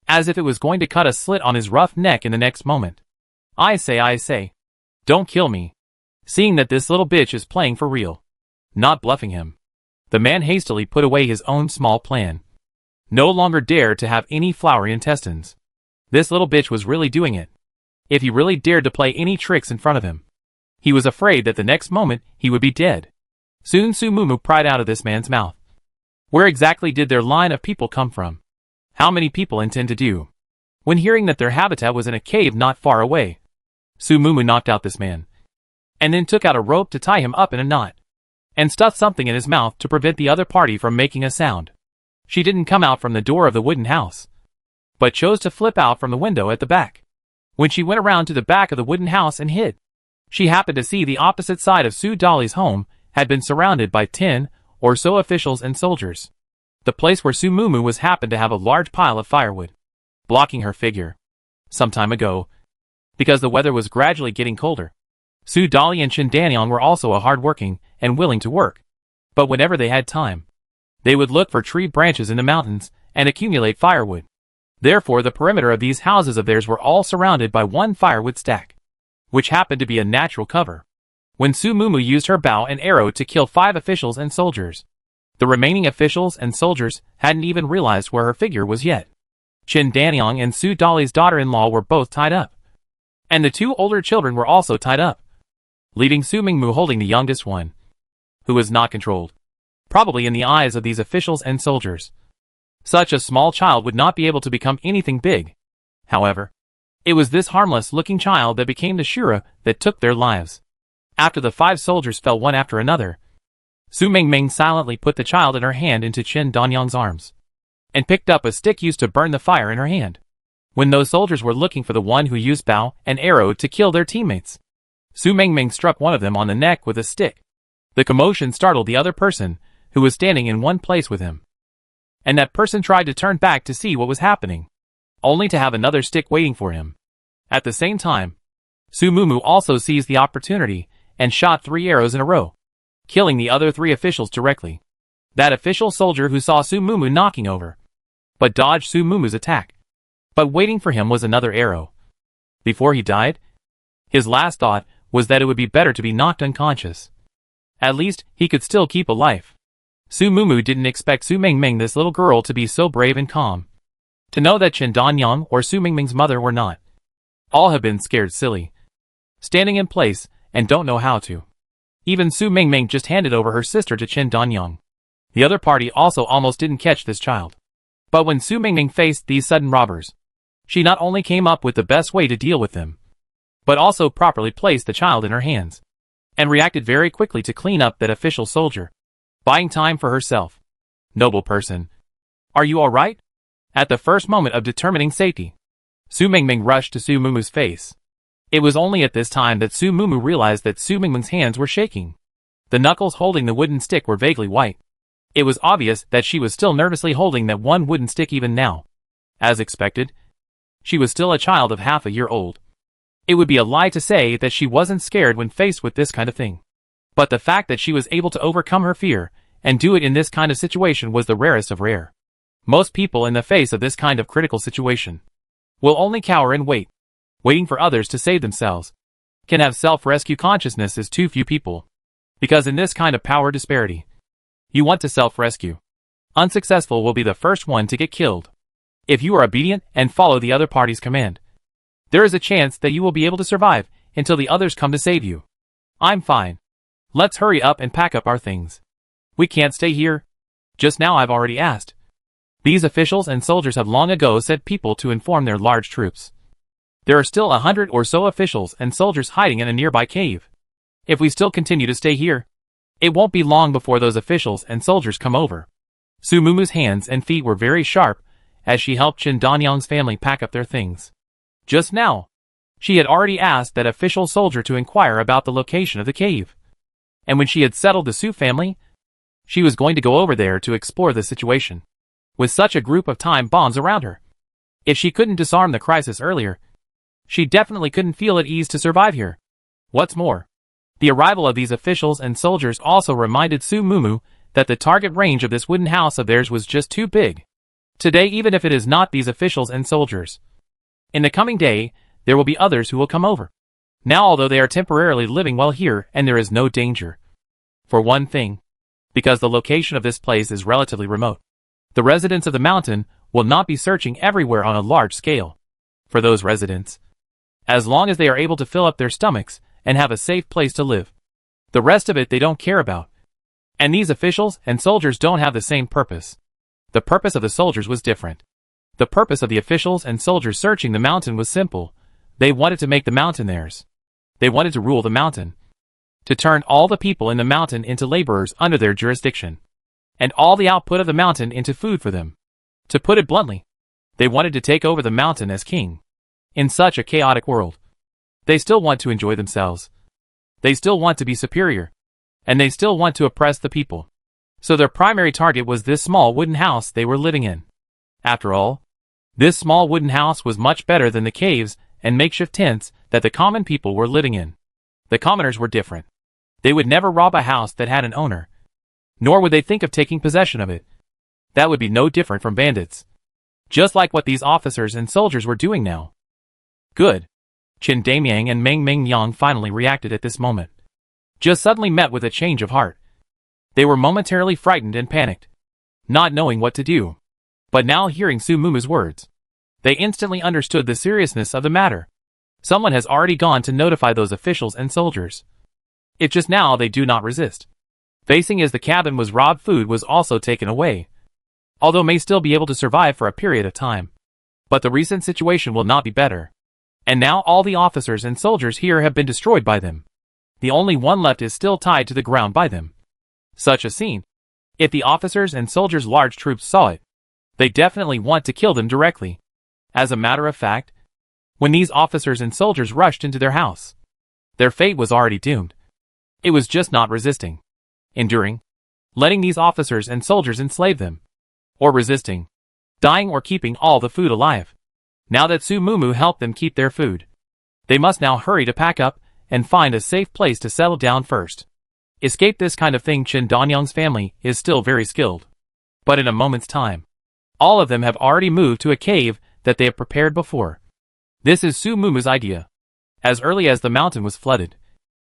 as if it was going to cut a slit on his rough neck in the next moment. I say, don't kill me. Seeing that this little bitch is playing for real, not bluffing him, the man hastily put away his own small plan. No longer dared to have any flowery intestines. This little bitch was really doing it. If he really dared to play any tricks in front of him, he was afraid that the next moment he would be dead. Soon Sumumu pried out of this man's mouth. Where exactly did their line of people come from? How many people intend to do? When hearing that their habitat was in a cave not far away, Sumumu knocked out this man, and then took out a rope to tie him up in a knot, and stuffed something in his mouth to prevent the other party from making a sound. She didn't come out from the door of the wooden house, but chose to flip out from the window at the back. When she went around to the back of the wooden house and hid, she happened to see the opposite side of Sue Dolly's home had been surrounded by 10 or so officials and soldiers. The place where Sumumu was happened to have a large pile of firewood, blocking her figure. Some time ago, because the weather was gradually getting colder, Sue Dolly and Chindanyon were also hard-working and willing to work. But whenever they had time, they would look for tree branches in the mountains and accumulate firewood. Therefore the perimeter of these houses of theirs were all surrounded by one firewood stack, which happened to be a natural cover. When Sumumu used her bow and arrow to kill 5 officials and soldiers, the remaining officials and soldiers hadn't even realized where her figure was yet. Chindanyon and Sue Dolly's daughter-in-law were both tied up, and the 2 older children were also tied up, leaving Sumingmu holding the youngest one, who was not controlled. Probably in the eyes of these officials and soldiers, such a small child would not be able to become anything big. However, it was this harmless-looking child that became the Shura that took their lives. After the 5 soldiers fell one after another, Su Mingming silently put the child in her hand into Chen Danyang's arms, and picked up a stick used to burn the fire in her hand. When those soldiers were looking for the one who used bow and arrow to kill their teammates, Su Mingming struck one of them on the neck with a stick. The commotion startled the other person, who was standing in one place with him, and that person tried to turn back to see what was happening, only to have another stick waiting for him. At the same time, Sumumu also seized the opportunity and shot 3 arrows in a row, killing the other 3 officials directly. That official soldier who saw Sumumu knocking over, but dodged Sumumu's attack. But waiting for him was another arrow. Before he died, his last thought was that it would be better to be knocked unconscious. At least, he could still keep a life. Sumumu didn't expect Su Mingming, this little girl, to be so brave and calm. To know that Chen Danyang or Su Mingming's mother were not. All have been scared silly, standing in place, and don't know how to. Even Su Mingming just handed over her sister to Chen Danyang. The other party also almost didn't catch this child. But when Su Mingming faced these sudden robbers, she not only came up with the best way to deal with them, but also properly placed the child in her hands, and reacted very quickly to clean up that official soldier, buying time for herself. Noble person. Are you alright? At the first moment of determining safety, Su Mingming rushed to Su Mumu's face. It was only at this time that Su Mumu realized that Su Mingming's hands were shaking. The knuckles holding the wooden stick were vaguely white. It was obvious that she was still nervously holding that one wooden stick even now. As expected, she was still a child of half a year old. It would be a lie to say that she wasn't scared when faced with this kind of thing. But the fact that she was able to overcome her fear and do it in this kind of situation was the rarest of rare. Most people in the face of this kind of critical situation will only cower and wait, waiting for others to save themselves. Can have self-rescue consciousness is too few people. Because in this kind of power disparity, you want to self-rescue. Unsuccessful will be the first one to get killed. If you are obedient and follow the other party's command, there is a chance that you will be able to survive until the others come to save you. I'm fine. Let's hurry up and pack up our things. We can't stay here. Just now I've already asked. These officials and soldiers have long ago sent people to inform their large troops. There are still 100 or so officials and soldiers hiding in a nearby cave. If we still continue to stay here, it won't be long before those officials and soldiers come over. Su Mumu's hands and feet were very sharp as she helped Qin Danyang's family pack up their things. Just now, she had already asked that official soldier to inquire about the location of the cave. And when she had settled the Su family, she was going to go over there to explore the situation. With such a group of time bombs around her, if she couldn't disarm the crisis earlier, she definitely couldn't feel at ease to survive here. What's more, the arrival of these officials and soldiers also reminded Su Mumu that the target range of this wooden house of theirs was just too big. Today, even if it is not these officials and soldiers, in the coming day, there will be others who will come over. Now, although they are temporarily living well here and there is no danger. For one thing, because the location of this place is relatively remote, the residents of the mountain will not be searching everywhere on a large scale. For those residents, as long as they are able to fill up their stomachs and have a safe place to live, the rest of it they don't care about. And these officials and soldiers don't have the same purpose. The purpose of the soldiers was different. The purpose of the officials and soldiers searching the mountain was simple. They wanted to make the mountain theirs. They wanted to rule the mountain. To turn all the people in the mountain into laborers under their jurisdiction. And all the output of the mountain into food for them. To put it bluntly, they wanted to take over the mountain as king. In such a chaotic world, they still want to enjoy themselves. They still want to be superior. And they still want to oppress the people. So their primary target was this small wooden house they were living in. After all, this small wooden house was much better than the caves and makeshift tents that the common people were living in. The commoners were different. They would never rob a house that had an owner. Nor would they think of taking possession of it. That would be no different from bandits. Just like what these officers and soldiers were doing now. Good. Qin Damiang and Meng Mingyang finally reacted at this moment. Just suddenly met with a change of heart. They were momentarily frightened and panicked, not knowing what to do. But now hearing Su Mumu's words, they instantly understood the seriousness of the matter. Someone has already gone to notify those officials and soldiers. If just now they do not resist. Facing as the cabin was robbed, food was also taken away. Although may still be able to survive for a period of time. But the recent situation will not be better. And now all the officers and soldiers here have been destroyed by them. The only one left is still tied to the ground by them. Such a scene. If the officers and soldiers' large troops saw it, they definitely want to kill them directly. As a matter of fact, when these officers and soldiers rushed into their house, their fate was already doomed. It was just not resisting, enduring, letting these officers and soldiers enslave them, or resisting, dying or keeping all the food alive. Now that Su Mumu helped them keep their food, they must now hurry to pack up and find a safe place to settle down first. Escape this kind of thing. Qin Danyang's family is still very skilled. But in a moment's time, all of them have already moved to a cave that they have prepared before. This is Su Mumu's idea. As early as the mountain was flooded,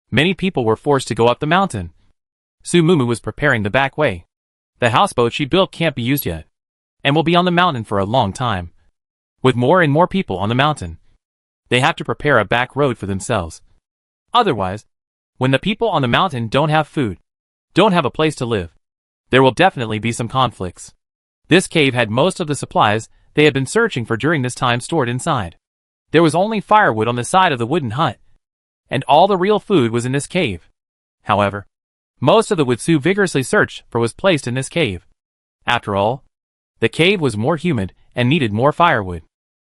many people were forced to go up the mountain. Su Mumu was preparing the back way. The houseboat she built can't be used yet, and will be on the mountain for a long time. With more and more people on the mountain, they have to prepare a back road for themselves. Otherwise, when the people on the mountain don't have food, don't have a place to live, there will definitely be some conflicts. This cave had most of the supplies they had been searching for during this time stored inside. There was only firewood on the side of the wooden hut, and all the real food was in this cave. However, most of the wood Su vigorously searched for was placed in this cave. After all, the cave was more humid and needed more firewood.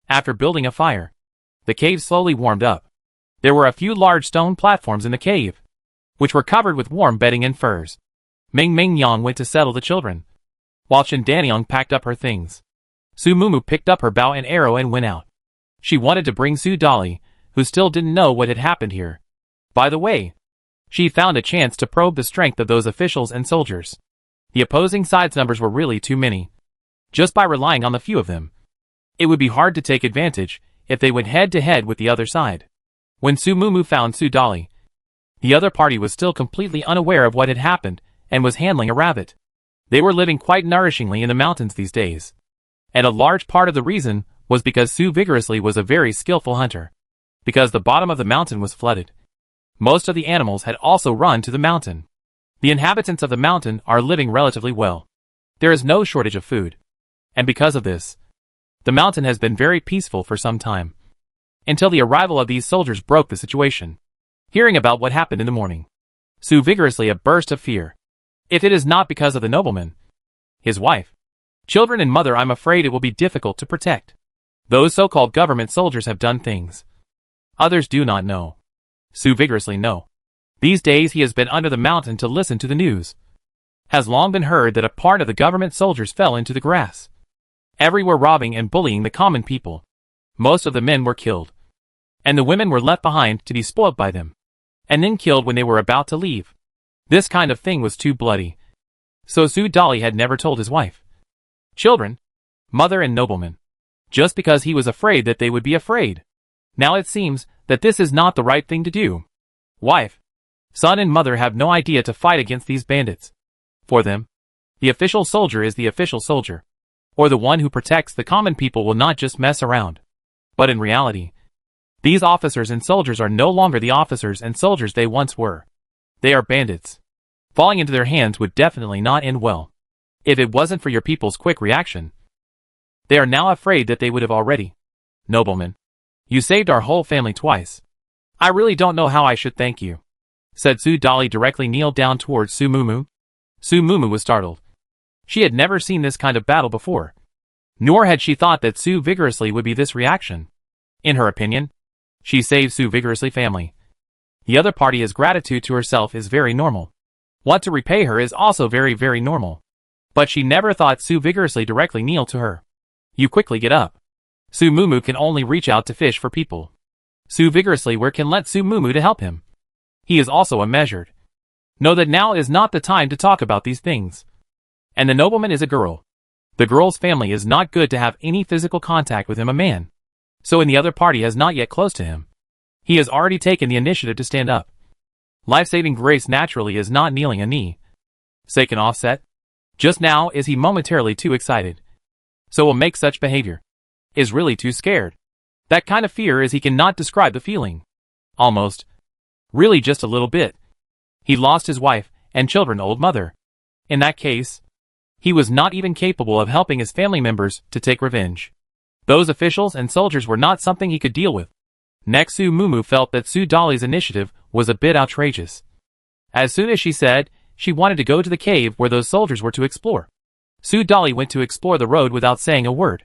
After building a fire, the cave slowly warmed up. There were a few large stone platforms in the cave, which were covered with warm bedding and furs. Meng Mingyang went to settle the children, while Qin Danyang packed up her things. Su Mumu picked up her bow and arrow and went out. She wanted to bring Su Dali, who still didn't know what had happened here. By the way, she found a chance to probe the strength of those officials and soldiers. The opposing side's numbers were really too many. just by relying on the few of them. It would be hard to take advantage if they went head-to-head with the other side. When Su Mumu found Su Dali, the other party was still completely unaware of what had happened and was handling a rabbit. They were living quite nourishingly in the mountains these days. And a large part of the reason was because Su Vigorously was a very skillful hunter. Because the bottom of the mountain was flooded, most of the animals had also run to the mountain. The inhabitants of the mountain are living relatively well. There is no shortage of food. And because of this, the mountain has been very peaceful for some time. Until the arrival of these soldiers broke the situation. Hearing about what happened in the morning, Su Vigorously a burst of fear. If it is not because of the nobleman, his wife, children and mother, I'm afraid it will be difficult to protect. Those so-called government soldiers have done things others do not know. Su Vigorously know. These days he has been under the mountain to listen to the news. Has long been heard that a part of the government soldiers fell into the grass. Everywhere robbing and bullying the common people. Most of the men were killed. And the women were left behind to be spoiled by them. And then killed when they were about to leave. This kind of thing was too bloody. So Su Dali had never told his wife, children, mother and nobleman. Just because he was afraid that they would be afraid. Now it seems that this is not the right thing to do. Wife, son and mother have no idea to fight against these bandits. For them, the official soldier is the official soldier. Or the one who protects the common people will not just mess around. But in reality, these officers and soldiers are no longer the officers and soldiers they once were. They are bandits. Falling into their hands would definitely not end well. If it wasn't for your people's quick reaction. They are now afraid that they would have already. Nobleman, you saved our whole family twice. I really don't know how I should thank you, said Su Dali directly kneeled down towards Su Mumu. Su Mumu was startled. She had never seen this kind of battle before. Nor had she thought that Su Vigorously would be this reaction. In her opinion, she saved Su Vigorously family. The other party's gratitude to herself is very normal. Want to repay her is also very, very normal. But she never thought Su Vigorously directly kneel to her. You quickly get up. Su Mumu can only reach out to fish for people. Su Vigorously where can let Su Mumu to help him. He is also a measured. Know that now is not the time to talk about these things. And the nobleman is a girl. The girl's family is not good to have any physical contact with him, a man. So in the other party has not yet close to him. He has already taken the initiative to stand up. Life-saving grace naturally is not kneeling a knee. Sake and offset. Just now is he momentarily too excited. So will make such behavior. Is really too scared. That kind of fear is he cannot describe the feeling. Almost. Really just a little bit. He lost his wife and children, old mother. In that case, he was not even capable of helping his family members to take revenge. Those officials and soldiers were not something he could deal with. Next, Su Mumu felt that Su Dali's initiative was a bit outrageous. As soon as she said she wanted to go to the cave where those soldiers were to explore, Su Dali went to explore the road without saying a word.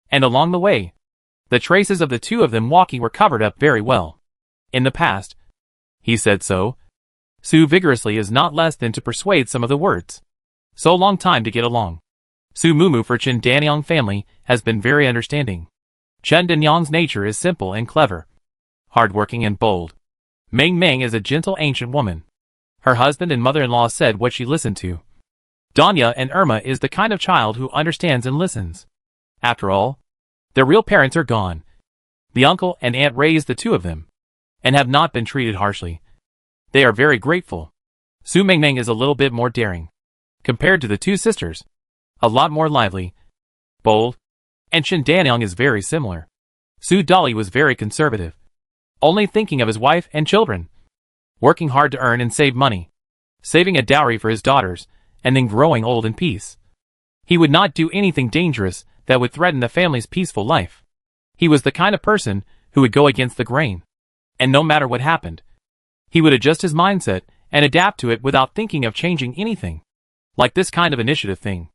And along the way, the traces of the two of them walking were covered up very well. In the past, he said so. Su Vigorously is not less than to persuade some of the words. So long time to get along. Su Mumu for Chen Danyang family has been very understanding. Chen Danyang's nature is simple and clever, hardworking and bold. Meng Meng is a gentle ancient woman. Her husband and mother-in-law said what she listened to. Danya and Irma is the kind of child who understands and listens. After all, their real parents are gone. The uncle and aunt raised the two of them, and have not been treated harshly. They are very grateful. Su Mengmeng is a little bit more daring, compared to the two sisters. A lot more lively, bold, and Chen Danyang is very similar. Su Dali was very conservative, only thinking of his wife and children, working hard to earn and save money, saving a dowry for his daughters, and then growing old in peace. He would not do anything dangerous that would threaten the family's peaceful life. He was the kind of person who would go against the grain. And no matter what happened, he would adjust his mindset and adapt to it without thinking of changing anything. Like this kind of initiative thing.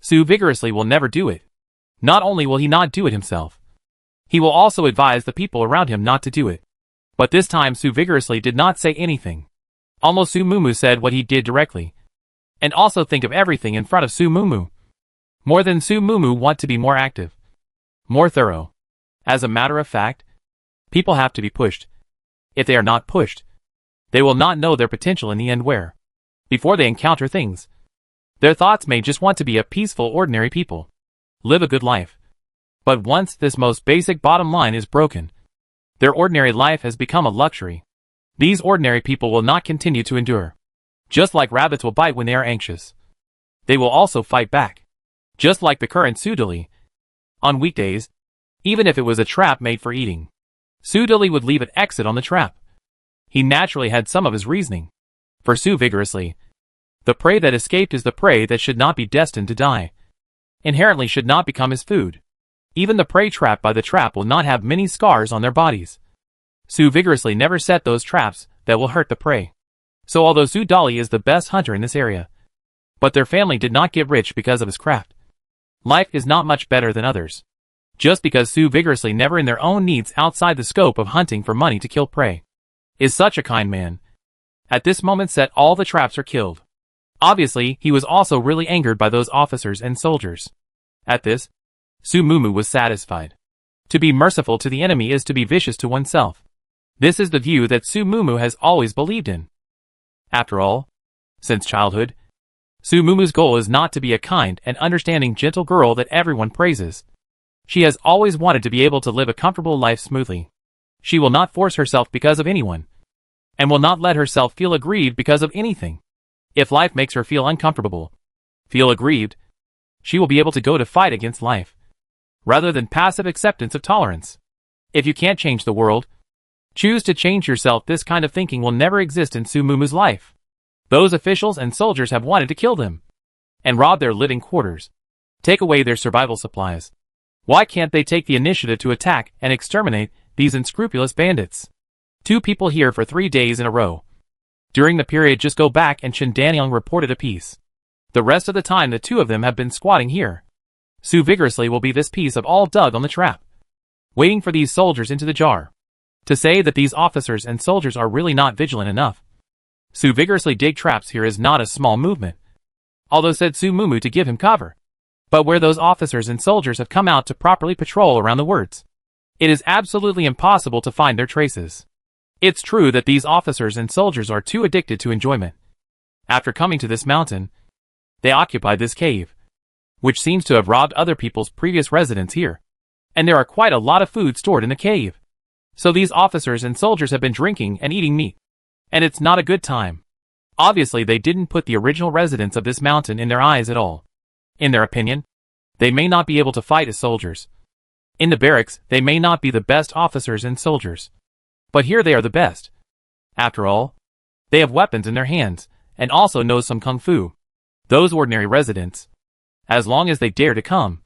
Su Vigorously will never do it. Not only will he not do it himself, he will also advise the people around him not to do it. But this time Su Vigorously did not say anything. Almost Su Mumu said what he did directly. And also think of everything in front of Su Mumu. More than Su Mumu want to be more active. More thorough. As a matter of fact, people have to be pushed. If they are not pushed, they will not know their potential in the end where, before they encounter things, their thoughts may just want to be a peaceful ordinary people. live a good life. But once this most basic bottom line is broken, their ordinary life has become a luxury. These ordinary people will not continue to endure. Just like rabbits will bite when they are anxious, they will also fight back. Just like the current Sudali. On weekdays, even if it was a trap made for eating, Sudali would leave an exit on the trap. He naturally had some of his reasoning. For Su vigorously, the prey that escaped is the prey that should not be destined to die. Inherently should not become his food. Even the prey trapped by the trap will not have many scars on their bodies. Su vigorously never set those traps that will hurt the prey. So although Su Dali is the best hunter in this area, but their family did not get rich because of his craft. Life is not much better than others. Just because Su vigorously never in their own needs outside the scope of hunting for money to kill prey, is such a kind man. At this moment set all the traps are killed. Obviously, he was also really angered by those officers and soldiers. At this, Su Mumu was satisfied. To be merciful to the enemy is to be vicious to oneself. This is the view that Su Mumu has always believed in. After all, since childhood, Su Mumu's goal is not to be a kind and understanding gentle girl that everyone praises. She has always wanted to be able to live a comfortable life smoothly. She will not force herself because of anyone, and will not let herself feel aggrieved because of anything. If life makes her feel uncomfortable, feel aggrieved, she will be able to go to fight against life, rather than passive acceptance of tolerance. If you can't change the world, choose to change yourself. This kind of thinking will never exist in Su Mumu's life. Those officials and soldiers have wanted to kill them, and rob their living quarters, take away their survival supplies. Why can't they take the initiative to attack and exterminate these unscrupulous bandits? 2 people here for 3 days in a row. During the period just go back and Chen Danyang reported a piece. The rest of the time the 2 of them have been squatting here. Su vigorously will be this piece of all dug on the trap, waiting for these soldiers into the jar. To say that these officers and soldiers are really not vigilant enough. Su vigorously dig traps here is not a small movement. Although said Su Mumu to give him cover. But where those officers and soldiers have come out to properly patrol around the words, it is absolutely impossible to find their traces. It's true that these officers and soldiers are too addicted to enjoyment. After coming to this mountain, they occupied this cave, which seems to have robbed other people's previous residence here. And there are quite a lot of food stored in the cave. So these officers and soldiers have been drinking and eating meat. And it's not a good time. Obviously they didn't put the original residents of this mountain in their eyes at all. In their opinion, they may not be able to fight as soldiers. In the barracks, they may not be the best officers and soldiers. But here they are the best. After all, they have weapons in their hands, and also know some kung fu. Those ordinary residents, as long as they dare to come,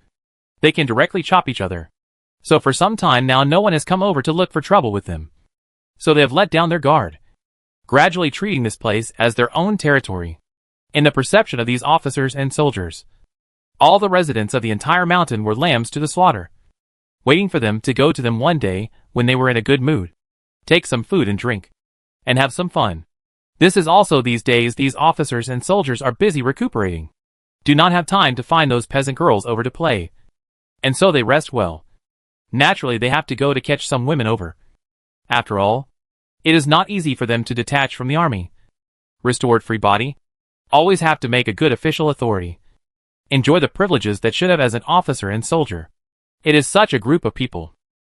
they can directly chop each other. So for some time now no one has come over to look for trouble with them. So they have let down their guard, gradually treating this place as their own territory. In the perception of these officers and soldiers, all the residents of the entire mountain were lambs to the slaughter, waiting for them to go to them one day when they were in a good mood, take some food and drink, and have some fun. This is also these days these officers and soldiers are busy recuperating, do not have time to find those peasant girls over to play, and so they rest well. Naturally they have to go to catch some women over. After all, it is not easy for them to detach from the army. Restored free body, always have to make a good official authority. Enjoy the privileges that should have as an officer and soldier. It is such a group of people.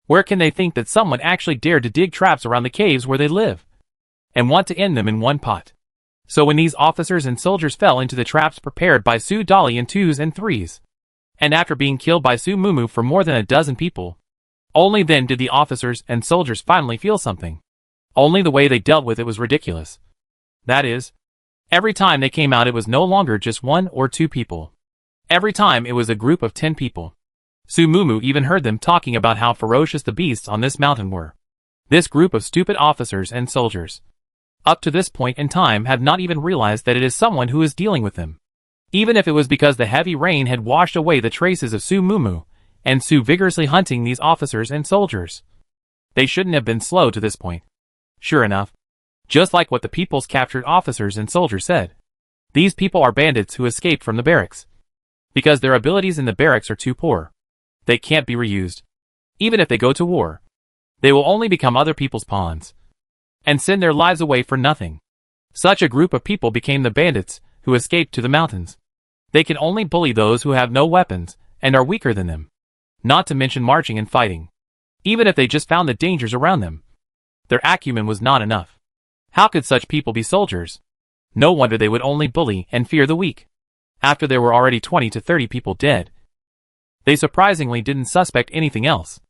Where can they think that someone actually dared to dig traps around the caves where they live, and want to end them in one pot? So when these officers and soldiers fell into the traps prepared by Su Dali in 2s and 3s, and after being killed by Su Mumu for more than a dozen people, only then did the officers and soldiers finally feel something. Only the way they dealt with it was ridiculous. That is, every time they came out it was no longer just 1 or 2 people. Every time it was a group of 10 people. Su Mumu even heard them talking about how ferocious the beasts on this mountain were. This group of stupid officers and soldiers, up to this point in time, have not even realized that it is someone who is dealing with them. Even if it was because the heavy rain had washed away the traces of Su Mumu, and Su vigorously hunting these officers and soldiers, they shouldn't have been slow to this point. Sure enough, just like what the people's captured officers and soldiers said, these people are bandits who escaped from the barracks. Because their abilities in the barracks are too poor, they can't be reused. Even if they go to war, they will only become other people's pawns, and send their lives away for nothing. Such a group of people became the bandits who escaped to the mountains. They can only bully those who have no weapons, and are weaker than them. Not to mention marching and fighting. Even if they just found the dangers around them, their acumen was not enough. How could such people be soldiers? No wonder they would only bully and fear the weak. After there were already 20 to 30 people dead, they surprisingly didn't suspect anything else.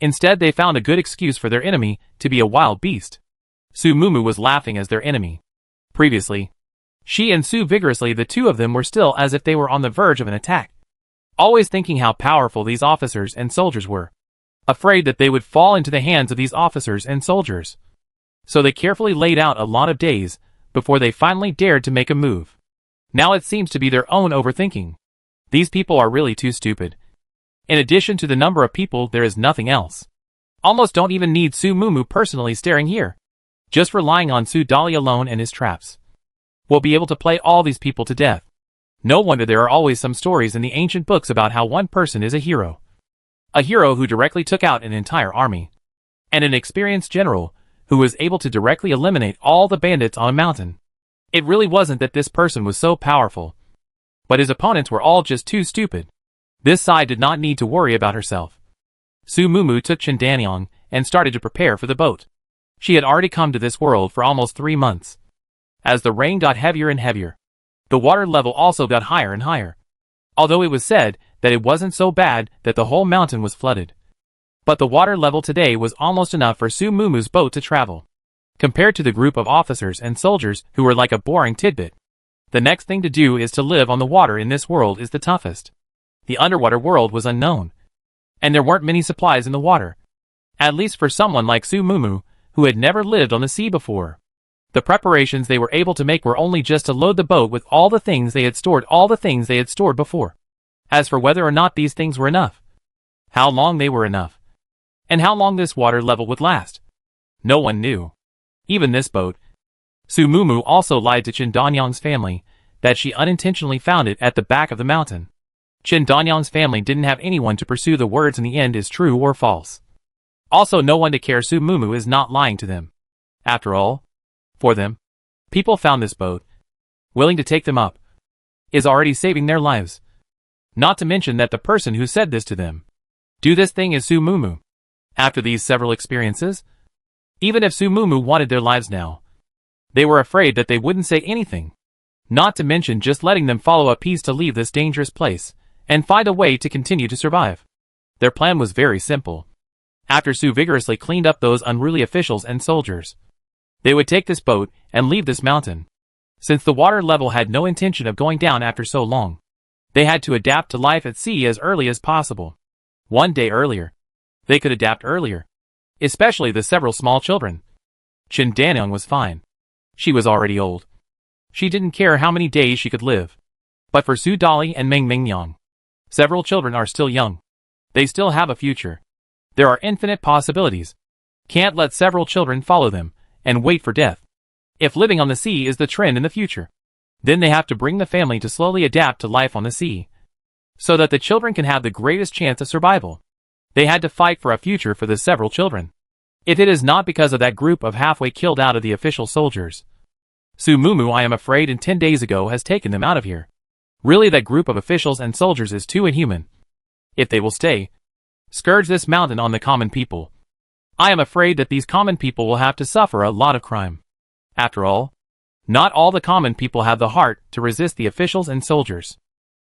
Instead, they found a good excuse for their enemy to be a wild beast. Su Mumu was laughing as their enemy. Previously, she and Su vigorously, the two of them were still as if they were on the verge of an attack. Always thinking how powerful these officers and soldiers were. Afraid that they would fall into the hands of these officers and soldiers. So they carefully laid out a lot of days before they finally dared to make a move. Now it seems to be their own overthinking. These people are really too stupid. In addition to the number of people, there is nothing else. Almost don't even need Su Mumu personally staring here. Just relying on Su Dali alone and his traps will be able to play all these people to death. No wonder there are always some stories in the ancient books about how one person is a hero. A hero who directly took out an entire army. And an experienced general who was able to directly eliminate all the bandits on a mountain. It really wasn't that this person was so powerful, but his opponents were all just too stupid. This side did not need to worry about herself. Su Mumu took Chen Danyang and started to prepare for the boat. She had already come to this world for almost 3 months. As the rain got heavier and heavier, the water level also got higher and higher. Although it was said that it wasn't so bad that the whole mountain was flooded. But the water level today was almost enough for Su Mumu's boat to travel. Compared to the group of officers and soldiers who were like a boring tidbit. The next thing to do is to live on the water in this world is the toughest. The underwater world was unknown. And there weren't many supplies in the water. At least for someone like Su Mumu, who had never lived on the sea before. The preparations they were able to make were only just to load the boat with all the things they had stored before. As for whether or not these things were enough, how long they were enough, and how long this water level would last, no one knew. Even this boat. Su Mumu also lied to Chen Danyang's family that she unintentionally found it at the back of the mountain. Chen Danyang's family didn't have anyone to pursue the words in the end is true or false. Also no one to care. Su Mumu is not lying to them. After all, for them, people found this boat, willing to take them up, is already saving their lives. Not to mention that the person who said this to them, do this thing is Su Mumu. After these several experiences, even if Su Mumu wanted their lives now, they were afraid that they wouldn't say anything. Not to mention just letting them follow a piece to leave this dangerous place, and find a way to continue to survive. Their plan was very simple. After Su vigorously cleaned up those unruly officials and soldiers, they would take this boat and leave this mountain. Since the water level had no intention of going down after so long, they had to adapt to life at sea as early as possible. One day earlier, they could adapt earlier. Especially the several small children. Chen Danyang was fine. She was already old. She didn't care how many days she could live. But for Su Dali and Meng Mingyang, several children are still young. They still have a future. There are infinite possibilities. Can't let several children follow them and wait for death. If living on the sea is the trend in the future, then they have to bring the family to slowly adapt to life on the sea, so that the children can have the greatest chance of survival. They had to fight for a future for the several children. If it is not because of that group of halfway killed out of the official soldiers, Su Mumu, I am afraid, in 10 days ago has taken them out of here. Really, that group of officials and soldiers is too inhuman. If they will stay, scourge this mountain on the common people, I am afraid that these common people will have to suffer a lot of crime. After all, not all the common people have the heart to resist the officials and soldiers.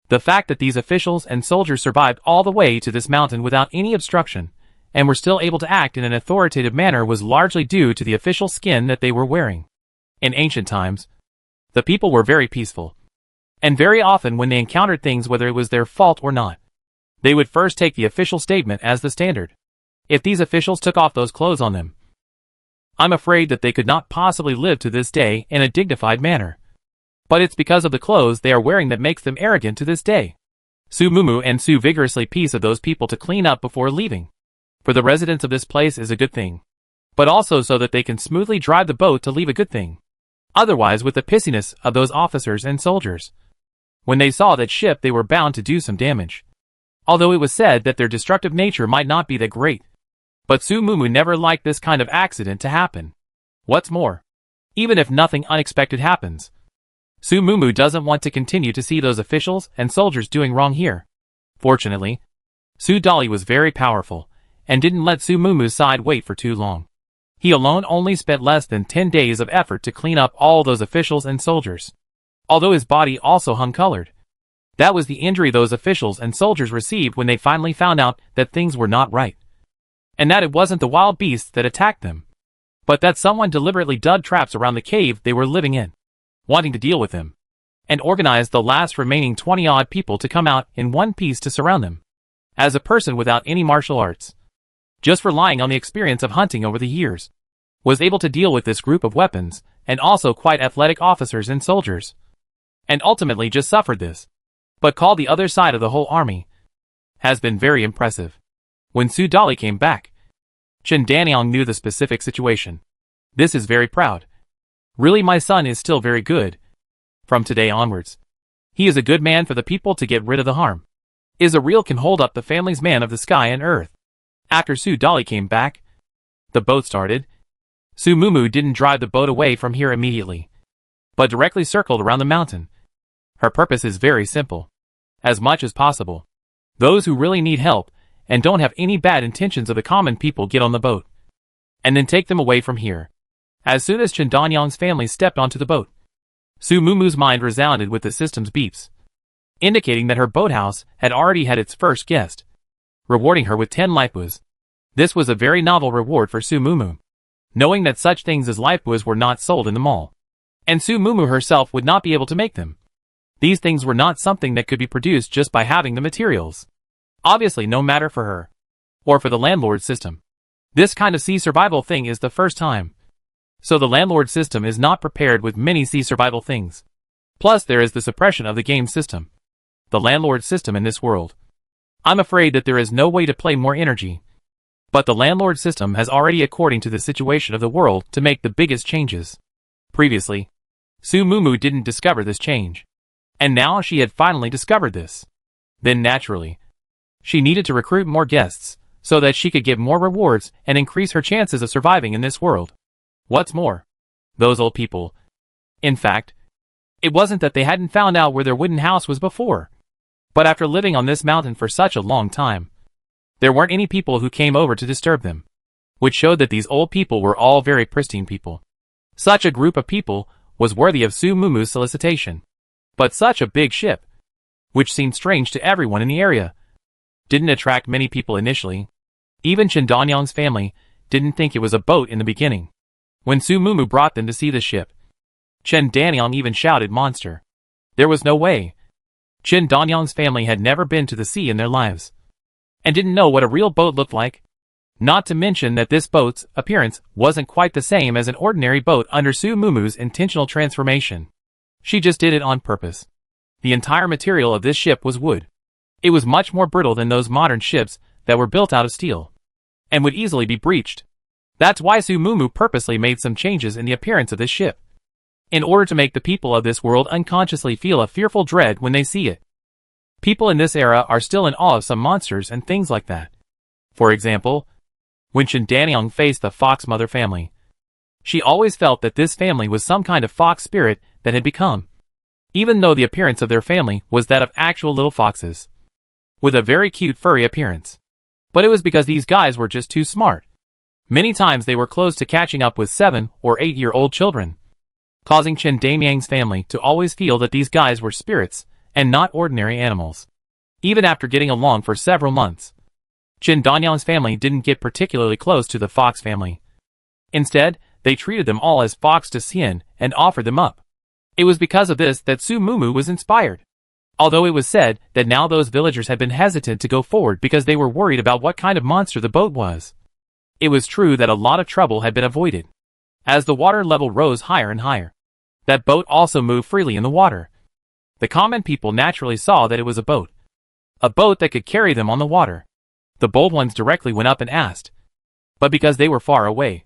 The fact that these officials and soldiers survived all the way to this mountain without any obstruction, and were still able to act in an authoritative manner was largely due to the official skin that they were wearing. In ancient times, the people were very peaceful. And very often when they encountered things, whether it was their fault or not, they would first take the official statement as the standard. If these officials took off those clothes on them, I'm afraid that they could not possibly live to this day in a dignified manner. But it's because of the clothes they are wearing that makes them arrogant to this day. Su Mumu and Su vigorously piece of those people to clean up before leaving. For the residents of this place is a good thing. But also so that they can smoothly drive the boat to leave a good thing. Otherwise, with the pissiness of those officers and soldiers, when they saw that ship, they were bound to do some damage. Although it was said that their destructive nature might not be that great. But Su Mumu never liked this kind of accident to happen. What's more, even if nothing unexpected happens, Su Mumu doesn't want to continue to see those officials and soldiers doing wrong here. Fortunately, Su Dali was very powerful, and didn't let Su Mumu's side wait for too long. He alone only spent less than 10 days of effort to clean up all those officials and soldiers. Although his body also hung colored. That was the injury those officials and soldiers received when they finally found out that things were not right. And that it wasn't the wild beasts that attacked them, but that someone deliberately dug traps around the cave they were living in, wanting to deal with them, and organized the last remaining 20-odd people to come out in one piece to surround them. As a person without any martial arts, just relying on the experience of hunting over the years, was able to deal with this group of weapons, and also quite athletic officers and soldiers, and ultimately just suffered this, but called the other side of the whole army, has been very impressive. When Su Dali came back, Chen Danyang knew the specific situation. This is very proud. Really, my son is still very good. From today onwards, he is a good man for the people to get rid of the harm. Is a real can hold up the family's man of the sky and earth. After Su Dali came back, the boat started. Su Mumu didn't drive the boat away from here immediately, but directly circled around the mountain. Her purpose is very simple. As much as possible, those who really need help and don't have any bad intentions of the common people get on the boat, and then take them away from here. As soon as Chen Danyang's family stepped onto the boat, Su Mumu's mind resounded with the system's beeps, indicating that her boathouse had already had its first guest, rewarding her with 10 lifebuoys. This was a very novel reward for Su Mumu, knowing that such things as lifebuoys were not sold in the mall, and Su Mumu herself would not be able to make them. These things were not something that could be produced just by having the materials. Obviously no matter for her, or for the landlord system. This kind of sea survival thing is the first time. So the landlord system is not prepared with many sea survival things. Plus there is the suppression of the game system. The landlord system in this world. I'm afraid that there is no way to play more energy. But the landlord system has already, according to the situation of the world, to make the biggest changes. Previously, Su Mumu didn't discover this change. And now she had finally discovered this. Then naturally, she needed to recruit more guests, so that she could get more rewards and increase her chances of surviving in this world. What's more, those old people. In fact, it wasn't that they hadn't found out where their wooden house was before. But after living on this mountain for such a long time, there weren't any people who came over to disturb them, which showed that these old people were all very pristine people. Such a group of people was worthy of Su Mumu's solicitation. But such a big ship, which seemed strange to everyone in the area, didn't attract many people initially. Even Chen Danyang's family didn't think it was a boat in the beginning. When Su Mumu brought them to see the ship, Chen Danyang even shouted monster. There was no way. Chen Danyang's family had never been to the sea in their lives, and didn't know what a real boat looked like. Not to mention that this boat's appearance wasn't quite the same as an ordinary boat under Su Mumu's intentional transformation. She just did it on purpose. The entire material of this ship was wood. It was much more brittle than those modern ships that were built out of steel, and would easily be breached. That's why Su Mumu purposely made some changes in the appearance of this ship, in order to make the people of this world unconsciously feel a fearful dread when they see it. People in this era are still in awe of some monsters and things like that. For example, when Chen Danyang faced the Fox Mother family, she always felt that this family was some kind of fox spirit that had become, even though the appearance of their family was that of actual little foxes, with a very cute furry appearance. But it was because these guys were just too smart. Many times they were close to catching up with 7- or 8-year-old children, causing Chen Danyang's family to always feel that these guys were spirits and not ordinary animals. Even after getting along for several months, Chen Danyang's family didn't get particularly close to the Fox family. Instead, they treated them all as Fox to Xian and offered them up. It was because of this that Su Mumu was inspired. Although it was said that now those villagers had been hesitant to go forward because they were worried about what kind of monster the boat was. It was true that a lot of trouble had been avoided. As the water level rose higher and higher, that boat also moved freely in the water. The common people naturally saw that it was a boat that could carry them on the water. The bold ones directly went up and asked. But because they were far away,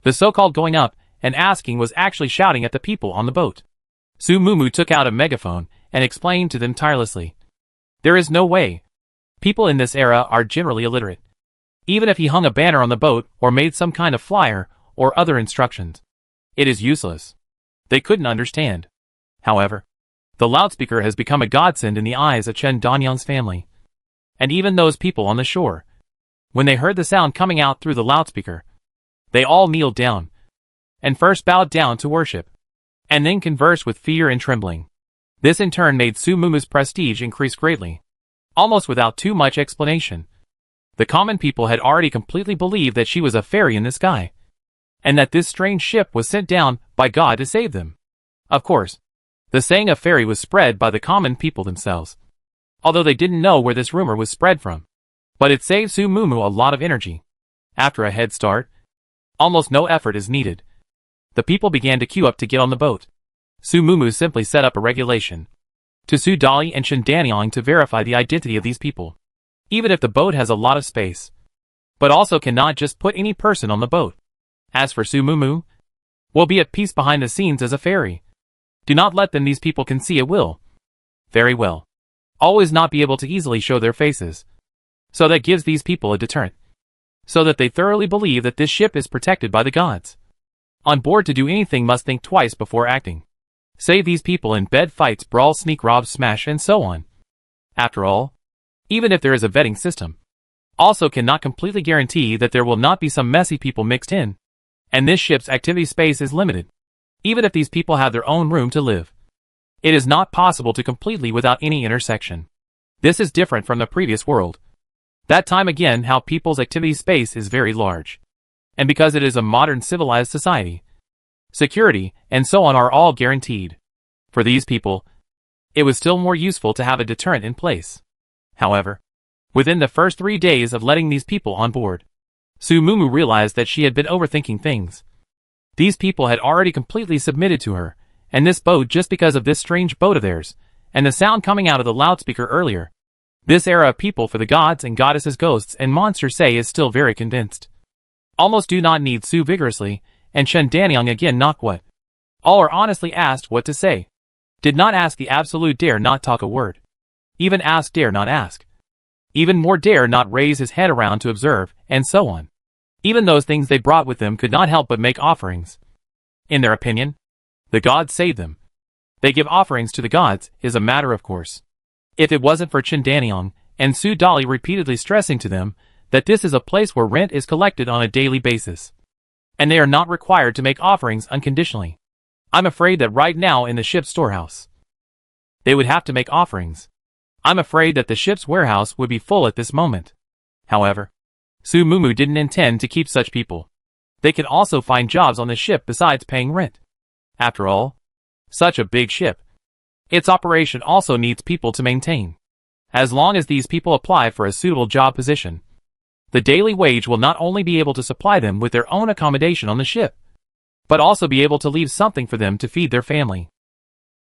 the so-called going up and asking was actually shouting at the people on the boat. Su Mumu took out a megaphone and explained to them tirelessly. There is no way. People in this era are generally illiterate. Even if he hung a banner on the boat or made some kind of flyer or other instructions, it is useless. They couldn't understand. However, the loudspeaker has become a godsend in the eyes of Chen Danyang's family. and even those people on the shore. When they heard the sound coming out through the loudspeaker, they all kneeled down, and first bowed down to worship, and then conversed with fear and trembling. This in turn made Sumumu's prestige increase greatly, almost without too much explanation. The common people had already completely believed that she was a fairy in the sky, and that this strange ship was sent down by God to save them. Of course, the saying of fairy was spread by the common people themselves, although they didn't know where this rumor was spread from. But it saved Sumumu a lot of energy. After a head start, almost no effort is needed. The people began to queue up to get on the boat. Sumumu simply set up a regulation to Su Dali and Shen Daniang to verify the identity of these people, even if the boat has a lot of space, but also cannot just put any person on the boat. As for Sumumu, will be at peace behind the scenes as a fairy. Do not let them these people can see it will. Very well. Always not be able to easily show their faces. So that gives these people a deterrent. So that they thoroughly believe that this ship is protected by the gods. On board to do anything must think twice before acting. Save these people in bed fights, brawl, sneak, rob, smash, and so on. After all, even if there is a vetting system, also cannot completely guarantee that there will not be some messy people mixed in. And this ship's activity space is limited. Even if these people have their own room to live, it is not possible to completely without any intersection. This is different from the previous world. That time again how people's activity space is very large. And because it is a modern civilized society, security and so on are all guaranteed. For these people, it was still more useful to have a deterrent in place. However, within the first 3 days of letting these people on board, Sumumu realized that she had been overthinking things. These people had already completely submitted to her, and this boat just because of this strange boat of theirs, and the sound coming out of the loudspeaker earlier. This era of people for the gods and goddesses, ghosts and monsters say is still very convinced. Almost do not need Su vigorously, and Shen Daniang again knock what. All are honestly asked what to say. Did not ask the absolute dare not talk a word. Even ask dare not ask. Even more dare not raise his head around to observe, and so on. Even those things they brought with them could not help but make offerings. In their opinion, the gods saved them. They give offerings to the gods, is a matter of course. If it wasn't for Shen Daniang and Su Dali repeatedly stressing to them that this is a place where rent is collected on a daily basis, and they are not required to make offerings unconditionally, I'm afraid that right now in the ship's storehouse, they would have to make offerings. I'm afraid that the ship's warehouse would be full at this moment. However, Sumumu didn't intend to keep such people. They could also find jobs on the ship besides paying rent. After all, such a big ship, its operation also needs people to maintain. As long as these people apply for a suitable job position, the daily wage will not only be able to supply them with their own accommodation on the ship, but also be able to leave something for them to feed their family.